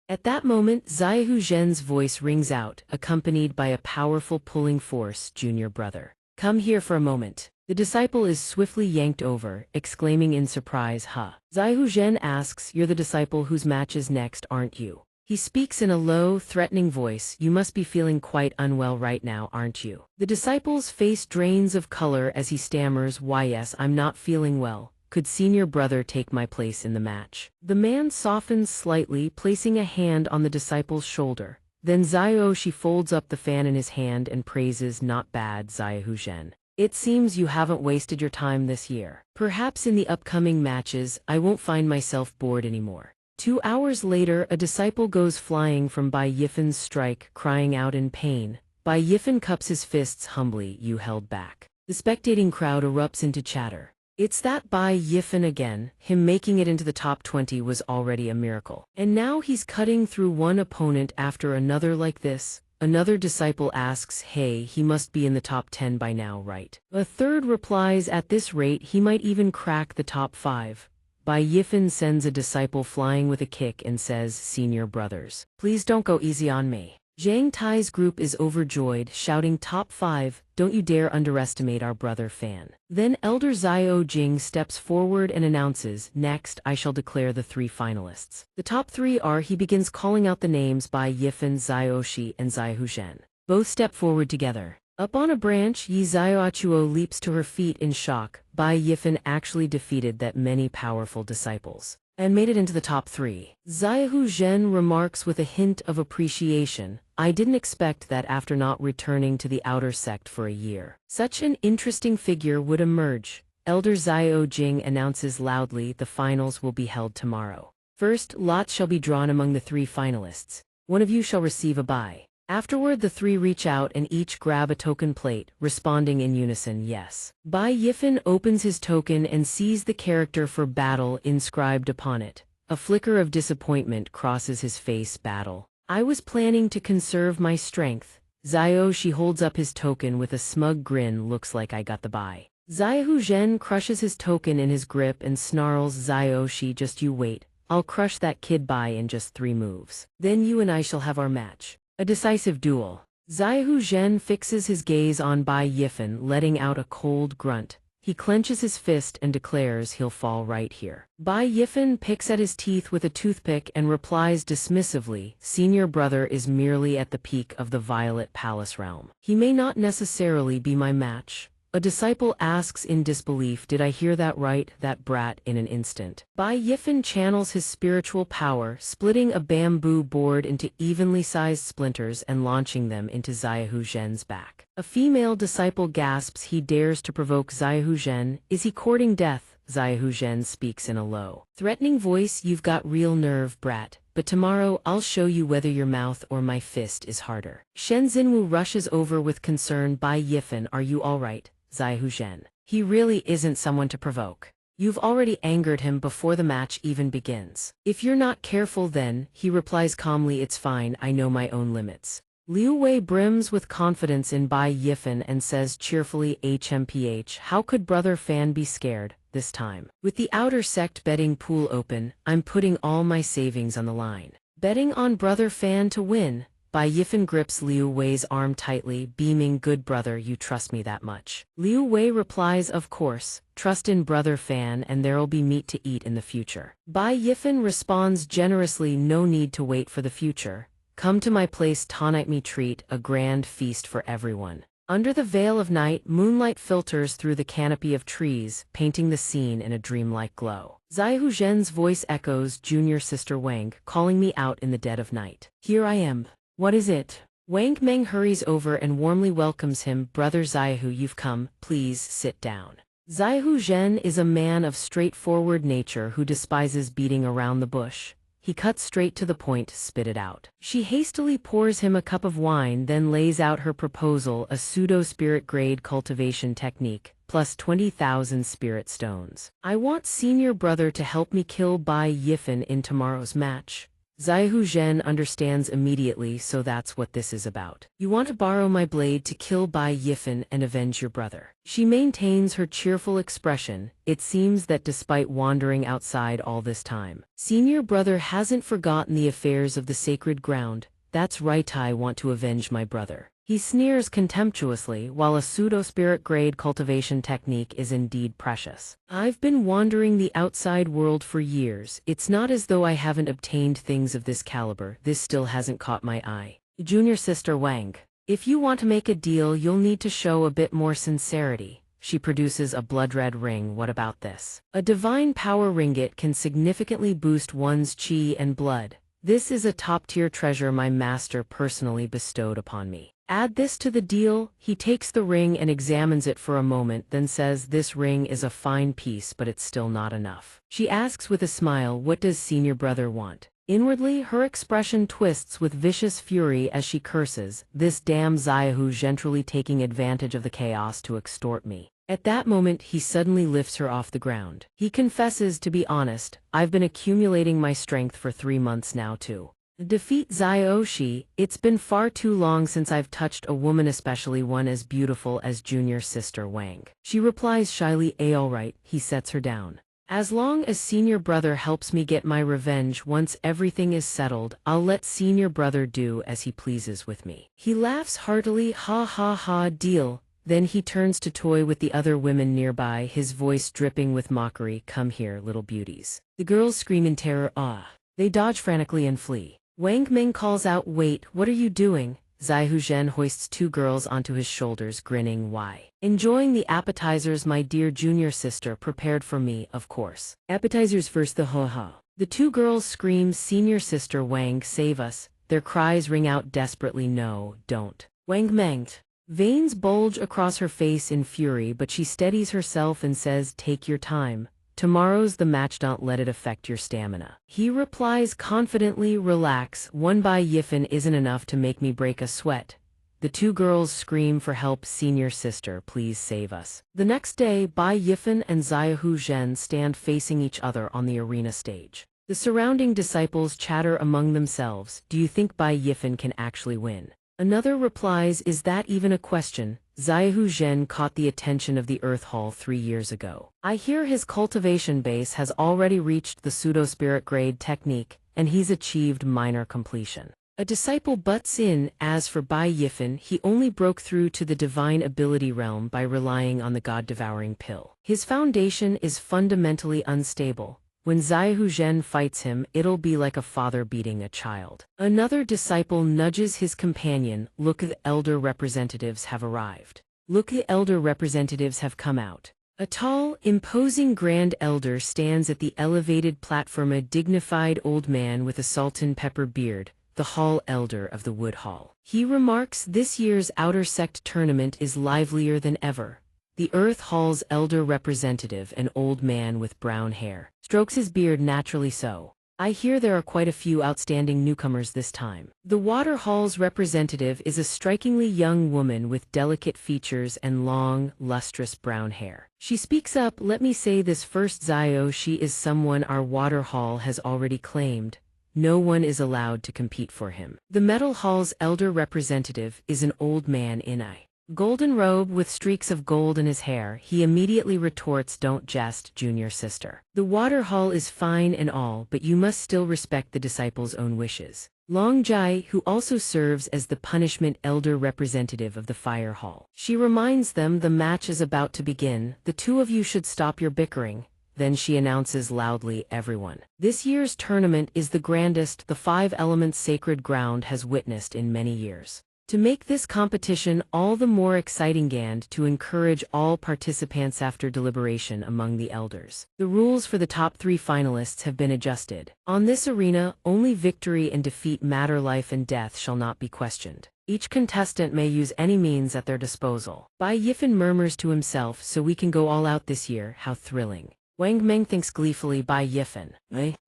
At that moment, Zai Zhen's voice rings out, accompanied by a powerful pulling force, junior brother. Come here for a moment. The disciple is swiftly yanked over, exclaiming in surprise, huh? Zai Zhen asks, you're the disciple whose match is next, aren't you? He speaks in a low, threatening voice, you must be feeling quite unwell right now, aren't you? The disciple's face drains of color as he stammers, why yes, I'm not feeling well. Could senior brother take my place in the match? The man softens slightly, placing a hand on the disciple's shoulder. Then Zai folds up the fan in his hand and praises, not bad, Zai Zhen. It seems you haven't wasted your time this year. Perhaps in the upcoming matches, I won't find myself bored anymore. 2 hours later, a disciple goes flying from Bai Yifan's strike, crying out in pain. Bai Yifan cups his fists humbly, you held back. The spectating crowd erupts into chatter. It's that Bai Yifan again, him making it into the top 20 was already a miracle. And now he's cutting through one opponent after another like this. Another disciple asks, hey, he must be in the top 10 by now, right? A third replies, at this rate he might even crack the top 5. Bai Yifan sends a disciple flying with a kick and says, senior brothers, please don't go easy on me. Zhang Tai's group is overjoyed, shouting top 5, don't you dare underestimate our brother Fan. Then Elder Zio Jing steps forward and announces, next I shall declare the 3 finalists. The top 3 are, he begins calling out the names by Yifan, Zioshi, and Zai Zhen. Both step forward together. Up on a branch, Yi Zioachuo leaps to her feet in shock. Bai Yifan actually defeated that many powerful disciples and made it into the top 3. Zai Zhen remarks with a hint of appreciation, I didn't expect that after not returning to the outer sect for a year, such an interesting figure would emerge. Elder Zio Jing announces loudly the finals will be held tomorrow. First, lots shall be drawn among the 3 finalists. One of you shall receive a bai. Afterward, the three reach out and each grab a token plate, responding in unison, yes. Bai Yifan opens his token and sees the character for battle inscribed upon it. A flicker of disappointment crosses his face. Battle. I was planning to conserve my strength. Xiaoxi holds up his token with a smug grin. Looks like I got the buy. Xiaohu Zhen crushes his token in his grip and snarls, Xiaoxi, just you wait. I'll crush that kid Bai in just 3 moves. Then you and I shall have our match. A decisive duel. Xiaohu Zhen fixes his gaze on Bai Yifan, letting out a cold grunt. He clenches his fist and declares he'll fall right here. Bai Yifan picks at his teeth with a toothpick and replies dismissively, senior brother is merely at the peak of the Violet Palace realm. He may not necessarily be my match. A disciple asks in disbelief, did I hear that right, that brat, in an instant. Bai Yifan channels his spiritual power, splitting a bamboo board into evenly sized splinters and launching them into Xiaohu Zhen's back. A female disciple gasps. He dares to provoke Xiaohu Zhen. Is he courting death? Xiaohu Zhen speaks in a low, threatening voice, you've got real nerve, brat. But tomorrow I'll show you whether your mouth or my fist is harder. Shen Xinwu rushes over with concern. Bai Yifan, are you all right? Xiaohu Zhen. He really isn't someone to provoke. You've already angered him before the match even begins. If you're not careful then, he replies calmly, it's fine, I know my own limits. Liu Wei brims with confidence in Bai Yifan and says cheerfully, HMPH, how could Brother Fan be scared, this time? With the outer sect betting pool open, I'm putting all my savings on the line. Betting on Brother Fan to win. Bai Yifan grips Liu Wei's arm tightly, beaming, good brother, you trust me that much. Liu Wei replies, of course, trust in Brother Fan and there'll be meat to eat in the future. Bai Yifan responds generously, no need to wait for the future. Come to my place tonight, me treat, a grand feast for everyone. Under the veil of night, moonlight filters through the canopy of trees, painting the scene in a dreamlike glow. Xiaohu Zhen's voice echoes, junior sister Wang, calling me out in the dead of night. Here I am. What is it? Wang Meng hurries over and warmly welcomes him. Brother Xiaohu, you've come, please sit down. Xiaohu Zhen is a man of straightforward nature who despises beating around the bush. He cuts straight to the point, spit it out. She hastily pours him a cup of wine, then lays out her proposal, a pseudo-spirit grade cultivation technique, plus 20,000 spirit stones. I want senior brother to help me kill Bai Yifan in tomorrow's match. Xiaohu Zhen understands immediately, so that's what this is about. You want to borrow my blade to kill Bai Yifan and avenge your brother. She maintains her cheerful expression. It seems that despite wandering outside all this time, senior brother hasn't forgotten the affairs of the sacred ground. That's right, I want to avenge my brother. He sneers contemptuously, while a pseudo-spirit grade cultivation technique is indeed precious. I've been wandering the outside world for years. It's not as though I haven't obtained things of this caliber. This still hasn't caught my eye. Junior sister Wang. If you want to make a deal, you'll need to show a bit more sincerity. She produces a blood-red ring. What about this? A divine power ringgit can significantly boost one's chi and blood. This is a top-tier treasure my master personally bestowed upon me. Add this to the deal. He takes the ring and examines it for a moment, then says, this ring is a fine piece, but it's still not enough. She asks with a smile, what does senior brother want? Inwardly, her expression twists with vicious fury as she curses, this damn Xiaohu Zhen taking advantage of the chaos to extort me. At that moment, he suddenly lifts her off the ground. He confesses, to be honest, I've been accumulating my strength for 3 months now too. Defeat Xiaoxi, it's been far too long since I've touched a woman, especially one as beautiful as junior sister Wang. She replies shyly, alright, he sets her down. As long as senior brother helps me get my revenge once everything is settled, I'll let senior brother do as he pleases with me. He laughs heartily, ha ha ha, deal. Then he turns to toy with the other women nearby, his voice dripping with mockery, come here, little beauties. The girls scream in terror, ah. They dodge frantically and flee. Wang Ming calls out, wait, what are you doing? Xiaohu Zhen hoists 2 girls onto his shoulders, grinning, why? Enjoying the appetizers my dear junior sister prepared for me, of course. Appetizers first, the ha-ha. The 2 girls scream, senior sister Wang, save us. Their cries ring out desperately, no, don't. Wang Menged. Veins bulge across her face in fury, but she steadies herself and says, take your time. Tomorrow's the match, don't let it affect your stamina. He replies confidently, relax, one Bai Yifan isn't enough to make me break a sweat. The two girls scream for help, senior sister, please save us. The next day, Bai Yifan and Xiaohu Zhen stand facing each other on the arena stage. The surrounding disciples chatter among themselves, do you think Bai Yifan can actually win? Another replies, is that even a question? Xiaohu Zhen caught the attention of the Earth Hall 3 years ago. I hear his cultivation base has already reached the pseudo-spirit grade technique, and he's achieved minor completion. A disciple butts in, as for Bai Yifan, he only broke through to the divine ability realm by relying on the god-devouring pill. His foundation is fundamentally unstable. When Xiaohu Zhen fights him, it'll be like a father beating a child. Another disciple nudges his companion, look, the elder representatives have arrived. Look, the elder representatives have come out. A tall, imposing grand elder stands at the elevated platform, a dignified old man with a sultan pepper beard, the hall elder of the Wood Hall. He remarks, this year's outer sect tournament is livelier than ever. The Earth Hall's elder representative, an old man with brown hair, strokes his beard naturally so. I hear there are quite a few outstanding newcomers this time. The Water Hall's representative is a strikingly young woman with delicate features and long, lustrous brown hair. She speaks up, let me say this first, Zio, she is someone our Water Hall has already claimed. No one is allowed to compete for him. The Metal Hall's elder representative is an old man in a golden robe with streaks of gold in his hair. He immediately retorts, don't jest, junior sister. The Water Hall is fine and all, but you must still respect the disciples' own wishes. Long Jai, who also serves as the punishment elder representative of the Fire Hall. She reminds them the match is about to begin, the two of you should stop your bickering. Then she announces loudly, everyone. This year's tournament is the grandest the 5 elements sacred ground has witnessed in many years. To make this competition all the more exciting and to encourage all participants after deliberation among the elders, the rules for the top 3 finalists have been adjusted. On this arena, only victory and defeat matter, life and death shall not be questioned. Each contestant may use any means at their disposal. Bai Yifan murmurs to himself, so we can go all out this year, how thrilling. Wang Meng thinks gleefully, Bai Yifan.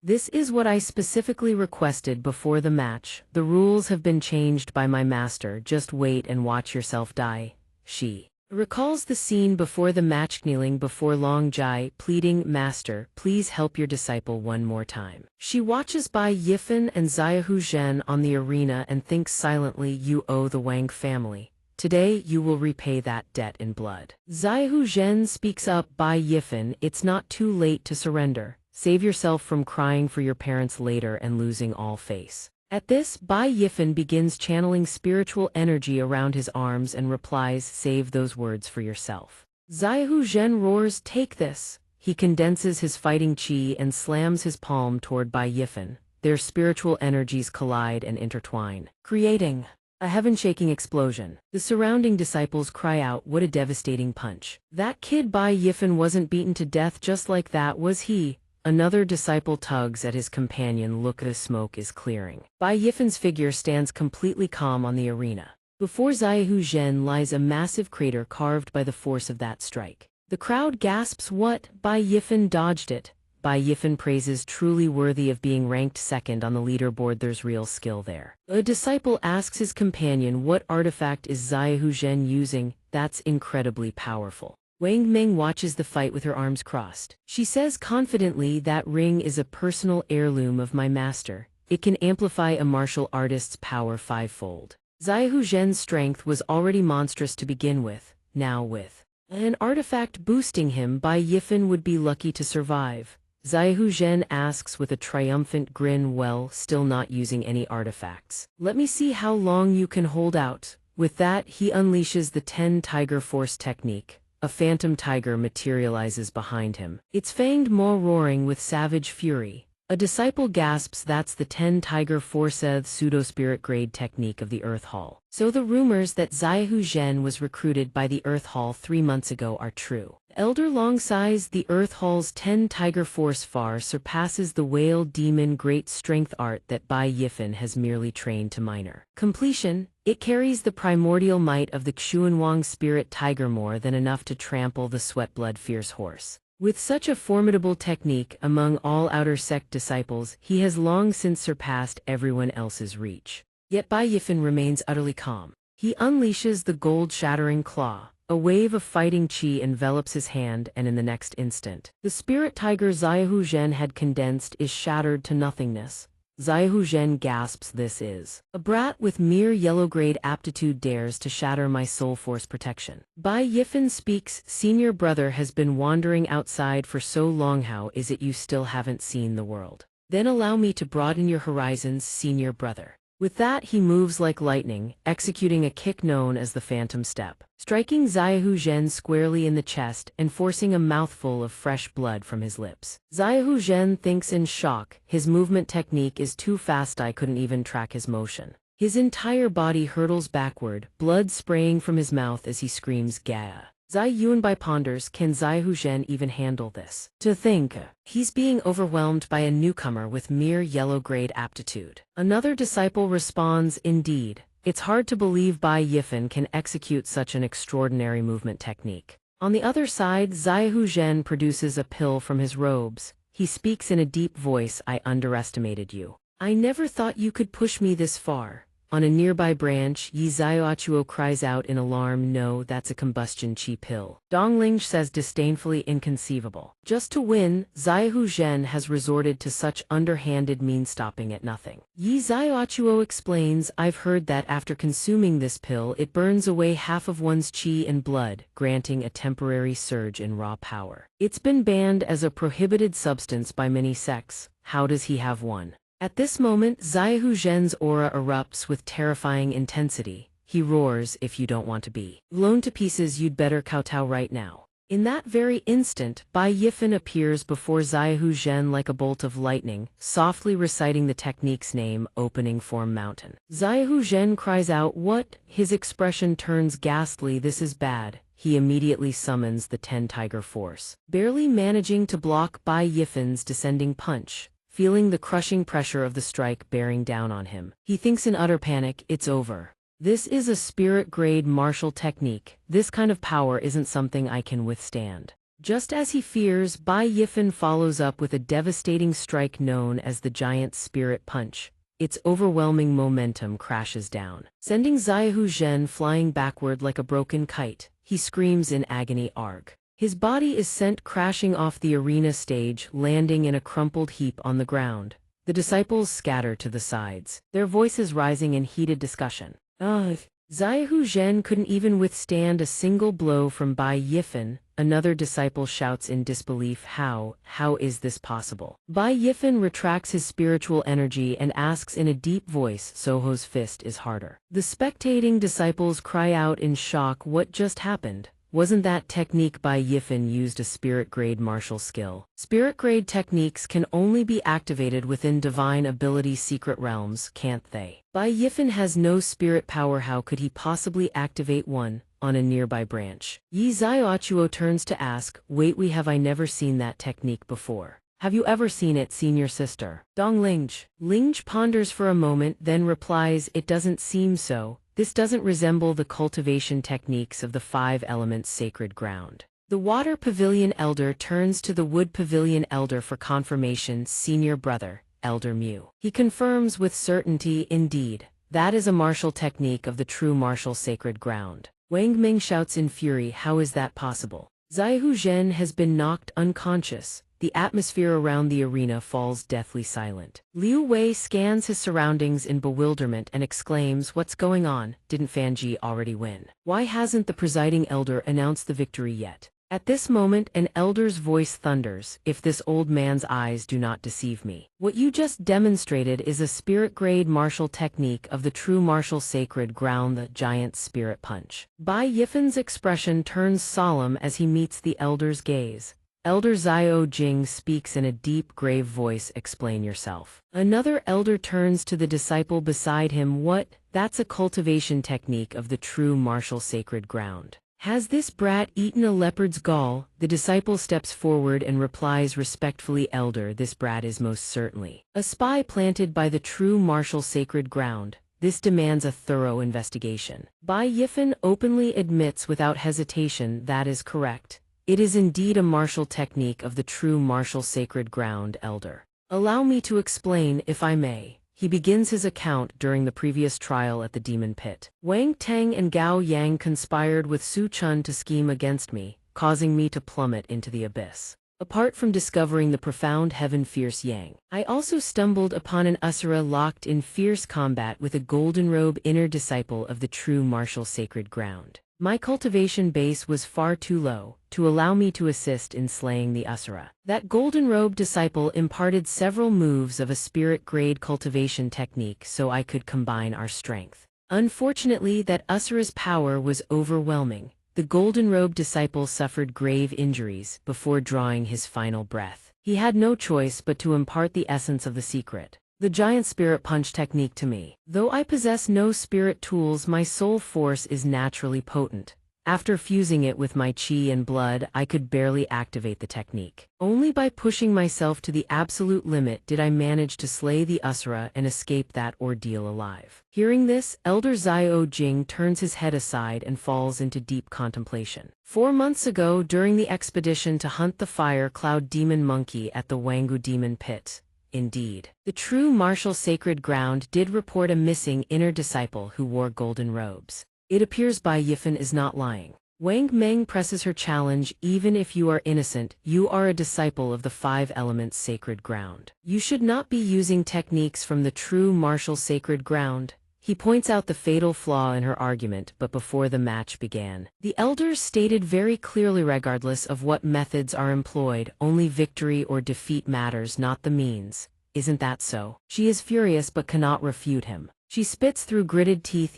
This is what I specifically requested before the match. The rules have been changed by my master, just wait and watch yourself die. She recalls the scene before the match, kneeling before Long Jai, pleading, master, please help your disciple one more time. She watches Bai Yifan and Xiaohu Zhen on the arena and thinks silently, you owe the Wang family. Today you will repay that debt in blood. Xiaohu Zhen speaks up, Bai Yifan, it's not too late to surrender. Save yourself from crying for your parents later and losing all face. At this, Bai Yifan begins channeling spiritual energy around his arms and replies, save those words for yourself. Xiaohu Zhen roars, take this. He condenses his fighting chi and slams his palm toward Bai Yifan. Their spiritual energies collide and intertwine, creating a heaven-shaking explosion. The surrounding disciples cry out, what a devastating punch. That kid Bai Yifan wasn't beaten to death just like that, was he? Another disciple tugs at his companion, look, the smoke is clearing. Bai Yifan's figure stands completely calm on the arena. Before Xiaohu Zhen lies a massive crater carved by the force of that strike. The crowd gasps, what? Bai Yifan dodged it. Bai Yifan praises, truly worthy of being ranked second on the leaderboard, there's real skill there. A disciple asks his companion, what artifact is Xiaohu Zhen using? That's incredibly powerful. Wang Meng watches the fight with her arms crossed. She says confidently, that ring is a personal heirloom of my master. It can amplify a martial artist's power 5-fold. Xiaohu Zhen's strength was already monstrous to begin with, now with an artifact boosting him, Bai Yifan would be lucky to survive. Xiaohu Zhen asks with a triumphant grin, well, still not using any artifacts. Let me see how long you can hold out. With that, he unleashes the 10 Tiger Force technique. A phantom tiger materializes behind him, its fanged maw roaring with savage fury. A disciple gasps, that's the 10 Tiger Force pseudo-spirit grade technique of the Earth Hall. So the rumors that Xiaohu Zhen was recruited by the Earth Hall 3 months ago are true. Elder Long sighs, the Earth Hall's 10 Tiger Force far surpasses the Whale Demon Great Strength art that Bai Yifan has merely trained to minor completion. It carries the primordial might of the Xuanwang Spirit Tiger, more than enough to trample the sweat blood fierce horse. With such a formidable technique among all outer sect disciples, he has long since surpassed everyone else's reach. Yet Bai Yifan remains utterly calm. He unleashes the gold-shattering claw. A wave of fighting qi envelops his hand, and in the next instant, the spirit tiger Xiaohu Zhen had condensed is shattered to nothingness. Xiaohu Zhen gasps, "This is a brat with mere yellow-grade aptitude dares to shatter my soul force protection." Bai Yifan speaks, "Senior brother has been wandering outside for so long, how is it you still haven't seen the world? Then allow me to broaden your horizons, senior brother." With that, he moves like lightning, executing a kick known as the Phantom Step, striking Xiaohu Zhen squarely in the chest and forcing a mouthful of fresh blood from his lips. Xiaohu Zhen thinks in shock, his movement technique is too fast, I couldn't even track his motion. His entire body hurtles backward, blood spraying from his mouth as he screams, "Gaia." Zai Yuanbai ponders, can Xiaohu Zhen even handle this? To think, he's being overwhelmed by a newcomer with mere yellow-grade aptitude. Another disciple responds, "Indeed, it's hard to believe Bai Yifan can execute such an extraordinary movement technique." On the other side, Xiaohu Zhen produces a pill from his robes. He speaks in a deep voice, "I underestimated you. I never thought you could push me this far." On a nearby branch, Yi Xiaochuo cries out in alarm, "No, that's a combustion qi pill." Dongling says disdainfully, "Inconceivable. Just to win, Xiaohu Zhen has resorted to such underhanded means, stopping at nothing." Yi Xiaochuo explains, "I've heard that after consuming this pill it burns away half of one's qi and blood, granting a temporary surge in raw power. It's been banned as a prohibited substance by many sects. How does he have one?" At this moment, Xiaohu Zhen's aura erupts with terrifying intensity. He roars, "If you don't want to be blown to pieces, you'd better kowtow right now." In that very instant, Bai Yifan appears before Xiaohu Zhen like a bolt of lightning, softly reciting the technique's name, Opening Form Mountain. Xiaohu Zhen cries out, "What?" His expression turns ghastly, "This is bad." He immediately summons the 10 Tiger Force, barely managing to block Bai Yifan's descending punch. Feeling the crushing pressure of the strike bearing down on him, he thinks in utter panic, "It's over. This is a spirit-grade martial technique. This kind of power isn't something I can withstand." Just as he fears, Bai Yifan follows up with a devastating strike known as the Giant Spirit Punch. Its overwhelming momentum crashes down, sending Xiaohu Zhen flying backward like a broken kite. He screams in agony, "Arg!" His body is sent crashing off the arena stage, landing in a crumpled heap on the ground. The disciples scatter to the sides, their voices rising in heated discussion. Ugh! Xiaohu Zhen couldn't even withstand a single blow from Bai Yifan. Another disciple shouts in disbelief, How is this possible?" Bai Yifan retracts his spiritual energy and asks in a deep voice, "Soho's fist is harder." The spectating disciples cry out in shock, "What just happened? Wasn't that technique Bai Yifan used a spirit-grade martial skill?" Spirit-grade techniques can only be activated within divine ability secret realms, can't they? Bai Yifan has no spirit power, how could he possibly activate one? On a nearby branch, Yi Xiaochuo turns to ask, "Wait, have I never seen that technique before? Have you ever seen it, senior sister?" Ling ponders for a moment, then replies, "It doesn't seem so. This doesn't resemble the cultivation techniques of the 5 elements sacred ground." The water pavilion elder turns to the wood pavilion elder for confirmation, "Senior brother, Elder Mu." He confirms with certainty, "Indeed, that is a martial technique of the true martial sacred ground." Wang Ming shouts in fury, "How is that possible?" Xiaohu Zhen has been knocked unconscious. The atmosphere around the arena falls deathly silent. Liu Wei scans his surroundings in bewilderment and exclaims, "What's going on? Didn't Fanji already win? Why hasn't the presiding elder announced the victory yet?" At this moment, an elder's voice thunders, "If this old man's eyes do not deceive me, what you just demonstrated is a spirit-grade martial technique of the true martial sacred ground, the Giant Spirit Punch." Bai Yifan's expression turns solemn as he meets the elder's gaze. Elder Xiao Jing speaks in a deep, grave voice, "Explain yourself." Another elder turns to the disciple beside him, "What? That's a cultivation technique of the true martial sacred ground. Has this brat eaten a leopard's gall?" The disciple steps forward and replies respectfully, "Elder, this brat is most certainly a spy planted by the true martial sacred ground. This demands a thorough investigation." Bai Yifan openly admits without hesitation, "That is correct. It is indeed a martial technique of the true martial sacred ground, elder. Allow me to explain, if I may. He begins his account during the previous trial at the demon pit. Wang Teng and Gao Yang conspired with Su Chun to scheme against me, causing me to plummet into the abyss. Apart from discovering the profound heaven fierce Yang, I also stumbled upon an Asura locked in fierce combat with a golden robe inner disciple of the true martial sacred ground. My cultivation base was far too low to allow me to assist in slaying the Asura. That golden robe disciple imparted several moves of a spirit-grade cultivation technique so I could combine our strength. Unfortunately, that Asura's power was overwhelming. The golden robe disciple suffered grave injuries before drawing his final breath. He had no choice but to impart the essence of the secret, the giant spirit punch technique, to me. Though I possess no spirit tools, my soul force is naturally potent. After fusing it with my chi and blood, I could barely activate the technique. Only by pushing myself to the absolute limit did I manage to slay the Asura and escape that ordeal alive. Hearing this, Elder Xiao Jing turns his head aside and falls into deep contemplation. 4 months ago, during the expedition to hunt the fire cloud demon monkey at the Wangu demon pit, indeed, the true martial sacred ground did report a missing inner disciple who wore golden robes. It appears Bai Yifan is not lying. Wang Meng presses her challenge. Even if you are innocent, you are a disciple of the 5 elements sacred ground. You should not be using techniques from the true martial sacred ground. He points out the fatal flaw in her argument, but before the match began, the elders stated very clearly, regardless of what methods are employed, only victory or defeat matters, not the means. Isn't that so? She is furious but cannot refute him. She spits through gritted teeth.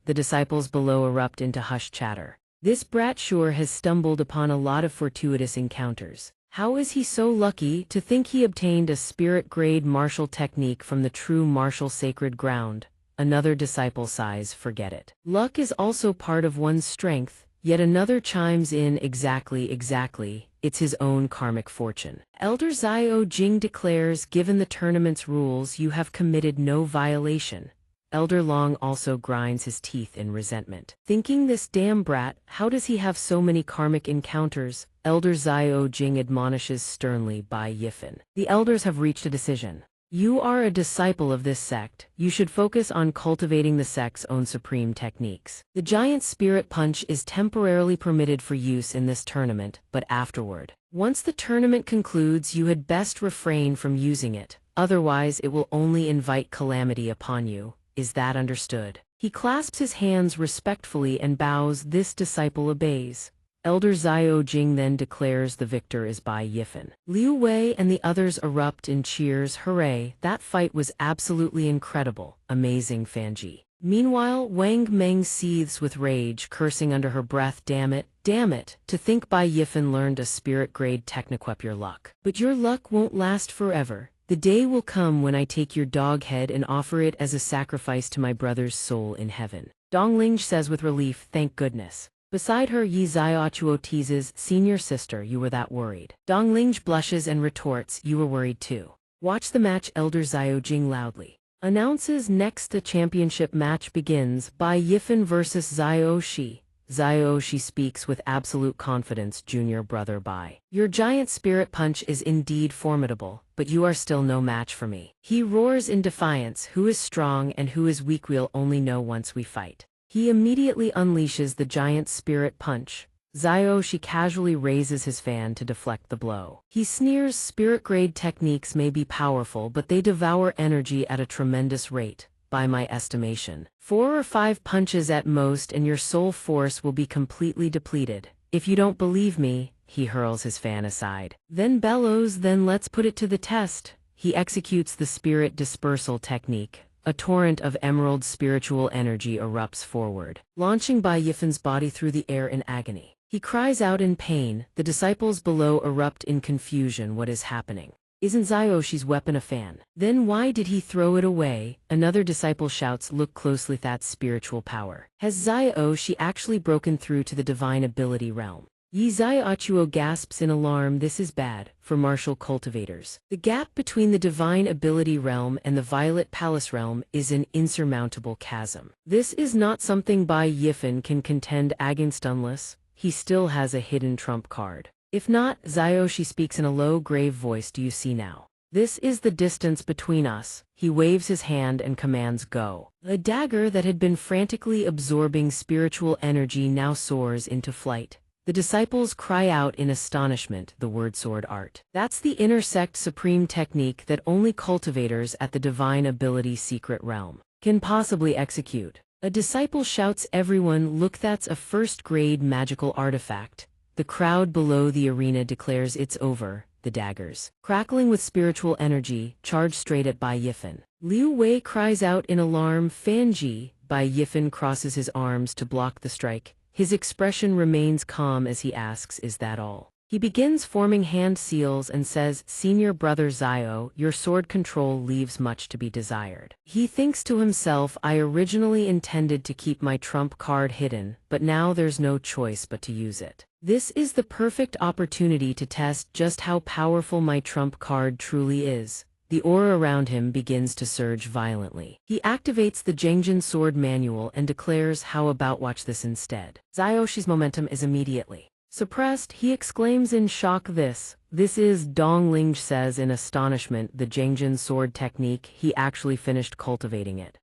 The disciples below erupt into hushed chatter. This brat sure has stumbled upon a lot of fortuitous encounters. How is he so lucky to think he obtained a spirit-grade martial technique from the true martial sacred ground? Another disciple sighs. Forget it. Luck is also part of one's strength. Yet another chimes in. Exactly. It's his own karmic fortune. Elder Xiao Jing declares, given the tournament's rules, you have committed no violation. Elder Long also grinds his teeth in resentment, thinking, this damn brat, how does he have so many karmic encounters? Elder Xiao Jing admonishes sternly Bai Yifan. The elders have reached a decision. You are a disciple of this sect. You should focus on cultivating the sect's own supreme techniques. The giant spirit punch is temporarily permitted for use in this tournament, but afterward, once the tournament concludes, you had best refrain from using it. Otherwise, it will only invite calamity upon you. Is that understood? He clasps his hands respectfully and bows. This disciple obeys. Elder Xiao Jing then declares the victor is Bai Yifan. Liu Wei and the others erupt in cheers. Hooray, that fight was absolutely incredible. Amazing, Fanji. Meanwhile, Wang Meng seethes with rage, cursing under her breath. Damn it, to think Bai Yifan learned a spirit-grade technique. Your luck. But your luck won't last forever. The day will come when I take your dog head and offer it as a sacrifice to my brother's soul in heaven. Dongling says with relief, thank goodness. Beside her, Yi Xiaochuo teases, senior sister, you were that worried. Dongling blushes and retorts, you were worried too. Watch the match. Elder Xiao Jing loudly announces. Next, the championship match begins. Bai Yifan versus Xiao Shi. Xiao Shi speaks with absolute confidence. Junior brother Bai, your giant spirit punch is indeed formidable, but you are still no match for me. He roars in defiance. Who is strong and who is weak we'll only know once we fight. He immediately unleashes the giant spirit punch. Xiao Shi casually raises his fan to deflect the blow. He sneers, spirit-grade techniques may be powerful, but they devour energy at a tremendous rate. By my estimation, 4 or 5 punches at most and your soul force will be completely depleted. If you don't believe me, he hurls his fan aside. Then bellows, then let's put it to the test. He executes the spirit dispersal technique. A torrent of emerald spiritual energy erupts forward, launching Bai Yifan's body through the air in agony. He cries out in pain. The disciples below erupt in confusion. What is happening? Isn't Xiao Shi's weapon a fan? Then why did he throw it away? Another disciple shouts, look closely, that's spiritual power. Has Xiao Shi actually broken through to the divine ability realm? Yi Xiaochuo gasps in alarm. This is bad for martial cultivators. The gap between the divine ability realm and the violet palace realm is an insurmountable chasm. This is not something Bai Yifan can contend against unless he still has a hidden trump card. If not, Xiaoshi speaks in a low, grave voice, do you see now? This is the distance between us. He waves his hand and commands go. A dagger that had been frantically absorbing spiritual energy now soars into flight. The disciples cry out in astonishment, the word sword art. That's the inner sect supreme technique that only cultivators at the divine ability secret realm can possibly execute. A disciple shouts, everyone, look, that's a first-grade magical artifact. The crowd below the arena declares it's over. The daggers, crackling with spiritual energy, charge straight at Bai Yifan. Liu Wei cries out in alarm, Fanji. Bai Yifan crosses his arms to block the strike. His expression remains calm as he asks, is that all? He begins forming hand seals and says, Senior Brother Zio, your sword control leaves much to be desired. He thinks to himself, I originally intended to keep my trump card hidden, but now there's no choice but to use it. This is the perfect opportunity to test just how powerful my trump card truly is. The aura around him begins to surge violently. He activates the Jengjin sword manual and declares, how about watch this instead? Xiaoshi's momentum is immediately suppressed. He exclaims in shock, this is, Dongling says in astonishment, the Jengjin sword technique. He actually finished cultivating it.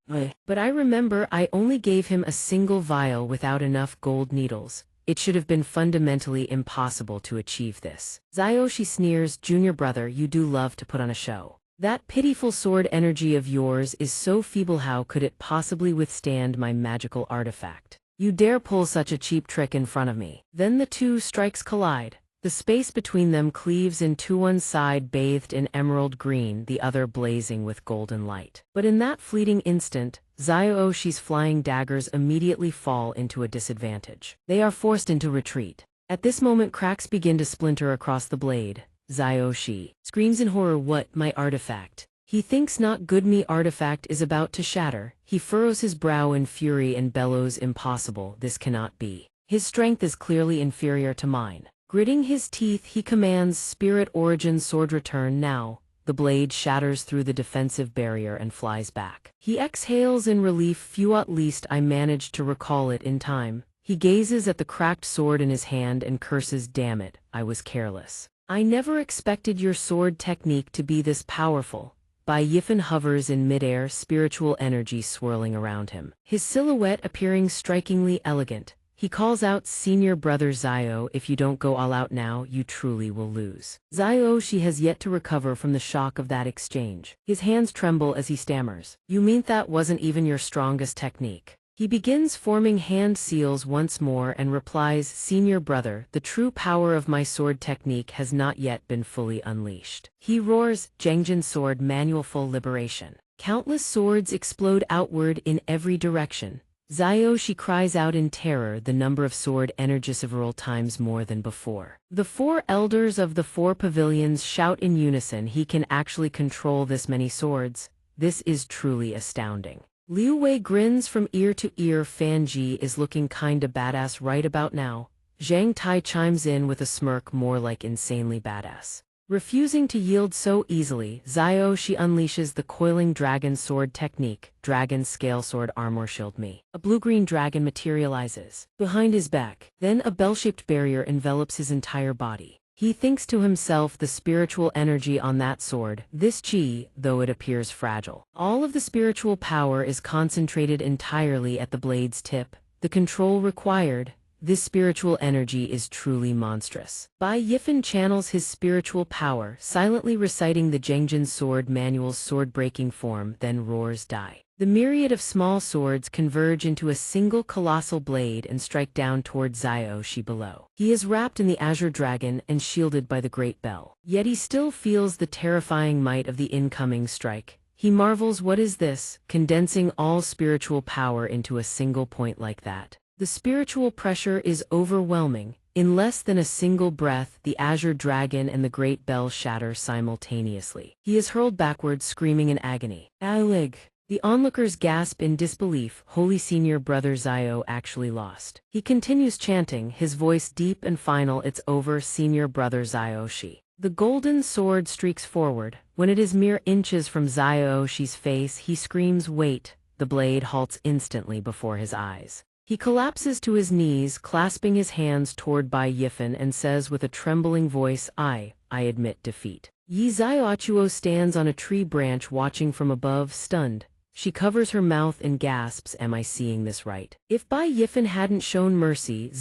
But I remember I only gave him a single vial without enough gold needles. It should have been fundamentally impossible to achieve this. Xiaoshi sneers, Junior brother, you do love to put on a show. That pitiful sword energy of yours is so feeble, how could it possibly withstand my magical artifact? You dare pull such a cheap trick in front of me. Then the two strikes collide. The space between them cleaves in two, one side bathed in emerald green, the other blazing with golden light. But in that fleeting instant, Xiaoshi's flying daggers immediately fall into a disadvantage. They are forced into retreat. At this moment, cracks begin to splinter across the blade. Xiaoshi screams in horror, what, my artifact? He thinks not good, me artifact is about to shatter. He furrows his brow in fury and bellows, impossible, this cannot be. His strength is clearly inferior to mine. Gritting his teeth, he commands, Spirit Origin sword return now. The blade shatters through the defensive barrier and flies back. He exhales in relief, phew, at least I managed to recall it in time. He gazes at the cracked sword in his hand and curses, damn it, I was careless. I never expected your sword technique to be this powerful. Bai Yifan hovers in midair, spiritual energy swirling around him, his silhouette appearing strikingly elegant. He calls out, Senior Brother Zio, if you don't go all out now, you truly will lose. Xiaoshi has yet to recover from the shock of that exchange. His hands tremble as he stammers, you mean that wasn't even your strongest technique? He begins forming hand seals once more and replies, Senior Brother, the true power of my sword technique has not yet been fully unleashed. He roars, Jengjin sword manual, full liberation. Countless swords explode outward in every direction. Xiaoshi cries out in terror, the number of sword energy several times more than before. The four elders of the four pavilions shout in unison, he can actually control this many swords. This is truly astounding. Liu Wei grins from ear to ear, Fanji is looking kinda badass right about now. Zhang Tai chimes in with a smirk, more like insanely badass. Refusing to yield so easily, Xiaoshi unleashes the coiling dragon sword technique, dragon scale sword armor shield me. A blue-green dragon materializes behind his back. Then a bell-shaped barrier envelops his entire body. He thinks to himself, the spiritual energy on that sword, this chi, though it appears fragile. All of the spiritual power is concentrated entirely at the blade's tip. The control required, this spiritual energy is truly monstrous. Bai Yifan channels his spiritual power, silently reciting the Jengjin sword manual's sword-breaking form, then roars, die. The myriad of small swords converge into a single colossal blade and strike down toward Xiaoshi below. He is wrapped in the azure dragon and shielded by the great bell. Yet he still feels the terrifying might of the incoming strike. He marvels, what is this, condensing all spiritual power into a single point like that? The spiritual pressure is overwhelming. In less than a single breath, the azure dragon and the great bell shatter simultaneously. He is hurled backwards, screaming in agony. Alig! The onlookers gasp in disbelief. Holy Senior Brother Zio actually lost. He continues chanting, his voice deep and final, it's over, Senior Brother Xiaoshi. The golden sword streaks forward. When it is mere inches from Xiaoshi's face, he screams, wait. The blade halts instantly before his eyes. He collapses to his knees, clasping his hands toward Bai Yifan and says with a trembling voice, I admit defeat. Yi Xiaochuo stands on a tree branch watching from above, stunned. She covers her mouth and gasps, am I seeing this right? If Bai Yifan hadn't shown mercy,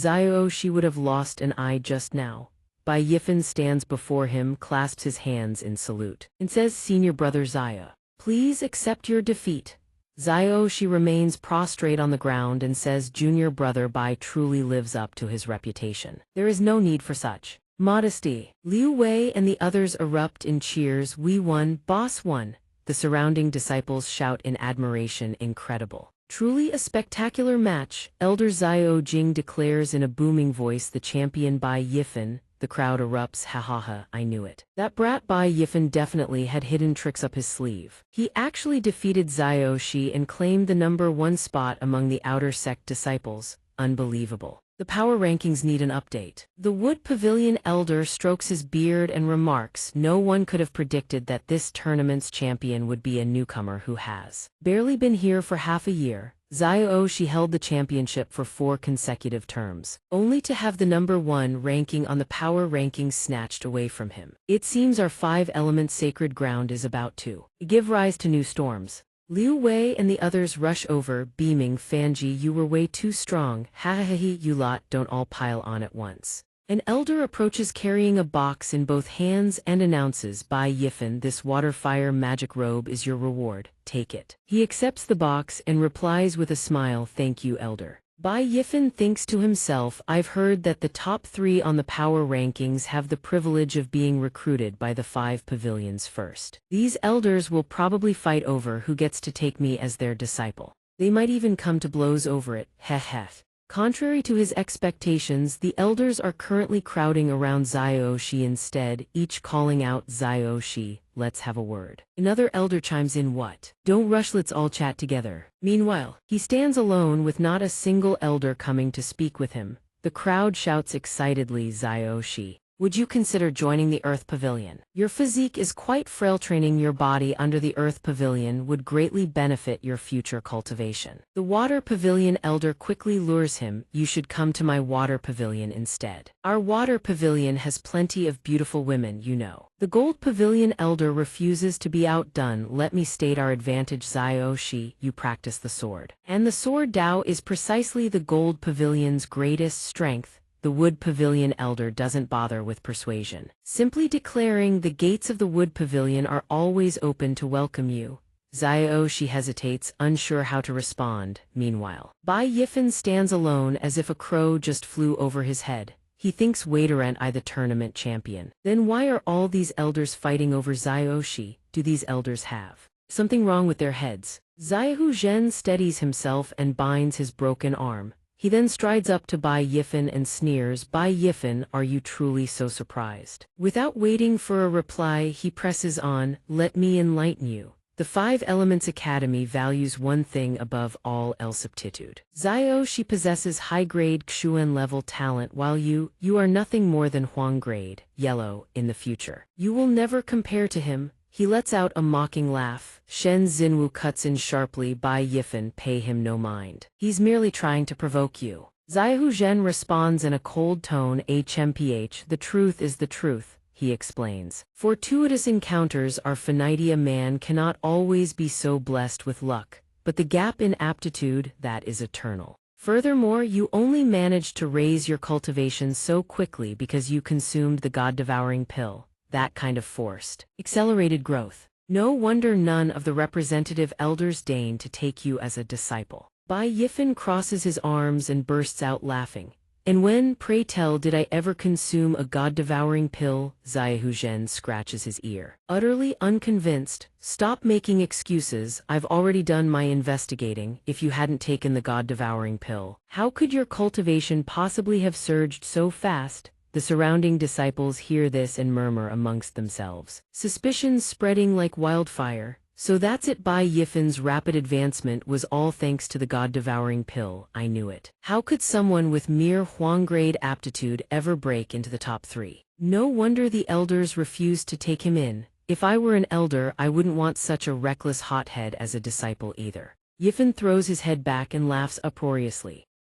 she would have lost an eye just now. Bai Yifan stands before him, clasps his hands in salute, and says, Senior brother Zaya, please accept your defeat. She remains prostrate on the ground and says, Junior brother Bai truly lives up to his reputation. There is no need for such modesty. Liu Wei and the others erupt in cheers. We won, boss won. The surrounding disciples shout in admiration, incredible. Truly a spectacular match, Elder Xiao Jing declares in a booming voice, the champion Bai Yifan. The crowd erupts, ha ha ha, I knew it. That brat Bai Yifan definitely had hidden tricks up his sleeve. He actually defeated Xiao and claimed the #1 spot among the outer sect disciples. Unbelievable. The power rankings need an update. The Wood Pavilion elder strokes his beard and remarks, no one could have predicted that this tournament's champion would be a newcomer who has barely been here for half a year. She held the championship for 4 consecutive terms, only to have the #1 ranking on the power rankings snatched away from him. It seems our 5-element sacred ground is about to give rise to new storms. Liu Wei and the others rush over, beaming, Fanji, you were way too strong, ha ha ha, you lot don't all pile on at once. An elder approaches carrying a box in both hands and announces, Bai Yifan, this water fire magic robe is your reward, take it. He accepts the box and replies with a smile, thank you elder. Bai Yifan thinks to himself, I've heard that the top 3 on the power rankings have the privilege of being recruited by the 5 pavilions first. These elders will probably fight over who gets to take me as their disciple. They might even come to blows over it, heh heh. Contrary to his expectations, the elders are currently crowding around Xiaoxi instead, each calling out, Xiaoxi, let's have a word. Another elder chimes in, what? Don't rush, let's all chat together. Meanwhile, he stands alone with not a single elder coming to speak with him. The crowd shouts excitedly, Xiaoxi, would you consider joining the Earth Pavilion? Your physique is quite frail. Training your body under the Earth Pavilion would greatly benefit your future cultivation. The Water Pavilion elder quickly lures him, you should come to my Water Pavilion instead. Our Water Pavilion has plenty of beautiful women, you know. The Gold Pavilion elder refuses to be outdone. Let me state our advantage, Xiaoxi, you practice the sword. And the sword Dao is precisely the Gold Pavilion's greatest strength. The Wood Pavilion elder doesn't bother with persuasion, simply declaring the gates of the Wood Pavilion are always open to welcome you. Xiaoxi hesitates, unsure how to respond. Meanwhile, Bai Yifan stands alone as if a crow just flew over his head. He thinks, wait, aren't I the tournament champion? Then why are all these elders fighting over Xiaoxi? Do these elders have something wrong with their heads? Xiahou Zhen steadies himself and binds his broken arm. He then strides up to Bai Yifan and sneers, Bai Yifan, are you truly so surprised? Without waiting for a reply, he presses on, let me enlighten you. The 5 Elements Academy values one thing above all else, aptitude. Xiaoxi possesses high-grade Xuan level talent while you are nothing more than Huang grade, yellow, in the future. You will never compare to him. He lets out a mocking laugh. Shen Xinwu cuts in sharply, Bai Yifan, pay him no mind. He's merely trying to provoke you. Xiahou Zhen responds in a cold tone, HMPH, the truth is the truth, he explains. Fortuitous encounters are finite. A man cannot always be so blessed with luck, but the gap in aptitude, that is eternal. Furthermore, you only managed to raise your cultivation so quickly because you consumed the god-devouring pill. That kind of forced, accelerated growth. No wonder none of the representative elders deign to take you as a disciple. Bai Yifan crosses his arms and bursts out laughing. And when, pray tell, did I ever consume a god-devouring pill? Xiahou Zhen scratches his ear. Utterly unconvinced, stop making excuses, I've already done my investigating. If you hadn't taken the god-devouring pill, how could your cultivation possibly have surged so fast? The surrounding disciples hear this and murmur amongst themselves, suspicions spreading like wildfire. So that's it, Bai Yifan's rapid advancement was all thanks to the god-devouring pill, I knew it. How could someone with mere Huang-grade aptitude ever break into the top 3? No wonder the elders refused to take him in. If I were an elder, I wouldn't want such a reckless hothead as a disciple either. Yifan throws his head back and laughs uproariously.